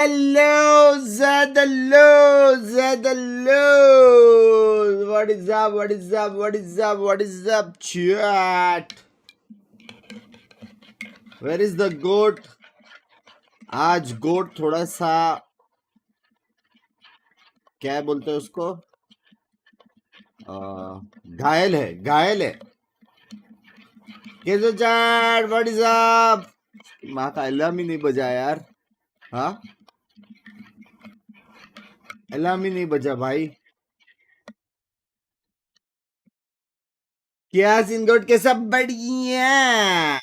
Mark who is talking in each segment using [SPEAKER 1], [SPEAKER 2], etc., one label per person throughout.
[SPEAKER 1] Hello, Zadalo. What is up? What is up? What is up? What is up, chat? Where is the goat? आज गोट थोड़ा सा क्या बोलते हैं उसको घायल है कैसे चैट व्हाट इज अप माँ का अलार्म ही नहीं बजा यार हाँ अलार्म ही नहीं बजा भाई क्या सीन गोट के सब बढ़िया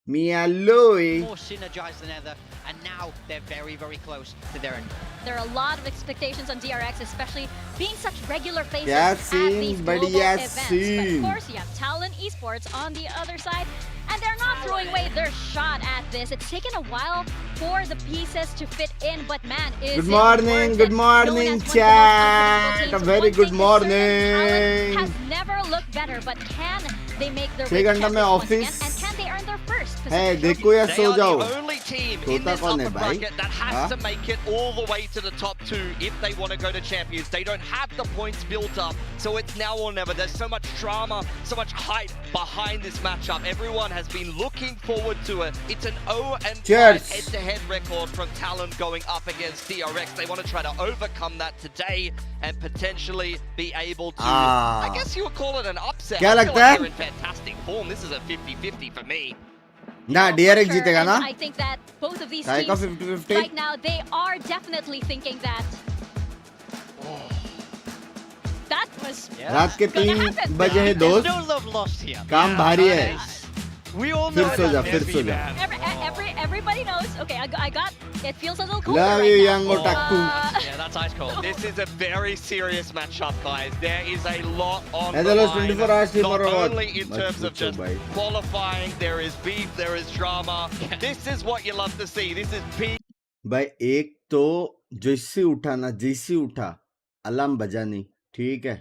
[SPEAKER 2] More synergized than ever, and now they're very, very close to their end.
[SPEAKER 3] There are a lot of expectations on DRX, especially being such regular faces
[SPEAKER 1] Yeah,
[SPEAKER 3] at these global events.
[SPEAKER 1] scene.
[SPEAKER 3] But of course, you have Talon Esports on the other side, and they're not throwing away their shot at this. It's taken a while for the pieces to fit in, but man, is
[SPEAKER 1] Good morning, chat. A very good morning.
[SPEAKER 3] Has never looked better, but can they make their
[SPEAKER 1] 6 घंटा में
[SPEAKER 3] once again,
[SPEAKER 1] office
[SPEAKER 3] and can they earn their first
[SPEAKER 1] है
[SPEAKER 3] Pacific
[SPEAKER 1] देखो या
[SPEAKER 3] Trophy?
[SPEAKER 1] So
[SPEAKER 4] They
[SPEAKER 1] जाओ
[SPEAKER 4] are the only team in
[SPEAKER 1] तोता
[SPEAKER 4] this
[SPEAKER 1] कौन है
[SPEAKER 4] upper
[SPEAKER 1] भाई
[SPEAKER 4] bracket that has to make it all the way to the top 2 if they want to go to champions. They don't have the points built up, so it's now or never. There's so much drama, so much hype behind this matchup. Everyone has been looking forward to it. It's an 0-5
[SPEAKER 1] Cheers.
[SPEAKER 4] head-to-head record from Talon going up against DRX. They want to try to overcome that today and potentially be able to, I guess you would call it an upset.
[SPEAKER 1] क्या
[SPEAKER 4] I feel
[SPEAKER 1] लगता
[SPEAKER 4] like
[SPEAKER 1] है?
[SPEAKER 4] they're in fantastic form. This is a 50-50 for me.
[SPEAKER 1] ना DRX
[SPEAKER 3] Sure,
[SPEAKER 1] जीतेगा
[SPEAKER 3] and
[SPEAKER 1] ना
[SPEAKER 3] I think that both of these
[SPEAKER 1] काय का
[SPEAKER 3] teams
[SPEAKER 1] 50-50
[SPEAKER 3] right now they are definitely thinking that that was
[SPEAKER 1] रात के
[SPEAKER 3] gonna
[SPEAKER 1] 3
[SPEAKER 3] happen.
[SPEAKER 1] बजे है
[SPEAKER 2] There's
[SPEAKER 1] दोस्त
[SPEAKER 2] no love lost here.
[SPEAKER 1] काम भारी है
[SPEAKER 2] We all know
[SPEAKER 1] फिर सो जा
[SPEAKER 2] that.
[SPEAKER 1] फिर सो जा
[SPEAKER 3] Everybody knows. Okay, I got. It feels a little colder
[SPEAKER 1] Love
[SPEAKER 3] right
[SPEAKER 1] you,
[SPEAKER 3] now.
[SPEAKER 1] young otaku.
[SPEAKER 2] Yeah, that's ice cold.
[SPEAKER 4] This is a very serious matchup, guys. There is a lot on
[SPEAKER 1] Hey,
[SPEAKER 4] the
[SPEAKER 1] there was
[SPEAKER 4] line.
[SPEAKER 1] 24 hours
[SPEAKER 4] Not
[SPEAKER 1] tomorrow.
[SPEAKER 4] only in
[SPEAKER 1] Must
[SPEAKER 4] terms
[SPEAKER 1] be
[SPEAKER 4] of
[SPEAKER 1] so,
[SPEAKER 4] just
[SPEAKER 1] bhai.
[SPEAKER 4] qualifying, there is beef, there is drama. This is what you love to see. This is peak.
[SPEAKER 1] भाई एक तो जैसे उठा ना जैसे उठा alarm बजा नहीं ठीक है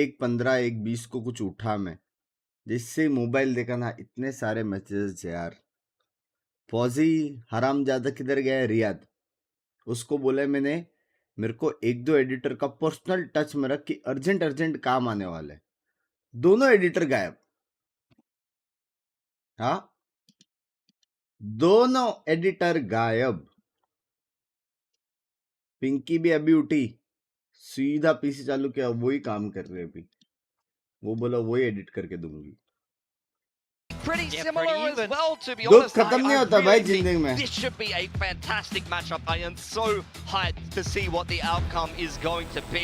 [SPEAKER 1] 1:15 1:20 को कुछ उठा मैं जिससे मोबाइल देखा ना इतने सारे मैसेजेस यार फौजी हरामजादा किधर गया है रियाद उसको बोला मैंने मेरे को 1-2 एडिटर का पर्सनल टच में रख कि अर्जेंट काम आने वाला है दोनों एडिटर गायब हाँ दोनों एडिटर गायब पिंकी भी अभी उठी सीधा पीसी चालू किया वही काम कर रहे अभी वो बोला वही एडिट करके दूंगी
[SPEAKER 4] Pretty
[SPEAKER 2] Yeah,
[SPEAKER 4] similar
[SPEAKER 2] pretty
[SPEAKER 4] as
[SPEAKER 2] even.
[SPEAKER 4] well, to be
[SPEAKER 1] दुख
[SPEAKER 4] honest.
[SPEAKER 1] खत्म नहीं
[SPEAKER 4] I
[SPEAKER 1] होता भाई
[SPEAKER 4] really think
[SPEAKER 1] जिंदगी में
[SPEAKER 4] this should be a fantastic matchup. I am so hyped to see what the outcome is going to be.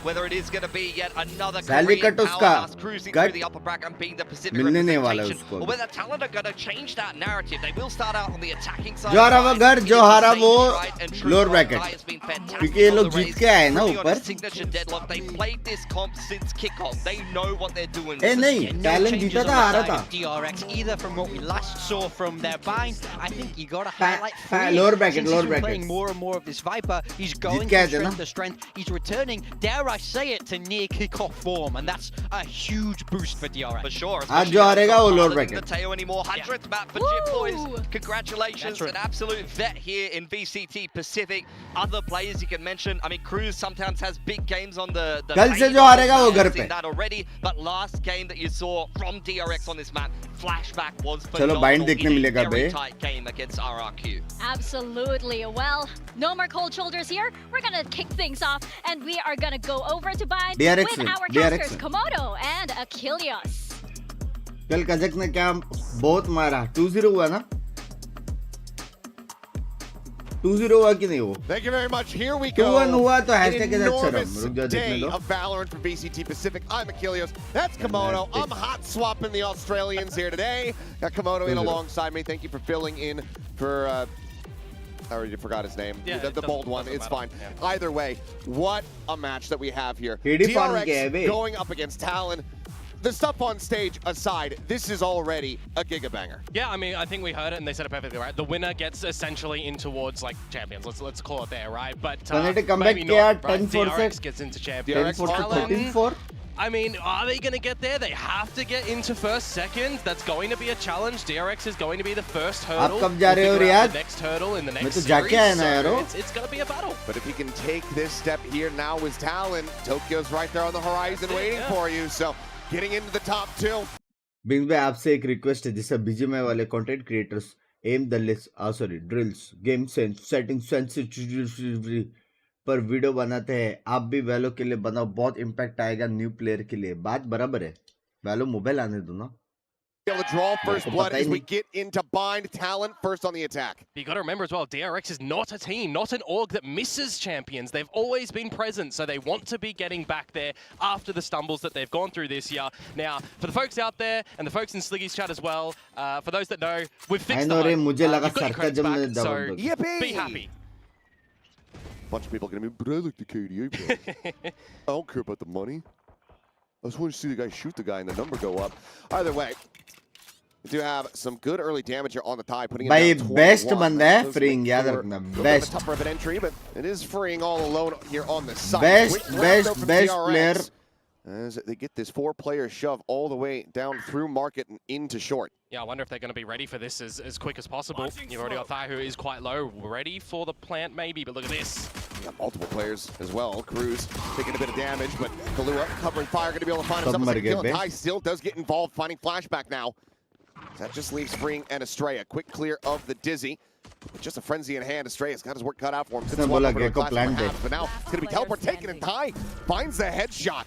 [SPEAKER 4] Whether it is going to be yet another
[SPEAKER 1] Salary
[SPEAKER 4] Korean
[SPEAKER 1] cut उसका,
[SPEAKER 4] powerhouse cruising
[SPEAKER 1] cut.
[SPEAKER 4] through the upper bracket and being the Pacific
[SPEAKER 1] मिलने नहीं वाला है
[SPEAKER 4] representation,
[SPEAKER 1] उसको
[SPEAKER 4] or whether Talon are going to change that narrative. They will start out on the attacking side.
[SPEAKER 1] जो हारा वो घर, जो हारा वो lower
[SPEAKER 4] lower
[SPEAKER 1] bracket. क्योंकि ये लोग जीत के आए ना ऊपर
[SPEAKER 4] signature deadlock. They played this comp since kickoff. They know what they're doing.
[SPEAKER 1] ए नहीं
[SPEAKER 2] Yeah, no
[SPEAKER 1] टैलेंट
[SPEAKER 2] changes
[SPEAKER 1] जीता
[SPEAKER 2] on
[SPEAKER 1] था
[SPEAKER 2] the
[SPEAKER 1] हारा
[SPEAKER 2] side
[SPEAKER 1] था
[SPEAKER 2] of DRX either from what we last saw from their bind. I think you got to highlight
[SPEAKER 1] lower bracket,
[SPEAKER 2] since
[SPEAKER 1] lower
[SPEAKER 2] he's been
[SPEAKER 1] bracket.
[SPEAKER 2] playing more and more of this Viper. He's going
[SPEAKER 1] के
[SPEAKER 2] from
[SPEAKER 1] आए थे ना?
[SPEAKER 2] strength to strength. He's returning, dare I say it, to near kickoff form, and that's a huge boost for DRX.
[SPEAKER 4] For sure.
[SPEAKER 1] आज जो हारेगा वो lower bracket.
[SPEAKER 4] Teo anymore. 100th map for
[SPEAKER 3] Woo!
[SPEAKER 4] Jip boys. Congratulations,
[SPEAKER 2] That's right.
[SPEAKER 4] an absolute vet here in VCT Pacific. Other players you can mention. I mean, Cruz sometimes has big games on the.
[SPEAKER 1] कल से
[SPEAKER 4] main
[SPEAKER 1] जो हारेगा वो
[SPEAKER 4] roster.
[SPEAKER 1] घर
[SPEAKER 4] We've
[SPEAKER 1] पे.
[SPEAKER 4] seen that already. But last game that you saw from DRX on this map, flashback was
[SPEAKER 1] चलो
[SPEAKER 4] phenomenal.
[SPEAKER 1] bind देखने
[SPEAKER 4] in a
[SPEAKER 1] मिलेगा
[SPEAKER 4] very
[SPEAKER 1] bay.
[SPEAKER 4] tight game against RRQ.
[SPEAKER 3] Absolutely. Well, no more cold shoulders here. We're gonna kick things off, and we are gonna go over to Bind
[SPEAKER 1] DRX
[SPEAKER 3] with
[SPEAKER 1] win,
[SPEAKER 3] our
[SPEAKER 1] DRX
[SPEAKER 3] casters
[SPEAKER 1] win.
[SPEAKER 3] Komodo and Achilles.
[SPEAKER 1] कल कजक ने क्या बहुत मारा 2-0 हुआ ना 2-0 हुआ कि नहीं वो
[SPEAKER 5] Thank you very much. Here we
[SPEAKER 1] 2-1
[SPEAKER 5] go.
[SPEAKER 1] हुआ तो
[SPEAKER 5] An
[SPEAKER 1] हैशटैग के साथ चरम
[SPEAKER 5] enormous
[SPEAKER 1] रुक जाओ देखने
[SPEAKER 5] day
[SPEAKER 1] दो
[SPEAKER 5] of Valorant for VCT Pacific. I'm Achilles. That's Komodo. I'm hot swapping the Australians here today. Got Komodo in alongside me. Thank you for filling in for. I already forgot his name.
[SPEAKER 6] Yeah,
[SPEAKER 5] the bold one. It's fine.
[SPEAKER 6] Yeah.
[SPEAKER 5] Either way, what a match that we have here.
[SPEAKER 1] KD farm के है बे.
[SPEAKER 5] going up against Talon. The stuff on stage aside, this is already a gigabanger.
[SPEAKER 6] Yeah, I mean, I think we heard it and they said it perfectly right. The winner gets essentially in towards like champions. Let's call it there, right? But
[SPEAKER 1] Fnatic comeback
[SPEAKER 6] maybe
[SPEAKER 1] किया
[SPEAKER 6] not, right?
[SPEAKER 1] 10-4
[SPEAKER 6] DRX
[SPEAKER 1] से
[SPEAKER 6] gets into champions.
[SPEAKER 1] 10-4 से
[SPEAKER 6] Talon,
[SPEAKER 1] 13-4
[SPEAKER 6] I mean, are they going to get there? They have to get into first, second. That's going to be a challenge. DRX is going to be the first hurdle.
[SPEAKER 1] आप कब जा रहे हो Riyadh?
[SPEAKER 6] The next hurdle in the
[SPEAKER 1] मैं
[SPEAKER 6] next
[SPEAKER 1] तो
[SPEAKER 6] series.
[SPEAKER 1] जाके आया ना यारो.
[SPEAKER 6] It's going to be a battle.
[SPEAKER 5] But if he can take this step here now with Talon, Tokyo's right there on the horizon waiting for you. So getting into the top two.
[SPEAKER 1] बिंग्स भाई आपसे एक request है, जैसे BGMI वाले content creators am the drills game sense setting sensitivity पर video बनाते हैं, आप भी वैलो के लिए बनाओ, बहुत इम्पैक्ट आएगा न्यू प्लेयर के लिए. बात बराबर है, वैलो मोबाइल आने दो ना.
[SPEAKER 5] Able to draw first blood as we get into bind. Talon first on the attack.
[SPEAKER 6] But you got to remember as well, DRX is not a team, not an org that misses champions. They've always been present, so they want to be getting back there after the stumbles that they've gone through this year. Now, for the folks out there and the folks in Sliggy's chat as well, for those that know, we've fixed the hype.
[SPEAKER 1] मुझे लगा
[SPEAKER 6] You've got your credits
[SPEAKER 1] sarcasm
[SPEAKER 6] back,
[SPEAKER 1] में
[SPEAKER 6] so
[SPEAKER 1] दबा दो.
[SPEAKER 5] Yippee!
[SPEAKER 6] be happy.
[SPEAKER 5] Bunch of people are going to be, but I like the KDA, bro. I don't care about the money. I just want to see the guy shoot the guy and the number go up. Either way, we do have some good early damage here on the tie, putting it
[SPEAKER 1] भाई
[SPEAKER 5] down 21.
[SPEAKER 1] Best बंदा है
[SPEAKER 5] Those
[SPEAKER 1] freeing,
[SPEAKER 5] make
[SPEAKER 1] याद
[SPEAKER 5] for
[SPEAKER 1] रखना.
[SPEAKER 5] a little bit of a
[SPEAKER 1] best
[SPEAKER 5] tougher of an entry, but it is freeing all alone here on the side.
[SPEAKER 1] Best,
[SPEAKER 5] Quick grab, though, from
[SPEAKER 1] best
[SPEAKER 5] DRX,
[SPEAKER 1] player.
[SPEAKER 5] as they get this 4-player shove all the way down through market and into short.
[SPEAKER 6] Yeah, I wonder if they're going to be ready for this as quick as possible. You've already got Thai, who is quite low, ready for the plant maybe, but look at this.
[SPEAKER 5] We got multiple players as well. Cruz taking a bit of damage, but Kalua covering fire, going to be able to find himself a second kill. Thai still does get involved, finding flashback now. That just leaves Freeing and Estrella. Quick clear of the Dizzy. With just a frenzy in hand, Estrella's got his work cut out for him. But now it's going to be teleport taken, and Thai finds the headshot.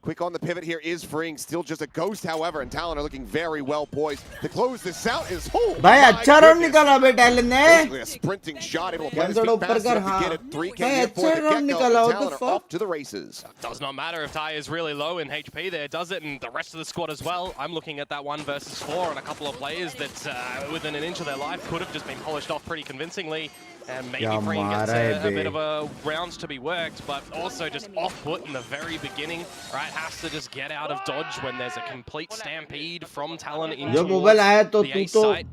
[SPEAKER 5] Quick on the pivot here is Freeing, still just a ghost, however, and Talon are looking very well poised to close this out. Is
[SPEAKER 1] भाई अच्छा run निकाला बे talent ने.
[SPEAKER 5] basically a sprinting shot, able to play this beat fast enough to get it. 3K here for the get-go. Talon are off to the races.
[SPEAKER 6] Does not matter if Thai is really low in HP there, does it? And the rest of the squad as well. I'm looking at that 1 versus 4 and a couple of players that within an inch of their life could have just been polished off pretty convincingly. And maybe Freeing gets a bit of a rounds to be worked, but also just off-put in the very beginning, right? Has to just get out of dodge when there's a complete stampede from Talon into the A site.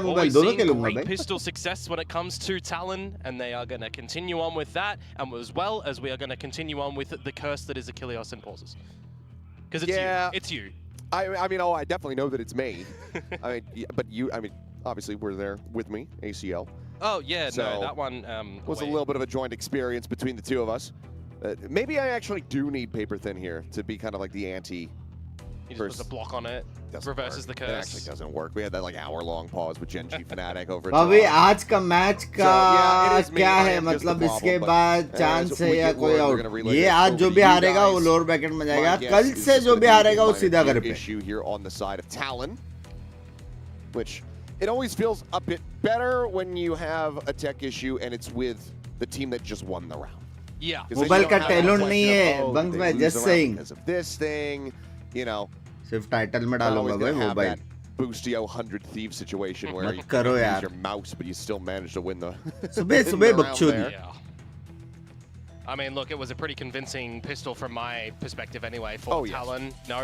[SPEAKER 6] Always seen great pistol success when it comes to Talon, and they are going to continue on with that, and as well as we are going to continue on with the curse that is Achilles and pauses. Because it's you. It's you.
[SPEAKER 5] I mean, I definitely know that it's me. I mean, but you, I mean, obviously we're there with me, ACL.
[SPEAKER 6] Oh, yeah,
[SPEAKER 5] So,
[SPEAKER 6] no, that one
[SPEAKER 5] was a little bit of a joint experience between the two of us. Maybe I actually do need paper thin here to be kind of like the anti.
[SPEAKER 6] You just put the block on it, reverses the curse.
[SPEAKER 5] It actually doesn't work. We had that like hour-long pause with Gen G Fnatic over.
[SPEAKER 1] अभी आज का match का क्या है, मतलब इसके बाद chance है या कोई आउट. ये आज जो भी हारेगा वो लोअर ब्रैकेट में जाएगा. कल से जो भी हारेगा वो सीधा घर पे.
[SPEAKER 5] Issue here on the side of Talon, which it always feels a bit better when you have a tech issue and it's with the team that just won the round.
[SPEAKER 6] Yeah.
[SPEAKER 1] Mobile का talent नहीं है, bunks भाई, just saying.
[SPEAKER 5] Because of this thing, you know.
[SPEAKER 1] सिर्फ title में डालूंगा भाई mobile.
[SPEAKER 5] Boostio 100 Thief situation where you
[SPEAKER 1] करो
[SPEAKER 5] use
[SPEAKER 1] यार.
[SPEAKER 5] your mouse but you still manage to win the
[SPEAKER 1] सुबह बकचोदी.
[SPEAKER 6] Yeah. I mean, look, it was a pretty convincing pistol from my perspective anyway for Talon. No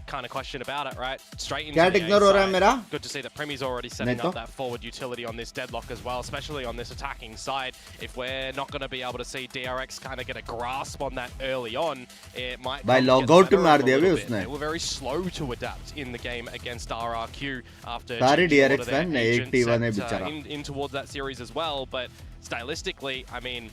[SPEAKER 6] kind of question about it, right? Straight into the
[SPEAKER 1] ignore हो रहा है मेरा?
[SPEAKER 6] Good to see that Premi's already setting up that forward utility on this deadlock as well, especially on this attacking side. If we're not going to be able to see DRX kind of get a grasp on that early on, it might
[SPEAKER 1] भाई log out मार दिया भी उसने.
[SPEAKER 6] They were very slow to adapt in the game against RRQ after
[SPEAKER 1] सारे DRX fan ने एक T1 है बेचारा.
[SPEAKER 6] in towards that series as well, but stylistically, I mean,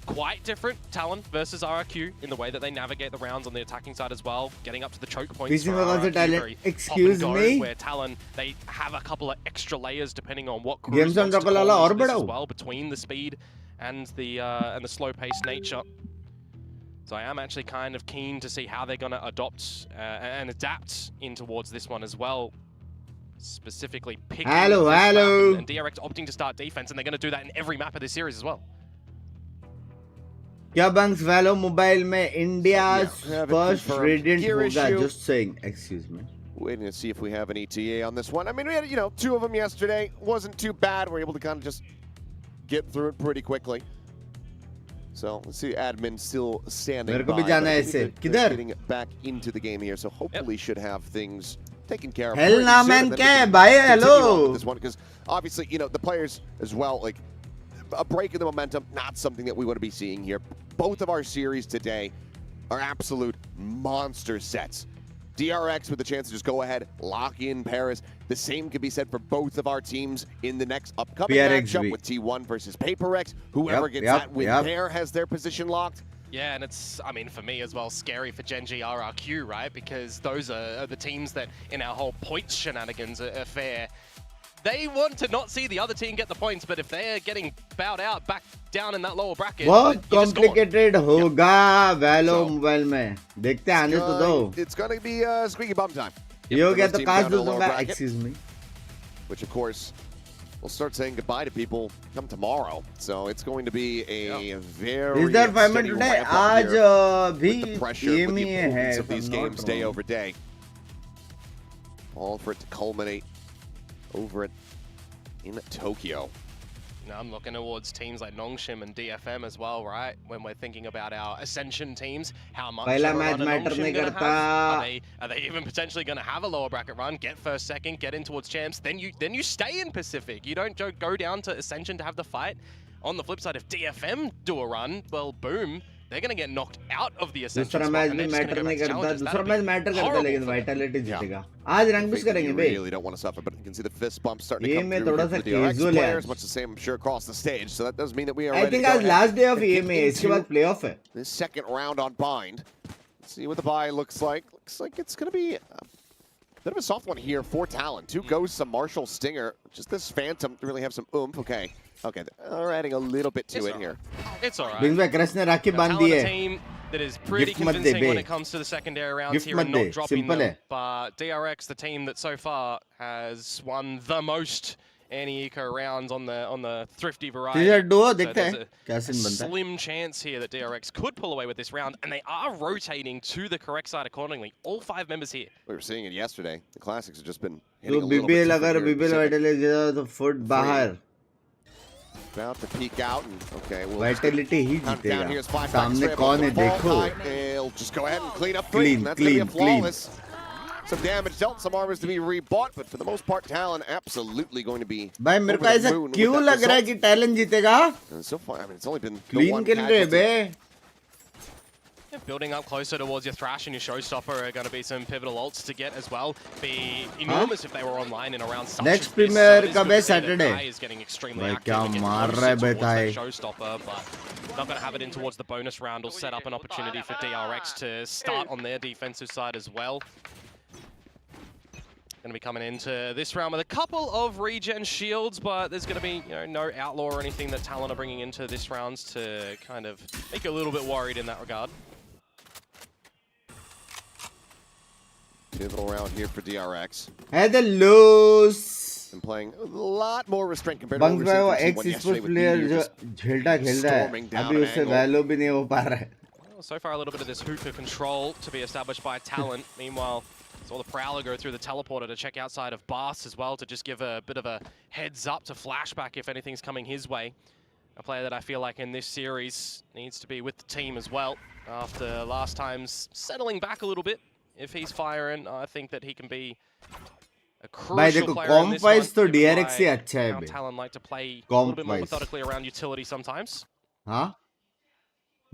[SPEAKER 6] quite different Talon versus RRQ in the way that they navigate the rounds on the attacking side as well, getting up to the choke points for RRQ, very
[SPEAKER 1] excuse
[SPEAKER 6] pop and go,
[SPEAKER 1] me,
[SPEAKER 6] where Talon, they have a couple of extra layers depending on what
[SPEAKER 1] Games
[SPEAKER 6] wants to
[SPEAKER 1] on
[SPEAKER 6] call this as well, between the speed and the slow-paced nature. So I am actually kind of keen to see how they're going to adopt and adapt in towards this one as well. Specifically picking
[SPEAKER 1] hello
[SPEAKER 6] and DRX opting to start defense, and they're going to do that in every map of this series as well.
[SPEAKER 1] क्या bunks वैलो mobile में India first radiant होगा? Just saying. Excuse me.
[SPEAKER 5] Waiting to see if we have an ETA on this one. I mean, we had, you know, 2 of them yesterday. Wasn't too bad. We're able to kind of just get through it pretty quickly. So let's see, admin still standing
[SPEAKER 1] मेरे को भी
[SPEAKER 5] by.
[SPEAKER 1] जाना है ऐसे. किधर?
[SPEAKER 5] Getting back into the game here, so hopefully should have things taken care of.
[SPEAKER 1] Hell nah, man, क्या है? Bye, hello.
[SPEAKER 5] This one, because obviously, you know, the players as well, like, a break in the momentum, not something that we want to be seeing here. Both of our series today are absolute monster sets. DRX with the chance to just go ahead, lock in Paris. The same could be said for both of our teams in the next upcoming matchup with T1 versus PaperX. Whoever gets that win there has their position locked.
[SPEAKER 6] Yeah, and it's, I mean, for me as well, scary for Gen G RRQ, right? Because those are the teams that, in our whole points shenanigans affair, they want to not see the other team get the points, but if they're getting bowed out back down in that lower bracket,
[SPEAKER 1] बहुत complicated होगा Valo mobile में. देखते हैं आने तो दो.
[SPEAKER 5] It's gonna be squeaky bum time.
[SPEAKER 1] ये हो गया तो काश दूंगा. Excuse me.
[SPEAKER 5] Which of course, we'll start saying goodbye to people come tomorrow. So it's going to be a very
[SPEAKER 1] Is there 5 minutes today? आज भी
[SPEAKER 5] the pressure with the
[SPEAKER 1] है.
[SPEAKER 5] importance of these games day over day. All for it to culminate over it in Tokyo.
[SPEAKER 6] Now I'm looking towards teams like Nongshim and DFM as well, right? When we're thinking about our Ascension teams, how much
[SPEAKER 1] पहला
[SPEAKER 6] of a
[SPEAKER 1] match
[SPEAKER 6] run are
[SPEAKER 1] matter
[SPEAKER 6] Nongshim
[SPEAKER 1] नहीं
[SPEAKER 6] gonna
[SPEAKER 1] करता.
[SPEAKER 6] have? Are they even potentially going to have a lower bracket run, get first, second, get in towards champs? Then you stay in Pacific. You don't go down to Ascension to have the fight. On the flip side, if DFM do a run, well, boom. They're going to get knocked out of the Ascension
[SPEAKER 1] दूसरा
[SPEAKER 6] spot,
[SPEAKER 1] match
[SPEAKER 6] and
[SPEAKER 1] भी
[SPEAKER 6] they're just
[SPEAKER 1] matter
[SPEAKER 6] gonna
[SPEAKER 1] नहीं
[SPEAKER 6] go back to
[SPEAKER 1] करता.
[SPEAKER 6] challenges.
[SPEAKER 1] दूसरा
[SPEAKER 6] That'd
[SPEAKER 1] match
[SPEAKER 6] be
[SPEAKER 1] matter करता
[SPEAKER 6] horrible
[SPEAKER 1] लेकिन
[SPEAKER 6] for them.
[SPEAKER 1] Vitality जीतेगा. आज rank push करेंगे बे.
[SPEAKER 5] Really don't want to suffer, but you can see the fist bump starting to
[SPEAKER 1] ये
[SPEAKER 5] come
[SPEAKER 1] में
[SPEAKER 5] through
[SPEAKER 1] थोड़ा
[SPEAKER 5] for
[SPEAKER 1] सा
[SPEAKER 5] the DRX
[SPEAKER 1] casual है
[SPEAKER 5] players,
[SPEAKER 1] आज.
[SPEAKER 5] much the same, I'm sure, across the stage. So that does mean that we are
[SPEAKER 1] I
[SPEAKER 5] ready
[SPEAKER 1] think
[SPEAKER 5] to go
[SPEAKER 1] आज
[SPEAKER 5] ahead
[SPEAKER 1] last day of
[SPEAKER 5] and get
[SPEAKER 1] EMA. इसके
[SPEAKER 5] into
[SPEAKER 1] बाद playoff है.
[SPEAKER 5] this second round on Bind. Let's see what the bye looks like. Looks like it's going to be a bit of a soft one here for Talon. 2 ghosts, a Marshall Stinger. Just this Phantom to really have some oomph. Okay, they're adding a little bit to it here.
[SPEAKER 6] It's all right.
[SPEAKER 1] Binks भाई crush ने राखी बांध दी
[SPEAKER 6] Talon, a
[SPEAKER 1] है.
[SPEAKER 6] team that is pretty
[SPEAKER 1] Gift मत दे
[SPEAKER 6] convincing when
[SPEAKER 1] bay.
[SPEAKER 6] it comes to the secondary rounds
[SPEAKER 1] Gift
[SPEAKER 6] here
[SPEAKER 1] मत
[SPEAKER 6] and
[SPEAKER 1] they.
[SPEAKER 6] not dropping
[SPEAKER 1] Simple
[SPEAKER 6] them.
[SPEAKER 1] है.
[SPEAKER 6] But DRX, the team that so far has won the most anti-eco rounds on the thrifty variety.
[SPEAKER 1] Teaser duo
[SPEAKER 6] So
[SPEAKER 1] देखते
[SPEAKER 6] there's
[SPEAKER 1] हैं
[SPEAKER 6] a
[SPEAKER 1] क्या scene बनता है.
[SPEAKER 6] slim chance here that DRX could pull away with this round, and they are rotating to the correct side accordingly. All 5 members here.
[SPEAKER 5] We were seeing it yesterday. The Classics have just been
[SPEAKER 1] तो
[SPEAKER 5] hitting a little bit
[SPEAKER 1] BBL
[SPEAKER 5] different
[SPEAKER 1] अगर
[SPEAKER 5] here in
[SPEAKER 1] BBL
[SPEAKER 5] Pacific.
[SPEAKER 1] Vitality जीता तो foot बाहर.
[SPEAKER 5] About to peek out, and okay, we'll
[SPEAKER 1] Vitality he
[SPEAKER 5] count down here as
[SPEAKER 1] जीतेगा.
[SPEAKER 5] 5
[SPEAKER 1] सामने
[SPEAKER 5] seconds.
[SPEAKER 1] कौन है देखो.
[SPEAKER 5] He'll just go ahead and clean up 3.
[SPEAKER 1] Clean,
[SPEAKER 5] And that's going to be a
[SPEAKER 1] clean.
[SPEAKER 5] flawless. Some damage dealt, some armors to be rebought, but for the most part, Talon absolutely going to be
[SPEAKER 1] भाई मेरे को
[SPEAKER 5] over the
[SPEAKER 1] ऐसा
[SPEAKER 5] moon with
[SPEAKER 1] क्यों
[SPEAKER 5] that
[SPEAKER 1] लग रहा है
[SPEAKER 5] result.
[SPEAKER 1] कि talent जीतेगा.
[SPEAKER 5] And so far, I mean, it's only been the
[SPEAKER 1] clean
[SPEAKER 5] one
[SPEAKER 1] खेल रहे
[SPEAKER 5] casualty.
[SPEAKER 1] Bay.
[SPEAKER 6] Yeah, building up closer towards your Thrash and your Showstopper are going to be some pivotal ults to get as well. Be enormous if they were online in around such
[SPEAKER 1] Next
[SPEAKER 6] as this.
[SPEAKER 1] Premier
[SPEAKER 6] So it is
[SPEAKER 1] कब
[SPEAKER 6] good
[SPEAKER 1] है
[SPEAKER 6] to see that
[SPEAKER 1] Saturday?
[SPEAKER 6] Guy is getting extremely
[SPEAKER 1] भाई
[SPEAKER 6] active
[SPEAKER 1] क्या
[SPEAKER 6] and getting
[SPEAKER 1] मार
[SPEAKER 6] closer
[SPEAKER 1] रहा है
[SPEAKER 6] towards that
[SPEAKER 1] बेटा.
[SPEAKER 6] Showstopper, but not going to have it in towards the bonus round. Will set up an opportunity for DRX to start on their defensive side as well. Going to be coming into this round with a couple of regen shields, but there's going to be no outlaw or anything that Talon are bringing into this rounds to kind of make you a little bit worried in that regard.
[SPEAKER 5] Pivotal round here for DRX.
[SPEAKER 1] है the loose.
[SPEAKER 5] Been playing a lot more restraint compared to what we
[SPEAKER 1] bunks
[SPEAKER 5] were
[SPEAKER 1] भाई
[SPEAKER 5] seeing
[SPEAKER 1] वो
[SPEAKER 5] from
[SPEAKER 1] ex
[SPEAKER 5] T1 yesterday
[SPEAKER 1] esports
[SPEAKER 5] with
[SPEAKER 1] player
[SPEAKER 5] BU
[SPEAKER 1] जो
[SPEAKER 5] just
[SPEAKER 1] झेलता खेल रहा है.
[SPEAKER 5] storming down
[SPEAKER 1] अभी
[SPEAKER 5] an
[SPEAKER 1] उससे
[SPEAKER 5] angle.
[SPEAKER 1] वैल्यू भी नहीं हो पा रहा है.
[SPEAKER 6] Well, so far, a little bit of this hookah control to be established by Talent. Meanwhile, saw the Prowler go through the teleporter to check outside of Bass as well to just give a bit of a heads up to Flashback if anything's coming his way. A player that I feel like in this series needs to be with the team as well. After last time's settling back a little bit, if he's firing, I think that he can be a
[SPEAKER 1] भाई
[SPEAKER 6] crucial
[SPEAKER 1] देखो
[SPEAKER 6] player in this
[SPEAKER 1] comp
[SPEAKER 6] one.
[SPEAKER 1] wise तो
[SPEAKER 6] given
[SPEAKER 1] DRX he
[SPEAKER 6] by
[SPEAKER 1] अच्छा है
[SPEAKER 6] how
[SPEAKER 1] bay.
[SPEAKER 6] Talent like to play a
[SPEAKER 1] Comp
[SPEAKER 6] little bit more
[SPEAKER 1] wise.
[SPEAKER 6] methodically around utility sometimes.
[SPEAKER 1] हाँ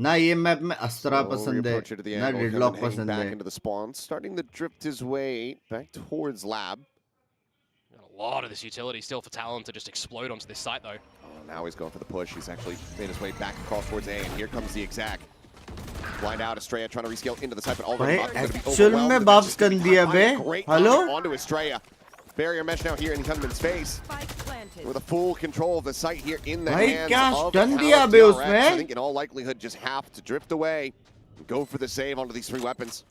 [SPEAKER 1] ना ये map में अस्त्रा
[SPEAKER 5] So
[SPEAKER 1] पसंद है
[SPEAKER 5] reapproach it to the
[SPEAKER 1] ना
[SPEAKER 5] angle,
[SPEAKER 1] डेडलॉक
[SPEAKER 5] Kevin hanging
[SPEAKER 1] पसंद
[SPEAKER 5] back
[SPEAKER 1] है.
[SPEAKER 5] into the spawn, starting to drift his way back towards lab.
[SPEAKER 6] Got a lot of this utility still for Talon to just explode onto this site though.
[SPEAKER 5] Oh, now he's going for the push. He's actually made his way back across towards A, and here comes the exact. Blind out, Estrella trying to rescale into the site, but already
[SPEAKER 1] भाई
[SPEAKER 5] going to be
[SPEAKER 1] actual
[SPEAKER 5] overwhelmed.
[SPEAKER 1] में
[SPEAKER 5] The
[SPEAKER 1] बाप्स
[SPEAKER 5] Vince is
[SPEAKER 1] कर
[SPEAKER 5] gonna be
[SPEAKER 1] दिया
[SPEAKER 5] caught
[SPEAKER 1] बे.
[SPEAKER 5] by a great
[SPEAKER 1] hello
[SPEAKER 5] contact onto Estrella. Barrier mesh now here in Hunman's face. With a full control of the site here in the
[SPEAKER 1] भाई
[SPEAKER 5] hands
[SPEAKER 1] क्या
[SPEAKER 5] of
[SPEAKER 1] stun
[SPEAKER 5] Talon
[SPEAKER 1] दिया बे
[SPEAKER 5] DRX. I
[SPEAKER 1] उसमें.
[SPEAKER 5] think in all likelihood just have to drift away and go for the save onto these 3 weapons.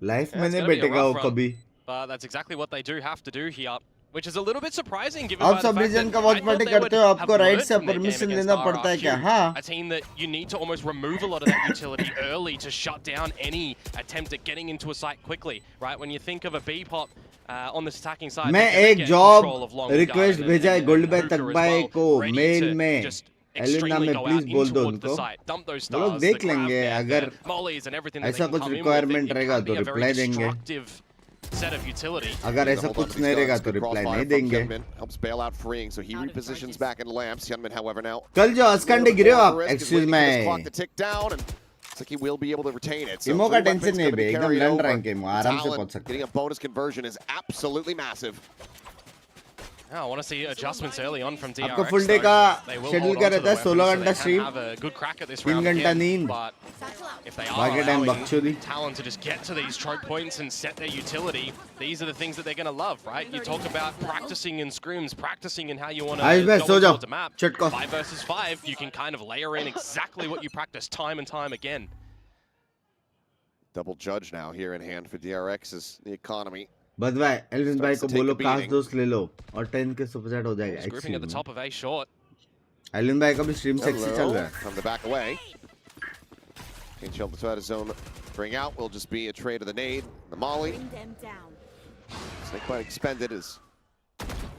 [SPEAKER 1] Life
[SPEAKER 6] Yeah,
[SPEAKER 1] में
[SPEAKER 6] it's
[SPEAKER 1] नहीं
[SPEAKER 6] gonna be a
[SPEAKER 1] बैठेगा वो
[SPEAKER 6] rough run.
[SPEAKER 1] कभी.
[SPEAKER 6] But that's exactly what they do have to do here, which is a little bit surprising given
[SPEAKER 1] आप
[SPEAKER 6] by the
[SPEAKER 1] सब
[SPEAKER 6] fact
[SPEAKER 1] reason
[SPEAKER 6] that
[SPEAKER 1] का
[SPEAKER 6] I
[SPEAKER 1] watch
[SPEAKER 6] thought
[SPEAKER 1] party
[SPEAKER 6] they would
[SPEAKER 1] करते हो
[SPEAKER 6] have
[SPEAKER 1] आपको right
[SPEAKER 6] learned
[SPEAKER 1] से
[SPEAKER 6] from their game
[SPEAKER 1] permission
[SPEAKER 6] against
[SPEAKER 1] लेना पड़ता है क्या.
[SPEAKER 6] RRQ,
[SPEAKER 1] हाँ
[SPEAKER 6] a team that you need to almost remove a lot of that utility early to shut down any attempt at getting into a site quickly, right? When you think of a B-pop on this attacking side,
[SPEAKER 1] मैं
[SPEAKER 6] they're gonna
[SPEAKER 1] एक
[SPEAKER 6] get
[SPEAKER 1] job
[SPEAKER 6] control of long
[SPEAKER 1] request
[SPEAKER 6] gun
[SPEAKER 1] भेजा है
[SPEAKER 6] and
[SPEAKER 1] gold बाय
[SPEAKER 6] Hookah as
[SPEAKER 1] तकबाई
[SPEAKER 6] well,
[SPEAKER 1] को
[SPEAKER 6] ready
[SPEAKER 1] mail
[SPEAKER 6] to
[SPEAKER 1] में.
[SPEAKER 6] just
[SPEAKER 1] Elina
[SPEAKER 6] extremely
[SPEAKER 1] में
[SPEAKER 6] go
[SPEAKER 1] please
[SPEAKER 6] out
[SPEAKER 1] बोल
[SPEAKER 6] in
[SPEAKER 1] दो
[SPEAKER 6] towards the
[SPEAKER 1] उनको.
[SPEAKER 6] site, dump those
[SPEAKER 1] वो लोग
[SPEAKER 6] stars,
[SPEAKER 1] देख
[SPEAKER 6] the grab
[SPEAKER 1] लेंगे
[SPEAKER 6] there,
[SPEAKER 1] अगर
[SPEAKER 6] the mollies and everything that
[SPEAKER 1] ऐसा
[SPEAKER 6] they can
[SPEAKER 1] कुछ
[SPEAKER 6] come in with.
[SPEAKER 1] Requirement
[SPEAKER 6] It
[SPEAKER 1] रहेगा
[SPEAKER 6] can
[SPEAKER 1] तो
[SPEAKER 6] be a very
[SPEAKER 1] रिप्लाई देंगे.
[SPEAKER 6] destructive set of utility.
[SPEAKER 1] अगर ऐसा कुछ नहीं रहेगा तो रिप्लाई नहीं देंगे.
[SPEAKER 5] Helps bail out freeing, so he repositions back into lamps. Hyunmin, however, now
[SPEAKER 1] कल जो अस्कंडे गिरे हो आप. एक्सक्यूज
[SPEAKER 5] clock
[SPEAKER 1] मैं
[SPEAKER 5] to tick down, and Looks like he will be able to retain it. So
[SPEAKER 1] इमो का
[SPEAKER 5] 3
[SPEAKER 1] टेंशन
[SPEAKER 5] weapons
[SPEAKER 1] नहीं
[SPEAKER 5] gonna be
[SPEAKER 1] बे एकदम
[SPEAKER 5] carried
[SPEAKER 1] run
[SPEAKER 5] over.
[SPEAKER 1] Rank है आराम से
[SPEAKER 5] Talon
[SPEAKER 1] पहुंच सकते
[SPEAKER 5] getting a bonus conversion is absolutely massive.
[SPEAKER 6] I want to see adjustments early on from DRX.
[SPEAKER 1] आपको full day
[SPEAKER 6] though.
[SPEAKER 1] का
[SPEAKER 6] They will
[SPEAKER 1] schedule
[SPEAKER 6] hold
[SPEAKER 1] क्या
[SPEAKER 6] on to
[SPEAKER 1] रहता है?
[SPEAKER 6] the
[SPEAKER 1] 16
[SPEAKER 6] weapons so
[SPEAKER 1] घंटा
[SPEAKER 6] they can
[SPEAKER 1] stream,
[SPEAKER 6] have a good crack at this
[SPEAKER 1] 3
[SPEAKER 6] round
[SPEAKER 1] घंटा
[SPEAKER 6] again,
[SPEAKER 1] नींद,
[SPEAKER 6] but if they are
[SPEAKER 1] बाकी time
[SPEAKER 6] allowing
[SPEAKER 1] बकचोदी.
[SPEAKER 6] Talon to just get to these choke points and set their utility, these are the things that they're going to love, right? You talk about practicing in scrims, practicing in how you want to
[SPEAKER 1] Ayush भाई
[SPEAKER 6] go
[SPEAKER 1] सो जाओ
[SPEAKER 6] towards a map.
[SPEAKER 1] चटको
[SPEAKER 6] 5 versus 5, you can kind of layer in exactly what you practice time and time again.
[SPEAKER 5] Double judge now here in hand for DRX is the economy.
[SPEAKER 1] बस भाई Alvin भाई को
[SPEAKER 5] Starts to
[SPEAKER 1] बोलो
[SPEAKER 5] take a
[SPEAKER 1] काश
[SPEAKER 5] beating.
[SPEAKER 1] दोस्त ले लो और 10 के सुपर सेट हो जाएगा
[SPEAKER 6] He's grouping at the top of A short.
[SPEAKER 1] Alvin भाई का भी स्ट्रीम सेक्सी चल
[SPEAKER 5] Hello.
[SPEAKER 1] रहा है
[SPEAKER 5] From the back away. Can't show the side of zone. Bring out will just be a trade of the nade. The molly. Snake bite expended is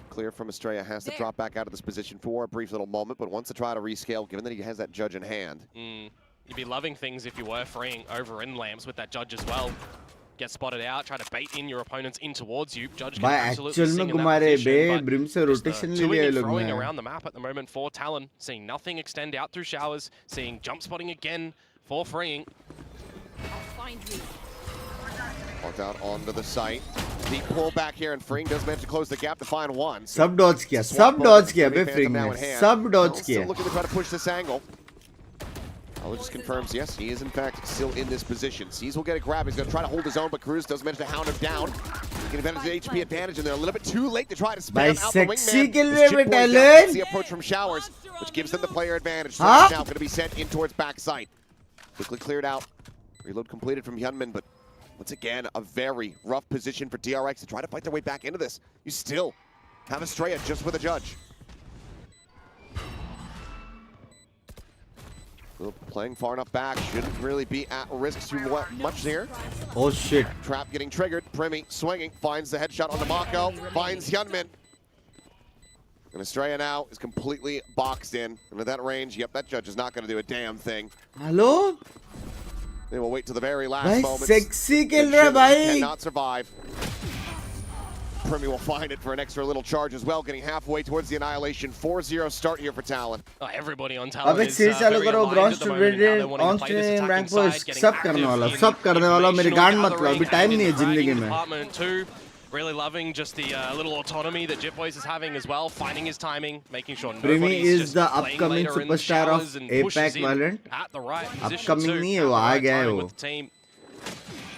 [SPEAKER 5] clear from Estrella. Has to drop back out of this position for a brief little moment, but wants to try to rescale, given that he has that judge in hand.
[SPEAKER 6] You'd be loving things if you were freeing over in lamps with that judge as well. Get spotted out, try to bait in your opponents in towards you. Judge can
[SPEAKER 1] भाई
[SPEAKER 6] absolutely
[SPEAKER 1] actual
[SPEAKER 6] sing
[SPEAKER 1] में
[SPEAKER 6] in
[SPEAKER 1] घुमा
[SPEAKER 6] that
[SPEAKER 1] रहे बे
[SPEAKER 6] position,
[SPEAKER 1] brim से
[SPEAKER 6] but
[SPEAKER 1] rotation ले
[SPEAKER 6] toing
[SPEAKER 1] लिया ये
[SPEAKER 6] and
[SPEAKER 1] लोग
[SPEAKER 6] throwing
[SPEAKER 1] ने
[SPEAKER 6] around the map at the moment for Talon, seeing nothing extend out through showers, seeing jump spotting again for freeing.
[SPEAKER 5] Walked out onto the site. Deep pull back here, and Freeing does manage to close the gap to find one. So
[SPEAKER 1] सब Dodge किया बे फ्रिंग ने सब Dodge
[SPEAKER 5] still
[SPEAKER 1] किया
[SPEAKER 5] looking to try to push this angle. Ella just confirms, yes, he is in fact still in this position. Sees will get a grab. He's going to try to hold his own, but Cruz does manage to hound him down. Taking advantage of the HP advantage, and they're a little bit too late to try to spam out the
[SPEAKER 1] sexy
[SPEAKER 5] wingman.
[SPEAKER 1] kill
[SPEAKER 5] This chip
[SPEAKER 1] में
[SPEAKER 5] boys
[SPEAKER 1] talent.
[SPEAKER 5] now gets the approach from Showers, which gives them the player advantage. So
[SPEAKER 1] Huh?
[SPEAKER 5] now going to be sent in towards backside. Quickly cleared out. Reload completed from Hyunmin, but once again, a very rough position for DRX to try to fight their way back into this. You still have Estrella just with a judge. Playing far enough back, shouldn't really be at risk too much here.
[SPEAKER 1] oh shit
[SPEAKER 5] Trap getting triggered, Primi swinging, finds the headshot on the Mako, finds Hyunmin. And Estrella now is completely boxed in. And at that range, yep, that judge is not going to do a damn thing.
[SPEAKER 1] Hello
[SPEAKER 5] They will wait to the very last
[SPEAKER 1] भाई
[SPEAKER 5] moments.
[SPEAKER 1] Sexy
[SPEAKER 5] The
[SPEAKER 1] खेल रहा है
[SPEAKER 5] Shivers
[SPEAKER 1] भाई
[SPEAKER 5] cannot survive. Primi will find it for an extra little charge as well, getting halfway towards the annihilation. 4-0 start here for Talon.
[SPEAKER 6] Oh, everybody on Talon
[SPEAKER 1] अबे
[SPEAKER 6] is
[SPEAKER 1] series चालू
[SPEAKER 6] very
[SPEAKER 1] करो
[SPEAKER 6] aligned
[SPEAKER 1] ground
[SPEAKER 6] at the moment in how they're wanting
[SPEAKER 1] on
[SPEAKER 6] to play this
[SPEAKER 1] stream
[SPEAKER 6] attacking
[SPEAKER 1] rank
[SPEAKER 6] side,
[SPEAKER 1] push
[SPEAKER 6] getting
[SPEAKER 1] सब करने
[SPEAKER 6] active
[SPEAKER 1] वाला
[SPEAKER 6] in
[SPEAKER 1] सब करने वाला मेरी गांड मत लो
[SPEAKER 6] informational
[SPEAKER 1] अभी टाइम
[SPEAKER 6] gathering
[SPEAKER 1] नहीं है
[SPEAKER 6] and in the
[SPEAKER 1] जिंदगी
[SPEAKER 6] fragging
[SPEAKER 1] में
[SPEAKER 6] department too. Really loving just the little autonomy that Jitboys is having as well, finding his timing, making sure
[SPEAKER 1] Primi
[SPEAKER 6] nobody's
[SPEAKER 1] is
[SPEAKER 6] just
[SPEAKER 1] the
[SPEAKER 6] playing
[SPEAKER 1] upcoming
[SPEAKER 6] later in the
[SPEAKER 1] superstar of
[SPEAKER 6] showers and
[SPEAKER 1] APAC
[SPEAKER 6] pushes in
[SPEAKER 1] Valorant.
[SPEAKER 6] at the right position
[SPEAKER 1] Upcoming
[SPEAKER 6] too,
[SPEAKER 1] नहीं है
[SPEAKER 6] at
[SPEAKER 1] वो
[SPEAKER 6] the
[SPEAKER 1] uh
[SPEAKER 6] right
[SPEAKER 1] गया है
[SPEAKER 6] time
[SPEAKER 1] वो
[SPEAKER 6] with the team.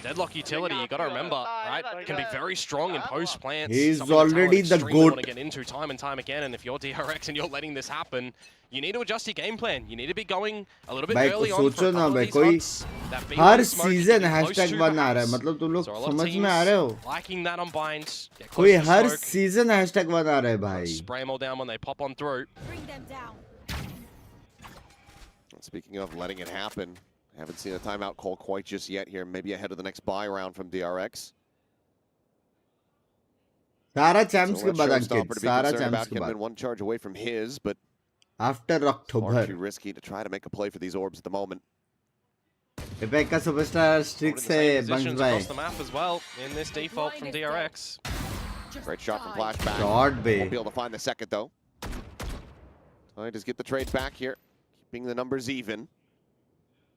[SPEAKER 6] Deadlock utility, you got to remember, right? Can be very strong in post plants.
[SPEAKER 1] He's
[SPEAKER 6] Something that Talon
[SPEAKER 1] already the
[SPEAKER 6] extremely want
[SPEAKER 1] GOAT.
[SPEAKER 6] to get into time and time again. And if you're DRX and you're letting this happen, you need to adjust your game plan. You need to be going a little bit
[SPEAKER 1] भाई
[SPEAKER 6] early
[SPEAKER 1] को
[SPEAKER 6] on for
[SPEAKER 1] सोचो
[SPEAKER 6] a
[SPEAKER 1] ना
[SPEAKER 6] couple of
[SPEAKER 1] भाई
[SPEAKER 6] these
[SPEAKER 1] कोई
[SPEAKER 6] hunts. That B
[SPEAKER 1] her
[SPEAKER 6] one smoke you
[SPEAKER 1] season
[SPEAKER 6] can be close
[SPEAKER 1] hashtag
[SPEAKER 6] to,
[SPEAKER 1] बना रहा है
[SPEAKER 6] perhaps.
[SPEAKER 1] मतलब तुम लोग
[SPEAKER 6] So a lot of
[SPEAKER 1] समझ में आ रहे हो
[SPEAKER 6] teams liking that on binds. Get close
[SPEAKER 1] कोई
[SPEAKER 6] to
[SPEAKER 1] her
[SPEAKER 6] smoke,
[SPEAKER 1] season hashtag बना रहा है भाई
[SPEAKER 6] spray them all down when they pop on through.
[SPEAKER 5] Speaking of letting it happen, haven't seen a timeout call quite just yet here. Maybe ahead of the next buy round from DRX.
[SPEAKER 1] सारा champs
[SPEAKER 5] So
[SPEAKER 1] के
[SPEAKER 5] let
[SPEAKER 1] बाद
[SPEAKER 5] Showstopper
[SPEAKER 1] Ankit
[SPEAKER 5] to be
[SPEAKER 1] सारा
[SPEAKER 5] concerned
[SPEAKER 1] champs
[SPEAKER 5] about
[SPEAKER 1] के
[SPEAKER 5] Hyunmin
[SPEAKER 1] बाद
[SPEAKER 5] one charge away from his, but
[SPEAKER 1] after
[SPEAKER 5] far
[SPEAKER 1] October
[SPEAKER 5] too risky to try to make a play for these orbs at the moment.
[SPEAKER 1] APEC का superstar streak
[SPEAKER 6] Holding
[SPEAKER 1] से
[SPEAKER 6] the same
[SPEAKER 1] bunks
[SPEAKER 6] positions
[SPEAKER 1] भाई
[SPEAKER 6] across the map as well in this default from DRX.
[SPEAKER 5] Great shot from Flashback.
[SPEAKER 1] Shot बे
[SPEAKER 5] Won't be able to find the second though. All right, just get the trade back here, keeping the numbers even.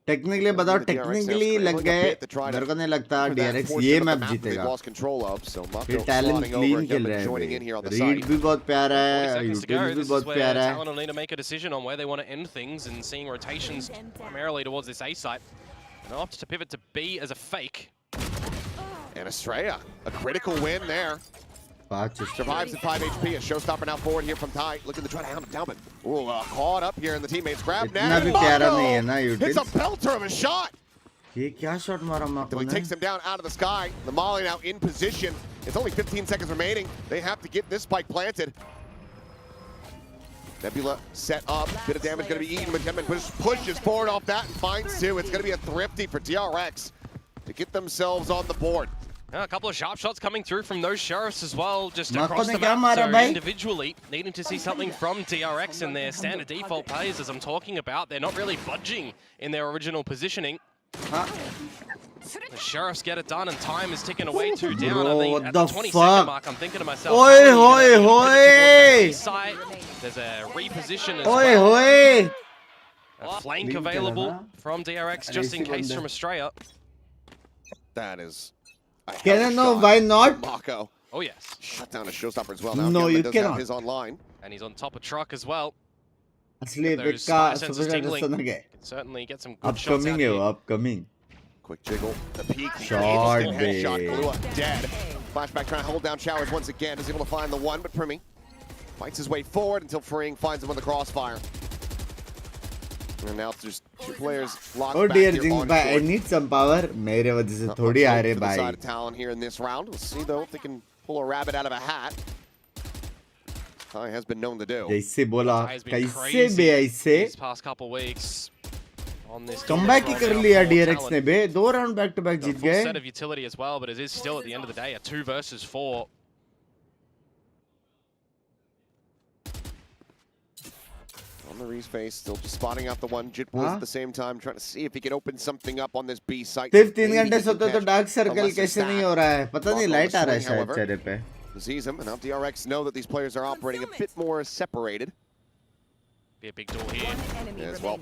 [SPEAKER 1] Technically बताओ
[SPEAKER 5] The DRX now
[SPEAKER 1] technically लग
[SPEAKER 5] scrambling a
[SPEAKER 1] गए
[SPEAKER 5] bit to try to
[SPEAKER 1] मेरे को नहीं लगता
[SPEAKER 5] for that
[SPEAKER 1] DRX
[SPEAKER 5] portion
[SPEAKER 1] ये
[SPEAKER 5] of the
[SPEAKER 1] map
[SPEAKER 5] map that they've
[SPEAKER 1] जीतेगा
[SPEAKER 5] lost control of. So Mako
[SPEAKER 1] ये टैलेंट
[SPEAKER 5] slotting over,
[SPEAKER 1] क्लीन खेल
[SPEAKER 5] Hyunmin
[SPEAKER 1] रहे
[SPEAKER 5] joining in
[SPEAKER 1] हैं
[SPEAKER 5] here on the
[SPEAKER 1] read
[SPEAKER 5] side.
[SPEAKER 1] भी बहुत प्यारा
[SPEAKER 6] 40
[SPEAKER 1] है
[SPEAKER 6] seconds to go.
[SPEAKER 1] यूटिलिटी भी
[SPEAKER 6] This is
[SPEAKER 1] बहुत
[SPEAKER 6] where
[SPEAKER 1] प्यारा है
[SPEAKER 6] Talon will need to make a decision on where they want to end things and seeing rotations primarily towards this A site. And they'll opt to pivot to B as a fake.
[SPEAKER 5] And Estrella, a critical win there.
[SPEAKER 1] पांच
[SPEAKER 5] Survives at 5 HP. A showstopper now forward here from Ty, looking to try to hound him down, but caught up here in the teammates. Grab now.
[SPEAKER 1] इतना भी प्यारा नहीं है
[SPEAKER 5] Mako
[SPEAKER 1] ना
[SPEAKER 5] hits a
[SPEAKER 1] यूटिल
[SPEAKER 5] belter of a shot.
[SPEAKER 1] ये क्या shot मारा
[SPEAKER 5] Though
[SPEAKER 1] माको
[SPEAKER 5] he
[SPEAKER 1] ने
[SPEAKER 5] takes him down out of the sky. The Molly now in position. It's only 15 seconds remaining. They have to get this spike planted. Nebula set up. Bit of damage going to be eaten, but Hyunmin pushes forward off that and finds two. It's going to be a thrifty for DRX to get themselves on the board.
[SPEAKER 6] A couple of sharp shots coming through from those sheriffs as well, just
[SPEAKER 1] Mako
[SPEAKER 6] across
[SPEAKER 1] ने
[SPEAKER 6] the
[SPEAKER 1] क्या
[SPEAKER 6] map.
[SPEAKER 1] मारा
[SPEAKER 6] So
[SPEAKER 1] भाई?
[SPEAKER 6] individually, needing to see something from DRX and their standard default plays, as I'm talking about. They're not really budging in their original positioning.
[SPEAKER 1] हाँ
[SPEAKER 6] The sheriffs get it done, and time is ticking away too down.
[SPEAKER 1] Bro,
[SPEAKER 6] I think
[SPEAKER 1] what
[SPEAKER 6] at
[SPEAKER 1] the
[SPEAKER 6] the 20-second
[SPEAKER 1] fuck?
[SPEAKER 6] mark, I'm thinking to myself,
[SPEAKER 1] Oi,
[SPEAKER 6] how are you gonna
[SPEAKER 1] oi,
[SPEAKER 6] pivot towards that
[SPEAKER 1] oi!
[SPEAKER 6] B site? There's a reposition as
[SPEAKER 1] ओए
[SPEAKER 6] well.
[SPEAKER 1] होए
[SPEAKER 6] A flank
[SPEAKER 1] Link
[SPEAKER 6] available
[SPEAKER 1] kara na.
[SPEAKER 6] from DRX just in case from Estrella.
[SPEAKER 5] That is a hell
[SPEAKER 1] Can
[SPEAKER 5] of
[SPEAKER 1] I
[SPEAKER 5] a
[SPEAKER 1] know
[SPEAKER 5] shot
[SPEAKER 1] why
[SPEAKER 5] from
[SPEAKER 1] not?
[SPEAKER 5] Mako.
[SPEAKER 6] Oh yes.
[SPEAKER 5] Shut down a showstopper as well. Now
[SPEAKER 1] No,
[SPEAKER 5] Gentleman
[SPEAKER 1] you
[SPEAKER 5] does
[SPEAKER 1] cannot.
[SPEAKER 5] have his online.
[SPEAKER 6] And he's on top of truck as well.
[SPEAKER 1] असली
[SPEAKER 6] Those
[SPEAKER 1] big का
[SPEAKER 6] spy sensors
[SPEAKER 1] super
[SPEAKER 6] tingling.
[SPEAKER 1] Star है
[SPEAKER 6] Can certainly get some good shots out
[SPEAKER 1] upcoming है वो
[SPEAKER 6] here.
[SPEAKER 1] Upcoming
[SPEAKER 5] Quick jiggle, the peak,
[SPEAKER 1] Shot,
[SPEAKER 5] instant headshot,
[SPEAKER 1] babe.
[SPEAKER 5] Kalua dead. Flashback trying to hold down Showers once again, is able to find the one, but Primi fights his way forward until Freeing finds him with the crossfire. And now it's just two players locked
[SPEAKER 1] Oh
[SPEAKER 5] back
[SPEAKER 1] dear
[SPEAKER 5] here
[SPEAKER 1] Jinx
[SPEAKER 5] on
[SPEAKER 1] भाई I
[SPEAKER 5] short.
[SPEAKER 1] need some power मेरे वजह से
[SPEAKER 5] Not
[SPEAKER 1] थोड़ी
[SPEAKER 5] much
[SPEAKER 1] आ
[SPEAKER 5] hope
[SPEAKER 1] रहे
[SPEAKER 5] for the
[SPEAKER 1] भाई
[SPEAKER 5] side of Talon here in this round. We'll see though if they can pull a rabbit out of a hat. Kai has been known to do.
[SPEAKER 1] जैसे बोला
[SPEAKER 6] Has been
[SPEAKER 1] कैसे
[SPEAKER 6] crazy
[SPEAKER 1] बे ऐसे
[SPEAKER 6] these past couple weeks on this
[SPEAKER 1] comeback ही कर लिया DRX ने बे 2 round back to back
[SPEAKER 6] Got a
[SPEAKER 1] जीत
[SPEAKER 6] full
[SPEAKER 1] गए
[SPEAKER 6] set of utility as well, but it is still at the end of the day a 2 versus 4.
[SPEAKER 5] On the Reese face, still just spotting out the one. Jit Boys at the same time, trying to see if he can open something up on this B site.
[SPEAKER 1] सिर्फ 3
[SPEAKER 5] Maybe
[SPEAKER 1] घंटे
[SPEAKER 5] he can
[SPEAKER 1] सोते तो
[SPEAKER 5] catch
[SPEAKER 1] dark
[SPEAKER 5] a
[SPEAKER 1] circle
[SPEAKER 5] lesser
[SPEAKER 1] कैसे नहीं
[SPEAKER 5] stack.
[SPEAKER 1] हो रहा है पता नहीं
[SPEAKER 5] Lock on
[SPEAKER 1] लाइट
[SPEAKER 5] the
[SPEAKER 1] आ रहा है
[SPEAKER 5] swing,
[SPEAKER 1] शायद
[SPEAKER 5] however.
[SPEAKER 1] चेहरे पे
[SPEAKER 5] Sees him, and now DRX know that these players are operating a bit more separated.
[SPEAKER 6] Be a big duel here.
[SPEAKER 5] As well.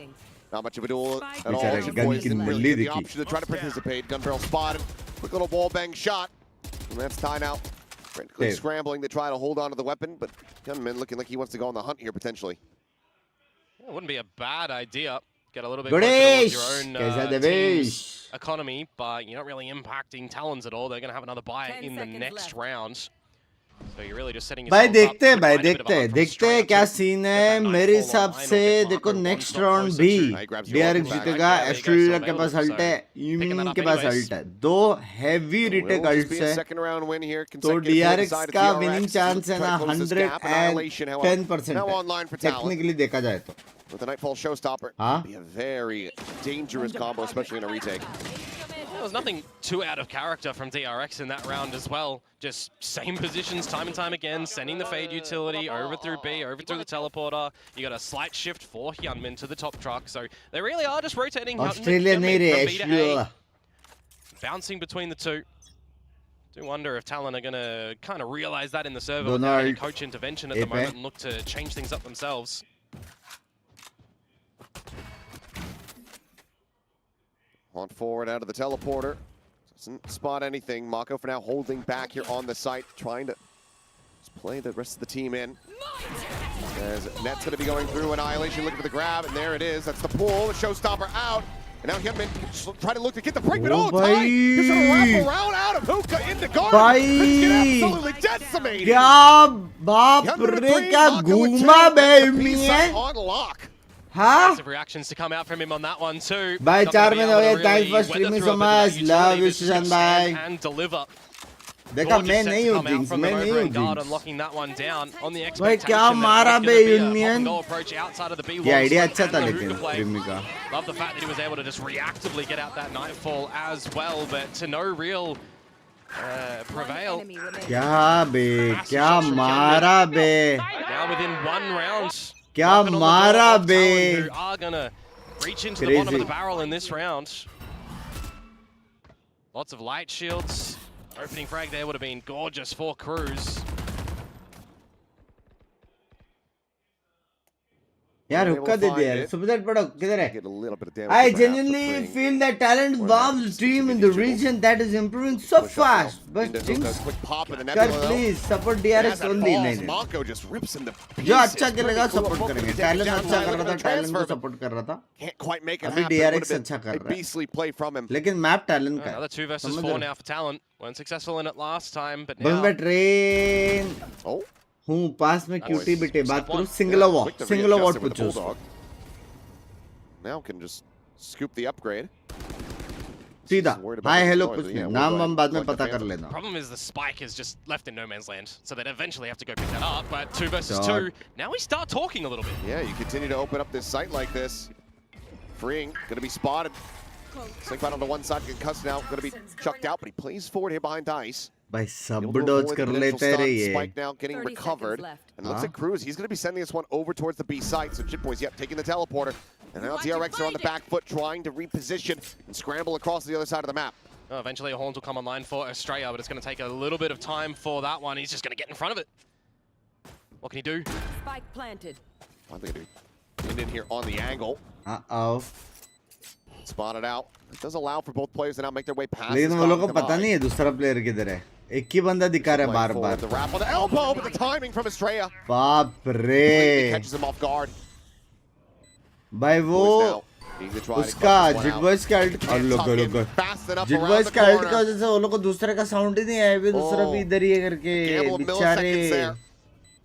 [SPEAKER 5] Not much of a duel at all.
[SPEAKER 1] बेचारा
[SPEAKER 5] Jit
[SPEAKER 1] gun
[SPEAKER 5] Boys
[SPEAKER 1] की
[SPEAKER 5] didn't really
[SPEAKER 1] नली
[SPEAKER 5] get the
[SPEAKER 1] दिखी
[SPEAKER 5] option to try to participate. Gun barrel spotted. Quick little wall bang shot. And that's Ty now. Frantically
[SPEAKER 1] Dave.
[SPEAKER 5] scrambling to try to hold on to the weapon, but Gunman looking like he wants to go on the hunt here potentially.
[SPEAKER 6] It wouldn't be a bad idea. Get a little bit closer towards your
[SPEAKER 1] Ganesh
[SPEAKER 6] own
[SPEAKER 1] कैसा
[SPEAKER 6] team's
[SPEAKER 1] Devesh
[SPEAKER 6] economy, but you're not really impacting Talons at all. They're going to have another buy
[SPEAKER 7] 10
[SPEAKER 6] in the
[SPEAKER 7] seconds
[SPEAKER 6] next
[SPEAKER 7] left.
[SPEAKER 6] round. So you're really just setting
[SPEAKER 1] भाई
[SPEAKER 6] yourself up.
[SPEAKER 1] देखते हैं
[SPEAKER 6] with
[SPEAKER 1] भाई
[SPEAKER 6] quite a bit of
[SPEAKER 1] देखते
[SPEAKER 6] a
[SPEAKER 1] हैं
[SPEAKER 6] hunt from
[SPEAKER 1] देखते हैं
[SPEAKER 6] Australia
[SPEAKER 1] क्या
[SPEAKER 6] to
[SPEAKER 1] scene
[SPEAKER 6] get
[SPEAKER 1] है
[SPEAKER 6] that
[SPEAKER 1] मेरे
[SPEAKER 6] nightfall
[SPEAKER 1] हिसाब
[SPEAKER 6] online or
[SPEAKER 1] से
[SPEAKER 6] get
[SPEAKER 1] देखो
[SPEAKER 6] Marco
[SPEAKER 1] next
[SPEAKER 6] one
[SPEAKER 1] round
[SPEAKER 6] closer
[SPEAKER 1] भी
[SPEAKER 6] to-
[SPEAKER 5] He grabs you
[SPEAKER 1] DRX
[SPEAKER 5] off the back.
[SPEAKER 1] जीतेगा
[SPEAKER 6] Yeah, there you go,
[SPEAKER 1] Australia
[SPEAKER 6] so
[SPEAKER 1] के पास
[SPEAKER 6] available,
[SPEAKER 1] अल्ट है
[SPEAKER 6] so picking that
[SPEAKER 1] यूमिन
[SPEAKER 6] up
[SPEAKER 1] के पास
[SPEAKER 6] anyways.
[SPEAKER 1] अल्ट है दो heavy retake
[SPEAKER 5] Will just
[SPEAKER 1] अल्ट्स
[SPEAKER 5] be a
[SPEAKER 1] है
[SPEAKER 5] second round win here,
[SPEAKER 1] तो
[SPEAKER 5] consecutive for the
[SPEAKER 1] DRX
[SPEAKER 5] side of
[SPEAKER 1] का
[SPEAKER 5] DRX.
[SPEAKER 1] Winning chance है
[SPEAKER 5] Try
[SPEAKER 1] ना
[SPEAKER 5] to close this gap. Annihilation, however,
[SPEAKER 1] 110%
[SPEAKER 5] now
[SPEAKER 1] है
[SPEAKER 5] online for Talon.
[SPEAKER 1] Technically देखा जाए तो
[SPEAKER 5] With the Nightfall Showstopper,
[SPEAKER 1] हाँ
[SPEAKER 5] be a very dangerous combo, especially in a retake.
[SPEAKER 6] There was nothing too out of character from DRX in that round as well. Just same positions time and time again, sending the Fade utility over through B, over through the teleporter. You got a slight shift for Hyunmin to the top truck, so they really are just rotating
[SPEAKER 1] Australia नहीं रहे
[SPEAKER 6] from B to A,
[SPEAKER 1] Australia
[SPEAKER 6] bouncing between the two. Do wonder if Talon are going to kind of realize that in the server
[SPEAKER 1] Donald
[SPEAKER 6] without any coach intervention at the
[SPEAKER 1] Epe.
[SPEAKER 6] moment and look to change things up themselves.
[SPEAKER 5] On forward out of the teleporter. Doesn't spot anything. Mako for now holding back here on the site, trying to just play the rest of the team in. As Net's going to be going through Annihilation, looking for the grab, and there it is. That's the pull, the showstopper out. And now Hyunmin try to look to get the break, but
[SPEAKER 1] Oh,
[SPEAKER 5] oh, Ty! He's trying to wrap
[SPEAKER 1] bhai.
[SPEAKER 5] around out of Hookah into guard.
[SPEAKER 1] Bhai.
[SPEAKER 5] Chris get absolutely decimated.
[SPEAKER 1] क्या बाप
[SPEAKER 5] Hyunmin
[SPEAKER 1] रे
[SPEAKER 5] three,
[SPEAKER 1] क्या
[SPEAKER 5] Mako with
[SPEAKER 1] घूमा
[SPEAKER 5] two,
[SPEAKER 1] बे
[SPEAKER 5] the B-side
[SPEAKER 1] यूमिन
[SPEAKER 5] on lock.
[SPEAKER 1] हाँ
[SPEAKER 6] Massive reactions to come out from him on that one too.
[SPEAKER 1] भाई
[SPEAKER 6] Not
[SPEAKER 1] 4
[SPEAKER 6] gonna be
[SPEAKER 1] महीने
[SPEAKER 6] able
[SPEAKER 1] हो
[SPEAKER 6] to
[SPEAKER 1] गए thanks
[SPEAKER 6] really
[SPEAKER 1] for
[SPEAKER 6] weather
[SPEAKER 1] streaming
[SPEAKER 6] through
[SPEAKER 1] so
[SPEAKER 6] a bit of
[SPEAKER 1] much
[SPEAKER 6] that
[SPEAKER 1] love
[SPEAKER 6] utility,
[SPEAKER 1] wish
[SPEAKER 6] but just
[SPEAKER 1] भाई
[SPEAKER 6] stand and deliver.
[SPEAKER 1] देखा
[SPEAKER 6] Gorgeous
[SPEAKER 1] मैं
[SPEAKER 6] set
[SPEAKER 1] नहीं
[SPEAKER 6] to
[SPEAKER 1] हूँ
[SPEAKER 6] come out
[SPEAKER 1] Jinx
[SPEAKER 6] from
[SPEAKER 1] मैं
[SPEAKER 6] them
[SPEAKER 1] नहीं
[SPEAKER 6] over
[SPEAKER 1] हूँ
[SPEAKER 6] in guard,
[SPEAKER 1] Jinx
[SPEAKER 6] unlocking that one down on the
[SPEAKER 1] भाई
[SPEAKER 6] expectation
[SPEAKER 1] क्या
[SPEAKER 6] that it
[SPEAKER 1] मारा
[SPEAKER 6] was
[SPEAKER 1] बे
[SPEAKER 6] gonna be a pop
[SPEAKER 1] union
[SPEAKER 6] and go approach outside of the B
[SPEAKER 1] ये
[SPEAKER 6] long
[SPEAKER 1] idea
[SPEAKER 6] sweep
[SPEAKER 1] अच्छा
[SPEAKER 6] and
[SPEAKER 1] था
[SPEAKER 6] the
[SPEAKER 1] लेकिन
[SPEAKER 6] hookah play.
[SPEAKER 1] Primi का
[SPEAKER 6] Love the fact that he was able to just reactively get out that nightfall as well, but to no real prevail.
[SPEAKER 1] क्या बे क्या मारा बे
[SPEAKER 6] Now within one round.
[SPEAKER 1] क्या
[SPEAKER 6] knocking on the door
[SPEAKER 1] मारा
[SPEAKER 6] of
[SPEAKER 1] bay
[SPEAKER 6] Talon, who are gonna reach into the bottom of the
[SPEAKER 1] Crazy.
[SPEAKER 6] barrel in this round. Lots of light shields. Opening frag there would have been gorgeous for Cruz.
[SPEAKER 1] यार
[SPEAKER 5] Able
[SPEAKER 1] हुक्का
[SPEAKER 5] to
[SPEAKER 1] they
[SPEAKER 5] find
[SPEAKER 1] दिया यार
[SPEAKER 5] it.
[SPEAKER 1] सुबह पड़ो किधर है
[SPEAKER 5] Get a little bit of damage.
[SPEAKER 1] I
[SPEAKER 5] from perhaps the
[SPEAKER 1] genuinely
[SPEAKER 5] Pring.
[SPEAKER 1] feel that talent
[SPEAKER 5] Or
[SPEAKER 1] Valve
[SPEAKER 5] that
[SPEAKER 1] stream in
[SPEAKER 5] specific
[SPEAKER 1] the
[SPEAKER 5] jiggle.
[SPEAKER 1] region that is improving so
[SPEAKER 5] Push up now
[SPEAKER 1] fast. But
[SPEAKER 5] into Hookah.
[SPEAKER 1] Jinx,
[SPEAKER 5] Quick pop in the
[SPEAKER 1] कर
[SPEAKER 5] nebula though.
[SPEAKER 1] please support
[SPEAKER 5] And
[SPEAKER 1] DRX
[SPEAKER 5] as that
[SPEAKER 1] only
[SPEAKER 5] falls,
[SPEAKER 1] नहीं नहीं
[SPEAKER 5] Mako just rips him to
[SPEAKER 1] जो
[SPEAKER 5] pieces.
[SPEAKER 1] अच्छा खेलेगा
[SPEAKER 5] Pretty cool.
[SPEAKER 1] Support
[SPEAKER 5] Both
[SPEAKER 1] करेंगे
[SPEAKER 5] of them
[SPEAKER 1] talent
[SPEAKER 5] down
[SPEAKER 1] अच्छा
[SPEAKER 5] side,
[SPEAKER 1] कर रहा
[SPEAKER 5] looking
[SPEAKER 1] था
[SPEAKER 5] to
[SPEAKER 1] टैलेंट को
[SPEAKER 5] transfer, but
[SPEAKER 1] सपोर्ट कर रहा था
[SPEAKER 5] can't quite make it
[SPEAKER 1] अभी
[SPEAKER 5] happen.
[SPEAKER 1] DRX
[SPEAKER 5] Would have
[SPEAKER 1] अच्छा
[SPEAKER 5] been
[SPEAKER 1] कर
[SPEAKER 5] a
[SPEAKER 1] रहा है
[SPEAKER 5] beastly play from him.
[SPEAKER 1] लेकिन मैप टैलेंट का
[SPEAKER 6] Another
[SPEAKER 1] है
[SPEAKER 6] 2 versus
[SPEAKER 1] समझ
[SPEAKER 6] 4
[SPEAKER 1] रहे
[SPEAKER 6] now for Talon. Weren't successful in it last time, but
[SPEAKER 1] बस
[SPEAKER 6] now
[SPEAKER 1] मैं ट्रेन
[SPEAKER 5] Oh,
[SPEAKER 1] हूँ पास में क्यूटी
[SPEAKER 5] Nice.
[SPEAKER 1] बेटे बात
[SPEAKER 6] Step
[SPEAKER 1] करो
[SPEAKER 6] one.
[SPEAKER 1] Single
[SPEAKER 5] yeah,
[SPEAKER 1] award
[SPEAKER 5] quick to
[SPEAKER 1] single
[SPEAKER 5] readjust
[SPEAKER 1] award
[SPEAKER 5] it with the
[SPEAKER 1] पूछो उसको
[SPEAKER 5] Bulldog. Now can just scoop the upgrade.
[SPEAKER 1] सीधा
[SPEAKER 5] Just worried about
[SPEAKER 1] hi
[SPEAKER 5] the
[SPEAKER 1] hello
[SPEAKER 5] noise,
[SPEAKER 1] कुछ
[SPEAKER 5] but
[SPEAKER 1] नहीं
[SPEAKER 5] yeah, we'll
[SPEAKER 1] नाम
[SPEAKER 5] go
[SPEAKER 1] हम
[SPEAKER 5] ahead
[SPEAKER 1] बाद में
[SPEAKER 5] and collect
[SPEAKER 1] पता
[SPEAKER 5] the
[SPEAKER 1] कर
[SPEAKER 5] Phantom.
[SPEAKER 1] लेना
[SPEAKER 6] problem is the spike is just left in no man's land, so they'd eventually have to go pick that up. But 2 versus
[SPEAKER 1] God.
[SPEAKER 6] 2. Now we start talking a little bit.
[SPEAKER 5] Yeah, you continue to open up this site like this. Freeing, gonna be spotted. Slink out on the one side, get cussed now, gonna be chucked out, but he plays forward here behind Dice.
[SPEAKER 1] भाई
[SPEAKER 5] Able
[SPEAKER 1] सब
[SPEAKER 5] to
[SPEAKER 1] Dodge
[SPEAKER 5] avoid
[SPEAKER 1] कर
[SPEAKER 5] the potential
[SPEAKER 1] लेते
[SPEAKER 5] stun.
[SPEAKER 1] रहे ये
[SPEAKER 5] Spike now getting
[SPEAKER 7] 30
[SPEAKER 5] recovered.
[SPEAKER 7] seconds left.
[SPEAKER 5] And looks
[SPEAKER 1] Huh?
[SPEAKER 5] at Cruz. He's going to be sending this one over towards the B site. So Jit Boys, yep, taking the teleporter. And now DRX are on the back foot trying to reposition and scramble across the other side of the map.
[SPEAKER 6] Oh, eventually a Horns will come online for Australia, but it's going to take a little bit of time for that one. He's just going to get in front of it. What can he do?
[SPEAKER 7] Spike planted.
[SPEAKER 5] I think I do. joined in here on the angle.
[SPEAKER 1] Uh-oh.
[SPEAKER 5] Spotted out. It does allow for both players to now make their way past.
[SPEAKER 1] लेकिन वो लोग को पता नहीं है दूसरा player किधर है. एक ही बंदा दिखा रहा है बार-बार.
[SPEAKER 5] The wrap on the elbow, but the timing from Estrella.
[SPEAKER 1] बाप रे.
[SPEAKER 5] Catches him off guard.
[SPEAKER 1] भाई वो उसका जिट बॉयज का अल्ट और लोग जिट बॉयज का अल्ट का वजह से वो लोग को दूसरे का साउंड ही नहीं आया. भी दूसरा भी इधर ही है करके बेचारे.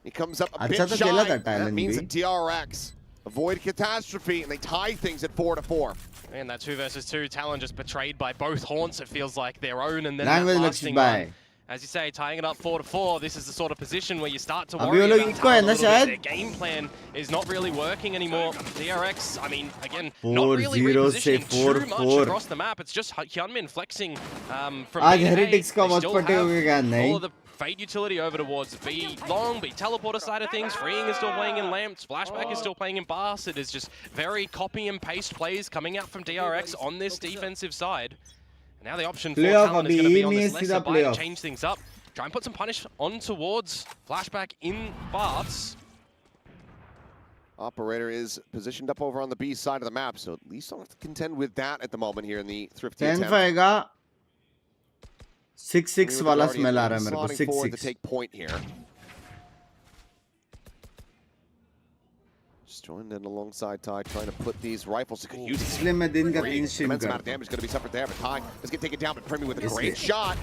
[SPEAKER 1] अच्छा तो खेला था टैलेंट भी.
[SPEAKER 5] Avoid catastrophe, and they tie things at 4-4.
[SPEAKER 6] And that 2 versus 2, Talon just betrayed by both haunts. It feels like their own, and then
[SPEAKER 1] Language
[SPEAKER 6] that
[SPEAKER 1] looks
[SPEAKER 6] lasting
[SPEAKER 1] by.
[SPEAKER 6] one. As you say, tying it up 4-4. This is the sort of position where you start to
[SPEAKER 1] अभी
[SPEAKER 6] worry
[SPEAKER 1] वो लोग
[SPEAKER 6] about
[SPEAKER 1] इनको है
[SPEAKER 6] Talon
[SPEAKER 1] ना
[SPEAKER 6] a little
[SPEAKER 1] शायद.
[SPEAKER 6] bit. Their game plan is not really working anymore. DRX, I mean, again,
[SPEAKER 1] 4-0
[SPEAKER 6] not really
[SPEAKER 1] से
[SPEAKER 6] repositioning too
[SPEAKER 1] 4-4.
[SPEAKER 6] much across the map. It's just Hyunmin flexing from
[SPEAKER 1] आज
[SPEAKER 6] B to A.
[SPEAKER 1] Heretics का
[SPEAKER 6] They still
[SPEAKER 1] Watchparty हो
[SPEAKER 6] have
[SPEAKER 1] गया
[SPEAKER 6] all
[SPEAKER 1] नहीं.
[SPEAKER 6] of the Fade utility over towards B long, B teleporter side of things. Freeing is still playing in lamps. Flashback is still playing in bars. It is just very copy and paste plays coming out from DRX on this defensive side. And now the option for Talon is going to be on this lesser buy to change things up. Try and put some punish on towards Flashback in baths.
[SPEAKER 5] Operator is positioned up over on the B side of the map, so at least don't have to contend with that at the moment here in the Thrifty
[SPEAKER 1] 10
[SPEAKER 5] attempt.
[SPEAKER 1] फाएगा 6-6 वाला smell आ रहा है मेरे को. 6-6
[SPEAKER 5] to take point here. Just joined in alongside Ty, trying to put these rifles to good use.
[SPEAKER 1] इसलिए मैं दिन का 3 stream
[SPEAKER 5] Immense amount of
[SPEAKER 1] करता हूँ.
[SPEAKER 5] damage going to be suffered there, but Ty is going to take it down, but Premi with a great shot.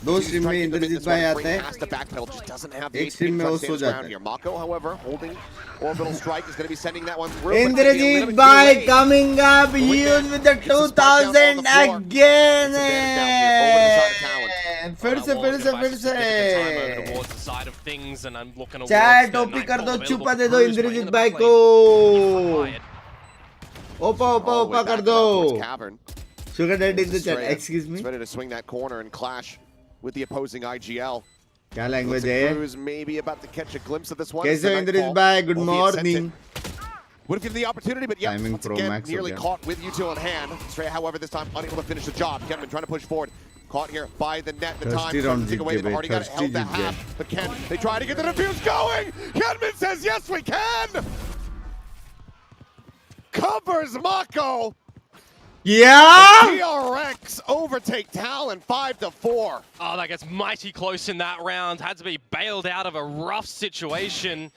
[SPEAKER 1] 2 stream में इंद्रजीत भाई आते हैं.
[SPEAKER 5] Has to backpedal, just doesn't have the
[SPEAKER 1] एक stream में वो सो जाता है.
[SPEAKER 5] here. Mako, however, holding orbital strike is going to be sending that one through.
[SPEAKER 1] Indrajit भाई coming up huge with the 2000 again. फिर से चैट ओपी कर दो. छुपा दे दो इंद्रजीत भाई को. ओपा कर दो. Sugar Daddy in the chat. Excuse me.
[SPEAKER 5] Ready to swing that corner and clash with the opposing IGL.
[SPEAKER 1] क्या language है?
[SPEAKER 5] Cruz maybe about to catch a glimpse of this one.
[SPEAKER 1] कैसे हो इंद्रजीत भाई? Good morning.
[SPEAKER 5] Would have given the opportunity, but yeah,
[SPEAKER 1] Timing
[SPEAKER 5] once
[SPEAKER 1] Pro
[SPEAKER 5] again,
[SPEAKER 1] Max
[SPEAKER 5] nearly
[SPEAKER 1] again.
[SPEAKER 5] caught with Util in hand. Estrella, however, this time unable to finish the job. Kenman trying to push forward. Caught here by the net. The
[SPEAKER 1] Thirsty
[SPEAKER 5] time
[SPEAKER 1] round
[SPEAKER 5] to take away. They've already got it held that half. But Ken, they try to get the defuse going. Kenman says, yes, we can. Covers Mako.
[SPEAKER 1] Yeah.
[SPEAKER 5] DRX overtake Talon 5-4.
[SPEAKER 6] Oh, that gets mighty close in that round. Had to be bailed out of a rough situation.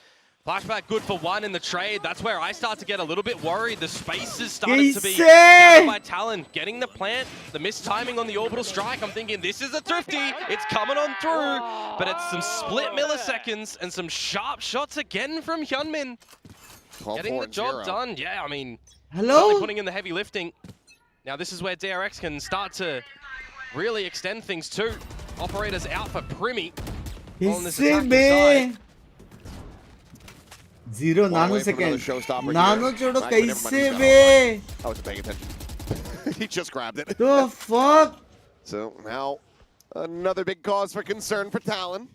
[SPEAKER 6] Flashback good for 1 in the trade. That's where I start to get a little bit worried. The space is starting to be gathered by Talon. Getting the plant, the missed timing on the orbital strike. I'm thinking this is a Thrifty. It's coming on through. But it's some split milliseconds and some sharp shots again from Hyunmin. Getting the job done. Yeah, I mean, really putting in the heavy lifting. Now this is where DRX can start to really extend things too. Operators out for Primi on this attacking side.
[SPEAKER 1] 0 nanosecond. Nano chodo kaise be?
[SPEAKER 5] I wasn't paying attention. He just grabbed it.
[SPEAKER 1] The fuck?
[SPEAKER 5] So now another big cause for concern for Talon.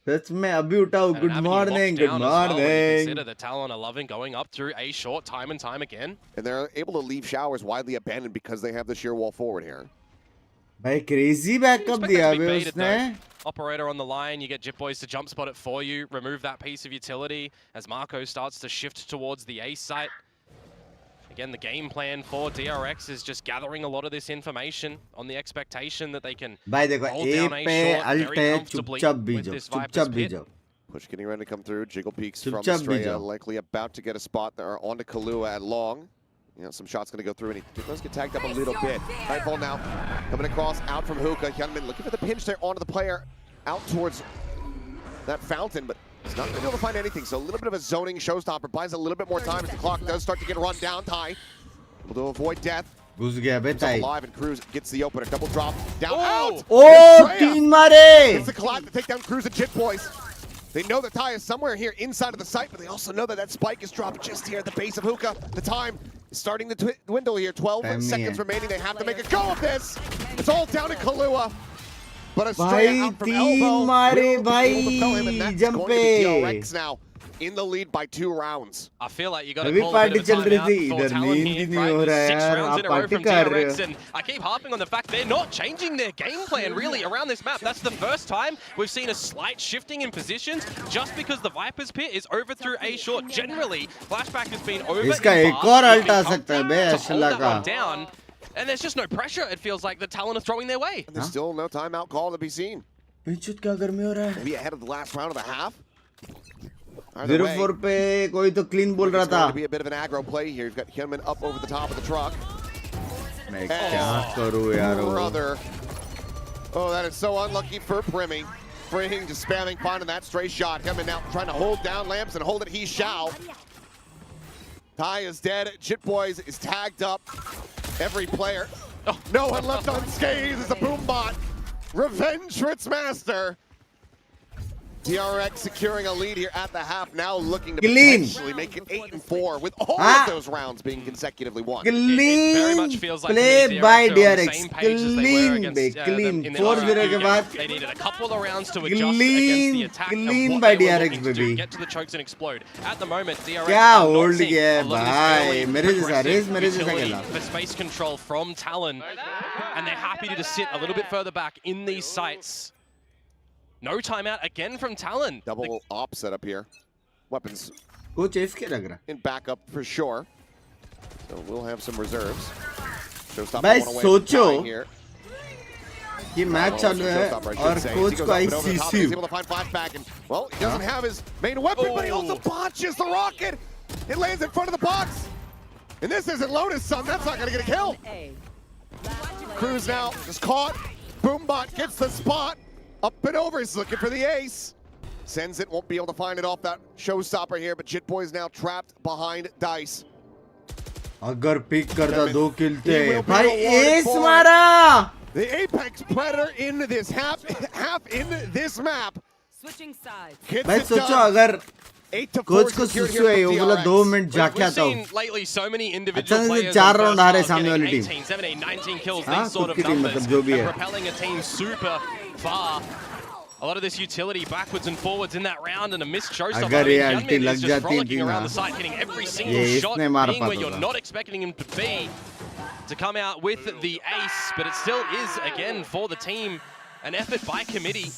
[SPEAKER 1] सच में अभी उठाओ. Good morning. Good morning.
[SPEAKER 6] Consider the Talon are loving going up through A short time and time again.
[SPEAKER 5] And they're able to leave showers widely abandoned because they have the sheer wall forward here.
[SPEAKER 1] भाई crazy backup दिया बे उसने.
[SPEAKER 6] Operator on the line, you get Jip Boys to jump spot it for you, remove that piece of utility as Marco starts to shift towards the A site. Again, the game plan for DRX is just gathering a lot of this information on the expectation that they can hold down A short very comfortably with this Viper's pit.
[SPEAKER 5] Push getting ready to come through. Jiggle peeks from Estrella, likely about to get a spot there onto Kahlua at long. You know, some shots going to go through, and he does get tagged up a little bit. Nightfall now coming across out from Hookah. Hyunmin looking for the pinch there onto the player out towards that fountain, but he's not going to be able to find anything. So a little bit of a zoning showstopper. Buys a little bit more time as the clock does start to get run down. Ty able to avoid death.
[SPEAKER 1] घुस गया बे ताई.
[SPEAKER 5] Alive, and Cruz gets the opener. Double drop down out.
[SPEAKER 1] Oh, 3 मारे.
[SPEAKER 5] It's the collide to take down Cruz and Jit Boys. They know that Ty is somewhere here inside of the site, but they also know that that spike is dropped just here at the base of Hookah. The time is starting to dwindle here. 12 seconds remaining. They have to make a go of this. It's all down to Kahlua. But a straight out from elbow.
[SPEAKER 1] मारे भाई. Jump
[SPEAKER 5] DRX now in the lead by 2 rounds.
[SPEAKER 6] I feel like you got to
[SPEAKER 1] अभी
[SPEAKER 6] call a bit
[SPEAKER 1] party
[SPEAKER 6] of a
[SPEAKER 1] चल रही
[SPEAKER 6] timeout
[SPEAKER 1] थी
[SPEAKER 6] for
[SPEAKER 1] इधर
[SPEAKER 6] Talon
[SPEAKER 1] नींद
[SPEAKER 6] here,
[SPEAKER 1] ही नहीं
[SPEAKER 6] right?
[SPEAKER 1] हो रहा
[SPEAKER 6] 6
[SPEAKER 1] यार
[SPEAKER 6] rounds
[SPEAKER 1] आप
[SPEAKER 6] in a row
[SPEAKER 1] party
[SPEAKER 6] from
[SPEAKER 1] कर रहे
[SPEAKER 6] DRX,
[SPEAKER 1] हो
[SPEAKER 6] and I keep harping on the fact they're not changing their game plan really around this map. That's the first time we've seen a slight shifting in positions just because the Viper's pit is over through A short. Generally, Flashback has been over
[SPEAKER 1] इसका
[SPEAKER 6] in
[SPEAKER 1] एक
[SPEAKER 6] bar,
[SPEAKER 1] और
[SPEAKER 6] he's
[SPEAKER 1] alt uh
[SPEAKER 6] been
[SPEAKER 1] सकता है बे
[SPEAKER 6] comfortable to hold
[SPEAKER 1] Achla
[SPEAKER 6] that
[SPEAKER 1] का
[SPEAKER 6] one down, and there's just no pressure. It feels like the Talon are throwing their way.
[SPEAKER 5] There's still no timeout call to be seen.
[SPEAKER 1] पिंचुत क्या गर्मी हो रहा है
[SPEAKER 5] Maybe ahead of the last round of the half. Either
[SPEAKER 1] 0-4 पे कोई तो clean बोल रहा
[SPEAKER 5] it's going to be
[SPEAKER 1] था
[SPEAKER 5] a bit of an aggro play here. You've got Hyunmin up over the top of the truck.
[SPEAKER 1] मैं क्या करूं यार वो
[SPEAKER 5] Brother. Oh, that is so unlucky for Brimmy. Bring just spamming, finding that stray shot. Hyunmin now trying to hold down Lamps and hold it. He shall. Ty is dead. Jit Boys is tagged up. Every player. Oh, no one left unscathed as a boom bot. Revenge for its master. DRX securing a lead here at the half, now looking to
[SPEAKER 1] Clean.
[SPEAKER 5] potentially make it 8-4 with all of those rounds being consecutively won.
[SPEAKER 6] It very much
[SPEAKER 1] clean
[SPEAKER 6] feels like
[SPEAKER 1] play
[SPEAKER 6] DRX
[SPEAKER 1] बाय
[SPEAKER 6] are on the
[SPEAKER 1] DRX
[SPEAKER 6] same page as they were
[SPEAKER 1] clean
[SPEAKER 6] against,
[SPEAKER 1] बे
[SPEAKER 6] them
[SPEAKER 1] clean
[SPEAKER 6] in the
[SPEAKER 1] 4-0 के
[SPEAKER 6] RRQ
[SPEAKER 1] बाद
[SPEAKER 6] game. They needed a couple of rounds to adjust
[SPEAKER 1] Clean,
[SPEAKER 6] against the attack
[SPEAKER 1] clean
[SPEAKER 6] and
[SPEAKER 1] by
[SPEAKER 6] what they were
[SPEAKER 1] DRX,
[SPEAKER 6] looking to do,
[SPEAKER 1] baby.
[SPEAKER 6] get to the chokes and explode. At the moment, DRX
[SPEAKER 1] क्या
[SPEAKER 6] are not
[SPEAKER 1] hold
[SPEAKER 6] seeing
[SPEAKER 1] किया है
[SPEAKER 6] a lot of this
[SPEAKER 1] भाई
[SPEAKER 6] early
[SPEAKER 1] मेरे जैसा
[SPEAKER 6] progressive
[SPEAKER 1] race मेरे जैसा
[SPEAKER 6] utility
[SPEAKER 1] खेला
[SPEAKER 6] for space control from Talon, and they're happy to just sit a little bit further back in these sites. No timeout again from Talon.
[SPEAKER 5] Double op setup here. Weapons
[SPEAKER 1] coach F के लग रहा
[SPEAKER 5] in backup for sure. So we'll have some reserves. Showstopper
[SPEAKER 1] भाई
[SPEAKER 5] one away from
[SPEAKER 1] सोचो
[SPEAKER 5] tying here.
[SPEAKER 1] ये match चालू है
[SPEAKER 5] Showstopper, I
[SPEAKER 1] और
[SPEAKER 5] should say.
[SPEAKER 1] Coach
[SPEAKER 5] He goes
[SPEAKER 1] को
[SPEAKER 5] up
[SPEAKER 1] I
[SPEAKER 5] and over the top. He's
[SPEAKER 1] CC
[SPEAKER 5] able to find flashback, and well, he doesn't have his main weapon, but he also botches the rocket. It lands in front of the box. And this isn't Lotus, son. That's not gonna get a kill. Cruz now just caught. Boombot gets the spot. Up and over, he's looking for the ace. Sends it, won't be able to find it off that showstopper here, but Jit Boy is now trapped behind Dice.
[SPEAKER 1] अगर pick करता दो किल
[SPEAKER 5] He
[SPEAKER 1] थे
[SPEAKER 5] will be
[SPEAKER 1] भाई
[SPEAKER 5] rewarded
[SPEAKER 1] S
[SPEAKER 5] for it.
[SPEAKER 1] मारा
[SPEAKER 5] The Apex Predator in this half in this map.
[SPEAKER 7] Switching sides.
[SPEAKER 5] Gets
[SPEAKER 1] भाई
[SPEAKER 5] it
[SPEAKER 1] सोचो
[SPEAKER 5] done.
[SPEAKER 1] अगर
[SPEAKER 5] 8-4
[SPEAKER 1] coach को
[SPEAKER 5] secured
[SPEAKER 1] सुसु है
[SPEAKER 5] here
[SPEAKER 1] वो
[SPEAKER 5] from
[SPEAKER 1] बोला
[SPEAKER 5] DRX.
[SPEAKER 1] 2 मिनट जाके
[SPEAKER 6] We've
[SPEAKER 1] आता हूँ
[SPEAKER 6] seen lately so many individual
[SPEAKER 1] अच्छा से
[SPEAKER 6] players
[SPEAKER 1] 4
[SPEAKER 6] in
[SPEAKER 1] राउंड आ रहे
[SPEAKER 6] first
[SPEAKER 1] सामने
[SPEAKER 6] half
[SPEAKER 1] वाली
[SPEAKER 6] getting
[SPEAKER 1] टीम
[SPEAKER 6] 18, 17, 19 kills,
[SPEAKER 1] हाँ,
[SPEAKER 6] these sort of
[SPEAKER 1] खुद की टीम
[SPEAKER 6] numbers,
[SPEAKER 1] मतलब जो भी
[SPEAKER 6] and
[SPEAKER 1] है
[SPEAKER 6] propelling a team super far. A lot of this utility backwards and forwards in that round and a missed showstopper.
[SPEAKER 1] अगर ये
[SPEAKER 6] Hyunmin
[SPEAKER 1] ulti लग
[SPEAKER 6] is just
[SPEAKER 1] जाती
[SPEAKER 6] frolicking
[SPEAKER 1] थी
[SPEAKER 6] around
[SPEAKER 1] ना,
[SPEAKER 6] the site, hitting every single
[SPEAKER 1] ये
[SPEAKER 6] shot,
[SPEAKER 1] इसने मार
[SPEAKER 6] being where
[SPEAKER 1] पाता
[SPEAKER 6] you're
[SPEAKER 1] था
[SPEAKER 6] not expecting him to be, to come out with the ace, but it still is, again, for the team, an effort by committee.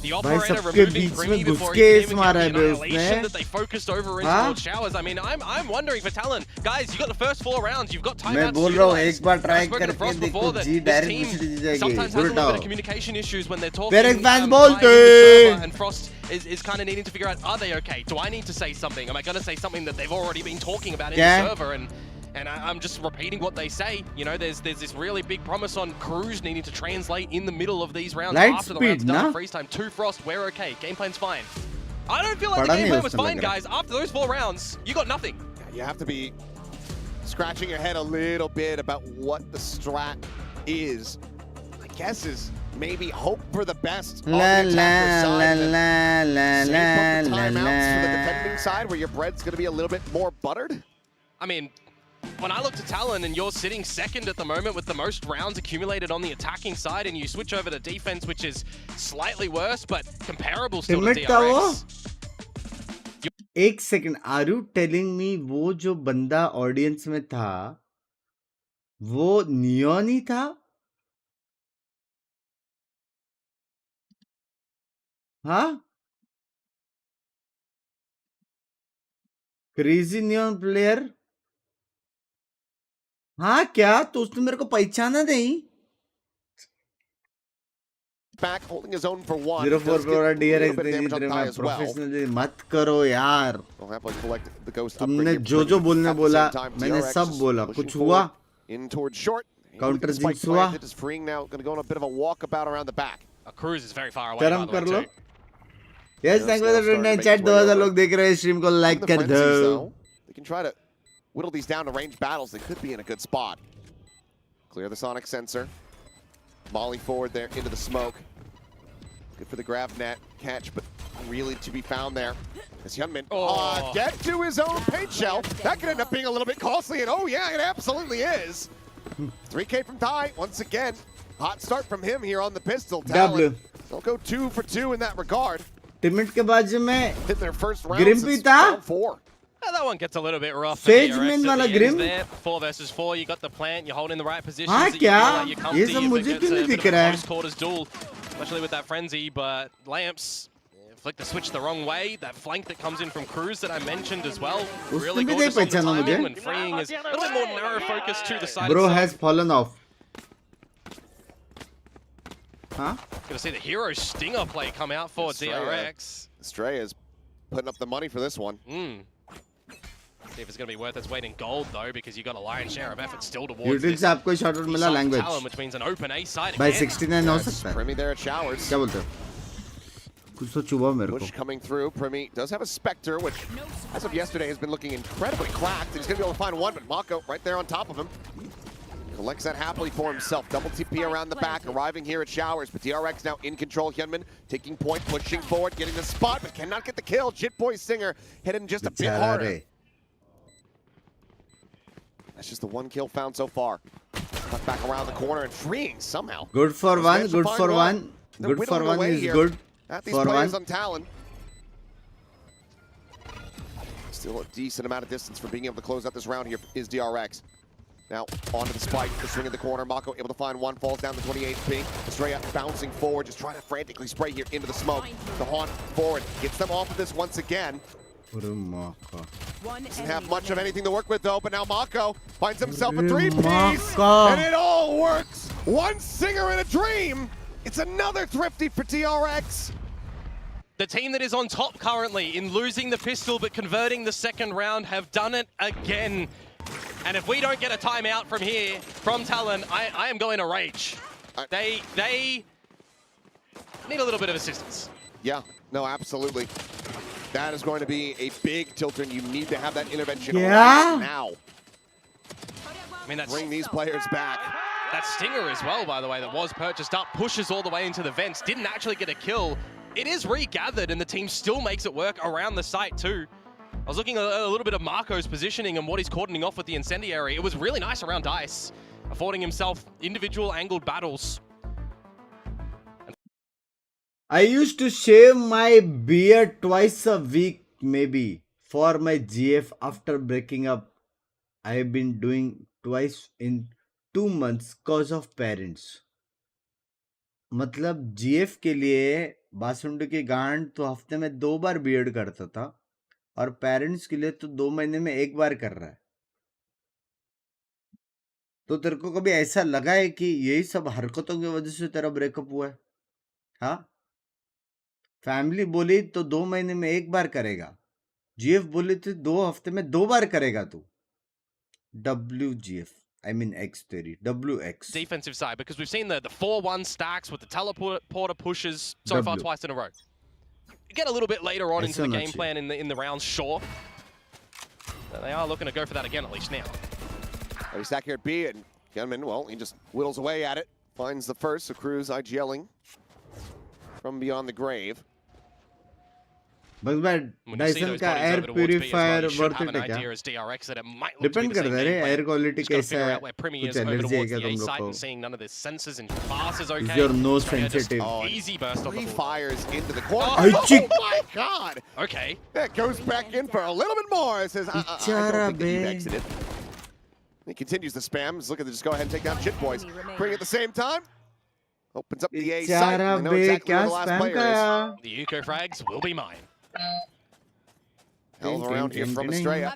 [SPEAKER 6] The operator
[SPEAKER 1] सबके
[SPEAKER 6] removing
[SPEAKER 1] बीच
[SPEAKER 6] Brimmy
[SPEAKER 1] में
[SPEAKER 6] before
[SPEAKER 1] घुस
[SPEAKER 6] he
[SPEAKER 1] के
[SPEAKER 6] came
[SPEAKER 1] इस
[SPEAKER 6] and
[SPEAKER 1] मारा
[SPEAKER 6] got
[SPEAKER 1] है
[SPEAKER 6] the
[SPEAKER 1] bay
[SPEAKER 6] annihilation
[SPEAKER 1] उसने
[SPEAKER 6] that they focused over in
[SPEAKER 1] हाँ?
[SPEAKER 6] towards showers. I mean, I'm wondering for Talon. Guys, you got the first 4 rounds, you've got
[SPEAKER 1] मैं
[SPEAKER 6] timeouts
[SPEAKER 1] बोल
[SPEAKER 6] to
[SPEAKER 1] रहा हूँ
[SPEAKER 6] utilize.
[SPEAKER 1] एक बार
[SPEAKER 6] I've
[SPEAKER 1] ट्राई
[SPEAKER 6] spoken to
[SPEAKER 1] करके
[SPEAKER 6] Frost
[SPEAKER 1] देखो
[SPEAKER 6] before that
[SPEAKER 1] जी
[SPEAKER 6] this
[SPEAKER 1] डायरेक्ट
[SPEAKER 6] team
[SPEAKER 1] मैसेज जाएगी
[SPEAKER 6] sometimes has a little bit
[SPEAKER 1] उल्टा
[SPEAKER 6] of communication issues when they're talking.
[SPEAKER 1] Derek Van
[SPEAKER 6] via
[SPEAKER 1] Bolte.
[SPEAKER 6] the server, and Frost is kind of needing to figure out, are they okay? Do I need to say something? Am I going to say something that they've already been talking about in
[SPEAKER 1] Yeah.
[SPEAKER 6] the server? And I'm just repeating what they say. You know, there's this really big promise on Cruz needing to translate in the middle of these rounds.
[SPEAKER 1] Light
[SPEAKER 6] After the
[SPEAKER 1] speed,
[SPEAKER 6] round's done,
[SPEAKER 1] na?
[SPEAKER 6] freeze time, 2 Frost, we're okay. Game plan's fine. I don't feel like the
[SPEAKER 1] पढ़ा
[SPEAKER 6] game
[SPEAKER 1] नहीं
[SPEAKER 6] plan was
[SPEAKER 1] उसने
[SPEAKER 6] fine,
[SPEAKER 1] लग रहा है।
[SPEAKER 6] guys. After those 4 rounds, you got nothing.
[SPEAKER 5] You have to be scratching your head a little bit about what the strat is. My guess is maybe hope for the best on the
[SPEAKER 1] La
[SPEAKER 5] attacker
[SPEAKER 1] La
[SPEAKER 5] side.
[SPEAKER 1] La
[SPEAKER 5] and
[SPEAKER 1] La
[SPEAKER 5] then
[SPEAKER 1] La
[SPEAKER 5] save
[SPEAKER 1] La
[SPEAKER 5] up the
[SPEAKER 1] La
[SPEAKER 5] timeouts for the defending
[SPEAKER 1] La
[SPEAKER 5] side where your bread's going to be a little bit more buttered.
[SPEAKER 6] I mean, when I look to Talon and you're sitting second at the moment with the most rounds accumulated on the attacking side, and you switch over to defense, which is slightly worse, but comparable still to
[SPEAKER 1] Limit था वो
[SPEAKER 6] DRX.
[SPEAKER 1] एक second are you telling me वो जो बंदा audience में था वो neon ही था हाँ क्रेजी नियॉन प्लेयर हाँ क्या तो उसने मेरे को पहचाना नहीं
[SPEAKER 5] Back holding his own for one.
[SPEAKER 1] 0-4
[SPEAKER 5] Does
[SPEAKER 1] पे
[SPEAKER 5] get
[SPEAKER 1] और
[SPEAKER 5] a little
[SPEAKER 1] DRX
[SPEAKER 5] bit of
[SPEAKER 1] they
[SPEAKER 5] damage on
[SPEAKER 1] रहे
[SPEAKER 5] Ty
[SPEAKER 1] मैं
[SPEAKER 5] as well.
[SPEAKER 1] प्रोफेशनली मत करो यार
[SPEAKER 5] We'll happily collect the ghost
[SPEAKER 1] तुमने
[SPEAKER 5] upgrade here,
[SPEAKER 1] जो जो
[SPEAKER 5] but
[SPEAKER 1] बोलने
[SPEAKER 5] at the
[SPEAKER 1] बोला
[SPEAKER 5] same time,
[SPEAKER 1] मैंने
[SPEAKER 5] DRX
[SPEAKER 1] सब
[SPEAKER 5] is
[SPEAKER 1] बोला
[SPEAKER 5] pushing
[SPEAKER 1] कुछ हुआ
[SPEAKER 5] forward in towards short.
[SPEAKER 1] Counter
[SPEAKER 5] With the spike
[SPEAKER 1] jinx हुआ?
[SPEAKER 5] planted, is freeing now, going to go on a bit of a walkabout around the back.
[SPEAKER 6] Cruz is very far away, by
[SPEAKER 1] शर्म
[SPEAKER 6] the way,
[SPEAKER 1] कर लो
[SPEAKER 6] too.
[SPEAKER 1] Yes thank you for the chat 2000 लोग देख रहे हैं stream को like
[SPEAKER 5] Given the
[SPEAKER 1] कर दो
[SPEAKER 5] frenzies, though, they can try to whittle these down to range battles. They could be in a good spot. Clear the sonic sensor. Molly forward there into the smoke. Good for the grab net catch, but really to be found there. As Hyunmin get to his own paint shell. That could end up being a little bit costly, and oh yeah, it absolutely is. 3K from Ty once again. Hot start from him here on the pistol.
[SPEAKER 1] W.
[SPEAKER 5] They'll go 2 for 2 in that regard.
[SPEAKER 1] टिमिट के बाद जो मैं
[SPEAKER 5] Hit their first round
[SPEAKER 1] Grim
[SPEAKER 5] since
[SPEAKER 1] भी था?
[SPEAKER 5] round 4.
[SPEAKER 6] That one gets a little bit rough. for
[SPEAKER 1] Sage
[SPEAKER 6] DRX
[SPEAKER 1] min
[SPEAKER 6] at
[SPEAKER 1] wala
[SPEAKER 6] the end
[SPEAKER 1] Grim?
[SPEAKER 6] there. 4 versus 4. You got the plant. You're holding the right positions.
[SPEAKER 1] हाँ
[SPEAKER 6] that you
[SPEAKER 1] क्या?
[SPEAKER 6] feel like you're comfy,
[SPEAKER 1] ये सब
[SPEAKER 6] if it
[SPEAKER 1] मुझे
[SPEAKER 6] gets
[SPEAKER 1] क्यों
[SPEAKER 6] a
[SPEAKER 1] नहीं
[SPEAKER 6] bit
[SPEAKER 1] दिख
[SPEAKER 6] of a
[SPEAKER 1] रहा है?
[SPEAKER 6] close quarters duel, especially with that frenzy. But Lamps flick the switch the wrong way. That flank that comes in from Cruz that I mentioned as well.
[SPEAKER 1] उसने
[SPEAKER 6] Really
[SPEAKER 1] भी
[SPEAKER 6] gorgeous
[SPEAKER 1] नहीं
[SPEAKER 6] on the
[SPEAKER 1] पहचाना
[SPEAKER 6] timing
[SPEAKER 1] मुझे।
[SPEAKER 6] and freeing is a little bit more narrow focus to the side.
[SPEAKER 1] Bro
[SPEAKER 6] itself.
[SPEAKER 1] has fallen off. Huh?
[SPEAKER 6] Gonna see the hero stinger play come out for DRX.
[SPEAKER 5] Estrella is putting up the money for this one.
[SPEAKER 6] See if it's going to be worth its weight in gold, though, because you got a lion's share of effort still towards
[SPEAKER 1] YouTube
[SPEAKER 6] this.
[SPEAKER 1] से आपको short out मिला language
[SPEAKER 6] Talon, which means an open A side
[SPEAKER 1] भाई
[SPEAKER 6] again.
[SPEAKER 1] 69 हो सकता है
[SPEAKER 5] Primi there at Showers.
[SPEAKER 1] क्या बोलते हो कुछ तो चुभा मेरे को
[SPEAKER 5] Push coming through. Primi does have a Spectre, which as of yesterday has been looking incredibly cracked. He's going to be able to find one, but Mako right there on top of him. Collects that happily for himself. Double TP around the back, arriving here at Showers, but DRX now in control. Hyunmin taking point, pushing forward, getting the spot, but cannot get the kill. Jitboy Singer hitting just a bit
[SPEAKER 1] बेचारा
[SPEAKER 5] harder.
[SPEAKER 1] रे
[SPEAKER 5] That's just the one kill found so far. Cut back around the corner and freeing somehow.
[SPEAKER 1] good for
[SPEAKER 5] Just
[SPEAKER 1] one
[SPEAKER 5] managed to
[SPEAKER 1] good
[SPEAKER 5] find
[SPEAKER 1] for
[SPEAKER 5] one.
[SPEAKER 1] one
[SPEAKER 5] They're
[SPEAKER 1] good for
[SPEAKER 5] whittling
[SPEAKER 1] one
[SPEAKER 5] away
[SPEAKER 1] is
[SPEAKER 5] here
[SPEAKER 1] good
[SPEAKER 5] at these
[SPEAKER 1] for
[SPEAKER 5] players
[SPEAKER 1] one
[SPEAKER 5] on Talon. Still a decent amount of distance for being able to close out this round here is DRX. Now onto the spike, the swing in the corner. Mako able to find one, falls down to 28 HP. Estrella bouncing forward, just trying to frantically spray here into the smoke. The haunt forward gets them off of this once again.
[SPEAKER 1] अरे माँ का
[SPEAKER 5] Doesn't have much of anything to work with though, but now Mako finds himself a
[SPEAKER 1] Hey,
[SPEAKER 5] three-piece,
[SPEAKER 1] Mako.
[SPEAKER 5] and it all works. One singer in a dream. It's another thrifty for DRX.
[SPEAKER 6] The team that is on top currently in losing the pistol but converting the second round have done it again. And if we don't get a timeout from here, from Talon, I am going to rage. They need a little bit of assistance.
[SPEAKER 5] Yeah, no, absolutely. That is going to be a big tilter, and you need to have that intervention
[SPEAKER 1] Yeah.
[SPEAKER 5] right now.
[SPEAKER 6] I mean, that's
[SPEAKER 5] Bring these players back.
[SPEAKER 6] that stinger as well, by the way, that was purchased up, pushes all the way into the vents, didn't actually get a kill. It is regathered, and the team still makes it work around the site too. I was looking at a little bit of Marco's positioning and what he's cordoning off with the incendiary. It was really nice around Dice, affording himself individual angled battles.
[SPEAKER 1] I used to shave my beard twice a week maybe for my GF after breaking up. I have been doing twice in 2 months cause of parents. मतलब GF के लिए बासुंड की गांड तो हफ्ते में 2 बार beard करता था और पेरेंट्स के लिए तो 2 महीने में 1 बार कर रहा है. तो तेरे को कभी ऐसा लगा है कि यही सब हरकतों की वजह से तेरा ब्रेकअप हुआ है? हाँ, फैमिली बोली तो 2 महीने में 1 बार करेगा. GF बोली तो 2 हफ्ते में 2 बार करेगा तू. WGF, I mean X theory, WX.
[SPEAKER 6] Defensive side, because we've seen the 4-1 stacks with the teleporter pushes so far
[SPEAKER 1] W.
[SPEAKER 6] twice in a row. Get a little bit later on into the
[SPEAKER 1] ऐसा
[SPEAKER 6] game
[SPEAKER 1] होना
[SPEAKER 6] plan in the rounds, sure. But they are looking to go for that again at least now.
[SPEAKER 5] He's stack here at B, and Gunman, well, he just whittles away at it. Finds the first, so Cruz IGLing from beyond the grave.
[SPEAKER 1] बस भाई
[SPEAKER 6] When you see
[SPEAKER 1] Dyson
[SPEAKER 6] those
[SPEAKER 1] का
[SPEAKER 6] bodies
[SPEAKER 1] air
[SPEAKER 6] over towards B as well,
[SPEAKER 1] purifier
[SPEAKER 6] you should
[SPEAKER 1] worth
[SPEAKER 6] have
[SPEAKER 1] it
[SPEAKER 6] an
[SPEAKER 1] है क्या?
[SPEAKER 6] idea as DRX that it might look to be
[SPEAKER 1] depend
[SPEAKER 6] the
[SPEAKER 1] करता
[SPEAKER 6] same
[SPEAKER 1] है रे
[SPEAKER 6] game plan.
[SPEAKER 1] Air quality
[SPEAKER 6] Just gotta
[SPEAKER 1] कैसा
[SPEAKER 6] figure
[SPEAKER 1] है.
[SPEAKER 6] out where Primi
[SPEAKER 1] कुछ
[SPEAKER 6] is over
[SPEAKER 1] allergy है
[SPEAKER 6] towards
[SPEAKER 1] क्या
[SPEAKER 6] the A
[SPEAKER 1] तुम लोग
[SPEAKER 6] site
[SPEAKER 1] को?
[SPEAKER 6] and seeing none of the sensors and pass is okay.
[SPEAKER 1] Is your nose
[SPEAKER 6] Australia just
[SPEAKER 1] sensitive?
[SPEAKER 6] easy burst off the
[SPEAKER 5] Three
[SPEAKER 6] ball.
[SPEAKER 5] fires into the corner.
[SPEAKER 6] Oh,
[SPEAKER 5] Oh my God!
[SPEAKER 6] Okay.
[SPEAKER 5] That goes back in for a little bit more. It says, I don't think that you've exited. He continues the spam. Just look at the, just go ahead and take down Shit Boys. Bring at the same time. Opens up the A site.
[SPEAKER 1] बेचारा
[SPEAKER 5] They know
[SPEAKER 1] bay
[SPEAKER 5] exactly
[SPEAKER 1] क्या
[SPEAKER 5] where the last
[SPEAKER 1] spam
[SPEAKER 5] player
[SPEAKER 1] का
[SPEAKER 5] is.
[SPEAKER 1] यार?
[SPEAKER 6] The Eco frags will be mine.
[SPEAKER 5] Hell around here from Estrella.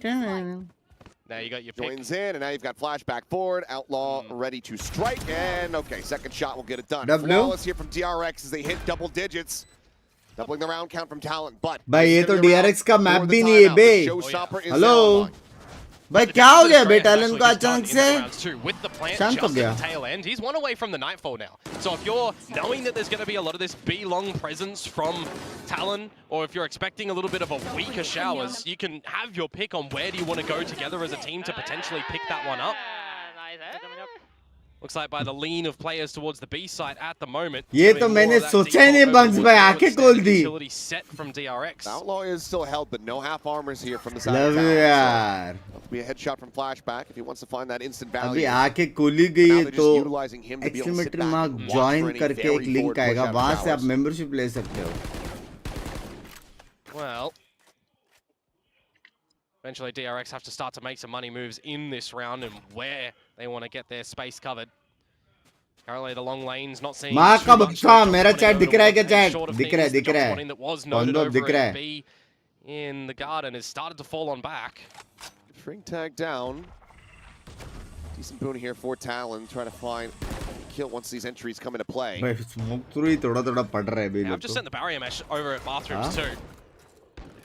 [SPEAKER 6] Now you got your pick.
[SPEAKER 5] Joins in, and now you've got flashback forward. Outlaw ready to strike, and okay, second shot will get it done.
[SPEAKER 1] W.
[SPEAKER 5] Flawless here from DRX as they hit double digits. Doubling the round count from Talent, but
[SPEAKER 1] भाई ये
[SPEAKER 5] this is
[SPEAKER 1] तो
[SPEAKER 5] gonna be
[SPEAKER 1] DRX का
[SPEAKER 5] around
[SPEAKER 1] map
[SPEAKER 5] for
[SPEAKER 1] भी
[SPEAKER 5] the
[SPEAKER 1] नहीं है
[SPEAKER 5] timeout.
[SPEAKER 1] Bay.
[SPEAKER 5] The showstopper is
[SPEAKER 1] Hello?
[SPEAKER 5] now online.
[SPEAKER 1] भाई
[SPEAKER 6] The
[SPEAKER 1] क्या हो
[SPEAKER 6] damage
[SPEAKER 1] गया
[SPEAKER 6] that
[SPEAKER 1] बे
[SPEAKER 6] Australia has
[SPEAKER 1] टैलेंट को
[SPEAKER 6] actually
[SPEAKER 1] अचानक
[SPEAKER 6] just
[SPEAKER 1] से?
[SPEAKER 6] done in the rounds too, with the plant
[SPEAKER 1] शांत हो
[SPEAKER 6] just
[SPEAKER 1] गया.
[SPEAKER 6] at the tail end. He's one away from the Nightfall now. So if you're knowing that there's going to be a lot of this B-long presence from Talon, or if you're expecting a little bit of a weaker Showers, you can have your pick on where do you want to go together as a team to potentially pick that one up. Looks like by the lean of players towards the B side at the moment.
[SPEAKER 1] ये
[SPEAKER 6] doing
[SPEAKER 1] तो
[SPEAKER 6] more
[SPEAKER 1] मैंने
[SPEAKER 6] of that
[SPEAKER 1] सोचा ही
[SPEAKER 6] default
[SPEAKER 1] नहीं
[SPEAKER 6] over
[SPEAKER 1] bunks
[SPEAKER 6] towards
[SPEAKER 1] भाई,
[SPEAKER 6] the
[SPEAKER 1] आंखें
[SPEAKER 6] standard
[SPEAKER 1] खोल दी.
[SPEAKER 6] utility set from DRX.
[SPEAKER 5] Outlaw is still held, but no half armors here from the side
[SPEAKER 1] Love
[SPEAKER 5] of
[SPEAKER 1] you
[SPEAKER 5] Talent.
[SPEAKER 1] यार.
[SPEAKER 5] So, it'll be a headshot from flashback if he wants to find that instant
[SPEAKER 1] अभी
[SPEAKER 5] value.
[SPEAKER 1] आंखें खोली गई
[SPEAKER 5] Now
[SPEAKER 1] है
[SPEAKER 5] they're
[SPEAKER 1] तो
[SPEAKER 5] just utilizing him to be able to sit
[SPEAKER 1] exclamatory
[SPEAKER 5] back
[SPEAKER 1] mark
[SPEAKER 5] and watch for
[SPEAKER 1] join
[SPEAKER 5] any
[SPEAKER 1] करके
[SPEAKER 5] very
[SPEAKER 1] एक link
[SPEAKER 5] forward push
[SPEAKER 1] आएगा
[SPEAKER 5] out of
[SPEAKER 1] वहां से आप
[SPEAKER 5] Showers.
[SPEAKER 1] मेंबरशिप ले सकते हो.
[SPEAKER 6] Eventually, DRX have to start to make some money moves in this round and where they want to get their space covered. Currently, the long lane's not seeing
[SPEAKER 1] माँ
[SPEAKER 6] too
[SPEAKER 1] का
[SPEAKER 6] much.
[SPEAKER 1] बच्चा मेरा chat दिख रहा है क्या
[SPEAKER 6] Short
[SPEAKER 1] chat
[SPEAKER 6] of
[SPEAKER 1] दिख रहा है
[SPEAKER 6] things, the
[SPEAKER 1] दिख रहा
[SPEAKER 6] jump
[SPEAKER 1] है
[SPEAKER 6] spotting that was
[SPEAKER 1] कौन
[SPEAKER 6] noted
[SPEAKER 1] दो
[SPEAKER 6] over
[SPEAKER 1] दिख रहा
[SPEAKER 6] at
[SPEAKER 1] है
[SPEAKER 6] B in the garden has started to fall on back.
[SPEAKER 5] String tag down. Decent boon here for Talon, trying to find kill once these entries come into play.
[SPEAKER 1] भाई smoke through ही थोड़ा थोड़ा पड़ रहा है बे
[SPEAKER 6] I've
[SPEAKER 1] लोग
[SPEAKER 6] just
[SPEAKER 1] तो
[SPEAKER 6] sent the barrier mesh over at bathrooms too.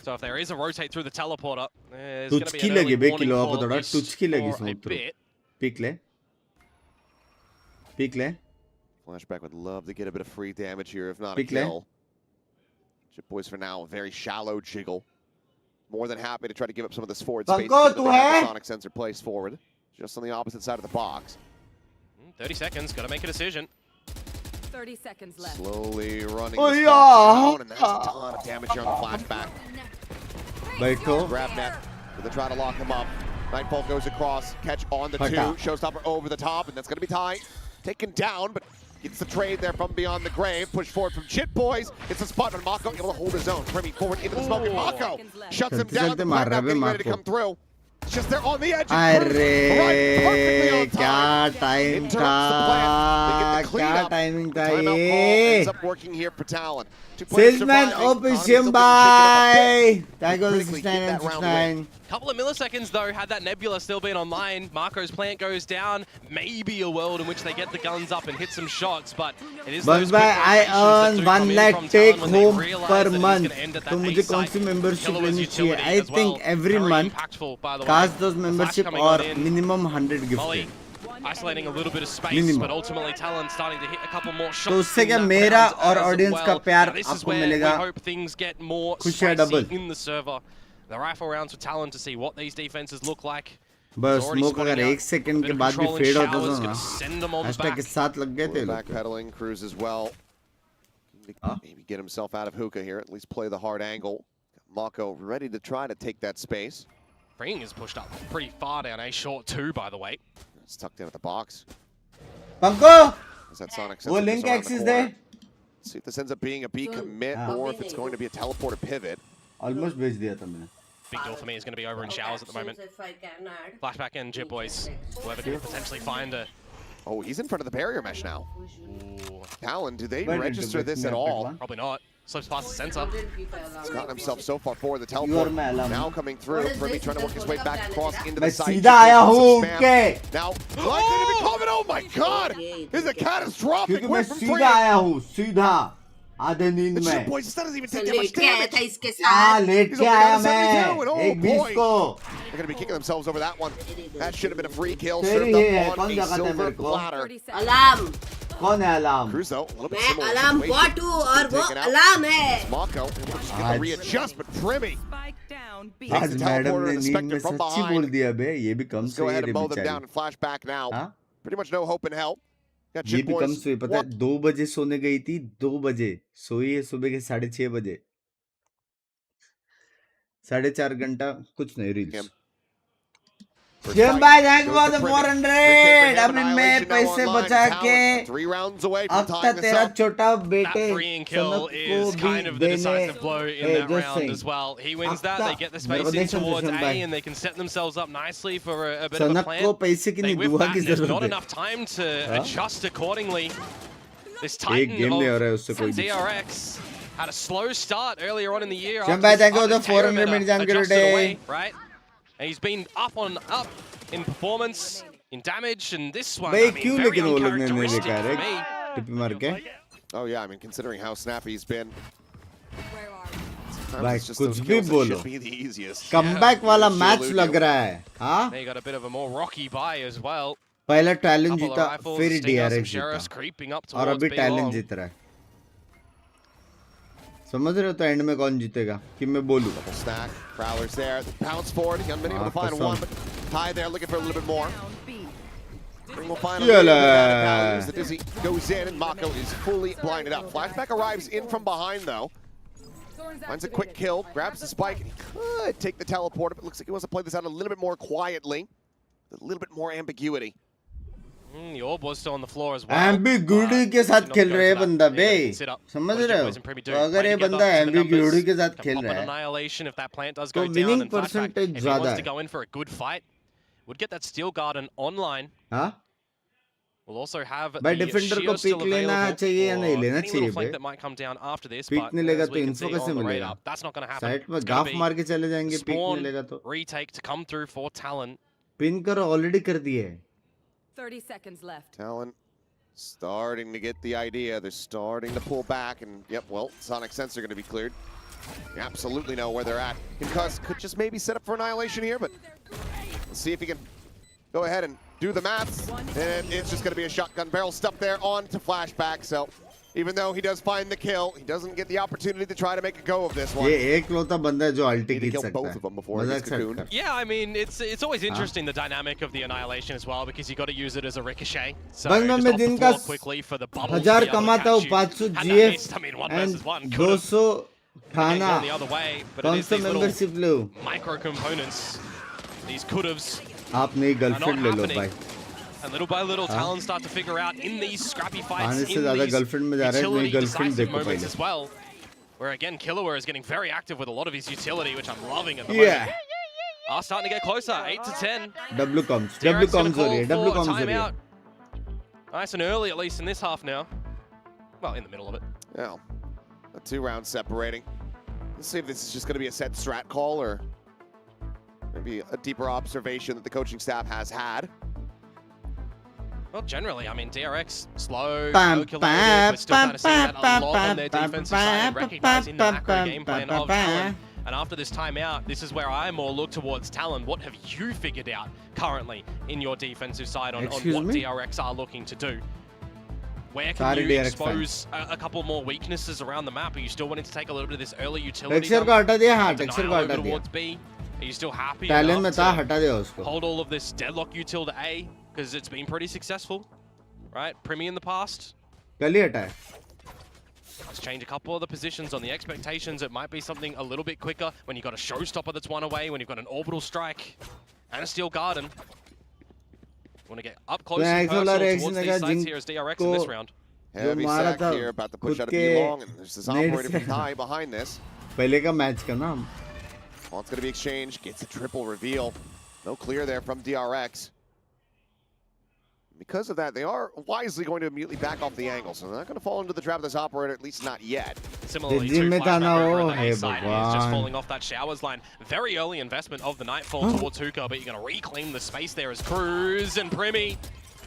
[SPEAKER 6] So if there is a rotate through the teleporter, there's going to be
[SPEAKER 1] तुझकी
[SPEAKER 6] an
[SPEAKER 1] लगी
[SPEAKER 6] early
[SPEAKER 1] बे
[SPEAKER 6] warning
[SPEAKER 1] किलो
[SPEAKER 6] call
[SPEAKER 1] आपको
[SPEAKER 6] at
[SPEAKER 1] थोड़ा
[SPEAKER 6] least
[SPEAKER 1] तुझकी लगी
[SPEAKER 6] for a
[SPEAKER 1] smoke through
[SPEAKER 6] bit.
[SPEAKER 1] Pick ले
[SPEAKER 5] Flashback would love to get a bit of free damage here, if not a
[SPEAKER 1] Pick lane.
[SPEAKER 5] kill. Chip Boys for now, a very shallow jiggle. More than happy to try to give up some of this forward space.
[SPEAKER 1] Banko,
[SPEAKER 5] given that
[SPEAKER 1] tu
[SPEAKER 5] they have
[SPEAKER 1] hai?
[SPEAKER 5] the Sonic sensor placed forward, just on the opposite side of the box.
[SPEAKER 6] 30 seconds, got to make a decision.
[SPEAKER 7] 30 seconds left.
[SPEAKER 5] Slowly running
[SPEAKER 1] Oh,
[SPEAKER 5] this
[SPEAKER 1] yeah.
[SPEAKER 5] box down, and that's a ton of damage here on the flashback.
[SPEAKER 1] बैठो
[SPEAKER 5] Grab net, but they try to lock him up. Nightfall goes across, catch on the
[SPEAKER 1] Hata.
[SPEAKER 5] two, Showstopper over the top, and that's going to be tight. Taken down, but gets the trade there from beyond the grave. Push forward from Chit Boys. It's a spot, but Mako able to hold his own. Primmy forward into the smoke, and Mako shuts him down. The
[SPEAKER 1] मार
[SPEAKER 5] plant
[SPEAKER 1] रहा
[SPEAKER 5] now
[SPEAKER 1] है
[SPEAKER 5] getting ready to
[SPEAKER 1] Mako.
[SPEAKER 5] come through. It's just they're on the edge. and Cruz right perfectly
[SPEAKER 1] अरे
[SPEAKER 5] on
[SPEAKER 1] क्या
[SPEAKER 5] time.
[SPEAKER 1] Time
[SPEAKER 5] In terms
[SPEAKER 1] था
[SPEAKER 5] of the plan, they get the
[SPEAKER 1] क्या
[SPEAKER 5] cleanup.
[SPEAKER 1] Timing था
[SPEAKER 5] Timeout call
[SPEAKER 1] ये
[SPEAKER 5] ends up working here for Talon. Two players
[SPEAKER 1] salesman
[SPEAKER 5] surviving.
[SPEAKER 1] OP
[SPEAKER 5] Economy still getting
[SPEAKER 1] शिम्बाई
[SPEAKER 5] shaken up a
[SPEAKER 1] Thank you
[SPEAKER 5] Critically get that round
[SPEAKER 1] 69
[SPEAKER 6] Couple of milliseconds though, had that Nebula still been online. Marco's plant goes down. Maybe a world in which they get the guns up and hit some shots, but it is those
[SPEAKER 1] Banzai,
[SPEAKER 6] quick
[SPEAKER 1] I
[SPEAKER 6] rotations that
[SPEAKER 1] earn
[SPEAKER 6] do
[SPEAKER 1] 1
[SPEAKER 6] come in
[SPEAKER 1] lakh
[SPEAKER 6] from
[SPEAKER 1] take
[SPEAKER 6] Talon when they
[SPEAKER 1] home
[SPEAKER 6] realise
[SPEAKER 1] per
[SPEAKER 6] that he's
[SPEAKER 1] month.
[SPEAKER 6] gonna end at that
[SPEAKER 1] तो
[SPEAKER 6] A
[SPEAKER 1] मुझे
[SPEAKER 6] site.
[SPEAKER 1] कौन सी membership
[SPEAKER 6] Killer was
[SPEAKER 1] लेनी चाहिए?
[SPEAKER 6] utility
[SPEAKER 1] I
[SPEAKER 6] as well.
[SPEAKER 1] think every
[SPEAKER 6] Very
[SPEAKER 1] month
[SPEAKER 6] impactful, by the way.
[SPEAKER 1] cast those
[SPEAKER 6] Flash
[SPEAKER 1] membership
[SPEAKER 6] coming
[SPEAKER 1] or
[SPEAKER 6] on in.
[SPEAKER 1] minimum 100
[SPEAKER 6] Molly
[SPEAKER 1] gifted.
[SPEAKER 6] isolating a little bit of space,
[SPEAKER 1] Minimum.
[SPEAKER 6] but ultimately Talon starting to hit a couple more shots.
[SPEAKER 1] तो उससे
[SPEAKER 6] in
[SPEAKER 1] क्या
[SPEAKER 6] that
[SPEAKER 1] मेरा
[SPEAKER 6] round
[SPEAKER 1] और
[SPEAKER 6] as
[SPEAKER 1] audience
[SPEAKER 6] well.
[SPEAKER 1] का प्यार
[SPEAKER 6] Now, this is
[SPEAKER 1] आपको
[SPEAKER 6] where
[SPEAKER 1] मिलेगा
[SPEAKER 6] we hope things get more
[SPEAKER 1] खुशियाँ
[SPEAKER 6] spicy
[SPEAKER 1] double.
[SPEAKER 6] in the server. The rifle rounds for Talon to see what these defenses look like.
[SPEAKER 1] बस smoke अगर 1 second के बाद भी फेड होता था ना हैशटैग के साथ लग गए थे लोग
[SPEAKER 5] backpedaling, Cruz as well. Maybe get himself out of hookah here, at least play the hard angle. Mako ready to try to take that space.
[SPEAKER 6] Freeing is pushed up pretty far down A short too, by the way.
[SPEAKER 5] It's tucked in at the box.
[SPEAKER 1] पंको
[SPEAKER 5] Is that Sonic
[SPEAKER 1] वो link axis they
[SPEAKER 5] See if this ends up being a B commit or if it's going to be a teleporter pivot.
[SPEAKER 1] Almost भेज दिया था मैंने
[SPEAKER 6] Big deal for me is going to be over in showers at the moment. Flashback in, Jit Boys. Whoever can potentially find a...
[SPEAKER 5] Oh, he's in front of the barrier mesh now.
[SPEAKER 6] Ooh,
[SPEAKER 5] Talon, do they
[SPEAKER 1] Where did
[SPEAKER 5] register
[SPEAKER 1] the
[SPEAKER 5] this at
[SPEAKER 1] Batman
[SPEAKER 5] all?
[SPEAKER 1] pick one?
[SPEAKER 6] probably not. Slips past the sensor.
[SPEAKER 5] He's gotten himself so far forward. The
[SPEAKER 1] You are
[SPEAKER 5] teleport
[SPEAKER 1] my alarm.
[SPEAKER 5] now coming through. Primmy trying to work his way back across into
[SPEAKER 1] मैं
[SPEAKER 5] the site.
[SPEAKER 1] सीधा आया हूँ
[SPEAKER 5] Spam.
[SPEAKER 1] के
[SPEAKER 5] Now, Black Knight even comment. Oh my God! This is a catastrophic
[SPEAKER 1] क्योंकि मैं
[SPEAKER 5] win from
[SPEAKER 1] सीधा
[SPEAKER 5] Freeing.
[SPEAKER 1] आया हूँ सीधा आधे नींद
[SPEAKER 5] Shit,
[SPEAKER 1] में
[SPEAKER 5] boys, this doesn't even take that
[SPEAKER 7] late
[SPEAKER 5] much
[SPEAKER 7] के आया था
[SPEAKER 5] damage.
[SPEAKER 7] इसके
[SPEAKER 1] हाँ
[SPEAKER 7] साथ
[SPEAKER 1] लेट
[SPEAKER 5] He's
[SPEAKER 1] के
[SPEAKER 5] only
[SPEAKER 1] आया
[SPEAKER 5] got a 72, and
[SPEAKER 1] मैं
[SPEAKER 5] oh
[SPEAKER 1] एक 20
[SPEAKER 5] boy.
[SPEAKER 1] को
[SPEAKER 5] They're going to be kicking themselves over that one. That should have been a free kill.
[SPEAKER 1] तेरी
[SPEAKER 5] Served
[SPEAKER 1] ही है,
[SPEAKER 5] up
[SPEAKER 1] कौन
[SPEAKER 5] on a
[SPEAKER 1] जगाता है
[SPEAKER 5] silver
[SPEAKER 1] मेरे को?
[SPEAKER 5] platter.
[SPEAKER 7] 30 seconds.
[SPEAKER 8] अलार्म
[SPEAKER 1] कौन है alarm
[SPEAKER 5] Cruz, though, a little bit
[SPEAKER 8] मैं
[SPEAKER 5] similar
[SPEAKER 8] अलार्म
[SPEAKER 5] situation.
[SPEAKER 8] बॉट हूँ और वो
[SPEAKER 5] Taken out.
[SPEAKER 8] अलार्म है
[SPEAKER 5] Mako able to just get
[SPEAKER 1] आज-
[SPEAKER 5] the readjust, but Primmy
[SPEAKER 7] Spike down B.
[SPEAKER 5] Takes
[SPEAKER 1] आज
[SPEAKER 5] the
[SPEAKER 1] मैडम
[SPEAKER 5] teleporter
[SPEAKER 1] ने
[SPEAKER 5] and the
[SPEAKER 1] नींद में
[SPEAKER 5] Spectre from
[SPEAKER 1] सच्ची
[SPEAKER 5] behind.
[SPEAKER 1] बोल दिया बे ये भी कम
[SPEAKER 5] Let's go
[SPEAKER 1] सोई
[SPEAKER 5] ahead
[SPEAKER 1] रे
[SPEAKER 5] and mow them down
[SPEAKER 1] बेचारी
[SPEAKER 5] and flash back now.
[SPEAKER 1] हाँ
[SPEAKER 5] Pretty much no hope in hell. Got
[SPEAKER 1] ये
[SPEAKER 5] Chip
[SPEAKER 1] भी कम
[SPEAKER 5] Boys.
[SPEAKER 1] सोई पता है 2 बजे सोने गई थी 2 बजे सोई है सुबह के 6:30 बजे 4.5 घंटा कुछ नहीं रील्स
[SPEAKER 5] Him.
[SPEAKER 1] शिवम भाई thank you
[SPEAKER 5] Goes
[SPEAKER 1] for
[SPEAKER 5] to
[SPEAKER 1] the
[SPEAKER 5] Primmy.
[SPEAKER 1] 400 अभी मैं
[SPEAKER 5] Annihilation now
[SPEAKER 1] पैसे
[SPEAKER 5] online.
[SPEAKER 1] बचा
[SPEAKER 5] Talon
[SPEAKER 1] के
[SPEAKER 5] 3 rounds away from
[SPEAKER 1] अब
[SPEAKER 5] tying
[SPEAKER 1] तक
[SPEAKER 5] this
[SPEAKER 1] तेरा
[SPEAKER 5] up.
[SPEAKER 1] छोटा
[SPEAKER 6] That
[SPEAKER 1] बेटे
[SPEAKER 6] freeing kill
[SPEAKER 1] सनत को
[SPEAKER 6] is
[SPEAKER 1] भी
[SPEAKER 6] kind of the
[SPEAKER 1] देने
[SPEAKER 6] decisive blow in
[SPEAKER 1] Hey,
[SPEAKER 6] that
[SPEAKER 1] just
[SPEAKER 6] round
[SPEAKER 1] saying.
[SPEAKER 6] as well. He wins that, they get the
[SPEAKER 1] मेरे को
[SPEAKER 6] space in
[SPEAKER 1] देख सकते
[SPEAKER 6] towards
[SPEAKER 1] शिवम
[SPEAKER 6] A
[SPEAKER 1] भाई
[SPEAKER 6] and they can set themselves up nicely for a bit of a
[SPEAKER 1] Sanat को
[SPEAKER 6] plan.
[SPEAKER 1] पैसे की
[SPEAKER 6] They
[SPEAKER 1] नहीं
[SPEAKER 6] whiff
[SPEAKER 1] दुआ
[SPEAKER 6] that
[SPEAKER 1] की
[SPEAKER 6] and there's not
[SPEAKER 1] जरूरत है
[SPEAKER 6] enough time to
[SPEAKER 1] Huh?
[SPEAKER 6] adjust accordingly. This
[SPEAKER 1] एक
[SPEAKER 6] Titan
[SPEAKER 1] गेम नहीं हो रहा है उससे कोई
[SPEAKER 6] of
[SPEAKER 1] भी
[SPEAKER 6] DRX had a slow start earlier on in the year.
[SPEAKER 1] Shivam
[SPEAKER 6] after
[SPEAKER 1] भाई
[SPEAKER 6] this-
[SPEAKER 1] thank you for
[SPEAKER 6] after
[SPEAKER 1] the 400
[SPEAKER 6] Terramator
[SPEAKER 1] minute जान के
[SPEAKER 6] adjusted
[SPEAKER 1] today
[SPEAKER 6] away, right? And he's been up in performance, in damage, and this one,
[SPEAKER 1] भाई
[SPEAKER 6] I mean,
[SPEAKER 1] क्यों
[SPEAKER 6] very
[SPEAKER 1] लेकिन वो लोग ने नहीं
[SPEAKER 6] uncharacteristic
[SPEAKER 1] देखा
[SPEAKER 6] for
[SPEAKER 1] रे
[SPEAKER 6] me.
[SPEAKER 1] टिपी मार के
[SPEAKER 5] Oh yeah, I mean, considering how snappy he's been,
[SPEAKER 7] Where are you?
[SPEAKER 5] sometimes
[SPEAKER 1] भाई
[SPEAKER 5] it's just
[SPEAKER 1] कुछ
[SPEAKER 5] those
[SPEAKER 1] भी
[SPEAKER 5] kills that
[SPEAKER 1] बोलो
[SPEAKER 5] should be the easiest.
[SPEAKER 1] Comeback वाला
[SPEAKER 5] Yeah,
[SPEAKER 1] मैच
[SPEAKER 5] she'll
[SPEAKER 1] लग
[SPEAKER 5] lose
[SPEAKER 1] रहा है हाँ
[SPEAKER 6] They got a bit of a more rocky buy as well.
[SPEAKER 1] पहला टैलेंट
[SPEAKER 6] Couple of
[SPEAKER 1] जीता
[SPEAKER 6] rifles,
[SPEAKER 1] फिर
[SPEAKER 6] Stinger, some
[SPEAKER 1] डीआरएक्स
[SPEAKER 6] sheriffs
[SPEAKER 1] जीता
[SPEAKER 6] creeping up
[SPEAKER 1] और
[SPEAKER 6] towards
[SPEAKER 1] अभी
[SPEAKER 6] B
[SPEAKER 1] टैलेंट
[SPEAKER 6] long.
[SPEAKER 1] जीत रहा है समझ रहे हो तो एंड में कौन जीतेगा कि मैं बोलूं
[SPEAKER 5] Double stack, Prowler's there, the bounce forward, he hasn't been able to find
[SPEAKER 1] कसम।
[SPEAKER 5] one, but Ty there looking for a little bit more.
[SPEAKER 7] Down B.
[SPEAKER 5] Ring will find a little bit
[SPEAKER 1] Yalla.
[SPEAKER 5] of value as the Dizzy goes in and Mako is fully blinded up. Flashback arrives in from behind though. Finds a quick kill, grabs the spike, and he could take the teleporter, but looks like he wants to play this out a little bit more quietly. A little bit more ambiguity.
[SPEAKER 6] The orb was still on the floor as well.
[SPEAKER 1] Ambiguity के साथ खेल रहे हैं बंदा बे, समझ रहे हो? तो अगर ये बंदा एम्बिग्यूटी के साथ खेल रहा है तो विनिंग परसेंटेज ज्यादा है.
[SPEAKER 6] Would get that steel garden online.
[SPEAKER 1] हाँ?
[SPEAKER 6] We'll also have
[SPEAKER 1] भाई
[SPEAKER 6] the
[SPEAKER 1] डिफेंडर को
[SPEAKER 6] shield still
[SPEAKER 1] पिक लेना
[SPEAKER 6] available
[SPEAKER 1] चाहिए या नहीं
[SPEAKER 6] for
[SPEAKER 1] लेना
[SPEAKER 6] any
[SPEAKER 1] चाहिए
[SPEAKER 6] little flank
[SPEAKER 1] बे?
[SPEAKER 6] that might come down after this,
[SPEAKER 1] pick
[SPEAKER 6] but
[SPEAKER 1] नहीं लेगा
[SPEAKER 6] as
[SPEAKER 1] तो
[SPEAKER 6] we can
[SPEAKER 1] इन्फो
[SPEAKER 6] see
[SPEAKER 1] कैसे
[SPEAKER 6] on the
[SPEAKER 1] मिलेगा?
[SPEAKER 6] radar, that's not going to happen.
[SPEAKER 1] Side में
[SPEAKER 6] It's gonna
[SPEAKER 1] गाफ
[SPEAKER 6] be
[SPEAKER 1] मार के चले जाएंगे पिक
[SPEAKER 6] spawn
[SPEAKER 1] मिलेगा तो.
[SPEAKER 6] retake to come through for Talon.
[SPEAKER 1] Pin करो, ऑलरेडी कर दिए.
[SPEAKER 7] 30 seconds left.
[SPEAKER 5] Talon starting to get the idea. They're starting to pull back, and yep, well, Sonic Sense are going to be cleared. You absolutely know where they're at. Because could just maybe set up for annihilation here, but let's see if he can go ahead and do the maths. And it's just going to be a shotgun barrel stuff there on to flashback. So even though he does find the kill, he doesn't get the opportunity to try to make a go of this one.
[SPEAKER 1] ये एक लौता बंदा है जो अल्टी
[SPEAKER 5] Need to
[SPEAKER 1] खींच
[SPEAKER 5] kill
[SPEAKER 1] सकता
[SPEAKER 5] both of them before
[SPEAKER 1] है.
[SPEAKER 5] he
[SPEAKER 1] मजाक
[SPEAKER 5] gets
[SPEAKER 1] set
[SPEAKER 5] cocooned.
[SPEAKER 1] कर.
[SPEAKER 6] Yeah, I mean, it's always interesting the dynamic of the annihilation as well because you got to use it as a ricochet. So
[SPEAKER 1] बस मैं
[SPEAKER 6] just off the
[SPEAKER 1] दिन का
[SPEAKER 6] floor quickly for the bubble to be
[SPEAKER 1] 1000
[SPEAKER 6] able to
[SPEAKER 1] कमाता हूँ,
[SPEAKER 6] catch you.
[SPEAKER 1] 500
[SPEAKER 6] Had that
[SPEAKER 1] GF
[SPEAKER 6] missed, I mean, one
[SPEAKER 1] and
[SPEAKER 6] versus one could have
[SPEAKER 1] 200
[SPEAKER 6] gone
[SPEAKER 1] खाना.
[SPEAKER 6] the other way, but it
[SPEAKER 1] कौन
[SPEAKER 6] is
[SPEAKER 1] सा
[SPEAKER 6] these little
[SPEAKER 1] membership low?
[SPEAKER 6] micro components, these could-haves,
[SPEAKER 1] आप नई
[SPEAKER 6] are not
[SPEAKER 1] girlfriend ले लो
[SPEAKER 6] happening.
[SPEAKER 1] भाई.
[SPEAKER 6] And little by little, Talon start to figure out in these scrappy fights,
[SPEAKER 1] आने
[SPEAKER 6] in
[SPEAKER 1] से ज़्यादा
[SPEAKER 6] these
[SPEAKER 1] girlfriend में जा रहे हैं, नई
[SPEAKER 6] utility
[SPEAKER 1] गर्लफ्रेंड
[SPEAKER 6] decisive
[SPEAKER 1] देखो
[SPEAKER 6] moments
[SPEAKER 1] पहले.
[SPEAKER 6] as well, where again Killua is getting very active with a lot of his utility, which I'm loving at the
[SPEAKER 1] Yeah.
[SPEAKER 6] moment. Are starting to get closer, 8 to 10.
[SPEAKER 1] W comes
[SPEAKER 6] Derek's
[SPEAKER 1] हो
[SPEAKER 6] gonna
[SPEAKER 1] रही है,
[SPEAKER 6] call
[SPEAKER 1] W
[SPEAKER 6] for
[SPEAKER 1] comes हो रही है.
[SPEAKER 6] timeout. Nice and early, at least in this half now. Well, in the middle of it.
[SPEAKER 5] Well, a 2 round separating. Let's see if this is just going to be a set strat call or maybe a deeper observation that the coaching staff has had.
[SPEAKER 6] Well, generally, I mean, DRX slow,
[SPEAKER 1] Bam,
[SPEAKER 6] calculated.
[SPEAKER 1] bam,
[SPEAKER 6] We're still kind of seeing that a
[SPEAKER 1] bam,
[SPEAKER 6] lot on their
[SPEAKER 1] bam,
[SPEAKER 6] defensive
[SPEAKER 1] bam,
[SPEAKER 6] side and
[SPEAKER 1] bam,
[SPEAKER 6] recognizing the
[SPEAKER 1] bam,
[SPEAKER 6] macro
[SPEAKER 1] bam,
[SPEAKER 6] game plan
[SPEAKER 1] bam,
[SPEAKER 6] of
[SPEAKER 1] bam.
[SPEAKER 6] Talon. And after this timeout, this is where I more look towards Talon. What have you figured out currently in your defensive side on
[SPEAKER 1] Excuse
[SPEAKER 6] what
[SPEAKER 1] me?
[SPEAKER 6] DRX are looking to do? Where can
[SPEAKER 1] Sorry,
[SPEAKER 6] you
[SPEAKER 1] DRX
[SPEAKER 6] expose a couple more weaknesses around the map? Are you still wanting to take a little bit of this early utility?
[SPEAKER 1] Texture को हटा दिया, हाँ
[SPEAKER 6] dump,
[SPEAKER 1] texture
[SPEAKER 6] denial
[SPEAKER 1] को
[SPEAKER 6] over
[SPEAKER 1] हटा दिया.
[SPEAKER 6] towards B? Are you still happy
[SPEAKER 1] talent में
[SPEAKER 6] enough
[SPEAKER 1] था,
[SPEAKER 6] to
[SPEAKER 1] हटा दिया उसको.
[SPEAKER 6] hold all of this deadlock util to A? Because it's been pretty successful, right? Primi in the past.
[SPEAKER 1] कल ही हटा है.
[SPEAKER 6] Let's change a couple of the positions on the expectations. It might be something a little bit quicker when you've got a showstopper that's one away, when you've got an orbital strike and a steel garden. You want to get up close and personal towards these sites here as DRX in this round.
[SPEAKER 5] Heavy
[SPEAKER 1] मारा
[SPEAKER 5] sack
[SPEAKER 1] था
[SPEAKER 5] here, about to
[SPEAKER 1] खुद
[SPEAKER 5] push out a
[SPEAKER 1] के
[SPEAKER 5] B-long, and there's this
[SPEAKER 1] net
[SPEAKER 5] operator
[SPEAKER 1] से.
[SPEAKER 5] from high behind this.
[SPEAKER 1] पहले का match का ना.
[SPEAKER 5] Well, it's going to be exchanged, gets a triple reveal. No clear there from DRX. Because of that, they are wisely going to immediately back off the angle, so they're not going to fall into the trap of this operator, at least not yet.
[SPEAKER 6] Similarly,
[SPEAKER 1] gym
[SPEAKER 6] two
[SPEAKER 1] में था ना
[SPEAKER 6] flashback over
[SPEAKER 1] वो,
[SPEAKER 6] on the
[SPEAKER 1] hey
[SPEAKER 6] A side, and he's just
[SPEAKER 1] भगवान.
[SPEAKER 6] falling off that showers line. Very early investment of the Nightfall towards Hookah, but you're going to reclaim the space there as Cruz and Primi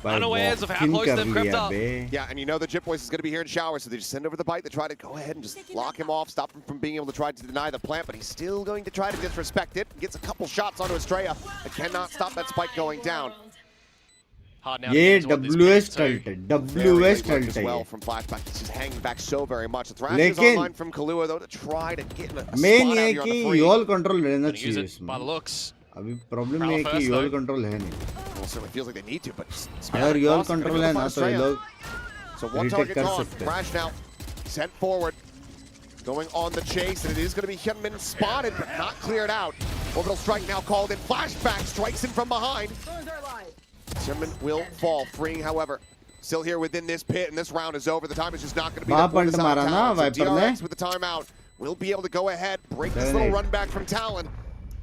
[SPEAKER 1] भाई
[SPEAKER 6] unawares of how
[SPEAKER 1] walk-in
[SPEAKER 6] close
[SPEAKER 1] कर
[SPEAKER 6] they've crept
[SPEAKER 1] लिया
[SPEAKER 6] up.
[SPEAKER 1] Bay.
[SPEAKER 5] Yeah, and you know the Jip Boys is going to be here in showers, so they just send over the bite. They try to go ahead and just lock him off, stop him from being able to try to deny the plant, but he's still going to try to disrespect it. Gets a couple shots onto Estrella, but cannot stop that spike going down.
[SPEAKER 6] Hard now to
[SPEAKER 1] ये
[SPEAKER 6] get into what this
[SPEAKER 1] WS
[SPEAKER 6] means too.
[SPEAKER 1] टल्ट है,
[SPEAKER 5] Very
[SPEAKER 1] WS
[SPEAKER 5] late work
[SPEAKER 1] टल्ट
[SPEAKER 5] as
[SPEAKER 1] है
[SPEAKER 5] well
[SPEAKER 1] ये.
[SPEAKER 5] from Flashback. He's just hanging back so very much. The thrash is
[SPEAKER 1] लेकिन
[SPEAKER 5] online from Kahlua, though, to try to get a
[SPEAKER 1] main
[SPEAKER 5] spot
[SPEAKER 1] ये
[SPEAKER 5] out
[SPEAKER 1] है
[SPEAKER 5] here on
[SPEAKER 1] कि
[SPEAKER 5] the free.
[SPEAKER 1] Yol control रहना
[SPEAKER 6] Gonna use
[SPEAKER 1] चाहिए
[SPEAKER 6] it by the
[SPEAKER 1] इसमें.
[SPEAKER 6] looks.
[SPEAKER 1] अभी problem
[SPEAKER 6] Prowler
[SPEAKER 1] ये है कि
[SPEAKER 6] first,
[SPEAKER 1] योल
[SPEAKER 6] though.
[SPEAKER 1] कंट्रोल है नहीं.
[SPEAKER 5] Well, certainly feels like they need to, but just
[SPEAKER 1] अगर योल
[SPEAKER 5] across, they're gonna
[SPEAKER 1] control
[SPEAKER 5] go
[SPEAKER 1] है
[SPEAKER 5] for
[SPEAKER 1] ना तो ये
[SPEAKER 5] Estrella.
[SPEAKER 1] लोग
[SPEAKER 5] So one
[SPEAKER 1] retake
[SPEAKER 5] target
[SPEAKER 1] कर
[SPEAKER 5] gone.
[SPEAKER 1] सकते हैं.
[SPEAKER 5] Crash now. Sent forward. Going on the chase, and it is going to be Hyunmin spotted, but not cleared out. Orbital strike now called in. Flashback strikes him from behind. Hyunmin will fall, freeing, however, still here within this pit, and this round is over. The time is just not going to be
[SPEAKER 1] वहाँ
[SPEAKER 5] there for this
[SPEAKER 1] punt
[SPEAKER 5] out of
[SPEAKER 1] मारा ना
[SPEAKER 5] Talon. So
[SPEAKER 1] wiper ने.
[SPEAKER 5] DRX with the timeout will be able to go ahead, break this little run back from Talon.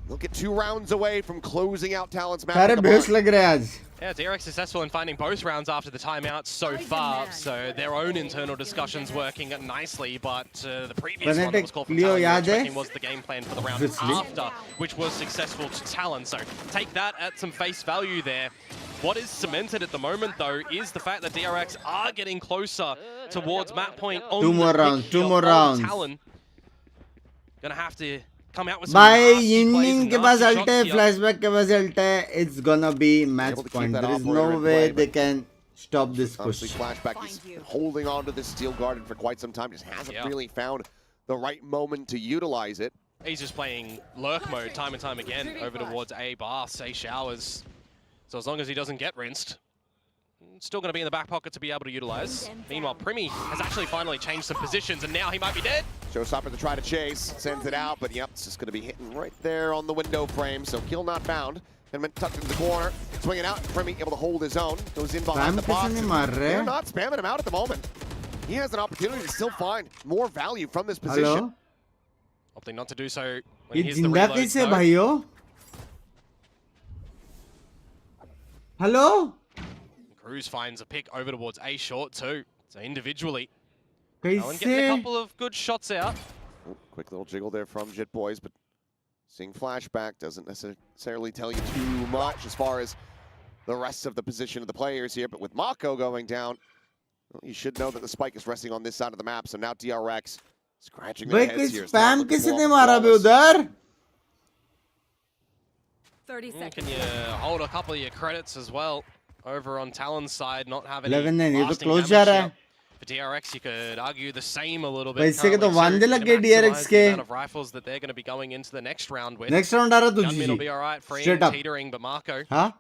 [SPEAKER 5] They'll get 2 rounds away from closing out Talon's match.
[SPEAKER 1] सारे base लग रहे हैं आज.
[SPEAKER 6] Yeah, DRX successful in finding both rounds after the timeout so far, so their own internal discussions working nicely, but the previous one that was called for
[SPEAKER 1] Cleo
[SPEAKER 6] Talon,
[SPEAKER 1] याद है?
[SPEAKER 6] which was the game plan for the round
[SPEAKER 1] Obviously.
[SPEAKER 6] after, which was successful to Talon. So take that at some face value there. What is cemented at the moment, though, is the fact that DRX are getting closer towards map point on
[SPEAKER 1] Two more
[SPEAKER 6] the
[SPEAKER 1] rounds,
[SPEAKER 6] pick
[SPEAKER 1] two
[SPEAKER 6] here
[SPEAKER 1] more
[SPEAKER 6] of
[SPEAKER 1] rounds.
[SPEAKER 6] Talon. Gonna have to come out with some
[SPEAKER 1] भाई
[SPEAKER 6] nasty plays
[SPEAKER 1] यिनमिंग
[SPEAKER 6] and
[SPEAKER 1] के पास
[SPEAKER 6] nasty
[SPEAKER 1] alt
[SPEAKER 6] shots
[SPEAKER 1] है,
[SPEAKER 6] here.
[SPEAKER 1] Flashback के पास alt है. It's gonna be match
[SPEAKER 5] Able to keep
[SPEAKER 1] point.
[SPEAKER 5] that
[SPEAKER 1] There is
[SPEAKER 5] operator
[SPEAKER 1] no
[SPEAKER 5] in
[SPEAKER 1] way
[SPEAKER 5] play,
[SPEAKER 1] they
[SPEAKER 5] but-
[SPEAKER 1] can stop this push.
[SPEAKER 5] Obviously, Flashback is holding on to this Steel Garden for quite some time. Just hasn't really found the right moment to utilize it.
[SPEAKER 6] He's just playing lurk mode time and time again over towards A baths, A showers. So as long as he doesn't get rinsed, still going to be in the back pocket to be able to utilize. Meanwhile, Primi has actually finally changed some positions, and now he might be dead.
[SPEAKER 5] Showstopper to try to chase, sends it out, but yep, it's just going to be hitting right there on the window frame, so kill not found. And tucked into the corner, swinging out. Premi able to hold his own. Goes in behind the box. They're not spamming him out at the moment. He has an opportunity to still find more value from this position.
[SPEAKER 6] Opting not to do so.
[SPEAKER 1] ये जिंदा कैसे भाइयों? Hello?
[SPEAKER 6] Cruz finds a pick over towards A short too. So individually,
[SPEAKER 1] कैसे?
[SPEAKER 6] getting a couple of good shots out.
[SPEAKER 5] Oh, quick little jiggle there from Jit Boys, but seeing flashback doesn't necessarily tell you too much as far as the rest of the position of the players here. But with Mako going down, well, you should know that the spike is resting on this side of the map. So now DRX scratching their heads here.
[SPEAKER 1] Spam किसने मारा बे उधर?
[SPEAKER 7] 30 seconds.
[SPEAKER 6] Can you hold a couple of your credits as well over on Talon's side, not having
[SPEAKER 1] 11-9 ये तो
[SPEAKER 6] lasting
[SPEAKER 1] close जा
[SPEAKER 6] damage
[SPEAKER 1] रहा
[SPEAKER 6] here.
[SPEAKER 1] है.
[SPEAKER 6] For DRX, you could argue the same a little bit.
[SPEAKER 1] इससे के तो वांदे लग गए DRX के.
[SPEAKER 6] The amount of rifles that they're going to be going into the next round with.
[SPEAKER 1] Next round आ रहा
[SPEAKER 6] Gunman will
[SPEAKER 1] तुझी.
[SPEAKER 6] be alright,
[SPEAKER 1] Straight up.
[SPEAKER 6] teetering, but Marco
[SPEAKER 1] हाँ?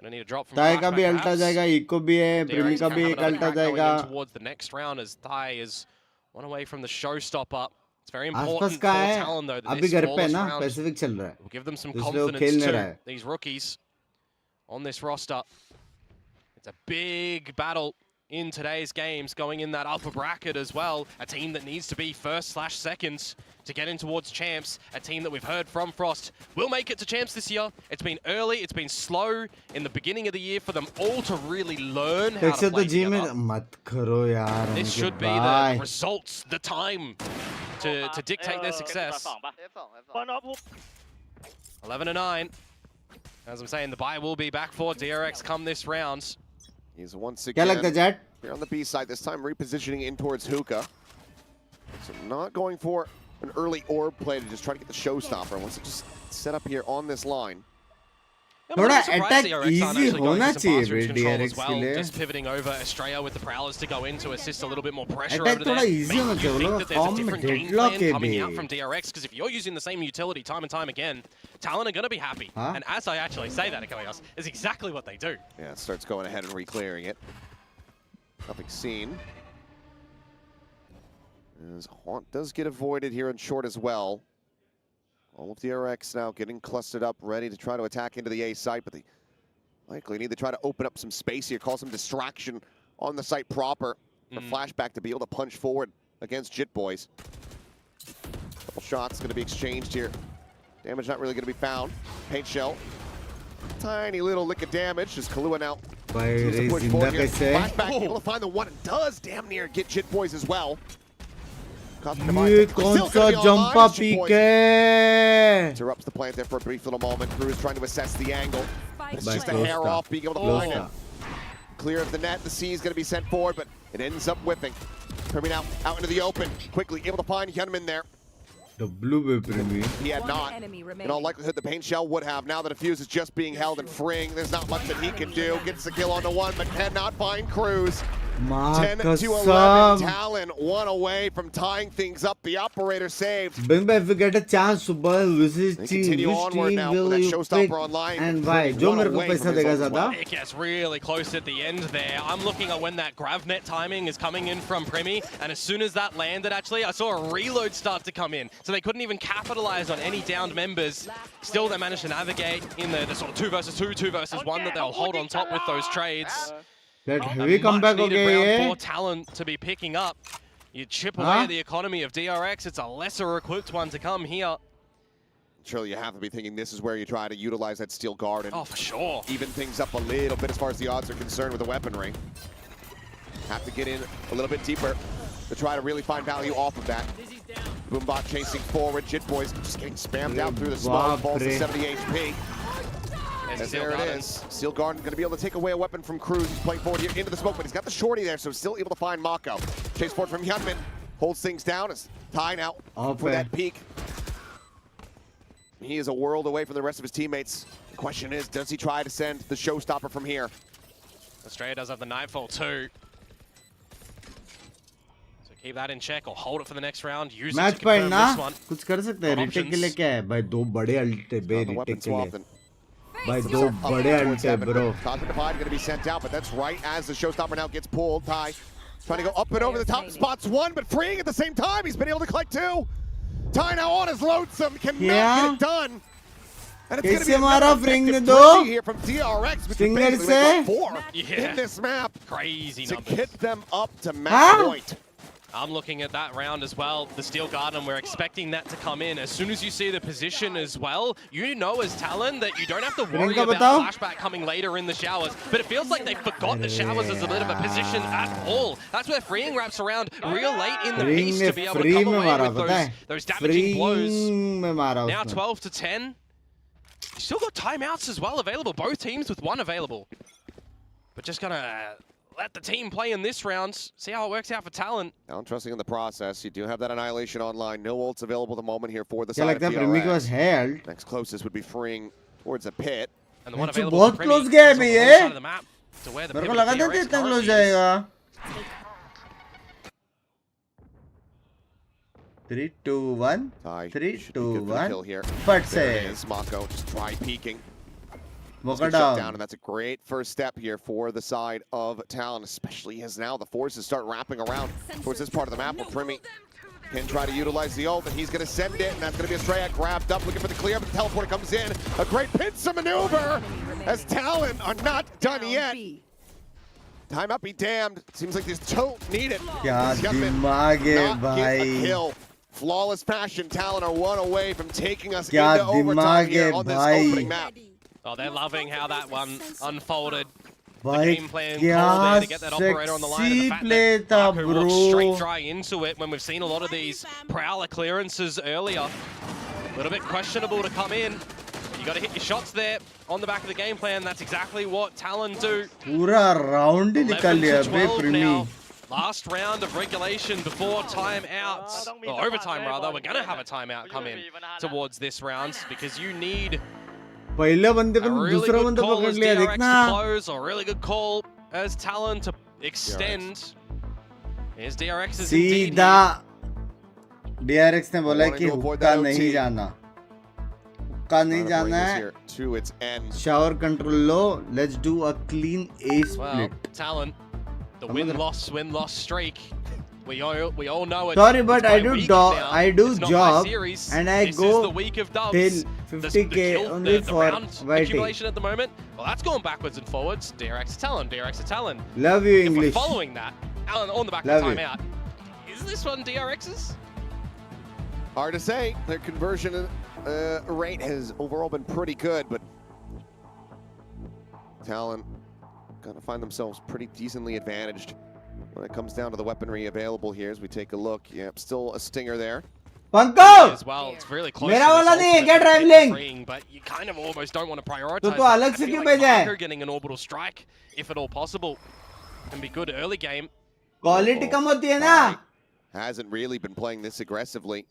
[SPEAKER 6] gonna need a drop from
[SPEAKER 1] ताई का भी
[SPEAKER 6] flashback,
[SPEAKER 1] अल्टा
[SPEAKER 6] perhaps.
[SPEAKER 1] जाएगा, eco भी है, प्रेमी का भी एक अल्टा जाएगा.
[SPEAKER 6] Towards the next round as Thai is one away from the showstopper. It's very
[SPEAKER 1] आसपास
[SPEAKER 6] important for
[SPEAKER 1] का है.
[SPEAKER 6] Talon though that
[SPEAKER 1] अभी
[SPEAKER 6] this
[SPEAKER 1] घर पे है
[SPEAKER 6] flawless
[SPEAKER 1] ना,
[SPEAKER 6] round
[SPEAKER 1] पैसिफिक चल रहा है.
[SPEAKER 6] will give them some
[SPEAKER 1] इसलिए वो
[SPEAKER 6] confidence
[SPEAKER 1] खेल नहीं
[SPEAKER 6] too.
[SPEAKER 1] रहा है.
[SPEAKER 6] These rookies on this roster. It's a big battle in today's games, going in that upper bracket as well. A team that needs to be first/seconds to get in towards champs. A team that we've heard from Frost will make it to champs this year. It's been early, it's been slow in the beginning of the year for them all to really learn how to play together.
[SPEAKER 1] मत करो यार.
[SPEAKER 6] This should be the results, the time to dictate their success. 11-9. As I'm saying, the buy will be back for DRX come this round.
[SPEAKER 5] He's once
[SPEAKER 1] क्या लगता है
[SPEAKER 5] again
[SPEAKER 1] Jet?
[SPEAKER 5] here on the B side, this time repositioning in towards Hookah. So not going for an early orb play to just try to get the showstopper. Wants to just set up here on this line.
[SPEAKER 1] थोड़ा attack easy होना चाहिए बे DRX के लिए.
[SPEAKER 6] Just pivoting over Estrella with the prowlers to go in to assist a little bit more pressure
[SPEAKER 1] Attack
[SPEAKER 6] over there.
[SPEAKER 1] थोड़ा easy होना चाहिए. वो लोग form में deadlock है
[SPEAKER 6] coming
[SPEAKER 1] bay.
[SPEAKER 6] out from DRX, because if you're using the same utility time and time again, Talon are going to be happy.
[SPEAKER 1] Huh?
[SPEAKER 6] And as I actually say that, Chaos, is exactly what they do.
[SPEAKER 5] Yeah, it starts going ahead and re-clearing it. Nothing seen. As Haunt does get avoided here in short as well. All of the DRX now getting clustered up, ready to try to attack into the A site, but they likely need to try to open up some space here, cause some distraction on the site proper for flashback to be able to punch forward against Jit Boys. Couple shots going to be exchanged here. Damage not really going to be found. Paint shell. Tiny little lick of damage as Kahlua now
[SPEAKER 1] भाई रे
[SPEAKER 5] push
[SPEAKER 1] जिंदा
[SPEAKER 5] forward here.
[SPEAKER 1] कैसे है?
[SPEAKER 5] Flashback able to find the one and does damn near get Jit Boys as well.
[SPEAKER 1] ये कौन सा जंपा पीके?
[SPEAKER 5] Interrupts the plant there for a brief little moment. Cruz trying to assess the angle. It's just a
[SPEAKER 1] Close
[SPEAKER 5] hair
[SPEAKER 1] stop.
[SPEAKER 5] off being able to
[SPEAKER 1] Close
[SPEAKER 5] find it.
[SPEAKER 1] stop.
[SPEAKER 5] Clear of the net. The C is going to be sent forward, but it ends up whipping. Coming out into the open. Quickly able to find Hyunmin there.
[SPEAKER 1] W बे प्रेमी.
[SPEAKER 5] He had
[SPEAKER 7] One
[SPEAKER 5] not.
[SPEAKER 7] enemy
[SPEAKER 5] In
[SPEAKER 7] remaining.
[SPEAKER 5] all likelihood, the paint shell would have. Now that the fuse is just being held and freeing, there's not much that he can do. Gets the kill on the one, but cannot find Cruz. 10 to 11. Talon, one away from tying things up. The operator saved.
[SPEAKER 1] Bing, if we get a chance, Super, which
[SPEAKER 5] Continue
[SPEAKER 1] team
[SPEAKER 5] onward now with
[SPEAKER 1] will
[SPEAKER 5] that
[SPEAKER 1] you
[SPEAKER 5] showstopper
[SPEAKER 1] pick
[SPEAKER 5] online.
[SPEAKER 1] and why?
[SPEAKER 5] Cruz
[SPEAKER 1] जो
[SPEAKER 5] one
[SPEAKER 1] मेरे को
[SPEAKER 5] away
[SPEAKER 1] पैसा
[SPEAKER 5] from his
[SPEAKER 1] देगा
[SPEAKER 5] own as well.
[SPEAKER 1] ज़्यादा?
[SPEAKER 6] It gets really close at the end there. I'm looking at when that GravNet timing is coming in from Premi, and as soon as that landed, actually, I saw a reload start to come in. So they couldn't even capitalize on any downed members. Still, they managed to navigate in the sort of 2 versus 2, 2 versus 1 that they'll hold on top with those trades.
[SPEAKER 1] That heavy comeback हो
[SPEAKER 6] Much-needed
[SPEAKER 1] गया
[SPEAKER 6] round
[SPEAKER 1] ये.
[SPEAKER 6] for Talon to be picking up. You chip away at the economy of DRX. It's a lesser equipped one to come here.
[SPEAKER 5] Surely you have to be thinking this is where you try to utilize that steel guard and
[SPEAKER 6] Oh, for sure.
[SPEAKER 5] even things up a little bit as far as the odds are concerned with the weaponry. Have to get in a little bit deeper to try to really find value off of that. Boombot chasing forward. Jit Boys just getting spammed out through the smoke. Falls to 70 HP. And there it is. Steel Garden going to be able to take away a weapon from Cruz. He's playing forward here into the smoke, but he's got the shorty there, so still able to find Mako. Chase forward from Hyunmin. Holds things down as Ty now for that peak. He is a world away from the rest of his teammates. The question is, does he try to send the showstopper from here?
[SPEAKER 6] Australia does have the Nightfall too. So keep that in check or hold it for the next round. Use it
[SPEAKER 1] Match
[SPEAKER 6] to
[SPEAKER 1] point
[SPEAKER 6] confirm
[SPEAKER 1] ना
[SPEAKER 6] this one.
[SPEAKER 1] कुछ कर सकते हैं. Retake के लिए क्या है? भाई दो बड़े अल्टे बे
[SPEAKER 5] On the weapon
[SPEAKER 1] retake के
[SPEAKER 5] swap,
[SPEAKER 1] लिए.
[SPEAKER 5] and
[SPEAKER 1] भाई दो बड़े अल्टे bro.
[SPEAKER 5] Cosmic Divide going to be sent out, but that's right as the showstopper now gets pulled. Ty trying to go up and over the top. Spots one, but freeing at the same time. He's been able to collect two. Ty now on his lonesome. Cannot get it done. And it's
[SPEAKER 1] कैसे
[SPEAKER 5] gonna be
[SPEAKER 1] मारा
[SPEAKER 5] another
[SPEAKER 1] Fring ने
[SPEAKER 5] effective
[SPEAKER 1] दो?
[SPEAKER 5] three here from DRX, which
[SPEAKER 1] Finger
[SPEAKER 5] is basically
[SPEAKER 1] से?
[SPEAKER 5] like 4
[SPEAKER 6] Yeah.
[SPEAKER 5] in this map
[SPEAKER 6] Crazy
[SPEAKER 5] to
[SPEAKER 6] numbers.
[SPEAKER 5] get them up to match
[SPEAKER 1] Huh?
[SPEAKER 5] point.
[SPEAKER 6] I'm looking at that round as well. The Steel Garden, we're expecting that to come in. As soon as you see the position as well, you know as Talon that you don't have to worry
[SPEAKER 1] का
[SPEAKER 6] about
[SPEAKER 1] बताओ?
[SPEAKER 6] flashback coming later in the showers. But it feels like they forgot the showers as a bit of a position at all. That's where Freeing wraps around real late in the
[SPEAKER 1] Fring
[SPEAKER 6] piece
[SPEAKER 1] ने
[SPEAKER 6] to be able to
[SPEAKER 1] free
[SPEAKER 6] come
[SPEAKER 1] में
[SPEAKER 6] away
[SPEAKER 1] मारा
[SPEAKER 6] with
[SPEAKER 1] पता है?
[SPEAKER 6] those damaging blows.
[SPEAKER 1] Fring में मारा
[SPEAKER 6] Now
[SPEAKER 1] उसने.
[SPEAKER 6] 12 to 10. You still got timeouts as well available. Both teams with one available. But just gonna let the team play in this round. See how it works out for Talon.
[SPEAKER 5] Now I'm trusting in the process. You do have that Annihilation online. No ults available at the moment here for the
[SPEAKER 1] क्या
[SPEAKER 5] side
[SPEAKER 1] लगता
[SPEAKER 5] of
[SPEAKER 1] है प्रेमी के पास
[SPEAKER 5] DRX.
[SPEAKER 1] है ult?
[SPEAKER 5] Next closest would be freeing towards a pit.
[SPEAKER 6] And the one
[SPEAKER 1] अच्छा,
[SPEAKER 6] available
[SPEAKER 1] बहुत
[SPEAKER 6] for
[SPEAKER 1] close
[SPEAKER 6] Premi
[SPEAKER 1] गया
[SPEAKER 6] is on
[SPEAKER 1] है
[SPEAKER 6] the
[SPEAKER 1] ये.
[SPEAKER 6] wrong side of the map to where the
[SPEAKER 1] मेरे को
[SPEAKER 6] pivot
[SPEAKER 1] लगा
[SPEAKER 6] of
[SPEAKER 1] था
[SPEAKER 6] DRX
[SPEAKER 1] इतना
[SPEAKER 6] currently
[SPEAKER 1] close
[SPEAKER 6] is.
[SPEAKER 1] जाएगा. 3, 2, 1.
[SPEAKER 5] Ty
[SPEAKER 1] 3,
[SPEAKER 5] should be
[SPEAKER 1] 2,
[SPEAKER 5] good for the
[SPEAKER 1] 1.
[SPEAKER 5] kill here.
[SPEAKER 1] फट
[SPEAKER 5] There
[SPEAKER 1] से.
[SPEAKER 5] it is. Mako just dry peeking.
[SPEAKER 1] मौका
[SPEAKER 5] Get shut down,
[SPEAKER 1] down.
[SPEAKER 5] and that's a great first step here for the side of Talon, especially as now the forces start wrapping around towards this part of the map where Primi can try to utilize the ult, and he's going to send it, and that's going to be a Strayak grabbed up, looking for the clear, but the teleporter comes in. A great pincer maneuver as Talon are not done yet. Time up be damned. Seems like they don't need it.
[SPEAKER 1] क्या
[SPEAKER 5] This Yupman
[SPEAKER 1] दिमाग है
[SPEAKER 5] not get a
[SPEAKER 1] भाई.
[SPEAKER 5] kill. Flawless fashion. Talon are one away from taking us
[SPEAKER 1] क्या
[SPEAKER 5] into overtime
[SPEAKER 1] दिमाग
[SPEAKER 5] here
[SPEAKER 1] है
[SPEAKER 5] on this
[SPEAKER 1] भाई.
[SPEAKER 5] opening map.
[SPEAKER 6] Oh, they're loving how that one unfolded. The
[SPEAKER 1] भाई
[SPEAKER 6] game plan
[SPEAKER 1] क्या
[SPEAKER 6] call there to get that operator on the line. And the
[SPEAKER 1] sexy
[SPEAKER 6] fact
[SPEAKER 1] play
[SPEAKER 6] that
[SPEAKER 1] था
[SPEAKER 6] Marco walked straight
[SPEAKER 1] bro.
[SPEAKER 6] dry into it when we've seen a lot of these prowler clearances earlier. A little bit questionable to come in. You got to hit your shots there on the back of the game plan. That's exactly what Talon do.
[SPEAKER 1] पूरा round ही
[SPEAKER 6] 11
[SPEAKER 1] निकाल लिया
[SPEAKER 6] to
[SPEAKER 1] बे
[SPEAKER 6] 12
[SPEAKER 1] प्रेमी.
[SPEAKER 6] now. Last round of regulation before timeouts, or overtime rather. We're going to have a timeout come in towards this round because you need
[SPEAKER 1] पहले बंदे को
[SPEAKER 6] a really
[SPEAKER 1] दूसरा
[SPEAKER 6] good
[SPEAKER 1] बंदा
[SPEAKER 6] call
[SPEAKER 1] पकड़
[SPEAKER 6] as
[SPEAKER 1] लिया
[SPEAKER 6] DRX
[SPEAKER 1] देखना.
[SPEAKER 6] to close, or a really good call as Talon to extend. Here's DRX's indeed.
[SPEAKER 1] सीधा DRX ने बोला
[SPEAKER 5] Wanting
[SPEAKER 1] कि
[SPEAKER 5] to avoid
[SPEAKER 1] हुक्का
[SPEAKER 5] that
[SPEAKER 1] नहीं
[SPEAKER 5] OT.
[SPEAKER 1] जाना. हुक्का नहीं
[SPEAKER 5] Trying to bring
[SPEAKER 1] जाना
[SPEAKER 5] this
[SPEAKER 1] है.
[SPEAKER 5] here to its end.
[SPEAKER 1] Shower control low. Let's do a clean A
[SPEAKER 6] Well,
[SPEAKER 1] split.
[SPEAKER 6] Talon, the win-loss streak. We all know it.
[SPEAKER 1] Sorry, but
[SPEAKER 6] It's
[SPEAKER 1] I
[SPEAKER 6] by
[SPEAKER 1] do
[SPEAKER 6] weeks
[SPEAKER 1] do-
[SPEAKER 6] now.
[SPEAKER 1] I do
[SPEAKER 6] It's not by
[SPEAKER 1] job
[SPEAKER 6] series.
[SPEAKER 1] and I
[SPEAKER 6] this
[SPEAKER 1] go
[SPEAKER 6] is the week of dubs.
[SPEAKER 1] till
[SPEAKER 6] The
[SPEAKER 1] 50k only
[SPEAKER 6] the
[SPEAKER 1] for
[SPEAKER 6] round
[SPEAKER 1] YT.
[SPEAKER 6] accumulation at the moment. Well, that's going backwards and forwards. DRX to Talon, DRX to Talon.
[SPEAKER 1] Love you
[SPEAKER 6] If we're
[SPEAKER 1] English.
[SPEAKER 6] following that, on the back
[SPEAKER 1] Love
[SPEAKER 6] of
[SPEAKER 1] you.
[SPEAKER 6] timeout, is this one DRX's?
[SPEAKER 5] Hard to say. Their conversion rate has overall been pretty good, but Talon gonna find themselves pretty decently advantaged when it comes down to the weaponry available here as we take a look. Yep, still a stinger there.
[SPEAKER 1] Pankaj
[SPEAKER 6] As well, it's really close.
[SPEAKER 1] मेरा
[SPEAKER 6] to
[SPEAKER 1] वाला
[SPEAKER 6] this
[SPEAKER 1] नहीं है,
[SPEAKER 6] ultimate
[SPEAKER 1] क्या
[SPEAKER 6] that
[SPEAKER 1] drive
[SPEAKER 6] they're
[SPEAKER 1] link?
[SPEAKER 6] freeing, but you kind of almost don't want to prioritize.
[SPEAKER 1] तो
[SPEAKER 6] that.
[SPEAKER 1] अलग
[SPEAKER 6] I
[SPEAKER 1] से
[SPEAKER 6] feel
[SPEAKER 1] क्यों
[SPEAKER 6] like
[SPEAKER 1] भेजा है?
[SPEAKER 6] Marco getting an orbital strike, if at all possible, can be good early game.
[SPEAKER 1] Quality कम होती है ना.
[SPEAKER 5] Hasn't really been playing this aggressively.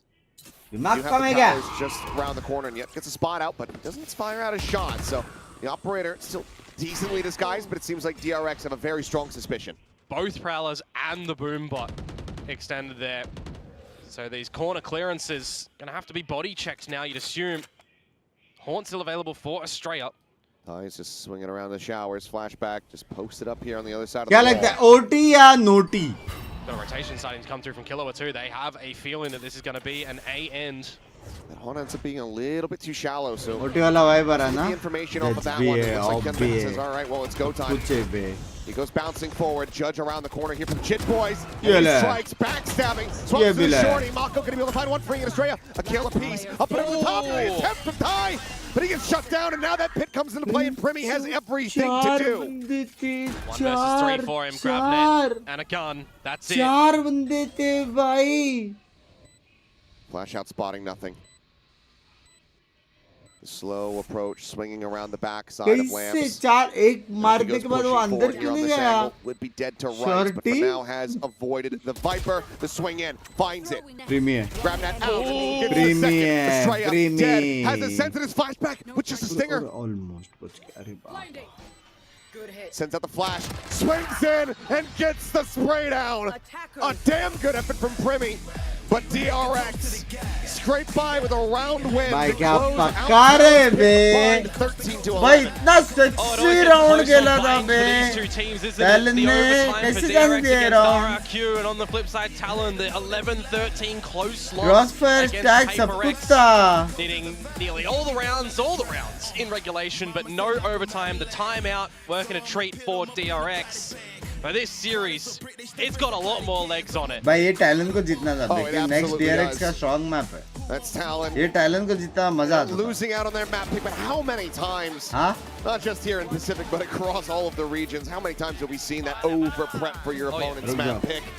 [SPEAKER 1] दिमाग
[SPEAKER 5] You have
[SPEAKER 1] कम
[SPEAKER 5] the
[SPEAKER 1] है क्या?
[SPEAKER 5] towers just around the corner, and yet gets a spot out, but doesn't fire out a shot. So the operator still decently disguised, but it seems like DRX have a very strong suspicion.
[SPEAKER 6] Both Prowlers and the Boom Bot extended there. So these corner clearances gonna have to be body checked now, you'd assume. Horn still available for Australia.
[SPEAKER 5] He's just swinging around the showers. Flashback just posted up here on the other side of
[SPEAKER 1] क्या
[SPEAKER 5] the
[SPEAKER 1] लगता है
[SPEAKER 5] wall.
[SPEAKER 1] OT या NOT?
[SPEAKER 6] Got a rotation starting to come through from Killua too. They have a feeling that this is gonna be an A end.
[SPEAKER 5] That horn ends up being a little bit too shallow, so
[SPEAKER 1] OT वाला vibe आ रहा
[SPEAKER 5] the
[SPEAKER 1] ना.
[SPEAKER 5] information off of
[SPEAKER 1] That's
[SPEAKER 5] that one. It
[SPEAKER 1] big,
[SPEAKER 5] looks like
[SPEAKER 1] oh,
[SPEAKER 5] Kenman
[SPEAKER 1] big.
[SPEAKER 5] says, all right, well, it's go time.
[SPEAKER 1] कुछ है बे.
[SPEAKER 5] He goes bouncing forward. Judge around the corner here from Chit Boys.
[SPEAKER 1] Yeah,
[SPEAKER 5] And he
[SPEAKER 1] la.
[SPEAKER 5] strikes, backstabbing.
[SPEAKER 1] Yeah,
[SPEAKER 5] Swaps to the
[SPEAKER 1] la.
[SPEAKER 5] shorty. Mako going to be able to find one, freeing Australia. A kill apiece. Up and over the top. And the attempt from Ty. But he gets shut down, and now that pit comes into play, and Primi has everything to
[SPEAKER 1] चार
[SPEAKER 5] do.
[SPEAKER 1] बंदे थे.
[SPEAKER 6] One versus three for him. Grab net and a gun. That's it.
[SPEAKER 1] चार बंदे थे भाई.
[SPEAKER 5] Flash out spotting nothing. The slow approach, swinging around the backside of
[SPEAKER 1] कैसे
[SPEAKER 5] Lamps.
[SPEAKER 1] चार एक
[SPEAKER 5] He
[SPEAKER 1] मारने
[SPEAKER 5] goes
[SPEAKER 1] के बाद वो
[SPEAKER 5] pushing
[SPEAKER 1] अंदर
[SPEAKER 5] forward here
[SPEAKER 1] क्यों
[SPEAKER 5] on
[SPEAKER 1] नहीं
[SPEAKER 5] this
[SPEAKER 1] गया?
[SPEAKER 5] angle. Would be dead to rights, but for
[SPEAKER 1] Shorty.
[SPEAKER 5] now has avoided the Viper. The swing in, finds it.
[SPEAKER 1] Premier.
[SPEAKER 5] Grab that out.
[SPEAKER 6] Oh.
[SPEAKER 5] Gets the second.
[SPEAKER 1] Premier,
[SPEAKER 5] Australia
[SPEAKER 1] Premier.
[SPEAKER 5] dead. Has a sensitive flashback, which is a stinger.
[SPEAKER 1] Almost बच गया. अरे बाप.
[SPEAKER 7] Blinding. Good hit.
[SPEAKER 5] Sends out the flash, swings in, and gets the spray down.
[SPEAKER 7] Attackers.
[SPEAKER 5] A damn good effort from Primi, but DRX scrape by with a round win.
[SPEAKER 1] भाई
[SPEAKER 5] to
[SPEAKER 1] क्या
[SPEAKER 5] close out
[SPEAKER 1] पक्का रे
[SPEAKER 5] Talon's
[SPEAKER 1] bay
[SPEAKER 5] pick line 13 to
[SPEAKER 1] भाई
[SPEAKER 5] 11.
[SPEAKER 1] इतना sexy round खेला था बे Talon ने कैसे जान दिया round
[SPEAKER 6] RRQ, and on the flip side, Talon, the 11-13 close loss
[SPEAKER 1] crossfire
[SPEAKER 6] against
[SPEAKER 1] stack सब
[SPEAKER 6] Paper
[SPEAKER 1] कुछ
[SPEAKER 6] X,
[SPEAKER 1] था
[SPEAKER 6] needing nearly all the rounds in regulation, but no overtime. The timeout working a treat for DRX. But this series, it's got a lot more legs on it.
[SPEAKER 1] भाई ये Talon को जीतना था
[SPEAKER 5] Oh, it
[SPEAKER 1] लेकिन next
[SPEAKER 5] absolutely
[SPEAKER 1] DRX
[SPEAKER 5] does.
[SPEAKER 1] का strong map है
[SPEAKER 5] That's Talon.
[SPEAKER 1] ये Talon को जीतना मजा आता था
[SPEAKER 5] Losing out on their map pick, but how many times?
[SPEAKER 1] हाँ
[SPEAKER 5] Not just here in Pacific, but across all of the regions. How many times have we seen that over prep for your opponent's
[SPEAKER 1] रुक
[SPEAKER 5] map
[SPEAKER 1] जाओ।
[SPEAKER 5] pick?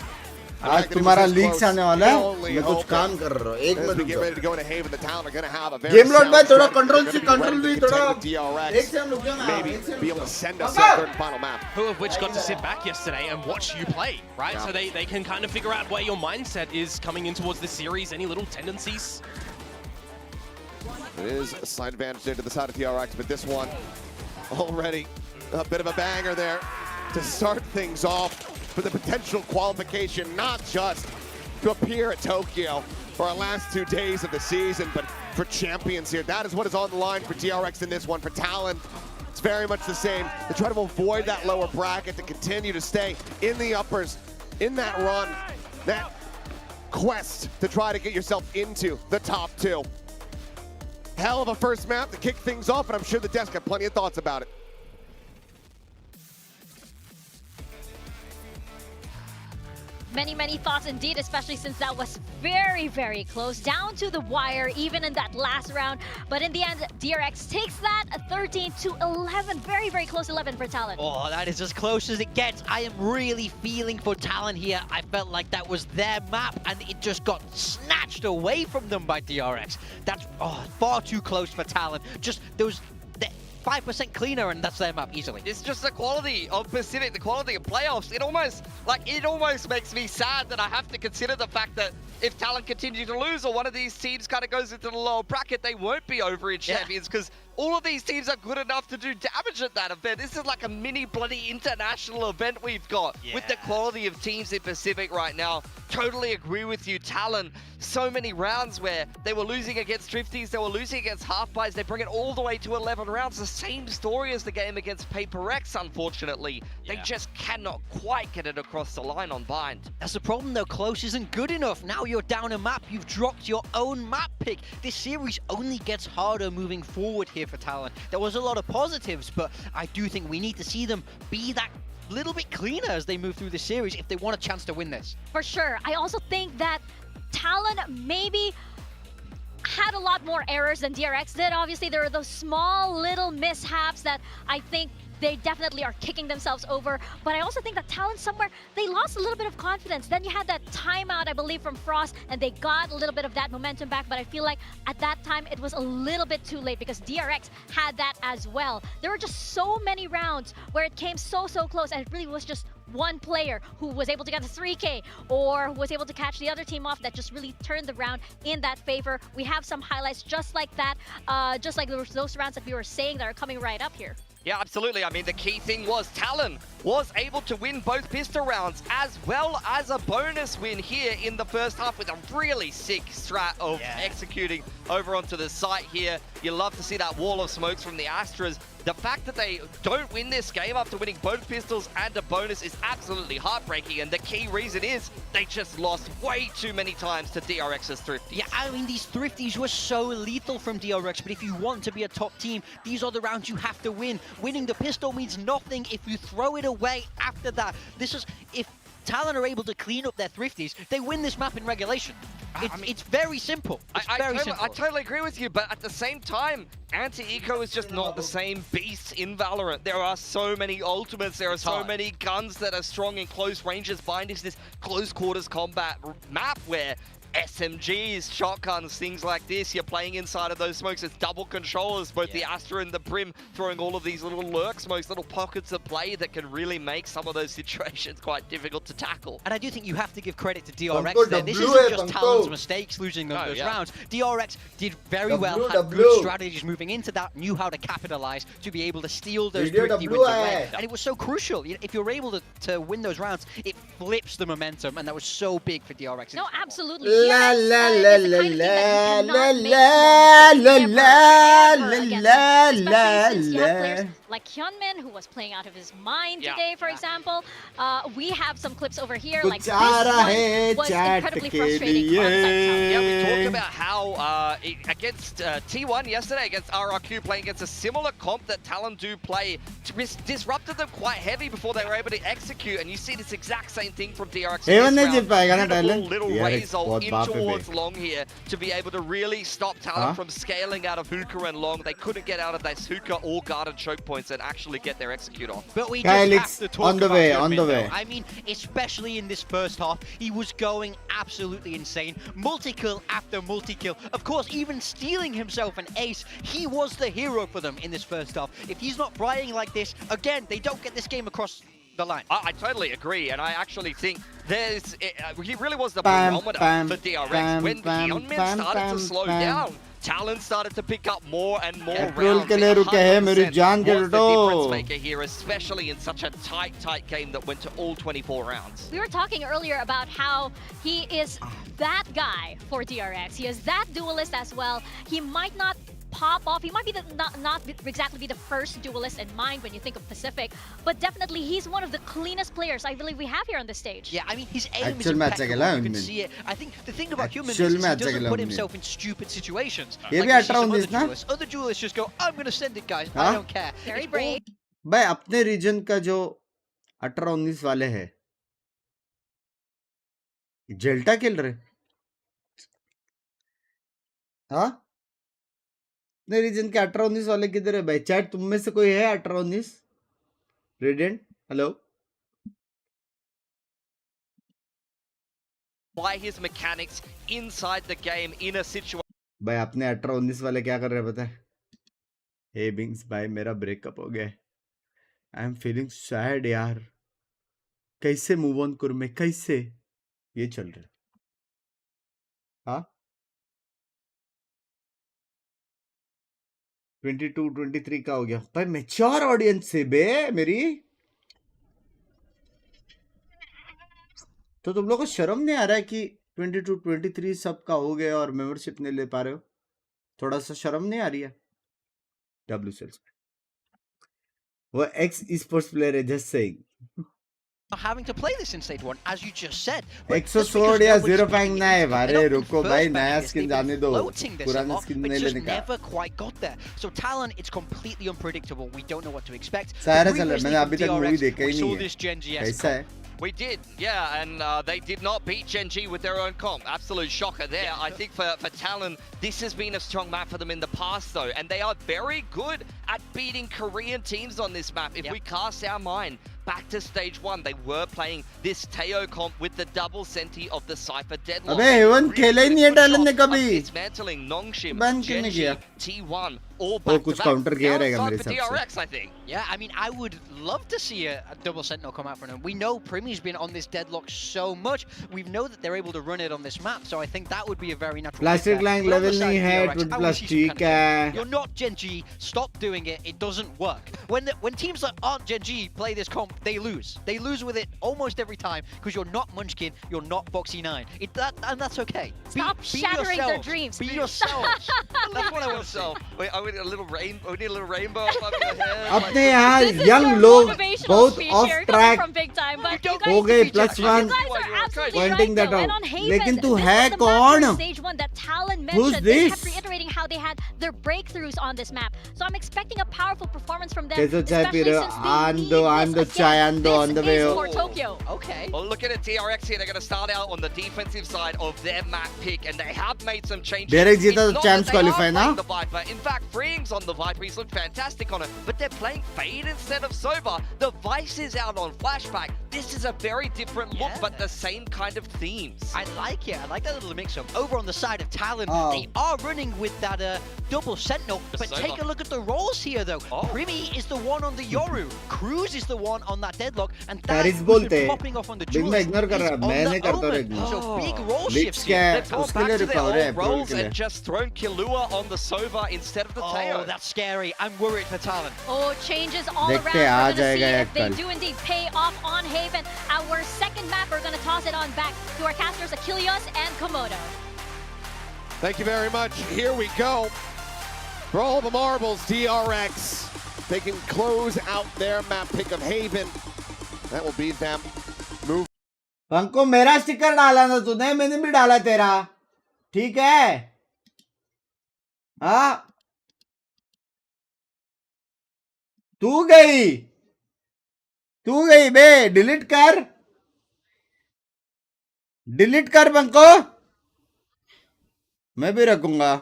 [SPEAKER 1] आज तुम्हारा leaks आने वाला है
[SPEAKER 5] Only
[SPEAKER 1] मैं कुछ
[SPEAKER 5] hope
[SPEAKER 1] काम कर रहा हूँ एक
[SPEAKER 5] As
[SPEAKER 1] मिनट
[SPEAKER 5] we
[SPEAKER 1] रुक
[SPEAKER 5] get
[SPEAKER 1] जाओ
[SPEAKER 5] ready to go into Haven, the Talon are going to have a very
[SPEAKER 1] game load में
[SPEAKER 5] sound
[SPEAKER 1] थोड़ा
[SPEAKER 5] start.
[SPEAKER 1] कंट्रोल
[SPEAKER 5] They're
[SPEAKER 1] सी
[SPEAKER 5] gonna be
[SPEAKER 1] कंट्रोल
[SPEAKER 5] ready
[SPEAKER 1] भी
[SPEAKER 5] to
[SPEAKER 1] थोड़ा
[SPEAKER 5] contend with DRX.
[SPEAKER 1] एक second रुक जाओ ना
[SPEAKER 5] Maybe
[SPEAKER 1] एक सेकंड
[SPEAKER 5] be
[SPEAKER 1] रुक
[SPEAKER 5] able to
[SPEAKER 1] जाओ।
[SPEAKER 5] send us
[SPEAKER 1] पापा!
[SPEAKER 5] a third and final map.
[SPEAKER 6] Who of which got to sit back yesterday and watch you play, right?
[SPEAKER 5] Yeah.
[SPEAKER 6] So they can kind of figure out where your mindset is coming in towards this series, any little tendencies.
[SPEAKER 5] It is a slight advantage there to the side of DRX, but this one already a bit of a banger there to start things off for the potential qualification, not just to appear at Tokyo for our last 2 days of the season, but for champions here. That is what is on the line for DRX in this one. For Talon, it's very much the same. They try to avoid that lower bracket to continue to stay in the uppers, in that run, that quest to try to get yourself into the top 2. Hell of a first map to kick things off, and I'm sure the desk have plenty of thoughts about it.
[SPEAKER 3] Many thoughts indeed, especially since that was very, very close, down to the wire, even in that last round. But in the end, DRX takes that 13 to 11, very close 11 for Talon.
[SPEAKER 2] Oh, that is as close as it gets. I am really feeling for Talon here. I felt like that was their map and it just got snatched away from them by DRX. That's far too close for Talon. Just those 5% cleaner and that's their map easily.
[SPEAKER 4] It's just the quality of Pacific, the quality of playoffs. It almost makes me sad that I have to consider the fact that if Talon continue to lose or one of these teams kind of goes into the lower bracket, they won't be Overage champions because all of these teams are good enough to do damage at that event. This is like a mini bloody international event we've got with the quality of teams in Pacific right now. Totally agree with you, Talon. So many rounds where they were losing against Drifties, they were losing against Half-Buys, they bring it all the way to 11 rounds. The same story as the game against Paper X, unfortunately. They just cannot quite get it across the line on Bind.
[SPEAKER 2] That's the problem though, close isn't good enough. Now you're down a map, you've dropped your own map pick. This series only gets harder moving forward here for Talon. There was a lot of positives, but I do think we need to see them be that little bit cleaner as they move through the series if they want a chance to win this.
[SPEAKER 3] For sure. I also think that Talon maybe had a lot more errors than DRX did. Obviously, there are those small little mishaps that I think they definitely are kicking themselves over. But I also think that Talon somewhere, they lost a little bit of confidence. Then you had that timeout, I believe, from Frost, and they got a little bit of that momentum back. But I feel like at that time, it was a little bit too late because DRX had that as well. There were just so many rounds where it came so close, and it really was just one player who was able to get the 3K or who was able to catch the other team off that just really turned the round in that favor. We have some highlights just like that, just like those rounds that we were saying that are coming right up here.
[SPEAKER 4] Yeah, absolutely. I mean, the key thing was Talon was able to win both pistol rounds as well as a bonus win here in the first half with a really sick strat of executing over onto the site here. You love to see that wall of smokes from the Astras. The fact that they don't win this game after winning both pistols and a bonus is absolutely heartbreaking, and the key reason is they just lost way too many times to DRX's Thrifties.
[SPEAKER 2] Yeah, I mean, these Thrifties were so lethal from DRX, but if you want to be a top team, these are the rounds you have to win. Winning the pistol means nothing if you throw it away after that. This is, if Talon are able to clean up their Thrifties, they win this map in regulation. It's very simple.
[SPEAKER 4] I totally agree with you, but at the same time, Anti-Eco is just not the same beast in Valorant. There are so many ultimates, there are so many guns that are strong in close ranges. Bind is this close quarters combat map where SMGs, shotguns, things like this, you're playing inside of those smokes. It's double controllers, both the Astra and the Brim, throwing all of these little lurk smokes, little pockets of play that can really make some of those situations quite difficult to tackle.
[SPEAKER 2] And I do think you have to give credit to DRX there. This isn't just Talon's mistakes losing those rounds. DRX did very well, had good strategies moving into that, knew how to capitalize to be able to steal those 50 wins away. And it was so crucial. If you're able to win those rounds, it flips the momentum, and that was so big for DRX.
[SPEAKER 3] No, absolutely.
[SPEAKER 1] la la
[SPEAKER 3] DRX,
[SPEAKER 1] la
[SPEAKER 3] is the kind of team that you
[SPEAKER 1] la
[SPEAKER 3] cannot make
[SPEAKER 1] la
[SPEAKER 3] small
[SPEAKER 1] la
[SPEAKER 3] mistakes
[SPEAKER 1] la
[SPEAKER 3] ever against
[SPEAKER 1] la
[SPEAKER 3] them,
[SPEAKER 1] la
[SPEAKER 3] especially since you have
[SPEAKER 1] la.
[SPEAKER 3] players like Hyunmin, who was playing out of his mind
[SPEAKER 4] Yeah.
[SPEAKER 3] today, for example. We have some clips over here, like
[SPEAKER 1] कुछ
[SPEAKER 3] this
[SPEAKER 1] आ रहा है
[SPEAKER 3] one was
[SPEAKER 1] chat
[SPEAKER 3] incredibly
[SPEAKER 1] के
[SPEAKER 3] frustrating on the side of Talon.
[SPEAKER 4] Yeah, we talked
[SPEAKER 1] लिए.
[SPEAKER 4] about how against T1 yesterday, against RRQ, playing against a similar comp that Talon do play, disrupted them quite heavy before they were able to execute, and you see this exact same thing from DRX.
[SPEAKER 1] Evan नहीं जीत पाएगा ना Talon?
[SPEAKER 4] Little
[SPEAKER 1] यार एक
[SPEAKER 4] Razor
[SPEAKER 1] बहुत
[SPEAKER 4] in
[SPEAKER 1] बाप है
[SPEAKER 4] towards
[SPEAKER 1] बे.
[SPEAKER 4] Long here to be able to really stop Talon
[SPEAKER 1] Huh?
[SPEAKER 4] from scaling out of hookah and Long. They couldn't get out of this hookah or guarded choke points and actually get their execute off.
[SPEAKER 2] But we
[SPEAKER 1] Kyle,
[SPEAKER 2] just
[SPEAKER 1] it's
[SPEAKER 2] have to talk
[SPEAKER 1] on the
[SPEAKER 2] about
[SPEAKER 1] way,
[SPEAKER 2] Hyunmin,
[SPEAKER 1] on the
[SPEAKER 2] though.
[SPEAKER 1] way.
[SPEAKER 2] I mean, especially in this first half, he was going absolutely insane. Multi-kill after multi-kill. Of course, even stealing himself an ace, he was the hero for them in this first half. If he's not flying like this, again, they don't get this game across the line.
[SPEAKER 4] I totally agree, and I actually think he really was the
[SPEAKER 1] Bam,
[SPEAKER 4] barometer
[SPEAKER 1] bam,
[SPEAKER 4] for DRX.
[SPEAKER 1] bam,
[SPEAKER 4] When
[SPEAKER 1] bam,
[SPEAKER 4] Hyunmin
[SPEAKER 1] bam,
[SPEAKER 4] started
[SPEAKER 1] bam,
[SPEAKER 4] to slow
[SPEAKER 1] bam.
[SPEAKER 4] down, Talon started to pick up more and more
[SPEAKER 1] petrol
[SPEAKER 4] rounds.
[SPEAKER 1] के लिए रुके हैं मेरी
[SPEAKER 4] 100%
[SPEAKER 1] जान के
[SPEAKER 4] was the
[SPEAKER 1] टूटो.
[SPEAKER 4] difference maker here, especially in such a tight game that went to all 24 rounds.
[SPEAKER 3] We were talking earlier about how he is that guy for DRX. He is that duelist as well. He might not pop off. He might be not exactly be the first duelist in mind when you think of Pacific, but definitely he's one of the cleanest players I believe we have here on the stage.
[SPEAKER 2] Yeah, I mean, his aim is
[SPEAKER 1] Actual में अच्छा
[SPEAKER 2] impeccable.
[SPEAKER 1] खेला
[SPEAKER 2] You can
[SPEAKER 1] Hyunmin.
[SPEAKER 2] see it. I think the thing about Hyunmin
[SPEAKER 1] Actual
[SPEAKER 2] is
[SPEAKER 1] में
[SPEAKER 2] he
[SPEAKER 1] अच्छा
[SPEAKER 2] doesn't
[SPEAKER 1] खेला
[SPEAKER 2] put
[SPEAKER 1] Hyunmin.
[SPEAKER 2] himself in stupid situations.
[SPEAKER 1] ये
[SPEAKER 2] Like
[SPEAKER 1] भी
[SPEAKER 2] we see
[SPEAKER 1] 18
[SPEAKER 2] some other
[SPEAKER 1] 19 ना?
[SPEAKER 2] duelists. Other duelists just go, I'm going to send it, guys.
[SPEAKER 1] हाँ?
[SPEAKER 2] I don't care.
[SPEAKER 3] Very
[SPEAKER 2] It's all
[SPEAKER 3] brave.
[SPEAKER 1] भाई अपने reason का जो 18-19 वाले हैं जेल्टा खेल रहे. हाँ अपने रीजन के 18-19 वाले किधर है भाई? चैट तुम में से कोई है 18-19? Radiant hello.
[SPEAKER 4] By his mechanics inside the game in a situation.
[SPEAKER 1] भाई अपने 18-19 वाले क्या कर रहे हैं पता है? हे बिंग्स भाई मेरा ब्रेकअप हो गया. आई एम फीलिंग सैड यार. कैसे मूव ऑन करूं मैं? कैसे ये चल रहा है? हाँ 22-23 का हो गया भाई. मैच्योर ऑडियंस से बे मेरी. तो तुम लोग को शर्म नहीं आ रहा है कि 22-23 सबका हो गया और मेंबरशिप नहीं ले पा रहे हो? थोड़ा सा शर्म नहीं आ रही है? डब्ल्यू सेल्स वो एक्स स्पोर्ट्स प्लेयर है. Just saying
[SPEAKER 2] having to play this in stage 1, as you just said. But
[SPEAKER 1] एक्सो
[SPEAKER 2] just because
[SPEAKER 1] सोड या
[SPEAKER 2] no one's
[SPEAKER 1] जीरो
[SPEAKER 2] speaking
[SPEAKER 1] पैंग
[SPEAKER 2] it
[SPEAKER 1] ना है.
[SPEAKER 2] into-
[SPEAKER 1] भारे
[SPEAKER 2] they're not
[SPEAKER 1] रुको
[SPEAKER 2] first
[SPEAKER 1] भाई
[SPEAKER 2] banning
[SPEAKER 1] नया
[SPEAKER 2] this,
[SPEAKER 1] स्किन
[SPEAKER 2] they've been
[SPEAKER 1] जाने दो.
[SPEAKER 2] floating this a
[SPEAKER 1] पुराना
[SPEAKER 2] lot,
[SPEAKER 1] स्किन
[SPEAKER 2] but
[SPEAKER 1] नहीं
[SPEAKER 2] just
[SPEAKER 1] लेने का.
[SPEAKER 2] never quite got there. So Talon, it's completely unpredictable. We don't know what to expect.
[SPEAKER 1] सारा
[SPEAKER 2] But
[SPEAKER 1] चल रहा है.
[SPEAKER 2] previously
[SPEAKER 1] मैंने
[SPEAKER 2] from
[SPEAKER 1] अभी तक मूवी
[SPEAKER 2] DRX,
[SPEAKER 1] देखा ही
[SPEAKER 2] we saw
[SPEAKER 1] नहीं है.
[SPEAKER 2] this Gen GS
[SPEAKER 1] कैसा है?
[SPEAKER 4] We did, yeah, and they did not beat Gen G with their own comp. Absolute shocker there. I think for Talon, this has been a strong map for them in the past, though, and they are very good at beating Korean teams on this map. If we cast our mind back to stage 1, they were playing this Teo comp with the double senti of the Cypher Deadlock.
[SPEAKER 1] अबे haven खेला ही नहीं है Talon ने कभी.
[SPEAKER 4] Dismantling Nongshim,
[SPEAKER 1] Ban क्यों नहीं
[SPEAKER 4] Gen G,
[SPEAKER 1] किया?
[SPEAKER 4] T1, all
[SPEAKER 1] वो
[SPEAKER 4] back
[SPEAKER 1] कुछ
[SPEAKER 4] to back.
[SPEAKER 1] काउंटर किया
[SPEAKER 4] Now
[SPEAKER 1] रहेगा
[SPEAKER 4] it's
[SPEAKER 1] मेरे
[SPEAKER 4] time for
[SPEAKER 1] हिसाब से.
[SPEAKER 4] DRX, I think.
[SPEAKER 2] Yeah, I mean, I would love to see a double Sentinel come out from him. We know Primi's been on this deadlock so much. We know that they're able to run it on this map, so I think that would be a very natural
[SPEAKER 1] plastic
[SPEAKER 2] pick there.
[SPEAKER 1] Line
[SPEAKER 2] But on the
[SPEAKER 1] level
[SPEAKER 2] side
[SPEAKER 1] नहीं
[SPEAKER 2] of
[SPEAKER 1] है.
[SPEAKER 2] DRX,
[SPEAKER 1] 20
[SPEAKER 2] I
[SPEAKER 1] plus
[SPEAKER 2] wanna see some
[SPEAKER 1] ठीक
[SPEAKER 2] kind of
[SPEAKER 1] है.
[SPEAKER 2] You're not Gen G. Stop doing it. It doesn't work. When teams that aren't Gen G play this comp, they lose. They lose with it almost every time because you're not Munchkin, you're not Boxy 9. And that's okay.
[SPEAKER 3] Stop shattering their
[SPEAKER 2] yourselves.
[SPEAKER 3] dreams.
[SPEAKER 2] Be yourselves. That's what I want to see.
[SPEAKER 4] Wait, I need a little rainbow above your head.
[SPEAKER 1] अपने यहाँ
[SPEAKER 3] This is
[SPEAKER 1] young
[SPEAKER 3] your
[SPEAKER 1] लोग
[SPEAKER 3] motivational
[SPEAKER 1] बहुत
[SPEAKER 3] speech
[SPEAKER 1] of
[SPEAKER 3] here, coming
[SPEAKER 1] track
[SPEAKER 3] from big time, but you
[SPEAKER 2] don't
[SPEAKER 3] guys,
[SPEAKER 1] हो गए.
[SPEAKER 2] be
[SPEAKER 1] plus
[SPEAKER 2] judged.
[SPEAKER 1] 1
[SPEAKER 3] you guys are absolutely
[SPEAKER 1] pointing
[SPEAKER 3] right
[SPEAKER 1] that
[SPEAKER 3] though.
[SPEAKER 1] out.
[SPEAKER 3] And on Haven,
[SPEAKER 1] लेकिन तू
[SPEAKER 3] this
[SPEAKER 1] है
[SPEAKER 3] was the map
[SPEAKER 1] कौन?
[SPEAKER 3] from stage 1 that Talon
[SPEAKER 1] Who's
[SPEAKER 3] mentioned. They kept
[SPEAKER 1] this?
[SPEAKER 3] reiterating how they had their breakthroughs on this map. So I'm expecting a powerful performance from them,
[SPEAKER 1] कैसे चाय P
[SPEAKER 3] especially
[SPEAKER 1] रहे हो?
[SPEAKER 3] since they need
[SPEAKER 1] आंदो
[SPEAKER 3] this
[SPEAKER 1] चाय
[SPEAKER 3] again.
[SPEAKER 1] आंदो on the
[SPEAKER 3] This
[SPEAKER 1] way
[SPEAKER 3] is
[SPEAKER 1] हो.
[SPEAKER 3] for Tokyo.
[SPEAKER 2] Okay.
[SPEAKER 4] Well, look at it, TRX here. They're going to start out on the defensive side of their map pick, and they have made some changes.
[SPEAKER 1] Derek जीता
[SPEAKER 4] It's
[SPEAKER 1] तो
[SPEAKER 4] not
[SPEAKER 1] champs
[SPEAKER 4] that they are
[SPEAKER 1] qualify ना?
[SPEAKER 4] playing the Viper. In fact, Freeing's on the Viper. He's looked fantastic on it, but they're playing Fade instead of Sova. The Vice is out on Flashback. This is a very different look,
[SPEAKER 2] Yeah.
[SPEAKER 4] but the same kind of themes.
[SPEAKER 2] I like it. I like that little mix-up. Over on the side of Talon,
[SPEAKER 1] Oh.
[SPEAKER 2] they are running with that double Sentinel. But
[SPEAKER 4] Sova.
[SPEAKER 2] take a look at the roles here, though.
[SPEAKER 4] Oh.
[SPEAKER 2] Primi is the one on the Yoru. Cruz is the one on that Deadlock. And that
[SPEAKER 1] Paris
[SPEAKER 2] was
[SPEAKER 1] बोल बोलते
[SPEAKER 2] popping off on the
[SPEAKER 1] big मैं ignore कर रहा
[SPEAKER 2] duelist
[SPEAKER 1] मैं
[SPEAKER 2] is
[SPEAKER 1] नहीं
[SPEAKER 2] on
[SPEAKER 1] करता
[SPEAKER 2] the
[SPEAKER 1] हूँ
[SPEAKER 2] omen. So
[SPEAKER 1] ignore
[SPEAKER 2] big role
[SPEAKER 1] Leaks
[SPEAKER 2] shifts
[SPEAKER 1] क्या
[SPEAKER 2] here.
[SPEAKER 1] है
[SPEAKER 4] They've gone
[SPEAKER 1] उसके
[SPEAKER 4] back
[SPEAKER 1] लिए
[SPEAKER 4] to their
[SPEAKER 1] रुका हो रहा है
[SPEAKER 4] old
[SPEAKER 1] प्रोल
[SPEAKER 4] roles
[SPEAKER 1] के लिए
[SPEAKER 4] and just thrown Killua on the Sova instead of the Teo.
[SPEAKER 2] Oh, that's scary. I'm worried for Talon.
[SPEAKER 3] Oh, changes all around.
[SPEAKER 1] देखते
[SPEAKER 3] We're
[SPEAKER 1] आ
[SPEAKER 3] gonna see
[SPEAKER 1] जाएगा
[SPEAKER 3] if
[SPEAKER 1] एक
[SPEAKER 3] they
[SPEAKER 1] कल
[SPEAKER 3] do indeed pay off on Haven. Our second map, we're gonna toss it on back to our casters Achilles and Komodo.
[SPEAKER 5] Thank you very much. Here we go. For all the marbles, DRX. They can close out their map pick of Haven. That will be them. Move.
[SPEAKER 1] पंको मेरा sticker डाला ना तूने मैंने भी डाला तेरा ठीक है हाँ तू गई बे डिलीट कर पंको मैं भी रखूंगा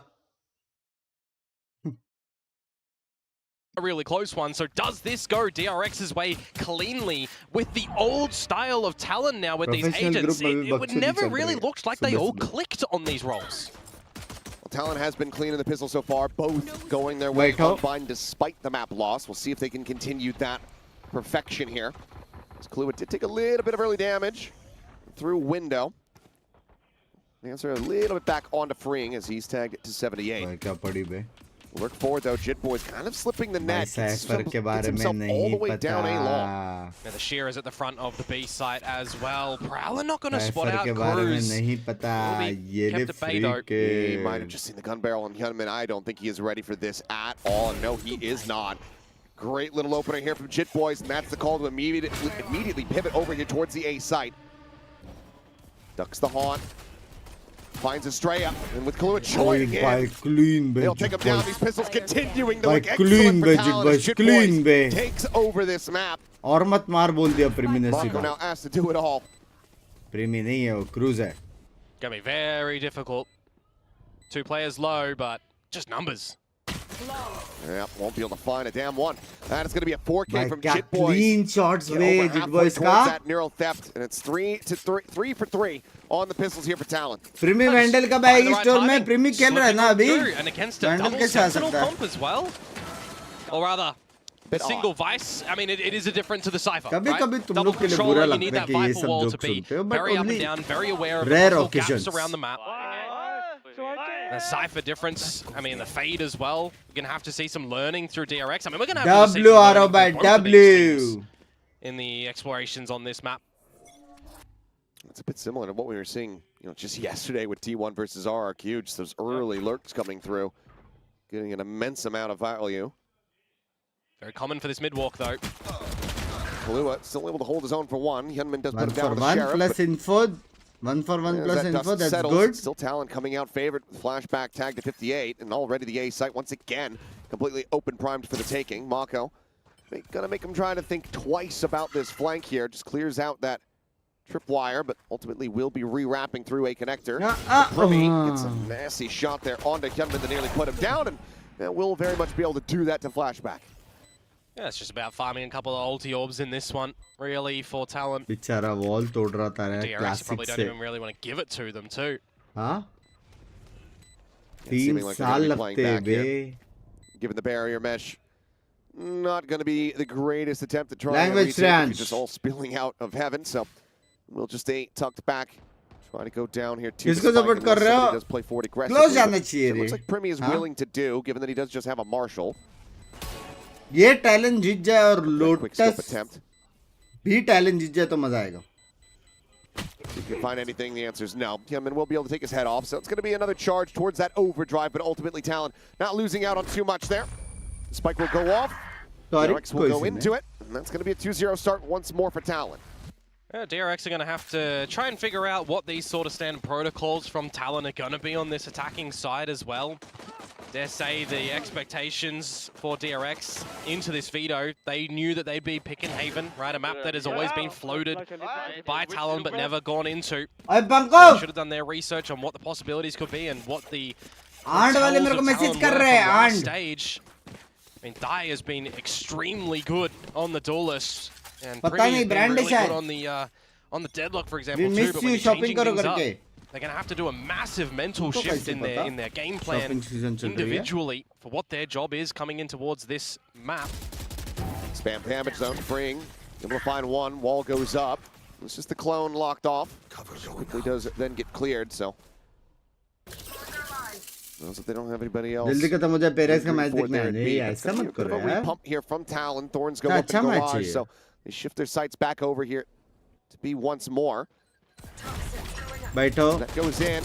[SPEAKER 6] A really close one. So does this go DRX's way cleanly with the old style of Talon now with these
[SPEAKER 1] Professional
[SPEAKER 6] agents?
[SPEAKER 1] group में भी
[SPEAKER 6] It would
[SPEAKER 1] बकचोदी
[SPEAKER 6] never
[SPEAKER 1] चल
[SPEAKER 6] really
[SPEAKER 1] रही है,
[SPEAKER 6] looked like they all
[SPEAKER 1] सुबह-सुबह।
[SPEAKER 6] clicked on these roles.
[SPEAKER 5] Well, Talon has been clean in the pistol so far, both going their way
[SPEAKER 1] Wait, ho.
[SPEAKER 5] unbind despite the map loss. We'll see if they can continue that perfection here. As Kahlua did take a little bit of early damage through window. The answer a little bit back onto freeing as he's tagged to 78.
[SPEAKER 1] भाई क्या पड़ी बे
[SPEAKER 5] Look forward though, Jit Boy's kind of slipping the
[SPEAKER 1] भाई
[SPEAKER 5] net.
[SPEAKER 1] Cipher के बारे में
[SPEAKER 5] all
[SPEAKER 1] नहीं
[SPEAKER 5] the way down A long.
[SPEAKER 6] Now the Shear is at the front of the B site as well. Prowler not going to spot
[SPEAKER 1] cipher
[SPEAKER 6] out
[SPEAKER 1] के बारे में
[SPEAKER 6] Cruz.
[SPEAKER 1] नहीं पता
[SPEAKER 6] Will be
[SPEAKER 1] ये ले
[SPEAKER 6] kept at bay, though.
[SPEAKER 5] He might have just seen the gun barrel on Hyunmin. I don't think he is ready for this at all. No, he is not. Great little opener here from Jit Boys, and that's the call to immediately pivot over here towards the A site. Ducks the haunt. Finds Estrella, and with Kahlua joining
[SPEAKER 1] भाई
[SPEAKER 5] in,
[SPEAKER 1] clean bay
[SPEAKER 5] they'll take him down. These pistols continuing to
[SPEAKER 1] By
[SPEAKER 5] look
[SPEAKER 1] clean,
[SPEAKER 5] excellent for
[SPEAKER 1] Jit
[SPEAKER 5] Talon
[SPEAKER 1] Boys,
[SPEAKER 5] as Jit
[SPEAKER 1] clean,
[SPEAKER 5] Boys
[SPEAKER 1] be.
[SPEAKER 5] takes over this map.
[SPEAKER 1] और मत मार बोल दिया प्रीमी ने
[SPEAKER 5] Marco
[SPEAKER 1] सीधा
[SPEAKER 5] now asked to do it all.
[SPEAKER 1] प्रीमी नहीं है वो क्रूज है
[SPEAKER 6] Going to be very difficult. 2 players low, but just numbers.
[SPEAKER 5] Yeah, won't be able to find a damn one. That is going to be a 4K
[SPEAKER 1] भाई
[SPEAKER 5] from
[SPEAKER 1] क्या
[SPEAKER 5] Jit Boys.
[SPEAKER 1] clean shots
[SPEAKER 5] Get
[SPEAKER 1] वे
[SPEAKER 5] over
[SPEAKER 1] जिट
[SPEAKER 5] halfway
[SPEAKER 1] boys
[SPEAKER 5] towards
[SPEAKER 1] का
[SPEAKER 5] that neural theft, and it's 3 for 3 on the pistols here for Talon.
[SPEAKER 1] प्रीमी वेंडल कब
[SPEAKER 6] Find the
[SPEAKER 1] आएगी
[SPEAKER 6] right
[SPEAKER 1] store में
[SPEAKER 6] timing.
[SPEAKER 1] प्रीमी खेल रहा है ना अभी
[SPEAKER 6] Slipping through, and against a
[SPEAKER 1] Vandal
[SPEAKER 6] double
[SPEAKER 1] कैसे आ
[SPEAKER 6] sentinel
[SPEAKER 1] सकता है?
[SPEAKER 6] pump as well. Or rather,
[SPEAKER 5] Bit
[SPEAKER 6] a single Vice. I mean, it is a different to the Cypher.
[SPEAKER 1] कभी
[SPEAKER 6] right?
[SPEAKER 1] कभी तुम
[SPEAKER 6] Double
[SPEAKER 1] लोग के लिए
[SPEAKER 6] controller,
[SPEAKER 1] बुरा
[SPEAKER 6] you need
[SPEAKER 1] लगता है
[SPEAKER 6] that
[SPEAKER 1] कि ये
[SPEAKER 6] Viper
[SPEAKER 1] सब
[SPEAKER 6] wall to
[SPEAKER 1] जोक
[SPEAKER 6] be
[SPEAKER 1] सुनते हो but
[SPEAKER 6] very up and
[SPEAKER 1] only
[SPEAKER 6] down, very aware of
[SPEAKER 1] rare
[SPEAKER 6] the
[SPEAKER 1] occasions.
[SPEAKER 6] gaps around the map. The Cypher difference, I mean, the fade as well. We're going to have to see some learning through DRX. I mean, we're going to have to see
[SPEAKER 1] W
[SPEAKER 6] some
[SPEAKER 1] R O
[SPEAKER 6] learning
[SPEAKER 1] by
[SPEAKER 6] through both of these teams
[SPEAKER 1] W
[SPEAKER 6] in the explorations on this map.
[SPEAKER 5] It's a bit similar to what we were seeing, just yesterday with T1 versus RRQ. Just those early lurks coming through, getting an immense amount of value.
[SPEAKER 6] Very common for this mid-walk, though.
[SPEAKER 5] Kahlua still able to hold his own for one. Hyunmin does put
[SPEAKER 1] 1
[SPEAKER 5] him down
[SPEAKER 1] for
[SPEAKER 5] with the
[SPEAKER 1] 1
[SPEAKER 5] Sheriff.
[SPEAKER 1] plus info 1 for 1
[SPEAKER 5] As
[SPEAKER 1] plus
[SPEAKER 5] that
[SPEAKER 1] info
[SPEAKER 5] dust
[SPEAKER 1] that's
[SPEAKER 5] settles,
[SPEAKER 1] good
[SPEAKER 5] Still Talon coming out favored with flashback tag to 58, and already the A site once again completely open primed for the taking. Mako gonna make him try to think twice about this flank here. Just clears out that tripwire, but ultimately will be rewrapping through a connector. Remy gets a nasty shot there onto Hyunmin to nearly put him down, and will very much be able to do that to flashback.
[SPEAKER 6] Yeah, it's just about farming a couple of ulti orbs in this one, really, for Talon.
[SPEAKER 1] बेचारा wall तोड़ रहा था
[SPEAKER 6] DRX
[SPEAKER 1] classic
[SPEAKER 6] probably don't
[SPEAKER 1] से
[SPEAKER 6] even really want to give it to them, too.
[SPEAKER 1] हाँ
[SPEAKER 5] And
[SPEAKER 1] 3
[SPEAKER 5] seeming like they're
[SPEAKER 1] साल
[SPEAKER 5] gonna be playing
[SPEAKER 1] लगते हैं
[SPEAKER 5] back
[SPEAKER 1] bay
[SPEAKER 5] here. Given the barrier mesh, not going to be the greatest attempt at trying
[SPEAKER 1] Language
[SPEAKER 5] to retake it,
[SPEAKER 1] range.
[SPEAKER 5] just all spilling out of heaven. So we'll just stay tucked back, try to go down here to
[SPEAKER 1] किसको support कर रहे हो?
[SPEAKER 5] He does play forward
[SPEAKER 1] Close
[SPEAKER 5] aggressively.
[SPEAKER 1] जाना
[SPEAKER 5] but
[SPEAKER 1] चाहिए
[SPEAKER 5] it looks
[SPEAKER 1] रे
[SPEAKER 5] like Primi is
[SPEAKER 1] हाँ?
[SPEAKER 5] willing to do, given that he does just have a Marshall.
[SPEAKER 1] ये talent जीत जाए और
[SPEAKER 5] Quick scope
[SPEAKER 1] लोटस
[SPEAKER 5] attempt.
[SPEAKER 1] भी टैलेंट जीत जाए तो मजा आएगा
[SPEAKER 5] If you can find anything, the answer is no. Hyunmin will be able to take his head off, so it's going to be another charge towards that overdrive, but ultimately Talon not losing out on too much there. Spike will go off.
[SPEAKER 1] Sorry
[SPEAKER 5] Rex will go into it, and that's going to be a 2-0 start once more for Talon.
[SPEAKER 6] Yeah, DRX are going to have to try and figure out what these sort of standard protocols from Talon are going to be on this attacking side as well. Dare say the expectations for DRX into this veto, they knew that they'd be picking Haven, right? A map that has always been floated by Talon but never gone into.
[SPEAKER 1] अरे
[SPEAKER 6] They
[SPEAKER 1] Pankaj
[SPEAKER 6] should have done their research on what the possibilities could be and what the
[SPEAKER 1] and वाले मेरे को
[SPEAKER 6] tells of
[SPEAKER 1] message
[SPEAKER 6] Talon
[SPEAKER 1] कर
[SPEAKER 6] were
[SPEAKER 1] रहे हैं
[SPEAKER 6] from last
[SPEAKER 1] and
[SPEAKER 6] stage. I mean, Dai has been extremely good on the duelists, and
[SPEAKER 1] पता
[SPEAKER 6] Primi
[SPEAKER 1] नहीं
[SPEAKER 6] has been
[SPEAKER 1] brand
[SPEAKER 6] really
[SPEAKER 1] है
[SPEAKER 6] good on the deadlock, for
[SPEAKER 1] we
[SPEAKER 6] example, too.
[SPEAKER 1] miss
[SPEAKER 6] But
[SPEAKER 1] you
[SPEAKER 6] when you're
[SPEAKER 1] shopping
[SPEAKER 6] changing
[SPEAKER 1] करो
[SPEAKER 6] things up,
[SPEAKER 1] करके
[SPEAKER 6] they're going to have to do a massive mental
[SPEAKER 1] तो
[SPEAKER 6] shift
[SPEAKER 1] कैसे
[SPEAKER 6] in
[SPEAKER 1] पता?
[SPEAKER 6] their game plan
[SPEAKER 1] Shopping season चल रही है
[SPEAKER 6] individually for what their job is coming in towards this map.
[SPEAKER 5] Spam damage zone, freeing. Able to find one. Wall goes up. It's just the clone locked off. Quickly does then get cleared, so. Knows that they don't have anybody else.
[SPEAKER 1] जल्दी खत्म हो जाए Perez का match देखना है नहीं ऐसा मत
[SPEAKER 5] Bit of
[SPEAKER 1] करो
[SPEAKER 5] a
[SPEAKER 1] यार
[SPEAKER 5] repump here from Talon. Thorns go up in garage, so they shift their sights back over here to be once more.
[SPEAKER 1] बैठो
[SPEAKER 5] That goes in.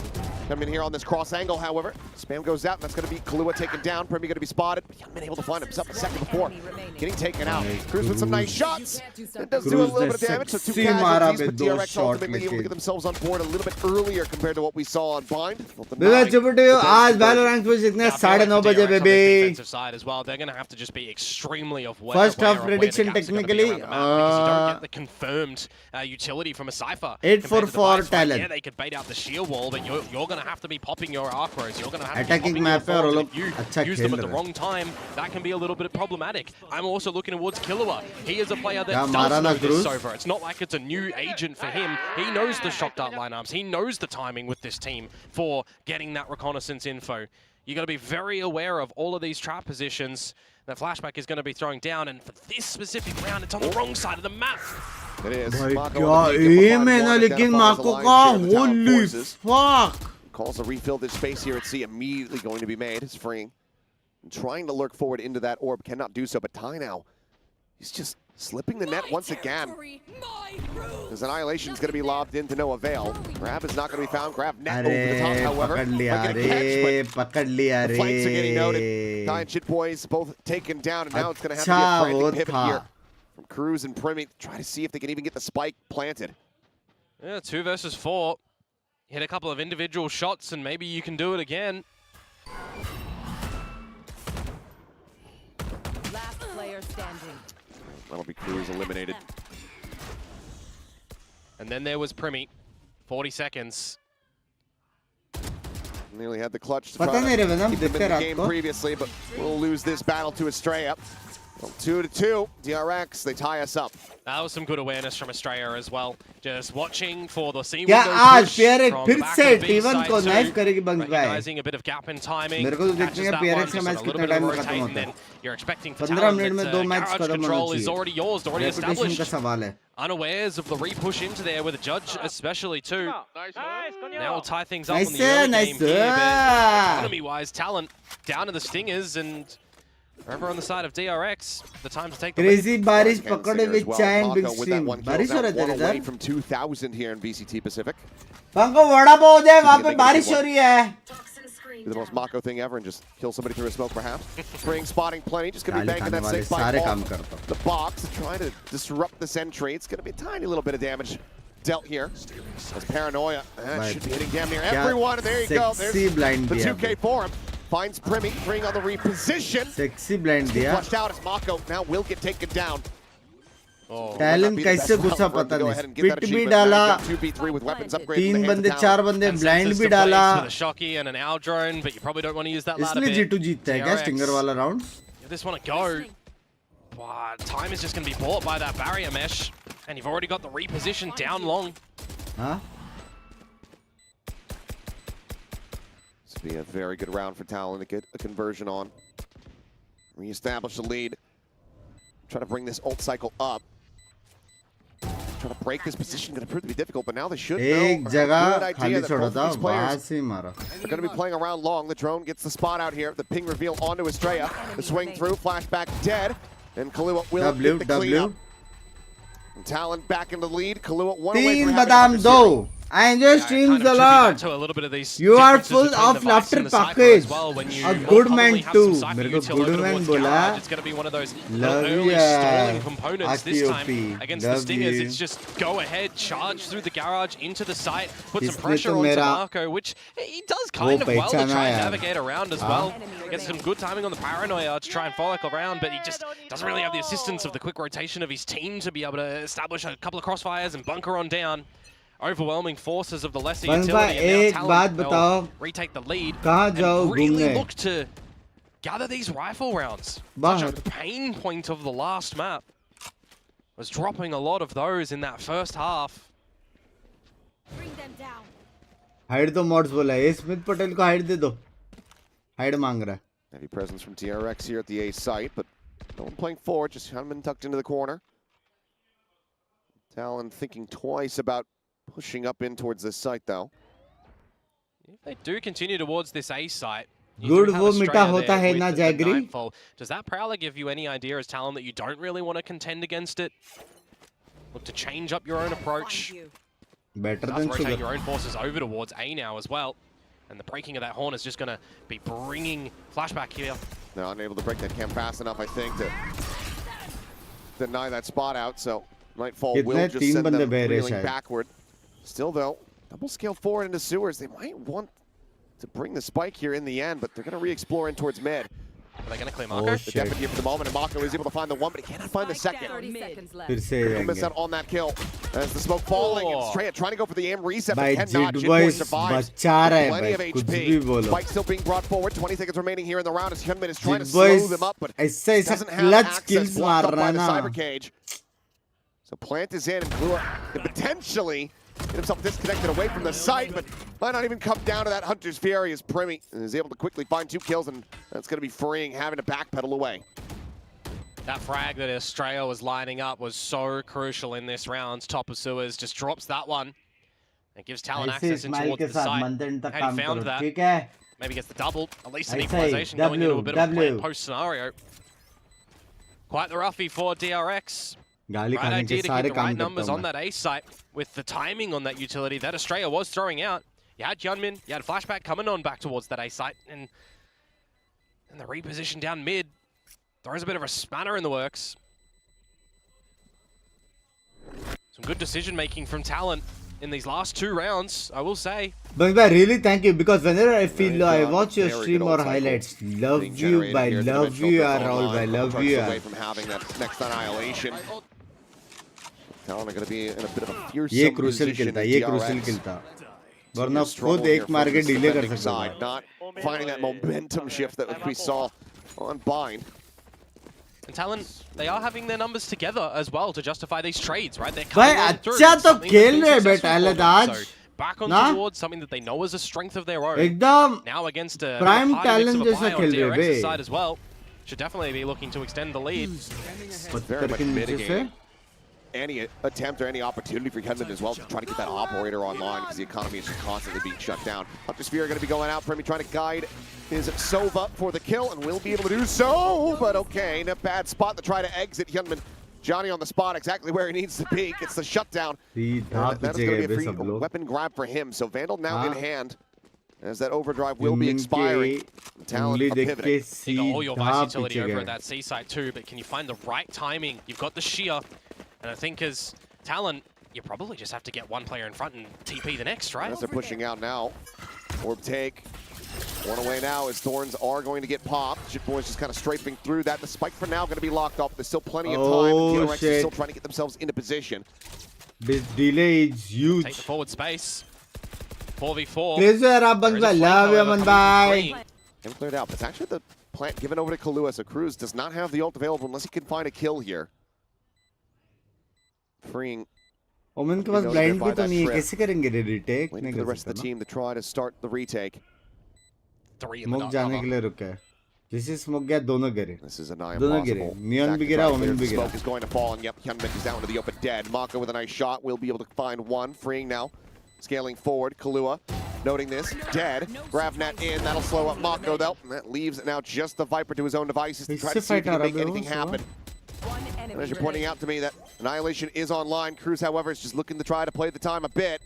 [SPEAKER 5] Coming in here on this cross angle, however. Spam goes out, and that's going to be Kahlua taken down. Premi going to be spotted. He hasn't been able to find himself a second before. Getting taken out. Cruz with some nice shots. It does do a little bit of damage, so 2 casualties, but DRX ultimately able to get themselves on board a little bit earlier compared to what we saw on Bind.
[SPEAKER 1] आज valorant में जितने 9:30 बजे baby
[SPEAKER 6] side as well. They're going to have to just be extremely aware.
[SPEAKER 1] First half prediction technically
[SPEAKER 6] because you don't get the confirmed utility from a Cypher.
[SPEAKER 1] 8-4-4 Talon.
[SPEAKER 6] Yeah, they could bait out the shield wall, but you're going to have to be popping your archros. You're going to have
[SPEAKER 1] attacking
[SPEAKER 6] to be
[SPEAKER 1] map
[SPEAKER 6] popping your
[SPEAKER 1] पे और
[SPEAKER 6] forwards.
[SPEAKER 1] लोग
[SPEAKER 6] If
[SPEAKER 1] अच्छा
[SPEAKER 6] you use
[SPEAKER 1] खेल
[SPEAKER 6] them at the
[SPEAKER 1] रहे
[SPEAKER 6] wrong time, that can be a little bit problematic. I'm also looking towards Killua. He is a player that
[SPEAKER 1] Yeah,
[SPEAKER 6] does know
[SPEAKER 1] Cruz.
[SPEAKER 6] this over. It's not like it's a new agent for him. He knows the shot dart lineups. He knows the timing with this team for getting that reconnaissance info. You got to be very aware of all of these trap positions that Flashback is going to be throwing down, and for this specific round, it's on the wrong side of the map.
[SPEAKER 5] It is.
[SPEAKER 1] भाई
[SPEAKER 5] Mako
[SPEAKER 1] क्या M है ना लेकिन माको का holy fuck
[SPEAKER 5] calls a refilled space here at C, immediately going to be made. It's freeing. And trying to lurk forward into that orb, cannot do so, but Ty now, he's just slipping the net once again. His Annihilation is going to be lobbed in to no avail. Grab is not going to be found. Grab net over the top, however.
[SPEAKER 1] पकड़ लिया
[SPEAKER 5] The flanks are getting noted.
[SPEAKER 1] रे
[SPEAKER 5] Ty and Shit Boys both taken down, and now it's going to have to be a frantic pivot
[SPEAKER 1] था
[SPEAKER 5] here from Cruz and Primi. Try to see if they can even get the spike planted.
[SPEAKER 6] Yeah, 2 versus 4. Hit a couple of individual shots, and maybe you can do it again.
[SPEAKER 7] Last player standing.
[SPEAKER 5] That'll be Cruz eliminated.
[SPEAKER 6] And then there was Primi. 40 seconds.
[SPEAKER 5] Nearly had the clutch to
[SPEAKER 1] पता
[SPEAKER 5] try
[SPEAKER 1] नहीं रे
[SPEAKER 5] to
[SPEAKER 1] वनम
[SPEAKER 5] keep them
[SPEAKER 1] देखते
[SPEAKER 5] in the
[SPEAKER 1] रात
[SPEAKER 5] game
[SPEAKER 1] को
[SPEAKER 5] previously, but we'll lose this battle to Estrella. Well, 2-2, DRX, they tie us up.
[SPEAKER 6] That was some good awareness from Estrella as well. Just watching for the C
[SPEAKER 1] क्या
[SPEAKER 6] window
[SPEAKER 1] आज
[SPEAKER 6] push
[SPEAKER 1] पेरेक्स
[SPEAKER 6] from
[SPEAKER 1] फिर
[SPEAKER 6] the back
[SPEAKER 1] से
[SPEAKER 6] of the B
[SPEAKER 1] T1
[SPEAKER 6] side
[SPEAKER 1] को
[SPEAKER 6] too.
[SPEAKER 1] Knife करेगी bunk पे
[SPEAKER 6] Recognizing a bit of gap in timing.
[SPEAKER 1] मेरे को तो देखने
[SPEAKER 6] Catches
[SPEAKER 1] का
[SPEAKER 6] that
[SPEAKER 1] पेरेक्स
[SPEAKER 6] one,
[SPEAKER 1] का
[SPEAKER 6] just
[SPEAKER 1] match
[SPEAKER 6] on a little
[SPEAKER 1] कितना
[SPEAKER 6] bit of
[SPEAKER 1] टाइम
[SPEAKER 6] a
[SPEAKER 1] में खत्म
[SPEAKER 6] rotate, and
[SPEAKER 1] होता
[SPEAKER 6] then
[SPEAKER 1] है
[SPEAKER 6] you're expecting for
[SPEAKER 1] 15
[SPEAKER 6] Talon
[SPEAKER 1] minute में
[SPEAKER 6] that
[SPEAKER 1] 2 मैच
[SPEAKER 6] garage
[SPEAKER 1] खत्म होना
[SPEAKER 6] control is
[SPEAKER 1] चाहिए
[SPEAKER 6] already yours, already
[SPEAKER 1] रेपुटेशन का
[SPEAKER 6] established.
[SPEAKER 1] सवाल है
[SPEAKER 6] Unawares of the re-push into there with a judge especially too. Now we'll tie things up
[SPEAKER 1] Nice,
[SPEAKER 6] on the early
[SPEAKER 1] nice.
[SPEAKER 6] game here, but economy-wise, Talent down to the Stingers, and over on the side of DRX, the time to take the lead.
[SPEAKER 1] Crazy बारिश पकड़े
[SPEAKER 5] As
[SPEAKER 1] with
[SPEAKER 5] well.
[SPEAKER 1] चाइन
[SPEAKER 5] Mako
[SPEAKER 1] big
[SPEAKER 5] with that
[SPEAKER 1] stream
[SPEAKER 5] one kill,
[SPEAKER 1] बारिश हो
[SPEAKER 5] now
[SPEAKER 1] रहा है
[SPEAKER 5] one
[SPEAKER 1] तेरे
[SPEAKER 5] away
[SPEAKER 1] इधर
[SPEAKER 5] from 2,000 here in VCT Pacific.
[SPEAKER 1] पंको vada pav हो जाए वहां पे बारिश हो रही है
[SPEAKER 5] Do the most Mako thing ever and just kill somebody through a smoke, perhaps. Spring spotting plenty, just going to be
[SPEAKER 1] गाली
[SPEAKER 5] banking
[SPEAKER 1] खाने
[SPEAKER 5] that
[SPEAKER 1] वाले
[SPEAKER 5] 6 by
[SPEAKER 1] सारे
[SPEAKER 5] ball.
[SPEAKER 1] काम करता हूँ
[SPEAKER 5] The box, trying to disrupt this entry. It's going to be a tiny little bit of damage dealt here. As Paranoia, that should be hitting damn near everyone. There you go. There's
[SPEAKER 1] Sexy blind
[SPEAKER 5] the
[SPEAKER 1] दिया
[SPEAKER 5] 2K for him. Finds Primi, Bring on the reposition.
[SPEAKER 1] Sexy blind दिया
[SPEAKER 5] Flushed out as Mako now will get taken down.
[SPEAKER 1] Talent कैसे घुसा पता नहीं पिट भी डाला
[SPEAKER 5] 2v3 with weapons upgraded.
[SPEAKER 1] 3 बंदे 4 बंदे ब्लाइंड भी डाला
[SPEAKER 6] With a shocky and an owl drone, but you probably don't want to use that ladder
[SPEAKER 1] इसलिए
[SPEAKER 6] bit.
[SPEAKER 1] G2 जीतता है क्या
[SPEAKER 6] DRX,
[SPEAKER 1] स्टिंगर वाला round
[SPEAKER 6] You just want to go. Wow, time is just going to be bought by that barrier mesh, and you've already got the reposition down long.
[SPEAKER 1] हां
[SPEAKER 5] This would be a very good round for Talon to get a conversion on. Reestablish the lead. Try to bring this ult cycle up. Trying to break this position going to prove to be difficult, but now they should know
[SPEAKER 1] एक
[SPEAKER 5] a
[SPEAKER 1] जगह
[SPEAKER 5] good idea
[SPEAKER 1] खाली
[SPEAKER 5] that
[SPEAKER 1] छोड़ा
[SPEAKER 5] both
[SPEAKER 1] था
[SPEAKER 5] of these
[SPEAKER 1] वहां
[SPEAKER 5] players
[SPEAKER 1] से ही मारा
[SPEAKER 5] are going to be playing around long. The drone gets the spot out here. The ping reveal onto Estrella. The swing through, flashback dead. And Kahlua will get the cleanup. And Talon back into the lead. Kahlua one away from
[SPEAKER 1] 3
[SPEAKER 5] having
[SPEAKER 1] बादाम
[SPEAKER 5] another
[SPEAKER 1] दो
[SPEAKER 5] series.
[SPEAKER 1] I enjoy
[SPEAKER 6] Yeah,
[SPEAKER 1] streams
[SPEAKER 6] kind
[SPEAKER 1] a
[SPEAKER 6] of
[SPEAKER 1] lot.
[SPEAKER 6] tribute to a little bit of these
[SPEAKER 1] You are
[SPEAKER 6] differences
[SPEAKER 1] full
[SPEAKER 6] between
[SPEAKER 1] of
[SPEAKER 6] the Vice
[SPEAKER 1] laughter
[SPEAKER 6] and the Cypher
[SPEAKER 1] package.
[SPEAKER 6] as well. When you
[SPEAKER 1] A good
[SPEAKER 6] probably
[SPEAKER 1] man
[SPEAKER 6] have
[SPEAKER 1] too.
[SPEAKER 6] some Cypher
[SPEAKER 1] मेरे को
[SPEAKER 6] util over
[SPEAKER 1] good man
[SPEAKER 6] towards
[SPEAKER 1] बोला.
[SPEAKER 6] garage, it's going to be one of those
[SPEAKER 1] Love
[SPEAKER 6] early
[SPEAKER 1] ya.
[SPEAKER 6] stalling components this
[SPEAKER 1] Aki
[SPEAKER 6] time
[SPEAKER 1] OP.
[SPEAKER 6] against the
[SPEAKER 1] Love
[SPEAKER 6] Stingers.
[SPEAKER 1] you.
[SPEAKER 6] It's just go ahead, charge through the garage into the site, put some
[SPEAKER 1] इसने
[SPEAKER 6] pressure
[SPEAKER 1] तो
[SPEAKER 6] onto
[SPEAKER 1] मेरा
[SPEAKER 6] Marco, which he does kind of well to
[SPEAKER 1] पहचाना
[SPEAKER 6] try and
[SPEAKER 1] यार.
[SPEAKER 6] navigate around as well. Gets some good timing on the Paranoia to try and follow around, but he just doesn't really have the assistance of the quick rotation of his team to be able to establish a couple of crossfires and bunker on down. Overwhelming forces of the lesser
[SPEAKER 1] बंदा
[SPEAKER 6] utility, and
[SPEAKER 1] एक
[SPEAKER 6] now
[SPEAKER 1] बात
[SPEAKER 6] Talon
[SPEAKER 1] बताओ
[SPEAKER 6] will retake the lead
[SPEAKER 1] कहाँ जाओ
[SPEAKER 6] and really
[SPEAKER 1] घूमने
[SPEAKER 6] look to gather these rifle rounds.
[SPEAKER 1] बाहर
[SPEAKER 6] Such a pain point of the last map was dropping a lot of those in that first half.
[SPEAKER 3] Bring them down.
[SPEAKER 1] Hide दो mods बोला है Smith Patel को hide दे दो hide मांग रहा है
[SPEAKER 5] Heavy presence from TRX here at the A site, but no one playing forward, just Hunman tucked into the corner. Talon thinking twice about pushing up in towards this site, though.
[SPEAKER 6] If they do continue towards this A site, you
[SPEAKER 1] Good
[SPEAKER 6] do have
[SPEAKER 1] वो
[SPEAKER 6] Australia
[SPEAKER 1] मिटा होता
[SPEAKER 6] there
[SPEAKER 1] है
[SPEAKER 6] with
[SPEAKER 1] ना
[SPEAKER 6] the
[SPEAKER 1] jaggery.
[SPEAKER 6] Nightfall. Does that Prowler give you any idea as Talon that you don't really want to contend against it? Look to change up your own approach.
[SPEAKER 1] Better
[SPEAKER 6] Start
[SPEAKER 1] than
[SPEAKER 6] to rotate
[SPEAKER 1] sugar.
[SPEAKER 6] your own forces over towards A now as well. And the breaking of that horn is just going to be bringing flashback here.
[SPEAKER 5] They're unable to break that cam fast enough, I think, to deny that spot out. So Nightfall will
[SPEAKER 1] कितने
[SPEAKER 5] just
[SPEAKER 1] तीन
[SPEAKER 5] send
[SPEAKER 1] बंदे
[SPEAKER 5] them
[SPEAKER 1] बह रहे
[SPEAKER 5] reeling
[SPEAKER 1] शायद.
[SPEAKER 5] backward. Still, though, double scale forward into sewers. They might want to bring the spike here in the end, but they're going to re-explore in towards mid.
[SPEAKER 6] Are they going to clear
[SPEAKER 1] Oh,
[SPEAKER 6] Marco?
[SPEAKER 5] The Deafened here for the moment, and Mako is able to find the one, but he cannot find the second.
[SPEAKER 7] 30 seconds left.
[SPEAKER 1] फिर से
[SPEAKER 5] He'll miss
[SPEAKER 1] जाएंगे.
[SPEAKER 5] out on that kill. As the smoke falling, and
[SPEAKER 6] Oh.
[SPEAKER 5] Straya trying to go for the aim reset,
[SPEAKER 1] भाई
[SPEAKER 5] but cannot.
[SPEAKER 1] जिट
[SPEAKER 5] Jit Boy
[SPEAKER 1] boys
[SPEAKER 5] survives.
[SPEAKER 1] बचा रहा है
[SPEAKER 5] Plenty
[SPEAKER 1] भाई,
[SPEAKER 5] of
[SPEAKER 1] कुछ भी
[SPEAKER 5] HP.
[SPEAKER 1] बोलो.
[SPEAKER 5] Spike still being brought forward. 20 seconds remaining here in the round as Hyunmin is trying to
[SPEAKER 1] जिट
[SPEAKER 5] slow
[SPEAKER 1] boys
[SPEAKER 5] them up, but
[SPEAKER 1] ऐसा ऐसा
[SPEAKER 5] doesn't have
[SPEAKER 1] clutch
[SPEAKER 5] access.
[SPEAKER 1] Kills मार
[SPEAKER 5] Blocked up
[SPEAKER 1] रहा
[SPEAKER 5] by
[SPEAKER 1] है
[SPEAKER 5] the
[SPEAKER 1] ना.
[SPEAKER 5] cyber cage. So Plant is in, and Glua can potentially get himself disconnected away from the site, but might not even come down to that Hunter's Fury as Premi is able to quickly find 2 kills, and that's going to be freeing, having to backpedal away.
[SPEAKER 6] That frag that Australia was lining up was so crucial in this round. Top of sewers just drops that one. It gives Talon
[SPEAKER 1] ऐसे
[SPEAKER 6] access in
[SPEAKER 1] smile
[SPEAKER 6] towards
[SPEAKER 1] के
[SPEAKER 6] the
[SPEAKER 1] साथ
[SPEAKER 6] site.
[SPEAKER 1] मंथन तक
[SPEAKER 6] Had
[SPEAKER 1] काम
[SPEAKER 6] he
[SPEAKER 1] करो,
[SPEAKER 6] found that,
[SPEAKER 1] ठीक है?
[SPEAKER 6] maybe gets the double, at least an
[SPEAKER 1] I say,
[SPEAKER 6] equalization going into a bit of a
[SPEAKER 1] W.
[SPEAKER 6] planned post scenario. Quite the roughie for DRX.
[SPEAKER 1] गाली
[SPEAKER 6] Right
[SPEAKER 1] खाने के
[SPEAKER 6] idea to
[SPEAKER 1] सारे
[SPEAKER 6] keep the
[SPEAKER 1] काम
[SPEAKER 6] right
[SPEAKER 1] करता
[SPEAKER 6] numbers
[SPEAKER 1] हूँ
[SPEAKER 6] on
[SPEAKER 1] मैं.
[SPEAKER 6] that A site with the timing on that utility that Australia was throwing out. You had Hyunmin, you had Flashback coming on back towards that A site, and the reposition down mid throws a bit of a spanner in the works. Some good decision making from Talon in these last 2 rounds, I will say.
[SPEAKER 1] But really thank you, because whenever I feel I watch your
[SPEAKER 5] Very
[SPEAKER 1] stream
[SPEAKER 5] good
[SPEAKER 1] or
[SPEAKER 5] old cycle
[SPEAKER 1] highlights,
[SPEAKER 5] being
[SPEAKER 1] love you,
[SPEAKER 5] generated
[SPEAKER 1] by
[SPEAKER 5] here.
[SPEAKER 1] love
[SPEAKER 5] Dimensional
[SPEAKER 1] you,
[SPEAKER 5] Drift
[SPEAKER 1] Raul, by
[SPEAKER 5] online,
[SPEAKER 1] love
[SPEAKER 5] couple
[SPEAKER 1] you.
[SPEAKER 5] turns away from having that next annihilation. Talon are going to be in a bit of a fearsome
[SPEAKER 1] ये crucial
[SPEAKER 5] position
[SPEAKER 1] kill था,
[SPEAKER 5] as
[SPEAKER 1] ये
[SPEAKER 5] DRX.
[SPEAKER 1] crucial kill था. वरना
[SPEAKER 5] Struggle
[SPEAKER 1] खुद
[SPEAKER 5] here
[SPEAKER 1] एक
[SPEAKER 5] from
[SPEAKER 1] मार के
[SPEAKER 5] this
[SPEAKER 1] delay कर
[SPEAKER 5] defending
[SPEAKER 1] सकता
[SPEAKER 5] side,
[SPEAKER 1] था.
[SPEAKER 5] not finding that momentum shift that we saw on Bind.
[SPEAKER 6] And Talon, they are having their numbers together as well to justify these trades, right? They're
[SPEAKER 1] भाई
[SPEAKER 6] coming on through.
[SPEAKER 1] अच्छा तो
[SPEAKER 6] Something that's
[SPEAKER 1] खेल
[SPEAKER 6] been
[SPEAKER 1] रहे
[SPEAKER 6] successful
[SPEAKER 1] बेटा
[SPEAKER 6] for them.
[SPEAKER 1] अलदाज.
[SPEAKER 6] So back on
[SPEAKER 1] ना?
[SPEAKER 6] towards something that they know is a strength of their own.
[SPEAKER 1] एकदम
[SPEAKER 6] Now against a
[SPEAKER 1] Prime
[SPEAKER 6] party mix
[SPEAKER 1] talent
[SPEAKER 6] of a
[SPEAKER 1] जैसा
[SPEAKER 6] buy on
[SPEAKER 1] खेल रहे
[SPEAKER 6] DRX's
[SPEAKER 1] bay.
[SPEAKER 6] side as well. Should definitely be looking to extend the lead.
[SPEAKER 5] Very
[SPEAKER 1] पत्थर
[SPEAKER 5] much
[SPEAKER 1] के नीचे
[SPEAKER 5] mitigating
[SPEAKER 1] से.
[SPEAKER 5] any attempt or any opportunity for Hyunmin as well to try to get that operator online because the economy is just constantly being shut down. Hunter Sphere going to be going out for him, trying to guide his Sova for the kill, and will be able to do so, but okay, in a bad spot to try to exit Hyunmin. Johnny on the spot, exactly where he needs to be, gets the shutdown.
[SPEAKER 1] सीधा
[SPEAKER 5] That is
[SPEAKER 1] पीछे
[SPEAKER 5] going
[SPEAKER 1] गए
[SPEAKER 5] to be
[SPEAKER 1] bay
[SPEAKER 5] a
[SPEAKER 1] सब
[SPEAKER 5] free
[SPEAKER 1] लोग.
[SPEAKER 5] weapon grab for him, so Vandal now in
[SPEAKER 1] हाँ.
[SPEAKER 5] hand, as that overdrive will be
[SPEAKER 1] Hyunmin
[SPEAKER 5] expiring.
[SPEAKER 1] की
[SPEAKER 5] Talent
[SPEAKER 1] उंगली
[SPEAKER 5] are
[SPEAKER 1] देख
[SPEAKER 5] pivoting.
[SPEAKER 1] के
[SPEAKER 6] You got all your
[SPEAKER 1] सीधा
[SPEAKER 6] vice utility
[SPEAKER 1] पीछे
[SPEAKER 6] over
[SPEAKER 1] गए.
[SPEAKER 6] at that C side too, but can you find the right timing? You've got the shear, and I think as Talon, you probably just have to get one player in front and TP the next, right?
[SPEAKER 5] As they're pushing out now. Orb take. One away now as Thorns are going to get popped. Jit Boy's just kind of strafing through that. The spike for now going to be locked up. There's still plenty of time.
[SPEAKER 1] Oh,
[SPEAKER 5] DRX is
[SPEAKER 1] shit.
[SPEAKER 5] still trying to get themselves into position.
[SPEAKER 1] This delay is
[SPEAKER 6] Take the
[SPEAKER 1] huge.
[SPEAKER 6] forward space. 4v4.
[SPEAKER 1] Please यार आप बंद
[SPEAKER 6] There is a
[SPEAKER 1] love you
[SPEAKER 6] flank,
[SPEAKER 1] man
[SPEAKER 6] however,
[SPEAKER 1] bye.
[SPEAKER 6] coming from
[SPEAKER 5] And cleared out. It's actually the plant given over to Kalua. So Cruz does not have the ult available unless he can find a kill here. Freeing,
[SPEAKER 1] ओमन के पास
[SPEAKER 5] knows
[SPEAKER 1] blind
[SPEAKER 5] they're
[SPEAKER 1] भी
[SPEAKER 5] by
[SPEAKER 1] तो
[SPEAKER 5] that
[SPEAKER 1] नहीं है,
[SPEAKER 5] trip.
[SPEAKER 1] कैसे करेंगे रे retake?
[SPEAKER 5] waiting
[SPEAKER 1] नहीं
[SPEAKER 5] for the
[SPEAKER 1] कर
[SPEAKER 5] rest of the
[SPEAKER 1] सकते ना.
[SPEAKER 5] team to try to start the retake.
[SPEAKER 6] 3 in the
[SPEAKER 1] smoke
[SPEAKER 6] dark
[SPEAKER 1] जाने
[SPEAKER 6] cover.
[SPEAKER 1] के लिए रुका है. जैसे स्मोक गया दोनों गिरे.
[SPEAKER 5] This is a nigh
[SPEAKER 1] दोनों गिरे.
[SPEAKER 5] impossible.
[SPEAKER 1] Neon
[SPEAKER 5] Zach
[SPEAKER 1] भी
[SPEAKER 5] is
[SPEAKER 1] गिरा,
[SPEAKER 5] right
[SPEAKER 1] ओमन
[SPEAKER 5] clear.
[SPEAKER 1] भी
[SPEAKER 5] The
[SPEAKER 1] गिरा.
[SPEAKER 5] smoke is going to fall, and yep, Hyunmin is down to the open dead. Mako with a nice shot will be able to find one. Freeing now. Scaling forward, Kalua noting this, dead. Gravnet in, that'll slow up Mako though. And that leaves now just the Viper to his own devices to try to see if he can make anything happen.
[SPEAKER 7] One
[SPEAKER 5] And
[SPEAKER 7] enemy
[SPEAKER 5] as you're pointing out to me that Annihilation is online. Cruz, however, is just looking to try to play the time a bit.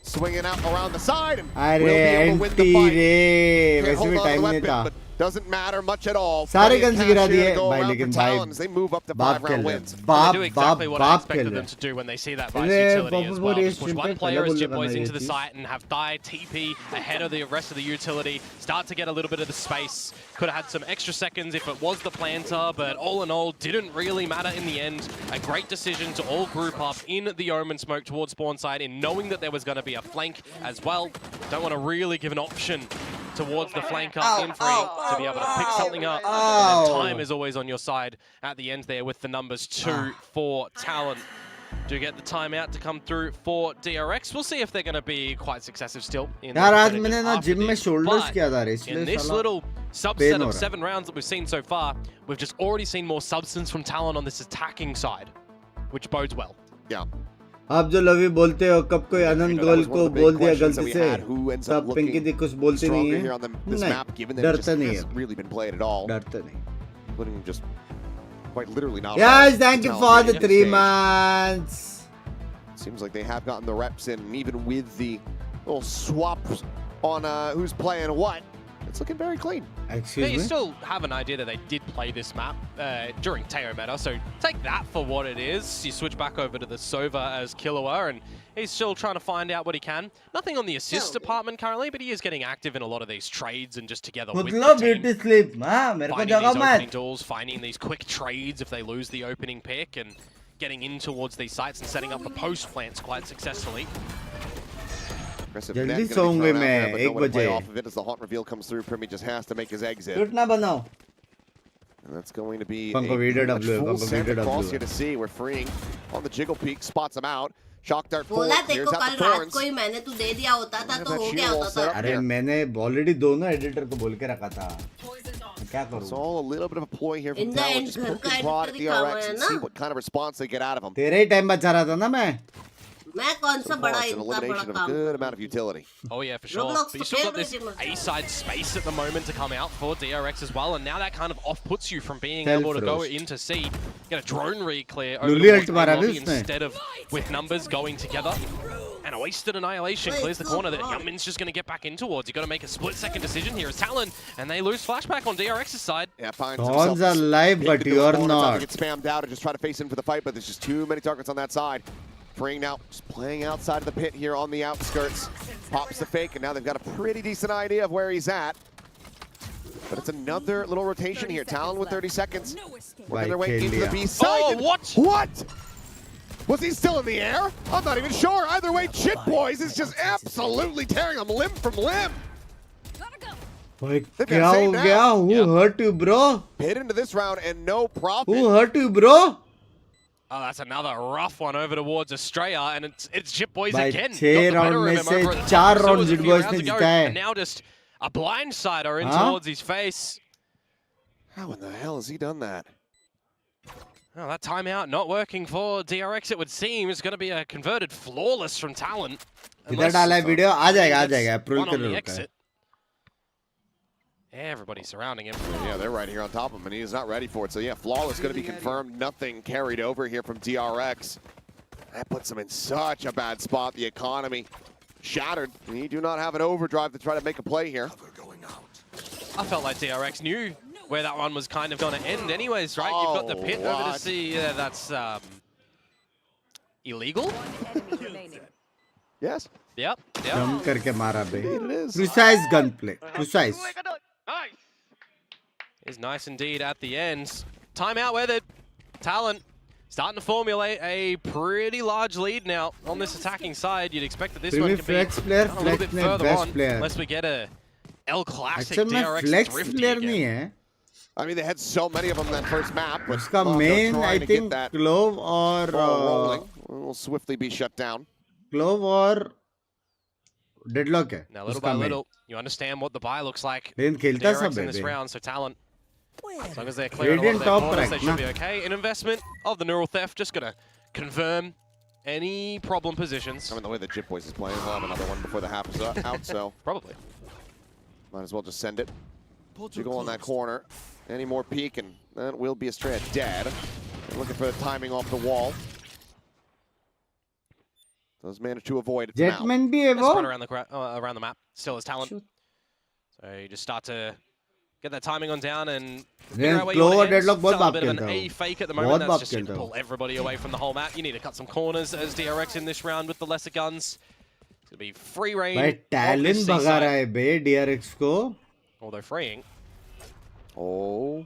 [SPEAKER 5] Swinging out around the side and will
[SPEAKER 1] अरे
[SPEAKER 5] be able to win the
[SPEAKER 1] anti
[SPEAKER 5] fight.
[SPEAKER 1] रे,
[SPEAKER 5] Can't
[SPEAKER 1] वैसे
[SPEAKER 5] hold
[SPEAKER 1] भी
[SPEAKER 5] on to the
[SPEAKER 1] time नहीं
[SPEAKER 5] weapon,
[SPEAKER 1] था.
[SPEAKER 5] but doesn't matter much at all.
[SPEAKER 1] सारे
[SPEAKER 5] Plenty of
[SPEAKER 1] guns
[SPEAKER 5] cash
[SPEAKER 1] गिरा
[SPEAKER 5] here
[SPEAKER 1] दिए,
[SPEAKER 5] to go
[SPEAKER 1] भाई
[SPEAKER 5] around
[SPEAKER 1] लेकिन
[SPEAKER 5] for
[SPEAKER 1] भाई
[SPEAKER 5] Talon as they move up to
[SPEAKER 1] बाप
[SPEAKER 5] 5 round
[SPEAKER 1] खेल रहे
[SPEAKER 5] wins.
[SPEAKER 6] They
[SPEAKER 1] बाप
[SPEAKER 6] do exactly what I
[SPEAKER 1] बाप
[SPEAKER 6] expected
[SPEAKER 1] खेल
[SPEAKER 6] them
[SPEAKER 1] रहे.
[SPEAKER 6] to do when they see that vice
[SPEAKER 1] अरे
[SPEAKER 6] utility as well.
[SPEAKER 1] बबू
[SPEAKER 6] Just push one player as Jit Boys into the
[SPEAKER 1] चीज.
[SPEAKER 6] site and have Thai TP ahead of the rest of the utility. Start to get a little bit of the space. Could have had some extra seconds if it was the planter, but all in all, didn't really matter in the end. A great decision to all group up in the Omen smoke towards spawn side in knowing that there was going to be a flank as well. Don't want to really give an option towards the flanker in free to be able to pick something up. And then time is always on your side at the end there with the numbers 2 for Talon. Do get the timeout to come through for DRX. We'll see if they're going to be quite successive still. In
[SPEAKER 1] यार आज
[SPEAKER 6] the
[SPEAKER 1] मैंने ना
[SPEAKER 6] after
[SPEAKER 1] gym में
[SPEAKER 6] this.
[SPEAKER 1] Shoulders
[SPEAKER 6] But
[SPEAKER 1] किया था रे,
[SPEAKER 6] in
[SPEAKER 1] इसलिए
[SPEAKER 6] this
[SPEAKER 1] साला
[SPEAKER 6] little
[SPEAKER 1] pain
[SPEAKER 6] subset
[SPEAKER 1] हो
[SPEAKER 6] of
[SPEAKER 1] रहा.
[SPEAKER 6] 7 rounds that we've seen so far, we've just already seen more substance from Talon on this attacking side, which bodes well.
[SPEAKER 5] Yeah.
[SPEAKER 1] आप जो लवी बोलते हो कब कोई अनंत गोल को बोल दिया गलती से तब पिंकी दी कुछ बोलती नहीं है नहीं डरता नहीं है डरता नहीं Yes, thank you for the 3 months.
[SPEAKER 5] Seems like they have gotten the reps in, and even with the little swaps on who's playing what, it's looking very clean.
[SPEAKER 6] Yeah, you still have an idea that they did play this map during Teo meta, so take that for what it is. You switch back over to the Sova as Killua, and he's still trying to find out what he can. Nothing on the assist department currently, but he is getting active in a lot of these trades and just together with the team. Finding these opening duels, finding these quick trades if they lose the opening pick, and getting in towards these sites and setting up the post plants quite successly.
[SPEAKER 1] जल्दी सोऊंगे मैं 1 बजे
[SPEAKER 5] off of it as the hot reveal comes through. Primi just has to make his exit.
[SPEAKER 1] टूट ना बनाओ
[SPEAKER 5] And that's going to be
[SPEAKER 1] पंको video
[SPEAKER 5] a
[SPEAKER 1] W
[SPEAKER 5] full
[SPEAKER 1] पंको
[SPEAKER 5] set
[SPEAKER 1] video
[SPEAKER 5] across
[SPEAKER 1] W
[SPEAKER 5] here to see. We're freeing on the jiggle peak, spots him out. Shock dart forward,
[SPEAKER 8] बोला
[SPEAKER 5] clears
[SPEAKER 8] देखो
[SPEAKER 5] out
[SPEAKER 8] कल
[SPEAKER 5] the
[SPEAKER 8] रात
[SPEAKER 5] thorns.
[SPEAKER 8] को ही मैंने तू दे दिया होता था तो हो गया होता था
[SPEAKER 1] अरे मैंने ऑलरेडी दोनों एडिटर को बोल के रखा था क्या
[SPEAKER 5] It's
[SPEAKER 1] करूं
[SPEAKER 5] all a little bit of a ploy here from
[SPEAKER 8] In the
[SPEAKER 5] Talon.
[SPEAKER 8] end,
[SPEAKER 5] Just
[SPEAKER 8] घर
[SPEAKER 5] poke
[SPEAKER 8] का
[SPEAKER 5] and prod at
[SPEAKER 8] editor
[SPEAKER 5] the
[SPEAKER 8] दिखा हुआ
[SPEAKER 5] RX
[SPEAKER 8] है
[SPEAKER 5] and
[SPEAKER 8] ना?
[SPEAKER 5] see what kind of response they get out of him.
[SPEAKER 1] तेरे ही time बचा रहा था ना मैं
[SPEAKER 8] मैं कौन सा बड़ा
[SPEAKER 5] It's an
[SPEAKER 8] इतना बड़ा
[SPEAKER 5] elimination of a
[SPEAKER 8] काम
[SPEAKER 5] good amount of utility.
[SPEAKER 6] Oh yeah, for sure.
[SPEAKER 8] Roblox
[SPEAKER 6] But you still got this
[SPEAKER 8] favorite game.
[SPEAKER 6] A-side space at the moment to come out for DRX as well, and now that kind of off-puts you from being able to go
[SPEAKER 1] Self-roast.
[SPEAKER 6] into C, get a drone re-clear over
[SPEAKER 1] Lully
[SPEAKER 6] towards
[SPEAKER 1] ult मारा
[SPEAKER 6] lobby
[SPEAKER 1] भी उसने।
[SPEAKER 6] instead of with numbers going together. And a wasted annihilation clears the corner that Youngmin's just going to get back in towards. You got to make a split-second decision here as Talon, and they lose flashback on DRX's side.
[SPEAKER 5] Yeah, finds
[SPEAKER 1] Dawns
[SPEAKER 5] himself
[SPEAKER 1] are live,
[SPEAKER 5] pinned
[SPEAKER 1] but
[SPEAKER 5] into the
[SPEAKER 1] you're
[SPEAKER 5] corner, trying to
[SPEAKER 1] not.
[SPEAKER 5] get spammed out and just try to face in for the fight, but there's just too many targets on that side. Freeing now, just playing outside of the pit here on the outskirts. Pops the fake, and now they've got a pretty decent idea of where he's at. But it's another little rotation here. Talon with 30 seconds. Working their way into the B side.
[SPEAKER 6] Oh, what?
[SPEAKER 5] What? Was he still in the air? I'm not even sure. Either way, Chit Boys is just absolutely tearing them limb from limb.
[SPEAKER 1] भाई क्या हो गया who hurt you bro
[SPEAKER 5] Hit into this round and no profit.
[SPEAKER 1] who hurt you bro
[SPEAKER 6] Oh, that's another rough one over towards Australia, and it's Jip Boys
[SPEAKER 1] भाई
[SPEAKER 6] again.
[SPEAKER 1] 6 round में से 4 round जिट boys ने जीता है
[SPEAKER 6] And now just a blindsider in
[SPEAKER 1] Huh?
[SPEAKER 6] towards his face.
[SPEAKER 5] How in the hell has he done that?
[SPEAKER 6] Oh, that timeout not working for DRX, it would seem. Is going to be a converted flawless from Talon.
[SPEAKER 1] इधर डाला है video आ जाएगा approve
[SPEAKER 6] One on
[SPEAKER 1] कर
[SPEAKER 6] the
[SPEAKER 1] रखा है
[SPEAKER 6] exit. Everybody surrounding him.
[SPEAKER 5] Yeah, they're right here on top of him, and he is not ready for it. So yeah, Flawless going to be confirmed. Nothing carried over here from DRX. That puts him in such a bad spot. The economy shattered. You do not have an overdrive to try to make a play here.
[SPEAKER 6] I felt like DRX knew where that one was kind of going to end anyways, right? You've got the pit over to see. Yeah, that's illegal.
[SPEAKER 5] Yes.
[SPEAKER 6] Yep.
[SPEAKER 1] कम करके मारा बे
[SPEAKER 5] It is.
[SPEAKER 1] precise gunplay precise
[SPEAKER 6] Is nice indeed at the end. Timeout where the Talon starting to formulate a pretty large lead now on this attacking side. You'd expect that this one could be
[SPEAKER 1] flex player
[SPEAKER 6] a little bit
[SPEAKER 1] flex में
[SPEAKER 6] further
[SPEAKER 1] best
[SPEAKER 6] on,
[SPEAKER 1] player
[SPEAKER 6] unless we get a El Classic
[SPEAKER 1] अच्छा मैं
[SPEAKER 6] DRX
[SPEAKER 1] flex
[SPEAKER 6] Thrifty
[SPEAKER 1] player
[SPEAKER 6] again.
[SPEAKER 1] नहीं है
[SPEAKER 5] I mean, they had so many of them that first map. But
[SPEAKER 1] उसका
[SPEAKER 5] Mondo
[SPEAKER 1] main
[SPEAKER 5] trying
[SPEAKER 1] I
[SPEAKER 5] to get
[SPEAKER 1] think
[SPEAKER 5] that
[SPEAKER 1] clove और
[SPEAKER 5] ball rolling will swiftly be shut down.
[SPEAKER 1] clove और deadlock है
[SPEAKER 6] Now, little
[SPEAKER 1] उसका
[SPEAKER 6] by
[SPEAKER 1] main
[SPEAKER 6] little, you understand what the buy looks like.
[SPEAKER 1] लेकिन खेलता सब
[SPEAKER 6] DRX in this
[SPEAKER 1] है
[SPEAKER 6] round, so Talon, as long as they're clearing a lot of
[SPEAKER 1] Radiant
[SPEAKER 6] their
[SPEAKER 1] top
[SPEAKER 6] corners, they
[SPEAKER 1] rank,
[SPEAKER 6] should be
[SPEAKER 1] nah.
[SPEAKER 6] okay. An investment of the Neural Theft, just going to confirm any problem positions.
[SPEAKER 5] I mean, the way that Jip Boys is playing, we'll have another one before the half is out, so
[SPEAKER 6] Probably.
[SPEAKER 5] might as well just send it. Jiggle on that corner. Any more peek, and that will be Estrella dead. They're looking for the timing off the wall. Those managed to avoid it.
[SPEAKER 1] Jetman भी है
[SPEAKER 6] Let's
[SPEAKER 1] वो
[SPEAKER 6] run around the map. Still has talent. So you just start to get that timing on down and figure out where you
[SPEAKER 1] Clove
[SPEAKER 6] want
[SPEAKER 1] और
[SPEAKER 6] to end.
[SPEAKER 1] deadlock बहुत
[SPEAKER 6] Still a
[SPEAKER 1] बाप
[SPEAKER 6] bit of an
[SPEAKER 1] खेलता
[SPEAKER 6] A
[SPEAKER 1] है
[SPEAKER 6] fake at the
[SPEAKER 1] बहुत
[SPEAKER 6] moment. That's
[SPEAKER 1] बाप
[SPEAKER 6] just going to
[SPEAKER 1] खेलता है
[SPEAKER 6] pull everybody away from the whole map. You need to cut some corners as DRX in this round with the lesser guns. It's going to be free reign.
[SPEAKER 1] भाई
[SPEAKER 6] of
[SPEAKER 1] talent
[SPEAKER 6] this
[SPEAKER 1] भगा
[SPEAKER 6] seaside.
[SPEAKER 1] रहा है बे DRX को
[SPEAKER 6] Although freeing.
[SPEAKER 5] Oh.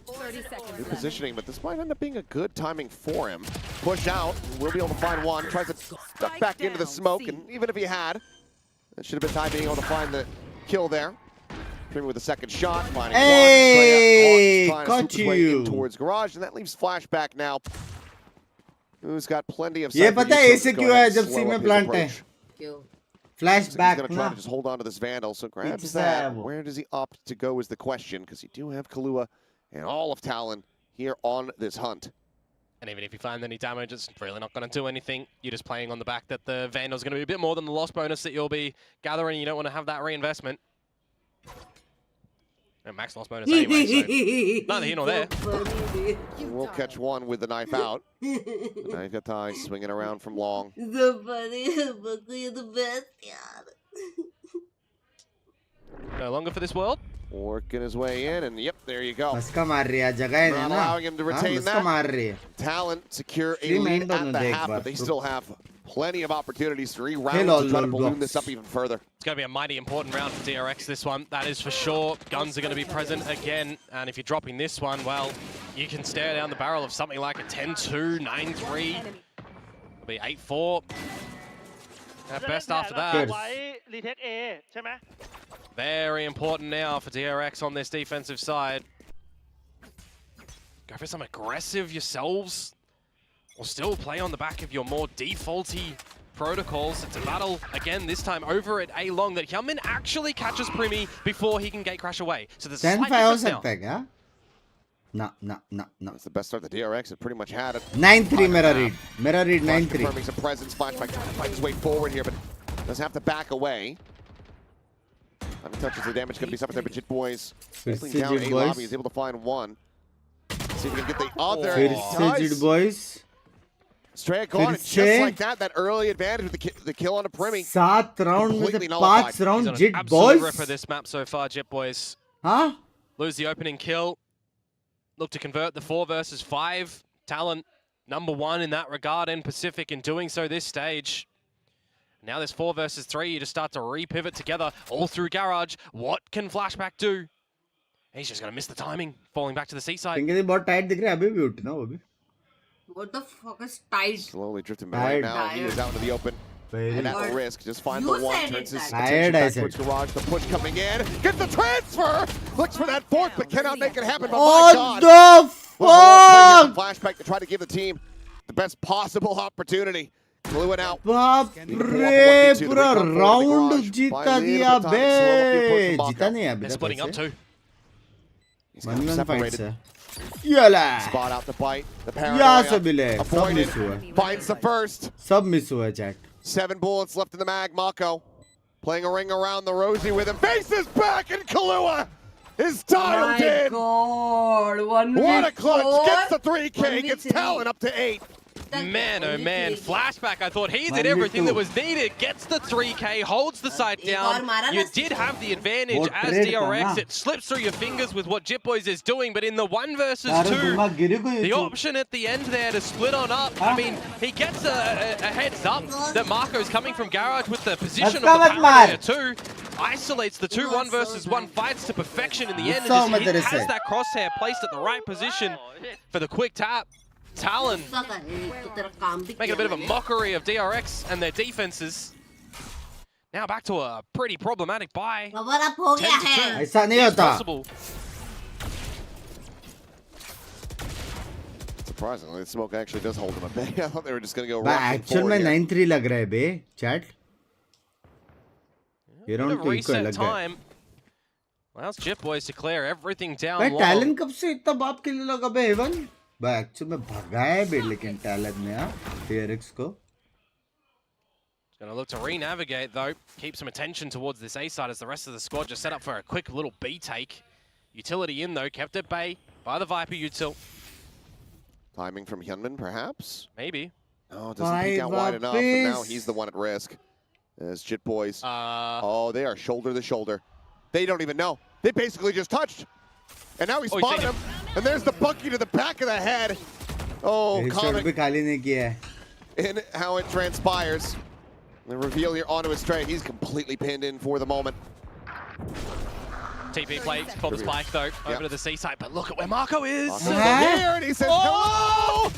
[SPEAKER 7] 30 seconds
[SPEAKER 5] Good
[SPEAKER 7] left.
[SPEAKER 5] positioning, but this might end up being a good timing for him. Push out, we'll be able to find one. Tries to duck back into the smoke, and even if he had, it should have been time being able to find the kill there. Primi with the second shot, finding
[SPEAKER 1] Hey,
[SPEAKER 5] one. Trying
[SPEAKER 1] caught
[SPEAKER 5] to swoop his way in
[SPEAKER 1] you.
[SPEAKER 5] towards garage, and that leaves Flashback now. Who's got plenty of
[SPEAKER 1] ये
[SPEAKER 5] sight for
[SPEAKER 1] पता है
[SPEAKER 5] you,
[SPEAKER 1] ऐसे
[SPEAKER 5] so go
[SPEAKER 1] क्यों
[SPEAKER 5] ahead
[SPEAKER 1] है
[SPEAKER 5] and
[SPEAKER 1] जब
[SPEAKER 5] slow
[SPEAKER 1] सी में
[SPEAKER 5] up his
[SPEAKER 1] plant है
[SPEAKER 5] approach.
[SPEAKER 8] क्यों
[SPEAKER 5] So he's
[SPEAKER 1] flashback
[SPEAKER 5] going to
[SPEAKER 1] ना
[SPEAKER 5] try to just hold on to this Vandal, so grabs
[SPEAKER 1] Pizza
[SPEAKER 5] that.
[SPEAKER 1] वो.
[SPEAKER 5] Where does he opt to go is the question, because you do have Kahlua and all of Talon here on this hunt.
[SPEAKER 6] And even if you find any damage, it's really not going to do anything. You're just playing on the back that the Vandal's going to be a bit more than the loss bonus that you'll be gathering. You don't want to have that reinvestment. And max loss bonus anyway, so neither here nor there.
[SPEAKER 5] We'll catch one with the knife out. Knife Atai swinging around from long.
[SPEAKER 8] So funny. You're the best, yaar.
[SPEAKER 6] No longer for this world.
[SPEAKER 5] Working his way in, and yep, there you go.
[SPEAKER 1] Maska maar rahi hai, jagah hai
[SPEAKER 5] Not
[SPEAKER 1] na.
[SPEAKER 5] allowing him to retain
[SPEAKER 1] Maska maar
[SPEAKER 5] that.
[SPEAKER 1] rahi hai.
[SPEAKER 5] Talent secure a
[SPEAKER 1] Three
[SPEAKER 5] lead
[SPEAKER 1] men
[SPEAKER 5] at
[SPEAKER 1] dono
[SPEAKER 5] the
[SPEAKER 1] dekh
[SPEAKER 5] half,
[SPEAKER 1] baar.
[SPEAKER 5] but they still have plenty of opportunities, 3 rounds
[SPEAKER 1] Hello,
[SPEAKER 5] to try to
[SPEAKER 1] lol,
[SPEAKER 5] balloon
[SPEAKER 1] box.
[SPEAKER 5] this up even further.
[SPEAKER 6] It's going to be a mighty important round for DRX, this one. That is for sure. Guns are going to be present again. And if you're dropping this one, well, you can stare down the barrel of something like a 10-2, 9-3. It'll be 8-4. At best after that. Very important now for DRX on this defensive side. Go for some aggressive yourselves, or still play on the back of your more defaulty protocols. It's a battle again, this time over at A long, that Hyunmin actually catches Primi before he can gatecrash away. So there's a
[SPEAKER 1] 10-5
[SPEAKER 6] slight
[SPEAKER 1] ho
[SPEAKER 6] difference now.
[SPEAKER 1] sakta hai kya? No.
[SPEAKER 5] That's the best start the DRX have pretty much had it.
[SPEAKER 1] 9-3 mera read. Mera read 9-3.
[SPEAKER 5] Confirming some presence. Flashback trying to fight his way forward here, but does have to back away. Time touches the damage going to be something there, but Jit Boys holding down
[SPEAKER 1] Jit
[SPEAKER 5] A
[SPEAKER 1] Boys.
[SPEAKER 5] lobby. He's able to find one. See if we can get the other.
[SPEAKER 1] फिर
[SPEAKER 5] He
[SPEAKER 1] से
[SPEAKER 5] does.
[SPEAKER 1] Jit Boys.
[SPEAKER 5] Straight gone, and
[SPEAKER 1] फिर
[SPEAKER 5] just
[SPEAKER 1] से
[SPEAKER 5] like that early advantage with the kill on a Primi.
[SPEAKER 1] 7 round में से
[SPEAKER 5] Completely nullified.
[SPEAKER 1] 5 round
[SPEAKER 6] He's on an
[SPEAKER 1] Jit
[SPEAKER 6] absolute
[SPEAKER 1] Boys.
[SPEAKER 6] ripper this map so far, Jit Boys.
[SPEAKER 1] Huh?
[SPEAKER 6] Lose the opening kill. Look to convert the 4 versus 5. Talent #1 in that regard in Pacific in doing so this stage. Now there's 4 versus 3. You just start to re-pivot together all through Garage. What can Flashback do? He's just going to miss the timing, falling back to the seaside.
[SPEAKER 1] Pinky दी बहुत tight दिख रहा है अभी भी उठना वो भी.
[SPEAKER 8] What the fuck is tight?
[SPEAKER 5] Slowly drifting back right now. He is out into the open. And at
[SPEAKER 8] Tired.
[SPEAKER 5] risk, just find
[SPEAKER 8] You
[SPEAKER 5] the one,
[SPEAKER 8] said
[SPEAKER 5] turns
[SPEAKER 8] it
[SPEAKER 5] his
[SPEAKER 8] that.
[SPEAKER 5] attention
[SPEAKER 1] Tired, I
[SPEAKER 5] back
[SPEAKER 1] said.
[SPEAKER 5] towards Garage. The push coming in, gets the transfer! Looks for that fourth, but cannot make it happen. But my
[SPEAKER 1] What
[SPEAKER 5] God!
[SPEAKER 1] the
[SPEAKER 5] Well,
[SPEAKER 1] fuck?
[SPEAKER 5] flashback to try to give the team the best possible opportunity. Fluid out.
[SPEAKER 1] बाप रे पूरा round जीता दिया बे. जीता नहीं अभी
[SPEAKER 6] They're
[SPEAKER 1] तक
[SPEAKER 6] splitting up
[SPEAKER 1] ऐसे.
[SPEAKER 6] too.
[SPEAKER 5] He's got him
[SPEAKER 1] 1-1 fights
[SPEAKER 5] separated.
[SPEAKER 1] है. Yala.
[SPEAKER 5] Spot out the bite. The
[SPEAKER 1] यहाँ
[SPEAKER 5] paranoia.
[SPEAKER 1] से मिले. सब
[SPEAKER 5] Avoided.
[SPEAKER 1] मिस हुआ.
[SPEAKER 5] Finds the first.
[SPEAKER 1] सब मिस हुआ chat.
[SPEAKER 5] 7 bullets left in the mag. Mako playing a ring around the Rosie with him. Faces back, and Kahlua is dialed in.
[SPEAKER 8] God,
[SPEAKER 5] What a clutch! Gets the 3K, gets Talon up to 8.
[SPEAKER 6] Man, oh man, Flashback, I thought he did everything that was needed. Gets the 3K, holds the side down. You did have the advantage as DRX. It slips through your fingers with what Jit Boys is doing, but in the 1 versus 2, the option at the end there to split on up, I mean, he gets a heads up that Marco's coming from Garage with the position of the barrier too. Isolates the 2 1 versus 1 fights to perfection in the end. And he has that crosshair placed at the right position for the quick tap. Talon making a bit of a mockery of DRX and their defenses. Now back to a pretty problematic buy.
[SPEAKER 8] Cover up हो गया है.
[SPEAKER 1] ऐसा नहीं
[SPEAKER 6] It's
[SPEAKER 1] होता.
[SPEAKER 6] possible.
[SPEAKER 5] Surprisingly, the smoke actually does hold him a bit. I thought they were just going to go
[SPEAKER 1] बा
[SPEAKER 5] rushing
[SPEAKER 1] actual
[SPEAKER 5] forward
[SPEAKER 1] में
[SPEAKER 5] here.
[SPEAKER 1] 9-3 लग रहा है बे chat. ये
[SPEAKER 6] Bit
[SPEAKER 1] राउंड
[SPEAKER 6] of
[SPEAKER 1] तो इक्वल
[SPEAKER 6] reset
[SPEAKER 1] लग गया.
[SPEAKER 6] time. Allows Jit Boys to clear everything down
[SPEAKER 1] भाई
[SPEAKER 6] low.
[SPEAKER 1] टैलेंट कब से इतना बाप के लिए लगा बे हेवन? बा एक्चुअल में भगाया बे लेकिन टैलेंट ने यार DRX को.
[SPEAKER 6] Going to look to re-navigate though. Keep some attention towards this A side as the rest of the squad just set up for a quick little B take. Utility in though, kept at bay by the Viper util.
[SPEAKER 5] Timing from Hyunmin, perhaps?
[SPEAKER 6] Maybe.
[SPEAKER 5] Oh, doesn't peek out wide enough, and now he's the one at risk. As Jit Boys. Oh, they are shoulder to shoulder. They don't even know. They basically just touched. And now he spotted him. And there's the bunkie to the back of the head. Oh,
[SPEAKER 1] Comic. भी खाली नहीं किया है.
[SPEAKER 5] In how it transpires. The reveal here onto his tray. He's completely pinned in for the moment.
[SPEAKER 6] TP play for the spike though, over to the seaside, but look at where Marco is!
[SPEAKER 5] Here, and he says, hello!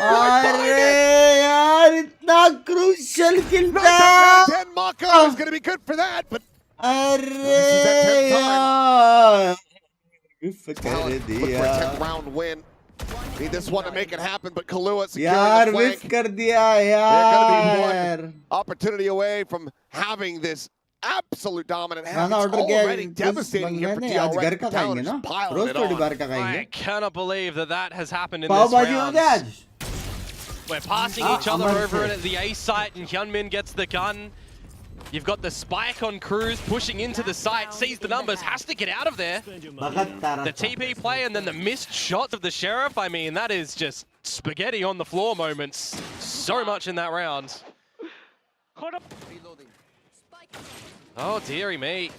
[SPEAKER 1] अरे यार इतना crucial kill था.
[SPEAKER 5] 10 Mako is going to be good for that, but
[SPEAKER 1] अरे यार
[SPEAKER 5] look for a 10th round win. Need this one to make it happen, but Kahlua securing
[SPEAKER 1] यार
[SPEAKER 5] the flank.
[SPEAKER 1] Miss कर दिया
[SPEAKER 5] They're going to be
[SPEAKER 1] यार.
[SPEAKER 5] one opportunity away from having this absolute dominant half.
[SPEAKER 1] खाना
[SPEAKER 5] It's
[SPEAKER 1] order किया
[SPEAKER 5] already devastating here for
[SPEAKER 1] नहीं आज घर
[SPEAKER 5] DRX.
[SPEAKER 1] का खाएंगे ना
[SPEAKER 5] Piling
[SPEAKER 1] रोज
[SPEAKER 5] it
[SPEAKER 1] थोड़ी
[SPEAKER 5] on.
[SPEAKER 1] बार का
[SPEAKER 6] I
[SPEAKER 1] खाएंगे
[SPEAKER 6] cannot believe that has happened in
[SPEAKER 1] pav
[SPEAKER 6] this
[SPEAKER 1] भाजी हो
[SPEAKER 6] round.
[SPEAKER 1] गया आज
[SPEAKER 6] We're passing each other over at the A site, and Hyunmin gets the gun. You've got the spike on Cruz pushing into the site, sees the numbers, has to get out of there. The TP play and then the missed shot of the Sheriff. I mean, that is just spaghetti on the floor moments. So much in that round. Oh, dearie me.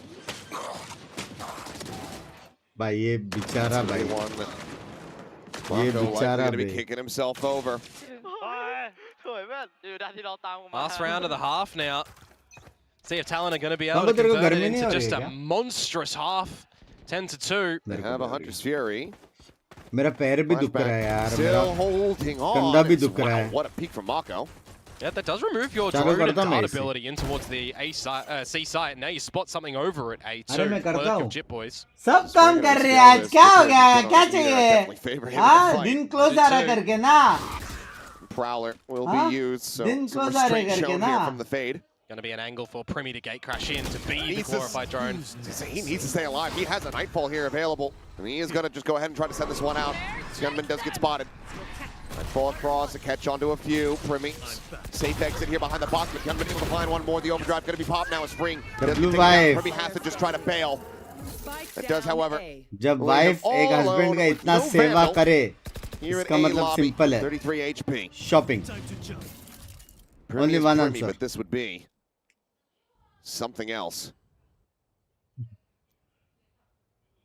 [SPEAKER 1] भाई ये बेचारा भाई ये बेचारा
[SPEAKER 5] going to be
[SPEAKER 1] भाई
[SPEAKER 5] kicking himself over.
[SPEAKER 6] Last round of the half now. See if Talon are going to be able to
[SPEAKER 1] Mango, तेरे को
[SPEAKER 6] convert it
[SPEAKER 1] गर्मी नहीं
[SPEAKER 6] into
[SPEAKER 1] हो रही
[SPEAKER 6] just
[SPEAKER 1] है
[SPEAKER 6] a
[SPEAKER 1] क्या?
[SPEAKER 6] monstrous half. 10-2.
[SPEAKER 5] They have a Hunter's Fury.
[SPEAKER 1] मेरा पैर भी दुख रहा है यार मेरा
[SPEAKER 5] Still holding on.
[SPEAKER 1] कंधा भी
[SPEAKER 5] It's-
[SPEAKER 1] दुख रहा
[SPEAKER 5] wow,
[SPEAKER 1] है
[SPEAKER 5] what a peek from Mako.
[SPEAKER 6] Yeah, that does remove your
[SPEAKER 1] चालू
[SPEAKER 6] drone and
[SPEAKER 1] करता हूँ मैं
[SPEAKER 6] dart
[SPEAKER 1] इसे।
[SPEAKER 6] ability in towards the A site, C site. Now you spot something over at A2.
[SPEAKER 1] अरे मैं करता
[SPEAKER 6] Lurk
[SPEAKER 1] हूँ।
[SPEAKER 6] of Jit Boys.
[SPEAKER 1] सब काम कर रहे हैं आज क्या हो गया क्या चाहिए हाँ दिन क्लोज आ रहा करके ना
[SPEAKER 5] Prowler will
[SPEAKER 1] Huh?
[SPEAKER 5] be used, so
[SPEAKER 1] Didn't
[SPEAKER 5] some
[SPEAKER 1] close out
[SPEAKER 5] restraint
[SPEAKER 1] करके
[SPEAKER 5] shown
[SPEAKER 1] ना।
[SPEAKER 5] here from the fade.
[SPEAKER 6] Going to be an angle for Primi to gate crash in to be the
[SPEAKER 5] Needs to-
[SPEAKER 6] glorified drone.
[SPEAKER 5] He needs to stay alive. He has a Nightfall here available, and he is going to just go ahead and try to send this one out. Gunman does get spotted. Nightfall across, a catch onto a few. Primi, safe exit here behind the box, but Gunman able to find one more. The overdrive going to be popped now. Spring.
[SPEAKER 1] Blue wife.
[SPEAKER 5] Primi has to just try to bail. It does, however.
[SPEAKER 1] जब
[SPEAKER 5] Well,
[SPEAKER 1] wife
[SPEAKER 5] all
[SPEAKER 1] एक husband
[SPEAKER 5] alone
[SPEAKER 1] का
[SPEAKER 5] with
[SPEAKER 1] इतना
[SPEAKER 5] no
[SPEAKER 1] सेवा
[SPEAKER 5] vandal.
[SPEAKER 1] करे
[SPEAKER 5] Here at
[SPEAKER 1] इसका
[SPEAKER 5] A
[SPEAKER 1] मतलब
[SPEAKER 5] lobby,
[SPEAKER 1] simple है
[SPEAKER 5] 33 HP.
[SPEAKER 1] Shopping
[SPEAKER 5] Primi
[SPEAKER 1] Only
[SPEAKER 5] is
[SPEAKER 1] one
[SPEAKER 5] Primi,
[SPEAKER 1] answer.
[SPEAKER 5] but this would be something else.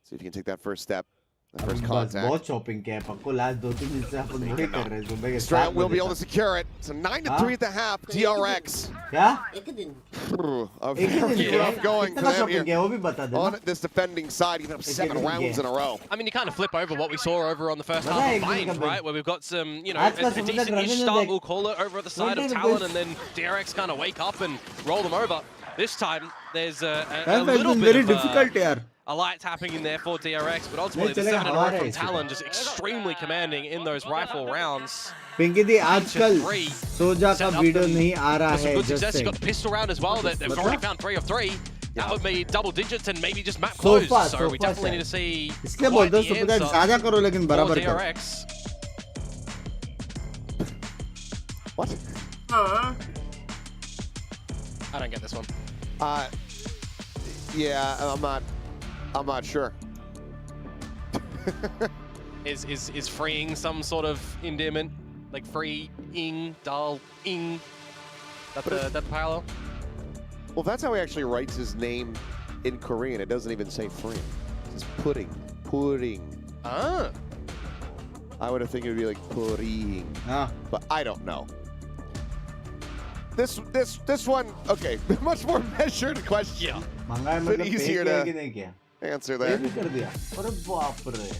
[SPEAKER 5] See if you can take that first step, that first
[SPEAKER 1] बस
[SPEAKER 5] contact.
[SPEAKER 1] बहुत shopping किया है पक्को last 2-3 दिन से अपन वही कर रहे हैं सुबह के
[SPEAKER 5] Strat
[SPEAKER 1] 7
[SPEAKER 5] will be
[SPEAKER 1] बजे
[SPEAKER 5] able to
[SPEAKER 1] तक
[SPEAKER 5] secure it. So 9-3 at the half. DRX.
[SPEAKER 1] क्या
[SPEAKER 8] एक दिन
[SPEAKER 5] A
[SPEAKER 1] एक ही दिन
[SPEAKER 5] very
[SPEAKER 1] किया
[SPEAKER 5] rough
[SPEAKER 1] है
[SPEAKER 5] going for
[SPEAKER 1] कितना
[SPEAKER 5] them
[SPEAKER 1] शॉपिंग
[SPEAKER 5] here.
[SPEAKER 1] किया वो भी बता देना
[SPEAKER 5] On this defending side, even up 7
[SPEAKER 1] दिन
[SPEAKER 5] rounds
[SPEAKER 1] किया
[SPEAKER 5] in a row.
[SPEAKER 6] I mean, you kind of flip over what we saw over on the first
[SPEAKER 1] Pata
[SPEAKER 6] half
[SPEAKER 1] hai,
[SPEAKER 6] of
[SPEAKER 1] ek din
[SPEAKER 6] Binks,
[SPEAKER 1] ka
[SPEAKER 6] right? Where we've got some, you know,
[SPEAKER 1] Aaj ka
[SPEAKER 6] a
[SPEAKER 1] sabse
[SPEAKER 6] decent-ish
[SPEAKER 1] running
[SPEAKER 6] start,
[SPEAKER 1] deck.
[SPEAKER 6] we'll call it, over at the side of
[SPEAKER 1] 20
[SPEAKER 6] Talon,
[SPEAKER 1] rupees.
[SPEAKER 6] and then DRX kind of wake up and roll them over. This time, there's a
[SPEAKER 1] That
[SPEAKER 6] little
[SPEAKER 1] is
[SPEAKER 6] bit
[SPEAKER 1] very
[SPEAKER 6] of
[SPEAKER 1] difficult यार
[SPEAKER 6] a light tapping in there for DRX, but ultimately the
[SPEAKER 1] चलेगा,
[SPEAKER 6] 7 in a row
[SPEAKER 1] हमारा
[SPEAKER 6] from
[SPEAKER 1] है इसके
[SPEAKER 6] Talon just extremely commanding in those rifle rounds.
[SPEAKER 1] Pinky दी आजकल
[SPEAKER 6] three.
[SPEAKER 1] सोजा का
[SPEAKER 6] Set up
[SPEAKER 1] video
[SPEAKER 6] and
[SPEAKER 1] नहीं आ रहा
[SPEAKER 6] With some
[SPEAKER 1] है
[SPEAKER 6] good
[SPEAKER 1] just
[SPEAKER 6] success, you
[SPEAKER 1] saying.
[SPEAKER 6] got the pistol round as well. They've already found 3 of 3. That would be double digits and maybe just map close.
[SPEAKER 1] Sofa,
[SPEAKER 6] So we
[SPEAKER 1] sofa
[SPEAKER 6] definitely
[SPEAKER 1] set.
[SPEAKER 6] need to see
[SPEAKER 1] इसलिए
[SPEAKER 6] quite
[SPEAKER 1] बोलते
[SPEAKER 6] the
[SPEAKER 1] हो super
[SPEAKER 6] answer
[SPEAKER 1] साझा करो लेकिन
[SPEAKER 6] for
[SPEAKER 1] बराबर करो
[SPEAKER 6] DRX.
[SPEAKER 5] What?
[SPEAKER 8] हाँ
[SPEAKER 6] I don't get this one.
[SPEAKER 5] Yeah, I'm not sure.
[SPEAKER 6] Is freeing some sort of endearment? Like freeing, dal-ing? That parallel?
[SPEAKER 5] Well, that's how he actually writes his name in Korean. It doesn't even say free. It says pudding. Pudding.
[SPEAKER 6] Ah.
[SPEAKER 5] I would have think it would be like pudding.
[SPEAKER 1] हाँ
[SPEAKER 5] But I don't know. This one, okay, much more measured question.
[SPEAKER 6] Yeah.
[SPEAKER 1] मंगा है
[SPEAKER 5] Bit
[SPEAKER 1] मतलब पे
[SPEAKER 5] easier
[SPEAKER 1] किया
[SPEAKER 5] to-
[SPEAKER 1] कि नहीं किया
[SPEAKER 5] Answer
[SPEAKER 1] ये
[SPEAKER 5] there.
[SPEAKER 1] भी कर दिया अरे बाप रे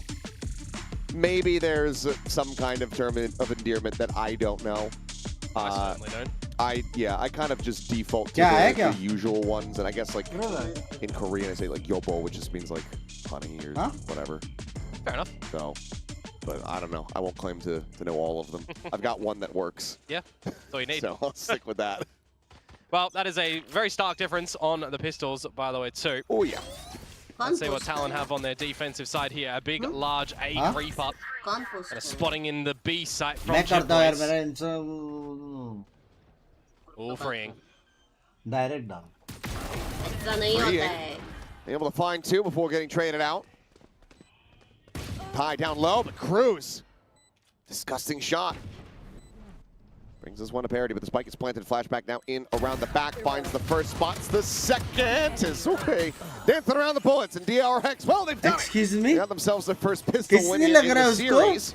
[SPEAKER 5] Maybe there's some kind of term of endearment that I don't know.
[SPEAKER 6] I certainly don't.
[SPEAKER 5] I kind of just default to
[SPEAKER 1] क्या है
[SPEAKER 5] the
[SPEAKER 1] क्या?
[SPEAKER 5] usual ones, and I guess like
[SPEAKER 1] बराबर
[SPEAKER 5] in Korean I say like yobo, which just means like honey or
[SPEAKER 1] Huh?
[SPEAKER 5] whatever.
[SPEAKER 6] Fair enough.
[SPEAKER 5] So, but I don't know. I won't claim to know all of them. I've got one that works,
[SPEAKER 6] Yeah. That's all you need.
[SPEAKER 5] so I'll stick with that.
[SPEAKER 6] Well, that is a very stark difference on the pistols, by the way, too.
[SPEAKER 5] Oh yeah.
[SPEAKER 6] Let's see what Talon have on their defensive side here. A big, large A creep up
[SPEAKER 8] कौन
[SPEAKER 6] and a
[SPEAKER 8] post
[SPEAKER 6] spotting in the B site from
[SPEAKER 1] मैं
[SPEAKER 6] Jit
[SPEAKER 1] करता हूँ यार
[SPEAKER 6] Boys.
[SPEAKER 1] मेरा Insta
[SPEAKER 6] All freeing.
[SPEAKER 1] Direct down
[SPEAKER 8] ऐसा नहीं होता है
[SPEAKER 5] Able to find 2 before getting traded out. High down low, but Cruz. Disgusting shot. Brings us one to parity, but the spike is planted. Flashback now in around the back. Finds the first spots. The second is okay. Dancing around the bullets, and DRX, well, they've done it.
[SPEAKER 1] Excuse me?
[SPEAKER 5] They got themselves their first pistol win
[SPEAKER 1] किसने
[SPEAKER 5] in
[SPEAKER 1] लग रहा है
[SPEAKER 5] the
[SPEAKER 1] उसको?
[SPEAKER 5] series.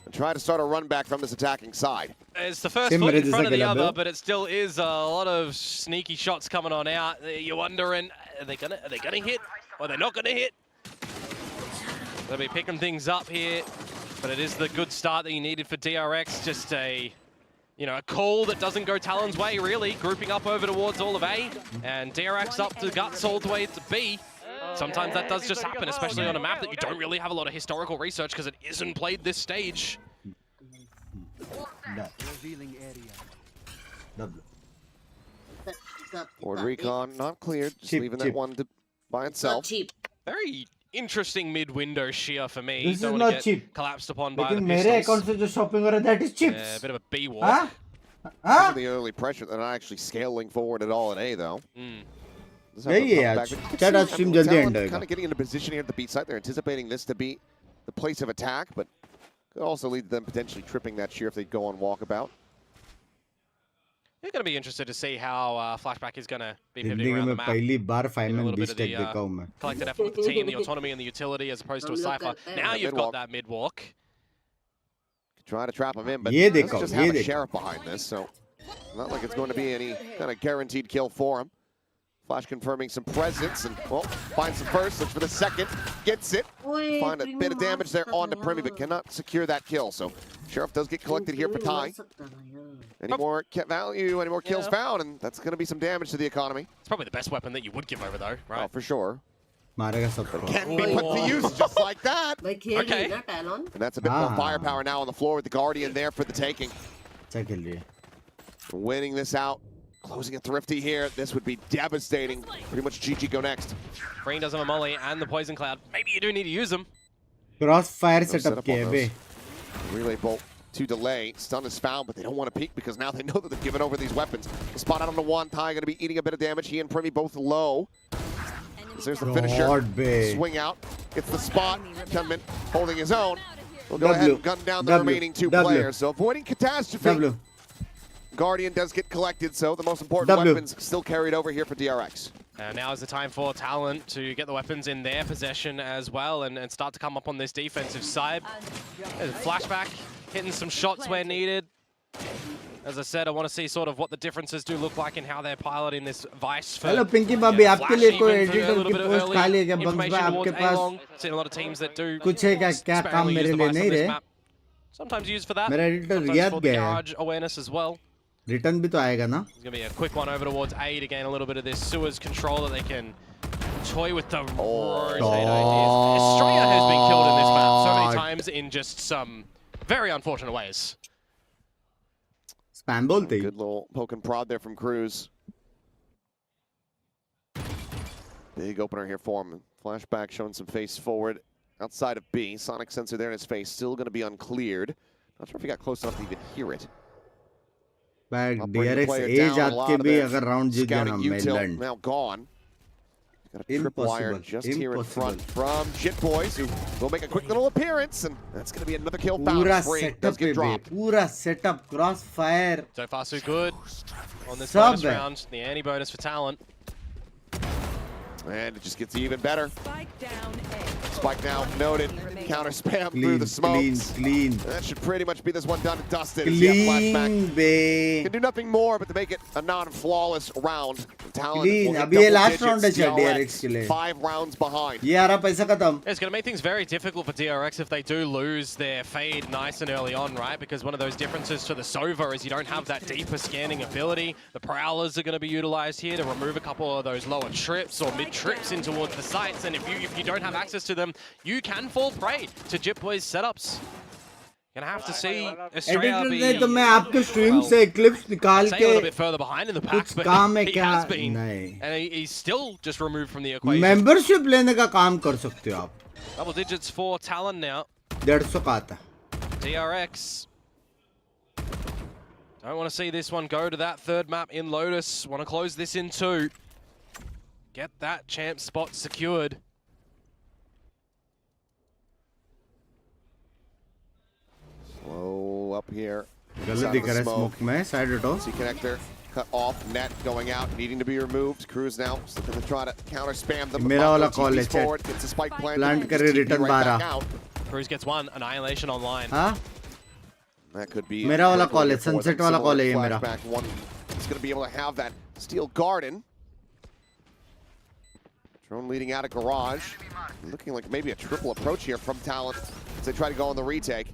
[SPEAKER 5] And try to start a run back from this attacking side.
[SPEAKER 6] It's the first
[SPEAKER 1] Same
[SPEAKER 6] foot in
[SPEAKER 1] Reddit
[SPEAKER 6] front of the
[SPEAKER 1] Zagala,
[SPEAKER 6] other,
[SPEAKER 1] Bill.
[SPEAKER 6] but it still is a lot of sneaky shots coming on out. You're wondering, are they gonna hit? Or are they not gonna hit? They'll be picking things up here, but it is the good start that you needed for DRX. Just a call that doesn't go Talon's way, really. Grouping up over towards all of A, and DRX up to Guts all the way to B. Sometimes that does just happen, especially on a map that you don't really have a lot of historical research because it isn't played this stage.
[SPEAKER 1] Done W
[SPEAKER 5] Forward recon, not cleared. Just
[SPEAKER 1] Chip,
[SPEAKER 5] leaving
[SPEAKER 1] chip.
[SPEAKER 5] that one by
[SPEAKER 8] Not
[SPEAKER 5] itself.
[SPEAKER 8] cheap.
[SPEAKER 6] Very interesting mid-window shear for me.
[SPEAKER 1] This is
[SPEAKER 6] Don't want to
[SPEAKER 1] not
[SPEAKER 6] get
[SPEAKER 1] cheap.
[SPEAKER 6] collapsed upon by the
[SPEAKER 1] लेकिन मेरे
[SPEAKER 6] pistols.
[SPEAKER 1] Account से जो shopping हो रहा है that is chips.
[SPEAKER 6] Yeah, a bit of a B walk.
[SPEAKER 1] हाँ?
[SPEAKER 5] Some
[SPEAKER 1] हाँ?
[SPEAKER 5] of the early pressure, they're not actually scaling forward at all at A though.
[SPEAKER 6] Mm.
[SPEAKER 5] Does have
[SPEAKER 1] यही
[SPEAKER 5] to
[SPEAKER 1] है
[SPEAKER 5] come
[SPEAKER 1] आज.
[SPEAKER 5] back, but you can
[SPEAKER 1] Chat
[SPEAKER 5] see,
[SPEAKER 1] आज stream जल्दी end होएगा.
[SPEAKER 5] kind of getting into position here at the B side. They're anticipating this to be the place of attack, but could also lead to them potentially tripping that shear if they go on walkabout.
[SPEAKER 6] You're going to be interested to see how Flashback is going to be pivoting
[SPEAKER 1] जिंदगी
[SPEAKER 6] around the
[SPEAKER 1] में
[SPEAKER 6] map.
[SPEAKER 1] पहली बार 5
[SPEAKER 6] Getting a
[SPEAKER 1] man
[SPEAKER 6] little bit
[SPEAKER 1] beast
[SPEAKER 6] of the,
[SPEAKER 1] tech देखा हूँ मैं.
[SPEAKER 6] collected effort with the team, the autonomy and the utility as opposed to a
[SPEAKER 8] हम लोग
[SPEAKER 6] Cypher.
[SPEAKER 8] करते हैं.
[SPEAKER 6] Now
[SPEAKER 5] Yeah,
[SPEAKER 6] you've
[SPEAKER 5] mid-walk.
[SPEAKER 6] got that mid-walk.
[SPEAKER 5] Try to trap him in, but
[SPEAKER 1] ये
[SPEAKER 5] doesn't
[SPEAKER 1] देखो,
[SPEAKER 5] just
[SPEAKER 1] ये
[SPEAKER 5] have a
[SPEAKER 1] देखो.
[SPEAKER 5] sheriff behind this, so not like it's going to be any kind of guaranteed kill for him. Flash confirming some presence, and well, finds the first, looks for the second, gets it.
[SPEAKER 8] ओए,
[SPEAKER 5] Find a
[SPEAKER 8] Primo
[SPEAKER 5] bit of damage there
[SPEAKER 8] मार
[SPEAKER 5] onto
[SPEAKER 8] सकता
[SPEAKER 5] Premi,
[SPEAKER 8] था
[SPEAKER 5] but
[SPEAKER 8] यार.
[SPEAKER 5] cannot secure that kill. So Sheriff does get collected here for
[SPEAKER 8] Primo मार
[SPEAKER 5] Ty.
[SPEAKER 8] सकता था यार.
[SPEAKER 5] Any more value, any more kills
[SPEAKER 6] Yeah.
[SPEAKER 5] found, and that's going to be some damage to the economy.
[SPEAKER 6] It's probably the best weapon that you would give over though,
[SPEAKER 5] Oh,
[SPEAKER 6] right?
[SPEAKER 5] for sure.
[SPEAKER 1] मारेगा सबको.
[SPEAKER 5] Can be put to use just like that.
[SPEAKER 8] भाई खेल
[SPEAKER 6] Okay.
[SPEAKER 8] रही है ना Talon.
[SPEAKER 5] And that's a bit more
[SPEAKER 1] Ah.
[SPEAKER 5] firepower now on the floor with the Guardian there for the taking.
[SPEAKER 1] अच्छा खेल रही है.
[SPEAKER 5] Winning this out, closing it thrifty here. This would be devastating. Pretty much GG go next.
[SPEAKER 6] Green does have a molly and the poison cloud. Maybe you do need to use them.
[SPEAKER 1] Crossfire
[SPEAKER 5] They'll set
[SPEAKER 1] setup
[SPEAKER 5] up
[SPEAKER 1] किया
[SPEAKER 5] on
[SPEAKER 1] है बे.
[SPEAKER 5] those. Relay bolt to delay. Stun is found, but they don't want to peek because now they know that they've given over these weapons. The spot out on the one. Ty going to be eating a bit of damage. He and Premi both low. There's the finisher.
[SPEAKER 1] God, babe.
[SPEAKER 5] Swing out. Gets the spot. Chunmin holding his own. We'll go
[SPEAKER 1] W,
[SPEAKER 5] ahead and gun down the
[SPEAKER 1] W,
[SPEAKER 5] remaining two
[SPEAKER 1] W.
[SPEAKER 5] players. So avoiding catastrophe.
[SPEAKER 1] W.
[SPEAKER 5] Guardian does get collected, so the most important
[SPEAKER 1] W.
[SPEAKER 5] weapons still carried over here for DRX.
[SPEAKER 6] Now is the time for Talent to get the weapons in their possession as well and start to come up on this defensive side. There's a flashback, hitting some shots where needed. As I said, I want to see sort of what the differences do look like and how they're piloting this Vice for
[SPEAKER 1] Hello Pinky Bobby,
[SPEAKER 6] yeah,
[SPEAKER 1] आपके
[SPEAKER 6] Flash
[SPEAKER 1] लिए कोई
[SPEAKER 6] even for a
[SPEAKER 1] editor
[SPEAKER 6] little
[SPEAKER 1] की
[SPEAKER 6] bit of
[SPEAKER 1] post
[SPEAKER 6] early
[SPEAKER 1] खाली है क्या bunks
[SPEAKER 6] information
[SPEAKER 1] भाई
[SPEAKER 6] towards
[SPEAKER 1] आपके पास?
[SPEAKER 6] A-Long. Seen a lot of teams that do
[SPEAKER 1] कुछ है क्या काम
[SPEAKER 6] sparingly use
[SPEAKER 1] मेरे
[SPEAKER 6] the
[SPEAKER 1] लिए
[SPEAKER 6] Vice on
[SPEAKER 1] नहीं
[SPEAKER 6] this
[SPEAKER 1] रहे?
[SPEAKER 6] map. Sometimes used for that.
[SPEAKER 1] मेरा editor
[SPEAKER 6] Sometimes
[SPEAKER 1] Riyadh
[SPEAKER 6] for the
[SPEAKER 1] गया है.
[SPEAKER 6] charge awareness as well.
[SPEAKER 1] Return भी तो आएगा ना?
[SPEAKER 6] It's going to be a quick one over towards A to gain a little bit of this sewers control that they can toy with the rotate ideas. Estrella has been killed in this map so many times in just some very unfortunate ways.
[SPEAKER 1] Spam बोलते ही.
[SPEAKER 5] Good little poke and prod there from Cruz. Big opener here for him. Flashback showing some face forward outside of B. Sonic sensor there in his face, still going to be uncleared. Not sure if he got close enough to even hear it.
[SPEAKER 1] Bag
[SPEAKER 5] I'll bring the
[SPEAKER 1] DRX
[SPEAKER 5] player
[SPEAKER 1] A
[SPEAKER 5] down, a
[SPEAKER 1] जात
[SPEAKER 5] lot
[SPEAKER 1] के
[SPEAKER 5] of
[SPEAKER 1] भी
[SPEAKER 5] their
[SPEAKER 1] अगर round जीत गया ना
[SPEAKER 5] scouting util
[SPEAKER 1] मेलैंड.
[SPEAKER 5] now gone. Got a tripwire
[SPEAKER 1] Impossible,
[SPEAKER 5] just here in front
[SPEAKER 1] impossible.
[SPEAKER 5] from Shit Boys, who will make a quick little appearance, and that's going to be another kill found.
[SPEAKER 1] पूरा
[SPEAKER 5] Free
[SPEAKER 1] setup
[SPEAKER 5] does
[SPEAKER 1] पे
[SPEAKER 5] get
[SPEAKER 1] बे.
[SPEAKER 5] dropped.
[SPEAKER 1] पूरा setup cross fire.
[SPEAKER 6] So far so good on this
[SPEAKER 1] Sub
[SPEAKER 6] bonus
[SPEAKER 1] है.
[SPEAKER 6] round. The anti-bonus for Talent.
[SPEAKER 5] And it just gets even better.
[SPEAKER 7] Spike down A.
[SPEAKER 5] Spike now noted. Counter spam through
[SPEAKER 1] Clean,
[SPEAKER 5] the smokes.
[SPEAKER 1] clean.
[SPEAKER 5] That should pretty much be this one done and dusted. As you have flashback.
[SPEAKER 1] Clean बे.
[SPEAKER 5] Can do nothing more but to make it a non-flawless round. Talent
[SPEAKER 1] Clean.
[SPEAKER 5] will get
[SPEAKER 1] अभी ये
[SPEAKER 5] double
[SPEAKER 1] last round
[SPEAKER 5] digits.
[SPEAKER 1] है शायद
[SPEAKER 5] DRX,
[SPEAKER 1] DRX के लिए.
[SPEAKER 5] 5 rounds behind.
[SPEAKER 1] ये आ रहा पैसा खत्म.
[SPEAKER 6] It's going to make things very difficult for DRX if they do lose their fade nice and early on, right? Because one of those differences to the Sova is you don't have that deeper scanning ability. The Prowlers are going to be utilized here to remove a couple of those lower trips or mid-trips in towards the sites. And if you don't have access to them, you can fall prey to Jip Boys setups. Gonna have to see Estrella
[SPEAKER 1] editor
[SPEAKER 6] be
[SPEAKER 1] ने तो मैं आपके stream से clips निकाल
[SPEAKER 6] staying a little bit
[SPEAKER 1] के
[SPEAKER 6] further behind in the pack,
[SPEAKER 1] कुछ
[SPEAKER 6] but
[SPEAKER 1] काम है
[SPEAKER 6] he
[SPEAKER 1] क्या?
[SPEAKER 6] has been.
[SPEAKER 1] नहीं.
[SPEAKER 6] And he's still just removed from the equation.
[SPEAKER 1] Membership लेने का काम कर सकते हो आप.
[SPEAKER 6] Double digits for Talon now.
[SPEAKER 1] 150 का आता.
[SPEAKER 6] DRX. Don't want to see this one go to that third map in Lotus. Want to close this in 2. Get that champ spot secured.
[SPEAKER 5] Slow up here.
[SPEAKER 1] गलत दिख रहा है smoke में. Side हटो.
[SPEAKER 5] C connector cut off, net going out, needing to be removed. Cruz now looking to try to counter spam them.
[SPEAKER 1] मेरा वाला
[SPEAKER 5] OTPs
[SPEAKER 1] call है, chat.
[SPEAKER 5] forward, gets the spike planted,
[SPEAKER 1] Plant
[SPEAKER 5] just
[SPEAKER 1] करे,
[SPEAKER 5] TP
[SPEAKER 1] return
[SPEAKER 5] right back
[SPEAKER 1] 12.
[SPEAKER 5] out.
[SPEAKER 6] Cruz gets one. Annihilation online.
[SPEAKER 1] हाँ?
[SPEAKER 5] That could be
[SPEAKER 1] मेरा वाला
[SPEAKER 5] critical
[SPEAKER 1] call है,
[SPEAKER 5] here for them.
[SPEAKER 1] sunset वाला
[SPEAKER 5] Similar
[SPEAKER 1] call है ये मेरा.
[SPEAKER 5] flashback, one is going to be able to have that steel garden. Drone leading out of garage. Looking like maybe a triple approach here from Talent as they try to go on the retake.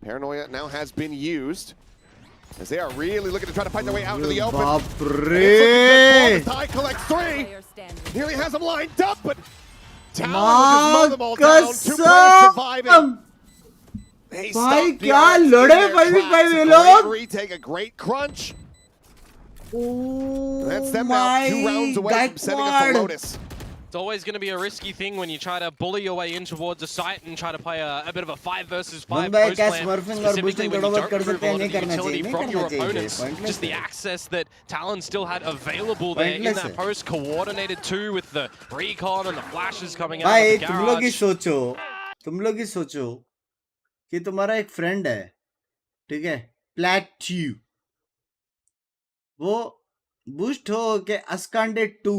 [SPEAKER 5] Paranoia now has been used as they are really looking to try to fight their way out into the open.
[SPEAKER 1] बाप
[SPEAKER 5] It's looking
[SPEAKER 1] रे.
[SPEAKER 5] good. Ty collects 3.
[SPEAKER 7] Player standing.
[SPEAKER 5] Nearly has them lined up, but Talent will just mow them all down. 2 players surviving.
[SPEAKER 1] कसम.
[SPEAKER 5] They
[SPEAKER 1] भाई
[SPEAKER 5] stopped
[SPEAKER 1] क्या
[SPEAKER 5] DRX in
[SPEAKER 1] लड़े
[SPEAKER 5] their
[SPEAKER 1] भाई
[SPEAKER 5] tracks.
[SPEAKER 1] भाई ये
[SPEAKER 5] A
[SPEAKER 1] लोग.
[SPEAKER 5] great retake, a great crunch.
[SPEAKER 8] Oh
[SPEAKER 5] That's them now. 2 rounds away from sending us to Lotus.
[SPEAKER 6] It's always going to be a risky thing when you try to bully your way in towards a site and try to play a bit of a 5 versus 5
[SPEAKER 1] Mumbai
[SPEAKER 6] post
[SPEAKER 1] क्या
[SPEAKER 6] plan,
[SPEAKER 1] smurfing और
[SPEAKER 6] specifically
[SPEAKER 1] boosting
[SPEAKER 6] when you
[SPEAKER 1] थोड़ा बहुत
[SPEAKER 6] don't
[SPEAKER 1] कर
[SPEAKER 6] remove
[SPEAKER 1] सकते
[SPEAKER 6] a
[SPEAKER 1] हैं,
[SPEAKER 6] lot
[SPEAKER 1] नहीं
[SPEAKER 6] of the
[SPEAKER 1] करना
[SPEAKER 6] utility
[SPEAKER 1] चाहिए,
[SPEAKER 6] from
[SPEAKER 1] नहीं
[SPEAKER 6] your
[SPEAKER 1] करना चाहिए,
[SPEAKER 6] opponents.
[SPEAKER 1] pointless
[SPEAKER 6] Just the
[SPEAKER 1] है।
[SPEAKER 6] access that Talon still had available there in
[SPEAKER 1] Pointless
[SPEAKER 6] that
[SPEAKER 1] है।
[SPEAKER 6] post, coordinated too with the recon and the flashes coming out
[SPEAKER 1] भाई
[SPEAKER 6] of the
[SPEAKER 1] तुम लोग ही
[SPEAKER 6] garage.
[SPEAKER 1] सोचो कि तुम्हारा एक फ्रेंड है, ठीक है, प्लेट्यू, वो बूस्ट हो के अस्कांडे 2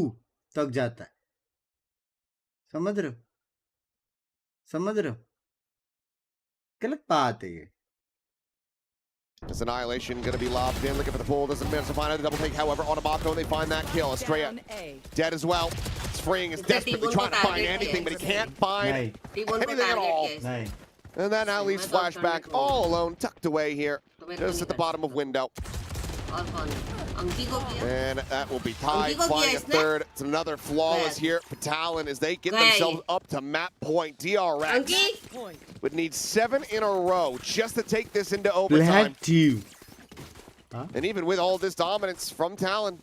[SPEAKER 1] तक जाता है, समझ रहे हो? गलत बात है ये।
[SPEAKER 5] This Annihilation going to be lobbed in, looking for the pull, doesn't manage to find it. The double take, however, on Amako, they find that kill. Estrella
[SPEAKER 7] Down A.
[SPEAKER 5] dead as well. Freeing is desperately trying to find anything, but he can't find anything at all.
[SPEAKER 1] नहीं,
[SPEAKER 5] And that now leaves Flashback all alone, tucked away here, just at the bottom of window. And that will be tied, flying a third. It's another flawless here for Talon as they get themselves up to map point. DRX would need 7 in a row just to take this into overtime.
[SPEAKER 1] Plateau,
[SPEAKER 5] And even with all this dominance from Talon,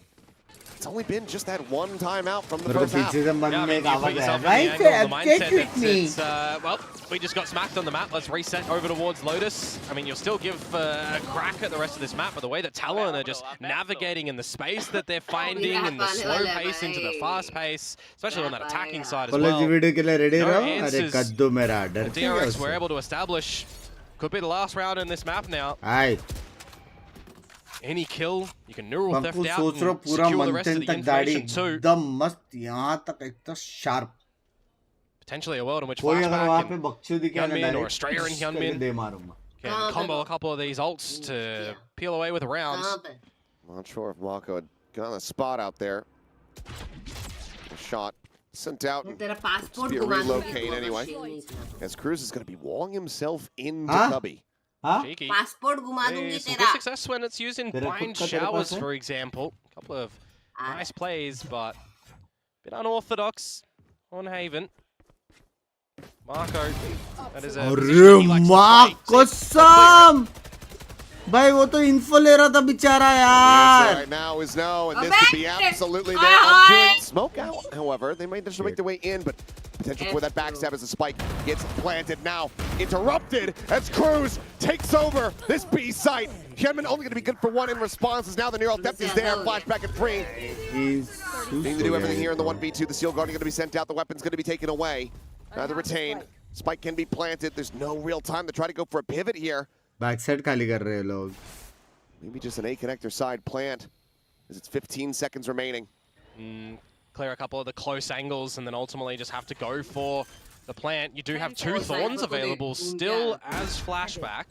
[SPEAKER 5] it's only been just that one timeout from the
[SPEAKER 1] मेरे को
[SPEAKER 5] first half.
[SPEAKER 1] पीछे से मन
[SPEAKER 6] Yeah, I
[SPEAKER 1] में
[SPEAKER 6] mean,
[SPEAKER 1] एक
[SPEAKER 6] you put
[SPEAKER 1] आवाज
[SPEAKER 6] yourself
[SPEAKER 1] आया,
[SPEAKER 6] in the
[SPEAKER 1] भाई
[SPEAKER 6] angle of the
[SPEAKER 1] get
[SPEAKER 6] mindset
[SPEAKER 1] with me।
[SPEAKER 6] that well, we just got smacked on the map. Let's reset over towards Lotus. I mean, you'll still give a crack at the rest of this map, but the way that Talon are just navigating in the space that they're finding and the slow pace into the fast pace, especially on that attacking side as
[SPEAKER 1] college
[SPEAKER 6] well.
[SPEAKER 1] Video के लिए ready
[SPEAKER 6] No
[SPEAKER 1] रहो। अरे
[SPEAKER 6] answers.
[SPEAKER 1] कद्दू मेरा
[SPEAKER 6] The
[SPEAKER 1] डरते हैं
[SPEAKER 6] DRX were
[SPEAKER 1] उससे।
[SPEAKER 6] able to establish could be the last round in this map now.
[SPEAKER 1] Hi,
[SPEAKER 6] Any kill, you can neural theft
[SPEAKER 1] Panku
[SPEAKER 6] out
[SPEAKER 1] सोच रहा
[SPEAKER 6] and
[SPEAKER 1] पूरा
[SPEAKER 6] secure the rest of
[SPEAKER 1] मंथन
[SPEAKER 6] the
[SPEAKER 1] तक दाढ़ी
[SPEAKER 6] information too.
[SPEAKER 1] एकदम मस्त, यहाँ तक एकदम sharp.
[SPEAKER 6] Potentially a world in which
[SPEAKER 1] कोई अगर वहाँ
[SPEAKER 6] Flashback
[SPEAKER 1] पे
[SPEAKER 6] and
[SPEAKER 1] बख्शू दिखे ना
[SPEAKER 6] Gunmin or
[SPEAKER 1] direct,
[SPEAKER 6] Australia and
[SPEAKER 1] करके
[SPEAKER 6] Gunmin
[SPEAKER 1] दे मारूंगा।
[SPEAKER 6] can combo a couple of these ults to peel away with rounds.
[SPEAKER 5] Not sure if Mako had gotten a spot out there. A shot sent out. And
[SPEAKER 8] तेरा passport
[SPEAKER 5] be a
[SPEAKER 8] घुमा दूंगी
[SPEAKER 5] relocate
[SPEAKER 8] तू
[SPEAKER 5] anyway.
[SPEAKER 8] अगर नहीं निकला।
[SPEAKER 5] As Cruz is going to be walling himself into
[SPEAKER 1] Huh?
[SPEAKER 5] Cubby.
[SPEAKER 1] हाँ,
[SPEAKER 6] Cheeky.
[SPEAKER 8] Passport घुमा दूंगी
[SPEAKER 6] Some
[SPEAKER 8] तेरा।
[SPEAKER 6] good success when it's used in
[SPEAKER 1] तेरा खुद
[SPEAKER 6] blind
[SPEAKER 1] का तेरे
[SPEAKER 6] showers,
[SPEAKER 1] पास है?
[SPEAKER 6] for example. A couple of nice plays, but a bit unorthodox on Haven. Marco, that is a
[SPEAKER 1] अरे
[SPEAKER 6] position he likes to
[SPEAKER 1] माँ
[SPEAKER 6] play.
[SPEAKER 1] कसम, भाई वो तो इन्फो ले रहा था बेचारा
[SPEAKER 5] The
[SPEAKER 1] यार।
[SPEAKER 5] answer right now is no, and this could be absolutely their undoing. Smoke out, however, they might just make their way in, but potential for that backstab as the spike gets planted now. Interrupted as Cruz takes over this B site. Hyunmin only going to be good for 1 in response as now the neural depth is there. Flashback at 3. Needing to do everything here in the 1v2. The Seal Guardian going to be sent out. The weapon's going to be taken away. Neither retained. Spike can be planted. There's no real time to try to go for a pivot here.
[SPEAKER 1] Back side खाली कर रहे हैं लोग।
[SPEAKER 5] Maybe just an A connector side plant as it's 15 seconds remaining.
[SPEAKER 6] Clear a couple of the close angles and then ultimately just have to go for the plant. You do have 2 Thorns available still as Flashback.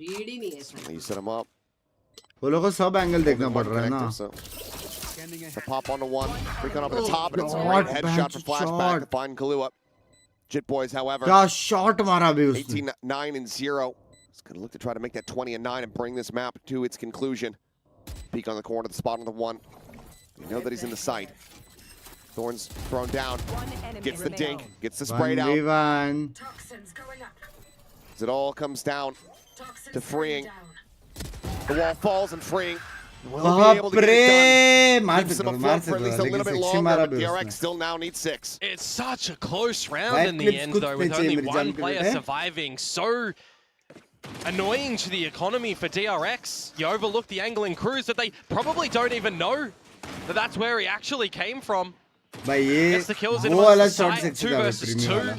[SPEAKER 8] Read ही नहीं है sir.
[SPEAKER 5] You set him up.
[SPEAKER 1] वो लोगों को सब angle देखना पड़ रहा है ना।
[SPEAKER 5] So the pop onto 1. Recon up at the top, and it's a
[SPEAKER 1] God,
[SPEAKER 5] great headshot for
[SPEAKER 1] bad
[SPEAKER 5] Flashback
[SPEAKER 1] shot.
[SPEAKER 5] to find Kahlua. Jit Boys, however,
[SPEAKER 1] क्या शॉट मारा भी उसने।
[SPEAKER 5] 18-9-0. It's going to look to try to make that 20-9 and bring this map to its conclusion. Peek on the corner, the spot on the 1. You know that he's in the sight. Thorns thrown down. Gets the dink, gets the sprayed out.
[SPEAKER 1] 1v1।
[SPEAKER 5] As it all comes down to freeing. The wall falls and freeing. Will be able
[SPEAKER 1] बाप
[SPEAKER 5] to get it
[SPEAKER 1] रे,
[SPEAKER 5] done.
[SPEAKER 1] मार
[SPEAKER 5] Keeps
[SPEAKER 1] सकता
[SPEAKER 5] him
[SPEAKER 1] हूँ, मार
[SPEAKER 5] afloat for
[SPEAKER 1] सकता
[SPEAKER 5] at least
[SPEAKER 1] हूँ,
[SPEAKER 5] a little
[SPEAKER 1] लेकिन
[SPEAKER 5] bit
[SPEAKER 1] sexy
[SPEAKER 5] longer,
[SPEAKER 1] मारा
[SPEAKER 5] but
[SPEAKER 1] भी
[SPEAKER 5] DRX
[SPEAKER 1] उसने।
[SPEAKER 5] still now needs 6.
[SPEAKER 6] It's such a close round
[SPEAKER 1] Right
[SPEAKER 6] in the
[SPEAKER 1] clips
[SPEAKER 6] end,
[SPEAKER 1] कुछ
[SPEAKER 6] though, with
[SPEAKER 1] पीछे
[SPEAKER 6] only
[SPEAKER 1] मेरी
[SPEAKER 6] one
[SPEAKER 1] जान के
[SPEAKER 6] player
[SPEAKER 1] लिए।
[SPEAKER 6] surviving. So annoying to the economy for DRX. You overlook the angle in Cruz that they probably don't even know that that's where he actually came from.
[SPEAKER 1] भाई ये
[SPEAKER 6] Gets the kills in
[SPEAKER 1] वो
[SPEAKER 6] amongst
[SPEAKER 1] वाला
[SPEAKER 6] the
[SPEAKER 1] shot
[SPEAKER 6] side,
[SPEAKER 1] sexy
[SPEAKER 6] 2
[SPEAKER 1] था
[SPEAKER 6] versus
[SPEAKER 1] premium
[SPEAKER 6] 2.
[SPEAKER 1] वाला।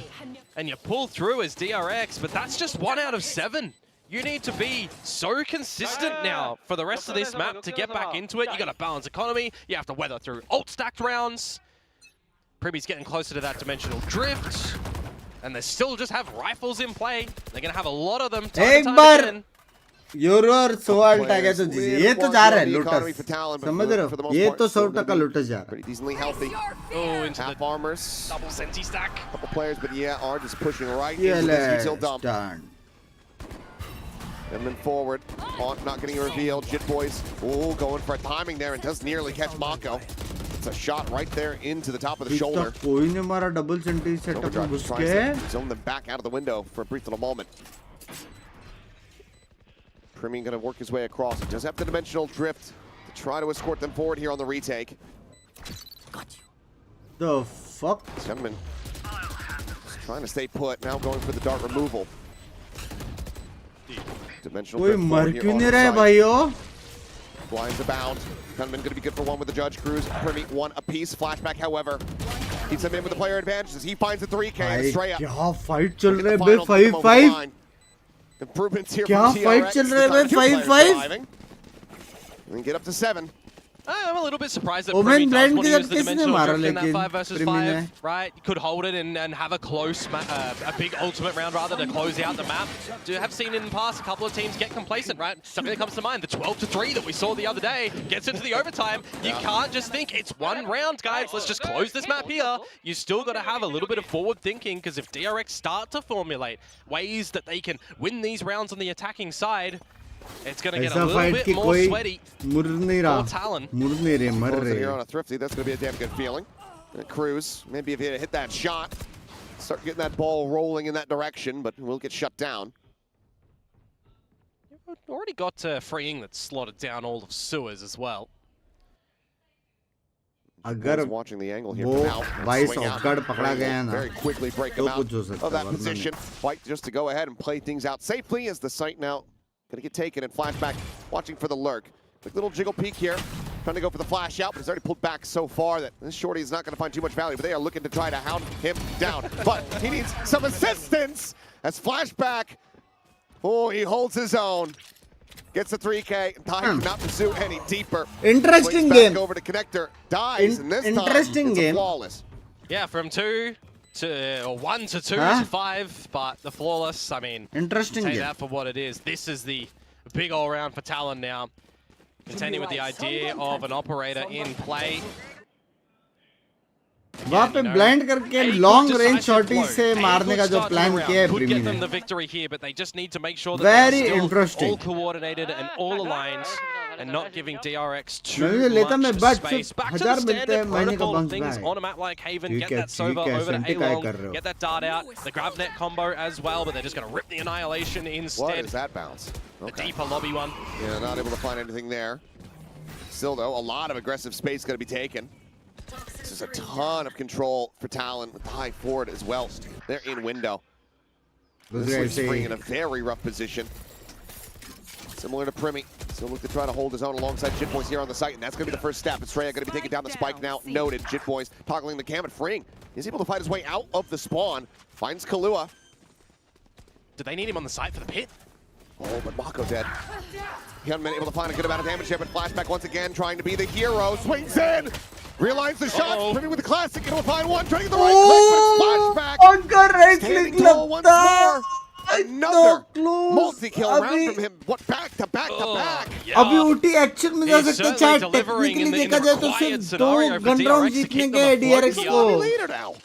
[SPEAKER 6] And you pull through as DRX, but that's just 1 out of 7. You need to be so consistent now for the rest of this map to get back into it. You got to balance economy. You have to weather through ult stacked rounds. Priby's getting closer to that dimensional drift. And they still just have rifles in play. They're going to have a lot of them time
[SPEAKER 1] एक
[SPEAKER 6] and time
[SPEAKER 1] bar
[SPEAKER 6] again.
[SPEAKER 1] Euro और 100 alt आ गया तो जीजी। ये तो जा रहा है लोटस, समझ रहे हो? ये तो 100% लोटस जा रहा है।
[SPEAKER 5] Pretty decently healthy.
[SPEAKER 6] Oh, into
[SPEAKER 5] Half
[SPEAKER 6] the
[SPEAKER 5] armors.
[SPEAKER 6] double senti stack.
[SPEAKER 5] Couple players, but yeah, are just pushing right
[SPEAKER 1] ये
[SPEAKER 5] into
[SPEAKER 1] ले
[SPEAKER 5] this util dump.
[SPEAKER 1] Stand.
[SPEAKER 5] And then forward, not getting revealed. Jit Boys, oh, going for a timing there and does nearly catch Mako. It's a shot right there into the top of the shoulder.
[SPEAKER 1] कोई ने मारा double senti setup में
[SPEAKER 5] Overdrive
[SPEAKER 1] घुस
[SPEAKER 5] tries
[SPEAKER 1] के।
[SPEAKER 5] to zone them back out of the window for a brief little moment. Primi going to work his way across. He does have the dimensional drift to try to escort them forward here on the retake.
[SPEAKER 1] The fuck?
[SPEAKER 5] Gunman just trying to stay put. Now going for the dart removal. Dimensional
[SPEAKER 1] कोई
[SPEAKER 5] drift
[SPEAKER 1] मर
[SPEAKER 5] forward here
[SPEAKER 1] क्यों
[SPEAKER 5] on
[SPEAKER 1] नहीं
[SPEAKER 5] the
[SPEAKER 1] रहे
[SPEAKER 5] site.
[SPEAKER 1] भाइयों?
[SPEAKER 5] Blinds abound. Gunman going to be good for one with the judge. Cruz, Primi, one apiece. Flashback, however, keeps him in with the player advantage as he finds the 3K.
[SPEAKER 1] भाई
[SPEAKER 5] Estrella.
[SPEAKER 1] क्या fight चल रहा है
[SPEAKER 5] Final
[SPEAKER 1] bay
[SPEAKER 5] to come over the
[SPEAKER 1] 5-5?
[SPEAKER 5] line. Improvements here
[SPEAKER 1] क्या
[SPEAKER 5] from
[SPEAKER 1] fight
[SPEAKER 5] TRX.
[SPEAKER 1] चल रहा है बे
[SPEAKER 5] Two players
[SPEAKER 1] 5-5?
[SPEAKER 5] surviving. And get up to 7.
[SPEAKER 6] I'm a little bit surprised that
[SPEAKER 1] Omen
[SPEAKER 6] Primi does
[SPEAKER 1] blind
[SPEAKER 6] want to
[SPEAKER 1] के
[SPEAKER 6] use
[SPEAKER 1] साथ
[SPEAKER 6] the
[SPEAKER 1] किसने
[SPEAKER 6] dimensional
[SPEAKER 1] मारा
[SPEAKER 6] drift in that
[SPEAKER 1] लेकिन
[SPEAKER 6] 5 versus
[SPEAKER 1] Primi ने?
[SPEAKER 6] 5, right? You could hold it and have a close, a big ultimate round rather to close out the map. Have seen in the past a couple of teams get complacent, right? Something that comes to mind, the 12-3 that we saw the other day gets into the overtime. You can't just think it's one round, guys. Let's just close this map here. You still got to have a little bit of forward thinking because if DRX start to formulate ways that they can win these rounds on the attacking side, it's going to get a little bit more sweaty
[SPEAKER 1] मुड़ नहीं रहा,
[SPEAKER 6] for Talon.
[SPEAKER 1] मुड़ नहीं रहे, मर
[SPEAKER 5] Close it
[SPEAKER 1] रहे.
[SPEAKER 5] here on a thrifty. That's going to be a damn good feeling. And Cruz, maybe if he had hit that shot, start getting that ball rolling in that direction, but we'll get shut down.
[SPEAKER 6] You've already got freeing that's slotted down all of sewers as well.
[SPEAKER 1] अगर
[SPEAKER 5] Watching the angle here
[SPEAKER 1] वो
[SPEAKER 5] from out.
[SPEAKER 1] 22
[SPEAKER 5] Swing out.
[SPEAKER 1] Of guard पकड़ा गया ना,
[SPEAKER 5] Very quickly break
[SPEAKER 1] तो
[SPEAKER 5] him out
[SPEAKER 1] कुछ हो सकता
[SPEAKER 5] of
[SPEAKER 1] है
[SPEAKER 5] that
[SPEAKER 1] वरना
[SPEAKER 5] position. Fight just to go ahead and play things out safely as the site now going to get taken and flashback. Watching for the lurk. Quick little jiggle peek here. Trying to go for the flash out, but he's already pulled back so far that this shorty is not going to find too much value. But they are looking to try to hound him down. But he needs some assistance as flashback. Oh, he holds his own. Gets the 3K. Ty cannot pursue any deeper.
[SPEAKER 1] Interesting
[SPEAKER 5] Swings
[SPEAKER 1] game.
[SPEAKER 5] back over to connector. Dies, and this
[SPEAKER 1] Interesting
[SPEAKER 5] time it's a
[SPEAKER 1] game.
[SPEAKER 5] flawless.
[SPEAKER 6] Yeah, from 1 to 2
[SPEAKER 1] Huh?
[SPEAKER 6] to 5, but the flawless, I mean,
[SPEAKER 1] Interesting
[SPEAKER 6] take
[SPEAKER 1] game.
[SPEAKER 6] that for what it is. This is the big all-round for Talon now. Contending with the idea of an operator in play.
[SPEAKER 1] वहाँ पे blind करके long range शॉटी से मारने का जो plan किया है
[SPEAKER 6] Could
[SPEAKER 1] प्रीमी
[SPEAKER 6] get them the
[SPEAKER 1] ने,
[SPEAKER 6] victory here, but they just need to make sure that
[SPEAKER 1] Very
[SPEAKER 6] they're still
[SPEAKER 1] interesting.
[SPEAKER 6] all coordinated and all aligned and not giving DRX too
[SPEAKER 1] मैं भी लेता मैं
[SPEAKER 6] much
[SPEAKER 1] but
[SPEAKER 6] space. Back to the
[SPEAKER 1] 1000 मिलते हैं
[SPEAKER 6] standard
[SPEAKER 1] महीने का
[SPEAKER 6] protocol of
[SPEAKER 1] बंस
[SPEAKER 6] things
[SPEAKER 1] back.
[SPEAKER 6] on a map like Haven.
[SPEAKER 1] ठीक
[SPEAKER 6] Get
[SPEAKER 1] है,
[SPEAKER 6] that Sova
[SPEAKER 1] ठीक है,
[SPEAKER 6] over to
[SPEAKER 1] सेंटी काय
[SPEAKER 6] A-Long,
[SPEAKER 1] कर रहे हो?
[SPEAKER 6] get that dart out, the grab net combo as well, but they're just going to rip the Annihilation
[SPEAKER 5] What
[SPEAKER 6] instead.
[SPEAKER 5] is that bounce?
[SPEAKER 6] The deeper lobby one.
[SPEAKER 5] Yeah, not able to find anything there. Still, though, a lot of aggressive space going to be taken. This is a ton of control for Talon with the high forward as well. They're in window. This
[SPEAKER 1] दूसरे
[SPEAKER 5] leaves Spring in
[SPEAKER 1] ऐसे
[SPEAKER 5] a very rough position. Similar to Primi. Still look to try to hold his own alongside Jit Boys here on the site, and that's going to be the first step. Estrella going to be taking down the spike now. Noted. Jit Boys toggling the cam and freeing. He's able to fight his way out of the spawn. Finds Kahlua.
[SPEAKER 6] Do they need him on the site for the pit?
[SPEAKER 5] Oh, but Mako dead. Gunman able to find a good amount of damage here, but flashback once again, trying to be the hero. Swings in! Realigns the shots. Primi with the classic. Able to find one. Trying to get the right click, but it's flashback.
[SPEAKER 1] उनका right
[SPEAKER 5] Standing
[SPEAKER 1] click
[SPEAKER 5] tall once
[SPEAKER 1] लगता
[SPEAKER 5] more. Another
[SPEAKER 1] close.
[SPEAKER 5] multi-kill round
[SPEAKER 1] अभी
[SPEAKER 5] from him. What, back to back to back?
[SPEAKER 1] अभी Ooty action में जा
[SPEAKER 6] He's
[SPEAKER 1] सकते हैं,
[SPEAKER 6] certainly
[SPEAKER 1] चाहे
[SPEAKER 6] delivering in
[SPEAKER 1] technically
[SPEAKER 6] the
[SPEAKER 1] देखा जाए तो
[SPEAKER 6] quiet
[SPEAKER 1] सिर्फ 2
[SPEAKER 6] scenario for
[SPEAKER 1] gun round
[SPEAKER 6] DRX to
[SPEAKER 1] जीतने
[SPEAKER 6] keep
[SPEAKER 1] के
[SPEAKER 6] them afloat
[SPEAKER 1] DRX
[SPEAKER 6] here.
[SPEAKER 1] को.
[SPEAKER 5] Leader now.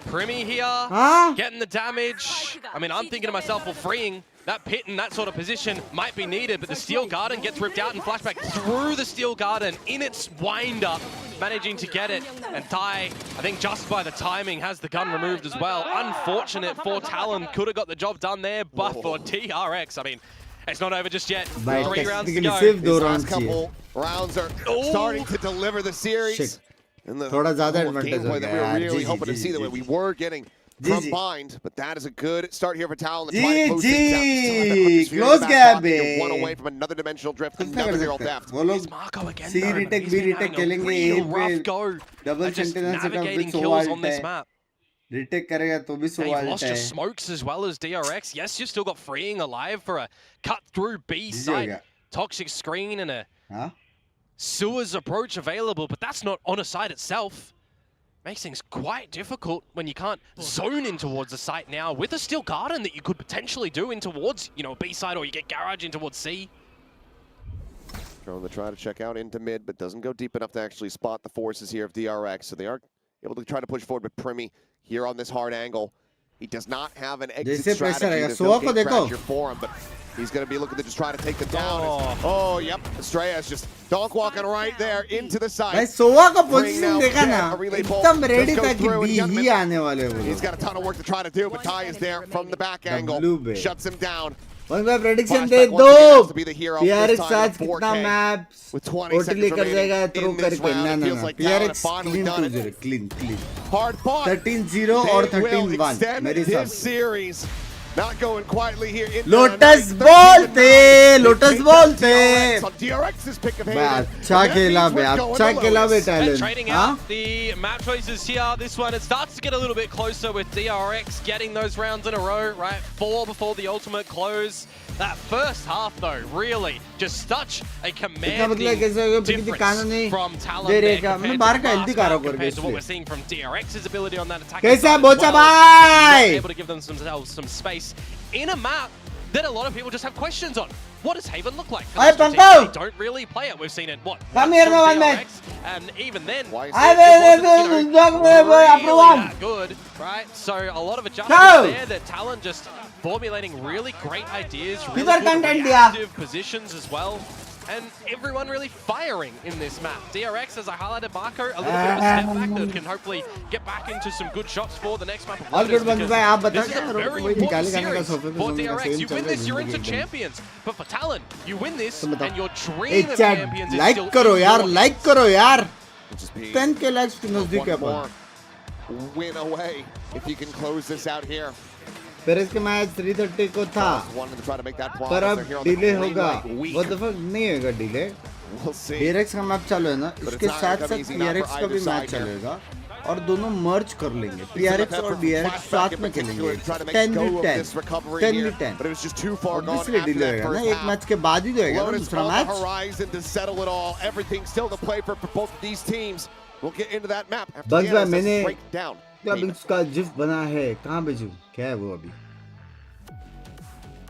[SPEAKER 6] Primi here,
[SPEAKER 1] हाँ?
[SPEAKER 6] getting the damage. I mean, I'm thinking to myself, well, freeing that pit in that sort of position might be needed, but the Steel Garden gets ripped out and flashback through the Steel Garden in its wind-up, managing to get it. And Ty, I think just by the timing, has the gun removed as well. Unfortunate for Talon, could have got the job done there, but for TRX, I mean, it's not over just yet.
[SPEAKER 1] भाई
[SPEAKER 6] 3 rounds to
[SPEAKER 1] technically
[SPEAKER 6] go.
[SPEAKER 1] सिर्फ 2
[SPEAKER 5] These
[SPEAKER 1] round
[SPEAKER 5] last couple rounds are starting to deliver the series.
[SPEAKER 1] Shit.
[SPEAKER 5] And the
[SPEAKER 1] थोड़ा ज़्यादा
[SPEAKER 5] whole
[SPEAKER 1] advantage
[SPEAKER 5] gameplay
[SPEAKER 1] हो
[SPEAKER 5] that
[SPEAKER 1] गया
[SPEAKER 5] we
[SPEAKER 1] यार.
[SPEAKER 5] were really
[SPEAKER 1] ji,
[SPEAKER 5] hoping to
[SPEAKER 1] ji,
[SPEAKER 5] see that
[SPEAKER 1] ji,
[SPEAKER 5] we
[SPEAKER 1] ji.
[SPEAKER 5] were getting
[SPEAKER 1] ji,
[SPEAKER 5] from
[SPEAKER 1] ji.
[SPEAKER 5] Bind, but that is a good start here for Talon.
[SPEAKER 1] Ji, close gap है.
[SPEAKER 5] One away from another dimensional drift,
[SPEAKER 1] कुछ नहीं
[SPEAKER 5] another
[SPEAKER 1] कर
[SPEAKER 5] zero
[SPEAKER 1] सकते.
[SPEAKER 5] theft.
[SPEAKER 1] वो लोग
[SPEAKER 6] Here's Marco again,
[SPEAKER 1] C
[SPEAKER 6] though, but
[SPEAKER 1] retake,
[SPEAKER 6] he's
[SPEAKER 1] B
[SPEAKER 6] been
[SPEAKER 1] retake
[SPEAKER 6] having a
[SPEAKER 1] खेलेंगे,
[SPEAKER 6] real
[SPEAKER 1] A
[SPEAKER 6] rough
[SPEAKER 1] पे
[SPEAKER 6] go
[SPEAKER 1] double
[SPEAKER 6] at just
[SPEAKER 1] sentinel setup
[SPEAKER 6] navigating
[SPEAKER 1] भी
[SPEAKER 6] kills
[SPEAKER 1] so
[SPEAKER 6] on this
[SPEAKER 1] है.
[SPEAKER 6] map.
[SPEAKER 1] रिटेक करेगा तो भी
[SPEAKER 6] Yeah, you've
[SPEAKER 1] so
[SPEAKER 6] lost your smokes as well as DRX. Yes, you've still got freeing alive for a cut through B site. Toxic screen and a
[SPEAKER 1] हाँ?
[SPEAKER 6] sewers approach available, but that's not on a site itself. Makes things quite difficult when you can't zone in towards the site now with a Steel Garden that you could potentially do in towards, you know, B side, or you get garage in towards C.
[SPEAKER 5] Trying to try to check out into mid, but doesn't go deep enough to actually spot the forces here of DRX. So they are able to try to push forward with Primi here on this hard angle. He does not have an exit strategy. There's no gate crasher for him, but he's going to be looking to just try to take them down. Oh, yep. Estrella's just donk walking right there into the side.
[SPEAKER 1] भाई सोवा का position देखा ना, एकदम ready था कि B ही आने वाले वो.
[SPEAKER 5] He's got a ton of work to try to do, but Ty is there from the back angle. Shuts him down.
[SPEAKER 1] बंग्स भाई प्रेडिक्शन दे
[SPEAKER 5] Flashback
[SPEAKER 1] दो
[SPEAKER 5] once again has to be the hero this
[SPEAKER 1] PRX
[SPEAKER 5] time
[SPEAKER 1] आज
[SPEAKER 5] in
[SPEAKER 1] कितना
[SPEAKER 5] 4K.
[SPEAKER 1] Maps
[SPEAKER 5] With 20
[SPEAKER 1] OT
[SPEAKER 5] seconds
[SPEAKER 1] लेकर जाएगा
[SPEAKER 5] remaining
[SPEAKER 1] throw
[SPEAKER 5] in this
[SPEAKER 1] करके
[SPEAKER 5] round,
[SPEAKER 1] ना
[SPEAKER 5] it
[SPEAKER 1] ना
[SPEAKER 5] feels
[SPEAKER 1] ना
[SPEAKER 5] like Talon have
[SPEAKER 1] PRX
[SPEAKER 5] finally
[SPEAKER 1] clean
[SPEAKER 5] done
[SPEAKER 1] 2-0
[SPEAKER 5] it.
[SPEAKER 1] Clean
[SPEAKER 5] Hard fought.
[SPEAKER 1] 13-0 और
[SPEAKER 5] They will
[SPEAKER 1] 13-1
[SPEAKER 5] extend
[SPEAKER 1] मेरे हिसाब
[SPEAKER 5] this
[SPEAKER 1] से
[SPEAKER 5] series. Not going quietly here. In
[SPEAKER 1] lotus
[SPEAKER 5] there,
[SPEAKER 1] बोलते
[SPEAKER 5] 13-9.
[SPEAKER 1] लोटस
[SPEAKER 5] They take
[SPEAKER 1] बोलते
[SPEAKER 5] down DRX on DRX's pick of
[SPEAKER 1] भाई
[SPEAKER 5] Haven.
[SPEAKER 1] अच्छा
[SPEAKER 5] And that
[SPEAKER 1] खेला
[SPEAKER 5] means
[SPEAKER 1] बे
[SPEAKER 5] we're going
[SPEAKER 1] अच्छा
[SPEAKER 5] to
[SPEAKER 1] खेला बे
[SPEAKER 5] Lotus.
[SPEAKER 6] And
[SPEAKER 1] टैलेंट
[SPEAKER 6] trading
[SPEAKER 1] हाँ
[SPEAKER 6] out the map choices here. This one, it starts to get a little bit closer with DRX getting those rounds in a row, right? 4 before the ultimate close. That first half, though, really just such a commanding difference from Talon there compared to the last map, compared to what we're seeing from DRX's ability on that attack.
[SPEAKER 1] कैसा
[SPEAKER 6] side as
[SPEAKER 1] बोचा
[SPEAKER 6] well.
[SPEAKER 1] भाई
[SPEAKER 6] Able to give themselves some space in a map that a lot of people just have questions on. What does Haven look like?
[SPEAKER 1] Hey,
[SPEAKER 6] They
[SPEAKER 1] Panko!
[SPEAKER 6] don't really play it. We've seen it, what?
[SPEAKER 1] Come
[SPEAKER 6] once
[SPEAKER 1] here,
[SPEAKER 6] from
[SPEAKER 1] no one
[SPEAKER 6] DRX, and even then,
[SPEAKER 5] Why is
[SPEAKER 1] I
[SPEAKER 5] it-
[SPEAKER 6] it
[SPEAKER 1] will
[SPEAKER 6] wasn't, really that good, right? So a lot of adjustments
[SPEAKER 1] Go!
[SPEAKER 6] there. That Talon just formulating really great ideas, really
[SPEAKER 1] Super
[SPEAKER 6] good
[SPEAKER 1] content, yeah.
[SPEAKER 6] reactive positions as well. And everyone really firing in this map. DRX, as I highlighted, Marco, a little bit of a step back that can hopefully get back into some good shots for the next map of
[SPEAKER 1] All
[SPEAKER 6] Lotus,
[SPEAKER 1] good, Binks
[SPEAKER 6] because
[SPEAKER 1] भाई आप बता
[SPEAKER 6] this is
[SPEAKER 1] क्या
[SPEAKER 6] a
[SPEAKER 1] मेरे
[SPEAKER 6] very
[SPEAKER 1] को वही
[SPEAKER 6] important
[SPEAKER 1] निकाले गाने का
[SPEAKER 6] series
[SPEAKER 1] सोफे पे
[SPEAKER 6] for
[SPEAKER 1] सोने का
[SPEAKER 6] DRX.
[SPEAKER 1] सेम
[SPEAKER 6] You
[SPEAKER 1] चल
[SPEAKER 6] win
[SPEAKER 1] रहा है
[SPEAKER 6] this, you're into
[SPEAKER 1] जिंदगी एकदम
[SPEAKER 6] champions. But for Talon, you win this,
[SPEAKER 1] तो बताओ
[SPEAKER 6] and your
[SPEAKER 1] A
[SPEAKER 6] dream of
[SPEAKER 1] chat
[SPEAKER 6] champions is
[SPEAKER 1] like
[SPEAKER 6] still
[SPEAKER 1] करो
[SPEAKER 6] in
[SPEAKER 1] यार
[SPEAKER 6] your
[SPEAKER 1] लाइक करो यार
[SPEAKER 5] It'll just be
[SPEAKER 1] 10k likes के नजदीक है
[SPEAKER 5] one
[SPEAKER 1] upon
[SPEAKER 5] more win away if you can close this out here.
[SPEAKER 1] फिर इसके मैच 3:30 को था
[SPEAKER 5] Wanted to try to make that promise.
[SPEAKER 1] पर अब
[SPEAKER 5] They're here on the
[SPEAKER 1] delay
[SPEAKER 5] green
[SPEAKER 1] होगा
[SPEAKER 5] light week.
[SPEAKER 1] वो दफा नहीं होगा डिले
[SPEAKER 5] We'll see.
[SPEAKER 1] DRX का मैच चालू है ना
[SPEAKER 5] But it's
[SPEAKER 1] इसके
[SPEAKER 5] not
[SPEAKER 1] साथ
[SPEAKER 5] gonna
[SPEAKER 1] साथ
[SPEAKER 5] come easy, not
[SPEAKER 1] PRX
[SPEAKER 5] for
[SPEAKER 1] का भी
[SPEAKER 5] either
[SPEAKER 1] मैच
[SPEAKER 5] side here.
[SPEAKER 1] चलेगा और दोनों मर्ज कर लेंगे
[SPEAKER 5] It's
[SPEAKER 1] PRX
[SPEAKER 5] an
[SPEAKER 1] और
[SPEAKER 5] effort
[SPEAKER 1] DRX
[SPEAKER 5] from
[SPEAKER 1] साथ
[SPEAKER 5] Flashback
[SPEAKER 1] में
[SPEAKER 5] in particular
[SPEAKER 1] खेलेंगे
[SPEAKER 5] to try to make
[SPEAKER 1] 10
[SPEAKER 5] go
[SPEAKER 1] v
[SPEAKER 5] of
[SPEAKER 1] 10
[SPEAKER 5] this recovery
[SPEAKER 1] 10
[SPEAKER 5] here,
[SPEAKER 1] v 10
[SPEAKER 5] but it was just too far gone
[SPEAKER 1] obviously
[SPEAKER 5] after
[SPEAKER 1] delay
[SPEAKER 5] that
[SPEAKER 1] होएगा ना
[SPEAKER 5] first
[SPEAKER 1] एक
[SPEAKER 5] half.
[SPEAKER 1] Match के बाद ही तो होएगा ना
[SPEAKER 5] Lotus
[SPEAKER 1] दूसरा
[SPEAKER 5] on the
[SPEAKER 1] match
[SPEAKER 5] horizon to settle it all. Everything still to play for both of these teams. We'll get into that map after
[SPEAKER 1] Bugs
[SPEAKER 5] the
[SPEAKER 1] भाई
[SPEAKER 5] analysis
[SPEAKER 1] मैंने
[SPEAKER 5] break down.
[SPEAKER 1] क्या Binks का जिफ बना है कहाँ भेजूं क्या है वो अभी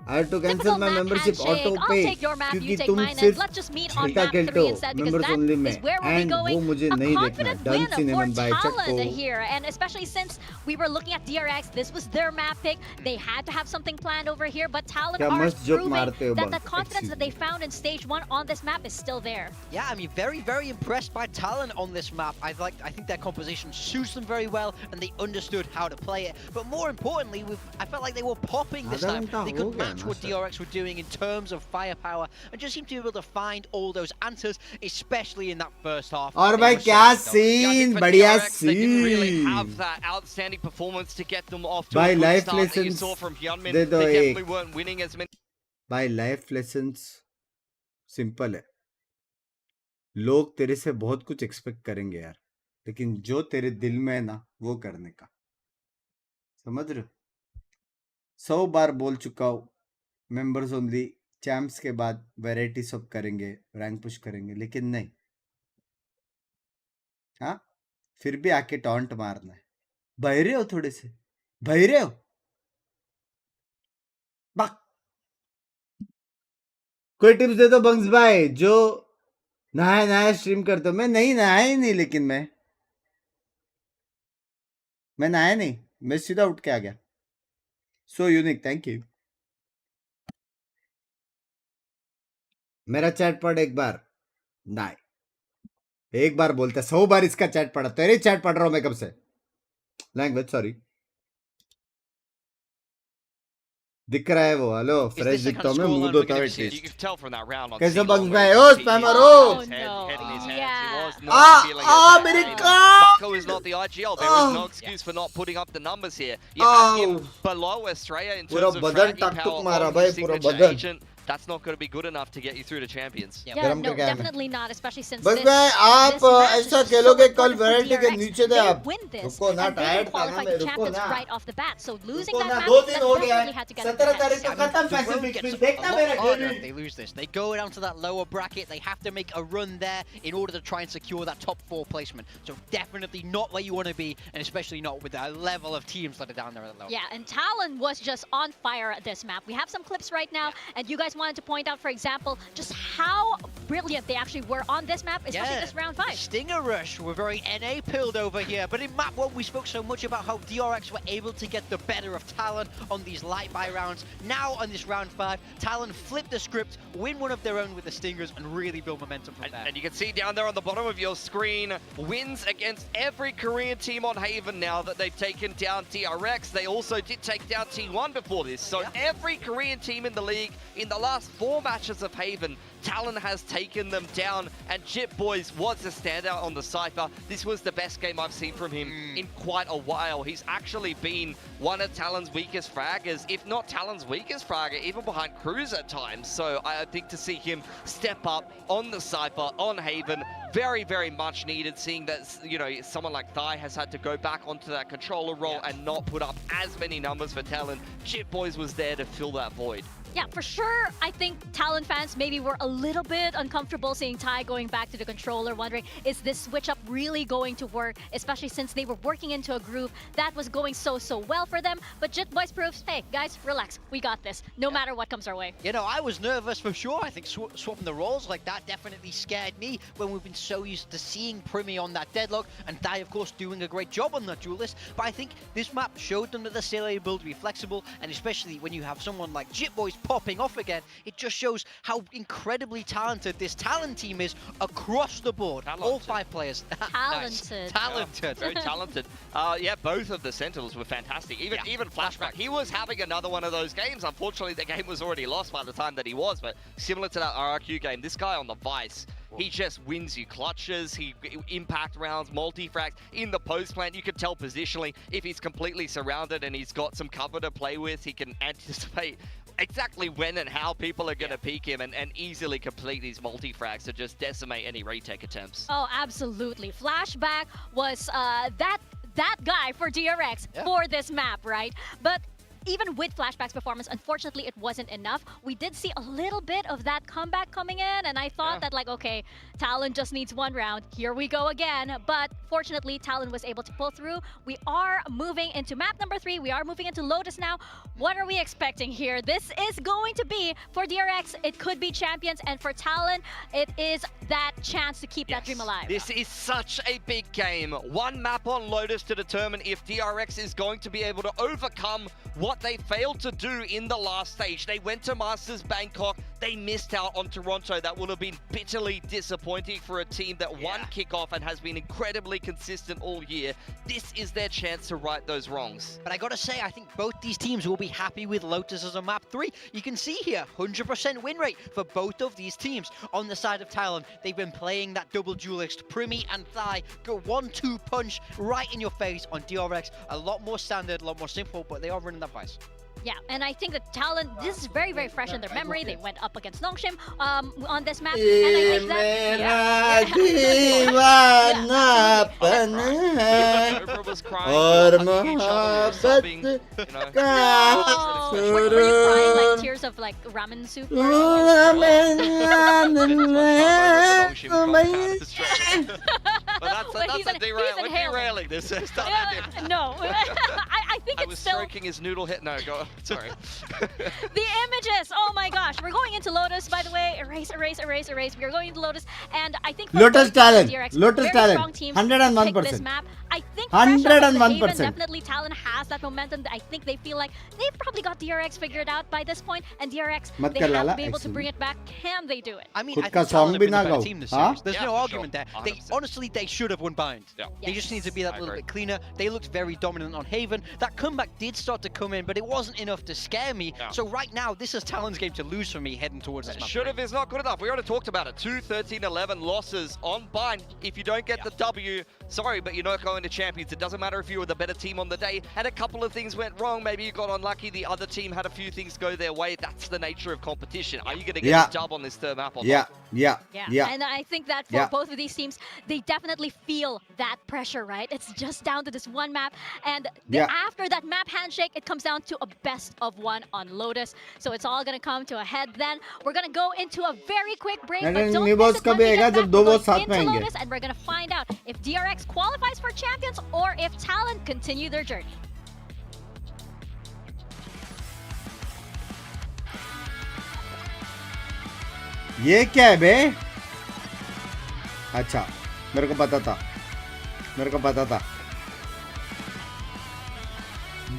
[SPEAKER 1] I had to cancel
[SPEAKER 3] Typical
[SPEAKER 1] my
[SPEAKER 3] map
[SPEAKER 1] membership
[SPEAKER 3] handshake.
[SPEAKER 1] auto
[SPEAKER 3] I'll
[SPEAKER 1] pay
[SPEAKER 3] take your map, you
[SPEAKER 1] क्योंकि
[SPEAKER 3] take
[SPEAKER 1] तुम
[SPEAKER 3] mine, and
[SPEAKER 1] सिर्फ
[SPEAKER 3] let's just meet on
[SPEAKER 1] खेलता
[SPEAKER 3] map 3
[SPEAKER 1] खेलते हो
[SPEAKER 3] instead, because
[SPEAKER 1] members
[SPEAKER 3] that
[SPEAKER 1] only में
[SPEAKER 3] is where we'll be
[SPEAKER 1] and
[SPEAKER 3] going.
[SPEAKER 1] वो मुझे
[SPEAKER 3] A
[SPEAKER 1] नहीं देखना
[SPEAKER 3] confident
[SPEAKER 1] done
[SPEAKER 3] win
[SPEAKER 1] cinnamon
[SPEAKER 3] for
[SPEAKER 1] भाई चक्को
[SPEAKER 3] Talon here, and especially since we were looking at DRX, this was their map pick. They had to have something planned over here, but Talon
[SPEAKER 1] क्या
[SPEAKER 3] are
[SPEAKER 1] मस्त joke
[SPEAKER 3] proving
[SPEAKER 1] मारते हो
[SPEAKER 3] that the
[SPEAKER 1] बस
[SPEAKER 3] confidence that they found in stage 1 on this map is still there.
[SPEAKER 2] Yeah, I mean, very, very impressed by Talon on this map. I think their composition suits them very well, and they understood how to play it. But more importantly, I felt like they were popping this
[SPEAKER 1] आधा
[SPEAKER 2] time.
[SPEAKER 1] घंटा
[SPEAKER 2] They
[SPEAKER 1] हो
[SPEAKER 2] could
[SPEAKER 1] गया
[SPEAKER 2] match
[SPEAKER 1] ना
[SPEAKER 2] what
[SPEAKER 1] sir
[SPEAKER 2] DRX were doing in terms of firepower, and just seemed to be able to find all those answers, especially in that first half.
[SPEAKER 1] और
[SPEAKER 2] They
[SPEAKER 1] भाई
[SPEAKER 2] were
[SPEAKER 1] क्या
[SPEAKER 2] so dope.
[SPEAKER 4] Yeah, I
[SPEAKER 1] scene
[SPEAKER 4] think for
[SPEAKER 1] बढ़िया
[SPEAKER 4] DRX, they didn't really have
[SPEAKER 1] scene
[SPEAKER 4] that outstanding performance to get them off to
[SPEAKER 1] भाई
[SPEAKER 4] a good
[SPEAKER 1] life
[SPEAKER 4] start that you
[SPEAKER 1] lessons
[SPEAKER 4] saw from Hyunmin.
[SPEAKER 1] They
[SPEAKER 4] They
[SPEAKER 1] दो
[SPEAKER 4] definitely
[SPEAKER 1] एक
[SPEAKER 4] weren't winning as many.
[SPEAKER 1] भाई life lessons simple है लोग तेरे से बहुत कुछ एक्सपेक्ट करेंगे यार लेकिन जो तेरे दिल में है ना वो करने का समझ रहे हो 100 बार बोल चुका हूँ मेंबर्स ओनली चैंप्स के बाद वैरायटी सब करेंगे रैंक पुश करेंगे लेकिन नहीं हाँ फिर भी आके टॉन्ट मारना है बहरे हो थोड़े से बहरे हो बक कोई टिप्स दे दो बंक्स भाई जो नहाया नहाया स्ट्रीम करते हो मैं नहीं नहाया ही नहीं लेकिन मैं नहाया नहीं मैं सीधा उठ के आ गया सो यूनिक थैंक यू मेरा चैट पढ़ एक बार नहीं एक बार बोलते 100 बार इसका चैट पढ़ा तेरे चैट पढ़ रहा हूं मैं कब से लैंग्वेज सॉरी दिख रहा है वो हेलो फ्रेश दिखता हूं मैं मूड होता है
[SPEAKER 4] You could tell from that round on
[SPEAKER 1] कैसे
[SPEAKER 4] C-Long
[SPEAKER 1] बंक्स
[SPEAKER 4] where
[SPEAKER 1] भाई
[SPEAKER 4] you
[SPEAKER 1] oh
[SPEAKER 4] could see
[SPEAKER 1] spammer
[SPEAKER 4] his
[SPEAKER 1] oh
[SPEAKER 3] Oh,
[SPEAKER 4] head
[SPEAKER 3] no.
[SPEAKER 4] in his hands. He
[SPEAKER 3] Yeah.
[SPEAKER 4] was not feeling it.
[SPEAKER 1] मेरे
[SPEAKER 4] And
[SPEAKER 1] का
[SPEAKER 4] Marco is not the IGL. There is no excuse for not putting up the numbers here. You have him below Australia in
[SPEAKER 1] पूरा
[SPEAKER 4] terms of
[SPEAKER 1] बदन
[SPEAKER 4] fraggy
[SPEAKER 1] टक-टक
[SPEAKER 4] power
[SPEAKER 1] मारा
[SPEAKER 4] on
[SPEAKER 1] भाई,
[SPEAKER 4] his
[SPEAKER 1] पूरा
[SPEAKER 4] signature
[SPEAKER 1] बदन।
[SPEAKER 4] agent. That's not going to be good enough to get you through to champions.
[SPEAKER 3] Yeah,
[SPEAKER 1] गरम
[SPEAKER 3] no,
[SPEAKER 1] का क्या है
[SPEAKER 3] definitely not, especially since
[SPEAKER 1] बस
[SPEAKER 3] this,
[SPEAKER 1] भाई आप
[SPEAKER 3] this match is
[SPEAKER 1] ऐसा
[SPEAKER 3] so
[SPEAKER 1] खेलोगे कल
[SPEAKER 3] important for
[SPEAKER 1] वैरायटी के
[SPEAKER 3] DRX.
[SPEAKER 1] नीचे दे
[SPEAKER 3] They
[SPEAKER 1] आप
[SPEAKER 3] win this,
[SPEAKER 1] रुको ना
[SPEAKER 3] and they
[SPEAKER 1] टायर्ड
[SPEAKER 3] will
[SPEAKER 1] था ना
[SPEAKER 3] qualify
[SPEAKER 1] मैं
[SPEAKER 3] to
[SPEAKER 1] रुको
[SPEAKER 3] champions
[SPEAKER 1] ना
[SPEAKER 3] right off the bat. So losing
[SPEAKER 1] रुको
[SPEAKER 3] that
[SPEAKER 1] ना
[SPEAKER 3] match,
[SPEAKER 1] 2
[SPEAKER 3] that
[SPEAKER 1] दिन हो गया
[SPEAKER 3] definitely had to get
[SPEAKER 1] 17
[SPEAKER 3] into
[SPEAKER 1] तारीख को
[SPEAKER 3] hands.
[SPEAKER 1] खत्म
[SPEAKER 2] The road
[SPEAKER 1] पैसिफिक
[SPEAKER 2] gets
[SPEAKER 1] में
[SPEAKER 2] a
[SPEAKER 1] देखना
[SPEAKER 2] lot
[SPEAKER 1] मेरा
[SPEAKER 2] harder
[SPEAKER 1] game
[SPEAKER 2] if they lose this. They go down to that lower bracket. They have to make a run there in order to try and secure that top 4 placement. So definitely not where you want to be, and especially not with the level of teams that are down there at the low.
[SPEAKER 3] Yeah, and Talon was just on fire at this map. We have some clips right now, and you guys wanted to point out, for example, just how brilliant they actually were on this map, especially this round 5.
[SPEAKER 2] Stinger Rush were very NA pilled over here, but in map 1 we spoke so much about how DRX were able to get the better of Talon on these light buy rounds. Now on this round 5, Talon flipped the script, win one of their own with the Stingers, and really build momentum from there.
[SPEAKER 4] And you can see down there on the bottom of your screen, wins against every Korean team on Haven now that they've taken down DRX. They also did take down T1 before this, so every Korean team in the league in the last 4 matches of Haven, Talon has taken them down, and Jip Boys was a standout on the Cypher. This was the best game I've seen from him in quite a while. He's actually been one of Talon's weakest fraggers, if not Talon's weakest fragger, even behind Cruz at times. So I think to see him step up on the Cypher, on Haven, very, very much needed, seeing that, you know, someone like Thai has had to go back onto that controller role and not put up as many numbers for Talon. Jip Boys was there to fill that void.
[SPEAKER 3] Yeah, for sure, I think Talon fans maybe were a little bit uncomfortable seeing Ty going back to the controller, wondering, is this switch up really going to work? Especially since they were working into a groove that was going so well for them. But Jit Boys proves, hey, guys, relax. We got this, no matter what comes our way.
[SPEAKER 2] You know, I was nervous for sure. I think swapping the roles like that definitely scared me when we've been so used to seeing Primi on that deadlock, and Ty, of course, doing a great job on that duelist. But I think this map showed them that they're still able to be flexible, and especially when you have someone like Jit Boys popping off again, it just shows how incredibly talented this Talon team is across the board. All 5 players.
[SPEAKER 3] Talented.
[SPEAKER 2] Talented.
[SPEAKER 4] Yeah, very talented. Yeah, both of the Sentinels were fantastic. Even Flashback, he was having another one of those games. Unfortunately, the game was already lost by the time that he was, but similar to that RRQ game, this guy on the Vice, he just wins you clutches, he impact rounds, multi-frags. In the post plant, you can tell positionally if he's completely surrounded and he's got some cover to play with, he can anticipate exactly when and how people are going to peek him and easily complete these multi-frags to just decimate any retake attempts.
[SPEAKER 3] Oh, absolutely. Flashback was that guy for DRX for this map, right? But even with Flashback's performance, unfortunately, it wasn't enough. We did see a little bit of that comeback coming in, and I thought that, like, okay, Talon just needs one round. Here we go again. But fortunately, Talon was able to pull through. We are moving into map number 3. We are moving into Lotus now. What are we expecting here? This is going to be, for DRX, it could be champions, and for Talon, it is that chance to keep that dream alive.
[SPEAKER 4] This is such a big game. One map on Lotus to determine if DRX is going to be able to overcome what they failed to do in the last stage. They went to Masters Bangkok. They missed out on Toronto. That would have been bitterly disappointing for a team that won kickoff and has been incredibly consistent all year. This is their chance to right those wrongs.
[SPEAKER 2] But I gotta say, I think both these teams will be happy with Lotus as a map 3. You can see here, 100% win rate for both of these teams. On the side of Talon, they've been playing that double duelist, Primi and Thai, go 1-2 punch right in your face. On DRX, a lot more standard, a lot more simple, but they are running that vice.
[SPEAKER 3] Yeah, and I think that Talon, this is very, very fresh in their memory. They went up against Nongshim on this map, and I think that...
[SPEAKER 4] Cobra was crying, hugging each other, sobbing, you know.
[SPEAKER 3] Oh, were you crying like tears of like ramen soup?
[SPEAKER 4] But that's a derailing this.
[SPEAKER 3] No, I think
[SPEAKER 4] I
[SPEAKER 3] it's
[SPEAKER 4] was
[SPEAKER 3] still...
[SPEAKER 4] stroking his noodle hit. No, go. Sorry.
[SPEAKER 3] The images! Oh my gosh, we're going into Lotus, by the way. Erase. We are going into Lotus, and I think
[SPEAKER 1] Lotus Talon.
[SPEAKER 3] DRX,
[SPEAKER 1] Lotus
[SPEAKER 3] very
[SPEAKER 1] Talon.
[SPEAKER 3] strong teams
[SPEAKER 1] 101%.
[SPEAKER 3] picked this map. I think fresh off of the
[SPEAKER 1] 101%.
[SPEAKER 3] Haven, definitely Talon has that momentum. I think they feel like they've probably got DRX figured out by this point, and DRX, they have to be able to bring it back. Can they do it?
[SPEAKER 2] I mean,
[SPEAKER 1] खुद
[SPEAKER 2] I
[SPEAKER 1] का
[SPEAKER 2] think Talon
[SPEAKER 1] song
[SPEAKER 2] have
[SPEAKER 1] भी
[SPEAKER 2] been the
[SPEAKER 1] ना
[SPEAKER 2] better
[SPEAKER 1] गाओ,
[SPEAKER 2] team this
[SPEAKER 1] हाँ?
[SPEAKER 2] series. There's
[SPEAKER 4] Yeah,
[SPEAKER 2] no
[SPEAKER 4] for
[SPEAKER 2] argument
[SPEAKER 4] sure.
[SPEAKER 2] there. Honestly, they should have won Bind.
[SPEAKER 4] Yeah.
[SPEAKER 2] They just need to be that
[SPEAKER 4] I
[SPEAKER 2] little
[SPEAKER 4] agree.
[SPEAKER 2] bit cleaner. They looked very dominant on Haven. That comeback did start to come in, but it wasn't enough to scare me.
[SPEAKER 4] Yeah.
[SPEAKER 2] So right now, this is Talon's game to lose for me heading towards this map.
[SPEAKER 4] Should have is not good enough. We already talked about it. 2-13-11 losses on Bind. If you don't get the W, sorry, but you're not going to champions. It doesn't matter if you were the better team on the day. And a couple of things went wrong. Maybe you got unlucky. The other team had a few things go their way. That's the nature of competition. Are you going to get a dub on this third map or not?
[SPEAKER 1] Yeah.
[SPEAKER 3] And I think that for both of these teams, they definitely feel that pressure, right? It's just down to this one map. And after that map handshake, it comes down to a best of one on Lotus. So it's all going to come to a head then. We're going to go into a very quick break. But don't miss it when we get back. We're going into Lotus, and we're going to find out if DRX qualifies for champions or if Talon continue their journey.
[SPEAKER 1] ये क्या है बे? अच्छा मेरे को पता था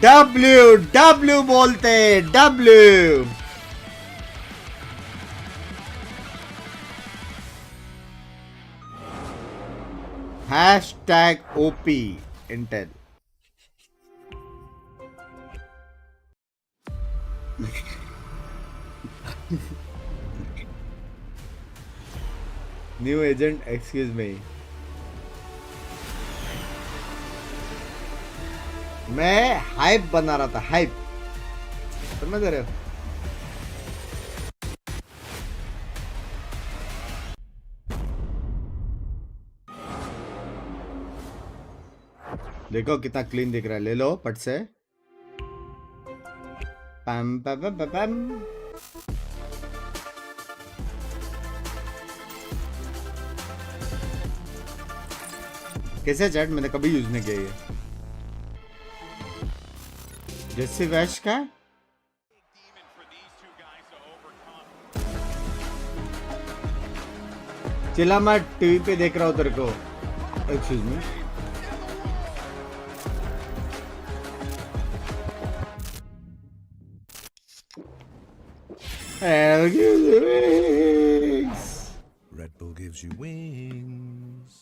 [SPEAKER 1] W बोलते W #OP Intel New agent, excuse me. मैं हाइप बना रहा था, हाइप समझ रहे हो? देखो कितना क्लीन दिख रहा है, ले लो पट से। पम पम पम पम। कैसे चैट मैंने कभी यूज नहीं किया ये। जैसे वैश का चिल्ला, मैं टीवी पे देख रहा हूँ तेरे को। Excuse me.
[SPEAKER 9] Red Bull gives you wings.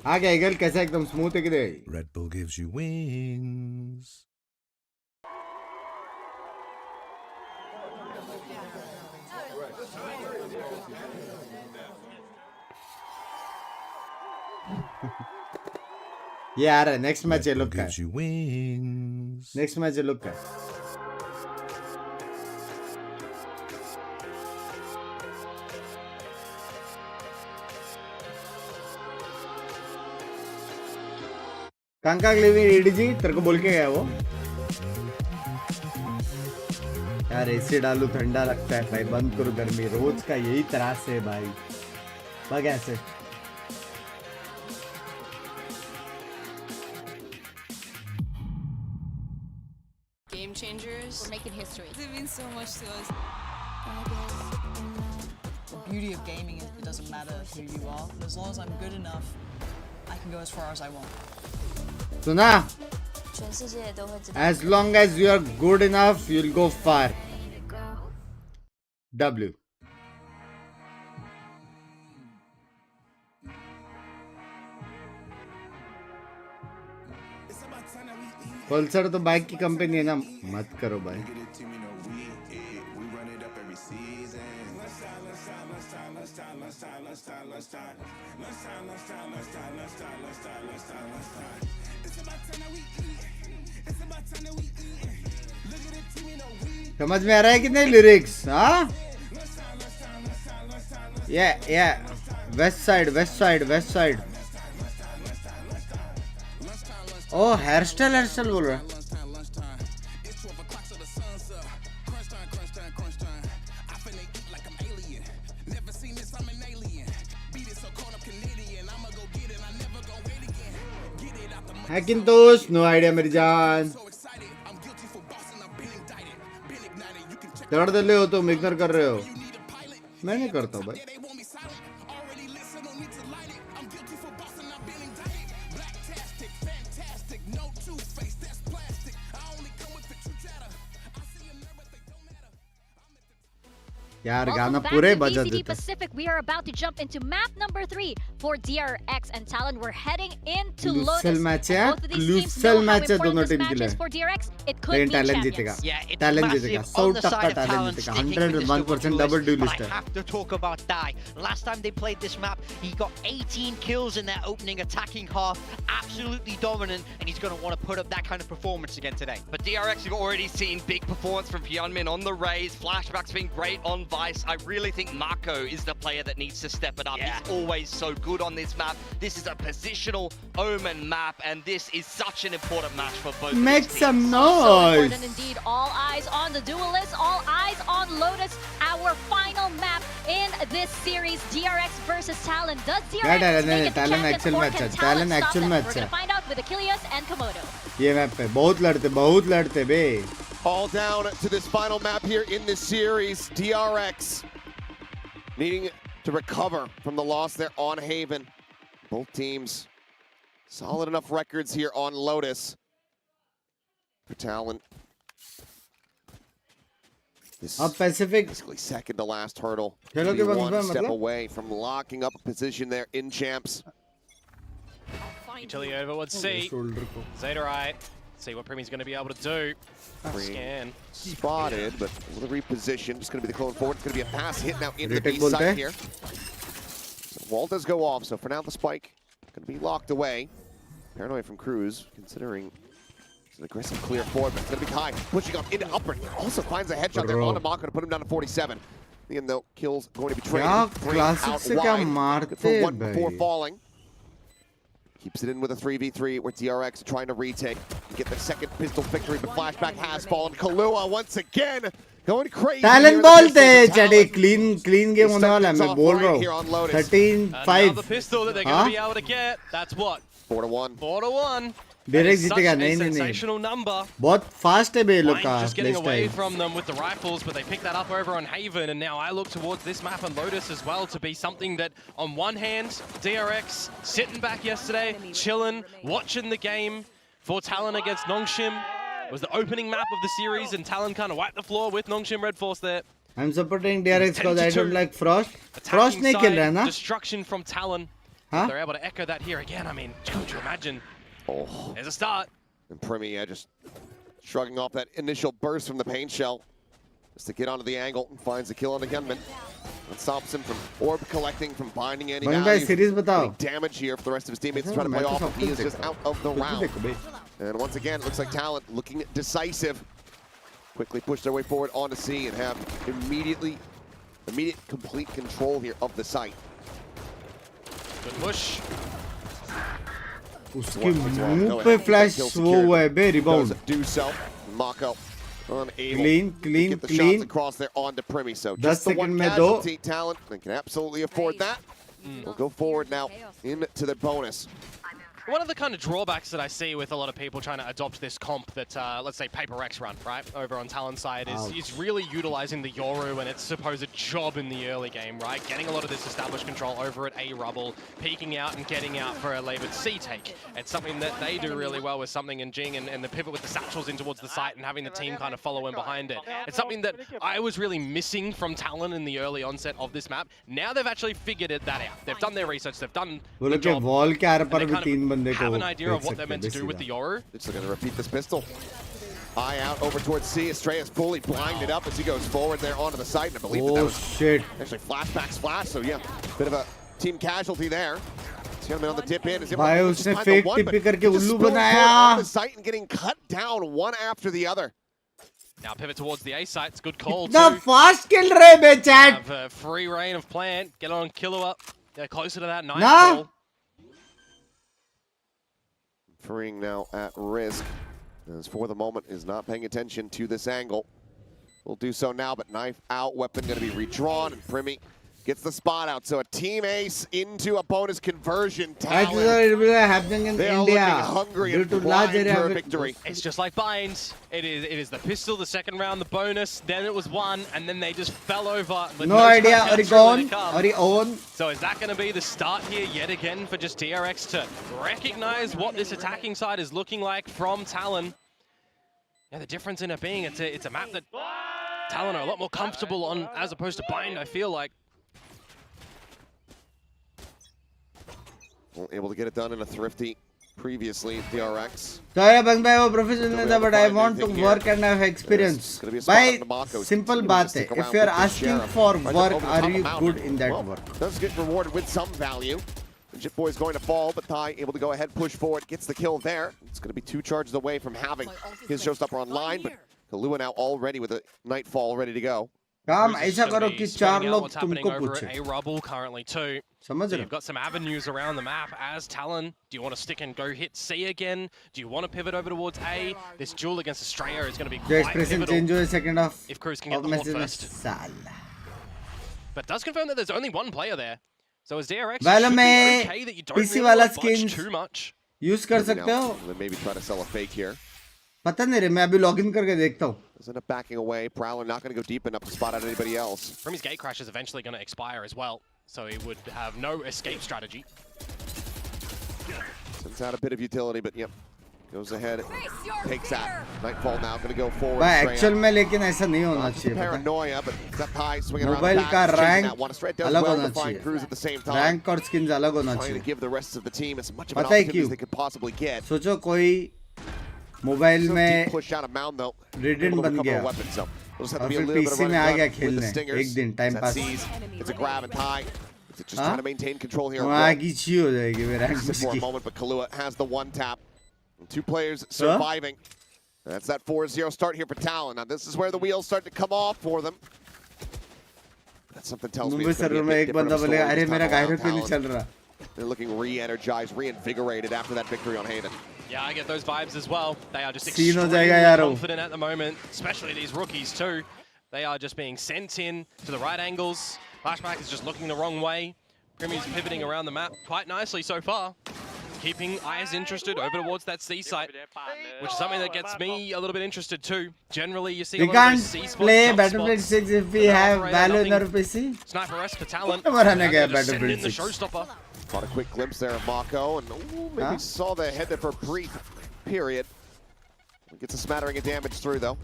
[SPEAKER 1] आ गया ईगल, कैसा एकदम स्मूथ है किधर?
[SPEAKER 9] Red Bull gives you wings.
[SPEAKER 1] ये आ रहा है नेक्स्ट मैच, ये लोग का
[SPEAKER 9] Gives you wings.
[SPEAKER 1] Next match ये लोग का। कांका लिविंग एडीजी तेरे को बोल के गया वो यार, एसी डालू ठंडा लगता है भाई, बंद करो गर्मी, रोज का यही त्रास है भाई। भाग ऐसे
[SPEAKER 7] Game changers. We're making history.
[SPEAKER 10] It means so much to us.
[SPEAKER 11] The beauty of gaming is it doesn't matter who you are. As long as I'm good enough, I can go as far as I want.
[SPEAKER 1] सुना,
[SPEAKER 10] 全世界都会知道。
[SPEAKER 1] as long as you are good enough you'll go far. W Pulsar तो bike की company है ना, मत करो भाई। समझ में आ रहा है कि नहीं लिरिक्स? हाँ ये वेस्ट साइड। ओ हेयर स्टाइल बोल रहा है। हैकिंतोस नो आइडिया मेरी जान। दर्द ले हो तुम, इग्नोर कर रहे हो। मैं नहीं करता हूँ भाई। यार गाना पूरे बजा देते।
[SPEAKER 3] Pacific, we are about to jump into map number 3 for DRX and Talon. We're heading into Lotus.
[SPEAKER 1] Match है,
[SPEAKER 3] Both of these teams
[SPEAKER 1] क्लूसल
[SPEAKER 3] know how
[SPEAKER 1] match है दोनों
[SPEAKER 3] important this
[SPEAKER 1] टीम के
[SPEAKER 3] match is
[SPEAKER 1] लिए।
[SPEAKER 3] for DRX. It could
[SPEAKER 1] लेकिन
[SPEAKER 3] be
[SPEAKER 1] talent
[SPEAKER 3] champions.
[SPEAKER 1] जीतेगा,
[SPEAKER 2] Yeah, it's
[SPEAKER 1] talent
[SPEAKER 2] massive
[SPEAKER 1] जीतेगा,
[SPEAKER 2] on
[SPEAKER 1] 100%
[SPEAKER 2] the side of
[SPEAKER 1] talent
[SPEAKER 2] Talon
[SPEAKER 1] जीतेगा,
[SPEAKER 2] sticking with this
[SPEAKER 1] 101%
[SPEAKER 2] duel
[SPEAKER 1] double
[SPEAKER 2] duelist,
[SPEAKER 1] dualist
[SPEAKER 2] but I
[SPEAKER 1] है।
[SPEAKER 2] have to talk about Dai. Last time they played this map, he got 18 kills in that opening attacking half. Absolutely dominant, and he's going to want to put up that kind of performance again today.
[SPEAKER 4] But DRX have already seen big performance from Hyunmin on the Raze. Flashback's been great on Vice. I really think Marco is the player that needs to step it up.
[SPEAKER 2] Yeah.
[SPEAKER 4] He's always so good on this map. This is a positional Omen map, and this is such an important match for both
[SPEAKER 1] Make
[SPEAKER 4] these
[SPEAKER 1] some
[SPEAKER 4] teams.
[SPEAKER 3] So
[SPEAKER 1] noise.
[SPEAKER 3] important indeed. All eyes on the duelist, all eyes on Lotus. Our final map in this series, DRX versus Talon. Does DRX
[SPEAKER 1] Talon,
[SPEAKER 3] make it to
[SPEAKER 1] Talon
[SPEAKER 3] champions,
[SPEAKER 1] actual
[SPEAKER 3] or
[SPEAKER 1] match
[SPEAKER 3] can
[SPEAKER 1] है,
[SPEAKER 3] Talon
[SPEAKER 1] Talon
[SPEAKER 3] stop
[SPEAKER 1] actual
[SPEAKER 3] them?
[SPEAKER 1] match
[SPEAKER 3] We're
[SPEAKER 1] है।
[SPEAKER 3] gonna find out with Achilles and Komodo.
[SPEAKER 1] ये map पे बहुत लड़ते बे।
[SPEAKER 5] All down to this final map here in this series. DRX needing to recover from the loss there on Haven. Both teams solid enough records here on Lotus. For Talon. This
[SPEAKER 1] Pacific
[SPEAKER 5] basically second to last hurdle.
[SPEAKER 1] Hello,
[SPEAKER 5] Be one step away from locking up a position there in champs.
[SPEAKER 6] Utility over would see. Zeta right. See what Primmy's going to be able to do. Scan.
[SPEAKER 5] Spotted, but with a reposition. Just going to be the clone forward. It's going to be a pass hit now into the B side here. So wall does go off, so for now the spike going to be locked away. Paranoid from Cruz, considering it's an aggressive clear forward, but it's going to be high. Pushing up into upper. Also finds a headshot there on the Mako to put him down to 47. Again, though, kills going to be traded. 3 out wide. Good for one before falling. Keeps it in with a 3v3 where DRX trying to retake and get the second pistol victory, but flashback has fallen. Kahlua once again going crazy.
[SPEAKER 1] Talent बोलते हैं चढ़े clean game होने वाला है मैं बोल रहा हूँ 13-5.
[SPEAKER 6] Another pistol that they're going to be able to get. That's what?
[SPEAKER 5] 4-1.
[SPEAKER 6] 4-1.
[SPEAKER 1] Direct जीतेगा
[SPEAKER 6] नहीं
[SPEAKER 1] नहीं
[SPEAKER 6] number.
[SPEAKER 1] बहुत fast है बे लोग का
[SPEAKER 6] just getting away from them with the rifles, but they pick that up over on Haven, and now I look towards this map and Lotus as well to be something that, on one hand, DRX sitting back yesterday, chilling, watching the game for Talon against Nongshim. It was the opening map of the series, and Talon kind of wiped the floor with Nongshim Red Force there.
[SPEAKER 1] I'm supporting DRX because I don't like Frost. Frost नहीं खेल रहा है ना?
[SPEAKER 6] Destruction from Talon. They're able to echo that here again. I mean, could you imagine?
[SPEAKER 5] Oh.
[SPEAKER 6] There's a start.
[SPEAKER 5] And Primmy just shrugging off that initial burst from the paint shell. Just to get onto the angle and finds the kill on the gunman. That stops him from orb collecting, from binding any value. Damage here for the rest of his teammates trying to play off, and he is just out of the round. And once again, it looks like Talent looking decisive. Quickly push their way forward onto C and have immediate complete control here of the site.
[SPEAKER 6] Good push.
[SPEAKER 1] उसके मुंह पे flash वो हुआ है बे rebound
[SPEAKER 5] do so. Mako unable to get the shots across there onto Primmy. So just the one casualty. Talent, they can absolutely afford that. We'll go forward now into the bonus.
[SPEAKER 6] One of the kind of drawbacks that I see with a lot of people trying to adopt this comp that, let's say, Paper X run, right, over on Talon's side, is really utilizing the Yoru and its supposed job in the early game, right? Getting a lot of this established control over at A rubble, peeking out and getting out for a labored C take. It's something that they do really well with something in Jing, and the pivot with the satchels in towards the site and having the team kind of follow in behind it. It's something that I was really missing from Talon in the early onset of this map. Now they've actually figured that out. They've done their research, they've done the job. Have an idea of what they're meant to do with the Yoru.
[SPEAKER 5] Just going to repeat this pistol. Eye out over towards C. Estrella's fully blinded up as he goes forward there onto the site. And I believe that was actually flashback splash. So yeah, bit of a team casualty there. He's going to be on the dip in.
[SPEAKER 1] भाई उसने fake TP करके उल्लू बनाया.
[SPEAKER 5] On the site and getting cut down one after the other.
[SPEAKER 6] Now pivot towards the A site. It's a good call.
[SPEAKER 1] The fast kill रहे बे chat.
[SPEAKER 6] Have free reign of plant. Get on Killua. Get closer to that nightfall.
[SPEAKER 5] Freeing now at risk, as for the moment is not paying attention to this angle. Will do so now, but knife out, weapon going to be redrawn, and Primmy gets the spot out. So a team ace into a bonus conversion.
[SPEAKER 1] Happening in
[SPEAKER 5] they are
[SPEAKER 1] India.
[SPEAKER 5] Looking hungry and blind for a victory.
[SPEAKER 6] It's just like Binds. It is the pistol, the second round, the bonus, then it was one, and then they just fell over.
[SPEAKER 1] No idea, or he gone, or he own.
[SPEAKER 6] So is that going to be the start here yet again for just DRX to recognize what this attacking side is looking like from Talon? Yeah, the difference in it being it's a map that Talon are a lot more comfortable on as opposed to Bind, I feel like.
[SPEAKER 5] Well, able to get it done in a thrifty previously, DRX.
[SPEAKER 1] Sorry, Bang Bhai, वो professional था, but I want to work and have experience. By simple बात है, if you are asking for work, are you good in that work?
[SPEAKER 5] Does get rewarded with some value. Jit Boy is going to fall, but Thai able to go ahead, push forward, gets the kill there. It's going to be 2 charges away from having his showstopper online, but Kahlua now already with a Nightfall ready to go.
[SPEAKER 1] काम ऐसा करो कि 4 लोग तुमको पूछे.
[SPEAKER 6] A rubble currently too. So you've got some avenues around the map as Talon. Do you want to stick and go hit C again? Do you want to pivot over towards A? This duel against Australia is going to be quite pivotal.
[SPEAKER 1] Second half.
[SPEAKER 6] If Cruz can get the horde first. But does confirm that there's only one player there. So as DRX should be okay that you don't really budge too much.
[SPEAKER 1] Use कर सकते हो.
[SPEAKER 5] Then maybe try to sell a fake here.
[SPEAKER 1] पता नहीं रे, मैं अभी login करके देखता हूँ.
[SPEAKER 5] End up backing away. Prowler not going to go deep enough to spot out anybody else.
[SPEAKER 6] Primmy's gate crash is eventually going to expire as well. so he would have no escape strategy.
[SPEAKER 5] Sends out a bit of utility, but yep. Goes ahead, takes that. Nightfall now going to go forward.
[SPEAKER 1] भाई actual में लेकिन ऐसा नहीं होना चाहिए.
[SPEAKER 5] Paranoia, but that high swinging around
[SPEAKER 1] mobile का rank अलग होना
[SPEAKER 5] चाहिए.
[SPEAKER 1] रैंक और स्किन्स अलग होना
[SPEAKER 5] Trying to
[SPEAKER 1] चाहिए.
[SPEAKER 5] give the rest of the team as much of an
[SPEAKER 1] पता है
[SPEAKER 5] opportunity
[SPEAKER 1] क्यों?
[SPEAKER 5] as they could possibly get.
[SPEAKER 1] सोचो कोई मोबाइल में
[SPEAKER 5] Push out of mound though.
[SPEAKER 1] Radian बन गया
[SPEAKER 5] We'll just have to be a
[SPEAKER 1] और फिर
[SPEAKER 5] little bit of
[SPEAKER 1] पीसी में आ
[SPEAKER 5] running
[SPEAKER 1] गया
[SPEAKER 5] gun with the
[SPEAKER 1] खेलने
[SPEAKER 5] stingers.
[SPEAKER 1] एक दिन time
[SPEAKER 5] That
[SPEAKER 1] pass.
[SPEAKER 5] sees, it's a grab and tie. It's just
[SPEAKER 1] हाँ?
[SPEAKER 5] trying to maintain control here.
[SPEAKER 1] वहाँ की ची हो जाएगी मेरा रैंक
[SPEAKER 5] For a
[SPEAKER 1] की.
[SPEAKER 5] moment, but Kahlua has the one tap. And 2 players surviving. That's that 4-0 start here for Talon. Now this is where the wheels start to come off for them. That something tells me
[SPEAKER 1] Mumbai
[SPEAKER 5] it's going to
[SPEAKER 1] server
[SPEAKER 5] be
[SPEAKER 1] में
[SPEAKER 5] a
[SPEAKER 1] एक
[SPEAKER 5] bit
[SPEAKER 1] बंदा
[SPEAKER 5] different of a
[SPEAKER 1] बोलेगा
[SPEAKER 5] story
[SPEAKER 1] अरे
[SPEAKER 5] this
[SPEAKER 1] मेरा
[SPEAKER 5] time
[SPEAKER 1] gyro
[SPEAKER 5] around,
[SPEAKER 1] क्यों नहीं
[SPEAKER 5] Talon.
[SPEAKER 1] चल रहा.
[SPEAKER 5] They're looking re-energized, reinvigorated after that victory on Haven.
[SPEAKER 6] Yeah, I get those vibes as well. They are just
[SPEAKER 1] Scene हो
[SPEAKER 6] extremely
[SPEAKER 1] जाएगा यारो.
[SPEAKER 6] confident at the moment, especially these rookies too. They are just being sent in to the right angles. Flashback is just looking the wrong way. Primmy's pivoting around the map quite nicely so far. Keeping eyes interested over towards that C site, which is something that gets me a little bit interested too. Generally, you see a
[SPEAKER 1] We
[SPEAKER 6] lot of
[SPEAKER 1] can't
[SPEAKER 6] those C spots,
[SPEAKER 1] play
[SPEAKER 6] jump
[SPEAKER 1] Battlefield
[SPEAKER 6] spots.
[SPEAKER 1] 6 if we have Valor in our PC.
[SPEAKER 6] Sniper-esque for talent.
[SPEAKER 1] बनाने गया
[SPEAKER 6] And they're just sending
[SPEAKER 1] Battlefield
[SPEAKER 6] in the
[SPEAKER 1] 6.
[SPEAKER 6] showstopper.
[SPEAKER 5] Caught a quick glimpse there of Mako, and maybe
[SPEAKER 1] Huh?
[SPEAKER 5] saw the head there for a brief period. Gets a smattering of damage through though.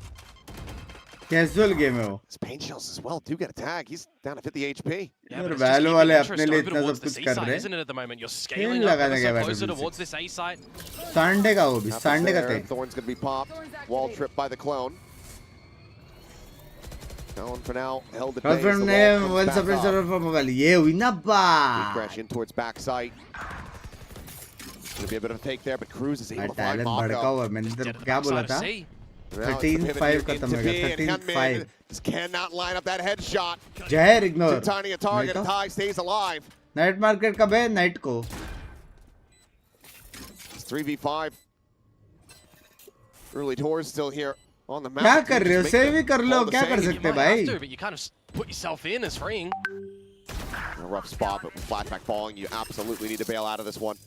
[SPEAKER 1] Casual game है वो.
[SPEAKER 5] His pain shells as well do get a tag. He's down to 50 HP.
[SPEAKER 6] Yeah,
[SPEAKER 1] यार
[SPEAKER 6] but it's just
[SPEAKER 1] Valor
[SPEAKER 6] keeping
[SPEAKER 1] वाले
[SPEAKER 6] interest
[SPEAKER 1] अपने लिए
[SPEAKER 6] over
[SPEAKER 1] इतना
[SPEAKER 6] towards
[SPEAKER 1] सब
[SPEAKER 6] the
[SPEAKER 1] कुछ
[SPEAKER 6] C
[SPEAKER 1] कर
[SPEAKER 6] side,
[SPEAKER 1] रहे
[SPEAKER 6] isn't it, at the moment? You're
[SPEAKER 1] खेल
[SPEAKER 6] scaling up
[SPEAKER 1] लगाने
[SPEAKER 6] ever
[SPEAKER 1] गया
[SPEAKER 6] so closer
[SPEAKER 1] Battlefield
[SPEAKER 6] towards
[SPEAKER 1] 6.
[SPEAKER 6] this A site.
[SPEAKER 1] Sunday का वो भी
[SPEAKER 5] Happens
[SPEAKER 1] संडे का
[SPEAKER 5] there.
[SPEAKER 1] थे.
[SPEAKER 5] Thorn's going to be popped. Wall tripped by the clone. Talon for now held at bay as the
[SPEAKER 1] Girlfriend
[SPEAKER 5] wall
[SPEAKER 1] ने
[SPEAKER 5] comes
[SPEAKER 1] one
[SPEAKER 5] back
[SPEAKER 1] suppressor
[SPEAKER 5] up.
[SPEAKER 1] for mobile. ये हुई ना
[SPEAKER 5] Big
[SPEAKER 1] बात.
[SPEAKER 5] crash in towards backside. Going to be a bit of a take there, but Cruz is able to find
[SPEAKER 1] talent भड़का
[SPEAKER 5] Mako.
[SPEAKER 1] हुआ है. मैंने
[SPEAKER 6] Dead
[SPEAKER 1] तेरे
[SPEAKER 6] at
[SPEAKER 1] को
[SPEAKER 6] the
[SPEAKER 1] क्या बोला
[SPEAKER 6] backside
[SPEAKER 1] था?
[SPEAKER 6] of C.
[SPEAKER 5] Now it's the pivot
[SPEAKER 1] 13-5
[SPEAKER 5] here
[SPEAKER 1] खत्म
[SPEAKER 5] into
[SPEAKER 1] हो
[SPEAKER 5] B,
[SPEAKER 1] गया.
[SPEAKER 5] and Gunman
[SPEAKER 1] 13-5.
[SPEAKER 5] just cannot line up that headshot.
[SPEAKER 1] जहर
[SPEAKER 5] Too
[SPEAKER 1] ignore.
[SPEAKER 5] tiny a target.
[SPEAKER 1] नहीं तो?
[SPEAKER 5] Ty stays alive.
[SPEAKER 1] Night market कब है? नाइट को.
[SPEAKER 5] It's 3v5. Early doors still here on the map.
[SPEAKER 1] क्या कर रहे हो?
[SPEAKER 5] Just make
[SPEAKER 1] सेव
[SPEAKER 5] them
[SPEAKER 1] ही कर लो.
[SPEAKER 5] all the
[SPEAKER 1] क्या
[SPEAKER 5] same.
[SPEAKER 1] कर
[SPEAKER 6] You
[SPEAKER 1] सकते
[SPEAKER 6] might
[SPEAKER 1] भाई?
[SPEAKER 6] have to, but you kind of put yourself in as freeing.
[SPEAKER 5] A rough spot, but with flashback falling, you absolutely need to bail out of this one.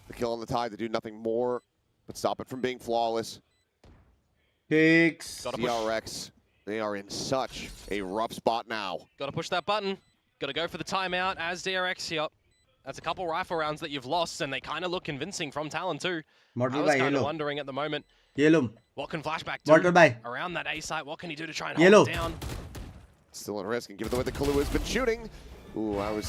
[SPEAKER 5] The kill on the Tide to do nothing more but stop it from being flawless.
[SPEAKER 1] Kicks.
[SPEAKER 6] Gotta push.
[SPEAKER 5] DRX, they are in such a rough spot now.
[SPEAKER 6] Got to push that button. Got to go for the timeout as DRX here. That's a couple rifle rounds that you've lost, and they kind of look convincing from Talon too. I
[SPEAKER 1] Mortal
[SPEAKER 6] was
[SPEAKER 1] by
[SPEAKER 6] kind of
[SPEAKER 1] yellow.
[SPEAKER 6] wondering at the moment,
[SPEAKER 1] Yellow.
[SPEAKER 6] what can Flashback do
[SPEAKER 1] Mortal by.
[SPEAKER 6] around that A site? What can he do to try and
[SPEAKER 1] Yellow.
[SPEAKER 6] hold it down?
[SPEAKER 5] Still in risk, and given the way the Kahlua has been shooting, ooh, I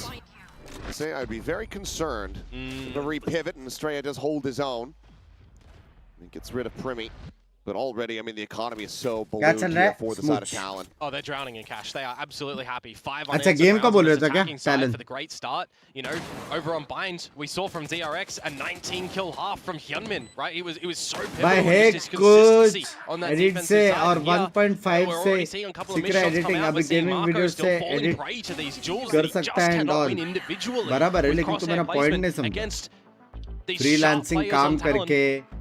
[SPEAKER 5] say I'd be very concerned. The repivot, and Estrella does hold his own. He gets rid of Primmy. But already, I mean, the economy is so ballooned
[SPEAKER 1] चल रहा
[SPEAKER 5] here
[SPEAKER 1] है?
[SPEAKER 5] for the side of
[SPEAKER 1] Smooch.
[SPEAKER 5] Talon.
[SPEAKER 6] Oh, they're drowning in cash. They are absolutely happy. 5 on
[SPEAKER 1] अच्छा, game का बोल रहे थे क्या? Talon.
[SPEAKER 6] for the great start. You know, over on Bind, we saw from DRX a 19 kill half from Hyunmin, right? It was so pivotal.
[SPEAKER 1] भाई
[SPEAKER 6] with
[SPEAKER 1] है
[SPEAKER 6] just his consistency
[SPEAKER 1] कुछ
[SPEAKER 6] on that
[SPEAKER 1] edit
[SPEAKER 6] defensive
[SPEAKER 1] से
[SPEAKER 6] side.
[SPEAKER 1] और
[SPEAKER 6] And here,
[SPEAKER 1] 1.5
[SPEAKER 6] we're
[SPEAKER 1] से
[SPEAKER 6] already seeing a couple of
[SPEAKER 1] सीख
[SPEAKER 6] missed
[SPEAKER 1] रहा
[SPEAKER 6] shots come
[SPEAKER 1] editing
[SPEAKER 6] out.
[SPEAKER 1] अभी
[SPEAKER 6] We're seeing
[SPEAKER 1] gaming
[SPEAKER 6] Marco
[SPEAKER 1] video
[SPEAKER 6] still
[SPEAKER 1] से
[SPEAKER 6] falling
[SPEAKER 1] edit
[SPEAKER 6] prey to these jewels
[SPEAKER 1] कर
[SPEAKER 6] that he just
[SPEAKER 1] सकता है and
[SPEAKER 6] cannot
[SPEAKER 1] all.
[SPEAKER 6] win individually
[SPEAKER 1] बराबर है,
[SPEAKER 6] with
[SPEAKER 1] लेकिन तू
[SPEAKER 6] crosshair
[SPEAKER 1] मेरा point नहीं
[SPEAKER 6] placement
[SPEAKER 1] समझा.
[SPEAKER 6] against these sharp
[SPEAKER 1] freelancing
[SPEAKER 6] players
[SPEAKER 1] काम
[SPEAKER 6] on Talon.
[SPEAKER 1] करके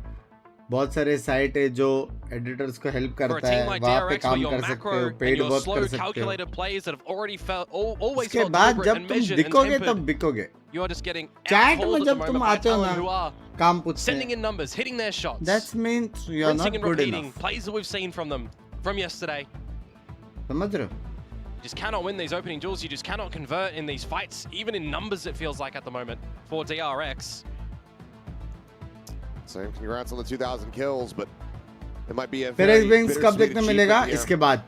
[SPEAKER 1] बहुत सारे साइट है जो एडिटर्स को हेल्प
[SPEAKER 6] For a
[SPEAKER 1] करता है
[SPEAKER 6] team like
[SPEAKER 1] वहाँ पे
[SPEAKER 6] DRX, where
[SPEAKER 1] काम
[SPEAKER 6] you're
[SPEAKER 1] कर सकते
[SPEAKER 6] macro
[SPEAKER 1] हो
[SPEAKER 6] and
[SPEAKER 1] पेड
[SPEAKER 6] you're
[SPEAKER 1] बहुत
[SPEAKER 6] slow,
[SPEAKER 1] कर सकते हो
[SPEAKER 6] calculated players that have already felt always
[SPEAKER 1] उसके
[SPEAKER 6] felt
[SPEAKER 1] बाद
[SPEAKER 6] deliberate
[SPEAKER 1] जब
[SPEAKER 6] and
[SPEAKER 1] तुम
[SPEAKER 6] measured and
[SPEAKER 1] दिखोगे
[SPEAKER 6] tempered.
[SPEAKER 1] तब बिकोगे
[SPEAKER 6] You are just getting
[SPEAKER 1] chat
[SPEAKER 6] outhauled
[SPEAKER 1] में
[SPEAKER 6] at the
[SPEAKER 1] जब तुम
[SPEAKER 6] moment by
[SPEAKER 1] आते हो
[SPEAKER 6] Talon,
[SPEAKER 1] ना
[SPEAKER 6] who are
[SPEAKER 1] काम पूछते
[SPEAKER 6] sending
[SPEAKER 1] हैं
[SPEAKER 6] in numbers, hitting their shots,
[SPEAKER 1] that means you are
[SPEAKER 6] rinsing
[SPEAKER 1] not
[SPEAKER 6] and
[SPEAKER 1] good
[SPEAKER 6] repeating
[SPEAKER 1] enough
[SPEAKER 6] plays that we've seen from them from yesterday.
[SPEAKER 1] समझ रहे हो
[SPEAKER 6] You just cannot win these opening duels. You just cannot convert in these fights, even in numbers. It feels like at the moment for DRX.
[SPEAKER 5] So congrats on the 2,000 kills, but it might be a
[SPEAKER 1] फिर
[SPEAKER 5] very
[SPEAKER 1] इस Binks कब
[SPEAKER 5] bittersweet
[SPEAKER 1] देखने मिलेगा
[SPEAKER 5] achievement here.
[SPEAKER 1] इसके बाद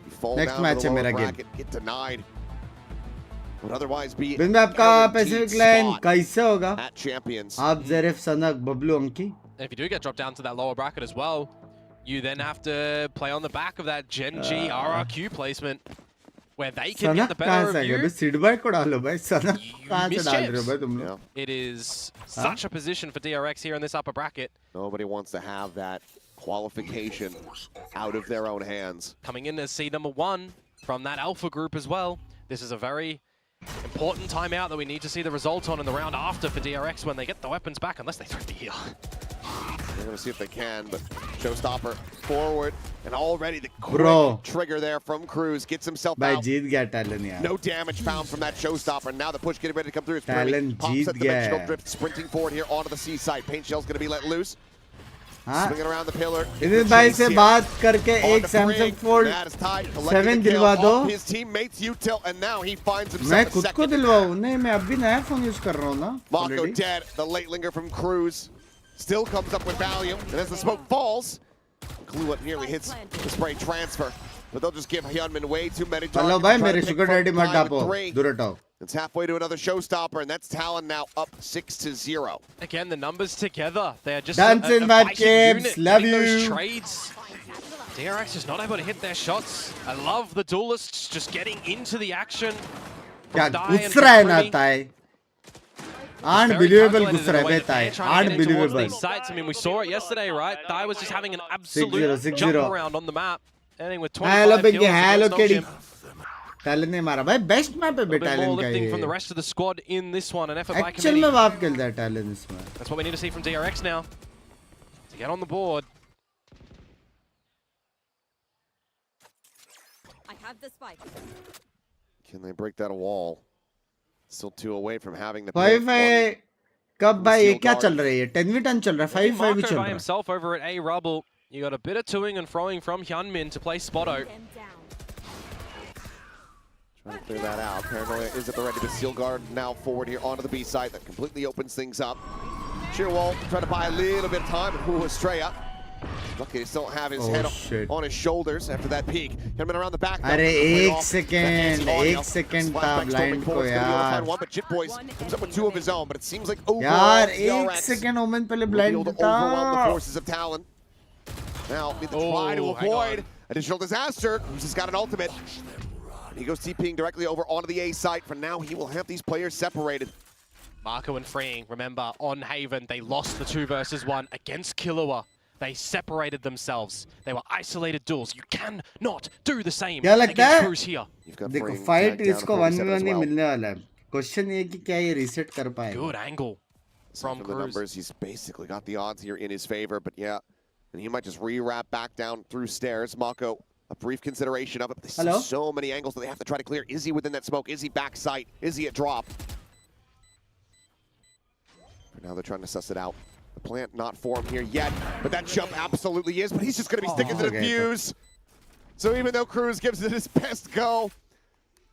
[SPEAKER 5] You fall
[SPEAKER 1] next
[SPEAKER 5] down
[SPEAKER 1] match
[SPEAKER 5] to the
[SPEAKER 1] है
[SPEAKER 5] lower
[SPEAKER 1] मेरा game.
[SPEAKER 5] bracket, get denied. Would otherwise be
[SPEAKER 1] बिंद में आपका
[SPEAKER 5] guaranteed
[SPEAKER 1] पैसिफिक लाइन
[SPEAKER 5] spot
[SPEAKER 1] कैसे होगा
[SPEAKER 5] at champions.
[SPEAKER 1] आप ज़रीफ सनक बबलू अंकी
[SPEAKER 6] And if you do get dropped down to that lower bracket as well, you then have to play on the back of that Gen G RRQ placement, where they can get
[SPEAKER 1] सनक
[SPEAKER 6] the
[SPEAKER 1] कहाँ
[SPEAKER 6] better
[SPEAKER 1] से आ
[SPEAKER 6] of
[SPEAKER 1] गया
[SPEAKER 6] you.
[SPEAKER 1] भाई सीडबाइट को डालो भाई सनक कहाँ से
[SPEAKER 6] missed
[SPEAKER 1] डाल रहे हो
[SPEAKER 6] chips.
[SPEAKER 1] भाई तुम लोग
[SPEAKER 5] Yeah.
[SPEAKER 6] It is such a position for DRX here in this upper bracket.
[SPEAKER 5] Nobody wants to have that qualification out of their own hands.
[SPEAKER 6] Coming in as seed number 1 from that alpha group as well. This is a very important timeout that we need to see the result on in the round after for DRX when they get the weapons back, unless they throw the heal.
[SPEAKER 5] They're going to see if they can, but Showstopper forward, and already the quick
[SPEAKER 1] Bro.
[SPEAKER 5] trigger there from Cruz gets himself
[SPEAKER 1] भाई
[SPEAKER 5] out.
[SPEAKER 1] जीत गया talent यार
[SPEAKER 5] No damage found from that Showstopper. Now the push getting ready to come through. As
[SPEAKER 1] Talon
[SPEAKER 5] Primmy pops
[SPEAKER 1] Jeet
[SPEAKER 5] at
[SPEAKER 1] गया
[SPEAKER 5] dimensional
[SPEAKER 1] है.
[SPEAKER 5] drift, sprinting forward here onto the C side. Paint Shell's going to be let loose. Swinging around the pillar.
[SPEAKER 1] इधर भाई से बात करके एक Samsung Fold 7 दिलवा दो.
[SPEAKER 5] His teammates Util, and now he finds himself
[SPEAKER 1] मैं
[SPEAKER 5] a
[SPEAKER 1] खुद को
[SPEAKER 5] second.
[SPEAKER 1] दिलवाऊँ नहीं मैं अभी नया फोन यूज कर रहा हूँ ना.
[SPEAKER 5] Mako dead. The late linger from Cruz still comes up with Valium, and as the smoke falls, Glue Up nearly hits the spray transfer, but they'll just give Hyunmin way too many targets.
[SPEAKER 1] Hello भाई मेरे sugar daddy मत डालो. दूर हटाओ.
[SPEAKER 5] It's halfway to another showstopper, and that's Talon now up 6-0.
[SPEAKER 6] Again, the numbers together. They're just
[SPEAKER 1] Dance in my chips. Love you.
[SPEAKER 6] Those trades. DRX just not able to hit their shots. I love the duelists just getting into the action.
[SPEAKER 1] क्या गुस्सा है ना ताई. Unbelievable गुस्सा है बे ताई. Unbelievable.
[SPEAKER 6] I mean, we saw it yesterday, right? Dai was just having an absolute jump around on the map, ending with 25 kills.
[SPEAKER 1] Hello, Kitty. Talon ने मारा भाई बेस्ट मैप पे Talon का ये.
[SPEAKER 6] From the rest of the squad in this one, an effort by
[SPEAKER 1] Actual में वाप खेलता है Talon इसमें.
[SPEAKER 6] That's what we need to see from DRX now to get on the board.
[SPEAKER 7] I have the spike.
[SPEAKER 5] Can they break that wall? Still 2 away from having the.
[SPEAKER 1] 5-5 कब भाई ये क्या चल रहा है? 10v10 चल रहा है. 5-5 भी चल
[SPEAKER 6] by
[SPEAKER 1] रहा है.
[SPEAKER 6] himself over at A Rubble. You got a bit of toing and throwing from Hyunmin to play Spotto.
[SPEAKER 5] Trying to clear that out. Paranoia is at the ready to seal guard now forward here onto the B side. That completely opens things up. Shearwall trying to buy a little bit of time. Ooh, Estrella. Lucky he still have his head on his shoulders after that peek. Coming around the back.
[SPEAKER 1] अरे एक second था blind को यार.
[SPEAKER 5] But Jit Boys comes up with 2 of his own, but it seems like overall
[SPEAKER 1] यार
[SPEAKER 5] DRX
[SPEAKER 1] एक second Omen पहले
[SPEAKER 5] will be
[SPEAKER 1] blind
[SPEAKER 5] able to
[SPEAKER 1] था.
[SPEAKER 5] overwhelm the forces of Talon. Now need to try to avoid additional disaster. Cruz has got an ultimate. He goes TPing directly over onto the A site. For now, he will have these players separated.
[SPEAKER 6] Marco and Freeing, remember, on Haven, they lost the 2 versus 1 against Killua. They separated themselves. They were isolated duels. You cannot do the same against Cruz here.
[SPEAKER 1] देखो fight इसको 1v1 ही मिलने वाला है. Question ये कि क्या ये reset कर पाएगा?
[SPEAKER 6] Good angle from
[SPEAKER 5] the numbers, he's basically got the odds here in his favor, but yeah, and he might just re-wrap back down through stairs. Mako, a brief consideration of it, but there's still so many angles that they have to try to clear. Is he within that smoke? Is he back sight? Is he at drop? For now, they're trying to suss it out. The plant not formed here yet, but that jump absolutely is, but he's just going to be sticking to the fuse. So even though Cruz gives it his best go,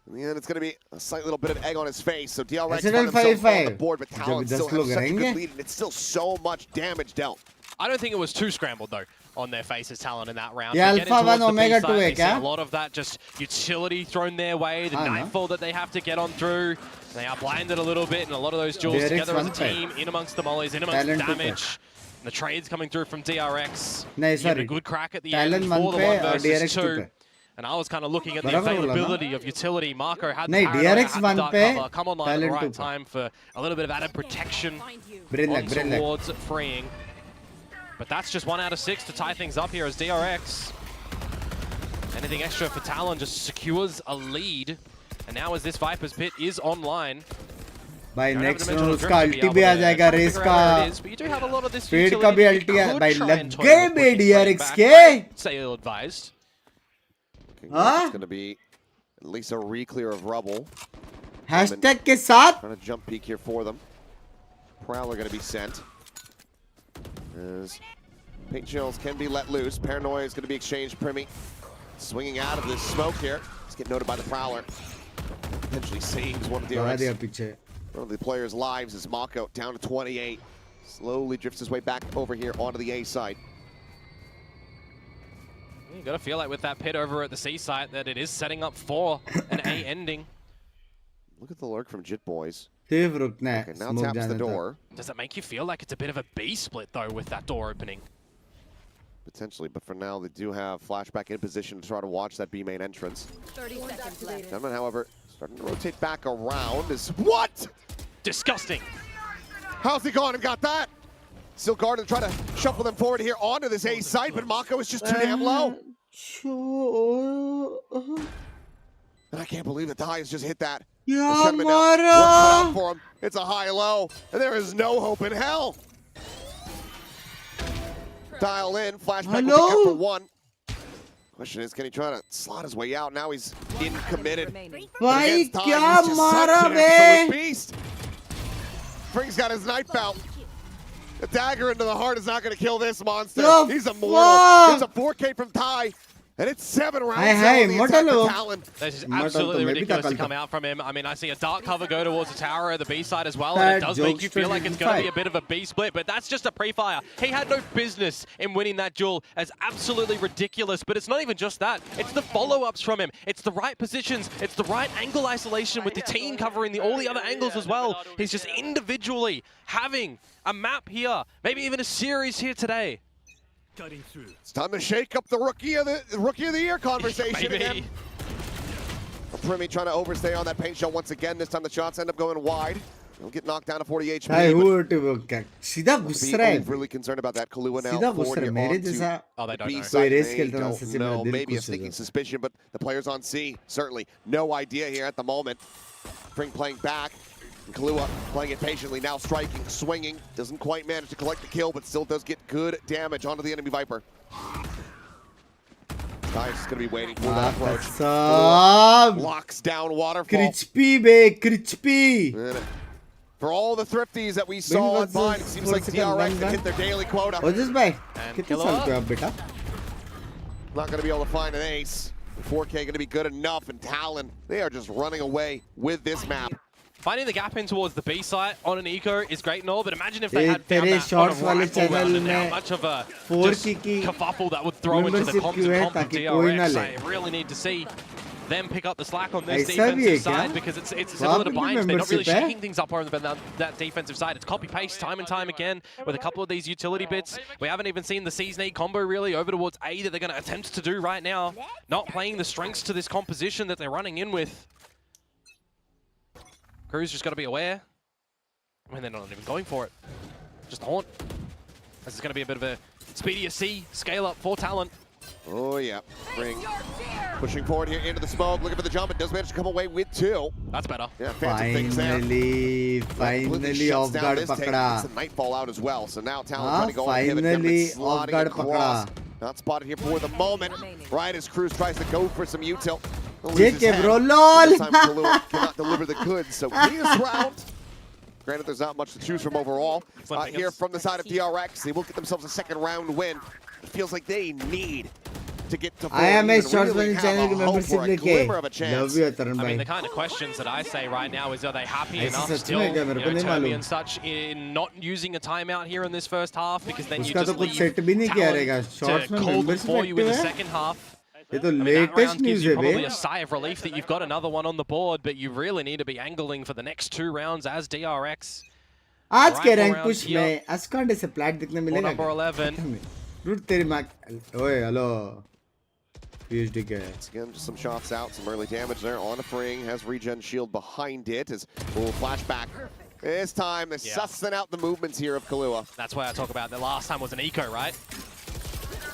[SPEAKER 5] in the end, it's going to be a slight little bit of egg on his face. So DRX found himself on the board, but Talon still has such a good lead, and it's still so much damage dealt.
[SPEAKER 6] I don't think it was too scrambled, though, on their faces, Talon, in that round.
[SPEAKER 1] Yeah, Alpha 1 Omega 2
[SPEAKER 6] they see a lot of that just utility thrown their way, the nightfall that they have to get on through. They are blinded a little bit, and a lot of those duels together as a team, in amongst the mollies, in amongst the damage. And the trades coming through from DRX. Get a good crack at the end for the 1 versus 2. And I was kind of looking at the availability of utility. Marco had the paranoia, had the dark cover, come online at the right time for a little bit of added protection towards Freeing. But that's just 1 out of 6 to tie things up here as DRX. Anything extra for Talon just secures a lead. And now as this Viper's Pit is online,
[SPEAKER 1] भाई next round उसका ulti भी आ जाएगा race का. Speed का भी ulti है. भाई लग गए बे DRX के.
[SPEAKER 6] Say ill advised.
[SPEAKER 5] It's going to be at least a re-clear of rubble.
[SPEAKER 1] Hashtag के साथ.
[SPEAKER 5] Trying to jump peek here for them. Prowler going to be sent. As paint shells can be let loose. Paranoia is going to be exchanged. Primi swinging out of this smoke here. Let's get noted by the Prowler. Potentially saves one of the players' lives as Mako down to 28. Slowly drifts his way back over here onto the A side.
[SPEAKER 6] You got to feel like with that pit over at the C site that it is setting up for an A ending.
[SPEAKER 5] Look at the lurk from Jit Boys.
[SPEAKER 1] Okay,
[SPEAKER 5] now taps the door.
[SPEAKER 6] Does it make you feel like it's a bit of a B split though with that door opening?
[SPEAKER 5] Potentially, but for now they do have Flashback in position to try to watch that B main entrance.
[SPEAKER 7] 30 seconds left.
[SPEAKER 5] Gentlemen, however, starting to rotate back around is what?
[SPEAKER 6] Disgusting.
[SPEAKER 5] How's he gone and got that? Still guarding, trying to shuffle them forward here onto this A site, but Mako is just too damn low. And I can't believe that Dai has just hit that. For him. It's a high-low, and there is no hope in hell. Dial in, Flashback will be good for 1. Question is, can he try to slot his way out? Now he's incommitted.
[SPEAKER 1] Bhai, kya mara be?
[SPEAKER 5] Beast. Spring's got his knife out. The dagger into the heart is not going to kill this monster.
[SPEAKER 1] The
[SPEAKER 5] He's immortal.
[SPEAKER 1] fuck?
[SPEAKER 5] Here's a 4K from Ty. And it's 7 rounds
[SPEAKER 1] Hey,
[SPEAKER 5] on the attack
[SPEAKER 1] Immortal.
[SPEAKER 5] for Talon.
[SPEAKER 6] This is
[SPEAKER 1] Immortal
[SPEAKER 6] absolutely
[SPEAKER 1] to maybe
[SPEAKER 6] ridiculous to
[SPEAKER 1] tackle
[SPEAKER 6] come out from him. I mean, I see a dark cover go towards the tower at the B side as well,
[SPEAKER 1] That
[SPEAKER 6] and it does make you
[SPEAKER 1] jokes
[SPEAKER 6] feel like it's going to be a
[SPEAKER 1] 25.
[SPEAKER 6] bit of a B split, but that's just a pre-fire. He had no business in winning that duel. It's absolutely ridiculous, but it's not even just that. It's the follow-ups from him. It's the right positions. It's the right angle isolation with the team covering all the other angles as well. He's just individually having a map here, maybe even a series here today.
[SPEAKER 5] It's time to shake up the rookie of the year conversation again. Primi trying to overstay on that paint shot once again. This time the shots end up going wide. He'll get knocked down to 40 HP.
[SPEAKER 1] भाई वो सीधा घुस रहा है
[SPEAKER 5] Really concerned about that. Kahlua now
[SPEAKER 1] सीधा घुस
[SPEAKER 5] forward
[SPEAKER 1] रहा है
[SPEAKER 5] here
[SPEAKER 1] मेरे
[SPEAKER 5] onto
[SPEAKER 1] जैसा
[SPEAKER 6] Oh, they don't know.
[SPEAKER 1] कोई रेस
[SPEAKER 5] They
[SPEAKER 1] खेलता ना
[SPEAKER 5] don't
[SPEAKER 1] उससे
[SPEAKER 5] know.
[SPEAKER 1] मेरा दिल
[SPEAKER 5] Maybe a
[SPEAKER 1] खुश हो
[SPEAKER 5] sneaking
[SPEAKER 1] जाता
[SPEAKER 5] suspicion, but the players on C certainly no idea here at the moment. Spring playing back. And Kahlua playing it patiently, now striking, swinging. Doesn't quite manage to collect the kill, but still does get good damage onto the enemy Viper. Ty's just going to be waiting for that approach.
[SPEAKER 1] सब
[SPEAKER 5] Locks down Waterfall.
[SPEAKER 1] crispy bे crispy
[SPEAKER 5] And for all the thrifties that we saw on Vine, it seems like DRX have hit their daily quota.
[SPEAKER 1] ओजस भाई
[SPEAKER 6] And
[SPEAKER 1] कितने
[SPEAKER 6] kill
[SPEAKER 1] साल
[SPEAKER 6] up.
[SPEAKER 1] पे हो आप बेटा
[SPEAKER 5] Not going to be able to find an ace. 4K going to be good enough, and Talon, they are just running away with this map.
[SPEAKER 6] Finding the gap in towards the B site on an eco is great and all, but imagine if they had found
[SPEAKER 1] तेरे
[SPEAKER 6] that on a
[SPEAKER 1] shorts वाले
[SPEAKER 6] rifle
[SPEAKER 1] channel
[SPEAKER 6] round and how
[SPEAKER 1] में
[SPEAKER 6] much of a
[SPEAKER 1] 4K की
[SPEAKER 6] kerfuffle that would throw into the
[SPEAKER 1] membership
[SPEAKER 6] comms
[SPEAKER 1] क्यों है
[SPEAKER 6] and comp of
[SPEAKER 1] ताकि कोई ना
[SPEAKER 6] DRX.
[SPEAKER 1] ले
[SPEAKER 6] I really need to see them pick up the slack on this
[SPEAKER 1] ऐसा भी है
[SPEAKER 6] defensive
[SPEAKER 1] क्या?
[SPEAKER 6] side because it's similar to
[SPEAKER 1] वहाँ पे भी
[SPEAKER 6] Binks. They're not really
[SPEAKER 1] membership है?
[SPEAKER 6] shaking things up on that defensive side. It's copy-paste time and time again with a couple of these utility bits. We haven't even seen the C's need combo really over towards A that they're going to attempt to do right now. Not playing the strengths to this composition that they're running in with. Crew's just got to be aware. I mean, they're not even going for it. Just haunt. This is going to be a bit of a speedier C scale up for Talon.
[SPEAKER 5] Oh, yeah. Spring pushing forward here into the smoke, looking for the jump. It does manage to come away with 2.
[SPEAKER 6] That's better.
[SPEAKER 5] Yeah, phantom things there.
[SPEAKER 1] Finally off guard
[SPEAKER 5] It's a
[SPEAKER 1] पकड़ा
[SPEAKER 5] nightfall out as well. So now Talon
[SPEAKER 1] हाँ,
[SPEAKER 5] trying to go on pivot. Gonna be
[SPEAKER 1] finally off
[SPEAKER 5] slotting
[SPEAKER 1] guard
[SPEAKER 5] across.
[SPEAKER 1] पकड़ा
[SPEAKER 5] Not spotted here for the moment. Right as Cruz tries to go for some util.
[SPEAKER 1] JK bro lol
[SPEAKER 5] This time Kahlua cannot deliver the goods. So cleanest round. Granted, there's not much to choose from overall. Here from the side of DRX, they will get themselves a second round win. It feels like they need to get to
[SPEAKER 1] I am a shorts
[SPEAKER 5] really
[SPEAKER 1] वाले channel की
[SPEAKER 5] have a hope
[SPEAKER 1] membership
[SPEAKER 5] for a
[SPEAKER 1] लेके
[SPEAKER 5] glimmer of a chance.
[SPEAKER 1] love you Tarun
[SPEAKER 6] I mean,
[SPEAKER 1] भाई
[SPEAKER 6] the kind of questions that I say right now is, are they happy
[SPEAKER 1] ऐसे
[SPEAKER 6] enough
[SPEAKER 1] सच
[SPEAKER 6] still,
[SPEAKER 1] में क्या मेरे को नहीं
[SPEAKER 6] Tommy
[SPEAKER 1] मालूम
[SPEAKER 6] and such, in not using a timeout here in this first half, because then you
[SPEAKER 1] उसका
[SPEAKER 6] just
[SPEAKER 1] तो कुछ
[SPEAKER 6] leave
[SPEAKER 1] set भी नहीं किया रहेगा
[SPEAKER 6] Talon
[SPEAKER 1] shorts
[SPEAKER 6] to
[SPEAKER 1] में
[SPEAKER 6] call them
[SPEAKER 1] membership
[SPEAKER 6] for you in
[SPEAKER 1] active
[SPEAKER 6] the
[SPEAKER 1] है
[SPEAKER 6] second half.
[SPEAKER 1] ये तो
[SPEAKER 6] I mean, that
[SPEAKER 1] latest
[SPEAKER 6] round gives
[SPEAKER 1] news
[SPEAKER 6] you
[SPEAKER 1] है
[SPEAKER 6] probably
[SPEAKER 1] bay
[SPEAKER 6] a sigh of relief that you've got another one on the board, but you really need to be angling for the next 2 rounds as DRX.
[SPEAKER 1] आज के
[SPEAKER 6] Rifle
[SPEAKER 1] rank
[SPEAKER 6] round
[SPEAKER 1] push
[SPEAKER 6] here.
[SPEAKER 1] में अस्कांडे से plate दिखने
[SPEAKER 6] For
[SPEAKER 1] मिलेगा
[SPEAKER 6] number
[SPEAKER 1] क्या?
[SPEAKER 6] 11.
[SPEAKER 1] Root तेरी माँ ओए हेलो PhD के
[SPEAKER 5] Again, just some shots out, some early damage there on a Fring, has regen shield behind it as a little flashback. This time, they're sussing out the movements here of Kahlua.
[SPEAKER 6] That's why I talk about the last time was an eco, right?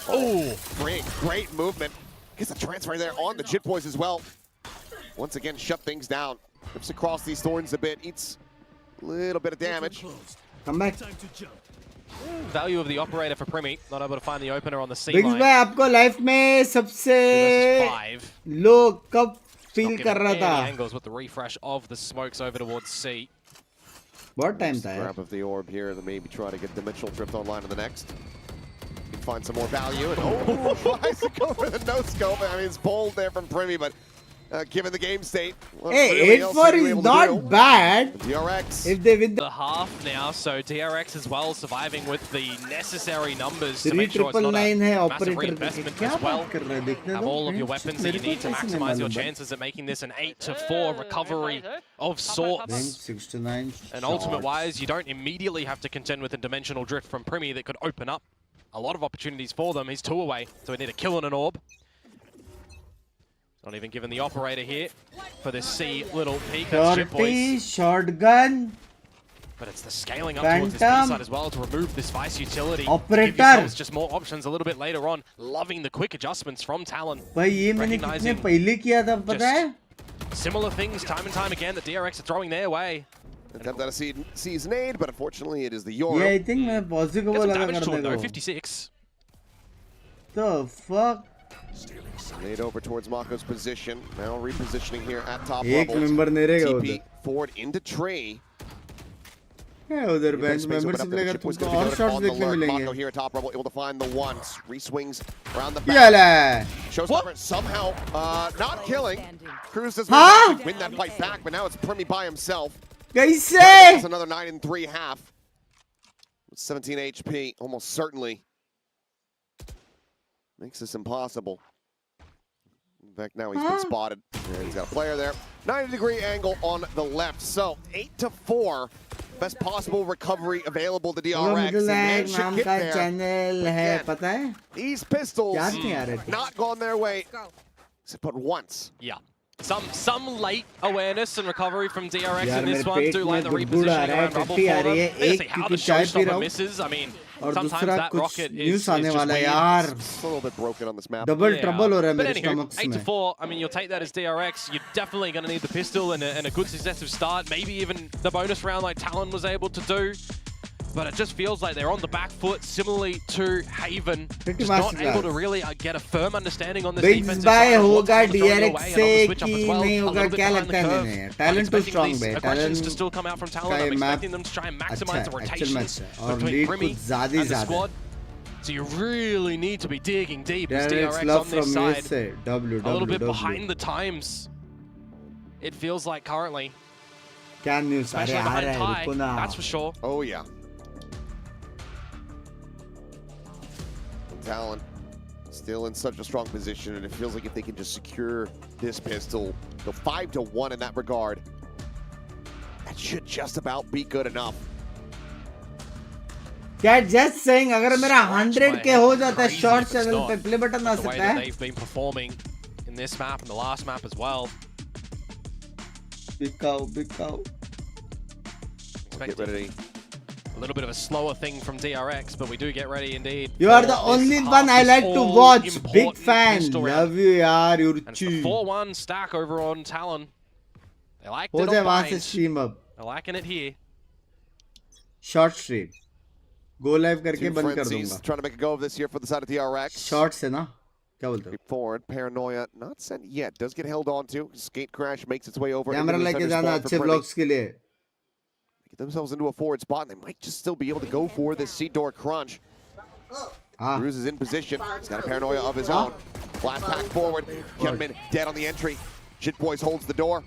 [SPEAKER 5] Oh, Fring, great movement. Gets a transfer there on the Jit Boys as well. Once again, shut things down. Rips across these thorns a bit, eats a little bit of damage.
[SPEAKER 1] come back
[SPEAKER 6] Value of the operator for Primi, not able to find the opener on the C
[SPEAKER 1] बिग्स
[SPEAKER 6] line.
[SPEAKER 1] भाई आपको life में सबसे
[SPEAKER 6] Versus 5.
[SPEAKER 1] लो कब feel
[SPEAKER 6] Not
[SPEAKER 1] कर रहा
[SPEAKER 6] getting any
[SPEAKER 1] था
[SPEAKER 6] angles with the refresh of the smokes over towards C.
[SPEAKER 1] बहुत time था यार
[SPEAKER 5] Grab of the orb here, then maybe try to get Dimensional Drift online in the next. Can find some more value, and tries to go for the no-scope. I mean, it's bold there from Primi, but given the game state, what
[SPEAKER 1] hey
[SPEAKER 5] really else are
[SPEAKER 1] 8-4
[SPEAKER 5] you
[SPEAKER 1] is
[SPEAKER 5] able to
[SPEAKER 1] not
[SPEAKER 5] do?
[SPEAKER 1] bad
[SPEAKER 5] DRX.
[SPEAKER 1] if they win
[SPEAKER 6] The half now, so DRX as well surviving with the necessary numbers to
[SPEAKER 1] 3
[SPEAKER 6] make sure it's not a
[SPEAKER 1] 999 है
[SPEAKER 6] massive
[SPEAKER 1] operator
[SPEAKER 6] reinvestment
[SPEAKER 1] क्या
[SPEAKER 6] as well.
[SPEAKER 1] बात कर रहे हैं देखने
[SPEAKER 6] Have
[SPEAKER 1] दो
[SPEAKER 6] all of your weapons that you need to maximize your chances at making this an 8-4 recovery of sorts.
[SPEAKER 1] 69
[SPEAKER 6] And ultimate-wise, you don't immediately have to contend with a dimensional drift from Primi that could open up a lot of opportunities for them. He's 2 away, so we need a kill and an orb. Not even given the operator here for this C little peek. That's Jit
[SPEAKER 1] shorty
[SPEAKER 6] Boys.
[SPEAKER 1] shotgun
[SPEAKER 6] But it's the scaling up towards this B
[SPEAKER 1] Phantom.
[SPEAKER 6] side as well to remove this Vice utility.
[SPEAKER 1] Operator.
[SPEAKER 6] Give yourselves just more options a little bit later on. Loving the quick adjustments from Talon.
[SPEAKER 1] भाई ये मैंने कितने
[SPEAKER 6] Recognizing
[SPEAKER 1] पहले किया था पता है
[SPEAKER 6] Similar things time and time again that DRX are throwing their way.
[SPEAKER 5] Attempt at a season aid, but unfortunately it is the
[SPEAKER 1] ये
[SPEAKER 5] Euro.
[SPEAKER 1] I think मैं पॉजिटिव
[SPEAKER 6] Get
[SPEAKER 1] को
[SPEAKER 6] some
[SPEAKER 1] लगा
[SPEAKER 6] damage to
[SPEAKER 1] करने
[SPEAKER 6] him though,
[SPEAKER 1] को
[SPEAKER 6] 56.
[SPEAKER 1] the fuck
[SPEAKER 5] Made over towards Mako's position. Now repositioning here at top
[SPEAKER 1] एक
[SPEAKER 5] level.
[SPEAKER 1] member नहीं रहेगा
[SPEAKER 5] TP
[SPEAKER 1] उधर
[SPEAKER 5] forward into tree.
[SPEAKER 1] है उधर बेंच मेंबरशिप लेकर तुमको और शॉट्स देखने मिलेंगे
[SPEAKER 5] Mako here at top level, able to find the ones. Re-swings around the
[SPEAKER 1] ये
[SPEAKER 5] back.
[SPEAKER 1] ले
[SPEAKER 5] Showstopper somehow not killing. Cruz does
[SPEAKER 1] Huh?
[SPEAKER 5] win that fight back, but now it's Primi by himself.
[SPEAKER 1] कैसे
[SPEAKER 5] That's another 9 and 3 half. 17 HP, almost certainly makes this impossible. In fact, now he's been spotted. Yeah, he's got a player there. 90-degree angle on the left. So 8-4, best possible recovery available to DRX.
[SPEAKER 1] Mithul
[SPEAKER 5] And they
[SPEAKER 1] Nayak
[SPEAKER 5] should
[SPEAKER 1] नाम
[SPEAKER 5] get
[SPEAKER 1] का
[SPEAKER 5] there.
[SPEAKER 1] Channel है पता है
[SPEAKER 5] These pistols
[SPEAKER 1] याद नहीं आ रहे थे
[SPEAKER 5] not gone their way, but once.
[SPEAKER 6] Yeah. Some late awareness and recovery from DRX
[SPEAKER 1] यार
[SPEAKER 6] in this
[SPEAKER 1] मेरे
[SPEAKER 6] one.
[SPEAKER 1] पेट
[SPEAKER 6] Do
[SPEAKER 1] में
[SPEAKER 6] like the
[SPEAKER 1] गुड़गुड़ आ
[SPEAKER 6] repositioning
[SPEAKER 1] रहा है
[SPEAKER 6] around rubble
[SPEAKER 1] टट्टी आ
[SPEAKER 6] for
[SPEAKER 1] रही
[SPEAKER 6] them.
[SPEAKER 1] है
[SPEAKER 6] Let's
[SPEAKER 1] एक
[SPEAKER 6] see how
[SPEAKER 1] क्योंकि
[SPEAKER 6] the
[SPEAKER 1] चाय पी रहा
[SPEAKER 6] showstopper
[SPEAKER 1] हूँ
[SPEAKER 6] misses. I mean,
[SPEAKER 1] और
[SPEAKER 6] sometimes
[SPEAKER 1] दूसरा
[SPEAKER 6] that
[SPEAKER 1] कुछ
[SPEAKER 6] rocket
[SPEAKER 1] न्यूज़
[SPEAKER 6] is
[SPEAKER 1] आने
[SPEAKER 6] just
[SPEAKER 1] वाला है
[SPEAKER 6] weird.
[SPEAKER 1] यार
[SPEAKER 5] It's a little bit broken on this map.
[SPEAKER 1] Double trouble हो रहा है
[SPEAKER 6] But
[SPEAKER 1] मेरे
[SPEAKER 6] anywho,
[SPEAKER 1] स्टमक्स में
[SPEAKER 6] 8-4, I mean, you'll take that as DRX. You're definitely going to need the pistol and a good successive start. Maybe even the bonus round like Talon was able to do. But it just feels like they're on the back foot, similarly to Haven.
[SPEAKER 1] Pretty
[SPEAKER 6] Just not
[SPEAKER 1] masterclass.
[SPEAKER 6] able to really get a firm understanding on this
[SPEAKER 1] Binks
[SPEAKER 6] defensive
[SPEAKER 1] भाई
[SPEAKER 6] side.
[SPEAKER 1] होगा
[SPEAKER 6] What's going to throw
[SPEAKER 1] DRX
[SPEAKER 6] away
[SPEAKER 1] से
[SPEAKER 6] and on the switch up
[SPEAKER 1] कि
[SPEAKER 6] as well.
[SPEAKER 1] नहीं
[SPEAKER 6] A
[SPEAKER 1] होगा
[SPEAKER 6] little bit
[SPEAKER 1] क्या
[SPEAKER 6] behind
[SPEAKER 1] लगता है
[SPEAKER 6] the curve.
[SPEAKER 1] मैंने
[SPEAKER 6] I'm
[SPEAKER 1] talent to
[SPEAKER 6] expecting
[SPEAKER 1] strong
[SPEAKER 6] these
[SPEAKER 1] बे
[SPEAKER 6] aggressions to
[SPEAKER 1] talent
[SPEAKER 6] still come out from Talon.
[SPEAKER 1] का
[SPEAKER 6] I'm
[SPEAKER 1] ये map
[SPEAKER 6] expecting them to try and
[SPEAKER 1] अच्छा
[SPEAKER 6] maximize the
[SPEAKER 1] है एक्चुअल
[SPEAKER 6] rotations
[SPEAKER 1] मैच है और
[SPEAKER 6] between
[SPEAKER 1] लीड
[SPEAKER 6] Primi
[SPEAKER 1] कुछ ज़्यादा ही
[SPEAKER 6] and the
[SPEAKER 1] ज़्यादा
[SPEAKER 6] squad. So you really need to be digging deep as
[SPEAKER 1] DRX
[SPEAKER 6] DRX
[SPEAKER 1] love
[SPEAKER 6] on this
[SPEAKER 1] from
[SPEAKER 6] side.
[SPEAKER 1] से
[SPEAKER 6] A little bit behind the times, it feels like currently.
[SPEAKER 1] क्या news अरे
[SPEAKER 6] Especially
[SPEAKER 1] आ
[SPEAKER 6] behind
[SPEAKER 1] रहा है रुको
[SPEAKER 6] Ty,
[SPEAKER 1] ना
[SPEAKER 6] that's for sure.
[SPEAKER 5] Oh, yeah. Talon still in such a strong position, and it feels like if they can just secure this pistol, go 5-1 in that regard, that should just about be good enough.
[SPEAKER 1] क्या just saying अगर मेरा 100 के हो जाता है
[SPEAKER 6] Crazy
[SPEAKER 1] short
[SPEAKER 6] if it's
[SPEAKER 1] channel
[SPEAKER 6] not.
[SPEAKER 1] पे play button आ
[SPEAKER 6] The way
[SPEAKER 1] सकता
[SPEAKER 6] that
[SPEAKER 1] है
[SPEAKER 6] they've been performing in this map and the last map as well.
[SPEAKER 1] बिकाओ
[SPEAKER 5] Get ready.
[SPEAKER 6] A little bit of a slower thing from DRX, but we do get ready indeed.
[SPEAKER 1] You are
[SPEAKER 6] for
[SPEAKER 1] the
[SPEAKER 6] this
[SPEAKER 1] only
[SPEAKER 6] half,
[SPEAKER 1] one I
[SPEAKER 6] this
[SPEAKER 1] like to
[SPEAKER 6] all
[SPEAKER 1] watch. Big
[SPEAKER 6] important
[SPEAKER 1] fan.
[SPEAKER 6] pistol round.
[SPEAKER 1] Love you यार
[SPEAKER 6] And it's
[SPEAKER 1] युर्ची
[SPEAKER 6] the 4-1 stack over on Talon. They liked
[SPEAKER 1] हो
[SPEAKER 6] it
[SPEAKER 1] जाए
[SPEAKER 6] on
[SPEAKER 1] वहां से
[SPEAKER 6] Binks.
[SPEAKER 1] Stream अब
[SPEAKER 6] They're liking it here.
[SPEAKER 1] Short stream go live करके
[SPEAKER 5] Two
[SPEAKER 1] बंद कर
[SPEAKER 5] frenzies
[SPEAKER 1] दूंगा
[SPEAKER 5] trying to make a go of this here for the side of DRX.
[SPEAKER 1] Short से ना क्या बोलते हो
[SPEAKER 5] Forward, Paranoia not sent yet. Does get held on to. Skate crash makes its way over.
[SPEAKER 1] Camera
[SPEAKER 5] into the
[SPEAKER 1] लेके
[SPEAKER 5] center
[SPEAKER 1] जाना
[SPEAKER 5] spot for
[SPEAKER 1] अच्छे
[SPEAKER 5] Primi.
[SPEAKER 1] Blogs के लिए
[SPEAKER 5] Get themselves into a forward spot, and they might just still be able to go for this seat door crunch.
[SPEAKER 1] हाँ
[SPEAKER 5] Cruz is in position. He's got a Paranoia of his own. Blast pack forward. Gentleman dead on the entry. Shit Boys holds the door.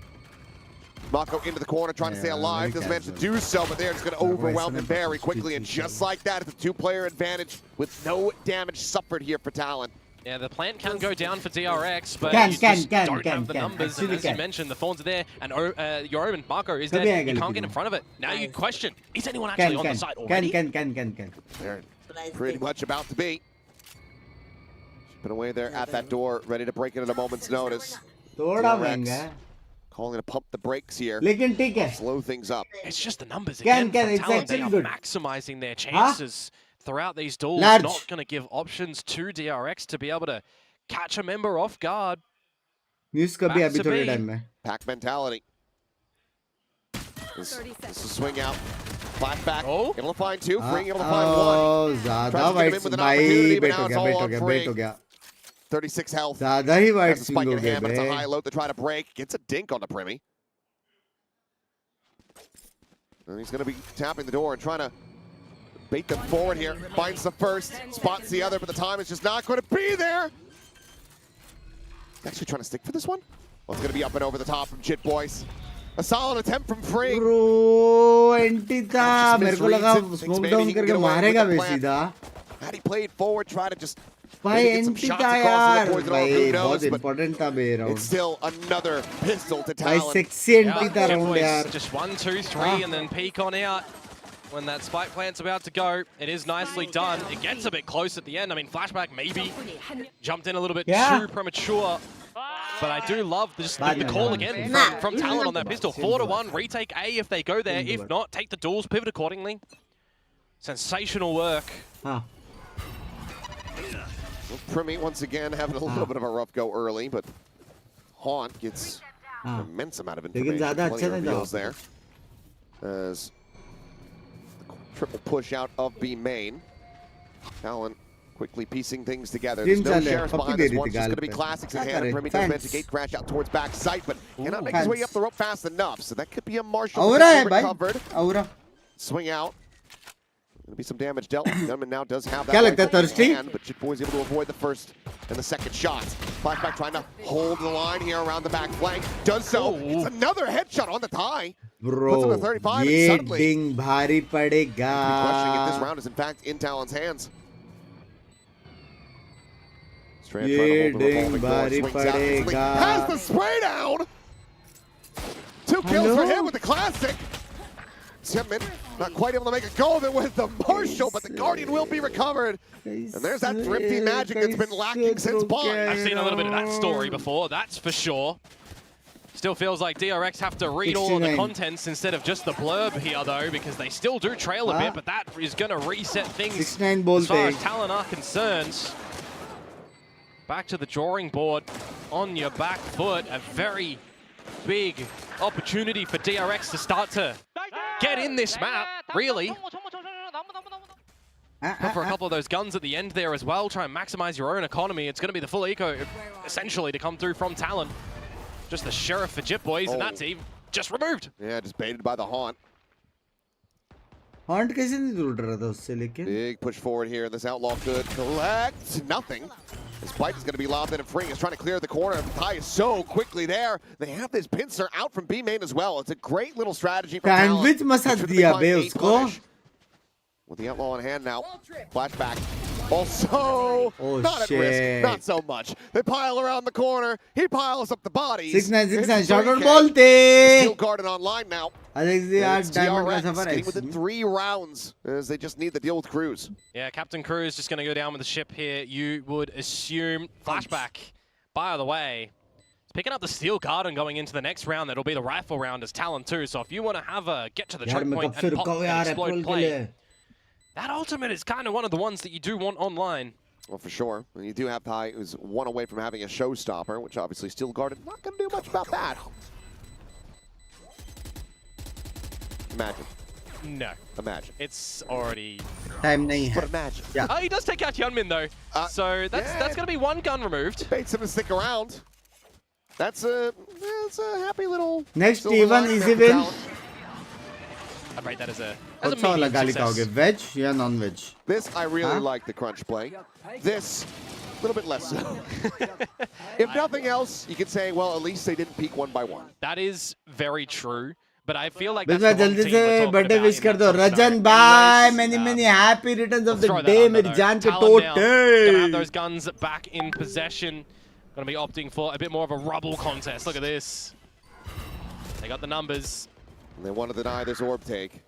[SPEAKER 5] Mako into the corner, trying to stay alive. Doesn't manage to do so, but they're just going to overwhelm him very quickly. And just like that, it's a two-player advantage with no damage suffered here for Talon.
[SPEAKER 6] Yeah, the plant can go down for DRX, but
[SPEAKER 1] Can,
[SPEAKER 6] you
[SPEAKER 1] can,
[SPEAKER 6] just
[SPEAKER 1] can,
[SPEAKER 6] don't
[SPEAKER 1] can,
[SPEAKER 6] have the
[SPEAKER 1] can.
[SPEAKER 6] numbers. And
[SPEAKER 1] Actually
[SPEAKER 6] as you
[SPEAKER 1] can.
[SPEAKER 6] mentioned, the Thorns are there, and Yoruban, Marco is
[SPEAKER 1] Kabhi
[SPEAKER 6] dead.
[SPEAKER 1] aega
[SPEAKER 6] You can't get
[SPEAKER 1] lekin
[SPEAKER 6] in front of it. Now you question, is anyone
[SPEAKER 1] can
[SPEAKER 6] actually on
[SPEAKER 1] can
[SPEAKER 6] the site
[SPEAKER 1] can
[SPEAKER 6] already?
[SPEAKER 1] can
[SPEAKER 5] They're pretty much about to be. She's been away there at that door, ready to break it at a moment's notice.
[SPEAKER 1] थोड़ा
[SPEAKER 5] DRX
[SPEAKER 1] महंगा है
[SPEAKER 5] calling to pump the brakes here.
[SPEAKER 1] लेकिन ठीक है
[SPEAKER 5] Slow things up.
[SPEAKER 6] It's just the numbers
[SPEAKER 1] Can,
[SPEAKER 6] again.
[SPEAKER 1] it's
[SPEAKER 6] From Talon, they
[SPEAKER 1] actually
[SPEAKER 6] are
[SPEAKER 1] good.
[SPEAKER 6] maximizing their chances throughout these duels.
[SPEAKER 1] Large.
[SPEAKER 6] Not going to give options to DRX to be able to catch a member off guard.
[SPEAKER 1] News कभी
[SPEAKER 6] Back
[SPEAKER 1] अभी
[SPEAKER 6] to
[SPEAKER 1] थोड़े
[SPEAKER 6] B.
[SPEAKER 1] Time में
[SPEAKER 5] Pack mentality. This is a swing out. Flashback.
[SPEAKER 6] Oh.
[SPEAKER 5] Able to find two. Freeing able to find one.
[SPEAKER 1] ज़्यादा
[SPEAKER 5] Tries to get him in
[SPEAKER 1] वाइट्स
[SPEAKER 5] with an
[SPEAKER 1] भाई
[SPEAKER 5] opportunity, but
[SPEAKER 1] bet
[SPEAKER 5] now
[SPEAKER 1] हो
[SPEAKER 5] it's
[SPEAKER 1] गया
[SPEAKER 5] all
[SPEAKER 1] बेट हो
[SPEAKER 5] on
[SPEAKER 1] गया
[SPEAKER 5] free.
[SPEAKER 1] बेट हो गया
[SPEAKER 5] 36 health.
[SPEAKER 1] ज़्यादा ही
[SPEAKER 5] Has
[SPEAKER 1] white
[SPEAKER 5] a
[SPEAKER 1] swing
[SPEAKER 5] spike
[SPEAKER 1] हो
[SPEAKER 5] in
[SPEAKER 1] गए
[SPEAKER 5] hand, but it's a
[SPEAKER 1] बे
[SPEAKER 5] high load to try to break. Gets a dink on the Primi. And he's going to be tapping the door and trying to bait them forward here. Finds the first, spots the other, but the time is just not going to be there. He's actually trying to stick for this one. Well, it's going to be up and over the top from Jit Boys. A solid attempt from Free.
[SPEAKER 1] Bro anti था मेरे को लगा
[SPEAKER 5] Thinks
[SPEAKER 1] smoke
[SPEAKER 5] maybe
[SPEAKER 1] down
[SPEAKER 5] he can
[SPEAKER 1] करके
[SPEAKER 5] get away
[SPEAKER 1] मारेगा
[SPEAKER 5] with the
[SPEAKER 1] way
[SPEAKER 5] plan.
[SPEAKER 1] सीधा
[SPEAKER 5] Had he played forward, try to just
[SPEAKER 1] भाई
[SPEAKER 5] maybe get some
[SPEAKER 1] anti
[SPEAKER 5] shots
[SPEAKER 1] था
[SPEAKER 5] across
[SPEAKER 1] यार
[SPEAKER 5] the poison arrow,
[SPEAKER 1] भाई
[SPEAKER 5] who
[SPEAKER 1] बहुत
[SPEAKER 5] knows, but
[SPEAKER 1] इंपॉर्टेंट था बे
[SPEAKER 5] it's
[SPEAKER 1] round
[SPEAKER 5] still another pistol to
[SPEAKER 1] भाई
[SPEAKER 5] Talon.
[SPEAKER 1] Sexy anti था
[SPEAKER 6] Jit
[SPEAKER 1] round
[SPEAKER 6] Boys,
[SPEAKER 1] यार
[SPEAKER 6] just 1, 2, 3, and then peek on out. When that spike plant's about to go, it is nicely done. It gets a bit close at the end. I mean, Flashback maybe jumped in a little bit too premature. But I do love just the call again from Talon on that pistol. 4-1, retake A if they go there. If not, take the duels, pivot accordingly. Sensational work.
[SPEAKER 1] हाँ
[SPEAKER 5] Well, Primi once again having a little bit of a rough go early, but Haunt gets an immense amount of information.
[SPEAKER 1] ज़्यादा
[SPEAKER 5] Plenty of
[SPEAKER 1] अच्छा नहीं
[SPEAKER 5] reveals there. As the triple push out of B main. Talon quickly piecing things together. There's no sheriffs behind this one. It's just going to be classics in hand. Primi does manage to gate crash out towards back sight, but cannot make his way up the rope fast enough. So that could be a Marshall
[SPEAKER 1] औरा है भाई
[SPEAKER 5] recovered.
[SPEAKER 1] Aura
[SPEAKER 5] swing out. Gonna be some damage dealt. Gunman now does have that.
[SPEAKER 1] क्या लगता है
[SPEAKER 5] rifle in
[SPEAKER 1] Thirsty?
[SPEAKER 5] hand, but Jit Boy's able to avoid the first and the second shots. Flashback trying to hold the line here around the back flank. Does so. It's another headshot on the tie. Puts him
[SPEAKER 1] Bro,
[SPEAKER 5] at 35 and
[SPEAKER 1] ये
[SPEAKER 5] suddenly
[SPEAKER 1] ding भारी पड़ेगा.
[SPEAKER 5] questioning if this round is in fact in Talon's hands. Strand
[SPEAKER 1] ये
[SPEAKER 5] trying to hold the
[SPEAKER 1] ding
[SPEAKER 5] revolving door,
[SPEAKER 1] भारी
[SPEAKER 5] swings out easily.
[SPEAKER 1] पड़ेगा.
[SPEAKER 5] Has the spray down. 2 kills for him with the classic. Timmin not quite able to make a go of it with the Marshall, but the Guardian will be recovered. And there's that thrifty magic that's been lacking since Bond.
[SPEAKER 6] I've seen a little bit of that story before, that's for sure. Still feels like DRX have to read all of the
[SPEAKER 1] 69.
[SPEAKER 6] contents instead of just the blurb here, though, because they still do trail a bit, but that is going to reset things
[SPEAKER 1] 69
[SPEAKER 6] as
[SPEAKER 1] बोलते
[SPEAKER 6] far as
[SPEAKER 1] हैं.
[SPEAKER 6] Talon are concerned. Back to the drawing board on your back foot. A very big opportunity for DRX to start to get in this map, really. Go for a couple of those guns at the end there as well. Try and maximize your own economy. It's going to be the full eco, essentially, to come through from Talon. Just the sheriff for Jit Boys, and that's even just removed.
[SPEAKER 5] Yeah, just baited by the Haunt.
[SPEAKER 1] Haunt कैसे नहीं ढूंढ रहा था उससे लेके?
[SPEAKER 5] Big push forward here. This outlaw could collect nothing. His bite is going to be lobbed in, and Freeing is trying to clear the corner. The tie is so quickly there. They have this pincer out from B main as well. It's a great little strategy from Talon.
[SPEAKER 1] Sandwich massage दिया बे उसको.
[SPEAKER 5] With the outlaw in hand now. Flashback. Also,
[SPEAKER 1] Oh,
[SPEAKER 5] not at
[SPEAKER 1] shit.
[SPEAKER 5] risk. Not so much. They pile around the corner. He piles up the bodies.
[SPEAKER 1] 69
[SPEAKER 5] It's
[SPEAKER 1] shot out
[SPEAKER 5] 3K.
[SPEAKER 1] बोलते.
[SPEAKER 5] Still guarded online now.
[SPEAKER 1] Alex ji
[SPEAKER 5] And
[SPEAKER 1] आज
[SPEAKER 5] it's
[SPEAKER 1] diamond का
[SPEAKER 5] DRX
[SPEAKER 1] सफर
[SPEAKER 5] getting
[SPEAKER 1] है.
[SPEAKER 5] within 3 rounds as they just need to deal with Cruz.
[SPEAKER 6] Yeah, Captain Cruz just going to go down with the ship here. You would assume. Flashback, by the way, it's picking up the steel guard and going into the next round. That'll be the rifle round as Talon too. So if you want to have a get to the
[SPEAKER 1] यार
[SPEAKER 6] choke
[SPEAKER 1] मैं
[SPEAKER 6] point
[SPEAKER 1] कब से
[SPEAKER 6] and pop
[SPEAKER 1] रुका हूँ
[SPEAKER 6] and
[SPEAKER 1] यार
[SPEAKER 6] explode
[SPEAKER 1] April के
[SPEAKER 6] play,
[SPEAKER 1] लिए.
[SPEAKER 6] that ultimate is kind of one of the ones that you do want online.
[SPEAKER 5] Well, for sure. And you do have Ty, who's one away from having a showstopper, which obviously still guarded. Not going to do much about that. Imagine.
[SPEAKER 6] No.
[SPEAKER 5] Imagine.
[SPEAKER 6] It's already...
[SPEAKER 1] Time नहीं
[SPEAKER 5] But
[SPEAKER 1] है.
[SPEAKER 5] imagine.
[SPEAKER 1] Yeah.
[SPEAKER 6] Oh, he does take out Hyunmin though. So that's going to be one gun removed.
[SPEAKER 5] Baits him to stick around. That's a happy little...
[SPEAKER 1] Next
[SPEAKER 5] silver
[SPEAKER 1] T1
[SPEAKER 5] lining
[SPEAKER 1] easy
[SPEAKER 5] there for
[SPEAKER 1] win.
[SPEAKER 5] Talon.
[SPEAKER 6] I'd rate that as a
[SPEAKER 1] कौन सा वाला
[SPEAKER 6] medium
[SPEAKER 1] गाली
[SPEAKER 6] success.
[SPEAKER 1] खाओगे? Veg या non-veg?
[SPEAKER 5] This, I really
[SPEAKER 1] Huh?
[SPEAKER 5] like the crunch play. This, a little bit less so. If nothing else, you could say, well, at least they didn't peak one by one.
[SPEAKER 6] That is very true. But I feel like
[SPEAKER 1] बिल्कुल
[SPEAKER 6] that's the one
[SPEAKER 1] जल्दी
[SPEAKER 6] team
[SPEAKER 1] से
[SPEAKER 6] we're talking
[SPEAKER 1] birthday
[SPEAKER 6] about
[SPEAKER 1] wish
[SPEAKER 6] in
[SPEAKER 1] कर
[SPEAKER 6] that
[SPEAKER 1] दो.
[SPEAKER 6] top
[SPEAKER 1] रजन
[SPEAKER 6] stack.
[SPEAKER 1] Bye
[SPEAKER 6] Anyways,
[SPEAKER 1] many happy returns of the
[SPEAKER 6] throw that
[SPEAKER 1] day
[SPEAKER 6] under,
[SPEAKER 1] मेरी
[SPEAKER 6] though.
[SPEAKER 1] जान के
[SPEAKER 6] Talon now gonna have
[SPEAKER 1] टोटे.
[SPEAKER 6] those guns back in possession. Gonna be opting for a bit more of a rubble contest. Look at this. They got the numbers.
[SPEAKER 5] And they want to deny this orb take.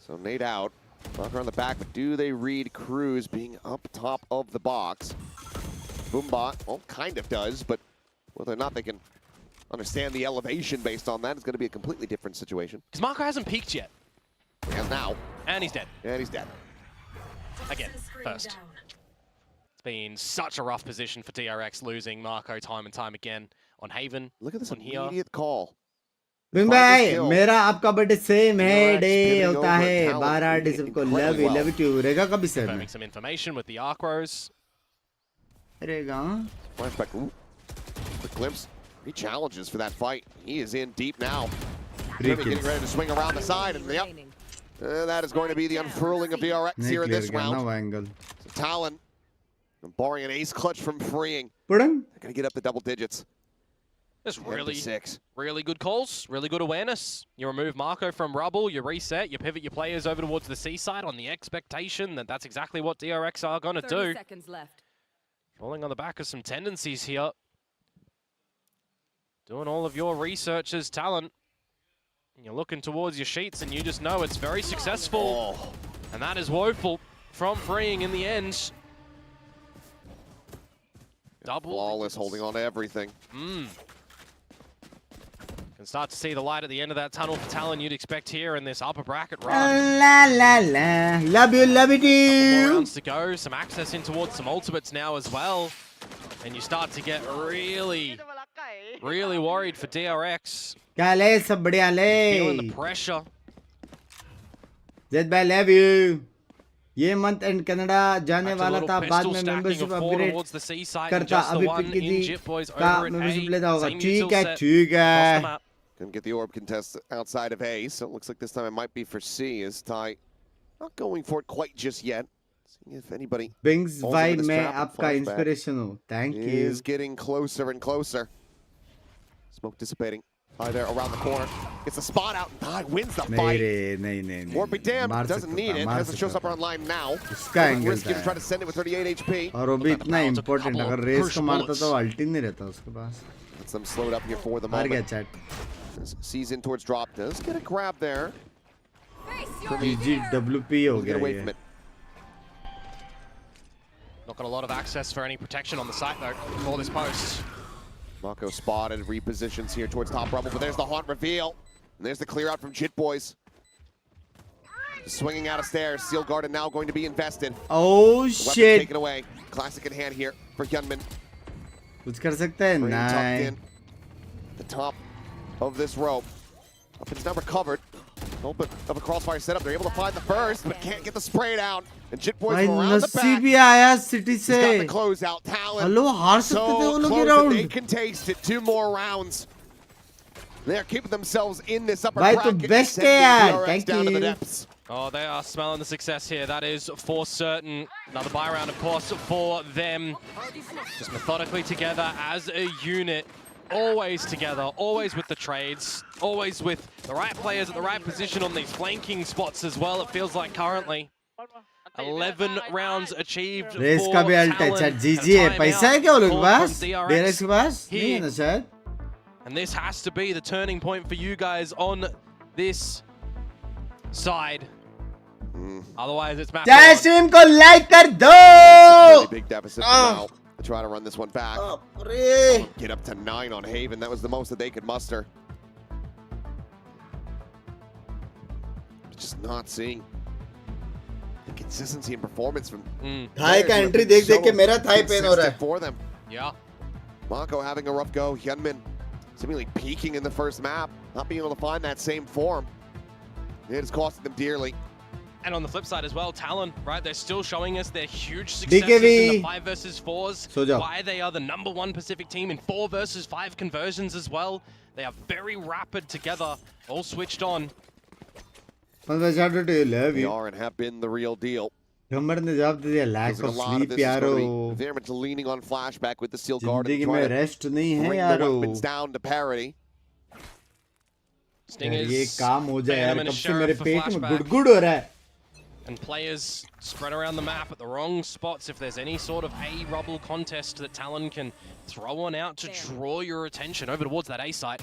[SPEAKER 5] So nade out. Knocker on the back, but do they read Cruz being up top of the box? Boombot, well, kind of does, but whether or not they can understand the elevation based on that is going to be a completely different situation.
[SPEAKER 6] Because Marco hasn't peaked yet.
[SPEAKER 5] He has now,
[SPEAKER 6] And he's dead.
[SPEAKER 5] and he's dead.
[SPEAKER 6] Again, first. It's been such a rough position for DRX, losing Marco time and time again on Haven.
[SPEAKER 5] Look at this
[SPEAKER 6] on here.
[SPEAKER 5] immediate call.
[SPEAKER 1] बिन भाई मेरा आपका birthday same है day होता है 12 दिसंबर को. love you रहेगा कभी sir में?
[SPEAKER 6] Confirming some information with the Arcros.
[SPEAKER 1] रहेगा.
[SPEAKER 5] Flashback, ooh. Quick glimpse. He challenges for that fight. He is in deep now. Jimmy getting ready to swing around the side, and yep. That is going to be the unfurling of DRX here in this round.
[SPEAKER 1] angle.
[SPEAKER 5] So Talon, barring an ace clutch from Freeing,
[SPEAKER 1] Pardon?
[SPEAKER 5] they're going to get up the double digits.
[SPEAKER 6] Just
[SPEAKER 5] six.
[SPEAKER 6] really good calls, really good awareness. You remove Marco from rubble, you reset, you pivot your players over towards the seaside on the expectation that that's exactly what DRX are going to
[SPEAKER 7] 30
[SPEAKER 6] do.
[SPEAKER 7] seconds left.
[SPEAKER 6] Falling on the back of some tendencies here. Doing all of your research as Talent. And you're looking towards your sheets and you just know it's very successful.
[SPEAKER 5] Oh.
[SPEAKER 6] And that is woeful from Freeing in the end. Double.
[SPEAKER 5] Flawless, holding on to everything.
[SPEAKER 6] Can start to see the light at the end of that tunnel for Talon you'd expect here in this upper bracket run.
[SPEAKER 1] La la la. Love you
[SPEAKER 6] Couple more
[SPEAKER 1] too.
[SPEAKER 6] rounds to go, some access in towards some ultimates now as well. And you start to get really worried for DRX.
[SPEAKER 1] क्या ले सब बढ़िया
[SPEAKER 6] Feeling the
[SPEAKER 1] ले.
[SPEAKER 6] pressure.
[SPEAKER 1] Zed भाई love you. ये month and Canada जाने
[SPEAKER 6] Back to a
[SPEAKER 1] वाला
[SPEAKER 6] little
[SPEAKER 1] था. बाद
[SPEAKER 6] pistol
[SPEAKER 1] में
[SPEAKER 6] stacking
[SPEAKER 1] membership
[SPEAKER 6] of four
[SPEAKER 1] upgrade
[SPEAKER 6] towards the seaside and
[SPEAKER 1] करता.
[SPEAKER 6] just the
[SPEAKER 1] अभी
[SPEAKER 6] one
[SPEAKER 1] पिक की
[SPEAKER 6] in
[SPEAKER 1] थी
[SPEAKER 6] Jit Boys
[SPEAKER 1] का
[SPEAKER 6] over at
[SPEAKER 1] मेंबरशिप
[SPEAKER 6] A.
[SPEAKER 1] लेता होगा.
[SPEAKER 6] Same
[SPEAKER 1] ठीक
[SPEAKER 6] util
[SPEAKER 1] है
[SPEAKER 6] set
[SPEAKER 1] ठीक
[SPEAKER 6] across the
[SPEAKER 1] है.
[SPEAKER 6] map.
[SPEAKER 5] Couldn't get the orb contest outside of A, so it looks like this time it might be for C, as Ty not going for it quite just yet. Seeing if anybody
[SPEAKER 1] Binks
[SPEAKER 5] falls
[SPEAKER 1] भाई
[SPEAKER 5] into this
[SPEAKER 1] मैं
[SPEAKER 5] trap and
[SPEAKER 1] आपका
[SPEAKER 5] falls back.
[SPEAKER 1] Inspiration हूँ. Thank you.
[SPEAKER 5] Is getting closer and closer. Smoke dissipating. Ty there around the corner. Gets the spot out and Ty wins the fight.
[SPEAKER 1] नहीं.
[SPEAKER 5] Or be damned,
[SPEAKER 1] मार
[SPEAKER 5] doesn't
[SPEAKER 1] सकता
[SPEAKER 5] need
[SPEAKER 1] था,
[SPEAKER 5] it.
[SPEAKER 1] मार
[SPEAKER 5] As it shows
[SPEAKER 1] सकता
[SPEAKER 5] up
[SPEAKER 1] था.
[SPEAKER 5] online now.
[SPEAKER 1] इसका angle
[SPEAKER 5] Risky to
[SPEAKER 1] था.
[SPEAKER 5] try to send it with 38 HP.
[SPEAKER 1] और वो भी इतना
[SPEAKER 6] Took a
[SPEAKER 1] इम्पोर्टेंट
[SPEAKER 6] couple
[SPEAKER 1] अगर
[SPEAKER 6] of
[SPEAKER 1] रेस को
[SPEAKER 6] crucial
[SPEAKER 1] मारता
[SPEAKER 6] bullets.
[SPEAKER 1] तो अल्टी नहीं रहता उसके पास.
[SPEAKER 5] Gets them slowed up here for the
[SPEAKER 1] हार
[SPEAKER 5] moment.
[SPEAKER 1] गया chat.
[SPEAKER 5] Sees in towards drop. Does get a grab there.
[SPEAKER 1] GGWP हो
[SPEAKER 5] Get
[SPEAKER 1] गया
[SPEAKER 5] away
[SPEAKER 1] ये.
[SPEAKER 5] from it.
[SPEAKER 6] Not got a lot of access for any protection on the site though for this post.
[SPEAKER 5] Mako spotted, repositions here towards top rubble, but there's the haunt reveal. And there's the clear out from Jit Boys. Swinging out of stairs. Seal Garden now going to be invested.
[SPEAKER 1] Oh
[SPEAKER 5] Weapon
[SPEAKER 1] shit.
[SPEAKER 5] taken away. Classic in hand here for Hyunmin.
[SPEAKER 1] कुछ कर सकते हैं?
[SPEAKER 5] Brain tucked
[SPEAKER 1] नहीं.
[SPEAKER 5] in. The top of this rope. Weapons now recovered. A little bit of a crossfire setup. They're able to find the first, but can't get the spray down. And Jit Boys
[SPEAKER 1] भाई
[SPEAKER 5] from around the
[SPEAKER 1] lassi
[SPEAKER 5] back.
[SPEAKER 1] भी आया city
[SPEAKER 5] He's
[SPEAKER 1] से.
[SPEAKER 5] got the closeout. Talon.
[SPEAKER 1] Hello हार सकते थे
[SPEAKER 5] So
[SPEAKER 1] वो लोग
[SPEAKER 5] close
[SPEAKER 1] ये
[SPEAKER 5] that they
[SPEAKER 1] round.
[SPEAKER 5] can taste it. 2 more rounds. They're keeping themselves in this upper
[SPEAKER 1] भाई तो
[SPEAKER 5] bracket.
[SPEAKER 1] best है
[SPEAKER 5] sending
[SPEAKER 1] यार.
[SPEAKER 5] DRX
[SPEAKER 1] Thank
[SPEAKER 5] down to the
[SPEAKER 1] you.
[SPEAKER 5] depths.
[SPEAKER 6] Oh, they are smelling the success here. That is for certain. Another buy round, of course, for them. Just methodically together as a unit. Always together, always with the trades, always with the right players at the right position on these flanking spots as well, it feels like currently. 11 rounds achieved for
[SPEAKER 1] race का भी alt है chat. जीजी है. पैसा है क्या वो लोग के पास? DRX के पास? नहीं है ना शायद.
[SPEAKER 6] And this has to be the turning point for you guys on this side. Otherwise, it's massive.
[SPEAKER 1] Chat stream को लाइक कर दो.
[SPEAKER 5] Really big deficit for now. They try to run this one back. Get up to 9 on Haven. That was the most that they could muster. Just not seeing the consistency in performance from
[SPEAKER 1] थाई का entry देख देख के मेरा Thai pen हो रहा है.
[SPEAKER 5] for them.
[SPEAKER 6] Yeah.
[SPEAKER 5] Mako having a rough go. Hyunmin seemingly peaking in the first map, not being able to find that same form. It is costing them dearly.
[SPEAKER 6] And on the flip side as well, Talon, right? They're still showing us their huge successes
[SPEAKER 1] DKV.
[SPEAKER 6] in the 5 versus 4s. Why they are the #1 Pacific team in 4 versus 5 conversions as well. They are very rapid together, all switched on.
[SPEAKER 5] They are and have been the real deal.
[SPEAKER 1] गम्बर ने जवाब दे दिया. Lack of sleep यारो.
[SPEAKER 5] Very much leaning on flashback with the Steel Guard.
[SPEAKER 1] जिंदगी में rest नहीं है
[SPEAKER 5] Bring the
[SPEAKER 1] यारो.
[SPEAKER 5] weapons down to parity.
[SPEAKER 6] Stingers,
[SPEAKER 1] ये काम हो जाए यार.
[SPEAKER 6] Phantom and
[SPEAKER 1] कब से मेरे
[SPEAKER 6] Sheriff for
[SPEAKER 1] पेट में
[SPEAKER 6] flashback.
[SPEAKER 1] गुड़गुड़ हो रहा है.
[SPEAKER 6] And players spread around the map at the wrong spots. If there's any sort of A rubble contest that Talon can throw one out to draw your attention over towards that A site.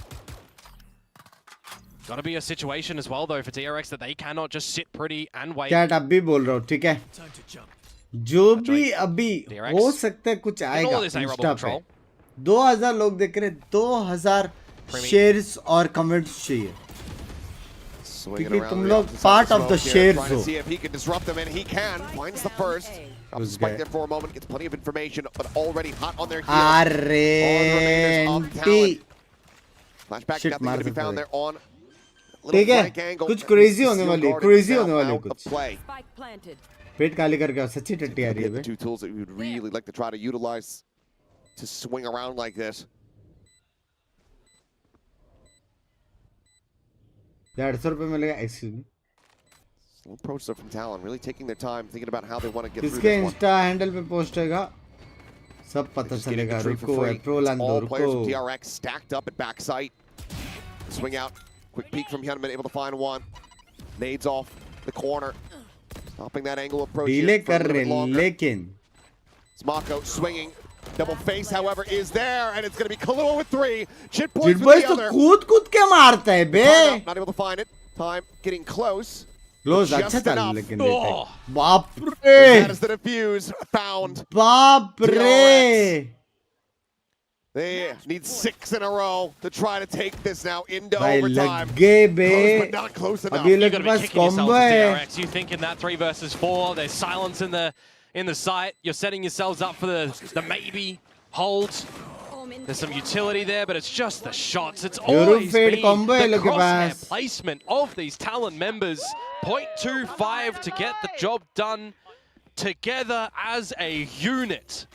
[SPEAKER 6] Gotta be a situation as well though for DRX that they cannot just sit pretty and wait.
[SPEAKER 1] Chat अब भी बोल रहा हूँ ठीक है. जो भी अभी हो सकता है कुछ आएगा इंस्टा पे. 2000 लोग देख रहे. 2000 शेयर्स और कमेंट्स चाहिए. क्योंकि तुम लोग पार्ट ऑफ द शेयर्स हो.
[SPEAKER 5] See if he can disrupt them, and he can. Finds the first. Up the spike there for a moment. Gets plenty of information, but already hot on their heels.
[SPEAKER 1] अरे
[SPEAKER 5] Flashback.
[SPEAKER 1] Shit,
[SPEAKER 5] Nothing
[SPEAKER 1] मार
[SPEAKER 5] to be
[SPEAKER 1] भी
[SPEAKER 5] found
[SPEAKER 1] पड़े.
[SPEAKER 5] there on.
[SPEAKER 1] ठीक है. कुछ crazy होने वाली है. क्रेजी होने वाली है कुछ.
[SPEAKER 7] Spike planted.
[SPEAKER 1] पेट काली करके आओ. सच्ची टट्टी आ रही है बे.
[SPEAKER 5] The 2 tools that we would really like to try to utilize to swing around like this.
[SPEAKER 1] 150 रुपए मिलेगा. Excuse me.
[SPEAKER 5] Slow approach there from Talon, really taking their time, thinking about how they want to get through
[SPEAKER 1] किसके
[SPEAKER 5] this one.
[SPEAKER 1] Insta handle पे post होगा सब पता
[SPEAKER 5] Just getting
[SPEAKER 1] चलेगा.
[SPEAKER 5] the tree for
[SPEAKER 1] रुको
[SPEAKER 5] free.
[SPEAKER 1] Pro
[SPEAKER 5] It's
[SPEAKER 1] लैंडो
[SPEAKER 5] all players from
[SPEAKER 1] रुको.
[SPEAKER 5] DRX stacked up at backside. Swing out, quick peek from Hyunmin, able to find one. Nades off the corner, stopping that angle approach.
[SPEAKER 1] Delay कर रहे हैं लेकिन
[SPEAKER 5] Mako swinging. Double face, however, is there, and it's going to be Kahlua with 3. Jit Boys
[SPEAKER 1] जिट
[SPEAKER 5] with
[SPEAKER 1] boys
[SPEAKER 5] the
[SPEAKER 1] तो
[SPEAKER 5] other.
[SPEAKER 1] कूद के मारता है बे.
[SPEAKER 5] Not able to find it. Time getting close.
[SPEAKER 1] Close
[SPEAKER 5] Just
[SPEAKER 1] अच्छा था
[SPEAKER 5] enough.
[SPEAKER 1] लेकिन
[SPEAKER 6] Oh.
[SPEAKER 1] बाप
[SPEAKER 5] That
[SPEAKER 1] रे.
[SPEAKER 5] is the defuse found.
[SPEAKER 1] बाप रे.
[SPEAKER 5] They need 6 in a row to try to take this now into
[SPEAKER 1] भाई
[SPEAKER 5] overtime.
[SPEAKER 1] लग गए बे.
[SPEAKER 5] Close, but not close enough.
[SPEAKER 1] अभी
[SPEAKER 6] You
[SPEAKER 1] लोग
[SPEAKER 6] gotta
[SPEAKER 1] के
[SPEAKER 6] be
[SPEAKER 1] pass
[SPEAKER 6] kicking yourselves
[SPEAKER 1] combo
[SPEAKER 6] as
[SPEAKER 1] है.
[SPEAKER 6] DRX. You think in that 3 versus 4, there's silence in the site. You're setting yourselves up for the maybe hold. There's some utility there, but it's just the shots. It's always
[SPEAKER 1] fade
[SPEAKER 6] been
[SPEAKER 1] combo है
[SPEAKER 6] the
[SPEAKER 1] लोग के
[SPEAKER 6] crosshair
[SPEAKER 1] pass.
[SPEAKER 6] placement of these Talon members. 0.25 to get the job done together as a unit.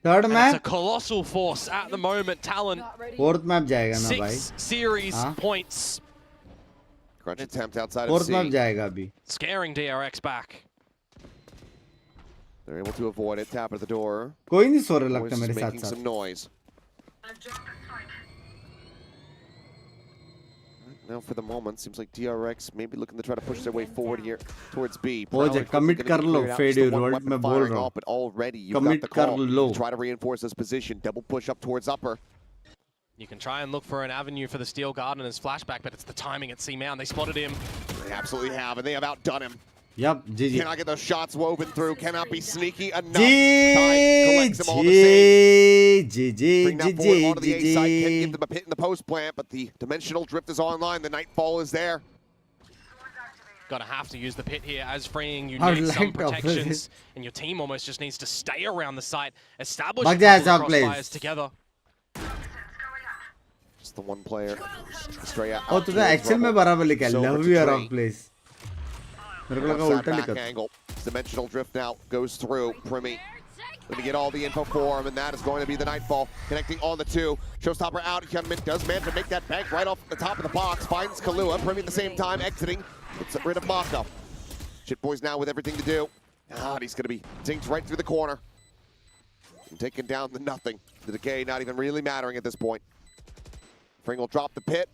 [SPEAKER 1] Third
[SPEAKER 6] And it's a
[SPEAKER 1] map
[SPEAKER 6] colossal force at the moment. Talon,
[SPEAKER 1] fourth map जाएगा ना भाई
[SPEAKER 6] 6 series
[SPEAKER 1] हाँ?
[SPEAKER 6] points.
[SPEAKER 5] Crunch attempt outside of
[SPEAKER 1] fourth map
[SPEAKER 5] C.
[SPEAKER 1] जाएगा अभी
[SPEAKER 6] Scaring DRX back.
[SPEAKER 5] They're able to avoid it. Tap at the door.
[SPEAKER 1] कोई नहीं सो रहा
[SPEAKER 5] Boys
[SPEAKER 1] लगता
[SPEAKER 5] just
[SPEAKER 1] मेरे साथ
[SPEAKER 5] making some
[SPEAKER 1] साथ
[SPEAKER 5] noise. Now for the moment, seems like DRX maybe looking to try to push their way forward here towards B.
[SPEAKER 1] हो जाए commit कर लो fade roll मैं बोल रहा हूँ
[SPEAKER 5] But already you've
[SPEAKER 1] commit
[SPEAKER 5] got the
[SPEAKER 1] कर
[SPEAKER 5] call
[SPEAKER 1] low
[SPEAKER 5] to try to reinforce this position. Double push up towards upper.
[SPEAKER 6] You can try and look for an avenue for the Steel Garden as flashback, but it's the timing at C-Mound. They spotted him.
[SPEAKER 5] They absolutely have, and they have outdone him.
[SPEAKER 1] Yep GG
[SPEAKER 5] Cannot get those shots woven through. Cannot be sneaky enough.
[SPEAKER 1] GG
[SPEAKER 5] Collects them all the same.
[SPEAKER 1] GG
[SPEAKER 5] Bring that forward onto the A side. Can
[SPEAKER 1] GG
[SPEAKER 5] give them a pit in the post plant, but the dimensional drift is online. The nightfall is there.
[SPEAKER 6] Gonna have to use the pit here as freeing. You
[SPEAKER 1] I'd
[SPEAKER 6] need
[SPEAKER 1] like
[SPEAKER 6] some
[SPEAKER 1] to oppose
[SPEAKER 6] protections, and your team almost just needs to stay around the site, establish
[SPEAKER 1] Bug
[SPEAKER 6] a
[SPEAKER 1] the
[SPEAKER 6] couple of
[SPEAKER 1] ass out, please.
[SPEAKER 6] crossfires together.
[SPEAKER 5] Just the one player. Straight out.
[SPEAKER 1] और तुझे Excel में बराबर लिखा है love your off place मेरे को लगा
[SPEAKER 5] Outside
[SPEAKER 1] उल्टा
[SPEAKER 5] back
[SPEAKER 1] लिखा था
[SPEAKER 5] angle. Dimensional drift now goes through. Primi going to get all the info for him, and that is going to be the nightfall. Connecting on the two. Showstopper out. Hyunmin does manage to make that bank right off the top of the box. Finds Kalua. Primi at the same time exiting. Gets rid of Mako. Shitboy's now with everything to do. Ah, he's going to be dinked right through the corner. And taken down to nothing. The decay not even really mattering at this point. Fring will drop the pit.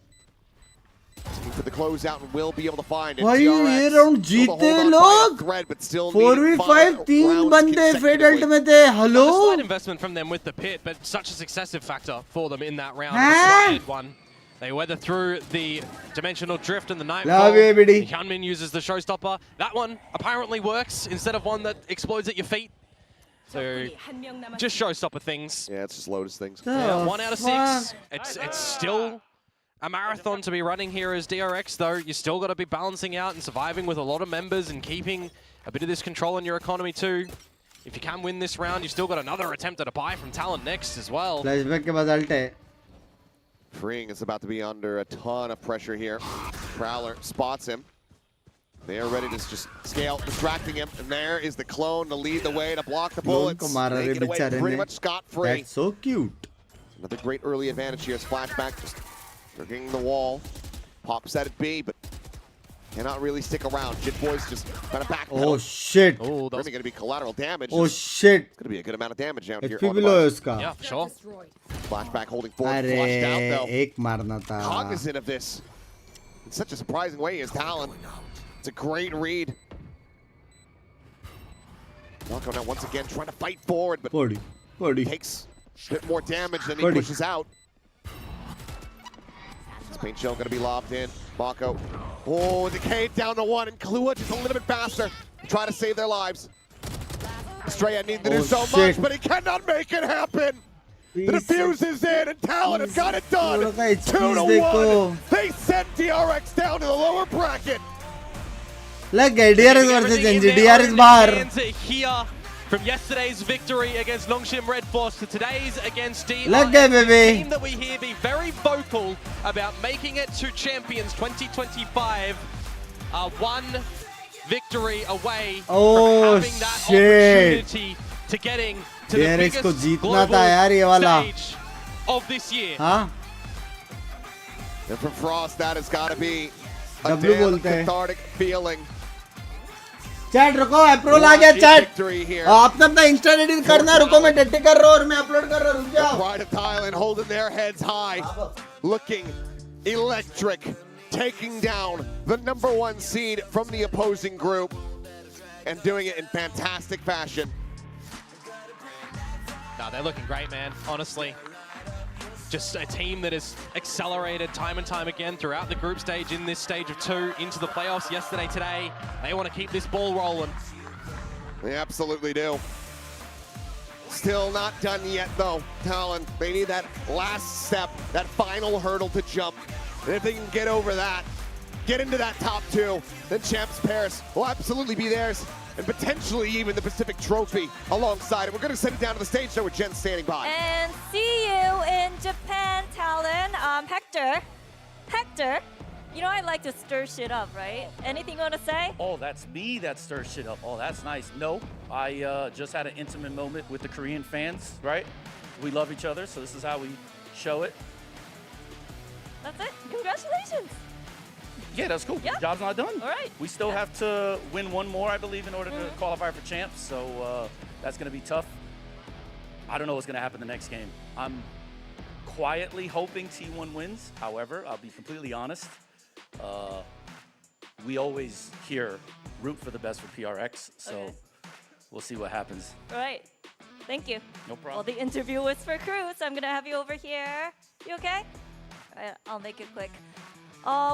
[SPEAKER 5] Looking for the closeout and will be able to find it.
[SPEAKER 1] भाई ये round जीते लोग 4v5 तीन बंदे फेडल्ट में थे hello
[SPEAKER 6] A slight investment from them with the pit, but such a successive factor for them in that round.
[SPEAKER 1] Huh?
[SPEAKER 6] A slight one. They weather through the dimensional drift and the
[SPEAKER 1] Love
[SPEAKER 6] nightfall.
[SPEAKER 1] you, BD.
[SPEAKER 6] Hyunmin uses the showstopper. That one apparently works instead of one that explodes at your feet. So just showstopper things.
[SPEAKER 5] Yeah, it's just Lotus things.
[SPEAKER 6] Yeah, 1 out of 6. It's still a marathon to be running here as DRX, though. You still got to be balancing out and surviving with a lot of members and keeping a bit of this control in your economy too. If you can win this round, you still got another attempt at a buy from Talon next as well.
[SPEAKER 1] Flashback के बाद alt है
[SPEAKER 5] Freeing is about to be under a ton of pressure here. Prowler spots him. They are ready to just scale, distracting him. And there is the clone to lead the way, to block the bullets. Make it away pretty much scot-free.
[SPEAKER 1] That's so cute.
[SPEAKER 5] Another great early advantage here as Flashback just tricking the wall. Pops at it B, but cannot really stick around. Jitboy's just trying to backpedal.
[SPEAKER 1] Oh shit.
[SPEAKER 6] Oh,
[SPEAKER 5] Really going to be collateral damage.
[SPEAKER 1] Oh shit.
[SPEAKER 5] It's going to be a good amount of damage out here.
[SPEAKER 1] HP
[SPEAKER 5] on the
[SPEAKER 1] below
[SPEAKER 5] bus.
[SPEAKER 1] उसका
[SPEAKER 6] Yeah, sure.
[SPEAKER 5] Flashback holding forward, flushed out
[SPEAKER 1] अरे
[SPEAKER 5] though.
[SPEAKER 1] एक मारना था
[SPEAKER 5] Cognizant of this in such a surprising way is Talon. It's a great read. Mako now once again trying to fight forward, but
[SPEAKER 1] पड़ी
[SPEAKER 5] takes a bit more damage than he
[SPEAKER 1] Purdy.
[SPEAKER 5] pushes out. This paint shell gonna be lobbed in. Mako. Oh, Decay down to one, and Kalua just a little bit faster. Try to save their lives. Estrella needs to do so much, but he cannot make it happen. The defuse is in, and Talon has got it done. 2-1. They sent DRX down to the lower bracket.
[SPEAKER 1] लग गए DRX versus NG DRX बाहर
[SPEAKER 6] Here from yesterday's victory against Longshim Red Force to today's against D.
[SPEAKER 1] लग गए baby
[SPEAKER 6] Team that we hear be very vocal about making it to Champions 2025 are one victory away from having that opportunity to getting to the
[SPEAKER 1] DRX को
[SPEAKER 6] biggest
[SPEAKER 1] जीतना
[SPEAKER 6] global
[SPEAKER 1] था यार ये वाला
[SPEAKER 6] stage of this year.
[SPEAKER 1] हाँ
[SPEAKER 5] And from Frost, that has got to be a
[SPEAKER 1] W
[SPEAKER 5] damn
[SPEAKER 1] बोलते हैं
[SPEAKER 5] cathartic feeling.
[SPEAKER 1] Chat रुको अप्रोल आ गया चैट
[SPEAKER 5] Victory here.
[SPEAKER 1] अपना अपना इंस्टा एडिट करना है रुको मैं टेटे कर रहा हूँ और मैं अपलोड कर रहा हूँ रुक
[SPEAKER 5] The
[SPEAKER 1] जाओ
[SPEAKER 5] pride of Thailand holding their heads high, looking electric, taking down the #1 seed from the opposing group and doing it in fantastic fashion.
[SPEAKER 6] No, they're looking great, man, honestly. Just a team that has accelerated time and time again throughout the group stage in this stage of 2 into the playoffs yesterday, today. They want to keep this ball rolling.
[SPEAKER 5] They absolutely do. Still not done yet, though, Talon. They need that last step, that final hurdle to jump. And if they can get over that, get into that top 2, then Champs Paris will absolutely be theirs, and potentially even the Pacific Trophy alongside it. We're going to send it down to the stage show with Jen standing by.
[SPEAKER 10] And see you in Japan, Talon. Hector,
[SPEAKER 7] You know I like to stir shit up, right? Anything you want to say?
[SPEAKER 12] Oh, that's me that stirs shit up. Oh, that's nice. No, I just had an intimate moment with the Korean fans, right? We love each other, so this is how we show it.
[SPEAKER 7] That's it. Congratulations.
[SPEAKER 12] Yeah, that's cool.
[SPEAKER 7] Yeah.
[SPEAKER 12] Job's not done.
[SPEAKER 7] All right.
[SPEAKER 12] We still have to win one more, I believe, in order to qualify for champs, so that's going to be tough. I don't know what's going to happen the next game. I'm quietly hoping T1 wins. However, I'll be completely honest. We always here root for the best for PRX, so we'll see what happens.
[SPEAKER 7] All right. Thank you.
[SPEAKER 12] No problem.
[SPEAKER 7] Well, the interview was for Cruz. I'm gonna have you over here. You okay? All right, I'll make it quick.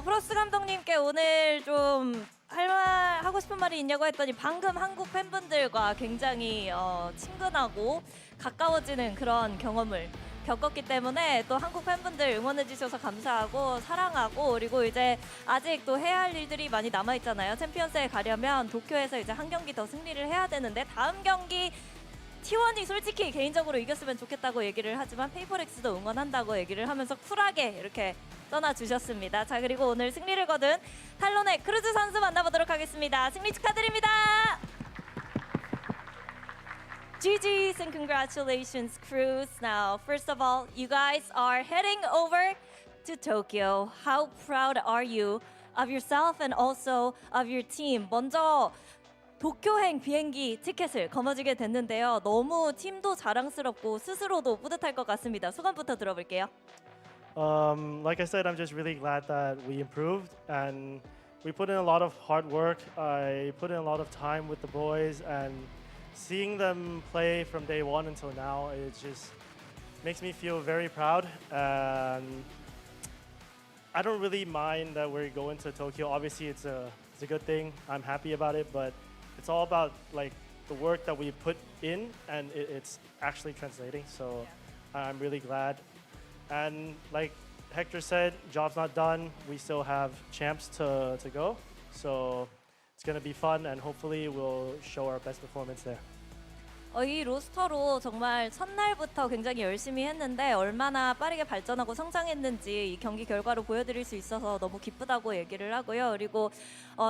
[SPEAKER 7] 프로스 감독님께 오늘 좀 하고 싶은 말이 있냐고 했더니 방금 한국 팬분들과 굉장히 친근하고 가까워지는 그런 경험을 겪었기 때문에 또 한국 팬분들 응원해 주셔서 감사하고 사랑하고 그리고 이제 아직 또 해야 할 일들이 많이 남아 있잖아요. 챔피언스에 가려면 도쿄에서 이제 한 경기 더 승리를 해야 되는데 다음 경기 T1이 솔직히 개인적으로 이겼으면 좋겠다고 얘기를 하지만 페이퍼렉스도 응원한다고 얘기를 하면서 쿨하게 이렇게 떠나주셨습니다. 자, 그리고 오늘 승리를 거둔 탈론의 크루즈 선수 만나보도록 하겠습니다. 승리 축하드립니다. GG's and congratulations, Cruz. Now, first of all, you guys are heading over to Tokyo. How proud are you of yourself and also of your team? 먼저 도쿄행 비행기 티켓을 거머쥐게 됐는데요. 너무 팀도 자랑스럽고 스스로도 뿌듯할 것 같습니다. 소감부터 들어볼게요.
[SPEAKER 13] Like I said, I'm just really glad that we improved and we put in a lot of hard work. I put in a lot of time with the boys and seeing them play from day one until now, it just makes me feel very proud. And I don't really mind that we're going to Tokyo. Obviously, it's a good thing. I'm happy about it, but it's all about like the work that we put in and it's actually translating. So I'm really glad. And like Hector said, job's not done. We still have champs to go. So it's going to be fun and hopefully we'll show our best performance there.
[SPEAKER 7] 이 로스터로 정말 첫날부터 굉장히 열심히 했는데 얼마나 빠르게 발전하고 성장했는지 이 경기 결과로 보여드릴 수 있어서 너무 기쁘다고 얘기를 하고요. 그리고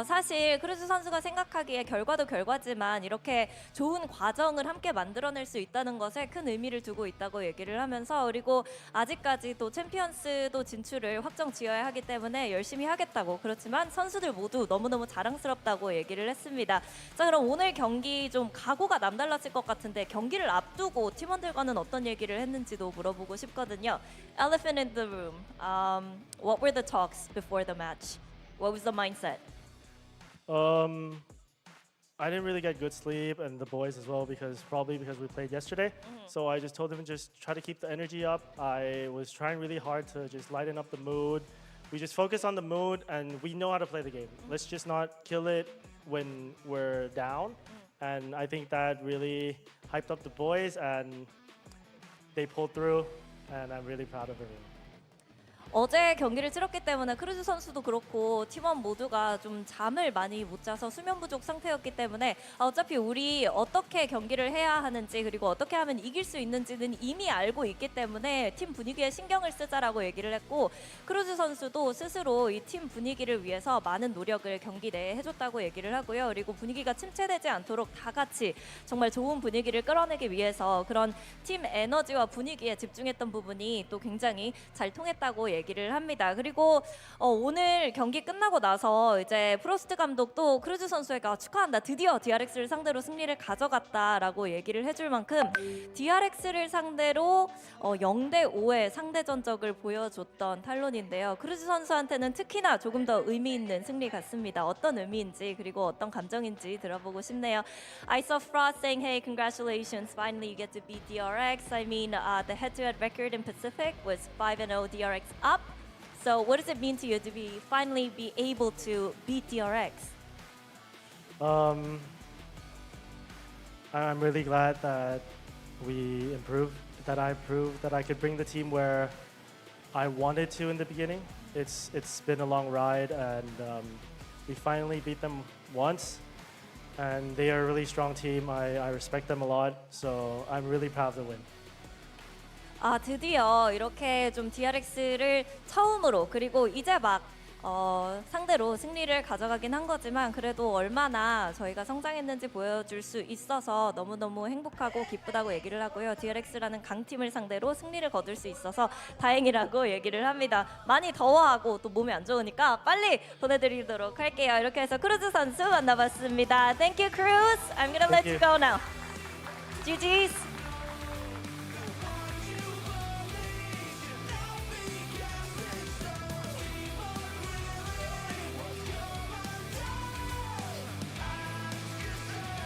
[SPEAKER 7] 사실 크루즈 선수가 생각하기에 결과도 결과지만 이렇게 좋은 과정을 함께 만들어낼 수 있다는 것에 큰 의미를 두고 있다고 얘기를 하면서 그리고 아직까지 또 챔피언스도 진출을 확정 지어야 하기 때문에 열심히 하겠다고 그렇지만 선수들 모두 너무너무 자랑스럽다고 얘기를 했습니다. 자, 그럼 오늘 경기 좀 각오가 남달랐을 것 같은데 경기를 앞두고 팀원들과는 어떤 얘기를 했는지도 물어보고 싶거든요. Elephant in the room. What were the talks before the match? What was the mindset?
[SPEAKER 13] I didn't really get good sleep and the boys as well probably because we played yesterday. So I just told them just try to keep the energy up. I was trying really hard to just lighten up the mood. We just focus on the mood and we know how to play the game. Let's just not kill it when we're down. And I think that really hyped up the boys and they pulled through and I'm really proud of everyone.
[SPEAKER 7] 어제 경기를 치렀기 때문에 크루즈 선수도 그렇고 팀원 모두가 좀 잠을 많이 못 자서 수면 부족 상태였기 때문에 어차피 우리 어떻게 경기를 해야 하는지 그리고 어떻게 하면 이길 수 있는지는 이미 알고 있기 때문에 팀 분위기에 신경을 쓰자라고 얘기를 했고 크루즈 선수도 스스로 이 팀 분위기를 위해서 많은 노력을 경기 내에 해줬다고 얘기를 하고요. 그리고 분위기가 침체되지 않도록 다 같이 정말 좋은 분위기를 끌어내기 위해서 그런 팀 에너지와 분위기에 집중했던 부분이 또 굉장히 잘 통했다고 얘기를 합니다. 그리고 오늘 경기 끝나고 나서 이제 프로스트 감독도 크루즈 선수에게 축하한다. 드디어 DRX를 상대로 승리를 가져갔다라고 얘기를 해줄 만큼 DRX를 상대로 0대5의 상대 전적을 보여줬던 탈론인데요. 크루즈 선수한테는 특히나 조금 더 의미 있는 승리 같습니다. 어떤 의미인지 그리고 어떤 감정인지 들어보고 싶네요. I saw Frost saying, "Hey, congratulations! Finally, you get to beat DRX." I mean, the head-to-head record in Pacific was 5-0 DRX up. So, what does it mean to you to finally be able to beat DRX?
[SPEAKER 13] I'm really glad that we improved, that I proved that I could bring the team where I wanted to in the beginning. It's been a long ride, and we finally beat them once. And they are a really strong team. I respect them a lot, so I'm really proud of the win.
[SPEAKER 7] 드디어 이렇게 좀 DRX를 처음으로 그리고 이제 막 상대로 승리를 가져가긴 한 거지만 그래도 얼마나 저희가 성장했는지 보여줄 수 있어서 너무너무 행복하고 기쁘다고 얘기를 하고요. DRX라는 강팀을 상대로 승리를 거둘 수 있어서 다행이라고 얘기를 합니다. 많이 더워하고 또 몸이 안 좋으니까 빨리 보내드리도록 할게요. 이렇게 해서 크루즈 선수 만나봤습니다. Thank you, Cruz. I'm gonna let you go now. GG's.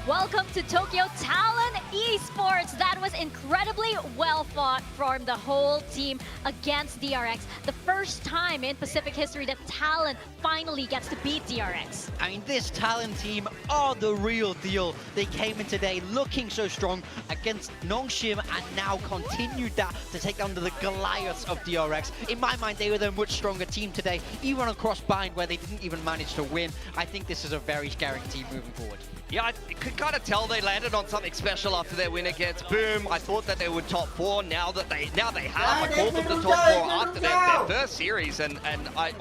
[SPEAKER 3] Welcome to Tokyo Talon Esports. That was incredibly well fought from the whole team against DRX. The first time in Pacific history that Talon finally gets to beat DRX.
[SPEAKER 2] I mean, this Talon team are the real deal. They came in today looking so strong against Nongshim and now continued that to take down the Goliaths of DRX. In my mind, they were the much stronger team today, even across Bind where they didn't even manage to win. I think this is a very scary team moving forward.
[SPEAKER 4] Yeah, I could kind of tell they landed on something special after their win against Boom. I thought that they would top 4. Now they have. I called them the top 4 after their first series, and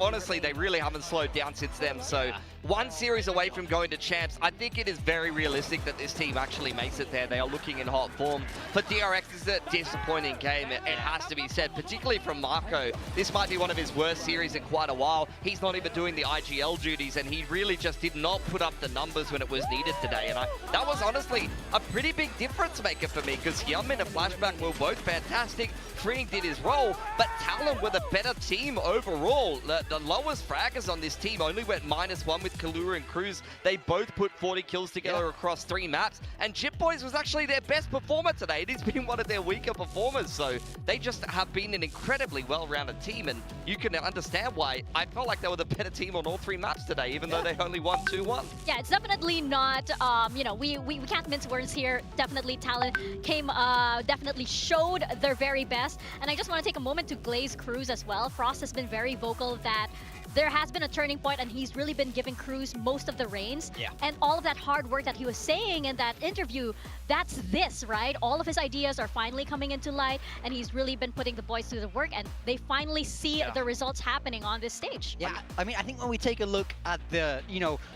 [SPEAKER 4] honestly, they really haven't slowed down since then. So one series away from going to champs. I think it is very realistic that this team actually makes it there. They are looking in hot form. For DRX, this is a disappointing game. It has to be said, particularly from Marco. This might be one of his worst series in quite a while. He's not even doing the IGL duties, and he really just did not put up the numbers when it was needed today. And that was honestly a pretty big difference maker for me, because Hyunmin and Flashback were both fantastic. Freeing did his role, but Talon were the better team overall. The lowest fraggers on this team only went -1 with Kalura and Cruz. They both put 40 kills together across 3 maps, and Chip Boys was actually their best performer today. It has been one of their weaker performers, so they just have been an incredibly well-rounded team, and you can understand why. I felt like they were the better team on all 3 maps today, even though they only won 2-1.
[SPEAKER 3] Yeah, it's definitely not, you know, we can't mince words here. Definitely Talon definitely showed their very best. And I just want to take a moment to glaze Cruz as well. Frost has been very vocal that there has been a turning point, and he's really been giving Cruz most of the reins.
[SPEAKER 2] Yeah.
[SPEAKER 3] And all of that hard work that he was saying in that interview, that's this, right? All of his ideas are finally coming into light, and he's really been putting the boys through the work, and they finally see the results happening on this stage.
[SPEAKER 2] Yeah, I mean, I think when we take a look at the,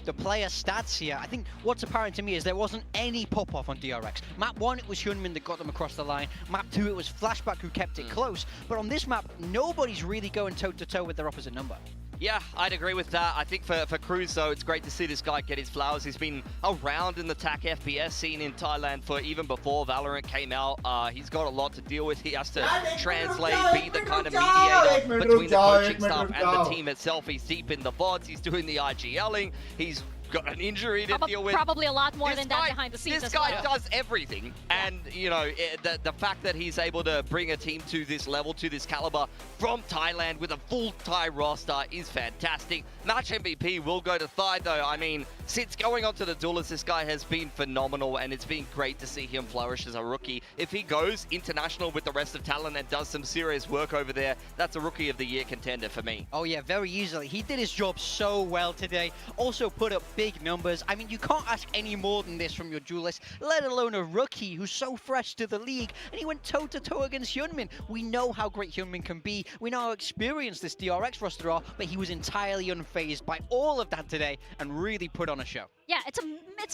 [SPEAKER 2] the player stats here, I think what's apparent to me is there wasn't any pop-off on DRX. Map 1, it was Hyunmin that got them across the line. Map 2, it was Flashback who kept it close. But on this map, nobody's really going toe-to-toe with their opposite number.
[SPEAKER 4] Yeah, I'd agree with that. I think for Cruz, though, it's great to see this guy get his flowers. He's been around in the TAC FPS scene in Thailand for even before Valorant came out. He's got a lot to deal with. He has to translate, be the kind of mediator between the coaching staff and the team itself. He's deep in the VODs. He's doing the IGLing. He's got an injury to deal with.
[SPEAKER 3] Probably a lot more than that behind the scenes.
[SPEAKER 4] This guy does everything, and the fact that he's able to bring a team to this level, to this caliber from Thailand with a full Thai roster is fantastic. Match MVP will go to Thai, though. I mean, since going on to the duelist, this guy has been phenomenal, and it's been great to see him flourish as a rookie. If he goes international with the rest of Talon and does some serious work over there, that's a Rookie of the Year contender for me.
[SPEAKER 2] Oh yeah, very easily. He did his job so well today. Also put up big numbers. I mean, you can't ask any more than this from your duelist, let alone a rookie who's so fresh to the league. And he went toe-to-toe against Hyunmin. We know how great Hyunmin can be. We know how experienced this DRX roster are, but he was entirely unfazed by all of that today and really put on a show.
[SPEAKER 3] Yeah, it's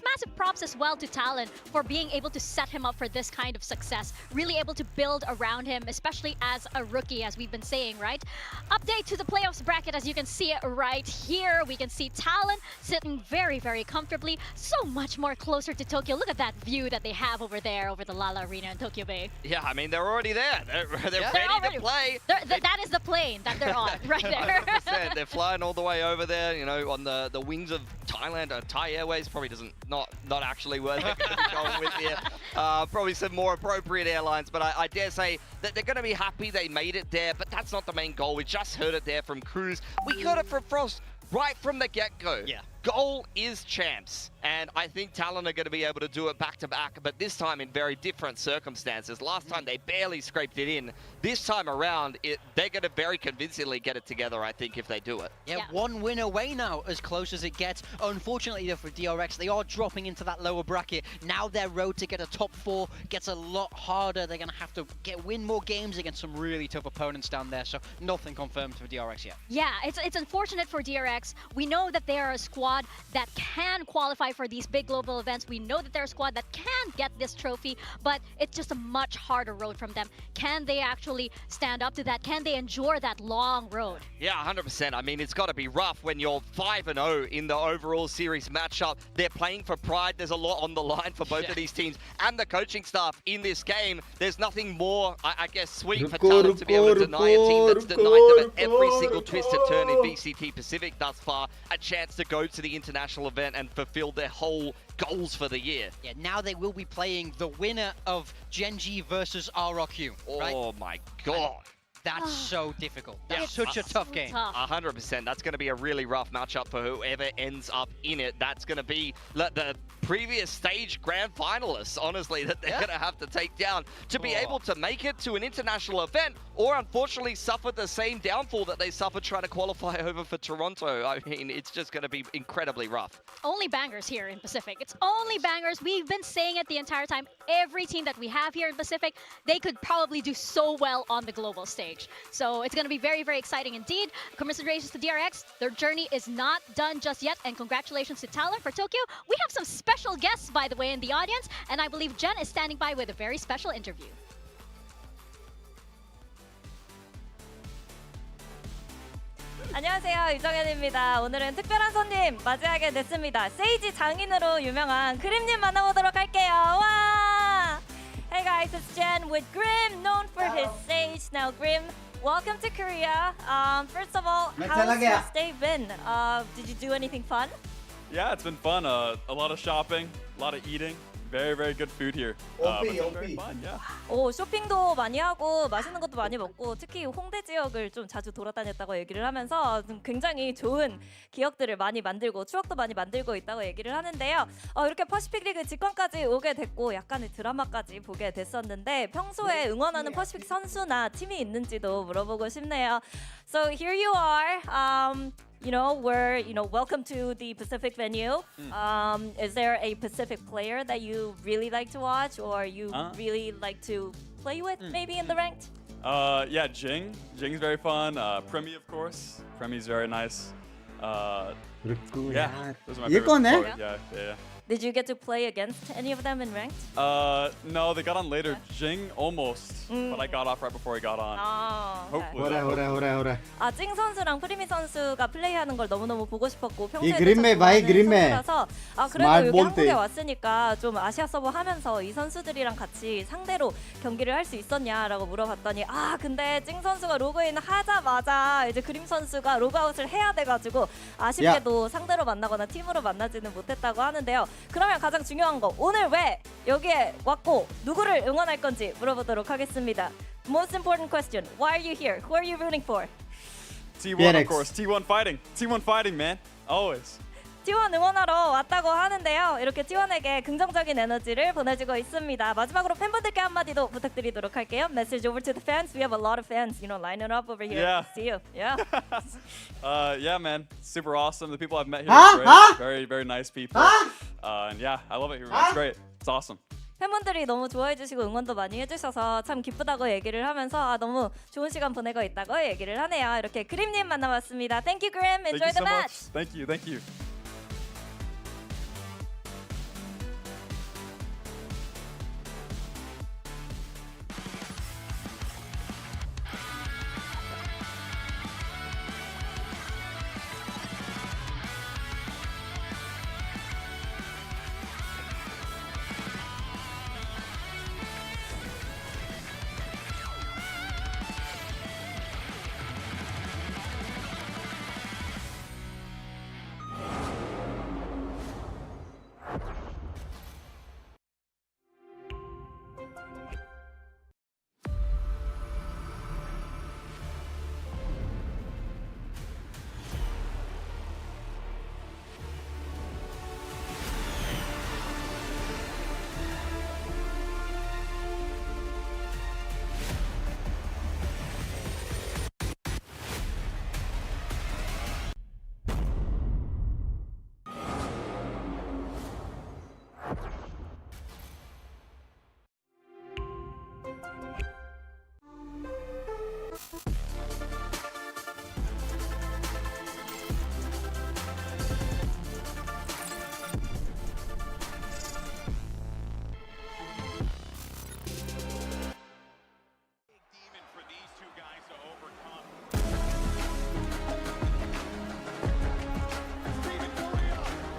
[SPEAKER 3] massive props as well to Talon for being able to set him up for this kind of success. Really able to build around him, especially as a rookie, as we've been saying, right? Update to the playoffs bracket, as you can see it right here. We can see Talon sitting very, very comfortably, so much more closer to Tokyo. Look at that view that they have over there, over the Lala Arena in Tokyo Bay.
[SPEAKER 4] Yeah, I mean, they're already there. They're ready to play.
[SPEAKER 3] That is the plane that they're on, right there.
[SPEAKER 4] 100%. They're flying all the way over there, on the wings of Thailand. Thai Airways probably not actually where they're going to be going with here. Probably some more appropriate airlines, but I dare say that they're going to be happy they made it there, but that's not the main goal. We just heard it there from Cruz. We got it from Frost right from the get-go.
[SPEAKER 2] Yeah.
[SPEAKER 4] Goal is champs. And I think Talon are going to be able to do it back-to-back, but this time in very different circumstances. Last time they barely scraped it in. This time around, they're going to very convincingly get it together, I think, if they do it.
[SPEAKER 2] Yeah, one win away now, as close as it gets. Unfortunately, though, for DRX, they are dropping into that lower bracket. Now their road to get a top 4 gets a lot harder. They're going to have to win more games against some really tough opponents down there, so nothing confirmed for DRX yet.
[SPEAKER 3] Yeah, it's unfortunate for DRX. We know that they are a squad that can qualify for these big global events. We know that they're a squad that can get this trophy, but it's just a much harder road from them. Can they actually stand up to that? Can they endure that long road?
[SPEAKER 4] Yeah, 100%. I mean, it's got to be rough when you're 5-0 in the overall series matchup. They're playing for pride. There's a lot on the line for both of these teams and the coaching staff in this game. There's nothing more, I guess, sweet for Talon to be able to deny a team that's denied them at every single twisted turn in VCT Pacific thus far a chance to go to the international event and fulfill their whole goals for the year.
[SPEAKER 2] Yeah, now they will be playing the winner of Genji versus RRQ, right?
[SPEAKER 4] Oh my god.
[SPEAKER 2] That's so difficult. That's such a tough game.
[SPEAKER 4] 100%. That's going to be a really rough matchup for whoever ends up in it. That's going to be the previous stage grand finalists, honestly, that they're going to have to take down to be able to make it to an international event, or unfortunately suffer the same downfall that they suffered trying to qualify over for Toronto. I mean, it's just going to be incredibly rough.
[SPEAKER 3] Only bangers here in Pacific. It's only bangers. We've been saying it the entire time. Every team that we have here in Pacific, they could probably do so well on the global stage. So it's going to be very, very exciting indeed. Congratulations to DRX. Their journey is not done just yet. And congratulations to Talon for Tokyo. We have some special guests, by the way, in the audience. And I believe Jen is standing by with a very special interview.
[SPEAKER 7] 안녕하세요, 유정현입니다. 오늘은 특별한 손님 맞이하게 됐습니다. 세이지 장인으로 유명한 그림님 만나보도록 할게요. 와! Hey guys, it's Jen with Grim, known for his sage. Now Grim, welcome to Korea. First of all, how's your stay been? Did you do anything fun?
[SPEAKER 14] Yeah, it's been fun. A lot of shopping, a lot of eating. Very, very good food here. But it's been very fun, yeah.
[SPEAKER 7] 오, 쇼핑도 많이 하고 맛있는 것도 많이 먹고 특히 홍대 지역을 좀 자주 돌아다녔다고 얘기를 하면서 좀 굉장히 좋은 기억들을 많이 만들고 추억도 많이 만들고 있다고 얘기를 하는데요. 이렇게 퍼시픽 리그 직관까지 오게 됐고 약간의 드라마까지 보게 됐었는데 평소에 응원하는 퍼시픽 선수나 팀이 있는지도 물어보고 싶네요. So here you are. Welcome to the Pacific venue. Is there a Pacific player that you really like to watch or you really like to play with maybe in the ranked?
[SPEAKER 14] Yeah, Jing. Jing's very fun. Premi, of course. Premi's very nice. Yeah, those are my favorite players. Yeah.
[SPEAKER 7] Did you get to play against any of them in ranked?
[SPEAKER 14] No, they got on later. Jing almost, but I got off right before he got on. Hopefully.
[SPEAKER 1] 호래.
[SPEAKER 7] 찡 선수랑 프리미 선수가 플레이하는 걸 너무너무 보고 싶었고
[SPEAKER 1] 이
[SPEAKER 7] 평소에
[SPEAKER 1] 그림매 봐, 이 그림매.
[SPEAKER 7] 선수라서 그래도
[SPEAKER 1] 스마트
[SPEAKER 7] 여기
[SPEAKER 1] 볼
[SPEAKER 7] 한국에
[SPEAKER 1] 때.
[SPEAKER 7] 왔으니까 좀 아시아 서버 하면서 이 선수들이랑 같이 상대로 경기를 할 수 있었냐라고 물어봤더니 근데 찡 선수가 로그인 하자마자 이제 그림 선수가 로그아웃을 해야 돼가지고 아쉽게도 상대로 만나거나 팀으로 만나지는 못했다고 하는데요. 그러면 가장 중요한 거 오늘 왜 여기에 왔고 누구를 응원할 건지 물어보도록 하겠습니다. Most important question. Why are you here? Who are you rooting for?
[SPEAKER 14] T1, of course. T1 fighting. T1 fighting, man. Always.
[SPEAKER 7] T1 응원하러 왔다고 하는데요. 이렇게 T1에게 긍정적인 에너지를 보내주고 있습니다. 마지막으로 팬분들께 한마디도 부탁드리도록 할게요. Message over to the fans. We have a lot of fans, lining up over here.
[SPEAKER 14] Yeah.
[SPEAKER 7] See you. Yeah.
[SPEAKER 14] Yeah, man. Super awesome. The people I've met here are great. Very, very nice people. And yeah, I love it here. It's great. It's awesome.
[SPEAKER 7] 팬분들이 너무 좋아해 주시고 응원도 많이 해주셔서 참 기쁘다고 얘기를 하면서 너무 좋은 시간 보내고 있다고 얘기를 하네요. 이렇게 그림님 만나봤습니다. Thank you, Grim. Enjoy the match.
[SPEAKER 14] Thank you. Thank you.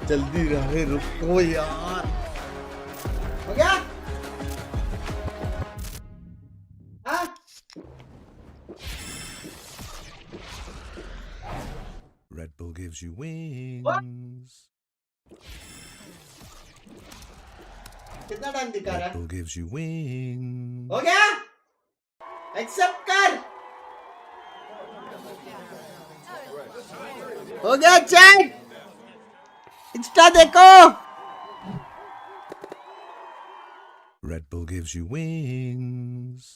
[SPEAKER 1] जल्दी रहे, रुको यार। हो गया? हाँ?
[SPEAKER 9] Red Bull gives you wings.
[SPEAKER 1] कितना time दिखा रहा
[SPEAKER 9] Red Bull gives you wings.
[SPEAKER 1] हो गया? एक्सेप्ट कर। हो गया चैट। इंस्टा देखो।
[SPEAKER 9] Red Bull gives you wings.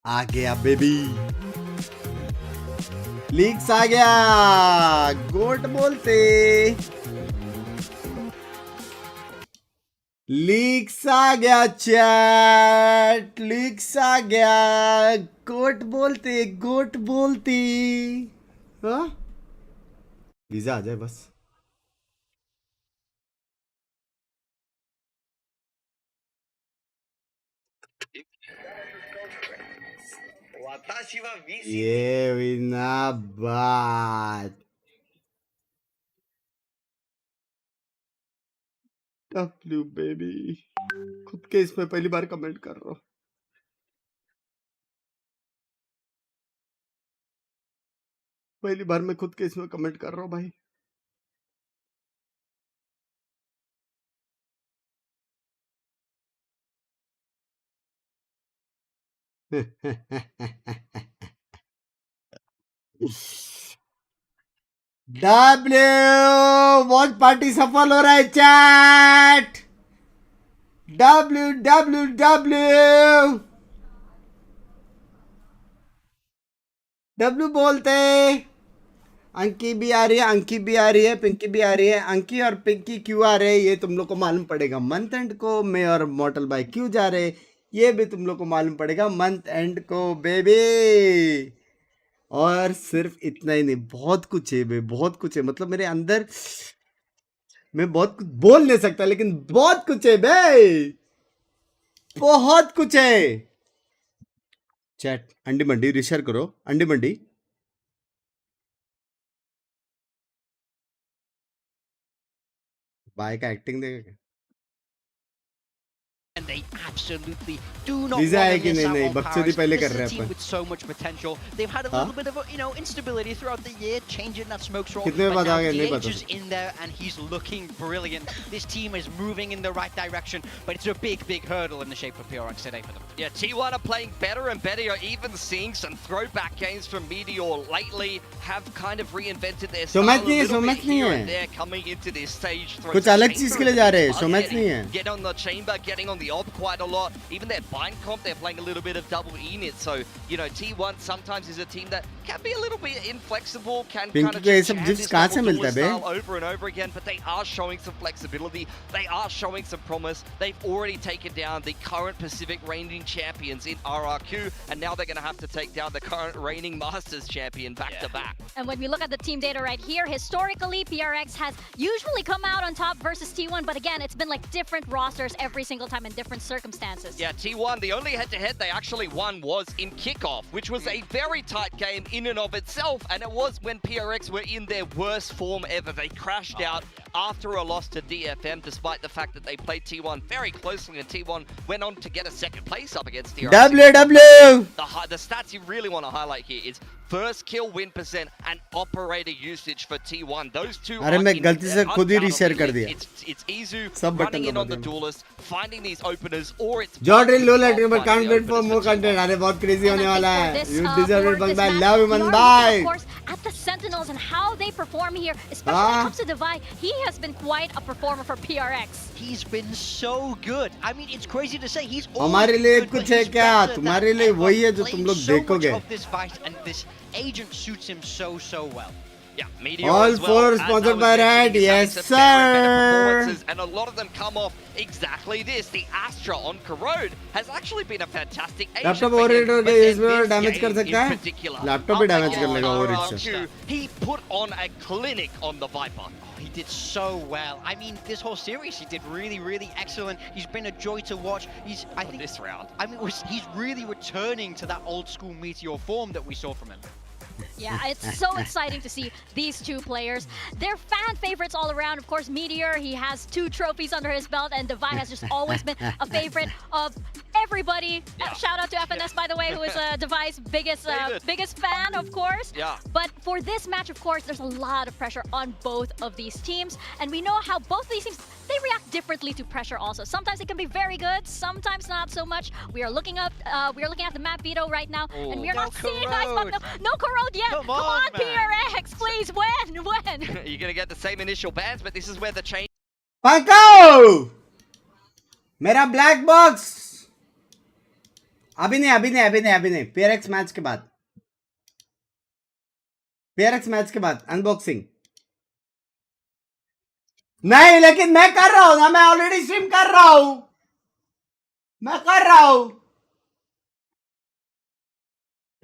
[SPEAKER 1] आ गया बेबी, लीक्स आ गया, गोट बोलते, लीक्स आ गया चैट, लीक्स आ गया, गोट बोलते, गोट बोलती। हाँ वीजा आ जाए बस। ये बिना बात डब्ल्यू बेबी, खुद के इसमें पहली बार कमेंट कर रहा हूँ। पहली बार मैं खुद के इसमें कमेंट कर रहा हूँ भाई। डब्ल्यू वॉच पार्टी सफल हो रहा है chat. W W W W बोलते। अंकी भी आ रही है, अंकी भी आ रही है, पिंकी भी आ रही है। अंकी और पिंकी क्यों आ रहे हैं ये तुम लोग को मालूम पड़ेगा मंथ एंड को। मैं और मॉर्टल भाई क्यों जा रहे हैं ये भी तुम लोग को मालूम पड़ेगा मंथ एंड को बेबी। और सिर्फ इतना ही नहीं, बहुत कुछ है बे, बहुत कुछ है। मतलब मेरे अंदर मैं बहुत कुछ बोल नहीं सकता, लेकिन बहुत कुछ है बे, बहुत कुछ है। चैट अंडी मंडी रिशेयर करो, अंडी मंडी। बाय का एक्टिंग देगा।
[SPEAKER 2] And they absolutely do not
[SPEAKER 1] visa
[SPEAKER 2] want
[SPEAKER 1] है
[SPEAKER 2] to
[SPEAKER 1] कि
[SPEAKER 2] miss
[SPEAKER 1] नहीं?
[SPEAKER 2] out
[SPEAKER 1] नहीं
[SPEAKER 2] on
[SPEAKER 1] बकचोदी
[SPEAKER 2] Paris.
[SPEAKER 1] पहले
[SPEAKER 2] This
[SPEAKER 1] कर
[SPEAKER 2] is
[SPEAKER 1] रहे
[SPEAKER 2] a
[SPEAKER 1] हैं
[SPEAKER 2] team
[SPEAKER 1] upon.
[SPEAKER 2] with so much potential. They've had a little bit of instability throughout the year, changing that smoke roll.
[SPEAKER 1] कितने
[SPEAKER 2] But
[SPEAKER 1] बाद
[SPEAKER 2] now
[SPEAKER 1] आ गए नहीं
[SPEAKER 2] DH
[SPEAKER 1] पता।
[SPEAKER 2] is in there and he's looking brilliant. This team is moving in the right direction, but it's a big, big hurdle in the shape of PRX today for them.
[SPEAKER 4] Yeah, T1 are playing better and better. You're even seeing some throwback games from Meteor lately. Have kind of reinvented their style a
[SPEAKER 1] शोमैच नहीं है,
[SPEAKER 4] little bit
[SPEAKER 1] शोमैच नहीं
[SPEAKER 4] here
[SPEAKER 1] है।
[SPEAKER 4] and there coming into this stage.
[SPEAKER 1] कुछ अलग चीज के लिए जा रहे हैं, शोमैच नहीं है।
[SPEAKER 4] Get on the chamber, getting on the ob quite a lot. Even their bind comp, they're playing a little bit of double init. So, you know, T1 sometimes is a team that can be a little bit inflexible, can
[SPEAKER 1] Pinky
[SPEAKER 4] kind of
[SPEAKER 1] को ये
[SPEAKER 4] just
[SPEAKER 1] सब
[SPEAKER 4] jam
[SPEAKER 1] zips
[SPEAKER 4] this
[SPEAKER 1] कहाँ से
[SPEAKER 4] double
[SPEAKER 1] मिलता है
[SPEAKER 4] duelist
[SPEAKER 1] bay?
[SPEAKER 4] style over and over again, but they are showing some flexibility. They are showing some promise. They've already taken down the current Pacific reigning champions in RRQ, and now they're going to have to take down the current reigning Masters champion back to back.
[SPEAKER 3] And when we look at the team data right here, historically, PRX has usually come out on top versus T1, but again, it's been like different rosters every single time in different circumstances.
[SPEAKER 4] Yeah, T1, the only head-to-head they actually won was in kickoff, which was a very tight game in and of itself, and it was when PRX were in their worst form ever. They crashed out after a loss to DFM, despite the fact that they played T1 very closely, and T1 went on to get a second place up against DRX.
[SPEAKER 1] WW
[SPEAKER 4] The stats you really want to highlight here is first kill win percent and operator usage for T1. Those two
[SPEAKER 1] अरे
[SPEAKER 4] are
[SPEAKER 1] मैं गलती से खुद ही reshare कर
[SPEAKER 4] undoubtedly.
[SPEAKER 1] दिया।
[SPEAKER 4] It's Izu
[SPEAKER 1] सब button
[SPEAKER 4] running in
[SPEAKER 1] दबा
[SPEAKER 4] on the
[SPEAKER 1] दिया।
[SPEAKER 4] duelist, finding these openers, or it's
[SPEAKER 1] Jordan लो लेटर पर
[SPEAKER 4] finding
[SPEAKER 1] can't
[SPEAKER 4] the
[SPEAKER 1] wait for
[SPEAKER 4] openers
[SPEAKER 1] more
[SPEAKER 4] for T1.
[SPEAKER 1] Content. अरे बहुत क्रेजी होने वाला है। You deserve it
[SPEAKER 3] for
[SPEAKER 1] बंद
[SPEAKER 3] this
[SPEAKER 1] bye,
[SPEAKER 3] match,
[SPEAKER 1] love you
[SPEAKER 3] we
[SPEAKER 1] man,
[SPEAKER 3] are looking,
[SPEAKER 1] bye।
[SPEAKER 3] of course, at the Sentinels and how they perform here, especially when it comes to Divide. He has been quite a performer for PRX.
[SPEAKER 2] He's been so good. I mean, it's crazy to say he's always
[SPEAKER 1] हमारे
[SPEAKER 2] been
[SPEAKER 1] लिए
[SPEAKER 2] good,
[SPEAKER 1] कुछ
[SPEAKER 2] but
[SPEAKER 1] है
[SPEAKER 2] he's
[SPEAKER 1] क्या?
[SPEAKER 2] better than
[SPEAKER 1] तुम्हारे लिए
[SPEAKER 2] ever.
[SPEAKER 1] वही है जो
[SPEAKER 2] Played
[SPEAKER 1] तुम लोग
[SPEAKER 2] so much
[SPEAKER 1] देखोगे।
[SPEAKER 2] of this fight, and this agent suits him so well.
[SPEAKER 4] Yeah, Meteor
[SPEAKER 1] All
[SPEAKER 4] as well,
[SPEAKER 1] four
[SPEAKER 4] as I
[SPEAKER 1] sponsored
[SPEAKER 4] was
[SPEAKER 1] by
[SPEAKER 4] mentioning,
[SPEAKER 1] Red,
[SPEAKER 4] is having
[SPEAKER 1] yes
[SPEAKER 4] some better and better
[SPEAKER 1] sir।
[SPEAKER 4] performances, and a lot of them come off exactly this. The Astra on Corrode has actually been a fantastic agent
[SPEAKER 1] laptop
[SPEAKER 4] for him,
[SPEAKER 1] overheat हो
[SPEAKER 4] but
[SPEAKER 1] गया,
[SPEAKER 4] then
[SPEAKER 1] इसमें
[SPEAKER 4] this
[SPEAKER 1] damage कर
[SPEAKER 4] game
[SPEAKER 1] सकता
[SPEAKER 4] in
[SPEAKER 1] है।
[SPEAKER 4] particular,
[SPEAKER 1] laptop भी
[SPEAKER 4] up
[SPEAKER 1] damage कर
[SPEAKER 4] against
[SPEAKER 1] लेगा overheat से।
[SPEAKER 4] RRQ, he put on a clinic on the Viper.
[SPEAKER 2] He did so well. I mean, this whole series, he did really, really excellent. He's been a joy to watch. I think this round, I mean, he's really returning to that old school Meteor form that we saw from him.
[SPEAKER 3] Yeah, it's so exciting to see these two players. They're fan favorites all around. Of course, Meteor, he has 2 trophies under his belt, and Devi has just always been a favorite of everybody. Shout out to FNS, by the way, who is Devi's biggest fan, of course.
[SPEAKER 4] Yeah.
[SPEAKER 3] But for this match, of course, there's a lot of pressure on both of these teams, and we know how both of these teams, they react differently to pressure also. Sometimes it can be very good, sometimes not so much. We are looking at the map veto right now, and we are not seeing no corrode yet. Come on, PRX, please, when?
[SPEAKER 4] You're going to get the same initial bans, but this is where the change...
[SPEAKER 1] Paco! मेरा black box अभी नहीं PRX match के बाद unboxing नहीं, लेकिन मैं कर रहा हूं ना, मैं ऑलरेडी स्ट्रीम कर रहा हूं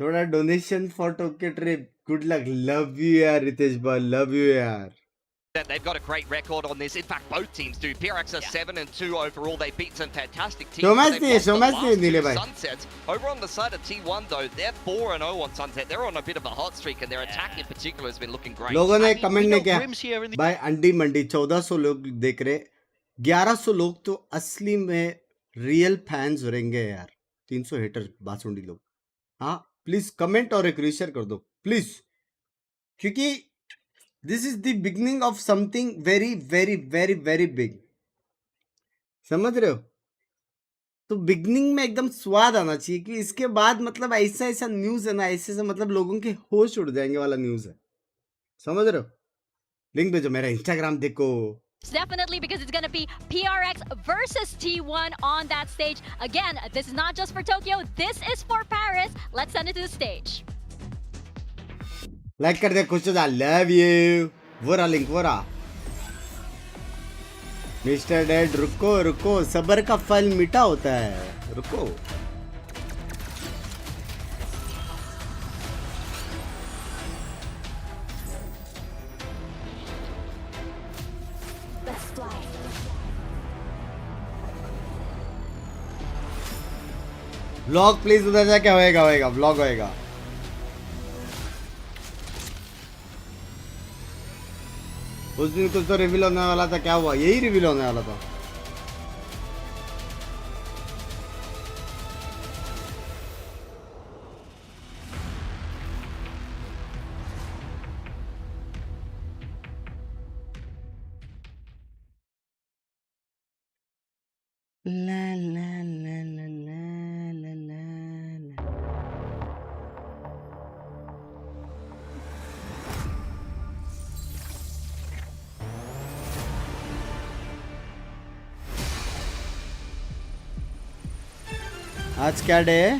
[SPEAKER 1] थोड़ा donation for Tokyo trip. Good luck. Love you यार रितेश भाई, लव यू यार.
[SPEAKER 4] They've got a great record on this. In fact, both teams do. PRX are 7-2 overall. They beat some fantastic teams. Sunsets. Over on the side of T1 though, they're 4-0 on Sunset. They're on a bit of a hot streak, and their attack in particular has been looking great.
[SPEAKER 1] लोगों ने comment ने किया भाई अंडी मंडी 1400 लोग देख रहे, 1100 लोग तो असली में रियल फैंस रहेंगे यार. 300 हेटर्स बासुंडी लोग. हाँ प्लीज कमेंट और एक रीशेयर कर दो प्लीज, क्योंकि this is the beginning of something very very very very big. समझ रहे हो? तो बिगनिंग में एकदम स्वाद आना चाहिए कि इसके बाद मतलब ऐसा न्यूज है ना, ऐसे मतलब लोगों के होश उड़ जाएंगे वाला न्यूज है. समझ रहे हो? लिंक भेजो, मेरा इंस्टाग्राम देखो.
[SPEAKER 3] Definitely, because it's going to be PRX versus T1 on that stage. Again, this is not just for Tokyo, this is for Paris. Let's send it to the stage.
[SPEAKER 1] Like कर दे, खुश हो जा. Love you. वो रहा link, वो रहा. Mister dad रुको, सबर का फल मीठा होता है. रुको. व्लॉग प्लीज उधर जाके होएगा व्लॉग होएगा. उस दिन कुछ तो रिवील होने वाला था, क्या हुआ? यही रिवील होने वाला था. ला ला ला ला ला ला ला. आज क्या डे है?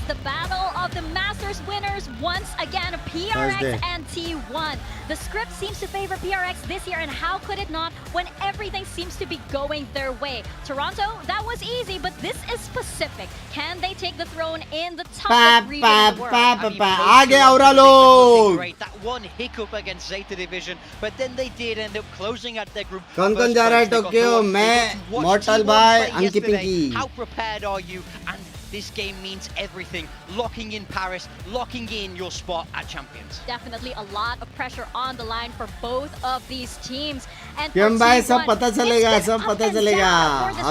[SPEAKER 3] The battle of the Masters winners once again, PRX
[SPEAKER 1] Thursday.
[SPEAKER 3] and T1. The script seems to favor PRX this year, and how could it not when everything seems to be going their way? Toronto, that was easy, but this is Pacific. Can they take the throne in the toughest region in the world?
[SPEAKER 1] आ गया औरा लोग.
[SPEAKER 2] Great, that one hiccup against Zeta Division, but then they did end up closing out their group.
[SPEAKER 1] कौन जा रहा है Tokyo? मैं mortal बाय Ankit Pinky.
[SPEAKER 2] How prepared are you? And this game means everything. Locking in Paris, locking in your spot at Champions.
[SPEAKER 3] Definitely a lot of pressure on the line for both of these teams. And
[SPEAKER 1] क्यों भाई सब पता चलेगा, सब पता चलेगा.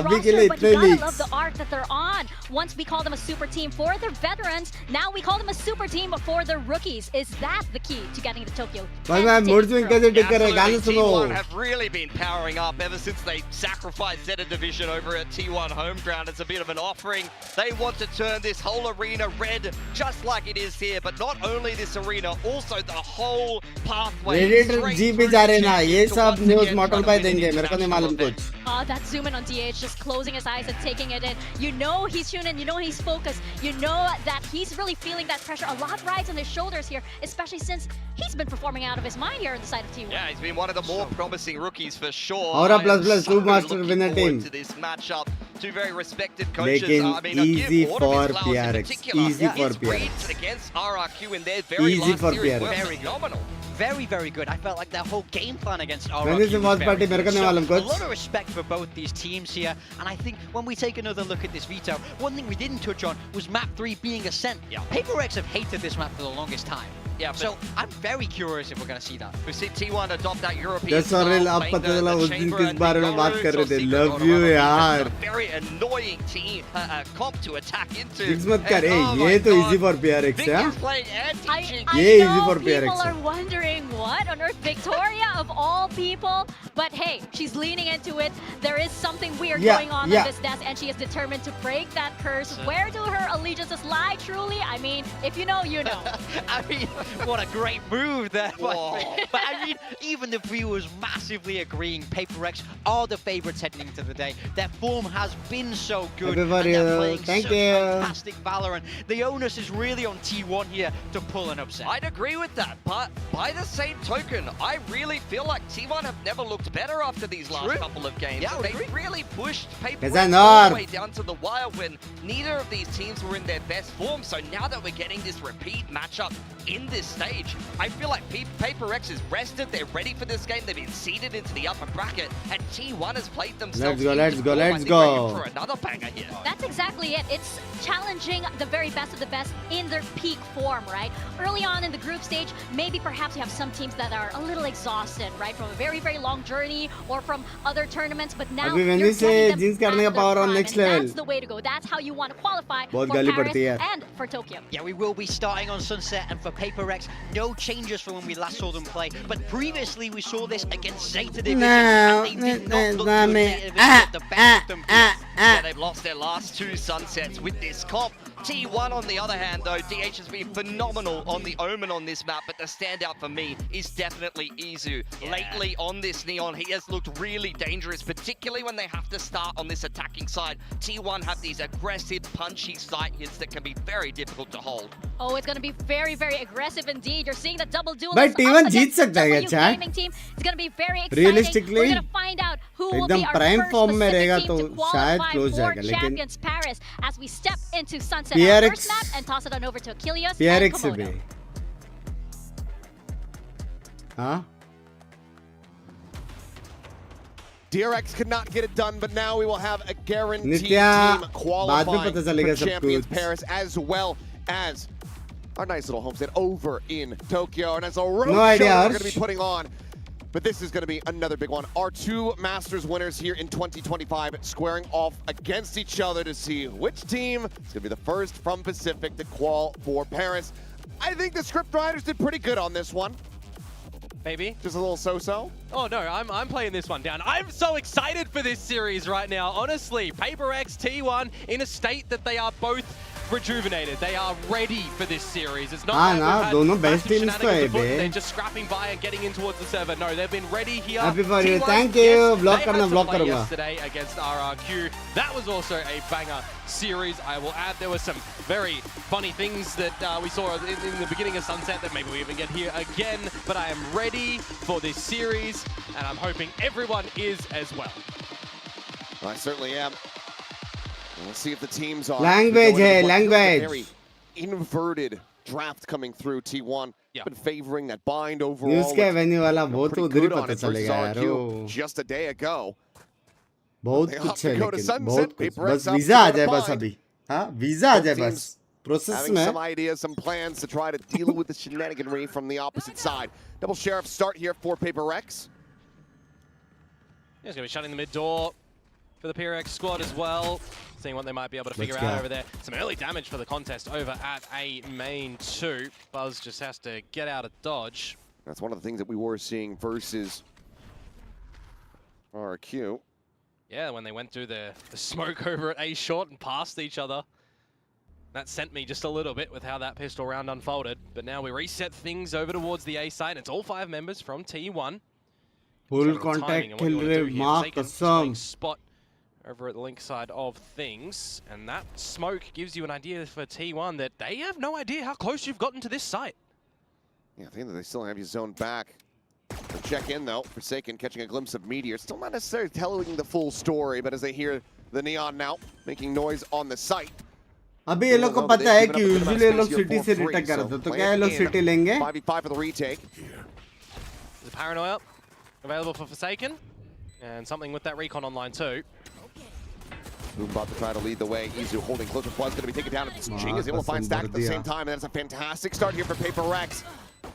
[SPEAKER 1] अभी के लिए इतने leaks.
[SPEAKER 3] love the arc that they're on. Once we call them a super team for their veterans, now we call them a super team for their rookies. Is that the key to getting to Tokyo?
[SPEAKER 1] भाई मैं mood swing कैसे टिक कर रहे? गाने सुनो.
[SPEAKER 4] T1 have really been powering up ever since they sacrificed Zeta Division over at T1 home ground. It's a bit of an offering. They want to turn this whole arena red, just like it is here. But not only this arena, also the whole pathway.
[SPEAKER 1] Radiator जी भी जा रहे ना. ये सब news model पे देंगे. मेरे को नहीं मालूम कुछ.
[SPEAKER 3] Oh, that zoom in on DH, just closing his eyes and taking it in. You know he's tuned in, you know he's focused, you know that he's really feeling that pressure. A lot rides on his shoulders here, especially since he's been performing out of his mind here on the side of T1.
[SPEAKER 4] Yeah, he's been one of the more promising rookies for sure.
[SPEAKER 1] Aura plus two master winner team.
[SPEAKER 4] To this matchup, two very respected coaches.
[SPEAKER 1] Lekin
[SPEAKER 4] I mean,
[SPEAKER 1] easy
[SPEAKER 4] for
[SPEAKER 1] PRX. Easy for
[SPEAKER 4] PRX.
[SPEAKER 1] PRX.
[SPEAKER 4] Against RRQ in their very
[SPEAKER 1] Easy
[SPEAKER 4] last
[SPEAKER 1] for
[SPEAKER 4] series
[SPEAKER 1] PRX.
[SPEAKER 4] were phenomenal.
[SPEAKER 2] very, very good. I felt like their whole game plan against RRQ
[SPEAKER 1] मैंने से Watchparty मेरे को नहीं मालूम
[SPEAKER 2] a
[SPEAKER 1] कुछ.
[SPEAKER 2] lot of respect for both these teams here, and I think when we take another look at this veto, one thing we didn't touch on was map 3 being Ascent. Paper X have hated this map for the longest time.
[SPEAKER 4] Yeah,
[SPEAKER 2] so I'm very curious if we're going to see that.
[SPEAKER 4] We see T1 adopt that European
[SPEAKER 1] That's
[SPEAKER 4] style,
[SPEAKER 1] already आप
[SPEAKER 4] playing
[SPEAKER 1] पता चला
[SPEAKER 4] the
[SPEAKER 1] उस दिन
[SPEAKER 4] chamber
[SPEAKER 1] किस
[SPEAKER 4] and
[SPEAKER 1] बारे
[SPEAKER 4] the
[SPEAKER 1] में बात
[SPEAKER 4] Lotus
[SPEAKER 1] कर रहे
[SPEAKER 4] or
[SPEAKER 1] थे.
[SPEAKER 4] secret
[SPEAKER 1] Love
[SPEAKER 4] or
[SPEAKER 1] you
[SPEAKER 4] whatever.
[SPEAKER 1] यार.
[SPEAKER 4] It's a very annoying team, comp to attack into.
[SPEAKER 1] Jinx मत कर.
[SPEAKER 4] And, oh
[SPEAKER 1] ये
[SPEAKER 4] my
[SPEAKER 1] तो
[SPEAKER 4] God,
[SPEAKER 1] easy for PRX
[SPEAKER 4] Binks
[SPEAKER 1] है.
[SPEAKER 4] is playing anti-Jinx.
[SPEAKER 3] I
[SPEAKER 1] ये
[SPEAKER 3] know
[SPEAKER 1] easy for
[SPEAKER 3] people
[SPEAKER 1] PRX
[SPEAKER 3] are wondering what on earth Victoria of all people, but hey, she's leaning into it. There is something weird going on this desk, and she is determined to break that curse. Where do her allegiances lie? Truly, I mean, if you know, you know.
[SPEAKER 2] I mean, what a great move there. But I mean, even the viewers massively agreeing Paper X are the favorites heading into the day. Their form has been so good.
[SPEAKER 1] Everybody,
[SPEAKER 2] and they're playing
[SPEAKER 1] thank
[SPEAKER 2] such
[SPEAKER 1] you.
[SPEAKER 2] fantastic valorant. The onus is really on T1 here to pull an upset.
[SPEAKER 4] I'd agree with that, but by the same token, I really feel like T1 have never looked better after these last couple of games.
[SPEAKER 2] Yeah,
[SPEAKER 4] they really pushed Paper
[SPEAKER 1] Yes,
[SPEAKER 4] X
[SPEAKER 1] I know.
[SPEAKER 4] all the way down to the wire when neither of these teams were in their best form. So now that we're getting this repeat matchup in this stage, I feel like Paper X is rested. They're ready for this game. They've been seeded into the upper bracket, and T1 has played themselves.
[SPEAKER 1] Let's go.
[SPEAKER 4] I think we're in for another banger here.
[SPEAKER 3] That's exactly it. It's challenging the very best of the best in their peak form, right? Early on in the group stage, maybe perhaps you have some teams that are a little exhausted, right? From a very, very long journey or from other tournaments, but now
[SPEAKER 1] अभी
[SPEAKER 3] you're
[SPEAKER 1] मैंने से
[SPEAKER 3] getting them
[SPEAKER 1] Jinx करने
[SPEAKER 3] at
[SPEAKER 1] का
[SPEAKER 3] their
[SPEAKER 1] power on
[SPEAKER 3] prime,
[SPEAKER 1] next
[SPEAKER 3] and
[SPEAKER 1] level.
[SPEAKER 3] that's the way to go. That's how you want to qualify for
[SPEAKER 1] बहुत गाली
[SPEAKER 3] Paris
[SPEAKER 1] पड़ती है.
[SPEAKER 3] and for Tokyo.
[SPEAKER 2] Yeah, we will be starting on Sunset, and for Paper X, no changes from when we last saw them play. But previously, we saw this against Zeta Division, and they did not look good. Zeta Division got the best of them.
[SPEAKER 4] Yeah, they've lost their last 2 sunsets with this comp. T1 on the other hand though, DH has been phenomenal on the Omen on this map, but the standout for me is definitely Izu. Lately on this Neon, he has looked really dangerous, particularly when they have to start on this attacking side. T1 have these aggressive, punchy sight hits that can be very difficult to hold.
[SPEAKER 3] Oh, it's going to be very, very aggressive indeed. You're seeing the double duel.
[SPEAKER 1] But T1 जीत सकता है क्या chat?
[SPEAKER 3] Gaming team. It's going to be very exciting.
[SPEAKER 1] Realistically,
[SPEAKER 3] we're going to find out who will be
[SPEAKER 1] एकदम
[SPEAKER 3] our
[SPEAKER 1] prime
[SPEAKER 3] first
[SPEAKER 1] form में रहेगा
[SPEAKER 3] Pacific team
[SPEAKER 1] तो
[SPEAKER 3] to
[SPEAKER 1] शायद
[SPEAKER 3] qualify
[SPEAKER 1] close
[SPEAKER 3] for
[SPEAKER 1] जाएगा, लेकिन
[SPEAKER 3] Champions Paris as we step into Sunset, our
[SPEAKER 1] PRX
[SPEAKER 3] first map, and toss it on over to Achilles and
[SPEAKER 1] PRX से
[SPEAKER 3] Komodo.
[SPEAKER 1] भी. हाँ?
[SPEAKER 5] DRX could not get it done, but now we will have a guaranteed
[SPEAKER 1] Nitya,
[SPEAKER 5] team qualifying
[SPEAKER 1] बाद में पता चलेगा
[SPEAKER 5] for
[SPEAKER 1] सब
[SPEAKER 5] Champions
[SPEAKER 1] कुछ.
[SPEAKER 5] Paris, as well as our nice little homestead over in Tokyo. And as a road
[SPEAKER 1] No
[SPEAKER 5] show
[SPEAKER 1] idea,
[SPEAKER 5] we're
[SPEAKER 1] Harsh.
[SPEAKER 5] going to be putting on. But this is going to be another big one. Our 2 Masters winners here in 2025 squaring off against each other to see which team is going to be the first from Pacific to qual for Paris. I think the script writers did pretty good on this one.
[SPEAKER 6] Maybe.
[SPEAKER 5] Just a little so-so.
[SPEAKER 6] Oh no, I'm playing this one down. I'm so excited for this series right now. Honestly, Paper X, T1 in a state that they are both rejuvenated. They are ready for this series. It's not like
[SPEAKER 1] दोनों
[SPEAKER 6] we've had
[SPEAKER 1] best
[SPEAKER 6] massive
[SPEAKER 1] teams तो
[SPEAKER 6] shenanigans
[SPEAKER 1] है
[SPEAKER 6] afoot.
[SPEAKER 1] Bay.
[SPEAKER 6] They're just scrapping by and getting in towards the server. No, they've been ready here.
[SPEAKER 1] Happy for you.
[SPEAKER 6] T1,
[SPEAKER 1] Thank you.
[SPEAKER 6] yes,
[SPEAKER 1] Block
[SPEAKER 6] they
[SPEAKER 1] करना,
[SPEAKER 6] had to
[SPEAKER 1] block
[SPEAKER 6] play
[SPEAKER 1] करूँगा.
[SPEAKER 6] yesterday against RRQ. That was also a banger series. I will add there were some very funny things that we saw in the beginning of Sunset that maybe we even get here again. But I am ready for this series, and I'm hoping everyone is as well.
[SPEAKER 5] I certainly am. We'll see if the teams are.
[SPEAKER 1] Language है,
[SPEAKER 5] Very
[SPEAKER 1] language.
[SPEAKER 5] inverted draft coming through. T1 been favoring that bind overall.
[SPEAKER 1] News के venue वाला वो तो
[SPEAKER 5] pretty
[SPEAKER 1] उधर ही
[SPEAKER 5] good on
[SPEAKER 1] पता
[SPEAKER 5] it versus
[SPEAKER 1] चलेगा यार.
[SPEAKER 5] RQ
[SPEAKER 1] वो
[SPEAKER 5] just a day ago.
[SPEAKER 1] बहुत
[SPEAKER 5] They
[SPEAKER 1] कुछ
[SPEAKER 5] opt to
[SPEAKER 1] है
[SPEAKER 5] go to
[SPEAKER 1] लेकिन
[SPEAKER 5] Sunset,
[SPEAKER 1] बहुत कुछ.
[SPEAKER 5] Paper
[SPEAKER 1] बस
[SPEAKER 5] X up
[SPEAKER 1] वीजा आ
[SPEAKER 5] to
[SPEAKER 1] जाए
[SPEAKER 5] the
[SPEAKER 1] बस
[SPEAKER 5] bind.
[SPEAKER 1] अभी. हाँ वीजा आ
[SPEAKER 5] Both
[SPEAKER 1] जाए बस.
[SPEAKER 5] teams
[SPEAKER 1] Process
[SPEAKER 5] having
[SPEAKER 1] में.
[SPEAKER 5] some ideas, some plans to try to deal with the shenaniganry from the opposite side. Double Sheriff start here for Paper X.
[SPEAKER 6] He's going to be shutting the mid door for the PRX squad as well. Seeing what they might be able to figure out over there. Some early damage for the contest over at A main 2. Buzz just has to get out of dodge.
[SPEAKER 5] That's one of the things that we were seeing versus RQ.
[SPEAKER 6] Yeah, when they went through the smoke over at A short and past each other. That sent me just a little bit with how that pistol round unfolded. But now we reset things over towards the A side. It's all 5 members from T1.
[SPEAKER 1] Full contact kill rate, माँ कसम.
[SPEAKER 6] Spot over at the link side of things. And that smoke gives you an idea for T1 that they have no idea how close you've gotten to this site.
[SPEAKER 5] Yeah, I think that they still have you zoned back. The check in though, Forsaken catching a glimpse of Meteor. Still not necessarily telling the full story, but as they hear the Neon now making noise on the site.
[SPEAKER 1] अभी ये लोग को पता है कि usually ये लोग city से retake करते हैं. तो क्या ये लोग city लेंगे?
[SPEAKER 5] 5v5 for the retake.
[SPEAKER 6] There's a Paranoia available for Forsaken. And something with that recon online too.
[SPEAKER 5] Boom about to try to lead the way. Izu holding close to Buzz, going to be taken down. Jing is able to find Stack at the same time, and that's a fantastic start here for Paper Rex.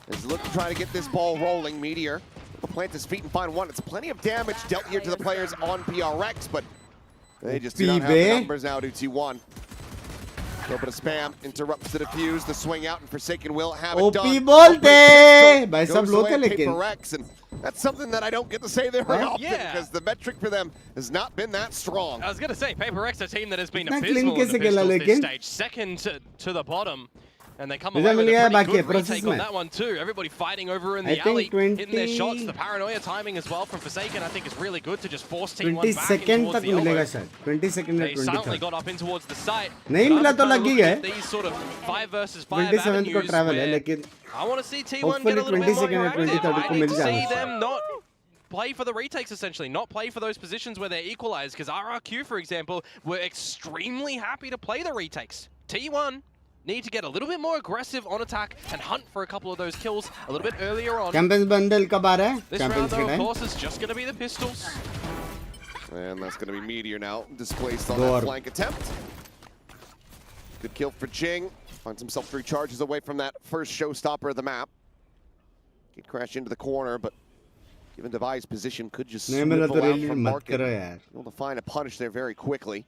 [SPEAKER 5] He's looking to try to get this ball rolling. Meteor will plant his feet and find one. It's plenty of damage dealt here to the players on PRX, but they just do not have the numbers now to T1. A little bit of spam interrupts the defuse. The swing out, and Forsaken will have it done.
[SPEAKER 1] बोलते भाई सब लोग थे लेकिन.
[SPEAKER 5] Paper Rex, and that's something that I don't get to say very often because the metric for them has not been that strong.
[SPEAKER 6] I was going to say, Paper Rex, a team that has been abysmal in the pistols this stage. Second to the bottom. And they come away with a pretty good retake on that one too. Everybody fighting over in the alley, hitting their shots. The Paranoia timing as well from Forsaken, I think, is really good to just force Team 1 back in towards the elbow.
[SPEAKER 1] 20 seconds
[SPEAKER 6] They silently got up in towards the site.
[SPEAKER 1] नहीं मिला तो लग ही गए.
[SPEAKER 6] These sort of 5 versus 5
[SPEAKER 1] 27th को travel है लेकिन
[SPEAKER 6] I want to see T1 get a little bit more aggressive. I need to see them not play for the retakes, essentially, not play for those positions where they're equalized, because RRQ, for example, were extremely happy to play the retakes. T1 need to get a little bit more aggressive on attack and hunt for a couple of those kills a little bit earlier on.
[SPEAKER 1] Campus bundle कब आ रहा है?
[SPEAKER 6] This round, though, of course, is just going to be the pistols.
[SPEAKER 5] And that's going to be Meteor now, displaced on that flank attempt. Good kill for Jing. Finds himself 3 charges away from that first showstopper of the map. He'd crash into the corner, but given Devi's position, could just swivel out from market. Able to find a punish there very quickly.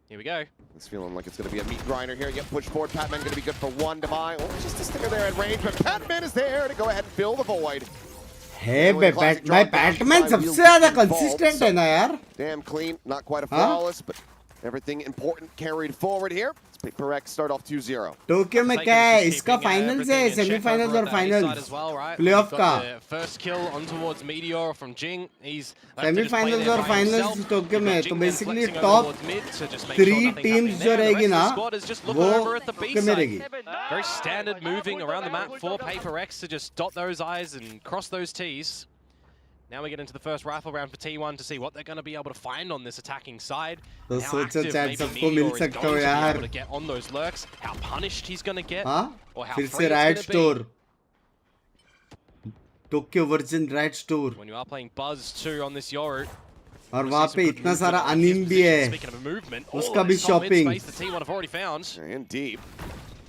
[SPEAKER 6] Here we go.
[SPEAKER 5] It's feeling like it's going to be a meat grinder here. Get pushed forward. Patman going to be good for 1. Devi, just a sticker there at range, but Patman is there to go ahead and fill the void.
[SPEAKER 1] Hey, Patman सबसे ज़्यादा consistent है ना यार.
[SPEAKER 5] Damn clean, not quite a flawless, but everything important carried forward here. Paper X start off 2-0.
[SPEAKER 1] Tokyo में क्या है? इसका finals है, सेमीफाइनल्स और फाइनल्स. प्लेऑफ का.
[SPEAKER 6] First kill on towards Meteor from Jing. He's
[SPEAKER 1] semifinals और फाइनल्स टोक्यो में. तो बेसिकली टॉप 3 टीम्स जो रहेगी ना, वो टोक्यो में रहेगी.
[SPEAKER 6] Very standard moving around the map for Paper X to just dot those I's and cross those T's. Now we get into the first rifle round for T1 to see what they're going to be able to find on this attacking side.
[SPEAKER 1] तो सोचो शायद सबको मिल सकता हो
[SPEAKER 6] यार. To get on those lurks, how punished he's going to get, or how
[SPEAKER 1] फिर से right store. Tokyo version right store.
[SPEAKER 6] When you are playing Buzz 2 on this Yoru.
[SPEAKER 1] और वहाँ पे इतना सारा अनिम भी है. उसका भी shopping.
[SPEAKER 6] T1 have already found.
[SPEAKER 5] And deep.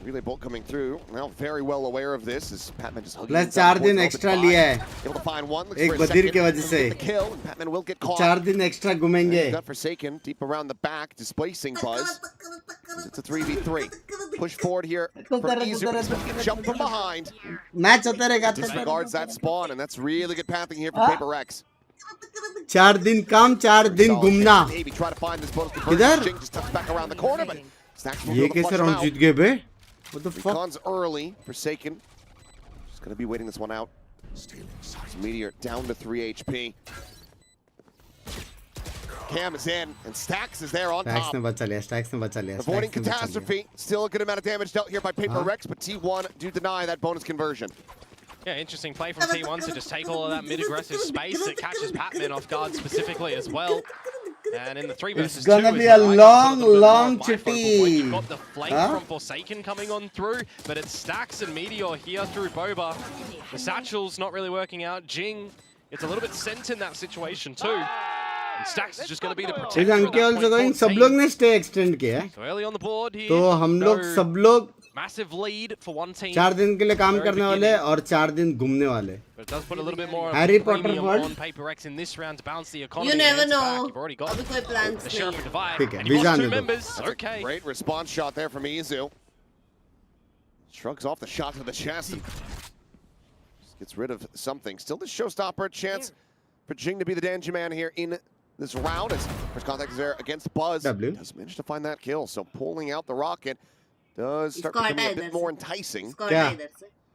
[SPEAKER 5] Relay bolt coming through. Now very well aware of this. As Patman just
[SPEAKER 1] plus 4 दिन एक्स्ट्रा लिया है.
[SPEAKER 5] Able to find one.
[SPEAKER 1] एक बदीर की वजह से.
[SPEAKER 5] Patman will get caught.
[SPEAKER 1] 4 दिन एक्स्ट्रा घूमेंगे.
[SPEAKER 5] Got Forsaken deep around the back, displacing Buzz. It's a 3v3. Push forward here from Izu. Jump from behind.
[SPEAKER 1] Match होता रहेगा.
[SPEAKER 5] Disregards that spawn, and that's really good pathing here for Paper X.
[SPEAKER 1] 4 दिन काम, 4 दिन घूमना.
[SPEAKER 5] Maybe try to find this bonus.
[SPEAKER 1] किधर?
[SPEAKER 5] Jing just tucks back around the corner, but
[SPEAKER 1] ये कैसे round जीत गए बे? What the fuck?
[SPEAKER 5] Recons early, Forsaken. Just gonna be waiting this one out. Meteor down to 3 HP. Cam is in, and Stax is there on top. Avoiding catastrophe. Still a good amount of damage dealt here by Paper Rex, but T1 do deny that bonus conversion.
[SPEAKER 6] Yeah, interesting play from T1 to just take all of that mid-aggressive space. It catches Patman off guard specifically as well. And in the 3 versus 2,
[SPEAKER 1] it's gonna be a long chitty.
[SPEAKER 6] You've got the flank from Forsaken coming on through, but it's Stax and Meteor here through Boba. The satchel's not really working out. Jing, it's a little bit sent in that situation too. And Stax is just going to be the protector.
[SPEAKER 1] Is Anki also going? सब लोग ने stay extend किया.
[SPEAKER 6] So early on the board here.
[SPEAKER 1] तो हम लोग सब लोग
[SPEAKER 6] massive lead for one team.
[SPEAKER 1] 4 दिन के लिए काम करने वाले और 4 दिन घूमने वाले.
[SPEAKER 6] But it does put a little bit more
[SPEAKER 1] Harry Potter
[SPEAKER 6] on Paper X in this round to balance the economy.
[SPEAKER 8] You never know.
[SPEAKER 6] You've already got the Sheriff of Divide.
[SPEAKER 1] ठीक है,
[SPEAKER 6] And you lost 2
[SPEAKER 1] दो.
[SPEAKER 6] members. Okay.
[SPEAKER 5] Great response shot there from Izu. Shrugs off the shot to the chest and just gets rid of something. Still the showstopper, chance for Jing to be the danger man here in this round. As first contact is there against Buzz. Does manage to find that kill, so pulling out the rocket does start becoming a bit more enticing.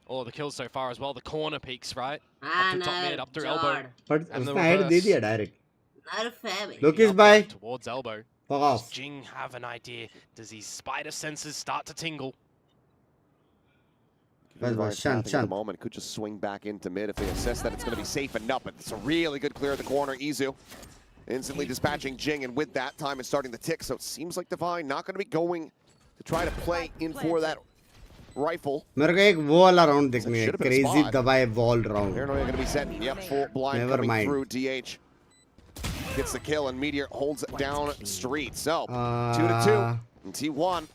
[SPEAKER 6] All the kills so far as well. The corner peaks, right? Up to top mid, up through elbow.
[SPEAKER 1] But
[SPEAKER 6] and the
[SPEAKER 1] उसने head दे दिया direct.
[SPEAKER 8] Not a family.
[SPEAKER 1] Lucas bye.
[SPEAKER 6] Towards elbow.
[SPEAKER 1] Fuck
[SPEAKER 6] Does
[SPEAKER 1] off.
[SPEAKER 6] Jing have an idea? Does his spider senses start to tingle?
[SPEAKER 5] At the moment could just swing back into mid if they assess that it's going to be safe enough. But it's a really good clear at the corner. Izu instantly dispatching Jing, and with that, time is starting to tick. So it seems like Divine not going to be going to try to play in for that rifle.
[SPEAKER 1] मेरे को एक वो वाला round देखने है, crazy दबाए wall round.
[SPEAKER 5] Paranoia going to be set. Yep, full blind
[SPEAKER 1] Never
[SPEAKER 5] coming
[SPEAKER 1] mind.
[SPEAKER 5] through. DH gets the kill, and Meteor holds it down street. So 2-2, and T1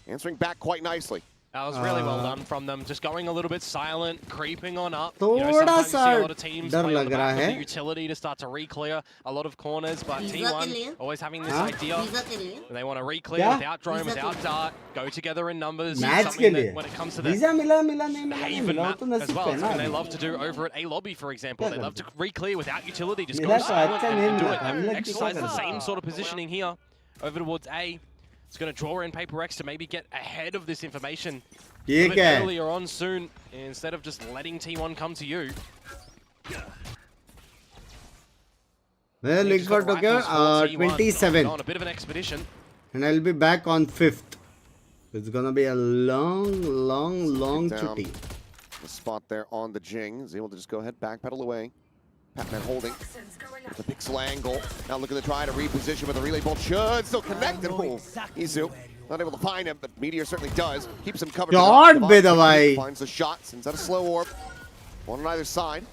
[SPEAKER 5] answering back quite nicely.
[SPEAKER 6] That was really well done from them. Just going a little bit silent, creeping on up.
[SPEAKER 1] थोड़ा
[SPEAKER 6] sometimes
[SPEAKER 1] सा
[SPEAKER 6] you see a lot of teams
[SPEAKER 1] डर
[SPEAKER 6] play on
[SPEAKER 1] लग
[SPEAKER 6] the
[SPEAKER 1] रहा
[SPEAKER 6] back of
[SPEAKER 1] है.
[SPEAKER 6] the utility to start to re-clear a lot of corners, but
[SPEAKER 8] Visa
[SPEAKER 6] T1
[SPEAKER 8] के लिए?
[SPEAKER 6] always having this
[SPEAKER 1] हाँ?
[SPEAKER 6] idea.
[SPEAKER 8] Visa के लिए?
[SPEAKER 6] They want to re-clear
[SPEAKER 1] क्या?
[SPEAKER 6] without drone,
[SPEAKER 8] Visa
[SPEAKER 6] without
[SPEAKER 8] के-
[SPEAKER 6] dart, go together in numbers.
[SPEAKER 1] Match के
[SPEAKER 6] Something
[SPEAKER 1] लिए
[SPEAKER 6] that when it comes to the
[SPEAKER 1] visa मिला मिला नहीं मिला नहीं
[SPEAKER 6] Haven
[SPEAKER 1] मिला वो
[SPEAKER 6] map
[SPEAKER 1] तो
[SPEAKER 6] as
[SPEAKER 1] नसीब
[SPEAKER 6] well.
[SPEAKER 1] है
[SPEAKER 6] It's
[SPEAKER 1] ना.
[SPEAKER 6] something they love to do over at A Lobby, for example. They love to re-clear without utility, just
[SPEAKER 1] मिला
[SPEAKER 6] go
[SPEAKER 1] तो
[SPEAKER 6] silent
[SPEAKER 1] अच्छा नहीं
[SPEAKER 6] and do
[SPEAKER 1] मिला,
[SPEAKER 6] it.
[SPEAKER 1] हम लोग
[SPEAKER 6] Exercise the
[SPEAKER 1] क्या
[SPEAKER 6] same sort of positioning here over towards A. It's going to draw in Paper X to maybe get ahead of this information
[SPEAKER 1] ये
[SPEAKER 6] a bit
[SPEAKER 1] क्या है?
[SPEAKER 6] earlier on soon, instead of just letting T1 come to you.
[SPEAKER 1] Well,
[SPEAKER 6] Just got
[SPEAKER 1] Linkford okay,
[SPEAKER 6] rifles for T1
[SPEAKER 1] 27,
[SPEAKER 6] on a bit of an expedition.
[SPEAKER 1] and I'll be back on 5th. It's gonna be a long
[SPEAKER 5] Down
[SPEAKER 1] chutti.
[SPEAKER 5] the spot there on the Jing. Is able to just go ahead, backpedal away. Patman holding the pixel angle. Now looking to try to reposition, but the relay bolt should still connect. And Izu not able to find him, but Meteor certainly does. Keeps him covered.
[SPEAKER 1] God, Bedawai.
[SPEAKER 5] Finds the shot, sends out a slow orb. One on either side.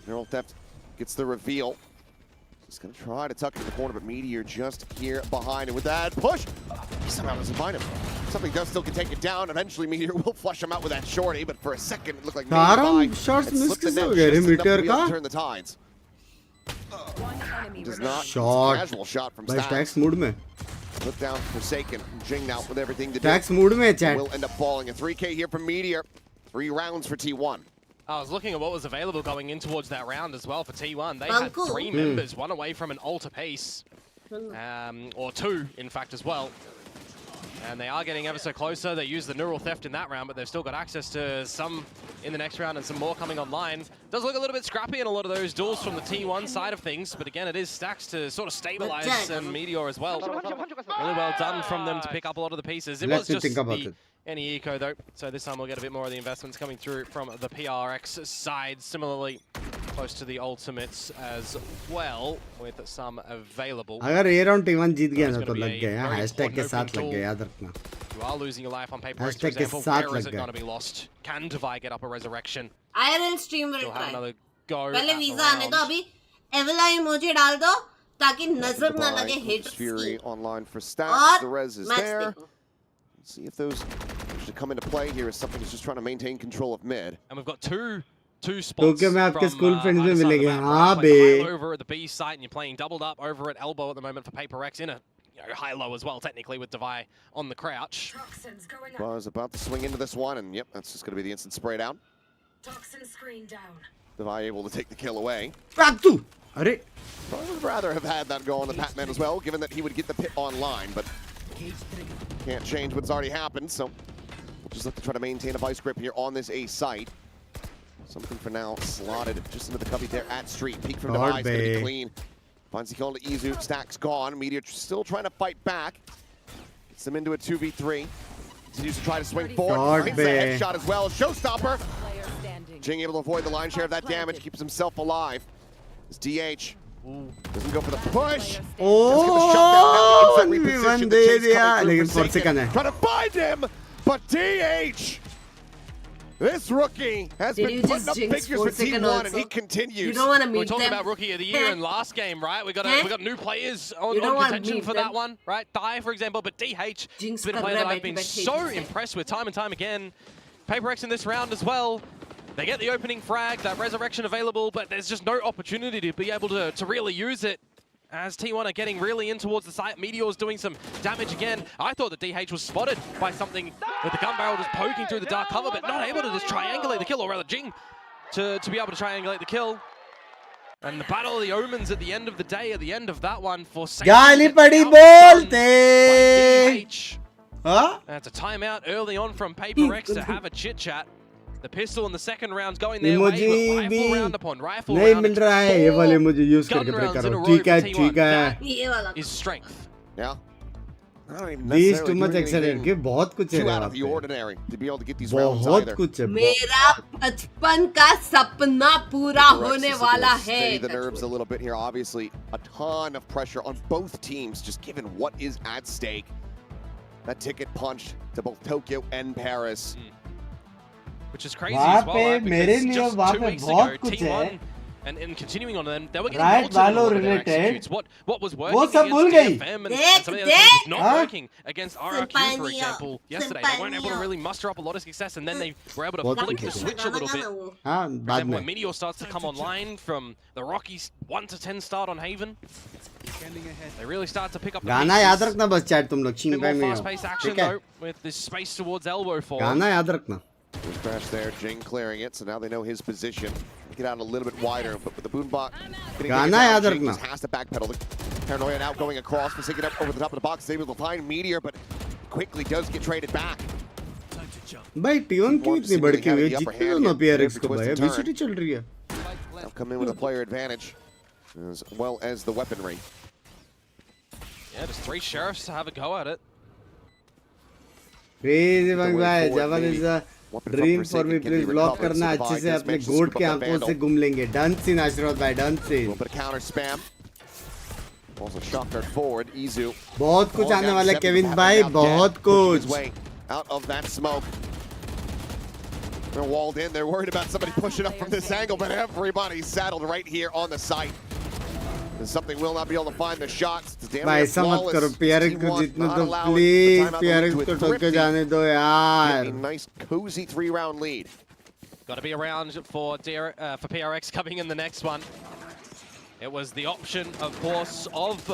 [SPEAKER 5] Neural Theft gets the reveal. He's going to try to tuck in the corner, but Meteor just here behind. And with that push, he somehow doesn't find him. Something does still can take it down. Eventually, Meteor will flush him out with that shorty, but for a second, it looked like
[SPEAKER 1] Taram shots miss कैसे हो गए रे Meteor का?
[SPEAKER 5] turn the tides. Does not.
[SPEAKER 1] Shot.
[SPEAKER 5] Casual shot from
[SPEAKER 1] भाई
[SPEAKER 5] Stacks.
[SPEAKER 1] stacks mood में.
[SPEAKER 5] Look down, Forsaken. Jing now with everything to do.
[SPEAKER 1] Stacks mood में chat.
[SPEAKER 5] Will end up falling. A 3K here from Meteor. 3 rounds for T1.
[SPEAKER 6] I was looking at what was available going in towards that round as well for T1. They had 3 members, one away from an ult apiece. Or 2, in fact, as well. And they are getting ever so closer. They used the neural theft in that round, but they've still got access to some in the next round and some more coming online. Does look a little bit scrappy in a lot of those duels from the T1 side of things, but again, it is Stacks to sort of stabilize and Meteor as well. Really well done from them to pick up a lot of the pieces. It was just any eco though, so this time we'll get a bit more of the investments coming through from the PRX side. Similarly, close to the ultimates as well, with some available.
[SPEAKER 1] अगर ये round T1 जीत गया ना तो लग गया. Hashtag के साथ लग गया, याद रखना.
[SPEAKER 6] You are losing your life on Paper X, for
[SPEAKER 1] Hashtag के
[SPEAKER 6] example.
[SPEAKER 1] साथ
[SPEAKER 6] Where is
[SPEAKER 1] लग
[SPEAKER 6] it
[SPEAKER 1] गया.
[SPEAKER 6] going to be lost? Can Devi get up a resurrection?
[SPEAKER 8] IRL stream will
[SPEAKER 6] She'll have
[SPEAKER 8] try.
[SPEAKER 6] another go.
[SPEAKER 8] पहले
[SPEAKER 6] at the
[SPEAKER 8] visa आने दो,
[SPEAKER 6] round.
[SPEAKER 8] अभी एवला emoji डाल दो ताकि नजर ना लगे hits
[SPEAKER 5] Fury
[SPEAKER 8] की.
[SPEAKER 5] online for Stacks.
[SPEAKER 8] और
[SPEAKER 5] The res is
[SPEAKER 8] match
[SPEAKER 5] there.
[SPEAKER 8] देखो.
[SPEAKER 5] See if those should come into play here as something is just trying to maintain control of mid.
[SPEAKER 6] And we've got two spots
[SPEAKER 1] तो क्या मैं आपके
[SPEAKER 6] from,
[SPEAKER 1] school friends में
[SPEAKER 6] either side of the
[SPEAKER 1] मिलेंगे?
[SPEAKER 6] map,
[SPEAKER 1] हाँ
[SPEAKER 6] right?
[SPEAKER 1] Bay.
[SPEAKER 6] Playing high-low over at the B site, and you're playing doubled up over at elbow at the moment for Paper X in a high-low as well, technically, with Devi on the crouch.
[SPEAKER 5] Buzz about to swing into this one, and yep, that's just going to be the instant spray down. Devi able to take the kill away.
[SPEAKER 1] Ratu. अरे.
[SPEAKER 5] I would rather have had that go on the Patman as well, given that he would get the pit online, but can't change what's already happened, so we'll just have to try to maintain a vice grip here on this A site. Something for now slotted just into the cubby there at street. Peek from Devi is going to be clean. Finds the kill to Izu. Stacks gone. Meteor still trying to fight back. Gets them into a 2v3. Continues to try to swing forward. Finds the headshot as well. Showstopper. Jing able to avoid the lion's share of that damage. Keeps himself alive. It's DH. Doesn't go for the push.
[SPEAKER 1] Oh, 1v1 दे दिया, लेकिन Forsaken है.
[SPEAKER 5] Trying to find him, but DH. This rookie has been putting up figures for T1, and he continues.
[SPEAKER 8] You don't want to meet
[SPEAKER 6] We're talking
[SPEAKER 8] them.
[SPEAKER 6] about Rookie of the Year in last game, right? We got new players on contention for that one, right? Thai, for example, but DH has been a player that I've been so impressed with time and time again. Paper X in this round as well. They get the opening frag, that resurrection available, but there's just no opportunity to be able to really use it. As T1 are getting really in towards the site, Meteor's doing some damage again. I thought that DH was spotted by something with the gun barrel just poking through the dark cover, but not able to just triangulate the kill, or rather Jing to be able to triangulate the kill. And the Battle of the Omens at the end of the day, at the end of that one, for
[SPEAKER 1] गाली पड़ी बोलते.
[SPEAKER 6] Huh? That's a timeout early on from Paper X to have a chit-chat. The pistol in the second round's going their way, but rifle round upon rifle
[SPEAKER 1] नहीं
[SPEAKER 6] round.
[SPEAKER 1] मिल रहा है ये वाले मुझे use करके प्ले करो. ठीक है.
[SPEAKER 8] ये वाला.
[SPEAKER 6] Is strength.
[SPEAKER 5] Yeah.
[SPEAKER 1] These too much excellent. कि बहुत कुछ है
[SPEAKER 5] Too out of the ordinary to be able to get these rounds
[SPEAKER 1] बहुत
[SPEAKER 5] either.
[SPEAKER 1] कुछ है.
[SPEAKER 8] मेरा बचपन का सपना पूरा होने वाला है.
[SPEAKER 5] Steady the nerves a little bit here. Obviously, a ton of pressure on both teams, just given what is at stake. that ticket punched to both Tokyo and Paris.
[SPEAKER 6] Which is crazy as well, right? Because just 2 weeks ago,
[SPEAKER 1] कुछ
[SPEAKER 6] T1 and continuing on them, they were getting
[SPEAKER 1] Right,
[SPEAKER 6] melted in a lot of
[SPEAKER 1] Valo
[SPEAKER 6] their
[SPEAKER 1] related.
[SPEAKER 6] executes. What was working
[SPEAKER 1] वो सब भूल
[SPEAKER 6] against
[SPEAKER 1] गई.
[SPEAKER 6] DFM and some of the other things was not working against RRQ, for example, yesterday. They weren't able to really muster up a lot of success, and then they were able to flick the switch a little bit.
[SPEAKER 1] हाँ
[SPEAKER 6] For
[SPEAKER 1] बाद
[SPEAKER 6] example, when
[SPEAKER 1] में
[SPEAKER 6] Meteor starts to come online from the Rockies 1 to 10 start on Haven, they really start to pick up the
[SPEAKER 1] गाना याद
[SPEAKER 6] pieces.
[SPEAKER 1] रखना बस chat तुम लोग
[SPEAKER 6] Bit
[SPEAKER 1] छीन
[SPEAKER 6] more
[SPEAKER 1] पे में हो
[SPEAKER 6] fast-paced action
[SPEAKER 1] ठीक है
[SPEAKER 6] though, with this space towards elbow for
[SPEAKER 1] गाना याद रखना
[SPEAKER 5] Good crash there, Jing clearing it, so now they know his position. Get out a little bit wider, but with the boombox getting
[SPEAKER 1] गाना
[SPEAKER 5] taken
[SPEAKER 1] याद
[SPEAKER 5] down, Jing
[SPEAKER 1] रखना
[SPEAKER 5] just has to backpedal. The Paranoia now going across, forsaking up over the top of the box, is able to find Meteor, but quickly does get traded back.
[SPEAKER 1] भाई T1 क्यों इतनी बढ़की हुई है जितने दोनों PRX को भाई VCT चल रही है
[SPEAKER 5] Now come in with a player advantage, as well as the weaponry.
[SPEAKER 6] Yeah, just 3 sheriffs to have a go at it.
[SPEAKER 1] crazy bang भाई जवान is a dream for me please block करना अच्छे से अपने गोट के आंखों से घूम लेंगे डन सीन आशीर्वाद भाई done scene
[SPEAKER 5] A little bit of counter spam. Also shot dart forward, Izu.
[SPEAKER 1] बहुत कुछ आने वाला है केविन भाई बहुत कुछ
[SPEAKER 5] Out of that smoke. They're walled in. They're worried about somebody pushing up from this angle, but everybody's saddled right here on the site. And something will not be able to find the shots.
[SPEAKER 1] भाई ऐसा मत करो PRX को जीतने दो please PRX को ठोक के जाने दो यार
[SPEAKER 5] A nice cozy 3-round lead.
[SPEAKER 6] Got to be around for PRX coming in the next one. It was the option, of course, of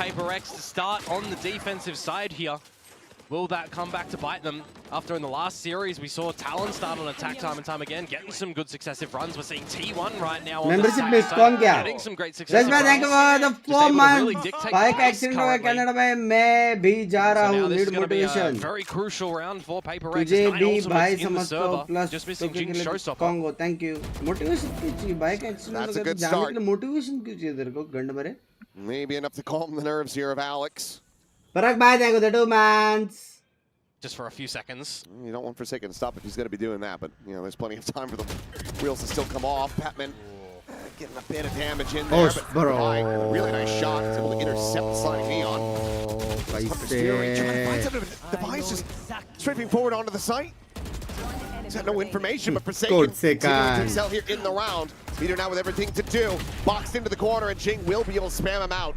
[SPEAKER 6] PaperX to start on the defensive side here. Will that come back to bite them? After in the last series, we saw Talon start on attack time and time again, getting some good successive runs. We're seeing T1 right now on
[SPEAKER 1] membership
[SPEAKER 6] the
[SPEAKER 1] list कौन क्या
[SPEAKER 6] getting some great successive
[SPEAKER 1] Rajma, thank you
[SPEAKER 6] runs.
[SPEAKER 1] for the 4 months
[SPEAKER 6] dictate
[SPEAKER 1] bike
[SPEAKER 6] pace
[SPEAKER 1] accident हुआ
[SPEAKER 6] currently.
[SPEAKER 1] Canada में मैं भी जा रहा
[SPEAKER 6] So now
[SPEAKER 1] हूँ
[SPEAKER 6] this
[SPEAKER 1] need
[SPEAKER 6] is going to be a
[SPEAKER 1] motivation
[SPEAKER 6] very crucial round for PaperX.
[SPEAKER 1] तुझे
[SPEAKER 6] 9
[SPEAKER 1] भी
[SPEAKER 6] ultimates
[SPEAKER 1] भाई
[SPEAKER 6] in the
[SPEAKER 1] समझ को
[SPEAKER 6] server.
[SPEAKER 1] Plus
[SPEAKER 6] Just missing Jing Showstopper.
[SPEAKER 1] Congo thank you motivation क्यों चाहिए बाइक एक्सीडेंट
[SPEAKER 5] That's a
[SPEAKER 1] हो गया
[SPEAKER 5] good
[SPEAKER 1] तो जाने
[SPEAKER 5] start.
[SPEAKER 1] के लिए मोटिवेशन क्यों चाहिए तेरे को गंड मरे
[SPEAKER 5] Maybe enough to calm the nerves here of Alex.
[SPEAKER 1] पराग भाई thank you the 2 months
[SPEAKER 6] Just for a few seconds.
[SPEAKER 5] You don't want Forsaken to stop if he's going to be doing that, but you know there's plenty of time for the wheels to still come off. Patman getting a bit of damage in there, but
[SPEAKER 1] bro.
[SPEAKER 5] really nice shot. He's able to intercept Sonic Neon. Fury trying to find something. Device just strafing forward onto the site. He's had no information, but Forsaken continuing to excel here in the round. Meteor now with everything to do. Boxed into the corner, and Jing will be able to spam him out.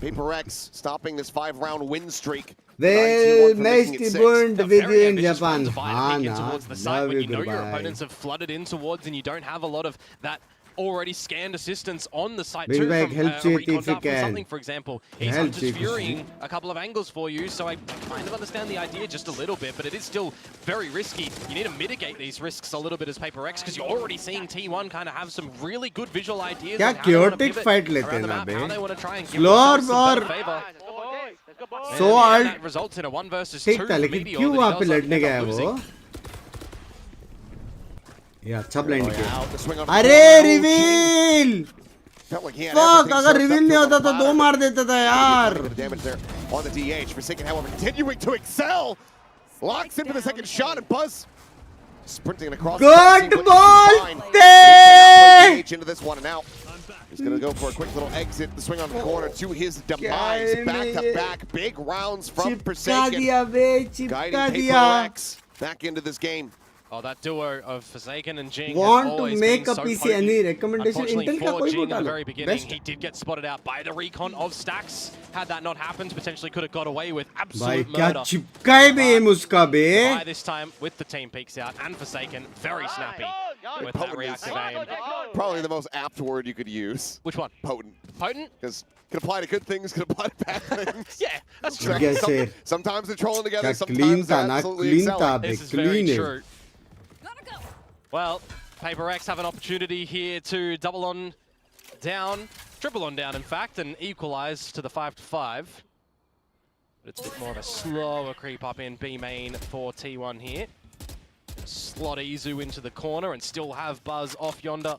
[SPEAKER 5] PaperX stopping this 5-round win streak.
[SPEAKER 1] Well, nice to bond with you in Japan.
[SPEAKER 6] Towards the site when you know your
[SPEAKER 1] goodbye.
[SPEAKER 6] opponents have flooded in towards and you don't have a lot of that already scanned assistance on the site
[SPEAKER 1] Big
[SPEAKER 6] too
[SPEAKER 1] bag,
[SPEAKER 6] from
[SPEAKER 1] help
[SPEAKER 6] a
[SPEAKER 1] cheat
[SPEAKER 6] recon
[SPEAKER 1] if you
[SPEAKER 6] dart from
[SPEAKER 1] can.
[SPEAKER 6] something, for example. He's
[SPEAKER 1] Help
[SPEAKER 6] Hunter's
[SPEAKER 1] cheat if you
[SPEAKER 6] Furying a couple of angles for you, so I kind of understand the idea just a little bit, but it is still very risky. You need to mitigate these risks a little bit as PaperX because you're already seeing T1 kind of have some really good visual ideas
[SPEAKER 1] क्या
[SPEAKER 6] on how they want to
[SPEAKER 1] chaotic
[SPEAKER 6] pivot
[SPEAKER 1] fight लेते
[SPEAKER 6] around
[SPEAKER 1] हैं
[SPEAKER 6] the
[SPEAKER 1] ना
[SPEAKER 6] map,
[SPEAKER 1] bay
[SPEAKER 6] how they want to try and give
[SPEAKER 1] Slow
[SPEAKER 6] themselves some
[SPEAKER 1] और
[SPEAKER 6] better favor.
[SPEAKER 1] so
[SPEAKER 6] And that results in a 1 versus 2
[SPEAKER 1] ठीक था लेकिन
[SPEAKER 6] Meteor
[SPEAKER 1] क्यों
[SPEAKER 6] that
[SPEAKER 1] वहाँ
[SPEAKER 6] he
[SPEAKER 1] पे
[SPEAKER 6] does
[SPEAKER 1] लड़ने
[SPEAKER 6] end
[SPEAKER 1] गया
[SPEAKER 6] up
[SPEAKER 1] वो
[SPEAKER 6] losing.
[SPEAKER 1] ये अच्छा ब्लाइंड किया
[SPEAKER 5] Out the swing on the
[SPEAKER 1] अरे
[SPEAKER 5] corner.
[SPEAKER 1] Reveal
[SPEAKER 5] Felt like he had
[SPEAKER 1] Fuck,
[SPEAKER 5] everything
[SPEAKER 1] अगर
[SPEAKER 5] served
[SPEAKER 1] रिवील
[SPEAKER 5] up
[SPEAKER 1] नहीं
[SPEAKER 5] to
[SPEAKER 1] होता
[SPEAKER 5] him
[SPEAKER 1] तो
[SPEAKER 5] on
[SPEAKER 1] 2
[SPEAKER 5] platter.
[SPEAKER 1] मार देता था
[SPEAKER 5] A bit
[SPEAKER 1] यार
[SPEAKER 5] of damage there on the DH. Forsaken, however, continuing to excel. Locks in for the second shot, and Buzz sprinting across.
[SPEAKER 1] Good ball,
[SPEAKER 5] DH into this one, and now he's going to go for a quick little exit. The swing on the corner to his demise. Back to back, big rounds from
[SPEAKER 1] चिपका
[SPEAKER 5] Forsaken.
[SPEAKER 1] दिया बे चिपका
[SPEAKER 5] Guiding
[SPEAKER 1] दिया
[SPEAKER 5] PaperX back into this game.
[SPEAKER 6] Oh, that duo of Forsaken and Jing
[SPEAKER 1] Want
[SPEAKER 6] has
[SPEAKER 1] to
[SPEAKER 6] always
[SPEAKER 1] make
[SPEAKER 6] been
[SPEAKER 1] a
[SPEAKER 6] so
[SPEAKER 1] PC
[SPEAKER 6] potent.
[SPEAKER 1] any recommendation
[SPEAKER 6] Unfortunately
[SPEAKER 1] Intel का
[SPEAKER 6] for
[SPEAKER 1] कोई
[SPEAKER 6] Jing in
[SPEAKER 1] बता
[SPEAKER 6] the
[SPEAKER 1] low
[SPEAKER 6] very beginning,
[SPEAKER 1] Best
[SPEAKER 6] he did get spotted out by the recon of Stacks. Had that not happened, potentially could have got away with
[SPEAKER 1] भाई
[SPEAKER 6] absolute
[SPEAKER 1] क्या
[SPEAKER 6] murder.
[SPEAKER 1] चिपका है बे उसका बे
[SPEAKER 6] By this time, with the team peeks out and Forsaken, very snappy with that
[SPEAKER 5] Potent
[SPEAKER 6] reactive
[SPEAKER 5] is
[SPEAKER 6] aim.
[SPEAKER 5] probably the most apt word you could use.
[SPEAKER 6] Which one?
[SPEAKER 5] Potent.
[SPEAKER 6] Potent?
[SPEAKER 5] Because could apply to good things, could apply to bad things.
[SPEAKER 6] Yeah, that's true.
[SPEAKER 1] कैसे
[SPEAKER 5] Sometimes they're trolling together,
[SPEAKER 1] क्या clean
[SPEAKER 5] sometimes
[SPEAKER 1] था
[SPEAKER 5] they're
[SPEAKER 1] ना
[SPEAKER 5] absolutely
[SPEAKER 1] clean था
[SPEAKER 5] excelling.
[SPEAKER 1] बे
[SPEAKER 6] This is very
[SPEAKER 1] clean है
[SPEAKER 6] true. Well, PaperX have an opportunity here to double on down, triple on down in fact, and equalize to the 5-5. But it's a bit more of a slower creep up in B main for T1 here. Slot Izu into the corner and still have Buzz off yonder.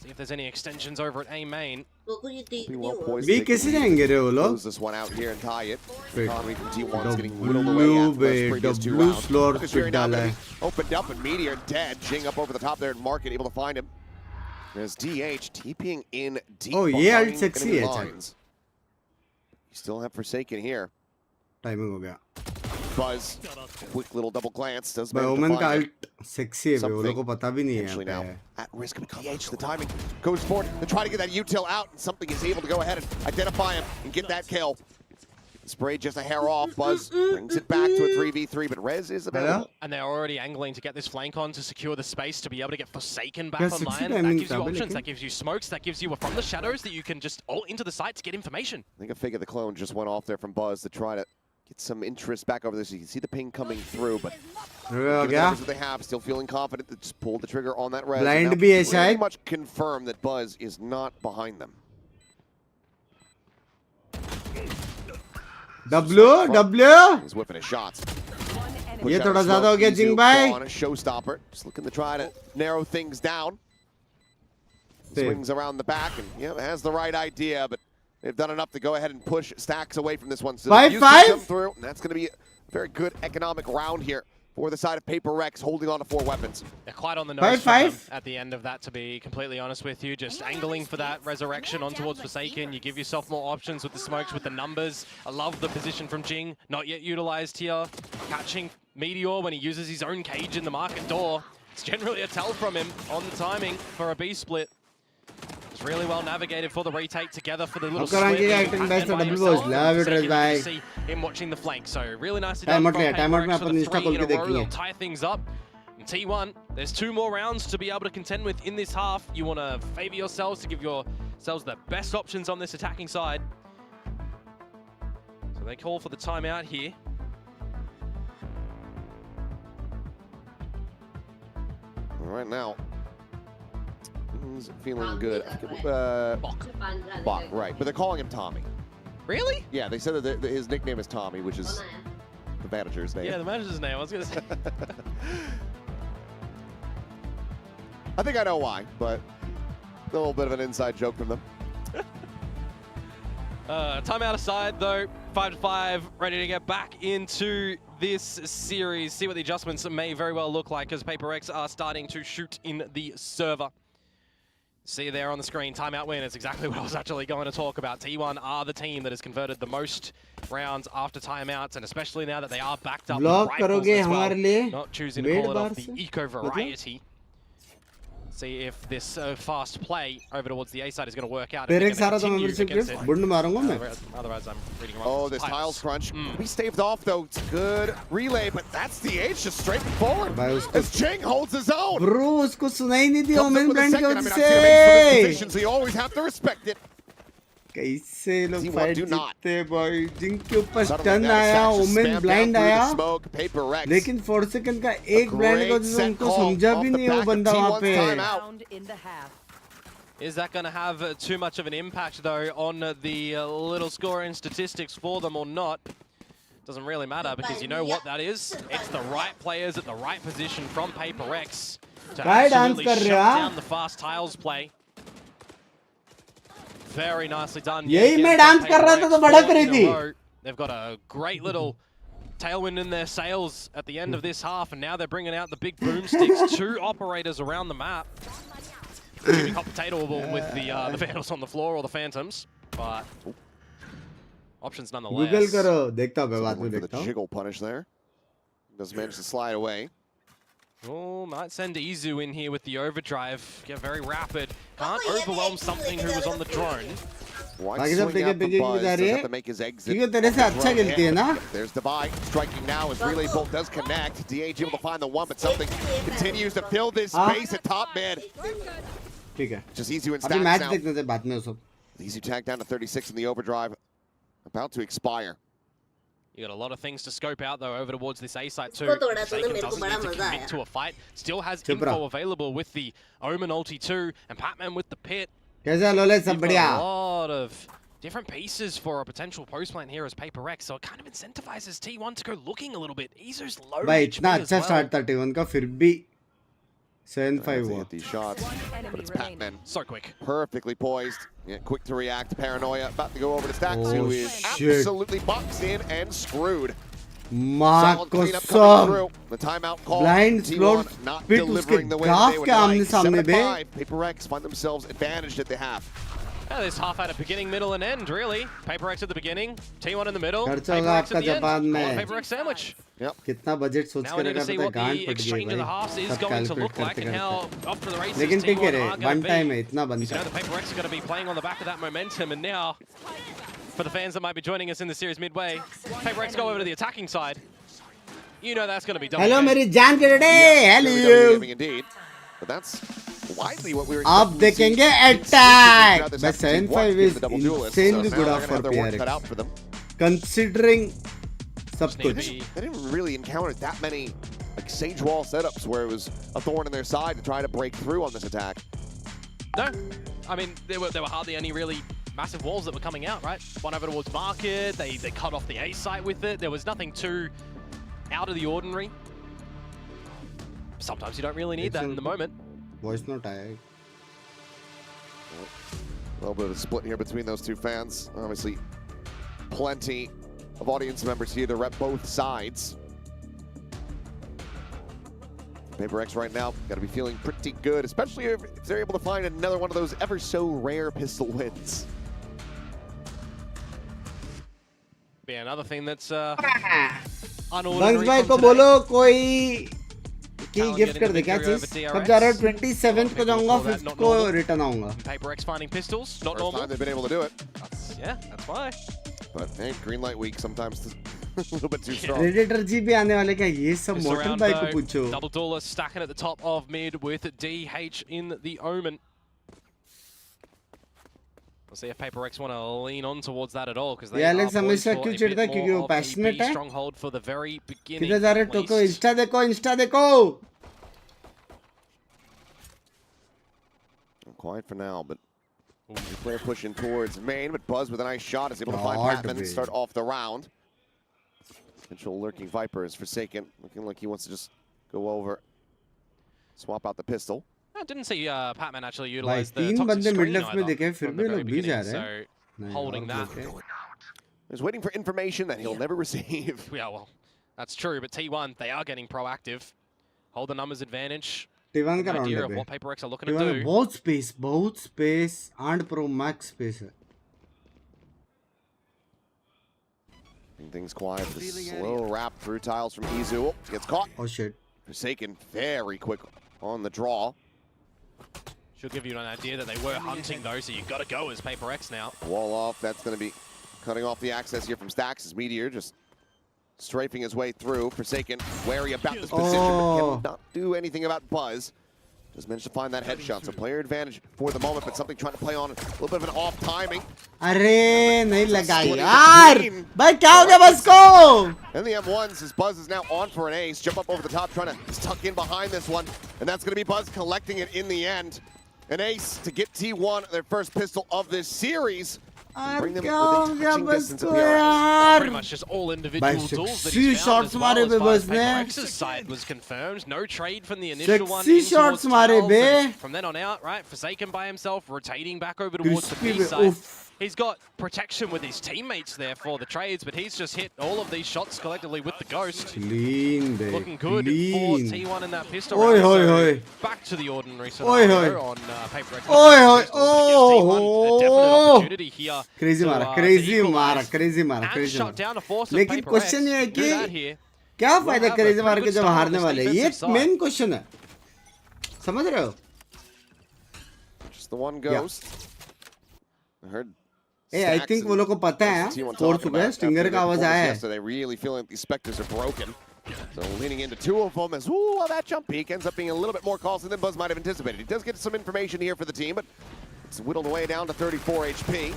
[SPEAKER 6] See if there's any extensions over at A main.
[SPEAKER 5] Be well poised
[SPEAKER 1] be
[SPEAKER 5] to
[SPEAKER 1] कैसे जाएंगे रे वो लोग
[SPEAKER 5] close this one out here and tie it.
[SPEAKER 1] Wait.
[SPEAKER 5] Economy from T1 is getting whittled away after those previous 2
[SPEAKER 1] blue
[SPEAKER 5] rounds.
[SPEAKER 1] floor
[SPEAKER 5] Lotus
[SPEAKER 1] पे
[SPEAKER 5] Fury now
[SPEAKER 1] डाला
[SPEAKER 5] gonna
[SPEAKER 1] है
[SPEAKER 5] be opened up and Meteor dead. Jing up over the top there and Market able to find him. There's DH TPing in deep
[SPEAKER 1] Oh, ये ult
[SPEAKER 5] behind
[SPEAKER 1] sexy
[SPEAKER 5] enemy
[SPEAKER 1] है, चल।
[SPEAKER 5] lines. You still have Forsaken here.
[SPEAKER 1] Timing हो गया
[SPEAKER 5] Buzz, quick little double glance. Does
[SPEAKER 1] भाई
[SPEAKER 5] manage to
[SPEAKER 1] ओमन का
[SPEAKER 5] find
[SPEAKER 1] alt sexy है, वो लोगों को पता भी नहीं है
[SPEAKER 5] Actually
[SPEAKER 1] यहाँ
[SPEAKER 5] now
[SPEAKER 1] पे.
[SPEAKER 5] at risk of TH, the timing goes forward to try to get that util out, and something is able to go ahead and identify him and get that kill. Spray just a hair off. Buzz brings it back to a 3v3, but Rez is available.
[SPEAKER 6] And they're already angling to get this flank on to secure the space to be able to get Forsaken back
[SPEAKER 1] Yeah,
[SPEAKER 6] online.
[SPEAKER 1] 60
[SPEAKER 6] That
[SPEAKER 1] timing
[SPEAKER 6] gives you
[SPEAKER 1] double,
[SPEAKER 6] options,
[SPEAKER 1] okay.
[SPEAKER 6] that gives you smokes, that gives you from the shadows that you can just ult into the site to get information.
[SPEAKER 5] I think a figure the clone just went off there from Buzz to try to get some interest back over this. You can see the ping coming through, but given the numbers that they have, still feeling confident to just pull the trigger on that Rez.
[SPEAKER 1] Blind
[SPEAKER 5] and now
[SPEAKER 1] bhi hai
[SPEAKER 5] pretty
[SPEAKER 1] shayad.
[SPEAKER 5] much confirm that Buzz is not behind them.
[SPEAKER 1] W.
[SPEAKER 5] He's whipping his shots.
[SPEAKER 1] ये थोड़ा ज़्यादा हो गया जिंग भाई.
[SPEAKER 5] On a showstopper, just looking to try to narrow things down. Swings around the back and has the right idea, but they've done enough to go ahead and push Stacks away from this one. So
[SPEAKER 1] 5-5?
[SPEAKER 5] come through, and that's going to be a very good economic round here for the side of Paper Rex, holding on to 4 weapons.
[SPEAKER 6] They're quite on the nose
[SPEAKER 1] 5-5?
[SPEAKER 6] at the end of that, to be completely honest with you. Just angling for that resurrection on towards Forsaken. You give yourself more options with the smokes, with the numbers. I love the position from Jing, not yet utilized here. Catching Meteor when he uses his own cage in the market door. It's generally a tell from him on the timing for a B split. It's really well navigated for the retake together for the little split. See him watching the flank, so really nicely done from Paper Rex for the 3 in a row. They'll tie things up. In T1, there's 2 more rounds to be able to contend with in this half. You want to favor yourselves to give yourselves the best options on this attacking side. So they call for the timeout here.
[SPEAKER 5] Right now, he's feeling good. Bok, right. But they're calling him Tommy.
[SPEAKER 6] Really?
[SPEAKER 5] Yeah, they said that his nickname is Tommy, which is the manager's name.
[SPEAKER 6] Yeah, the manager's name, I was going to say.
[SPEAKER 5] I think I know why, but a little bit of an inside joke from them.
[SPEAKER 6] Timeout aside, though, 5-5, ready to get back into this series. See what the adjustments may very well look like as Paper Rex are starting to shoot in the server. See there on the screen, timeout win. It's exactly what I was actually going to talk about. T1 are the team that has converted the most rounds after timeouts, and especially now that they are backed up with rifles as well. Not choosing to call it off the eco variety. See if this fast play over towards the A side is going to work out.
[SPEAKER 1] Otherwise, I'm reading wrong.
[SPEAKER 5] Oh, this tiles crunch. We staved off though. It's a good relay, but that's the H just straight forward. As Jing holds his own.
[SPEAKER 1] Bro, उसको सुनाई नहीं दिया
[SPEAKER 5] Comes up
[SPEAKER 1] Omen
[SPEAKER 5] with a
[SPEAKER 1] brand की
[SPEAKER 5] second. I
[SPEAKER 1] वजह
[SPEAKER 5] mean, I've seen him ace from this position,
[SPEAKER 1] से.
[SPEAKER 5] so you always have to respect it.
[SPEAKER 1] कैसे लोग
[SPEAKER 5] T1
[SPEAKER 1] fight
[SPEAKER 5] do not.
[SPEAKER 1] जीतते भाई. जिंग के ऊपर
[SPEAKER 5] Suddenly
[SPEAKER 1] स्टन
[SPEAKER 5] that
[SPEAKER 1] आया,
[SPEAKER 5] Stacks just
[SPEAKER 1] Omen
[SPEAKER 5] spammed
[SPEAKER 1] blind
[SPEAKER 5] down through
[SPEAKER 1] आया.
[SPEAKER 5] the smoke. Paper Rex.
[SPEAKER 1] लेकिन 4 सेकंड का एक ब्लाइंड को जिसने उनको समझा भी नहीं वो बंदा वहाँ पे.
[SPEAKER 6] Is that going to have too much of an impact, though, on the little scoring statistics for them or not? Doesn't really matter, because you know what that is? It's the right players at the right position from Paper Rex to absolutely shut down the fast tiles play. Very nicely done.
[SPEAKER 1] यही मैं dance कर रहा था तो भड़क रही थी.
[SPEAKER 6] They've got a great little tailwind in their sails at the end of this half, and now they're bringing out the big boomsticks. 2 operators around the map. Giving hot potatoable with the Vandals on the floor or the Phantoms, but options nonetheless.
[SPEAKER 1] Google करो, देखता हूँ मैं बाद में
[SPEAKER 5] The
[SPEAKER 1] देखता हूँ.
[SPEAKER 5] jiggle punish there. Doesn't manage to slide away.
[SPEAKER 6] Oh, might send Izu in here with the overdrive. Get very rapid. Can't overwhelm something who was on the drone.
[SPEAKER 1] बाकी सब देखे बेगे की जा रही है. क्योंकि तेरे से अच्छा खेलती है ना.
[SPEAKER 5] There's Divide striking now as Relay Bolt does connect. DH able to find the one, but something continues to fill this space at top mid.
[SPEAKER 1] ठीक है.
[SPEAKER 5] Just Izu and
[SPEAKER 1] अभी
[SPEAKER 5] Stacks
[SPEAKER 1] मैच
[SPEAKER 5] now.
[SPEAKER 1] देखने से बाद में वो सब.
[SPEAKER 5] Izu tagged down to 36 in the overdrive. About to expire.
[SPEAKER 6] You got a lot of things to scope out, though, over towards this A site, too. Forsaken doesn't need to commit to a fight. Still has info available with the Omen ulti, too, and Patman with the pit.
[SPEAKER 1] कैसे लोले सब बढ़िया.
[SPEAKER 6] A lot of different pieces for a potential post-plant here as Paper Rex, so it kind of incentivizes T1 to go looking a little bit. Izu's low
[SPEAKER 1] भाई
[SPEAKER 6] HP
[SPEAKER 1] इतना
[SPEAKER 6] as
[SPEAKER 1] अच्छा
[SPEAKER 6] well.
[SPEAKER 1] Start था T1 का फिर भी 7-5 हुआ.
[SPEAKER 5] Hit these shots, but it's Patman.
[SPEAKER 6] So quick.
[SPEAKER 5] Perfectly poised. Yeah, quick to react. Paranoia about to go over to Stacks,
[SPEAKER 1] Oh,
[SPEAKER 5] who is
[SPEAKER 1] shit.
[SPEAKER 5] absolutely boxed in and screwed.
[SPEAKER 1] माँ
[SPEAKER 5] Solid
[SPEAKER 1] को
[SPEAKER 5] cleanup coming through.
[SPEAKER 1] सब.
[SPEAKER 5] The timeout call.
[SPEAKER 1] Blind
[SPEAKER 5] T1
[SPEAKER 1] explode
[SPEAKER 5] not
[SPEAKER 1] pit
[SPEAKER 5] delivering
[SPEAKER 1] उसके
[SPEAKER 5] the win
[SPEAKER 1] गाफ
[SPEAKER 5] they would
[SPEAKER 1] के आमने
[SPEAKER 5] like.
[SPEAKER 1] सामने
[SPEAKER 5] 7-5. Paper Rex find themselves advantaged at the half.
[SPEAKER 6] Yeah, this half had a beginning, middle, and end, really. Paper X at the beginning, T1 in the middle, Paper
[SPEAKER 1] खर्चा होगा
[SPEAKER 6] X at
[SPEAKER 1] आपका
[SPEAKER 6] the end.
[SPEAKER 1] Japan
[SPEAKER 6] Call
[SPEAKER 1] में.
[SPEAKER 6] it Paper X sandwich.
[SPEAKER 5] Yep.
[SPEAKER 1] कितना budget सोच
[SPEAKER 6] Now
[SPEAKER 1] के
[SPEAKER 6] we need
[SPEAKER 1] रखा
[SPEAKER 6] to see
[SPEAKER 1] पता है
[SPEAKER 6] what
[SPEAKER 1] गांड
[SPEAKER 6] the
[SPEAKER 1] फट गई
[SPEAKER 6] exchange of the
[SPEAKER 1] भाई.
[SPEAKER 6] halves is
[SPEAKER 1] सब
[SPEAKER 6] going to
[SPEAKER 1] calculate
[SPEAKER 6] look like
[SPEAKER 1] करते
[SPEAKER 6] and how
[SPEAKER 1] करते.
[SPEAKER 6] up for the races
[SPEAKER 1] लेकिन ठीक है
[SPEAKER 6] T1
[SPEAKER 1] रे,
[SPEAKER 6] are going
[SPEAKER 1] one
[SPEAKER 6] to
[SPEAKER 1] time
[SPEAKER 6] be.
[SPEAKER 1] है इतना
[SPEAKER 6] You
[SPEAKER 1] बनता
[SPEAKER 6] know
[SPEAKER 1] है.
[SPEAKER 6] the Paper X are going to be playing on the back of that momentum, and now, for the fans that might be joining us in the series midway, Paper X go over to the attacking side. You know that's going to be double.
[SPEAKER 1] Hello
[SPEAKER 6] game.
[SPEAKER 1] मेरी जान के day.
[SPEAKER 5] Very
[SPEAKER 1] hello.
[SPEAKER 5] indeed. But that's widely what we were
[SPEAKER 1] आप
[SPEAKER 5] expecting to see.
[SPEAKER 1] देखेंगे attack. But 7-5 is insanely good off for PRX. Considering सब कुछ.
[SPEAKER 5] They didn't really encounter that many like Sage Wall setups where it was a thorn in their side to try to break through on this attack.
[SPEAKER 6] No, I mean there were hardly any really massive walls that were coming out, right? One over towards market, they cut off the A site with it. There was nothing too out of the ordinary. Sometimes you don't really need that in the moment.
[SPEAKER 1] Voice note आया.
[SPEAKER 5] A little bit of a split here between those two fans. Obviously, plenty of audience members here to rep both sides. Paper X right now got to be feeling pretty good, especially if they're able to find another one of those ever so rare pistol wins.
[SPEAKER 6] Yeah, another thing that's
[SPEAKER 1] Binks
[SPEAKER 6] unordinary
[SPEAKER 1] भाई को
[SPEAKER 6] from today.
[SPEAKER 1] बोलो कोई की gift कर दे क्या चीज. कब जा रहा है 27th को जाऊंगा 5th को रिटर्न आऊंगा.
[SPEAKER 6] Paper X finding pistols, not
[SPEAKER 5] First
[SPEAKER 6] normal.
[SPEAKER 5] time they've been able to do it.
[SPEAKER 6] Yeah, that's why.
[SPEAKER 5] But hey, green light week sometimes a little bit too strong.
[SPEAKER 1] Predator जी भी आने वाले क्या ये सब
[SPEAKER 6] This
[SPEAKER 1] motel
[SPEAKER 6] round,
[SPEAKER 1] भाई को
[SPEAKER 6] though,
[SPEAKER 1] पूछो.
[SPEAKER 6] double dueler stacking at the top of mid with DH in the Omen. We'll see if Paper X want to lean on towards that at all, because they
[SPEAKER 1] ये
[SPEAKER 6] are
[SPEAKER 1] Alex
[SPEAKER 6] poised
[SPEAKER 1] हमेशा
[SPEAKER 6] for
[SPEAKER 1] क्यों
[SPEAKER 6] a
[SPEAKER 1] चिढ़ता है
[SPEAKER 6] bit
[SPEAKER 1] क्योंकि वो
[SPEAKER 6] more of a
[SPEAKER 1] passionate
[SPEAKER 6] B
[SPEAKER 1] है.
[SPEAKER 6] stronghold for the very beginning.
[SPEAKER 1] किधर जा रहे
[SPEAKER 6] at
[SPEAKER 1] टोको.
[SPEAKER 6] least.
[SPEAKER 1] इंस्टा देखो.
[SPEAKER 5] Quiet for now, but player pushing towards main, but Buzz with a nice shot is able to find
[SPEAKER 1] God,
[SPEAKER 5] Patman and
[SPEAKER 1] man.
[SPEAKER 5] start off the round. Potential lurking Viper is Forsaken, looking like he wants to just go over, swap out the pistol.
[SPEAKER 6] I didn't see Patman actually
[SPEAKER 1] भाई
[SPEAKER 6] utilize the
[SPEAKER 1] तीन
[SPEAKER 6] toxic
[SPEAKER 1] बंदे
[SPEAKER 6] screen
[SPEAKER 1] mid left में
[SPEAKER 6] either
[SPEAKER 1] देखे फिर
[SPEAKER 6] from
[SPEAKER 1] भी
[SPEAKER 6] the
[SPEAKER 1] लोग
[SPEAKER 6] very
[SPEAKER 1] भी जा
[SPEAKER 6] beginning,
[SPEAKER 1] रहे हैं.
[SPEAKER 6] so
[SPEAKER 1] नहीं,
[SPEAKER 6] holding
[SPEAKER 1] और
[SPEAKER 6] that.
[SPEAKER 1] लोग
[SPEAKER 5] He's waiting for information that he'll never receive.
[SPEAKER 6] Yeah, well, that's true, but T1, they are getting proactive. Hold the numbers advantage.
[SPEAKER 1] T1 का
[SPEAKER 6] An
[SPEAKER 1] राउंड
[SPEAKER 6] idea
[SPEAKER 1] है
[SPEAKER 6] of
[SPEAKER 1] बे.
[SPEAKER 6] what Paper X are looking to
[SPEAKER 1] T1
[SPEAKER 6] do.
[SPEAKER 1] में बहुत space and pro max space है.
[SPEAKER 5] Things quiet, the slow wrap through tiles from Izu. Gets caught.
[SPEAKER 1] Oh shit.
[SPEAKER 5] Forsaken very quick on the draw.
[SPEAKER 6] Should give you an idea that they were hunting though, so you've got to go as Paper X now.
[SPEAKER 5] Wall off, that's going to be cutting off the access here from Stax as Meteor just strafing his way through. Forsaken wary about this position, but cannot do anything about Buzz. Just managed to find that headshot, so player advantage for the moment, but something trying to play on a little bit of an off timing.
[SPEAKER 1] अरे नहीं लगा यार. भाई क्या हो गया बस को?
[SPEAKER 5] And the M1s as Buzz is now on for an ace. Jump up over the top, trying to tuck in behind this one. And that's going to be Buzz collecting it in the end. An ace to get T1 their first pistol of this series. Bring them within touching distance of PRX.
[SPEAKER 6] Pretty much just all individual duels that
[SPEAKER 1] sexy
[SPEAKER 6] he's found
[SPEAKER 1] shots
[SPEAKER 6] as well
[SPEAKER 1] मारे
[SPEAKER 6] as
[SPEAKER 1] बे
[SPEAKER 6] far as
[SPEAKER 1] बस
[SPEAKER 6] Paper
[SPEAKER 1] ने.
[SPEAKER 6] X's side was confirmed. No trade from the initial one.
[SPEAKER 1] Sexy
[SPEAKER 6] in
[SPEAKER 1] shots
[SPEAKER 6] towards
[SPEAKER 1] मारे
[SPEAKER 6] Towels,
[SPEAKER 1] बे.
[SPEAKER 6] and from then on out, right, Forsaken by himself, rotating back over towards the
[SPEAKER 1] Crispy
[SPEAKER 6] B
[SPEAKER 1] बे,
[SPEAKER 6] side.
[SPEAKER 1] oof.
[SPEAKER 6] He's got protection with his teammates there for the trades, but he's just hit all of these shots collectively with the Ghost.
[SPEAKER 1] Clean bे.
[SPEAKER 6] Looking good
[SPEAKER 1] Clean.
[SPEAKER 6] for T1 in that pistol
[SPEAKER 1] Oi,
[SPEAKER 6] round.
[SPEAKER 1] oi,
[SPEAKER 6] So
[SPEAKER 1] oi.
[SPEAKER 6] back to the ordinary
[SPEAKER 1] Oi,
[SPEAKER 6] scenario
[SPEAKER 1] oi.
[SPEAKER 6] on Paper X.
[SPEAKER 1] Oi, oi.
[SPEAKER 6] Pistols, but it gives T1 a definite opportunity here
[SPEAKER 1] Crazy
[SPEAKER 6] to,
[SPEAKER 1] मारा,
[SPEAKER 6] to
[SPEAKER 1] crazy
[SPEAKER 6] equalize
[SPEAKER 1] मारा, crazy मारा,
[SPEAKER 6] and
[SPEAKER 1] crazy
[SPEAKER 6] shut
[SPEAKER 1] मारा.
[SPEAKER 6] down a force of
[SPEAKER 1] लेकिन
[SPEAKER 6] Paper
[SPEAKER 1] question
[SPEAKER 6] X.
[SPEAKER 1] ये है
[SPEAKER 6] Do that
[SPEAKER 1] कि
[SPEAKER 6] here.
[SPEAKER 1] क्या
[SPEAKER 6] We'll
[SPEAKER 1] फायदा
[SPEAKER 6] have a
[SPEAKER 1] crazy मार
[SPEAKER 6] pretty
[SPEAKER 1] के
[SPEAKER 6] good
[SPEAKER 1] जब
[SPEAKER 6] start
[SPEAKER 1] हारने
[SPEAKER 6] on this
[SPEAKER 1] वाले. ये
[SPEAKER 6] defensive side.
[SPEAKER 1] मेन क्वेश्चन है. समझ रहे हो?
[SPEAKER 5] Just the one Ghost. I heard.
[SPEAKER 1] Hey, I think वो लोग को पता है. फोर्थ हुआ है. स्टिंगर का आवाज आया है.
[SPEAKER 5] Yesterday, really feeling like these Spectres are broken. So leaning into two of them as well, that jump peak ends up being a little bit more costly than Buzz might have anticipated. He does get some information here for the team, but it's whittled away down to 34 HP.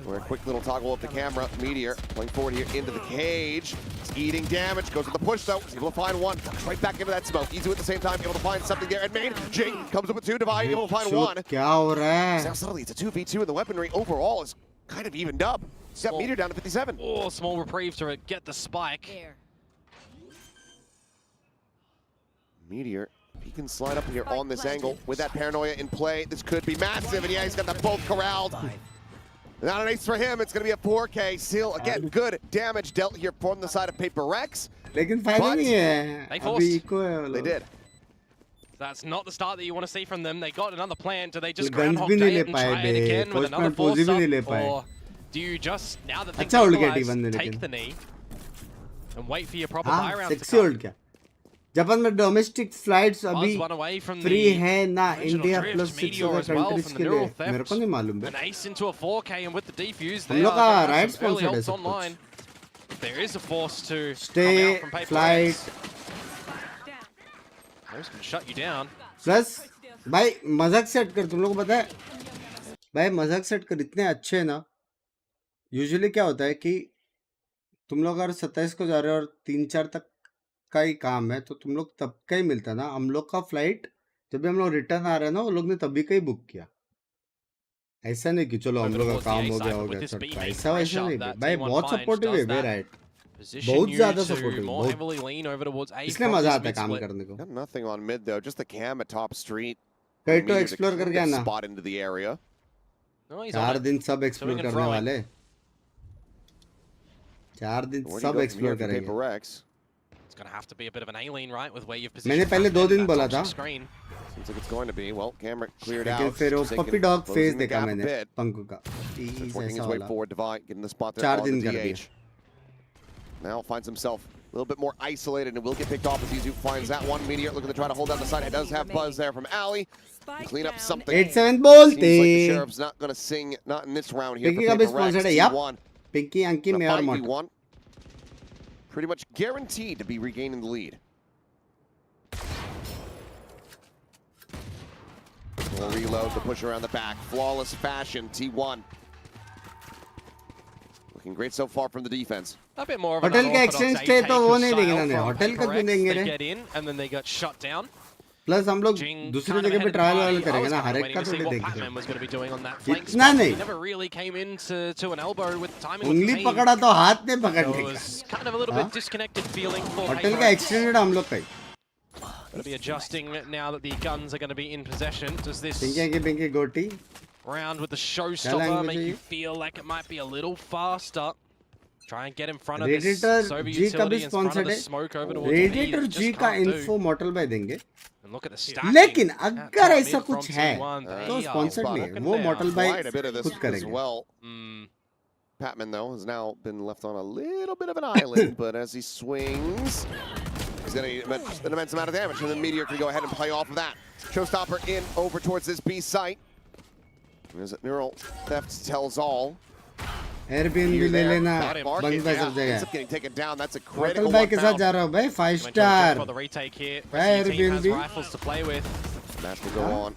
[SPEAKER 5] We're a quick little toggle of the camera. Meteor playing forward here into the cage. It's eating damage. Goes with the push though. He's able to find one. Right back into that smoke. Easy at the same time. Able to find something there. And main. Jing comes up with two. Divide. Able to find one.
[SPEAKER 1] क्या हो रहा है?
[SPEAKER 5] Now suddenly it's a 2v2 and the weaponry overall is kind of evened up. Step Meteor down to 57.
[SPEAKER 6] Oh, small reprieve to get the spike.
[SPEAKER 5] Meteor, he can slide up here on this angle with that paranoia in play. This could be massive, and yeah, he's got them both corralled. Not an ace for him. It's going to be a 4K. Still, again, good damage dealt here from the side of Paper X.
[SPEAKER 1] लेकिन फायदा नहीं है.
[SPEAKER 6] They
[SPEAKER 1] अभी
[SPEAKER 6] forced.
[SPEAKER 1] Eco है वो
[SPEAKER 5] They
[SPEAKER 1] लोग.
[SPEAKER 5] did.
[SPEAKER 6] That's not the start that you want to see from them. They got another plan. Do they just
[SPEAKER 1] guns
[SPEAKER 6] groundhog
[SPEAKER 1] भी नहीं
[SPEAKER 6] day
[SPEAKER 1] ले
[SPEAKER 6] it and
[SPEAKER 1] पाए
[SPEAKER 6] try it
[SPEAKER 1] bay,
[SPEAKER 6] again with another
[SPEAKER 1] postman pose भी नहीं ले
[SPEAKER 6] force
[SPEAKER 1] पाए.
[SPEAKER 6] up? Or do you just, now that things
[SPEAKER 1] अच्छा
[SPEAKER 6] are
[SPEAKER 1] hold किया
[SPEAKER 6] stabilized,
[SPEAKER 1] T1 ने
[SPEAKER 6] take
[SPEAKER 1] लेकिन.
[SPEAKER 6] the knee and wait for your proper
[SPEAKER 1] हाँ,
[SPEAKER 6] buy round to
[SPEAKER 1] sexy
[SPEAKER 6] come?
[SPEAKER 1] hold क्या? जापान में डोमेस्टिक फ्लाइट्स अभी
[SPEAKER 6] One away from
[SPEAKER 1] free
[SPEAKER 6] the
[SPEAKER 1] है ना
[SPEAKER 6] original
[SPEAKER 1] India
[SPEAKER 6] drift,
[SPEAKER 1] plus 6
[SPEAKER 6] Meteor as
[SPEAKER 1] other
[SPEAKER 6] well
[SPEAKER 1] countries
[SPEAKER 6] from
[SPEAKER 1] के
[SPEAKER 6] the
[SPEAKER 1] लिए
[SPEAKER 6] neural theft.
[SPEAKER 1] मेरे को नहीं मालूम बे.
[SPEAKER 6] An ace into a 4K, and with the defuse,
[SPEAKER 1] हम
[SPEAKER 6] they
[SPEAKER 1] लोग
[SPEAKER 6] are
[SPEAKER 1] का
[SPEAKER 6] going to
[SPEAKER 1] right
[SPEAKER 6] have some early
[SPEAKER 1] sponsored है
[SPEAKER 6] ults
[SPEAKER 1] सब कुछ.
[SPEAKER 6] online. There is a force to come
[SPEAKER 1] Stay,
[SPEAKER 6] out from Paper
[SPEAKER 1] flight.
[SPEAKER 6] X. Those can shut you down.
[SPEAKER 1] Plus भाई मजाक set कर. तुम लोग को पता है भाई मजाक सेट कर इतने अच्छे हैं ना. यूजुअली क्या होता है कि तुम लोग अगर 27 को जा रहे हो और 3-4 तक का ही काम है तो तुम लोग तब का ही मिलता है ना. हम लोग का फ्लाइट जब भी हम लोग रिटर्न आ रहे हैं ना वो लोग ने तभी का ही बुक किया. ऐसा नहीं कि चलो हम लोग का काम हो गया चटका. ऐसा वैसा नहीं भाई. बहुत सपोर्टिव है वे राइट. बहुत ज्यादा सपोर्टिव. बहुत इसलिए मजा आता है काम करने को.
[SPEAKER 5] Nothing on mid though, just the cam at top street.
[SPEAKER 1] कहीं तो एक्सप्लोर करके आना.
[SPEAKER 5] Spot into the area.
[SPEAKER 1] 4 दिन सब एक्सप्लोर करने वाले. 4 दिन सब एक्सप्लोर करेंगे.
[SPEAKER 6] It's going to have to be a bit of an alien, right, with where you've
[SPEAKER 1] मैंने
[SPEAKER 6] positioned
[SPEAKER 1] पहले 2 दिन बोला था.
[SPEAKER 5] Seems like it's going to be. Well, camera cleared out.
[SPEAKER 1] लेकिन फिर वो पपी डॉग फेस देखा
[SPEAKER 5] gap a
[SPEAKER 1] मैंने
[SPEAKER 5] bit.
[SPEAKER 1] पंकु का.
[SPEAKER 5] Working his way forward, Divine getting the spot there
[SPEAKER 1] 4
[SPEAKER 5] on
[SPEAKER 1] दिन
[SPEAKER 5] the
[SPEAKER 1] कर दिया.
[SPEAKER 5] DH. Now finds himself a little bit more isolated and will get picked off as Izu finds that one. Meteor looking to try to hold down the side. It does have Buzz there from Ali. Clean up something.
[SPEAKER 1] 8-7 बोलते.
[SPEAKER 5] Seems like the Sheriff's not going to sing, not in this round here.
[SPEAKER 1] Pinky का भी sponsored है. यार पिंकी अंकी में और मोट.
[SPEAKER 5] Pretty much guaranteed to be regaining the lead. We'll reload the push around the back. Flawless fashion, T1. Looking great so far from the defense.
[SPEAKER 6] A bit more of an
[SPEAKER 1] hotel का
[SPEAKER 6] unorthodox
[SPEAKER 1] exchange थे तो वो नहीं देंगे ना.
[SPEAKER 6] style from
[SPEAKER 1] hotel का क्यों
[SPEAKER 6] Paper X.
[SPEAKER 1] देंगे
[SPEAKER 6] They
[SPEAKER 1] रे.
[SPEAKER 6] get in and then they got shut down.
[SPEAKER 1] Plus हम लोग दूसरी जगह पे ट्रायल वायल करेंगे ना. हर एक का थोड़ी देखेंगे. इतना नहीं.
[SPEAKER 6] Never really came into an elbow with timing.
[SPEAKER 1] उंगली पकड़ा तो हाथ नहीं पकड़ने
[SPEAKER 6] It
[SPEAKER 1] का.
[SPEAKER 6] was kind of a little bit disconnected feeling for
[SPEAKER 1] hotel
[SPEAKER 6] Paper
[SPEAKER 1] का
[SPEAKER 6] X.
[SPEAKER 1] एक्सटेंडेड हम लोग का ही.
[SPEAKER 6] Going to be adjusting now that the guns are going to be in possession. Does this
[SPEAKER 1] Pinky गोटी
[SPEAKER 6] round with the showstopper make you feel like it might be a little faster? Try and get in front of this Soviet utility in front of the smoke over towards B.
[SPEAKER 1] Radiator जी का info मोटल बाय देंगे.
[SPEAKER 6] And look at the stacking.
[SPEAKER 1] लेकिन अगर
[SPEAKER 6] at
[SPEAKER 1] ऐसा
[SPEAKER 6] mid
[SPEAKER 1] कुछ
[SPEAKER 6] from
[SPEAKER 1] है
[SPEAKER 6] T1,
[SPEAKER 1] तो
[SPEAKER 6] they are
[SPEAKER 1] स्पॉन्सर्ड नहीं है.
[SPEAKER 6] locking
[SPEAKER 1] वो
[SPEAKER 6] down.
[SPEAKER 1] मोटल बाय
[SPEAKER 5] Quite a bit of this
[SPEAKER 1] खुद
[SPEAKER 5] as
[SPEAKER 1] करेंगे.
[SPEAKER 5] well. Patman though has now been left on a little bit of an island, but as he swings, he's going to get an immense amount of damage, and then Meteor can go ahead and play off of that. Showstopper in over towards this B site. As Neural Theft tells all.
[SPEAKER 1] Airbnb ले लेना. बंद पे सब जगह.
[SPEAKER 5] Getting taken down. That's a
[SPEAKER 1] hotel
[SPEAKER 5] critical
[SPEAKER 1] बाय
[SPEAKER 5] one
[SPEAKER 1] के साथ
[SPEAKER 5] found.
[SPEAKER 1] जा रहा हूँ भाई. 5
[SPEAKER 6] For
[SPEAKER 1] star.
[SPEAKER 6] the retake here.
[SPEAKER 1] Airbnb.
[SPEAKER 6] Has rifles to play with.
[SPEAKER 5] Match will go on.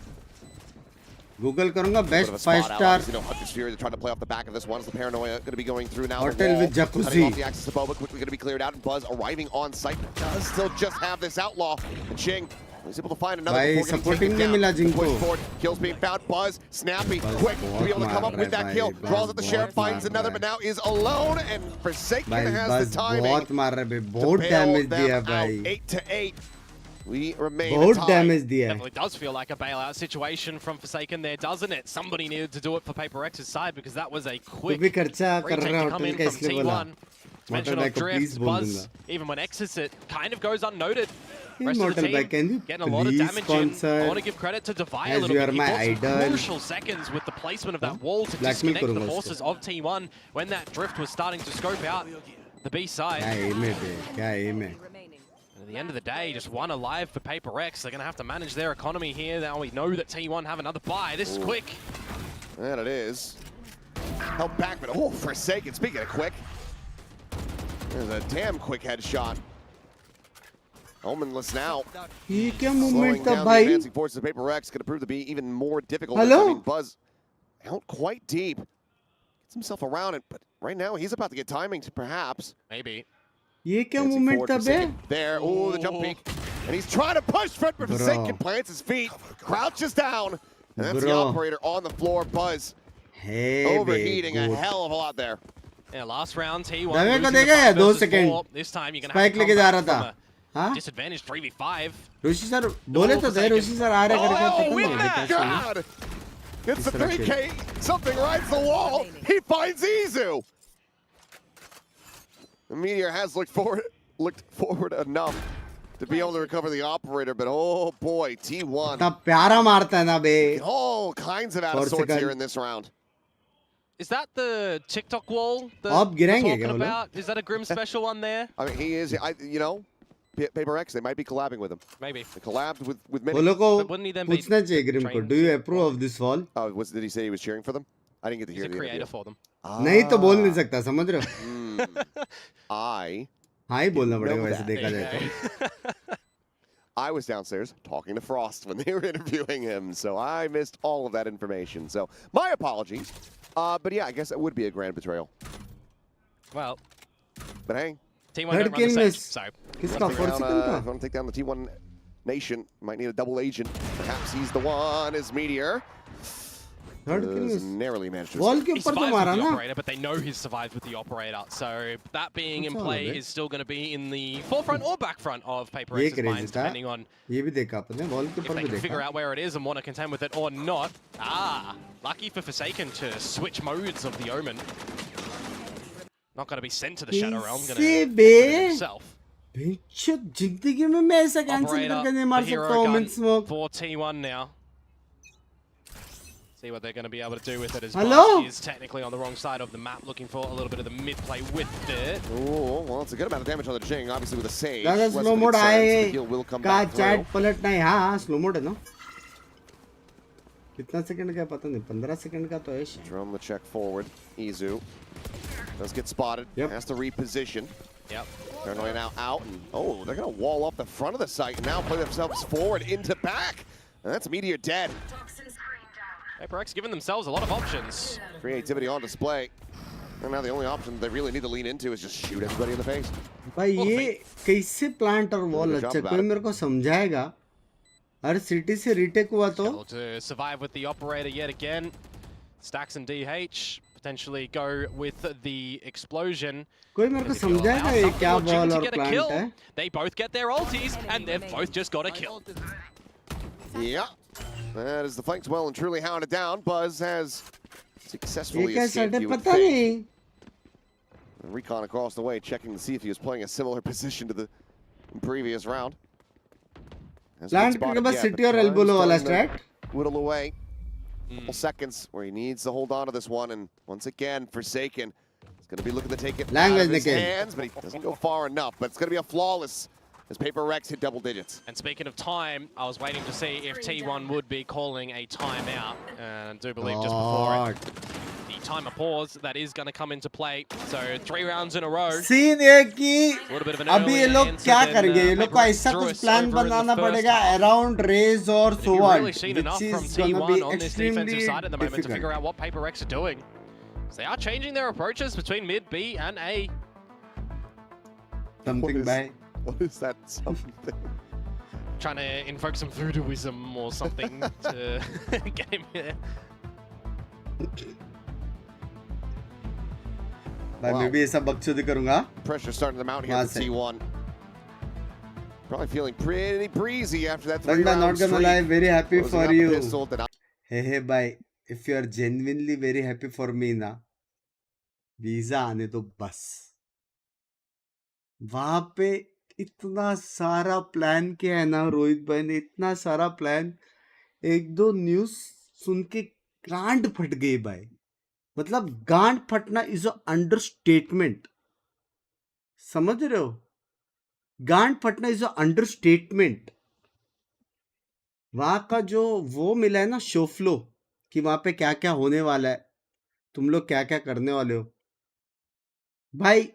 [SPEAKER 1] Google करूँगा
[SPEAKER 5] Bit
[SPEAKER 1] best
[SPEAKER 5] of a
[SPEAKER 1] 5
[SPEAKER 5] spot out.
[SPEAKER 1] Star.
[SPEAKER 5] Obviously, Hunter's Fury, they're trying to play off the back of this one. Is the paranoia going to be going through now?
[SPEAKER 1] Hotel
[SPEAKER 5] The wall,
[SPEAKER 1] with jacuzzi.
[SPEAKER 5] cutting off the access to Boba, quickly going to be cleared out. And Buzz arriving on site does still just have this outlaw. And Ching was able to find another
[SPEAKER 1] भाई
[SPEAKER 5] before getting
[SPEAKER 1] supporting
[SPEAKER 5] taken
[SPEAKER 1] नहीं
[SPEAKER 5] down.
[SPEAKER 1] मिला जिनको.
[SPEAKER 5] Push forward, kills being found. Buzz, snappy,
[SPEAKER 1] Buzz
[SPEAKER 5] quick to be able to come up
[SPEAKER 1] बहुत
[SPEAKER 5] with that
[SPEAKER 1] मार
[SPEAKER 5] kill.
[SPEAKER 1] रहा है
[SPEAKER 5] Draws at the
[SPEAKER 1] भाई,
[SPEAKER 5] sheriff,
[SPEAKER 1] बहुत
[SPEAKER 5] finds
[SPEAKER 1] मार
[SPEAKER 5] another,
[SPEAKER 1] रहा
[SPEAKER 5] but now is alone. And Forsaken
[SPEAKER 1] भाई
[SPEAKER 5] has
[SPEAKER 1] बस
[SPEAKER 5] the timing
[SPEAKER 1] बहुत मार रहे भाई.
[SPEAKER 5] to
[SPEAKER 1] बहुत
[SPEAKER 5] bail
[SPEAKER 1] डैमेज
[SPEAKER 5] them
[SPEAKER 1] दिया
[SPEAKER 5] out.
[SPEAKER 1] भाई.
[SPEAKER 5] 8-8. We remain
[SPEAKER 1] बहुत
[SPEAKER 5] tied.
[SPEAKER 1] डैमेज दिया है.
[SPEAKER 6] Definitely does feel like a bailout situation from Forsaken there, doesn't it? Somebody needed to do it for Paper X's side because that was a
[SPEAKER 1] तू
[SPEAKER 6] quick
[SPEAKER 1] भी खर्चा कर
[SPEAKER 6] retake
[SPEAKER 1] रहा
[SPEAKER 6] to come
[SPEAKER 1] hotel
[SPEAKER 6] in
[SPEAKER 1] का
[SPEAKER 6] from
[SPEAKER 1] इसलिए बोला.
[SPEAKER 6] T1. Mention
[SPEAKER 1] motor
[SPEAKER 6] of
[SPEAKER 1] को please
[SPEAKER 6] drift,
[SPEAKER 1] बोल
[SPEAKER 6] Buzz,
[SPEAKER 1] दूंगा.
[SPEAKER 6] even when exits it, kind of goes unnoted. Rest of the
[SPEAKER 1] Immortal
[SPEAKER 6] team
[SPEAKER 1] can you
[SPEAKER 6] getting a lot of
[SPEAKER 1] please
[SPEAKER 6] damage in.
[SPEAKER 1] sponsor?
[SPEAKER 6] I want to give credit to Divine a
[SPEAKER 1] As
[SPEAKER 6] little
[SPEAKER 1] you
[SPEAKER 6] bit.
[SPEAKER 1] are
[SPEAKER 6] He
[SPEAKER 1] my
[SPEAKER 6] bought some
[SPEAKER 1] idol.
[SPEAKER 6] crucial seconds with the placement of that wall to
[SPEAKER 1] Blackmail
[SPEAKER 6] disconnect the
[SPEAKER 1] करूंगा
[SPEAKER 6] forces
[SPEAKER 1] उसको.
[SPEAKER 6] of T1 when that drift was starting to scope out the B side.
[SPEAKER 1] क्या M है बे? क्या M है?
[SPEAKER 6] And at the end of the day, just one alive for Paper X. They're going to have to manage their economy here. Now we know that T1 have another buy. This is quick.
[SPEAKER 5] And it is. Held back, but oh, Forsaken. Speaking of quick, there's a damn quick headshot. Omenless now.
[SPEAKER 1] ये क्या
[SPEAKER 5] Slowing
[SPEAKER 1] movement था
[SPEAKER 5] down the
[SPEAKER 1] भाई?
[SPEAKER 5] advancing forces of Paper X going to prove to be even more difficult.
[SPEAKER 1] Hello?
[SPEAKER 5] I mean, Buzz out quite deep. Gets himself around it, but right now he's about to get timing to perhaps.
[SPEAKER 6] Maybe.
[SPEAKER 1] ये क्या
[SPEAKER 5] Dancing
[SPEAKER 1] movement
[SPEAKER 5] forward,
[SPEAKER 1] था बे?
[SPEAKER 5] Forsaken there. Oh, the jump peek. And he's trying to push front, but Forsaken plants his feet, crouches down. And that's the operator on the floor. Buzz overheating a hell of a lot there.
[SPEAKER 6] Yeah, last round, T1
[SPEAKER 1] दबे को
[SPEAKER 6] losing the
[SPEAKER 1] देगा या
[SPEAKER 6] 5
[SPEAKER 1] 2
[SPEAKER 6] versus
[SPEAKER 1] second?
[SPEAKER 6] 4. This time you're going to have
[SPEAKER 1] spike
[SPEAKER 6] to
[SPEAKER 1] लेके
[SPEAKER 6] come
[SPEAKER 1] जा
[SPEAKER 6] back
[SPEAKER 1] रहा
[SPEAKER 6] from
[SPEAKER 1] था.
[SPEAKER 6] a
[SPEAKER 1] हाँ?
[SPEAKER 6] disadvantaged 3v5.
[SPEAKER 1] ऋषि sir बोले तो थे. ऋषि सर आ रहे करके
[SPEAKER 5] Oh,
[SPEAKER 1] पता
[SPEAKER 5] with
[SPEAKER 1] नहीं
[SPEAKER 5] that
[SPEAKER 1] क्या
[SPEAKER 5] God! Gets the 3K. Something rides the wall. He finds Izu. The Meteor has looked forward enough to be able to recover the operator, but oh boy, T1.
[SPEAKER 1] इतना प्यारा मारता है ना बे.
[SPEAKER 5] All kinds of out of sorts here in this round.
[SPEAKER 6] Is that the TikTok wall that
[SPEAKER 1] आप
[SPEAKER 6] we're
[SPEAKER 1] गिराएंगे
[SPEAKER 6] talking
[SPEAKER 1] क्या वो लोग?
[SPEAKER 6] about? Is that a Grim special one there?
[SPEAKER 5] I mean, he is, you know, Paper X, they might be collabing with him.
[SPEAKER 6] Maybe.
[SPEAKER 5] They collabed with
[SPEAKER 1] वो
[SPEAKER 5] many.
[SPEAKER 1] लोग को
[SPEAKER 6] But wouldn't he then be
[SPEAKER 1] पूछना चाहिए Grimm को.
[SPEAKER 6] trained
[SPEAKER 1] Do you
[SPEAKER 6] to
[SPEAKER 1] approve of this wall?
[SPEAKER 5] Oh, did he say he was cheering for them? I didn't get to
[SPEAKER 6] He's
[SPEAKER 5] hear
[SPEAKER 6] a
[SPEAKER 5] the
[SPEAKER 6] creator
[SPEAKER 5] interview.
[SPEAKER 6] for them.
[SPEAKER 1] नहीं तो बोल नहीं सकता, समझ रहे हो?
[SPEAKER 5] I
[SPEAKER 1] हाँ ही बोलना पड़ेगा
[SPEAKER 5] know
[SPEAKER 1] वैसे
[SPEAKER 5] that.
[SPEAKER 1] देखा जाए तो.
[SPEAKER 5] I was downstairs talking to Frost when they were interviewing him, so I missed all of that information. So my apologies. But yeah, I guess it would be a grand betrayal.
[SPEAKER 6] Well,
[SPEAKER 5] But hey,
[SPEAKER 6] T1 don't run the stage, so
[SPEAKER 1] किसका
[SPEAKER 5] if
[SPEAKER 1] 4
[SPEAKER 5] you
[SPEAKER 1] second का?
[SPEAKER 5] want to take down the T1 Nation, might need a double agent. Perhaps he's the one. Is Meteor.
[SPEAKER 1] Third kill
[SPEAKER 5] Does
[SPEAKER 1] miss.
[SPEAKER 5] narrowly managed to
[SPEAKER 1] Wall के
[SPEAKER 6] he
[SPEAKER 1] ऊपर तो
[SPEAKER 6] survives
[SPEAKER 1] मारा
[SPEAKER 6] with the
[SPEAKER 1] ना.
[SPEAKER 6] operator, but they know he's survived with the operator. So that being in
[SPEAKER 1] अच्छा
[SPEAKER 6] play
[SPEAKER 1] bay.
[SPEAKER 6] is still going to be in the forefront or back front of Paper
[SPEAKER 1] ये
[SPEAKER 6] X's
[SPEAKER 1] crazy
[SPEAKER 6] minds,
[SPEAKER 1] था.
[SPEAKER 6] depending on
[SPEAKER 1] ये भी देखा आपने. Wall के
[SPEAKER 6] if
[SPEAKER 1] ऊपर
[SPEAKER 6] they
[SPEAKER 1] भी
[SPEAKER 6] can figure
[SPEAKER 1] देखा.
[SPEAKER 6] out where it is and want to contend with it or not. Ah, lucky for Forsaken to switch modes of the Omen. Not going to be sent to the Shadow Realm. Going
[SPEAKER 1] कैसे
[SPEAKER 6] to
[SPEAKER 1] bay?
[SPEAKER 6] himself.
[SPEAKER 1] बेंचो जिंदगी में मैं ऐसा cancel
[SPEAKER 6] Operator,
[SPEAKER 1] करके नहीं
[SPEAKER 6] the
[SPEAKER 1] मार
[SPEAKER 6] hero
[SPEAKER 1] सकता हूँ
[SPEAKER 6] gun
[SPEAKER 1] mid smoke.
[SPEAKER 6] for T1 now. See what they're going to be able to do with it as
[SPEAKER 1] Hello?
[SPEAKER 6] He is technically on the wrong side of the map, looking for a little bit of the mid play with it.
[SPEAKER 5] Oh, well, it's a good amount of damage on the Jing, obviously with a sage.
[SPEAKER 1] लगा
[SPEAKER 5] Less
[SPEAKER 1] slow
[SPEAKER 5] of a
[SPEAKER 1] mode
[SPEAKER 5] concern, so
[SPEAKER 1] आए.
[SPEAKER 5] the heal will come
[SPEAKER 1] का
[SPEAKER 5] back through.
[SPEAKER 1] Chat पलटना है. हाँ slow mode है ना. कितना second का पता नहीं. 15 सेकंड का तो है.
[SPEAKER 5] Drum the check forward. Izu does get spotted.
[SPEAKER 1] Yep.
[SPEAKER 5] Has to reposition.
[SPEAKER 6] Yep.
[SPEAKER 5] Paranoia now out. And, oh, they're going to wall up the front of the site and now play themselves forward into back. And that's Meteor dead.
[SPEAKER 6] Paper X giving themselves a lot of options.
[SPEAKER 5] Creativity on display. And now the only option they really need to lean into is just shoot everybody in the face.
[SPEAKER 1] भाई ये कैसे plant और wall
[SPEAKER 5] Good job
[SPEAKER 1] अच्छा
[SPEAKER 5] about
[SPEAKER 1] कोई
[SPEAKER 5] it.
[SPEAKER 1] मेरे को समझाएगा. हर city से retake हुआ तो
[SPEAKER 6] Able to survive with the operator yet again. Stacks and DH potentially go with the explosion.
[SPEAKER 1] कोई मेरे को
[SPEAKER 6] If you allow
[SPEAKER 1] समझाएगा ये
[SPEAKER 6] something
[SPEAKER 1] क्या
[SPEAKER 6] or Jing
[SPEAKER 1] वॉल
[SPEAKER 6] to
[SPEAKER 1] और
[SPEAKER 6] get a
[SPEAKER 1] प्लांट
[SPEAKER 6] kill,
[SPEAKER 1] है.
[SPEAKER 6] they both get their ultis and they've both just got a kill.
[SPEAKER 5] Yeah. That is the flanks well and truly hounded down. Buzz has
[SPEAKER 1] ये
[SPEAKER 5] successfully
[SPEAKER 1] क्या
[SPEAKER 5] escaped,
[SPEAKER 1] set
[SPEAKER 5] you
[SPEAKER 1] है
[SPEAKER 5] would
[SPEAKER 1] पता
[SPEAKER 5] think.
[SPEAKER 1] नहीं.
[SPEAKER 5] And Recon across the way, checking to see if he was playing a similar position to the previous round. Hasn't been
[SPEAKER 1] plant
[SPEAKER 5] spotted
[SPEAKER 1] के बाद
[SPEAKER 5] yet,
[SPEAKER 1] city
[SPEAKER 5] but
[SPEAKER 1] और elbow low वाला
[SPEAKER 5] starting to
[SPEAKER 1] straight.
[SPEAKER 5] whittle away. Couple seconds where he needs to hold on to this one, and once again, Forsaken is going to be looking to take it out
[SPEAKER 1] Language
[SPEAKER 5] of his
[SPEAKER 1] again.
[SPEAKER 5] hands, but he doesn't go far enough. But it's going to be a flawless as Paper Rex hit double digits.
[SPEAKER 6] And speaking of time, I was waiting to see if T1 would be calling a timeout. And I do believe just before it, the timer pause that is going to come into play. So 3 rounds in a row.
[SPEAKER 1] Scene ये कि
[SPEAKER 6] A little bit of an
[SPEAKER 1] अभी ये
[SPEAKER 6] early
[SPEAKER 1] लोग
[SPEAKER 6] answer,
[SPEAKER 1] क्या
[SPEAKER 6] then,
[SPEAKER 1] करेंगे. ये लोग
[SPEAKER 6] Paper
[SPEAKER 1] को
[SPEAKER 6] Rex
[SPEAKER 1] ऐसा
[SPEAKER 6] drew
[SPEAKER 1] कुछ
[SPEAKER 6] us
[SPEAKER 1] plan
[SPEAKER 6] over in the
[SPEAKER 1] banana
[SPEAKER 6] first
[SPEAKER 1] पड़ेगा
[SPEAKER 6] half.
[SPEAKER 1] अराउंड रेज और
[SPEAKER 6] Have you
[SPEAKER 1] सोवर्ड
[SPEAKER 6] really seen enough
[SPEAKER 1] which
[SPEAKER 6] from
[SPEAKER 1] is gonna
[SPEAKER 6] T1
[SPEAKER 1] be
[SPEAKER 6] on this defensive
[SPEAKER 1] extremely
[SPEAKER 6] side at the moment to
[SPEAKER 1] difficult.
[SPEAKER 6] figure out what Paper Rex are doing? So they are changing their approaches between mid, B, and A.
[SPEAKER 1] Something by
[SPEAKER 5] What is that something?
[SPEAKER 6] Trying to invoke some voodooism or something to get him here.
[SPEAKER 1] भाई मैं भी ऐसा बकचोदी करूंगा.
[SPEAKER 5] Pressure starting to mount here for T1. Probably feeling pretty breezy after that 3
[SPEAKER 1] But I'm not
[SPEAKER 5] round
[SPEAKER 1] gonna
[SPEAKER 5] streak.
[SPEAKER 1] lie, very happy
[SPEAKER 5] Closing
[SPEAKER 1] for
[SPEAKER 5] out the
[SPEAKER 1] you.
[SPEAKER 5] pistol, then
[SPEAKER 1] Hey bhai, if you are genuinely very happy for me ना, visa आने तो बस. वहां पे इतना सारा plan किया है ना रोहित भाई ने, इतना सारा प्लान. 1-2 न्यूज सुन के गांड फट गई भाई. मतलब गांड फटना इज अ अंडरस्टेटमेंट. समझ रहे हो? गांड फटना इज अ अंडरस्टेटमेंट. वहां का जो वो मिला है ना शो फ्लो कि वहां पे क्या क्या होने वाला है, तुम लोग क्या क्या करने वाले हो भाई.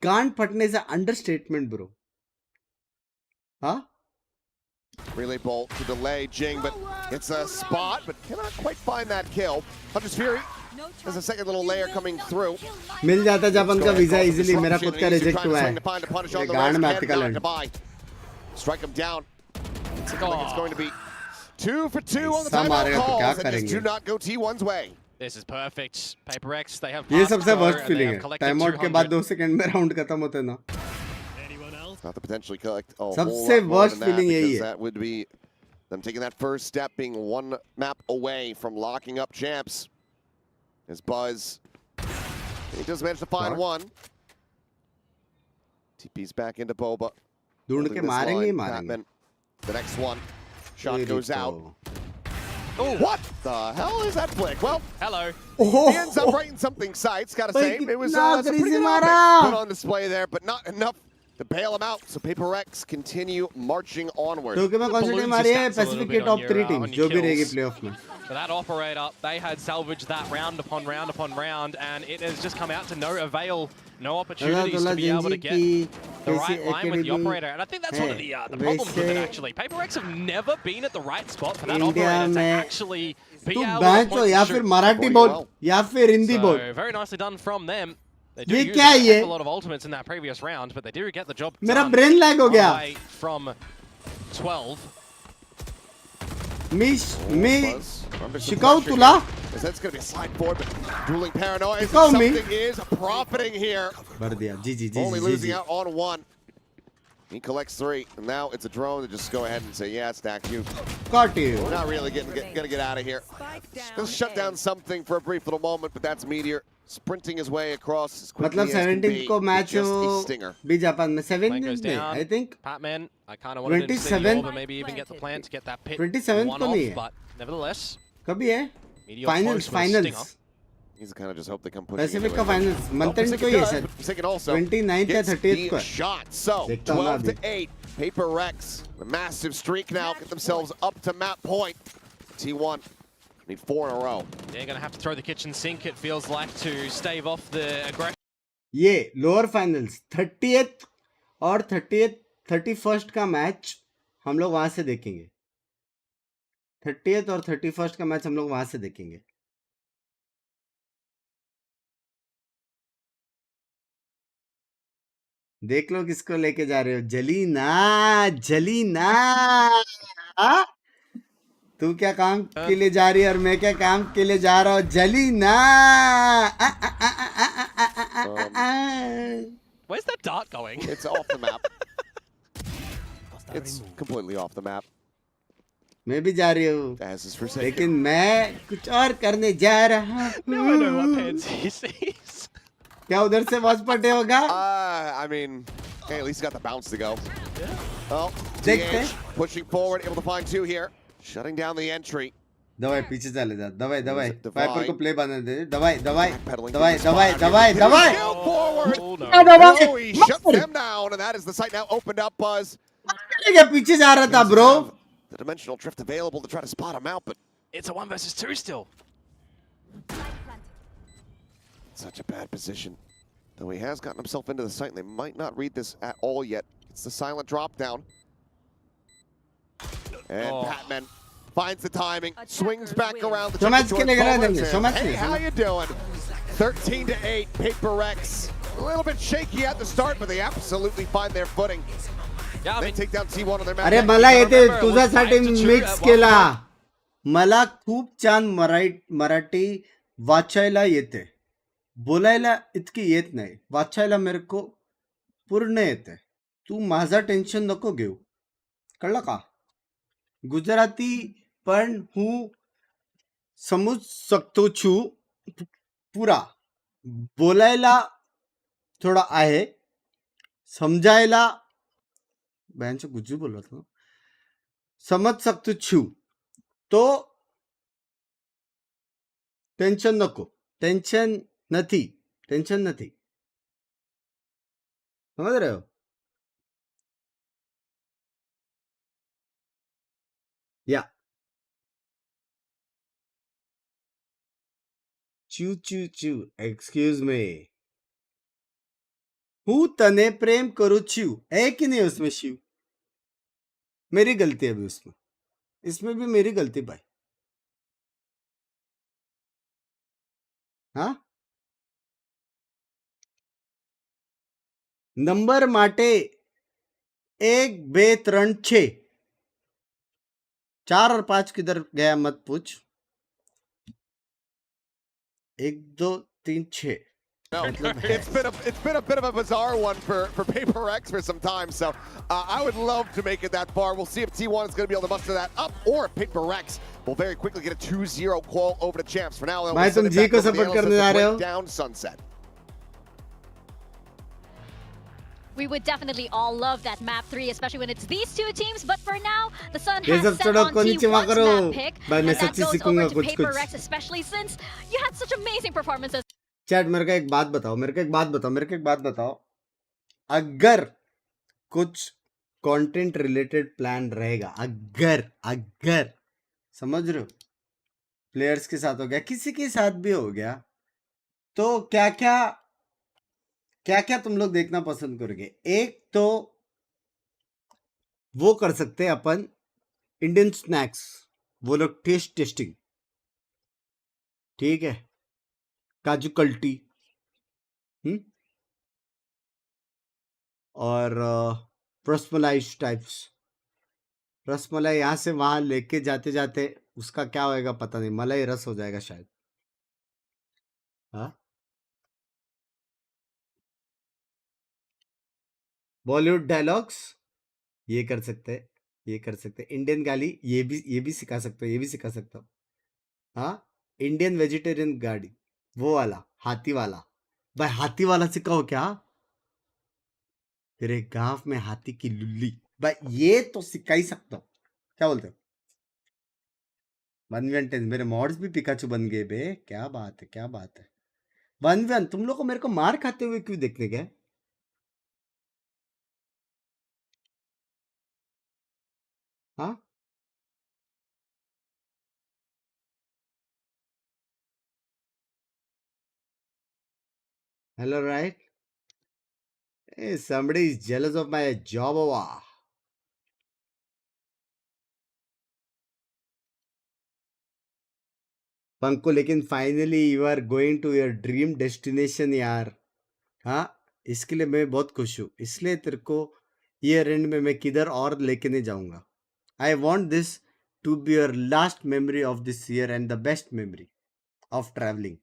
[SPEAKER 1] गांड फटने इज अ अंडरस्टेटमेंट ब्रो. हाँ
[SPEAKER 5] relay bolt to delay Jing, but it's a spot, but cannot quite find that kill. Hunter's Fury. There's a second little layer coming through.
[SPEAKER 1] मिल जाता जापान का वीजा इजीली. मेरा खुद का reject हुआ है. गांड में article
[SPEAKER 5] Strike him down. It's like it's going to be 2 for 2 on the timeout calls, and just do not go T1's way.
[SPEAKER 6] This is perfect. Paper X, they have
[SPEAKER 1] ये
[SPEAKER 6] passed
[SPEAKER 1] सबसे
[SPEAKER 6] go,
[SPEAKER 1] worst
[SPEAKER 6] and they
[SPEAKER 1] feeling
[SPEAKER 6] have
[SPEAKER 1] है.
[SPEAKER 6] collected
[SPEAKER 1] time out के बाद
[SPEAKER 6] 200.
[SPEAKER 1] 2 second में round खत्म होते हैं ना.
[SPEAKER 5] Not to potentially collect a whole
[SPEAKER 1] सबसे
[SPEAKER 5] lot more
[SPEAKER 1] worst
[SPEAKER 5] than that,
[SPEAKER 1] feeling यही
[SPEAKER 5] because
[SPEAKER 1] है.
[SPEAKER 5] that would be them taking that first step, being 1 map away from locking up champs. As Buzz, he does manage to find one. TP's back into Boba.
[SPEAKER 1] ढूंढ के मारेंगे ही मारेंगे.
[SPEAKER 5] Patman, the next one. Shot goes out.
[SPEAKER 4] Oh,
[SPEAKER 5] what the hell is that flick? Well,
[SPEAKER 6] hello.
[SPEAKER 5] He ends up writing something sights. Gotta say, it was some pretty good put on display there, but not enough to bail him out. So Paper X continue marching onward.
[SPEAKER 1] तो क्या कौन-सी team आ रही है? Pacific के top 3 teams जो भी रहेगी playoff में.
[SPEAKER 6] For that operator, they had salvaged that round upon round upon round, and it has just come out to no avail. No opportunities to be able to get the right line with the operator. And I think that's one of the problems with it, actually. Paper X have never been at the right spot for that operator to actually be able to point
[SPEAKER 1] या फिर मराठी बोल या फिर हिंदी बोल.
[SPEAKER 6] So, very nicely done from them. They do use a lot of ultimates in that previous round, but they do get the job done.
[SPEAKER 1] मेरा brain lag हो गया.
[SPEAKER 6] From 12.
[SPEAKER 1] मी शिकाऊ तुला.
[SPEAKER 5] That's going to be a slide forward, but dueling paranoia. Something is profiting here. Only losing out on one. He collects 3, and now it's a drone to just go ahead and say, yeah, stack you.
[SPEAKER 1] Got you.
[SPEAKER 5] We're not really going to get out of here. Just shut down something for a brief little moment, but that's Meteor sprinting his way across as quickly as can be.
[SPEAKER 1] को match हो भी Japan में 17 में I think.
[SPEAKER 6] Patman, I kind of wanted to see over, maybe even get the plan to get that pit
[SPEAKER 1] 27
[SPEAKER 6] one off, but nevertheless.
[SPEAKER 1] कभी है? Finals.
[SPEAKER 5] He's kind of just hope they come pushing.
[SPEAKER 1] Pacific का finals मंथन को ही है sir. 29th या 30th को.
[SPEAKER 5] Shot. So 12-8. Paper Rex, the massive streak now, get themselves up to map point. T1 need 4 in a row.
[SPEAKER 6] They're going to have to throw the kitchen sink, it feels like, to stave off the aggression.
[SPEAKER 1] ये lower finals 30th और 31st का match हम लोग वहां से देखेंगे. 30th और 31st का मैच हम लोग वहां से देखेंगे. देख लो किसको लेके जा रहे हो. जलीना तू क्या काम के लिए जा रही है और मैं क्या काम के लिए जा रहा हूँ. जलीना.
[SPEAKER 6] Where's that dart going?
[SPEAKER 5] It's off the map. It's completely off the map.
[SPEAKER 1] मैं भी जा रही हूँ लेकिन मैं कुछ और करने जा रहा हूँ.
[SPEAKER 6] No, I know what pansy sees.
[SPEAKER 1] क्या उधर से Watchparty होगा?
[SPEAKER 5] I mean, hey, at least he got the bounce to go.
[SPEAKER 6] Yeah.
[SPEAKER 5] Well, DH pushing forward, able to find 2 here, shutting down the entry.
[SPEAKER 1] दवाई पीछे चले जा. दवाई Piper को प्ले बनने दे. दवाई.
[SPEAKER 5] Oh, he shut them down, and that is the site now opened up. Buzz.
[SPEAKER 1] क्या पीछे जा रहा था bro?
[SPEAKER 5] The dimensional drift available to try to spot him out, but
[SPEAKER 6] it's a 1 versus 2 still.
[SPEAKER 5] Such a bad position. Though he has gotten himself into the site, and they might not read this at all yet. It's the silent drop down. And Patman finds the timing, swings back around the Hey, how you doing? 13-8, Paper X. A little bit shaky at the start, but they absolutely find their footing.
[SPEAKER 6] Yeah, I mean,
[SPEAKER 5] they take down T1 on their map.
[SPEAKER 1] अरे मला येते तुझ्यासाठी mix केला. मला खूप छान मराठी वाचायला येते. बोलायला इतकी येत नाही. वाचायला मेरे को पूर्ण येते. तू माझा टेन्शन नको घेऊ. कळलं का? गुजराती पण हूँ समझ सकतो छू पूरा. बोलायला थोडा आहे. समजायला बहनचं गुज्जू बोल रहा था. समझ सकतो छू. तो टेन्शन नको. टेन्शन નથી. समझ रहे हो? या चू एक्सक्यूज मी. हूँ तने प्रेम करू छू है कि नहीं उसमें शिव? मेरी गलती है अभी उसमें. इसमें भी मेरी गलती भाई. हाँ नंबर माटे 1 2 3 6 4 और 5 किधर गया मत पूछ. 1 2 3 6.
[SPEAKER 5] No, it's been a bit of a bizarre one for Paper X for some time, so I would love to make it that far. We'll see if T1 is going to be able to muster that up, or if Paper X will very quickly get a 2-0 call over to Champs. For now, they'll send it back over to the down Sunset.
[SPEAKER 3] We would definitely all love that map 3, especially when it's these two teams. But for now, the Sun
[SPEAKER 1] ये
[SPEAKER 3] has
[SPEAKER 1] सब
[SPEAKER 3] set
[SPEAKER 1] छोड़ो,
[SPEAKER 3] on
[SPEAKER 1] konnichiwa
[SPEAKER 3] T1's
[SPEAKER 1] करो।
[SPEAKER 3] map pick,
[SPEAKER 1] भाई
[SPEAKER 3] and
[SPEAKER 1] मैं
[SPEAKER 3] that
[SPEAKER 1] सच्ची
[SPEAKER 3] goes
[SPEAKER 1] सीखूंगा
[SPEAKER 3] over to
[SPEAKER 1] कुछ
[SPEAKER 3] Paper
[SPEAKER 1] कुछ।
[SPEAKER 3] Rex, especially since you had such amazing performances.
[SPEAKER 1] Chat मेरे को एक बात बताओ, मेरे को एक बात बताओ। अगर कुछ कंटेंट रिलेटेड प्लान रहेगा, अगर समझ रहे हो, प्लेयर्स के साथ हो गया, किसी के साथ भी हो गया, तो क्या क्या तुम लोग देखना पसंद करोगे? एक तो वो कर सकते हैं अपन, इंडियन स्नैक्स, वो लोग टेस्टिंग, ठीक है, काजू कल्टी, और रसमलाई टाइप्स, रसमलाई यहाँ से वहां लेके जाते जाते उसका क्या होएगा पता नहीं, मलाई रस हो जाएगा शायद। हाँ, बॉलीवुड डायलॉग्स ये कर सकते हैं, इंडियन गाली ये भी सिखा सकते हो, ये भी सिखा सकता हूँ। हाँ, इंडियन वेजिटेरियन गाड़ी, वो वाला हाथी वाला, भाई हाथी वाला सिखाओ क्या? तेरे गांव में हाथी की लुल्ली, भाई ये तो सिखा ही सकता हूँ। क्या बोलते हो? 1v10 मेरे मॉड्स भी पिकाचू बन गए बे, क्या बात है 1v1 तुम लोग को मेरे को मार खाते हुए क्यों देखने गए? हाँ, hello, right? Hey, somebody is jealous of my job. पंको, लेकिन finally you are going to your dream destination यार। हाँ, इसके लिए मैं बहुत खुश हूँ, इसलिए तेरे को ईयर एंड में मैं किधर और लेके नहीं जाऊंगा। I want this to be your last memory of this year and the best memory of travelling.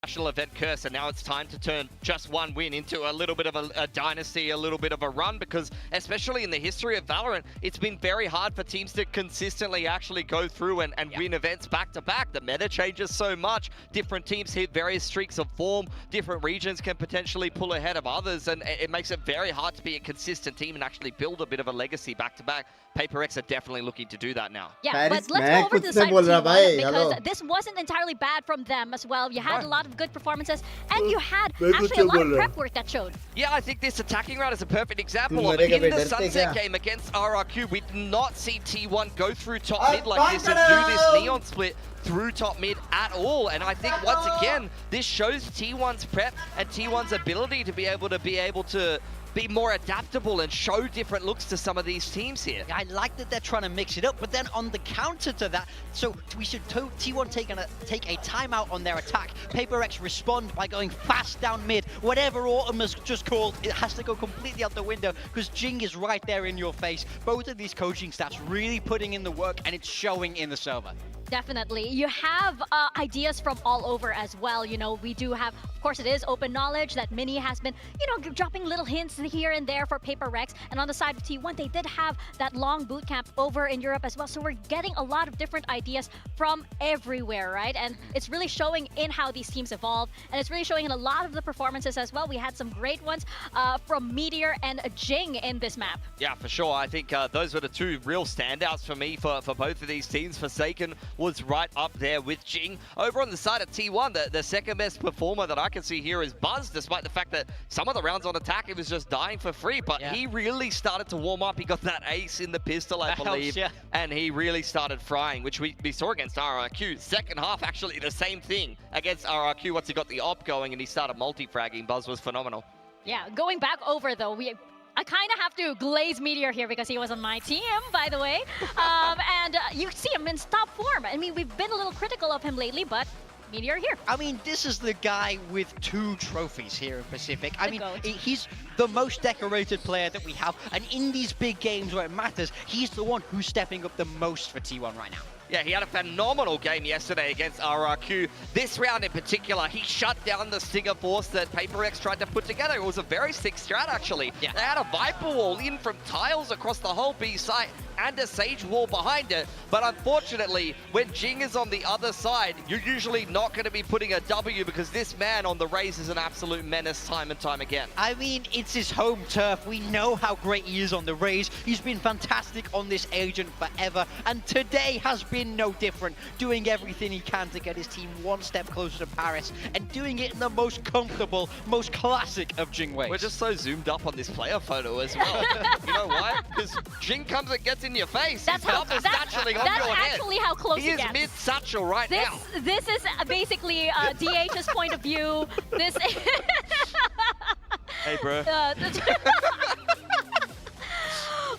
[SPEAKER 4] National event curse, and now it's time to turn just one win into a little bit of a dynasty, a little bit of a run, because especially in the history of Valorant, it's been very hard for teams to consistently actually go through and win events back to back. The meta changes so much, different teams hit various streaks of form, different regions can potentially pull ahead of others, and it makes it very hard to be a consistent team and actually build a bit of a legacy back to back. Paper Rex are definitely looking to do that now.
[SPEAKER 3] Yeah, but let's go over to the side of T1, because this wasn't entirely bad from them as well. You had a lot of good performances, and you had actually a lot of prep work that showed.
[SPEAKER 4] Yeah, I think this attacking round is a perfect example of it. In the Sunset game against RRQ, we did not see T1 go through top mid like this and do this Neon split through top mid at all. And I think once again, this shows T1's prep and T1's ability to be able to be more adaptable and show different looks to some of these teams here.
[SPEAKER 2] I like that they're trying to mix it up, but then on the counter to that, so we should T1 take a timeout on their attack. Paper X respond by going fast down mid. Whatever Autumn has just called, it has to go completely out the window, because Jing is right there in your face. Both of these coaching staffs really putting in the work, and it's showing in the server.
[SPEAKER 3] Definitely. You have ideas from all over as well. You know, we do have, of course, it is open knowledge that Mini has been, you know, dropping little hints here and there for Paper Rex. And on the side of T1, they did have that long boot camp over in Europe as well. So we're getting a lot of different ideas from everywhere, right? And it's really showing in how these teams evolve. And it's really showing in a lot of the performances as well. We had some great ones from Meteor and Jing in this map.
[SPEAKER 4] Yeah, for sure. I think those were the two real standouts for me for both of these teams. Forsaken was right up there with Jing. Over on the side of T1, the second best performer that I can see here is Buzz, despite the fact that some of the rounds on attack, he was just dying for free, but he really started to warm up. He got that ace in the pistol, I believe, and he really started frying, which we saw against RRQ. Second half, actually the same thing against RRQ. Once he got the op going and he started multi-fragging, Buzz was phenomenal.
[SPEAKER 3] Yeah, going back over though, I kind of have to glaze Meteor here because he was on my team, by the way. And you see him in top form. I mean, we've been a little critical of him lately, but Meteor here.
[SPEAKER 2] I mean, this is the guy with 2 trophies here in Pacific. I mean, he's the most decorated player that we have. And in these big games where it matters, he's the one who's stepping up the most for T1 right now.
[SPEAKER 4] Yeah, he had a phenomenal game yesterday against RRQ. This round in particular, he shut down the Stinger Force that Paper X tried to put together. It was a very sick strat, actually. Yeah. They had a Viper Wall in from tiles across the whole B site, and a Sage wall behind it. But unfortunately, when Jing is on the other side, you're usually not going to be putting a W because this man on the Raze is an absolute menace time and time again.
[SPEAKER 2] I mean, it's his home turf. We know how great he is on the Raze. He's been fantastic on this agent forever, and today has been no different, doing everything he can to get his team one step closer to Paris, and doing it in the most comfortable, most classic of Jing ways.
[SPEAKER 4] We're just so zoomed up on this player photo as well. You know why? Because Jing comes and gets in your face.
[SPEAKER 3] That's
[SPEAKER 4] His helmet is satcheling on your head.
[SPEAKER 3] actually how close
[SPEAKER 4] He
[SPEAKER 3] it
[SPEAKER 4] is
[SPEAKER 3] gets.
[SPEAKER 4] mid-satchel right now.
[SPEAKER 3] This is basically DH's point of view. This.
[SPEAKER 4] Hey, bro.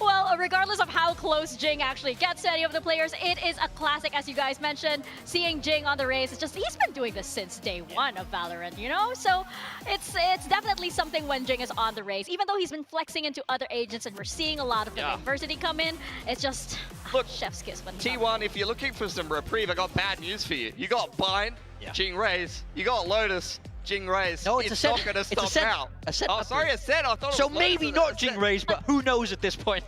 [SPEAKER 3] Well, regardless of how close Jing actually gets to any of the players, it is a classic, as you guys mentioned. Seeing Jing on the Raze, it's just, he's been doing this since day one of Valorant, you know? So it's definitely something when Jing is on the Raze. Even though he's been flexing into other agents and we're seeing a lot of the diversity come in, it's just,
[SPEAKER 4] look,
[SPEAKER 3] chef's kiss. When
[SPEAKER 4] T1, if you're looking for some reprieve, I got bad news for you. You got Bind, Jing Raze. You got Lotus, Jing Raze.
[SPEAKER 2] No,
[SPEAKER 4] it's not going to stop now.
[SPEAKER 2] Oh,
[SPEAKER 4] sorry, a set. I thought
[SPEAKER 2] so
[SPEAKER 4] it was
[SPEAKER 2] maybe
[SPEAKER 4] Lotus
[SPEAKER 2] not Jing Raze, but who knows at this point?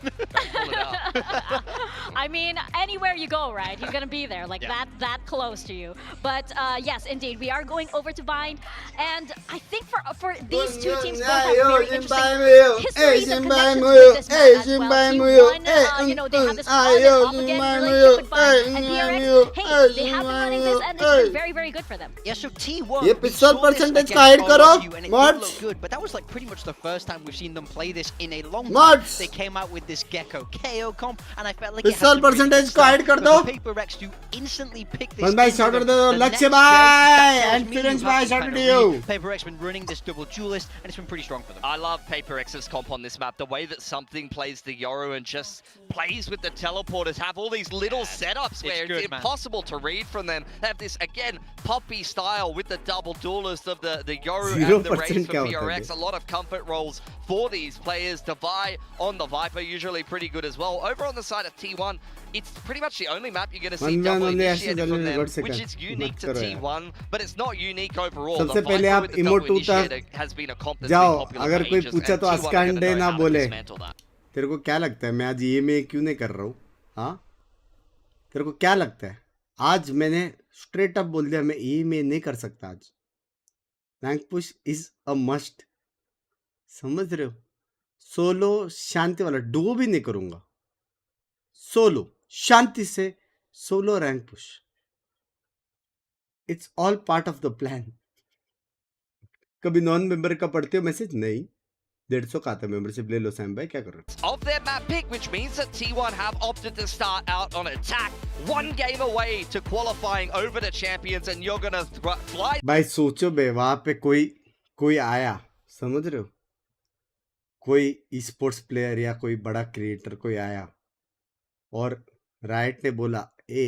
[SPEAKER 3] I mean, anywhere you go, right? He's gonna be there, like that close to you. But yes, indeed, we are going over to Bind, and I think for these two teams both have very interesting histories and connections with this map as well. T1, you know, they have this on and off again relationship with Bind, and DRX, hey, they have been running this, and it's been very, very good for them.
[SPEAKER 2] Yeah, so T1.
[SPEAKER 1] ये पिस्तौल percentage का hide करो
[SPEAKER 2] Mods. Good, but that was like pretty much the first time we've seen them play this in a long time. They came out with this Gecko KO comp, and I felt like
[SPEAKER 1] पिस्तौल percentage को hide कर दो
[SPEAKER 2] Paper Rex to instantly pick this.
[SPEAKER 1] बंदा shot कर दो लक्ष्य भाई experience भाई शॉट कर दियो
[SPEAKER 2] Paper Rex been running this double duelist, and it's been pretty strong for them.
[SPEAKER 4] I love Paper X's comp on this map. The way that something plays the Yoru and just plays with the teleporters, have all these little setups where it's impossible to read from them. They have this, again, poppy style with the double duelist of the Yoru and the Raze for PRX. A lot of comfort rolls for these players. Divide on the Viper, usually pretty good as well. Over on the side of T1, it's pretty much the only map you're going to see double initiated from them, which is unique to T1, but it's not unique overall. The Viper with the double initiated has been a comp that's been popular
[SPEAKER 1] अगर
[SPEAKER 4] for
[SPEAKER 1] कोई
[SPEAKER 4] ages,
[SPEAKER 1] पूछा
[SPEAKER 4] and
[SPEAKER 1] तो
[SPEAKER 4] T1 are
[SPEAKER 1] आस्कान
[SPEAKER 4] going
[SPEAKER 1] day
[SPEAKER 4] to know
[SPEAKER 1] ना
[SPEAKER 4] how to
[SPEAKER 1] बोले
[SPEAKER 4] dismantle that.
[SPEAKER 1] तेरे को क्या लगता है मैं आज ये में क्यों नहीं कर रहा हूँ हाँ तेरे को क्या लगता है आज मैंने स्ट्रेट अप बोल दिया मैं ये में नहीं कर सकता आज rank push is a must समझ रहे हो सोलो शांति वाला डुओ भी नहीं करूंगा सोलो शांति से solo rank push it's all part of the plan कभी नॉन मेंबर का पढ़ते हो मैसेज नहीं 150 का आता मेंबरशिप ले लो सैम भाई क्या कर रहे हो
[SPEAKER 4] Of their map pick, which means that T1 have opted to start out on attack, one game away to qualifying over the champions, and you're gonna fly.
[SPEAKER 1] भाई सोचो बे वहां पे कोई आया समझ रहे हो कोई ई-स्पोर्ट्स प्लेयर या कोई बड़ा क्रिएटर कोई आया और राइट ने बोला a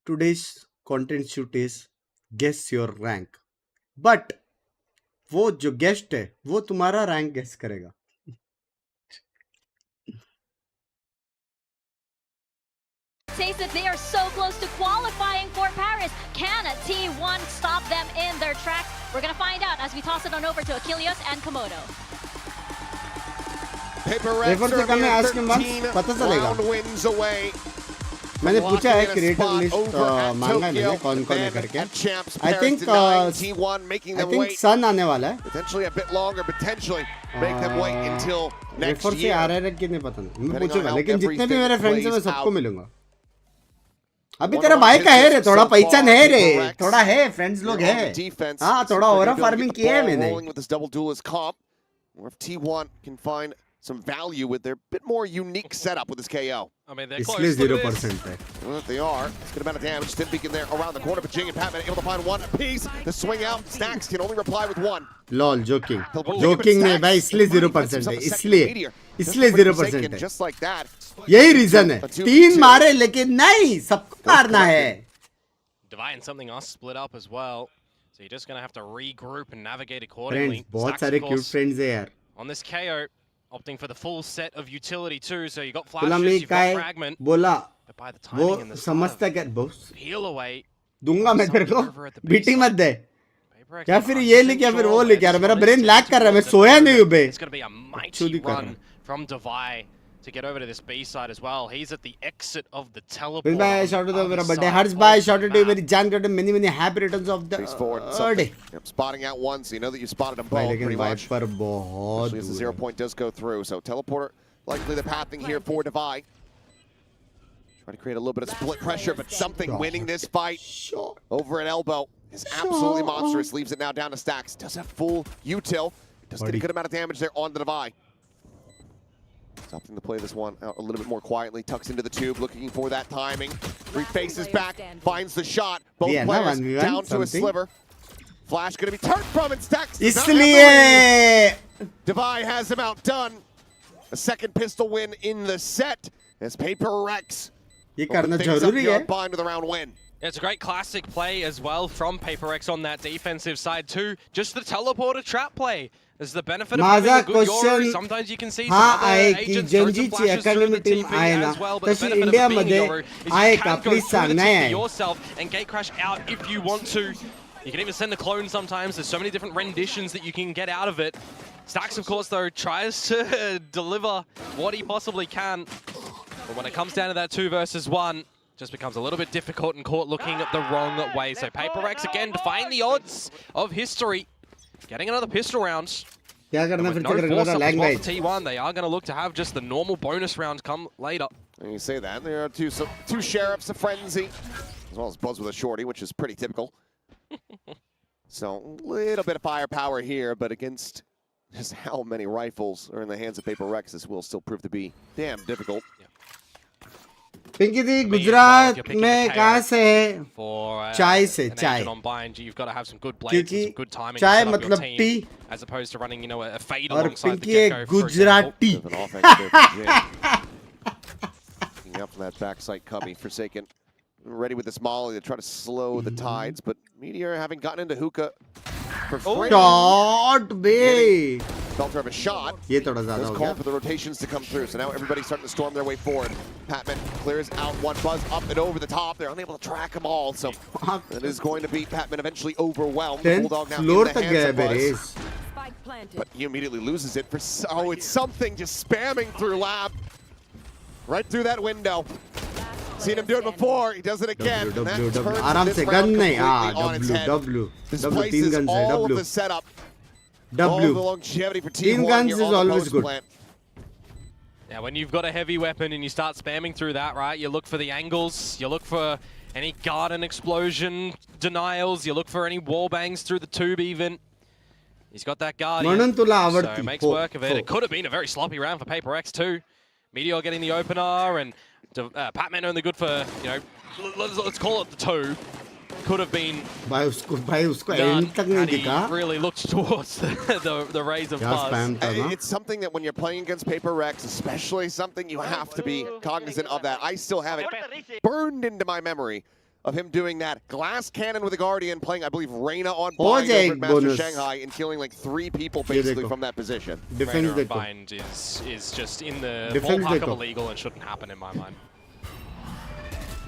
[SPEAKER 1] today's content shoot is guess your rank but वो जो गेस्ट है वो तुम्हारा रैंक गेस करेगा
[SPEAKER 3] Says that they are so close to qualifying for Paris. Can T1 stop them in their track? We're gonna find out as we toss it on over to Achilles and Komodo.
[SPEAKER 5] Paper Rex are 13 round wins away.
[SPEAKER 1] मैंने पूछा है creator list मांगा है मैंने कौन-कौन है करके I think सन आने वाला है
[SPEAKER 5] potentially a bit longer, potentially make them wait until next year.
[SPEAKER 1] से आ रहा है कि नहीं पता नहीं मैं पूछूंगा लेकिन जितने भी मेरे फ्रेंड्स हैं मैं सबको मिलूंगा अभी तेरा भाई का है रे थोड़ा पहचान है रे थोड़ा है फ्रेंड्स लोग हैं हाँ थोड़ा और फार्मिंग किया है मैंने
[SPEAKER 5] or if T1 can find some value with their bit more unique setup with this KO.
[SPEAKER 6] I mean, they're
[SPEAKER 1] close. 0% है.
[SPEAKER 5] Well, they are. It's good amount of damage. Stim beacon there around the corner, but Jing and Patman able to find one apiece. The swing out. Stacks can only reply with one.
[SPEAKER 1] Lol, joking. Joking नहीं भाई इसलिए 0% है इसलिए 0% है.
[SPEAKER 5] Just like that.
[SPEAKER 1] यही reason है. 3 मारे लेकिन नहीं सबको मारना है.
[SPEAKER 6] Divide and something else split up as well. So you're just going to have to regroup and navigate accordingly.
[SPEAKER 1] Friends, बहुत सारे cute friends हैं यार.
[SPEAKER 6] On this KO, opting for the full set of utility too. So you got flashes, you've got fragment.
[SPEAKER 1] बोला
[SPEAKER 6] but by the timing in the
[SPEAKER 1] समझता क्या boss
[SPEAKER 6] peel away.
[SPEAKER 1] दूंगा मैं तेरे को बीटिंग मत दे क्या फिर ये ले क्या फिर वो ले क्या मेरा ब्रेन लैग कर रहा है मैं सोया नहीं हूँ बे
[SPEAKER 6] It's going to be a mighty run from Divide. to get over to this B side as well. He's at the exit of the teleport.
[SPEAKER 1] Binks bhai, shout out to your birthday. Harsh bhai, shout out to you. Meri jaan karte many happy returns of the day.
[SPEAKER 5] Yep, spotting out one, so you know that you spotted them both pretty much. Especially as the 0 point does go through. So teleporter likely the pathing here for Devi. Trying to create a little bit of split pressure, but something winning this fight over at elbow is absolutely monstrous. Leaves it now down to Stacks. Does have full util. Does get a good amount of damage there on the Devi. Opting to play this one out a little bit more quietly. Tucks into the tube, looking for that timing. Refaces back, finds the shot. Both players down to a sliver. Flash going to be turned from and Stacks.
[SPEAKER 1] Isliye
[SPEAKER 5] Devi has him outdone. A second pistol win in the set as Paper Rex
[SPEAKER 1] ye karna zaruri hai.
[SPEAKER 5] Bind with a round win.
[SPEAKER 6] It's a great classic play as well from Paper Rex on that defensive side too. Just the teleporter trap play. There's the benefit of having a good Yoru. Sometimes you can see some other agents throw some flashes through the TP as well, but the benefit of being Yoru is you can go through the TP yourself and gate crash out if you want to. You can even send a clone sometimes. There's so many different renditions that you can get out of it. Stacks, of course, though, tries to deliver what he possibly can. But when it comes down to that 2 versus 1, just becomes a little bit difficult and caught looking the wrong way. So Paper Rex again defying the odds of history. Getting another pistol round. With no force up as well for T1, they are going to look to have just the normal bonus round come later.
[SPEAKER 5] And you say that, there are two sheriffs, a frenzy, as well as Buzz with a shorty, which is pretty typical. So a little bit of firepower here, but against just how many rifles are in the hands of Paper Rex, this will still prove to be damn difficult.
[SPEAKER 1] Pinky दी गुजरात में कहाँ से है? चाय से चाय.
[SPEAKER 6] You've got to have some good blades and some good timing.
[SPEAKER 1] चाय मतलब T.
[SPEAKER 6] As opposed to running, you know, a fade
[SPEAKER 1] और
[SPEAKER 6] alongside the
[SPEAKER 1] पिंकी
[SPEAKER 6] Gecko,
[SPEAKER 1] है Gujarati.
[SPEAKER 5] Picking up from that backside cubby, Forsaken. Ready with this molly to try to slow the tides, but Meteor having gotten into hookah for free.
[SPEAKER 1] Shot be.
[SPEAKER 5] Belter of a shot.
[SPEAKER 1] ये थोड़ा ज़्यादा हो
[SPEAKER 5] Call
[SPEAKER 1] गया.
[SPEAKER 5] for the rotations to come through, so now everybody's starting to storm their way forward. Patman clears out one. Buzz up and over the top. They're unable to track them all, so it is going to be Patman eventually overwhelmed. Bulldog now in the hands of Buzz. But he immediately loses it for it's something just spamming through lab. Right through that window. Seen him do it before, he does it again. And that turns this round completely on its head. This places all of the setup. All of the longevity for Team 1 here on the post plant.
[SPEAKER 6] Yeah, when you've got a heavy weapon and you start spamming through that, right, you look for the angles, you look for any garden explosion denials, you look for any wall bangs through the tube even. He's got that Guardian, so he makes work of it. It could have been a very sloppy round for Paper Rex too. Meteor getting the opener, and Patman only good for, you know, let's call it the 2. Could have been done had he really looked towards the rays of Buzz.
[SPEAKER 5] It's something that when you're playing against Paper Rex, especially something you have to be cognizant of that. I still have it burned into my memory of him doing that glass cannon with a Guardian, playing, I believe, Reyna on Bind over at Master Shanghai and killing like 3 people basically from that position.
[SPEAKER 6] Reyna on Bind is just in the ballpark of illegal and shouldn't happen in my mind.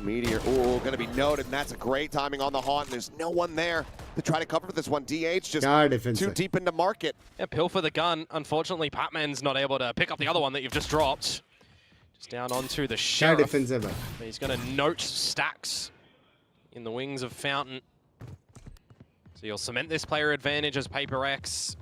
[SPEAKER 5] Meteor, going to be noted, and that's a great timing on the haunt. There's no one there to try to cover this one. DH just too deep into market.
[SPEAKER 6] Yeah, pill for the gun. Unfortunately, Patman's not able to pick up the other one that you've just dropped. Just down onto the Sheriff. He's going to note Stacks in the wings of Fountain. So you'll cement this player advantage as Paper X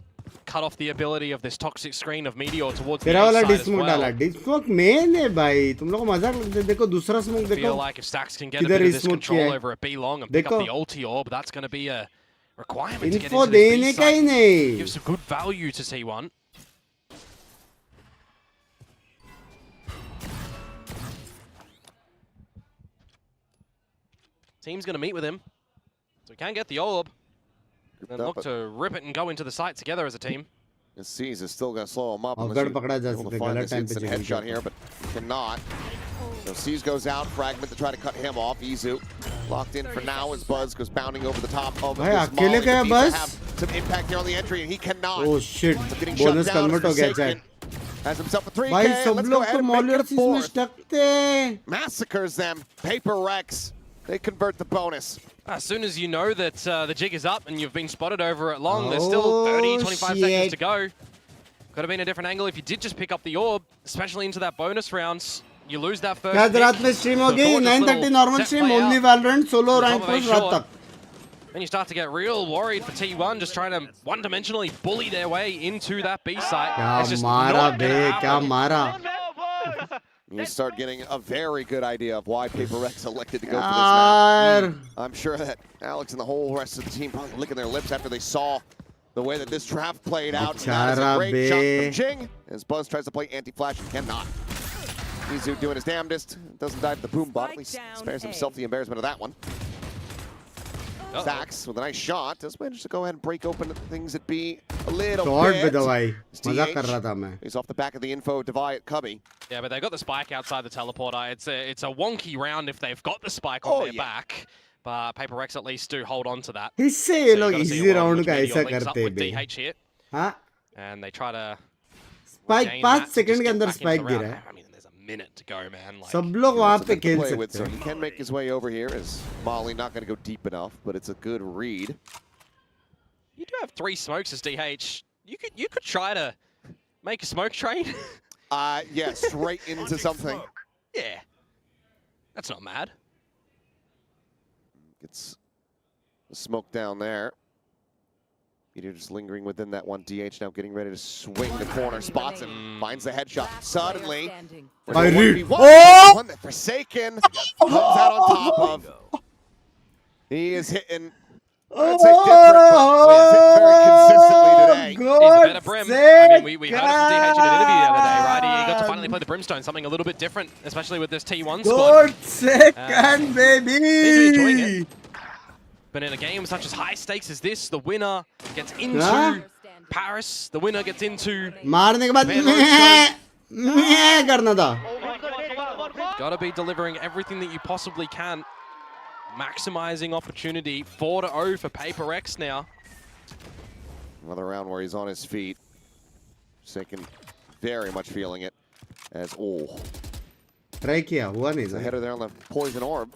[SPEAKER 6] cut off the ability of this toxic screen of Meteor towards the side as well.
[SPEAKER 1] Smoke main है भाई. तुम लोगों को मजाक लगता है. देखो दूसरा smoke देखो.
[SPEAKER 6] I feel like if Stacks can get a bit of this control over a B long and pick up the ulti orb, that's going to be a requirement to get into this B side. Give some good value to T1. Team's going to meet with him, so he can get the orb. And then look to rip it and go into the site together as a team.
[SPEAKER 5] And C's is still going to slow him up. Able to find this instant headshot here, but cannot. So C's goes out, Fragment to try to cut him off. Izu locked in for now as Buzz goes bounding over the top of this Molly. He needs to have some impact here on the entry, and he cannot.
[SPEAKER 1] Oh shit,
[SPEAKER 5] bonus convert हो गया chat. Has himself a 3K. Let's go ahead and make it 4. Massacres them. Paper Rex. They convert the bonus.
[SPEAKER 6] As soon as you know that the jig is up and you've been spotted over at long, there's still 30, 25 seconds to go. Could have been a different angle if you did just pick up the orb, especially into that bonus rounds. You lose that first.
[SPEAKER 1] क्या रात में stream होगी 9:30 normal stream only Valorant solo rank push रात तक.
[SPEAKER 6] Then you start to get real worried for T1, just trying to one-dimensionally bully their way into that B site.
[SPEAKER 1] क्या मारा बे क्या मारा.
[SPEAKER 5] You start getting a very good idea of why Paper X elected to go for this map. I'm sure that Alex and the whole rest of the team probably licking their lips after they saw the way that this draft played out. That is a great shot from Jing as Buzz tries to play anti-flash and cannot. Izu doing his damnedest. Doesn't dive to the boom bot. At least spares himself the embarrassment of that one. Stacks with a nice shot. Does manage to go ahead and break open things at B a little bit. He's off the back of the info Divide at Cubby.
[SPEAKER 6] Yeah, but they've got the spike outside the teleporter. It's a wonky round if they've got the spike on their back. But Paper X at least do hold on to that.
[SPEAKER 1] इससे ये लोग easy round का ऐसा करते हैं बे.
[SPEAKER 6] DH
[SPEAKER 1] हाँ.
[SPEAKER 6] And they try to
[SPEAKER 1] spike 5 second के अंदर spike गिरा है.
[SPEAKER 6] I mean, there's a minute to go, man. Like,
[SPEAKER 1] सब लोग वहाँ पे खेल सकते
[SPEAKER 5] So
[SPEAKER 1] हैं.
[SPEAKER 5] he can make his way over here as Molly not going to go deep enough, but it's a good read.
[SPEAKER 6] You do have 3 smokes as DH. You could try to make a smoke train.
[SPEAKER 5] Yeah, straight into something.
[SPEAKER 6] Yeah. That's not mad.
[SPEAKER 5] Gets the smoke down there. Peter just lingering within that one. DH now getting ready to swing the corner, spots him, finds the headshot. Suddenly, one that Forsaken comes out on top of. He is hitting, I'd say different, but very consistently today.
[SPEAKER 6] He's a better Brim. I mean, we heard it from DH in an interview the other day, right? He got to finally play the Brimstone, something a little bit different, especially with this T1 squad.
[SPEAKER 1] Good second, baby.
[SPEAKER 6] He's enjoying it. But in a game such as high stakes as this, the winner gets into Paris. The winner gets into.
[SPEAKER 1] मारने के बाद मैं करना था.
[SPEAKER 6] Gotta be delivering everything that you possibly can. Maximizing opportunity. 4-0 for Paper X now.
[SPEAKER 5] Another round where he's on his feet. Second, very much feeling it. As
[SPEAKER 1] Try किया हुआ नहीं.
[SPEAKER 5] The header there on the poison orb.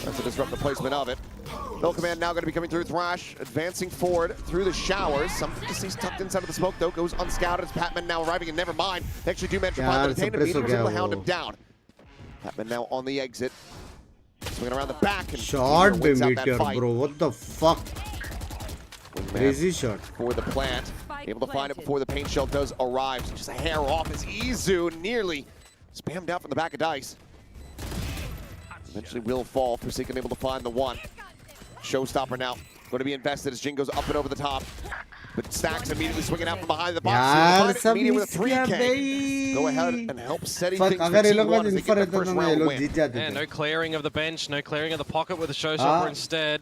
[SPEAKER 5] That's to disrupt the placement of it. No command now going to be coming through. Thrash advancing forward through the showers. Something just he's tucked inside of the smoke though. Goes unscouted. It's Patman now arriving and never mind. They actually do manage to find the detained. Meter was able to hound him down. Patman now on the exit. Swinging around the back and
[SPEAKER 1] shot by Meteor, bro. What the fuck? Crazy shot.
[SPEAKER 5] For the plant. Able to find it before the paint shell does arrive. So just a hair off as Izu nearly spammed out from the back of Dice. Eventually will fall. Forsaken able to find the one. Showstopper now. Going to be invested as Jing goes up and over the top. But Stacks immediately swinging out from behind the box. Media with a 3K. Go ahead and help setting things for T1 as they get their first round win.
[SPEAKER 6] And no clearing of the bench, no clearing of the pocket with a showstopper instead.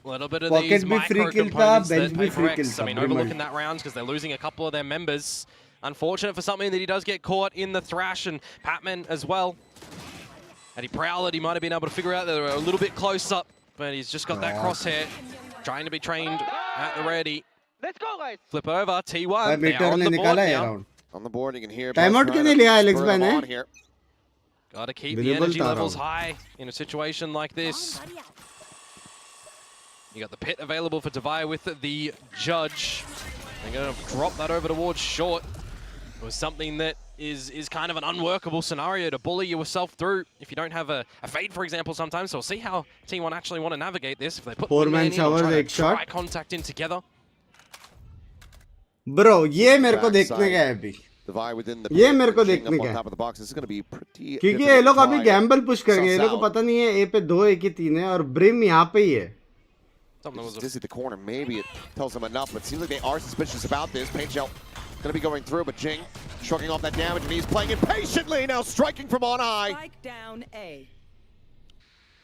[SPEAKER 6] A little bit of these micro components that Paper X, I mean, overlooking that round because they're losing a couple of their members. Unfortunate for something that he does get caught in the Thrash and Patman as well. Had he prowled, he might have been able to figure out that they were a little bit close up, but he's just got that crosshair, trying to be trained at the ready.
[SPEAKER 15] Let's go, guys.
[SPEAKER 6] Flip over, T1, they are on the board now.
[SPEAKER 5] On the board, you can hear.
[SPEAKER 1] Timeout क्यों नहीं लिया Alex भाई ने?
[SPEAKER 6] Got to keep the energy levels high in a situation like this. You got the pit available for Devaya with the judge. They're going to drop that over towards short. It was something that is kind of an unworkable scenario to bully yourself through if you don't have a fade, for example, sometimes. So we'll see how T1 actually want to navigate this. If they put
[SPEAKER 1] four-man shower,
[SPEAKER 6] try contact in together.
[SPEAKER 1] Bro, ये मेरे को देखने का है अभी. ये मेरे को देखने का है. क्योंकि ये लोग अभी गैम्बल पुश कर गए. ये लोग को पता नहीं है A पे 2 A की 3 है और ब्रिम यहाँ पे ही है.
[SPEAKER 5] Dizzy the corner, maybe it tells them enough, but it seems like they are suspicious about this. Paint shell going to be going through, but Jing shrugging off that damage, and he's playing impatiently now, striking from on high.
[SPEAKER 11] Strike down A.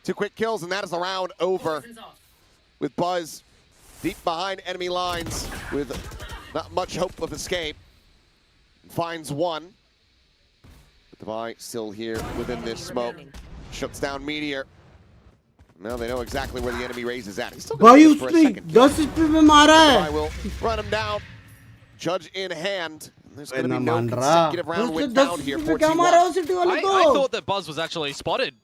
[SPEAKER 5] 2 quick kills, and that is the round over. With Buzz deep behind enemy lines, with not much hope of escape. Finds one. But Divide still here within this smoke. Shuts down Meteor. Now they know exactly where the enemy raise is at. He's still
[SPEAKER 1] भाई उसने 10 पे मारा है.
[SPEAKER 5] will run him down. Judge in hand. There's going to be no consecutive round win down here for T1.
[SPEAKER 6] I thought that Buzz was actually spotted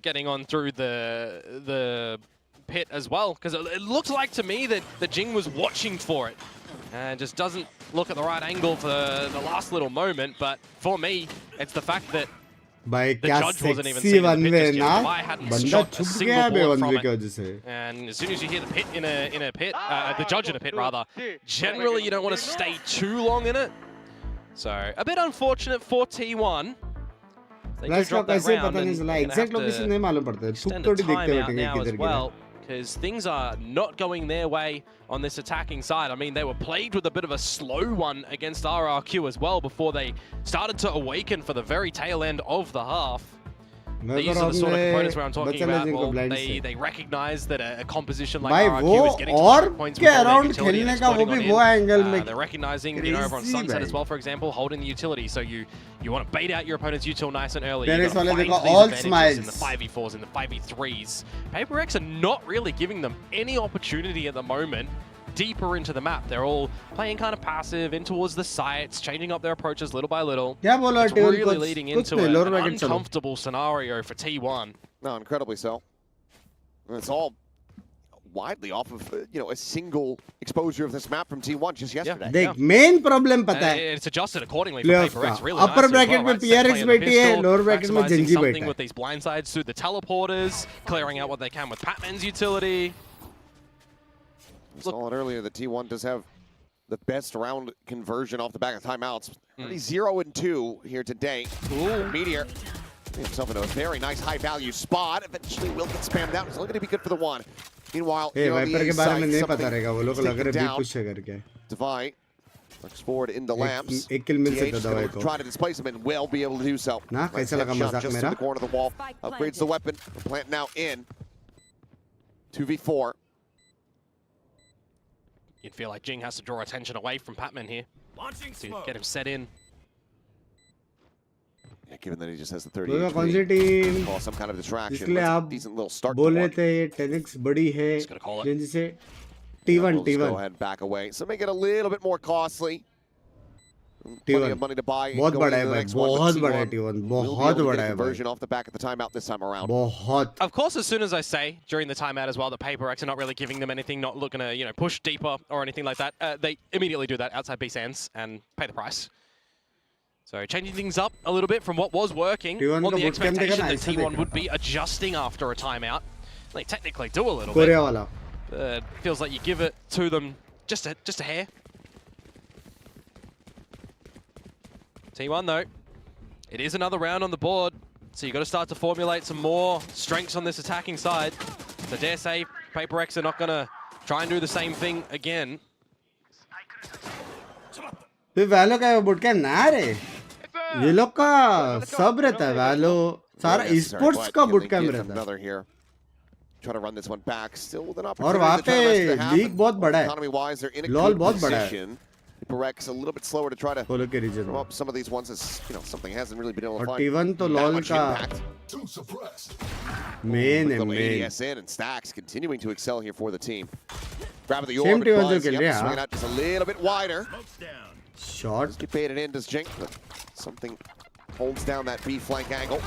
[SPEAKER 6] getting on through the pit as well, because it looked like to me that Jing was watching for it. and just doesn't look at the right angle for the last little moment. But for me, it's the fact that
[SPEAKER 1] भाई
[SPEAKER 6] the
[SPEAKER 1] क्या
[SPEAKER 6] judge wasn't even
[SPEAKER 1] sexy
[SPEAKER 6] seeing the
[SPEAKER 1] one
[SPEAKER 6] pit
[SPEAKER 1] way
[SPEAKER 6] just yet.
[SPEAKER 1] ना
[SPEAKER 6] I hadn't
[SPEAKER 1] बंदा
[SPEAKER 6] shot a
[SPEAKER 1] छुप
[SPEAKER 6] single
[SPEAKER 1] गया बे
[SPEAKER 6] ball
[SPEAKER 1] one
[SPEAKER 6] from
[SPEAKER 1] way
[SPEAKER 6] it.
[SPEAKER 1] की वजह से
[SPEAKER 6] And as soon as you hear the pit in a pit, the judge in a pit rather, generally you don't want to stay too long in it. So a bit unfortunate for T1. They do drop that round, and they're gonna have to extend a timeout now as well, because things are not going their way on this attacking side. I mean, they were plagued with a bit of a slow one against RRQ as well before they started to awaken for the very tail end of the half. These are the sort of components where I'm talking about. Well, they recognize that a composition like RRQ is getting to points with their utility and exploiting on in. They're recognizing, you know, over on Sunset as well, for example, holding the utility. So you want to bait out your opponent's util nice and early. You got to find these advantages in the 5v4s, in the 5v3s. PaperX are not really giving them any opportunity at the moment deeper into the map. They're all playing kind of passive in towards the sites, changing up their approaches little by little. It's really leading into an uncomfortable scenario for T1.
[SPEAKER 5] No, incredibly so. And it's all widely off of a single exposure of this map from T1 just yesterday.
[SPEAKER 1] देख main problem पता है.
[SPEAKER 6] It's adjusted accordingly for PaperX. Really
[SPEAKER 1] upper
[SPEAKER 6] nice
[SPEAKER 1] bracket में PRX बैठी है, lower bracket में Genji बैठा है.
[SPEAKER 6] With these blindsides through the teleporters, clearing out what they can with Patman's utility.
[SPEAKER 5] We saw it earlier that T1 does have the best round conversion off the back of timeouts. 0-2 here today. Ooh. Meteor himself in a very nice high-value spot. Eventually will get spammed out. It's only going to be good for the one. Meanwhile,
[SPEAKER 1] hey, Viper के बारे में नहीं पता रहेगा. वो लोग लग रहे हैं push करके.
[SPEAKER 5] Divine looks forward in the lamps.
[SPEAKER 1] एक kill मिल सकता दवाई को.
[SPEAKER 5] Try to displace him and will be able to do so.
[SPEAKER 1] ना कैसा लगा मजाक
[SPEAKER 5] just
[SPEAKER 1] मेरा?
[SPEAKER 5] in the corner of the wall. Upgrades the weapon. The plant now in. 2v4.
[SPEAKER 6] You'd feel like Jing has to draw attention away from Patman here to get him set in.
[SPEAKER 5] Yeah, given that he just has the 30 HP, call some kind of distraction. Decent little start.
[SPEAKER 1] बोल रहे थे 10x बड़ी है जिनसे T1
[SPEAKER 5] go ahead and back away. So make it a little bit more costly. Plenty of money to buy.
[SPEAKER 1] बहुत बड़ा है भाई, बहुत बड़ा है T1, बहुत बड़ा है भाई.
[SPEAKER 5] Version off the back of the timeout this time around.
[SPEAKER 1] बहुत.
[SPEAKER 6] Of course, as soon as I say during the timeout as well, the PaperX are not really giving them anything, not looking to push deeper or anything like that. They immediately do that outside B sands and pay the price. So changing things up a little bit from what was working on the expectation that T1 would be adjusting after a timeout. They technically do a little bit. Feels like you give it to them just a hair. T1 though, it is another round on the board, so you've got to start to formulate some more strengths on this attacking side. So dare say PaperX are not going to try and do the same thing again.
[SPEAKER 1] तो वैलो का बुट क्या ना रे? ये लोग का सब रहता है वैलो, सारा esports का बुट कैंप रहता है.
[SPEAKER 5] Try to run this one back, still with an
[SPEAKER 1] और वहाँ पे लीग बहुत बड़ा है, लॉल बहुत बड़ा है.
[SPEAKER 5] PaperX a little bit slower to try to throw up some of these ones, as something hasn't really been able to find
[SPEAKER 1] T1 तो
[SPEAKER 5] that
[SPEAKER 1] LOL
[SPEAKER 5] much
[SPEAKER 1] का
[SPEAKER 5] impact.
[SPEAKER 1] main
[SPEAKER 5] ADS in, and Stacks continuing to excel here for the team. Grabbing the
[SPEAKER 1] Same
[SPEAKER 5] orb,
[SPEAKER 1] T1
[SPEAKER 5] Buzz,
[SPEAKER 1] जो खेल
[SPEAKER 5] swinging out just a little bit wider.
[SPEAKER 1] Shot.
[SPEAKER 5] Get baited in, does Jink, but something holds down that B flank angle.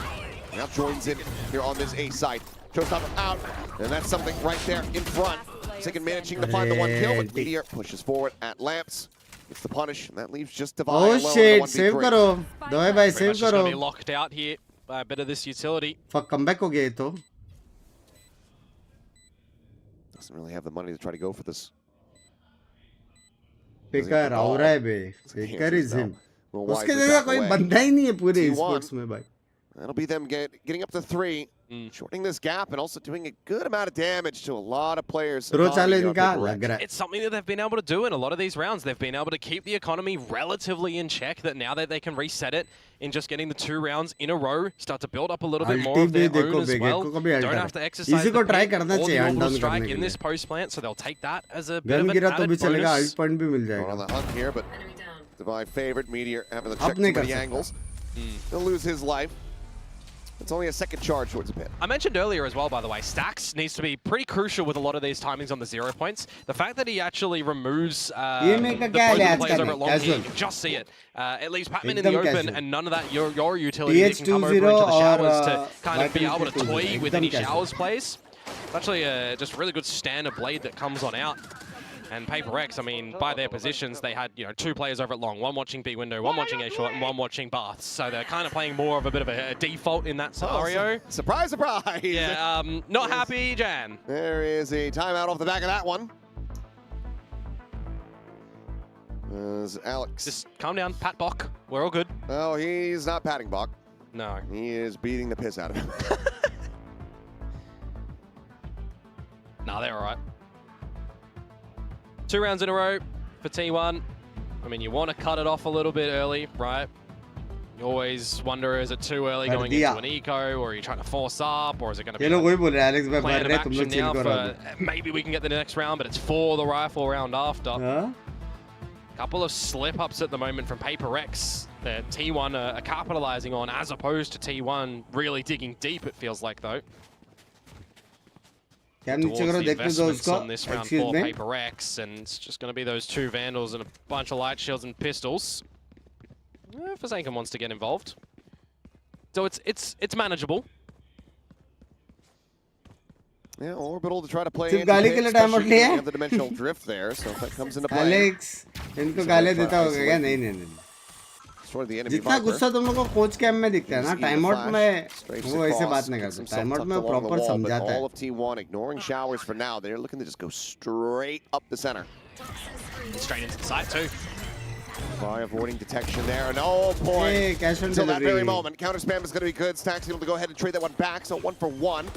[SPEAKER 5] Now joins in here on this A side. Showstopper out, and that's something right there in front. Second managing to find the one kill, but Meteor pushes forward at Lamps. Gets the punish, and that leaves just Divine alone.
[SPEAKER 1] Oh shit, save करो. दवाई भाई save
[SPEAKER 6] Just gonna be
[SPEAKER 1] करो.
[SPEAKER 6] locked out here by a bit of this utility.
[SPEAKER 1] Fuck, comeback हो गया ये तो.
[SPEAKER 5] Doesn't really have the money to try to go for this.
[SPEAKER 1] Picker हो रहा है बे. Picker is him. उसके जगह कोई बंदा ही नहीं है पूरे esports में भाई.
[SPEAKER 5] That'll be them getting up to 3, shortening this gap, and also doing a good amount of damage to a lot of players.
[SPEAKER 6] It's something that they've been able to do in a lot of these rounds. They've been able to keep the economy relatively in check, that now that they can reset it in just getting the 2 rounds in a row, start to build up a little bit more of their own as well. Don't have to exercise the pit or the orbital strike in this post plant, so they'll take that as a bit of an added bonus.
[SPEAKER 5] On the hunt here, but Divine favored. Meteor having to check too many angles. He'll lose his life. It's only a second charge towards the pit.
[SPEAKER 6] I mentioned earlier as well, by the way, Stacks needs to be pretty crucial with a lot of these timings on the 0 points. The fact that he actually removes the players over at long here, you can just see it. It leaves Patman in the open, and none of that your utility that can come over into the showers to kind of be able to toy with any showers plays. It's actually just a really good standard blade that comes on out. And Paper X, I mean, by their positions, they had, 2 players over at long, one watching B window, one watching A short, and one watching baths. So they're kind of playing more of a bit of a default in that scenario.
[SPEAKER 5] Surprise, surprise!
[SPEAKER 6] Yeah, not happy, Jan.
[SPEAKER 5] There is a timeout off the back of that one. As Alex.
[SPEAKER 6] Just calm down, Pat Bok. We're all good.
[SPEAKER 5] Oh, he's not patting Bok.
[SPEAKER 6] No.
[SPEAKER 5] He is beating the piss out of him.
[SPEAKER 6] Nah, they're all right. 2 rounds in a row for T1. I mean, you want to cut it off a little bit early, right? You always wonder, is it too early going into an eco, or are you trying to force up, or is it going to be a plan of action now for maybe we can get the next round, but it's for the rifle round after. Couple of slip-ups at the moment from Paper X that T1 are capitalizing on, as opposed to T1 really digging deep, it feels like, though. Towards the investments on this round for Paper X, and it's just going to be those 2 Vandals and a bunch of light shields and pistols. Forsaken wants to get involved, so it's manageable.
[SPEAKER 5] Yeah, Orbital to try to play have the dimensional drift there, so if that comes into play.
[SPEAKER 1] Alex, इनको गाली देता होगा क्या? नहीं. जितना गुस्सा तुम लोग को कोच कैम में दिखता है ना, टाइम आउट में वो ऐसे बात नहीं करता. टाइम आउट में प्रॉपर समझाता है.
[SPEAKER 5] All of T1 ignoring showers for now. They're looking to just go straight up the center.
[SPEAKER 6] Straight into the site too.
[SPEAKER 5] By avoiding detection there. No point until that very moment. Counter spam is going to be good. Stack's able to go ahead and trade that one back, so 1 for 1.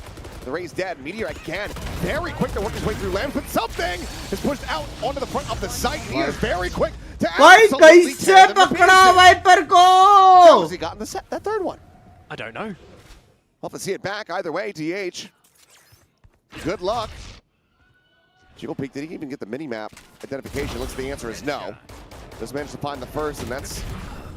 [SPEAKER 5] The Ray's dead. Meteor again, very quick to work his way through land, but something is pushed out onto the front of the site. He is very quick to absolutely tear them to pieces. How has he gotten that 3rd one?
[SPEAKER 6] I don't know.
[SPEAKER 5] We'll have to see it back either way, DH. Good luck. Jiggle Peak, did he even get the mini-map identification? Looks like the answer is no. Just managed to find the first, and that's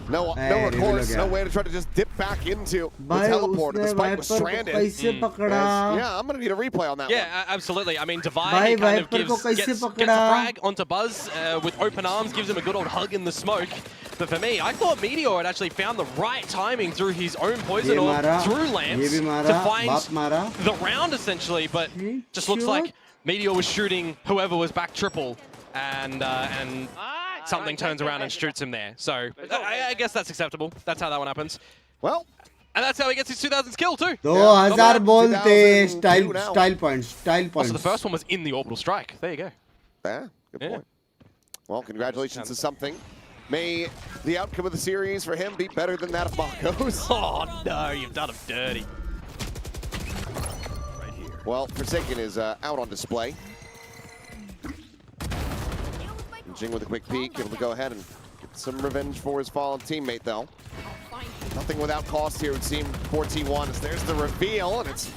[SPEAKER 5] no recourse, no way to try to just dip back into the teleport. The spike was stranded. Yeah, I'm going to need a replay on that one.
[SPEAKER 6] Yeah, absolutely. I mean, Divide kind of gets a frag onto Buzz with open arms, gives him a good old hug in the smoke. But for me, I thought Meteor had actually found the right timing through his own poison orb, through Lance, to find the round, essentially. But just looks like Meteor was shooting whoever was back triple, and something turns around and shoots him there. So I guess that's acceptable. That's how that one happens.
[SPEAKER 5] Well,
[SPEAKER 6] and that's how he gets his 2000 skill too.
[SPEAKER 1] 2000 bolte style points.
[SPEAKER 6] Also, the first one was in the orbital strike. There you go.
[SPEAKER 5] Yeah, good point. Well, congratulations to something. May the outcome of the series for him be better than that of Marcos.
[SPEAKER 6] Oh no, you've done him dirty.
[SPEAKER 5] Right here. Well, Forsaken is out on display. Jing with a quick peek, able to go ahead and get some revenge for his fallen teammate, though. Nothing without cost here, it would seem, for T1, as there's the reveal, and it's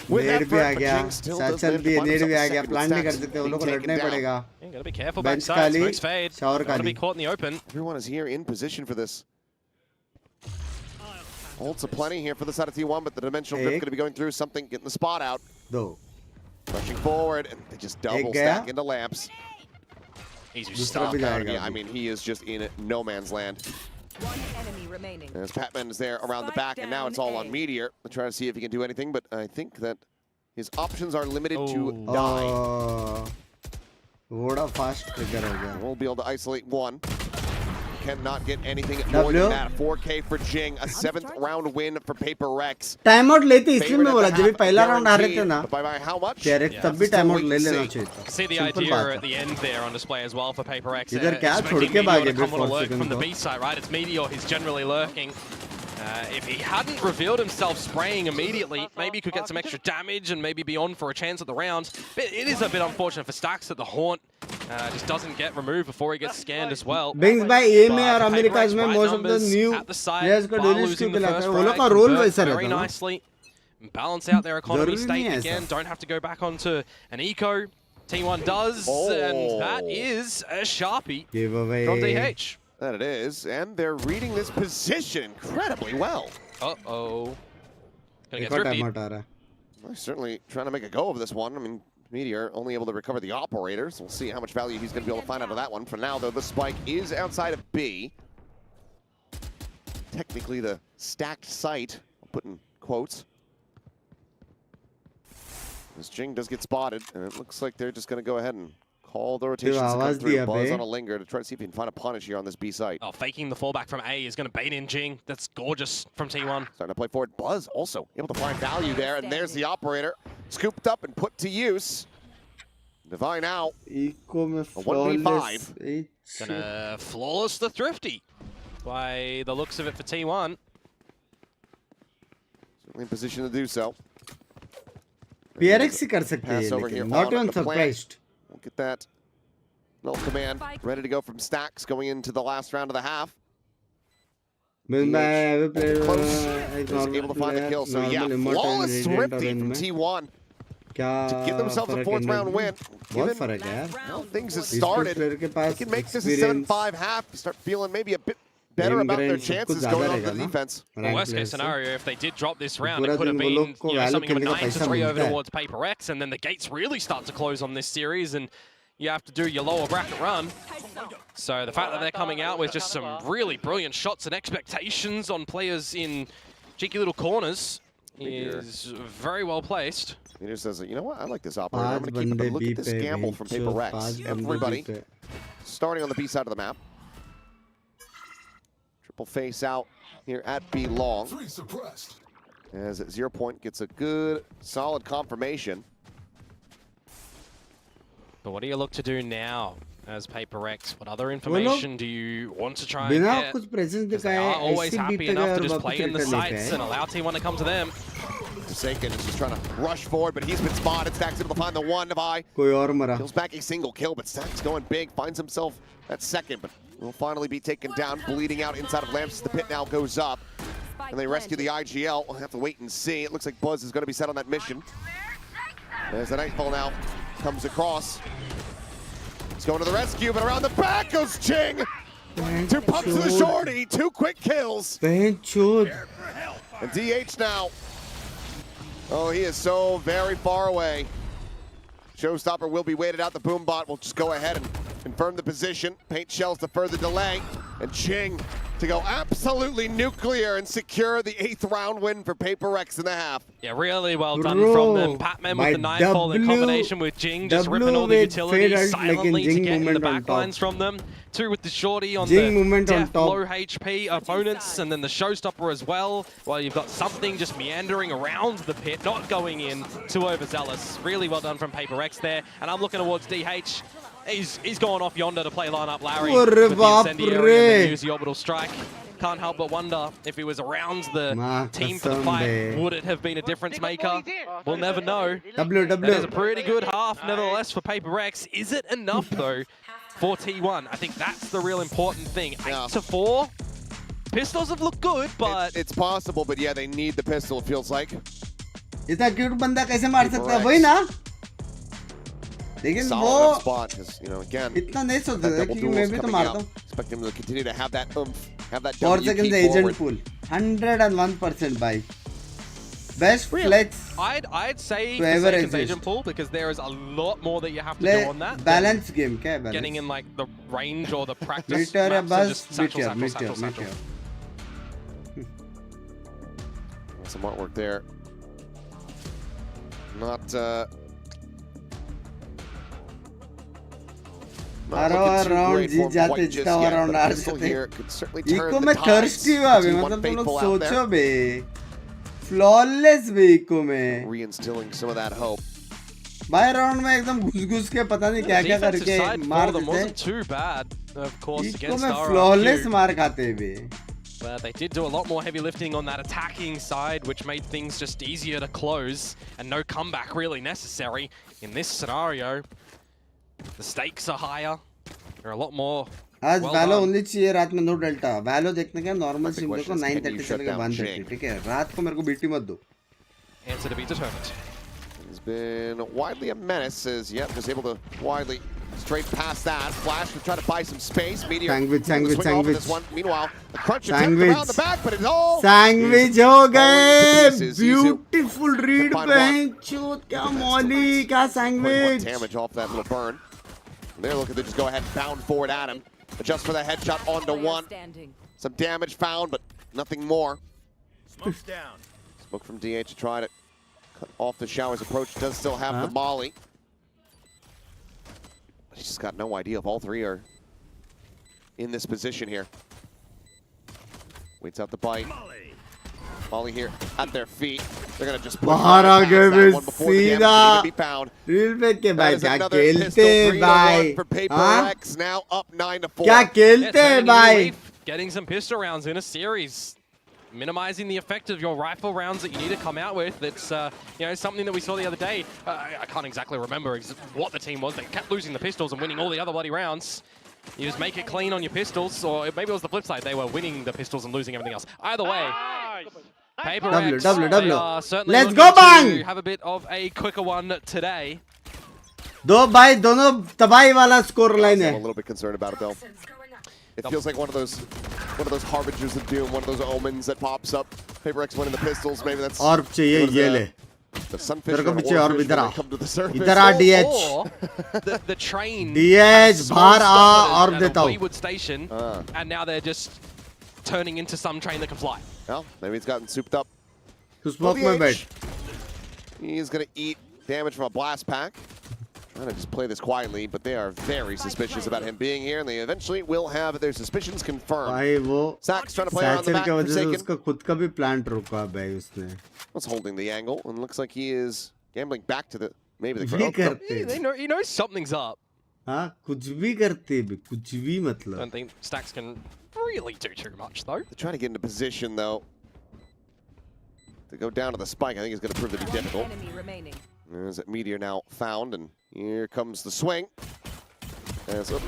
[SPEAKER 5] with effort, but Jing still does manage to find himself a second with Stacks being taken down.
[SPEAKER 6] You gotta be careful backside, smokes fade. Gotta be caught in the open.
[SPEAKER 5] Everyone is here in position for this. Ults aplenty here for the side of T1, but the dimensional drift gonna be going through something, getting the spot out. Pushing forward, and they just double stack into lamps.
[SPEAKER 6] He's stuck.
[SPEAKER 5] I mean, he is just in no man's land.
[SPEAKER 15] One enemy remaining.
[SPEAKER 5] As Patman is there around the back, and now it's all on Meteor. We'll try to see if he can do anything, but I think that his options are limited to die. We'll be able to isolate one. Cannot get anything more than that. 4K for Jing, a 7th round win for Paper Rex.
[SPEAKER 1] Timeout लेते इसलिए मैं बोला जब पहला round आ रहे थे ना
[SPEAKER 5] by how much?
[SPEAKER 1] Direct तब भी टाइमआउट ले लेना चाहिए था.
[SPEAKER 6] See the idea at the end there on display as well for Paper X.
[SPEAKER 1] इधर क्या छोड़ के भागे
[SPEAKER 6] from the B side, right? It's Meteor, he's generally lurking. If he hadn't revealed himself spraying immediately, maybe he could get some extra damage and maybe be on for a chance at the round. But it is a bit unfortunate for Stacks that the Haunt just doesn't get removed before he gets scanned as well.
[SPEAKER 1] Binks by EMA और Americas में most of the new players को daily skill खिलाता है. वो लोग का role वैसा रहता है.
[SPEAKER 6] Very nicely balance out their economy state again. Don't have to go back onto an eco. T1 does, and that is a Sharpie from DH.
[SPEAKER 5] That it is, and they're reading this position incredibly well.
[SPEAKER 6] Uh-oh. Gonna get thrifty.
[SPEAKER 5] They're certainly trying to make a go of this one. I mean, Meteor only able to recover the operators. We'll see how much value he's going to be able to find out of that one. For now, though, the spike is outside of B. Technically the stacked site, I'll put in quotes. As Jing does get spotted, and it looks like they're just going to go ahead and Call the rotations to come through. Buzz on a linger to try to see if he can find a punish here on this B site.
[SPEAKER 6] Oh, faking the fallback from A is going to bait in Jing. That's gorgeous from T1.
[SPEAKER 5] Starting to play forward. Buzz also able to find value there, and there's the operator. Scooped up and put to use. Divine out. A 1v5.
[SPEAKER 6] Gonna flawless the Thrifty by the looks of it for T1.
[SPEAKER 5] Certainly in position to do so.
[SPEAKER 1] PRX कर सकते हैं, not even surprised.
[SPEAKER 5] We'll get that little command ready to go from Stacks going into the last round of the half. Close. Is able to find the kill. So yeah, flawless Thrifty from T1 to give themselves a 4th round win. Given how things have started, they can make this a 7-5 half. Start feeling maybe a bit better about their chances going on the defense.
[SPEAKER 6] Worst case scenario, if they did drop this round, it could have been something of a 9-3 over towards Paper X, and then the gates really start to close on this series, and you have to do your lower bracket run. So the fact that they're coming out with just some really brilliant shots and expectations on players in cheeky little corners is very well placed.
[SPEAKER 5] He just says, you know what, I like this operator. I'm going to keep it, but look at this gamble from Paper Rex. Everybody starting on the B side of the map. Triple face out here at B long. As at 0 point gets a good, solid confirmation.
[SPEAKER 6] But what do you look to do now as Paper X? What other information do you want to try and get? Because they are always happy enough to just play in the sites and allow T1 to come to them.
[SPEAKER 5] Forsaken is just trying to rush forward, but he's been spotted. Stacks able to find the one. Kills back a single kill, but Stacks going big, finds himself at second, but will finally be taken down, bleeding out inside of Lamps. The pit now goes up, and they rescue the IGL. We'll have to wait and see. It looks like Buzz is going to be set on that mission. There's the Nightfall now, comes across. He's going to the rescue, but around the back goes Ching. 2 pumps to the shorty, 2 quick kills. And DH now. Oh, he is so very far away. Showstopper will be waited out. The boom bot will just go ahead and confirm the position. Paint shells to further delay. And Ching to go absolutely nuclear and secure the 8th round win for Paper X in the half.
[SPEAKER 6] Yeah, really well done from them. Patman with the Nightfall in combination with Jing, just ripping all the utilities silently to get in the backlines from them. 2 with the shorty on the death, low HP opponents, and then the Showstopper as well. Well, you've got something just meandering around the pit, not going in. Too overzealous. Really well done from Paper X there. And I'm looking towards DH. He's going off yonder to play line-up Larry with the incendiary and then use the orbital strike. Can't help but wonder if he was around the team for the fight, would it have been a difference maker? We'll never know. That is a pretty good half, nevertheless, for Paper X. Is it enough, though, for T1? I think that's the real important thing. 8-4. Pistols have looked good, but...
[SPEAKER 5] It's possible, but yeah, they need the pistol, it feels like.
[SPEAKER 1] इतना cute बंदा कैसे मार सकता है वही ना लेकिन वो इतना नहीं सोचता था कि मैं भी तो मारता हूँ 4 seconds agent pool 101% by best flex
[SPEAKER 6] I'd say the seconds agent pool because there is a lot more that you have to do on that.
[SPEAKER 1] Balance game क्या है balance?
[SPEAKER 6] Getting in like the range or the practice
[SPEAKER 1] meter
[SPEAKER 6] maps
[SPEAKER 1] है
[SPEAKER 6] and just satchel.
[SPEAKER 5] Some artwork there. Not
[SPEAKER 1] around जीत जाते जितना around हार जाते eco में thirsty हुआ भी मतलब तुम लोग सोचो बे flawless बे इको में
[SPEAKER 5] reinstilling some of that hope.
[SPEAKER 1] Bye round में एकदम घुस-घुस के पता नहीं क्या-क्या करके मार देते इको में flawless मार खाते बे.
[SPEAKER 6] But they did do a lot more heavy lifting on that attacking side, which made things just easier to close, and no comeback really necessary in this scenario. The stakes are higher. There are a lot more.
[SPEAKER 1] आज Valo only चाहिए रात में 2 delta. Valo देखने का normal stream देखो 9:30 से लेकर 1:30 ठीक है. रात को मेरे को BT मत दो.
[SPEAKER 6] Answer to be determined.
[SPEAKER 5] He's been widely a menace as was able to widely straight past that. Flash to try to buy some space. Meteor
[SPEAKER 1] sandwich.
[SPEAKER 5] This one. Meanwhile, the crunch attempt around the back, but it's all
[SPEAKER 1] sandwich हो गए. Beautiful read बेंचोद क्या molly क्या sandwich.
[SPEAKER 5] Damage off that little burn. And they're looking to just go ahead and bound forward at him. Adjust for the headshot onto one. Some damage found, but nothing more.
[SPEAKER 16] Smoke's down.
[SPEAKER 5] Smoke from DH to try to cut off the Shower's approach. Does still have the molly. He's just got no idea if all three are in this position here. Waits out the bite. Molly here at their feet. They're gonna just push
[SPEAKER 1] बाहर आ गए
[SPEAKER 5] that one before the damage
[SPEAKER 1] सीधा
[SPEAKER 5] can be found.
[SPEAKER 1] Reel पे के
[SPEAKER 5] That
[SPEAKER 1] भाई
[SPEAKER 5] is
[SPEAKER 1] क्या
[SPEAKER 5] another
[SPEAKER 1] खेलते
[SPEAKER 5] pistol,
[SPEAKER 1] हैं
[SPEAKER 5] 3-1
[SPEAKER 1] भाई
[SPEAKER 5] for Paper
[SPEAKER 1] हाँ
[SPEAKER 5] Rex, now up 9-4.
[SPEAKER 1] क्या खेलते हैं भाई
[SPEAKER 6] Getting some pistol rounds in a series. Minimizing the effect of your rifle rounds that you need to come out with. It's something that we saw the other day. I can't exactly remember what the team was. They kept losing the pistols and winning all the other bloody rounds. You just make it clean on your pistols, or maybe it was the flip side. They were winning the pistols and losing everything else. Either way, Paper Rex, they are certainly
[SPEAKER 1] Let's
[SPEAKER 6] looking
[SPEAKER 1] go, Bang!
[SPEAKER 6] to have a bit of a quicker one today.
[SPEAKER 1] दो भाई दोनों तबाही वाला score line है
[SPEAKER 5] I'm a little bit concerned about it though. It feels like one of those harbingers of doom, one of those omens that pops up. Paper Rex winning the pistols, maybe that's
[SPEAKER 1] और चाहिए ये ले
[SPEAKER 5] the sunfish
[SPEAKER 1] तेरे को
[SPEAKER 5] or
[SPEAKER 1] पीछे और
[SPEAKER 5] oarfish
[SPEAKER 1] इधर
[SPEAKER 5] when
[SPEAKER 1] uh
[SPEAKER 5] they come to the surface.
[SPEAKER 1] इधर आ DH
[SPEAKER 6] Or the train
[SPEAKER 1] DH बाहर आ और देता हूँ
[SPEAKER 6] Leeward station, and now they're just turning into some train that can fly.
[SPEAKER 5] Well, maybe he's gotten souped up.
[SPEAKER 1] तू smoke में बैठ
[SPEAKER 5] He's gonna eat damage from a blast pack. Trying to just play this quietly, but they are very suspicious about him being here, and they eventually will have their suspicions confirmed.
[SPEAKER 1] भाई वो
[SPEAKER 5] Sack's trying to play around the
[SPEAKER 1] satchel
[SPEAKER 5] back.
[SPEAKER 1] की वजह से
[SPEAKER 5] Forsaken
[SPEAKER 1] उसका खुद का भी plant रोका भाई उसने
[SPEAKER 5] was holding the angle, and looks like he is gambling back to the maybe the
[SPEAKER 1] भी
[SPEAKER 5] crowd.
[SPEAKER 1] करते
[SPEAKER 6] He knows something's up.
[SPEAKER 1] हाँ कुछ भी करते भी कुछ भी
[SPEAKER 6] I
[SPEAKER 1] मतलब
[SPEAKER 6] don't think Stacks can really do too much though.
[SPEAKER 5] They're trying to get into position though. To go down to the spike, I think is going to prove to be difficult.
[SPEAKER 15] Enemy remaining.
[SPEAKER 5] There's that meteor now found, and here comes the swing. And so,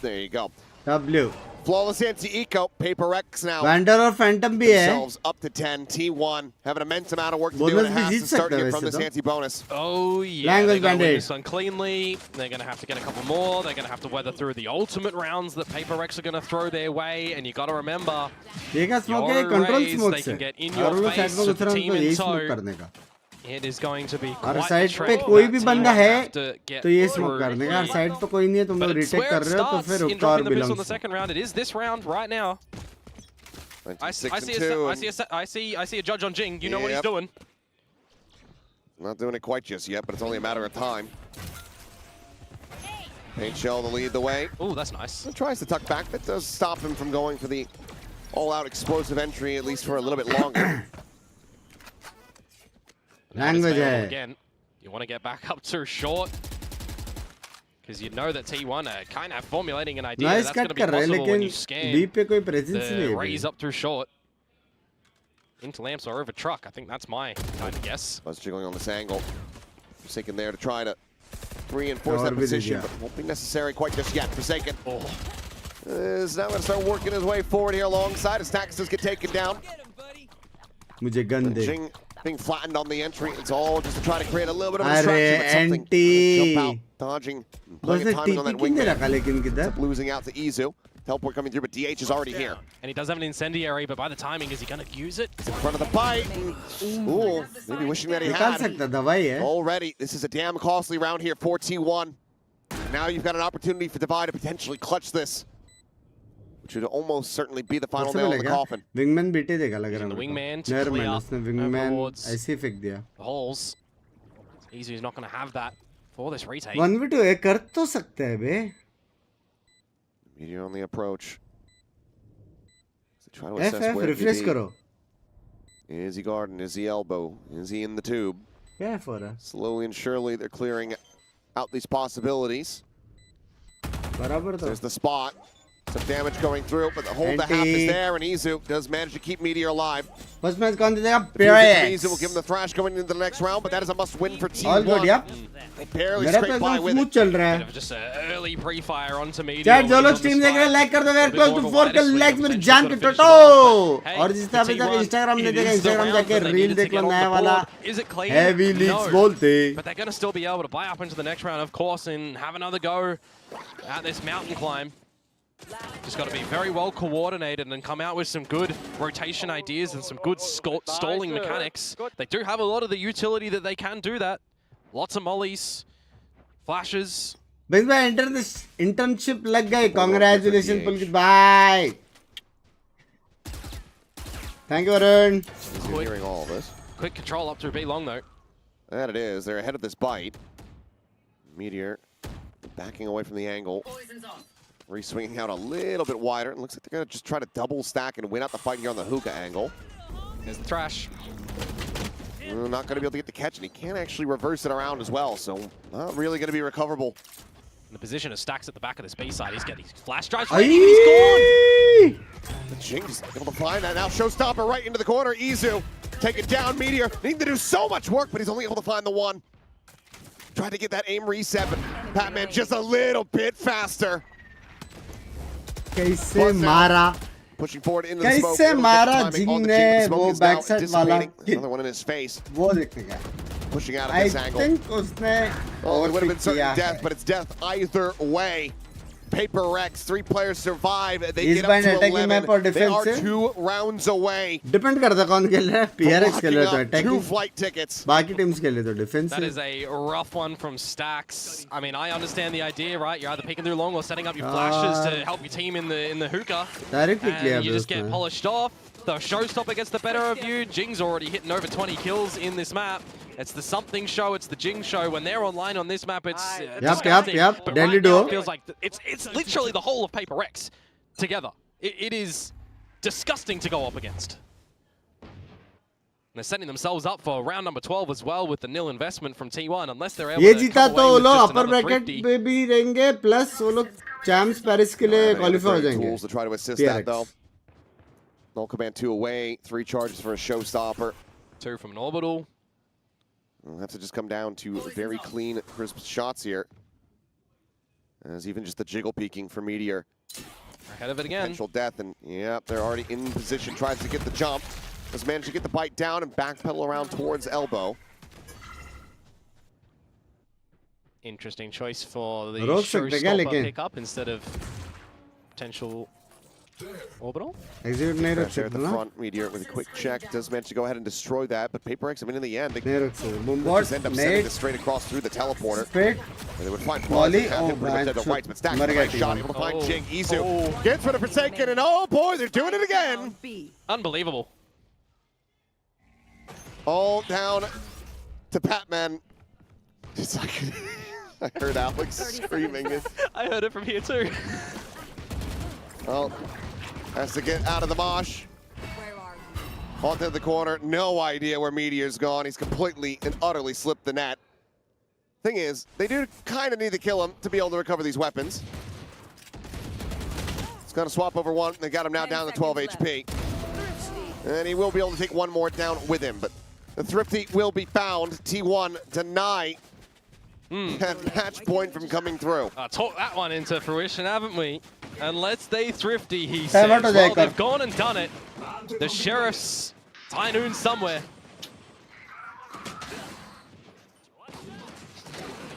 [SPEAKER 5] there you go.
[SPEAKER 1] W
[SPEAKER 5] Flawless anti-eco. Paper Rex now.
[SPEAKER 1] Wander और Phantom भी है
[SPEAKER 5] Themselves up to 10. T1 have an immense amount of work to do,
[SPEAKER 1] Bonus
[SPEAKER 5] and it
[SPEAKER 1] भी
[SPEAKER 5] has
[SPEAKER 1] Jeet
[SPEAKER 5] to start
[SPEAKER 1] सकता है
[SPEAKER 5] here from
[SPEAKER 1] वैसे
[SPEAKER 5] this
[SPEAKER 1] तो
[SPEAKER 5] anti-bonus.
[SPEAKER 6] Oh yeah,
[SPEAKER 1] Language
[SPEAKER 6] they're going to win
[SPEAKER 1] Bandit.
[SPEAKER 6] this one cleanly. They're going to have to get a couple more. They're going to have to weather through the ultimate rounds that Paper Rex are going to throw their way. And you got to remember,
[SPEAKER 1] ये क्या smoke है
[SPEAKER 6] your
[SPEAKER 1] control
[SPEAKER 6] arrays,
[SPEAKER 1] smoke
[SPEAKER 6] they
[SPEAKER 1] से
[SPEAKER 6] can get in
[SPEAKER 1] और
[SPEAKER 6] your
[SPEAKER 1] वो लोग side
[SPEAKER 6] face
[SPEAKER 1] में
[SPEAKER 6] with
[SPEAKER 1] घुस
[SPEAKER 6] the
[SPEAKER 1] रहे हैं
[SPEAKER 6] team
[SPEAKER 1] उनको
[SPEAKER 6] in
[SPEAKER 1] यही स्मोक
[SPEAKER 6] tow.
[SPEAKER 1] करने का
[SPEAKER 6] It is going to be
[SPEAKER 1] और
[SPEAKER 6] quite
[SPEAKER 1] साइड
[SPEAKER 6] the
[SPEAKER 1] पे
[SPEAKER 6] trek
[SPEAKER 1] कोई
[SPEAKER 6] that
[SPEAKER 1] भी
[SPEAKER 6] team
[SPEAKER 1] बंदा
[SPEAKER 6] will
[SPEAKER 1] है
[SPEAKER 6] have to get
[SPEAKER 1] तो ये
[SPEAKER 6] through
[SPEAKER 1] स्मोक करने का और
[SPEAKER 6] here.
[SPEAKER 1] साइड पे कोई नहीं है तुम
[SPEAKER 6] But
[SPEAKER 1] लोग
[SPEAKER 6] it's
[SPEAKER 1] रिटेक
[SPEAKER 6] where
[SPEAKER 1] कर
[SPEAKER 6] it
[SPEAKER 1] रहे हो तो
[SPEAKER 6] starts
[SPEAKER 1] फिर
[SPEAKER 6] in
[SPEAKER 1] रुका और
[SPEAKER 6] dropping the pistol in
[SPEAKER 1] belong
[SPEAKER 6] the second round. It is this round right now. I see a judge on Jing. You know what he's
[SPEAKER 5] Yep.
[SPEAKER 6] doing.
[SPEAKER 5] Not doing it quite just yet, but it's only a matter of time. Paint Shell to lead the way.
[SPEAKER 6] Oh, that's nice.
[SPEAKER 5] He tries to tuck back. That does stop him from going for the all-out explosive entry, at least for a little bit longer.
[SPEAKER 1] Language है
[SPEAKER 6] Again, you want to get back up too short. Because you know that T1 are kind of formulating an idea
[SPEAKER 1] nice
[SPEAKER 6] that's going
[SPEAKER 1] cut
[SPEAKER 6] to be
[SPEAKER 1] कर रहे हैं
[SPEAKER 6] possible when
[SPEAKER 1] लेकिन
[SPEAKER 6] you scan
[SPEAKER 1] B पे कोई presence नहीं
[SPEAKER 6] the
[SPEAKER 1] है
[SPEAKER 6] raise up too short. Into lamps or over truck. I think that's my kind of guess.
[SPEAKER 5] Buzz jiggling on this angle. Forsaken there to try to reinforce that
[SPEAKER 1] और भी दे
[SPEAKER 5] position,
[SPEAKER 1] दिया
[SPEAKER 5] but won't be necessary quite just yet. Forsaken is now going to start working his way forward here alongside as Tax does get taken down.
[SPEAKER 1] मुझे gun they
[SPEAKER 5] Jing being flattened on the entry. It's all just to try to create a little bit of a
[SPEAKER 1] अरे
[SPEAKER 5] distraction, but something
[SPEAKER 1] anti
[SPEAKER 5] jump out, dodging, playing
[SPEAKER 1] बस
[SPEAKER 5] a timing on
[SPEAKER 1] TP
[SPEAKER 5] that
[SPEAKER 1] किन दे
[SPEAKER 5] wingman.
[SPEAKER 1] रखा लेकिन किधर
[SPEAKER 5] Losing out to Izu. Teleport coming through, but DH is already here.
[SPEAKER 6] And he does have an incendiary, but by the timing, is he going to use it?
[SPEAKER 5] In front of the bite. Ooh, maybe wishing that he
[SPEAKER 1] निकाल
[SPEAKER 5] had.
[SPEAKER 1] सकता दवाई है
[SPEAKER 5] Already, this is a damn costly round here for T1. Now you've got an opportunity for Divide to potentially clutch this, which would almost certainly be the final nail in the coffin.
[SPEAKER 1] Wingman बेटे देगा लग रहा
[SPEAKER 6] Using
[SPEAKER 1] है
[SPEAKER 6] the wingman to
[SPEAKER 1] never
[SPEAKER 6] clear
[SPEAKER 1] man
[SPEAKER 6] up
[SPEAKER 1] उसने wingman
[SPEAKER 6] overboards.
[SPEAKER 1] ऐसे ही फेंक दिया
[SPEAKER 6] The holes. Easy is not going to have that for this retake.
[SPEAKER 1] 1v2 है कर तो सकते हैं बे
[SPEAKER 5] Meteor on the approach. So try to
[SPEAKER 1] F
[SPEAKER 5] assess
[SPEAKER 1] F
[SPEAKER 5] where
[SPEAKER 1] refresh
[SPEAKER 5] he
[SPEAKER 1] करो
[SPEAKER 5] is he garden? Is he elbow? Is he in the tube?
[SPEAKER 1] क्या है for
[SPEAKER 5] Slowly and surely, they're clearing out these possibilities.
[SPEAKER 1] बराबर तो
[SPEAKER 5] There's the spot. Some damage going through, but the hold the half is there, and Izu does manage to keep Meteor alive.
[SPEAKER 1] First match कौन देगा
[SPEAKER 5] The fusion from
[SPEAKER 1] Pyrex
[SPEAKER 5] Izu will give him the thrash going into the next round, but that is a must-win for
[SPEAKER 1] All good,
[SPEAKER 5] T1.
[SPEAKER 1] yep.
[SPEAKER 5] They barely
[SPEAKER 1] मेरा तो
[SPEAKER 5] scrape by
[SPEAKER 1] एकदम
[SPEAKER 5] with
[SPEAKER 1] smooth
[SPEAKER 5] it.
[SPEAKER 1] चल रहा
[SPEAKER 6] Bit
[SPEAKER 1] है
[SPEAKER 6] of just an early pre-fire onto Meteor.
[SPEAKER 1] Chat जो लोग
[SPEAKER 6] Leads on
[SPEAKER 1] stream
[SPEAKER 6] the
[SPEAKER 1] देख रहे हैं
[SPEAKER 6] spike.
[SPEAKER 1] लाइक कर दो यार
[SPEAKER 6] A bit
[SPEAKER 1] close
[SPEAKER 6] more
[SPEAKER 1] to
[SPEAKER 6] of a
[SPEAKER 1] 4
[SPEAKER 6] wider
[SPEAKER 1] के
[SPEAKER 6] swing
[SPEAKER 1] लाइक्स
[SPEAKER 6] and
[SPEAKER 1] मेरे
[SPEAKER 6] potentially
[SPEAKER 1] जान
[SPEAKER 6] could
[SPEAKER 1] के
[SPEAKER 6] finish it off.
[SPEAKER 1] टोटो
[SPEAKER 6] Hey,
[SPEAKER 1] और जिस तरह
[SPEAKER 6] the
[SPEAKER 1] तक
[SPEAKER 6] T1,
[SPEAKER 1] इंस्टाग्राम
[SPEAKER 6] it
[SPEAKER 1] में देखा
[SPEAKER 6] is the
[SPEAKER 1] इंस्टाग्राम
[SPEAKER 6] round
[SPEAKER 1] जाके
[SPEAKER 6] that they
[SPEAKER 1] reel
[SPEAKER 6] needed to
[SPEAKER 1] देख लो
[SPEAKER 6] get on
[SPEAKER 1] नया
[SPEAKER 6] the
[SPEAKER 1] वाला
[SPEAKER 6] board. Is it clean?
[SPEAKER 1] Heavy leads
[SPEAKER 6] No.
[SPEAKER 1] बोलते
[SPEAKER 6] But they're going to still be able to buy up into the next round, of course, and have another go at this mountain climb. Just got to be very well coordinated and come out with some good rotation ideas and some good stalling mechanics. They do have a lot of the utility that they can do that. Lots of mollies, flashes.
[SPEAKER 1] बस भाई internship लग गई congratulation पुलकित भाई thank you Arun
[SPEAKER 5] You're hearing all of this.
[SPEAKER 6] Quick control up through B long though.
[SPEAKER 5] That it is. They're ahead of this bite. Meteor backing away from the angle. Re-swinging out a little bit wider. It looks like they're going to just try to double stack and win out the fight here on the hookah angle.
[SPEAKER 6] There's the thrash.
[SPEAKER 5] Not going to be able to get the catch, and he can't actually reverse it around as well, so not really going to be recoverable.
[SPEAKER 6] In the position of Stacks at the back of this B side, he's getting flash drives. He's gone!
[SPEAKER 5] The Jinx able to find that now. Showstopper right into the corner. Izu take it down. Meteor needing to do so much work, but he's only able to find the one. Tried to get that aim reset, but Patman just a little bit faster.
[SPEAKER 1] कैसे मारा
[SPEAKER 5] Pushing forward into the smoke.
[SPEAKER 1] कैसे मारा जिंग ने वो back side वाला
[SPEAKER 5] another one in his face.
[SPEAKER 1] वो देखते क्या
[SPEAKER 5] Pushing out of this angle.
[SPEAKER 1] I think उसने
[SPEAKER 5] Oh, it would have been certain death, but it's death either way. Paper Rex, 3 players survive. They get up to 11. They are 2 rounds away.
[SPEAKER 1] Depend करता कौन खेल रहा है PRX खेल रहा है तो attacking
[SPEAKER 5] 2 flight tickets.
[SPEAKER 1] बाकी teams के लिए तो defensive.
[SPEAKER 6] That is a rough one from Stacks. I mean, I understand the idea, right? You're either picking through long or setting up your flashes to help your team in the hookah.
[SPEAKER 1] Directly
[SPEAKER 6] and you just get polished off. The showstopper gets the better of you. Jing's already hitting over 20 kills in this map. It's the something show, it's the Jing show. When they're online on this map, it's disgusting.
[SPEAKER 1] Yep.
[SPEAKER 6] But
[SPEAKER 1] Deadly
[SPEAKER 6] right now,
[SPEAKER 1] duo.
[SPEAKER 6] it feels like it's literally the whole of Paper Rex together. It is disgusting to go up against. And they're setting themselves up for round number 12 as well with the nil investment from T1. Unless they're able
[SPEAKER 1] ये
[SPEAKER 6] to
[SPEAKER 1] जीता
[SPEAKER 6] come
[SPEAKER 1] तो
[SPEAKER 6] away
[SPEAKER 1] वो
[SPEAKER 6] with
[SPEAKER 1] लोग
[SPEAKER 6] just
[SPEAKER 1] upper
[SPEAKER 6] another
[SPEAKER 1] bracket
[SPEAKER 6] thrifty.
[SPEAKER 1] पे भी रहेंगे plus वो लोग champs Paris के लिए qualify हो जाएंगे.
[SPEAKER 5] Tools to try to assist that though. Null Command 2 away, 3 charges for a showstopper.
[SPEAKER 6] 2 from an orbital.
[SPEAKER 5] We'll have to just come down to very clean, crisp shots here. As even just the jiggle peeking for Meteor.
[SPEAKER 6] Ahead of it again.
[SPEAKER 5] Potential death, and yeah, they're already in position. Tries to get the jump. Has managed to get the bite down and backpedal around towards elbow.
[SPEAKER 6] Interesting choice for the
[SPEAKER 1] showstopper
[SPEAKER 6] pickup instead of potential orbital.
[SPEAKER 1] Execute नहीं रख
[SPEAKER 5] There at the
[SPEAKER 1] सकते ना.
[SPEAKER 5] front, Meteor with a quick check does manage to go ahead and destroy that, but Paper X, I mean, in the end, they
[SPEAKER 1] नहीं रख सकते.
[SPEAKER 5] just
[SPEAKER 1] Bombard,
[SPEAKER 5] end up sending
[SPEAKER 1] nade,
[SPEAKER 5] this straight across through the teleporter.
[SPEAKER 1] spit,
[SPEAKER 5] And they would find
[SPEAKER 1] volley.
[SPEAKER 5] Buzz,
[SPEAKER 1] Oh,
[SPEAKER 5] him pretty much
[SPEAKER 1] man,
[SPEAKER 5] at the right, but Stacks
[SPEAKER 1] मर
[SPEAKER 5] the
[SPEAKER 1] गया
[SPEAKER 5] right shot,
[SPEAKER 1] team.
[SPEAKER 5] able to find Jing. Izu gets rid of Forsaken, and oh boy, they're doing it again.
[SPEAKER 6] Unbelievable.
[SPEAKER 5] All down to Patman. Just like I heard Alex screaming it.
[SPEAKER 6] I heard it from here too.
[SPEAKER 5] Well, has to get out of the mosh. Onto the corner, no idea where Meteor's gone. He's completely and utterly slipped the net. Thing is, they do kind of need to kill him to be able to recover these weapons. It's going to swap over one. They got him now down to 12 HP. And he will be able to take one more down with him. But the Thrifty will be found. T1 deny that match point from coming through.
[SPEAKER 6] Talked that one into fruition, haven't we? And let's stay thrifty, he says. Well, they've gone and done it. The Sheriff's Tynoon somewhere.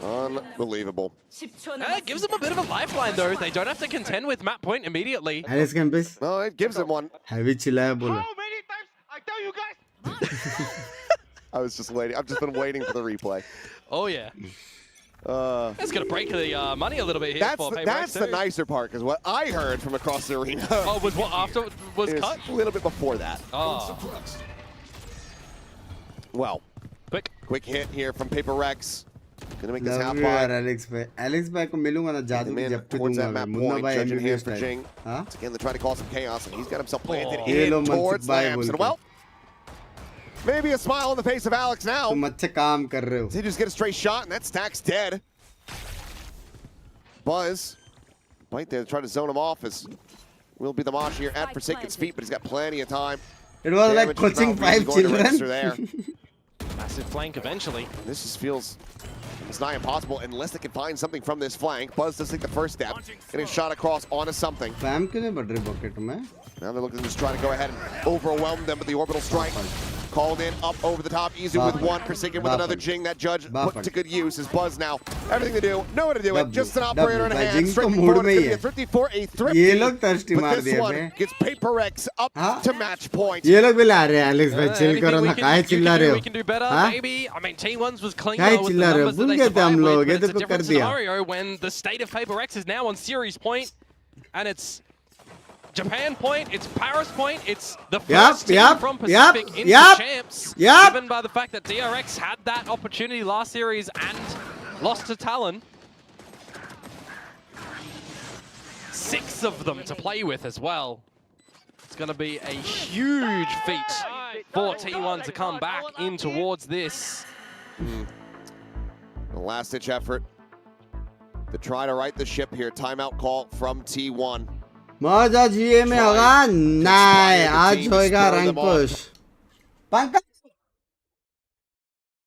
[SPEAKER 5] Unbelievable.
[SPEAKER 6] It gives them a bit of a lifeline, though. They don't have to contend with map point immediately.
[SPEAKER 1] Alice campus.
[SPEAKER 5] No, it gives them one.
[SPEAKER 1] Heavy चिल्लाया बोला.
[SPEAKER 4] How many times I tell you guys?
[SPEAKER 5] I was just waiting. I've just been waiting for the replay.
[SPEAKER 6] Oh, yeah. That's going to break the money a little bit here for Paper
[SPEAKER 5] That's
[SPEAKER 6] X
[SPEAKER 5] the
[SPEAKER 6] too.
[SPEAKER 5] nicer part, because what I heard from across the arena.
[SPEAKER 6] Oh, was what after was cut?
[SPEAKER 5] A little bit before that.
[SPEAKER 6] Oh.
[SPEAKER 5] Well, quick hit here from Paper Rex. Gonna make this half
[SPEAKER 1] Love
[SPEAKER 5] five.
[SPEAKER 1] Alex भाई को मिलूंगा ना जादू की जब
[SPEAKER 5] Towards that map point, judging hands for
[SPEAKER 1] MBBS
[SPEAKER 5] Jing.
[SPEAKER 1] हाँ?
[SPEAKER 5] Again, they're trying to cause some chaos, and he's got himself planted
[SPEAKER 1] ये लो
[SPEAKER 5] in
[SPEAKER 1] Mansukh
[SPEAKER 5] towards
[SPEAKER 1] भाई
[SPEAKER 5] Lamps.
[SPEAKER 1] बोल
[SPEAKER 5] And
[SPEAKER 1] के.
[SPEAKER 5] well, maybe a smile on the face of Alex now.
[SPEAKER 1] तुम अच्छे काम कर रहे हो.
[SPEAKER 5] They just get a straight shot, and that Stack's dead. Buzz, right there, trying to zone him off as will be the mosh here at Forsaken's feet, but he's got plenty of time.
[SPEAKER 1] It was like
[SPEAKER 5] Damage is
[SPEAKER 1] coaching
[SPEAKER 5] not really
[SPEAKER 1] 5
[SPEAKER 5] going to register
[SPEAKER 1] children.
[SPEAKER 5] there.
[SPEAKER 6] Massive flank eventually.
[SPEAKER 5] This just feels it's nigh impossible unless they can find something from this flank. Buzz does take the first step, and he's shot across onto something.
[SPEAKER 1] Fam क्यों नहीं बढ़ रही bucket में?
[SPEAKER 5] Now they're looking to just try to go ahead and overwhelm them with the orbital strike. Called in, up over the top, easy with one, Forsaken with another Jing. That judge put to good use. His Buzz now, everything to do, nowhere to do it, just an operator in a hand, straight forward, it's going to be a thrifty for a thrifty.
[SPEAKER 1] ये लोग thirsty मार
[SPEAKER 5] But this
[SPEAKER 1] दिए
[SPEAKER 5] one
[SPEAKER 1] bay.
[SPEAKER 5] gets Paper X up to match point.
[SPEAKER 1] ये लोग भी ला रहे हैं Alex भाई chill करो ना काहे चिल्ला रहे हो?
[SPEAKER 6] We can do better,
[SPEAKER 1] हाँ?
[SPEAKER 6] maybe. I mean, T1's was clean
[SPEAKER 1] काहे
[SPEAKER 6] with the
[SPEAKER 1] चिल्ला रहे हो?
[SPEAKER 6] numbers that
[SPEAKER 1] भूल
[SPEAKER 6] they
[SPEAKER 1] गए थे हम
[SPEAKER 6] survived
[SPEAKER 1] लोग
[SPEAKER 6] with,
[SPEAKER 1] ये
[SPEAKER 6] but it's
[SPEAKER 1] तो
[SPEAKER 6] a
[SPEAKER 1] कर
[SPEAKER 6] different
[SPEAKER 1] दिया.
[SPEAKER 6] scenario when the state of Paper X is now on series point, and it's Japan point, it's Paris point, it's the first team from Pacific into champs, given by the fact that DRX had that opportunity last series and lost to Talon. 6 of them to play with as well. It's going to be a huge feat for T1 to come back in towards this.
[SPEAKER 5] The last-ditch effort to try to right the ship here. Timeout call from T1.
[SPEAKER 1] मजा GA में होगा नहीं आज होएगा rank push Pankaj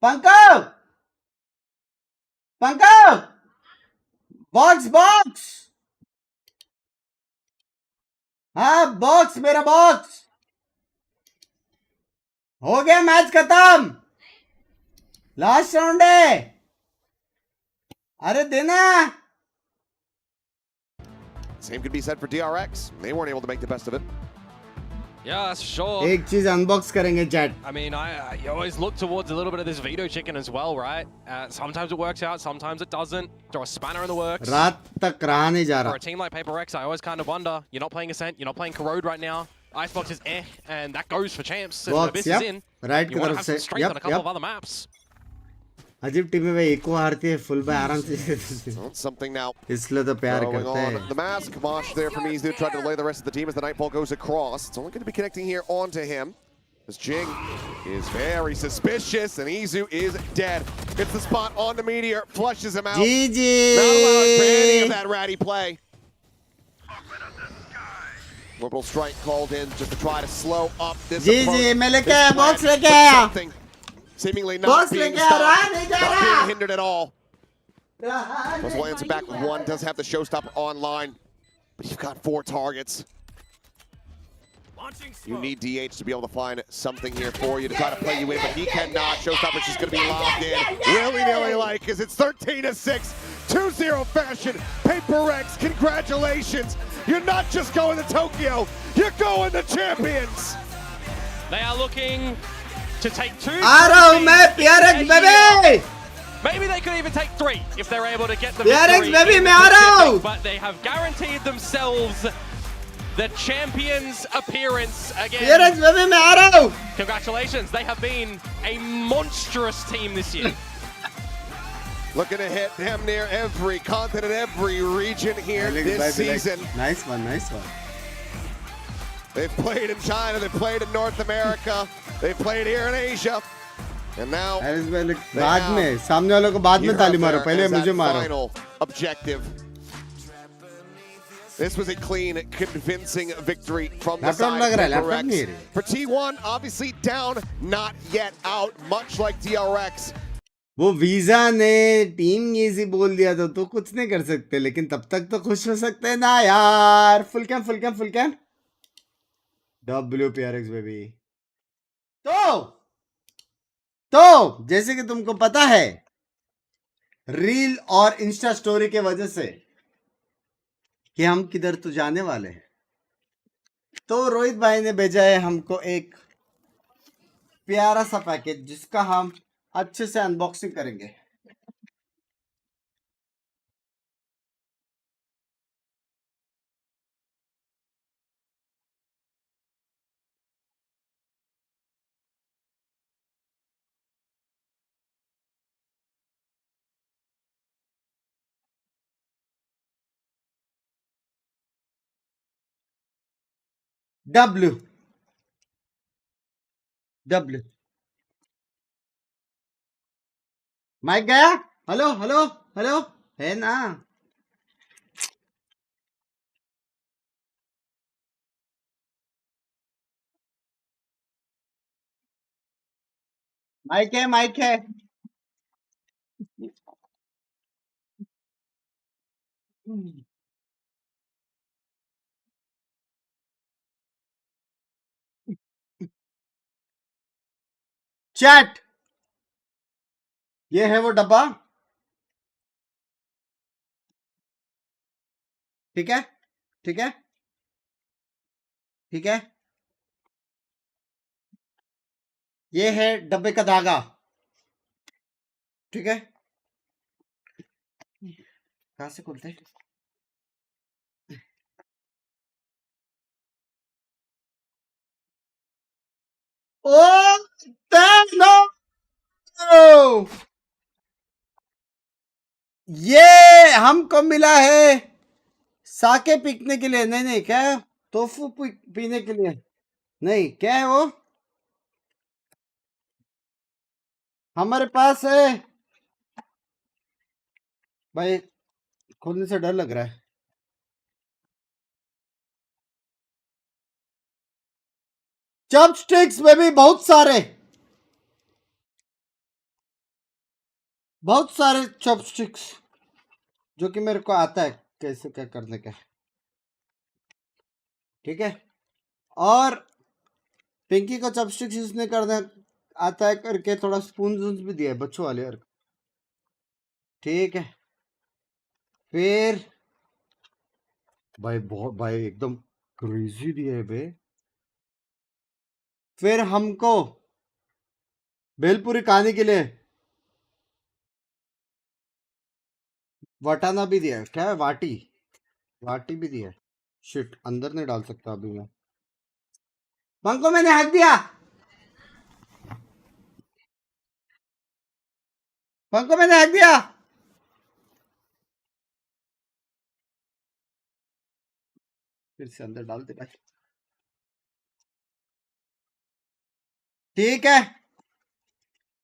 [SPEAKER 1] Pankaj Pankaj box box हाँ box मेरा box हो गया मैच खत्म लास्ट राउंड है अरे देना
[SPEAKER 5] Same could be said for DRX. They weren't able to make the best of it.
[SPEAKER 6] Yeah, that's sure.
[SPEAKER 1] एक चीज अनबॉक्स करेंगे chat.
[SPEAKER 6] I mean, you always look towards a little bit of this veto chicken as well, right? Sometimes it works out, sometimes it doesn't. Throw a spanner in the works.
[SPEAKER 1] रात तक रहा नहीं जा
[SPEAKER 6] For
[SPEAKER 1] रहा.
[SPEAKER 6] a team like Paper X, I always kind of wonder, you're not playing Ascent, you're not playing Corrode right now. Icebox is and that goes for champs. And
[SPEAKER 1] Box,
[SPEAKER 6] Abyss
[SPEAKER 1] yep.
[SPEAKER 6] is in.
[SPEAKER 1] Right
[SPEAKER 6] You want to
[SPEAKER 1] तरफ
[SPEAKER 6] have
[SPEAKER 1] से.
[SPEAKER 6] some strength on a couple of other maps.
[SPEAKER 1] अजीब team में भाई एको हारती है full पे आराम से
[SPEAKER 5] Something now.
[SPEAKER 1] इसलिए तो प्यार
[SPEAKER 5] Going
[SPEAKER 1] करते
[SPEAKER 5] on
[SPEAKER 1] हैं
[SPEAKER 5] the mask. Mosh there from Izu tried to delay the rest of the team as the Nightfall goes across. It's only going to be connecting here onto him. As Jing is very suspicious and Izu is dead. Gets the spot on the Meteor, flushes him out.
[SPEAKER 1] GG.
[SPEAKER 5] Not allowing for any of that ratty play. Orbital strike called in just to try to slow up this
[SPEAKER 1] GG
[SPEAKER 5] approach.
[SPEAKER 1] मैं लेके
[SPEAKER 5] This
[SPEAKER 1] आया
[SPEAKER 5] plan,
[SPEAKER 1] box लेके
[SPEAKER 5] but
[SPEAKER 1] आया
[SPEAKER 5] something seemingly not
[SPEAKER 1] box
[SPEAKER 5] being
[SPEAKER 1] लेके आ रहा
[SPEAKER 5] stopped,
[SPEAKER 1] नहीं जा
[SPEAKER 5] not
[SPEAKER 1] रहा
[SPEAKER 5] being hindered at all. Those will answer back with one. Does have the showstopper online, but you've got 4 targets. You need DH to be able to find something here for you to try to play you in, but he cannot. Showstopper's just going to be locked in willy-nilly like, because it's 13-6, 2-0 fashion. Paper X, congratulations. You're not just going to Tokyo, you're going to champions.
[SPEAKER 6] They are looking to take 2.
[SPEAKER 1] आ रहा हूँ मैं PRX baby.
[SPEAKER 6] Maybe they could even take 3 if they're able to get the
[SPEAKER 1] PRX
[SPEAKER 6] victory
[SPEAKER 1] baby
[SPEAKER 6] in
[SPEAKER 1] मैं आ रहा
[SPEAKER 6] Pacific,
[SPEAKER 1] हूँ.
[SPEAKER 6] but they have guaranteed themselves the champions appearance again.
[SPEAKER 1] PRX baby मैं आ रहा हूँ.
[SPEAKER 6] Congratulations, they have been a monstrous team this year.
[SPEAKER 5] Looking to hit damn near every continent, every region here this season.
[SPEAKER 1] Nice one, nice one.
[SPEAKER 5] They've played in China, they've played in North America, they've played here in Asia, and now
[SPEAKER 1] बाद में सामने वालों को बाद में ताली मारो पहले मुझे मारो.
[SPEAKER 5] final objective. This was a clean, convincing victory from the side of Paper X. For T1, obviously down, not yet out, much like DRX.
[SPEAKER 1] वो वीजा ने टीम इजी बोल दिया तो कुछ नहीं कर सकते लेकिन तब तक तो खुश हो सकते हैं ना यार. Full camp full camp full camp WPRX baby. तो जैसे कि तुमको पता है रील और इंस्टा स्टोरी के वजह से कि हम किधर तो जाने वाले हैं, तो रोहित भाई ने भेजा है हमको एक प्यारा सा पैकेज जिसका हम अच्छे से अनबॉक्सिंग करेंगे. W माइक गया. हेलो हेलो हेलो है ना. माइक है माइक है. चैट ये है वो डब्बा. ठीक है ठीक है ठीक है. ये है डब्बे का धागा. ठीक है. कहां से खोलते हैं. Oh no. ये हमको मिला है साके पीने के लिए? नहीं क्या है? टोफू पीने के लिए? नहीं क्या है वो? हमारे पास है भाई, खोलने से डर लग रहा है। चॉपस्टिक्स में भी बहुत सारे चॉपस्टिक्स, जो कि मेरे को आता है कैसे क्या करने का। ठीक है, और पिंकी को चॉपस्टिक्स यूज नहीं करने आता है करके थोड़ा स्पून भी दिया है बच्चों वाले। और ठीक है, फिर भाई बहुत भाई एकदम क्रेजी दिया है बे। फिर हमको भेलपुरी खाने के लिए वटाना भी दिया है। क्या है? वाटी भी दिया है। शिट, अंदर नहीं डाल सकता अभी मैं। पंको मैंने हक दिया, पंको मैंने हक दिया। फिर से अंदर डाल दे भाई। ठीक है,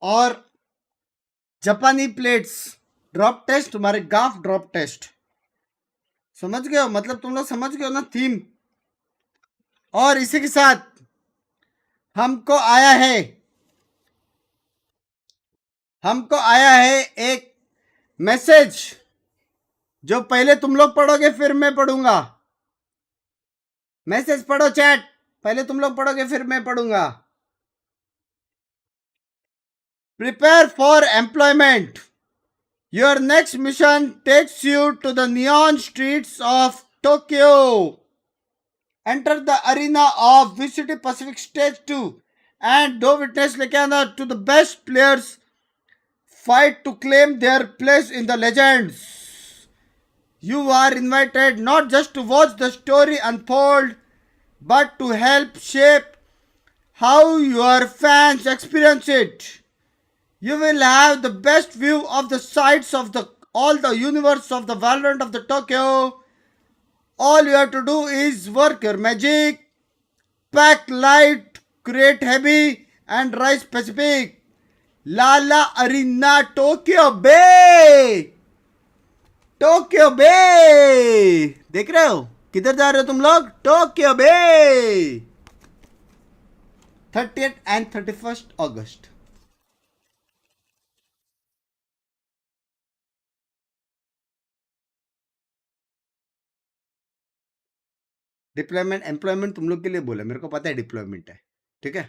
[SPEAKER 1] और जापानी प्लेट्स ड्रॉप टेस्ट, तुम्हारे गाफ ड्रॉप टेस्ट, समझ गए हो? मतलब तुम लोग समझ गए हो ना थीम। और इसी के साथ हमको आया है एक मैसेज, जो पहले तुम लोग पढ़ोगे फिर मैं पढ़ूंगा। मैसेज पढ़ो चैट, पहले तुम लोग पढ़ोगे फिर मैं पढ़ूंगा। Prepare for employment, your next mission takes you to the neon streets of Tokyo. Enter the arena of VCT Pacific Stage 2 and do witness Lekana to the best players fight to claim their place in the legends. You are invited not just to watch the story unfold, but to help shape how your fans experience it. You will have the best view of the sights of all the universe of the Valorant of the Tokyo. All you have to do is work your magic, pack light, create heavy, and rise specific. Lala Arena Tokyo Bay, Tokyo Bay. देख रहे हो किधर जा रहे हो तुम लोग? Tokyo बे, 30th and 31st August. Deployment employment तुम लोग के लिए बोला, मेरे को पता है डिप्लॉयमेंट है। ठीक है,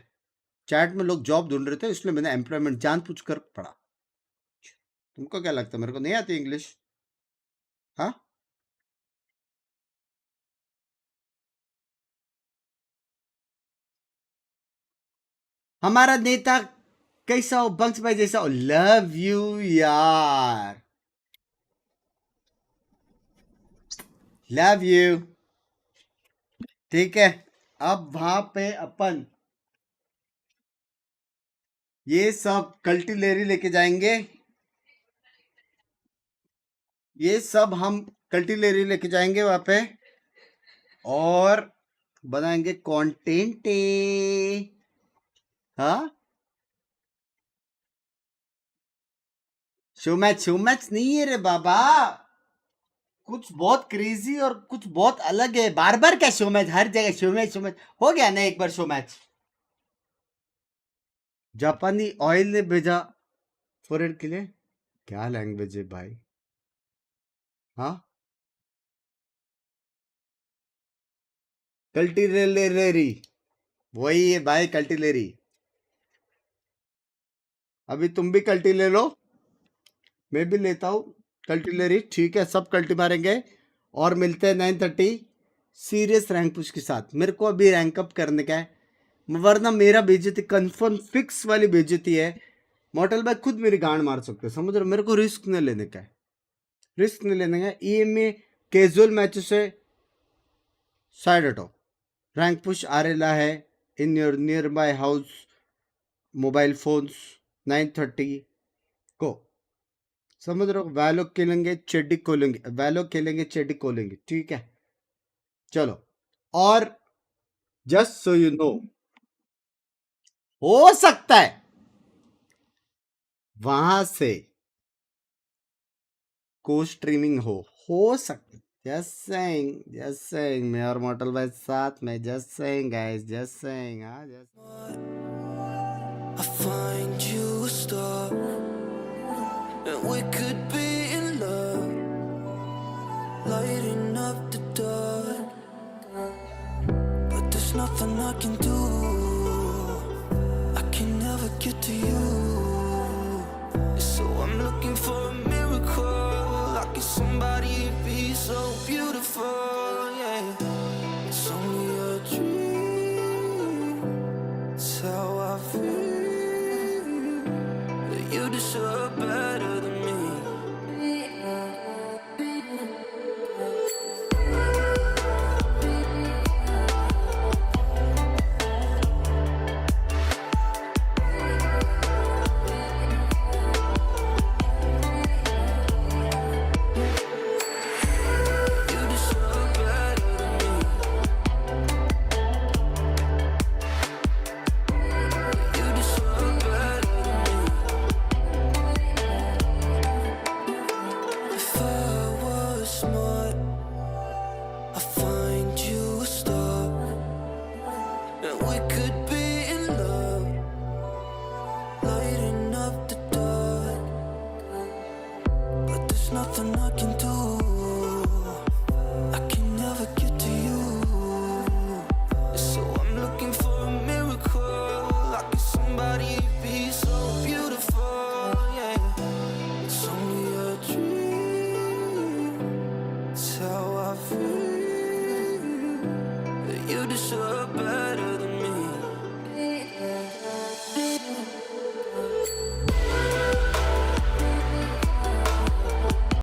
[SPEAKER 1] चैट में लोग जॉब ढूंढ रहे थे इसलिए मैंने एम्प्लॉयमेंट जानबूझ कर पढ़ा। तुमको क्या लगता है मेरे को नहीं आती इंग्लिश? हाँ, हमारा नेता कैसा हो? बंक्स भाई जैसा हो। लव यू यार, लव यू। ठीक है, अब वहां पे अपन ये सब कल्टीलेरी लेके जाएंगे। ये सब हम कल्टीलेरी लेके जाएंगे वहां पे और बनाएंगे कंटेंट। हाँ, शो मैच नहीं है रे बाबा, कुछ बहुत क्रेजी और कुछ बहुत अलग है। बार बार क्या शो मैच? हर जगह शो मैच हो गया ना एक बार शो मैच। जापानी ऑयल ने भेजा फॉरेन के लिए। क्या लैंग्वेज है भाई? हाँ, कल्टीलेरी वही है भाई, कल्टीलेरी। अभी तुम भी कल्टी ले लो, मैं भी लेता हूँ कल्टीलेरी। ठीक है, सब कल्टी मारेंगे और मिलते हैं 9:30 सीरियस रैंक पुश के साथ। मेरे को अभी रैंक अप करने का है, वरना मेरा बेइज्जती कंफर्म फिक्स वाली बेइज्जती है। मॉडल भाई खुद मेरी गांड मार सकते हैं, समझ रहे? मेरे को रिस्क नहीं लेने का है, रिस्क नहीं लेने का। ये में कैजुअल मैचेस से साइड हटो। रैंक पुश आ रहा है in your near by house mobile phones 9:30 को। समझ रहे हो? वैलो खेलेंगे चेडी खोलेंगे, वैलो खेलेंगे चेडी खोलेंगे, ठीक है? चलो, और जस्ट सो यू नो, हो सकता है वहां से को स्ट्रीमिंग हो सकता है। जस्ट सेइंग मैं और मॉडल भाई साथ में, just saying guys, just saying. हाँ,
[SPEAKER 16] I find you a star, and we could be in love, lighting up the dark. But there's nothing I can do. I can never get to you. So I'm looking for a miracle. Like it's somebody be so beautiful, yeah. It's only a dream. It's how I feel. You deserve better.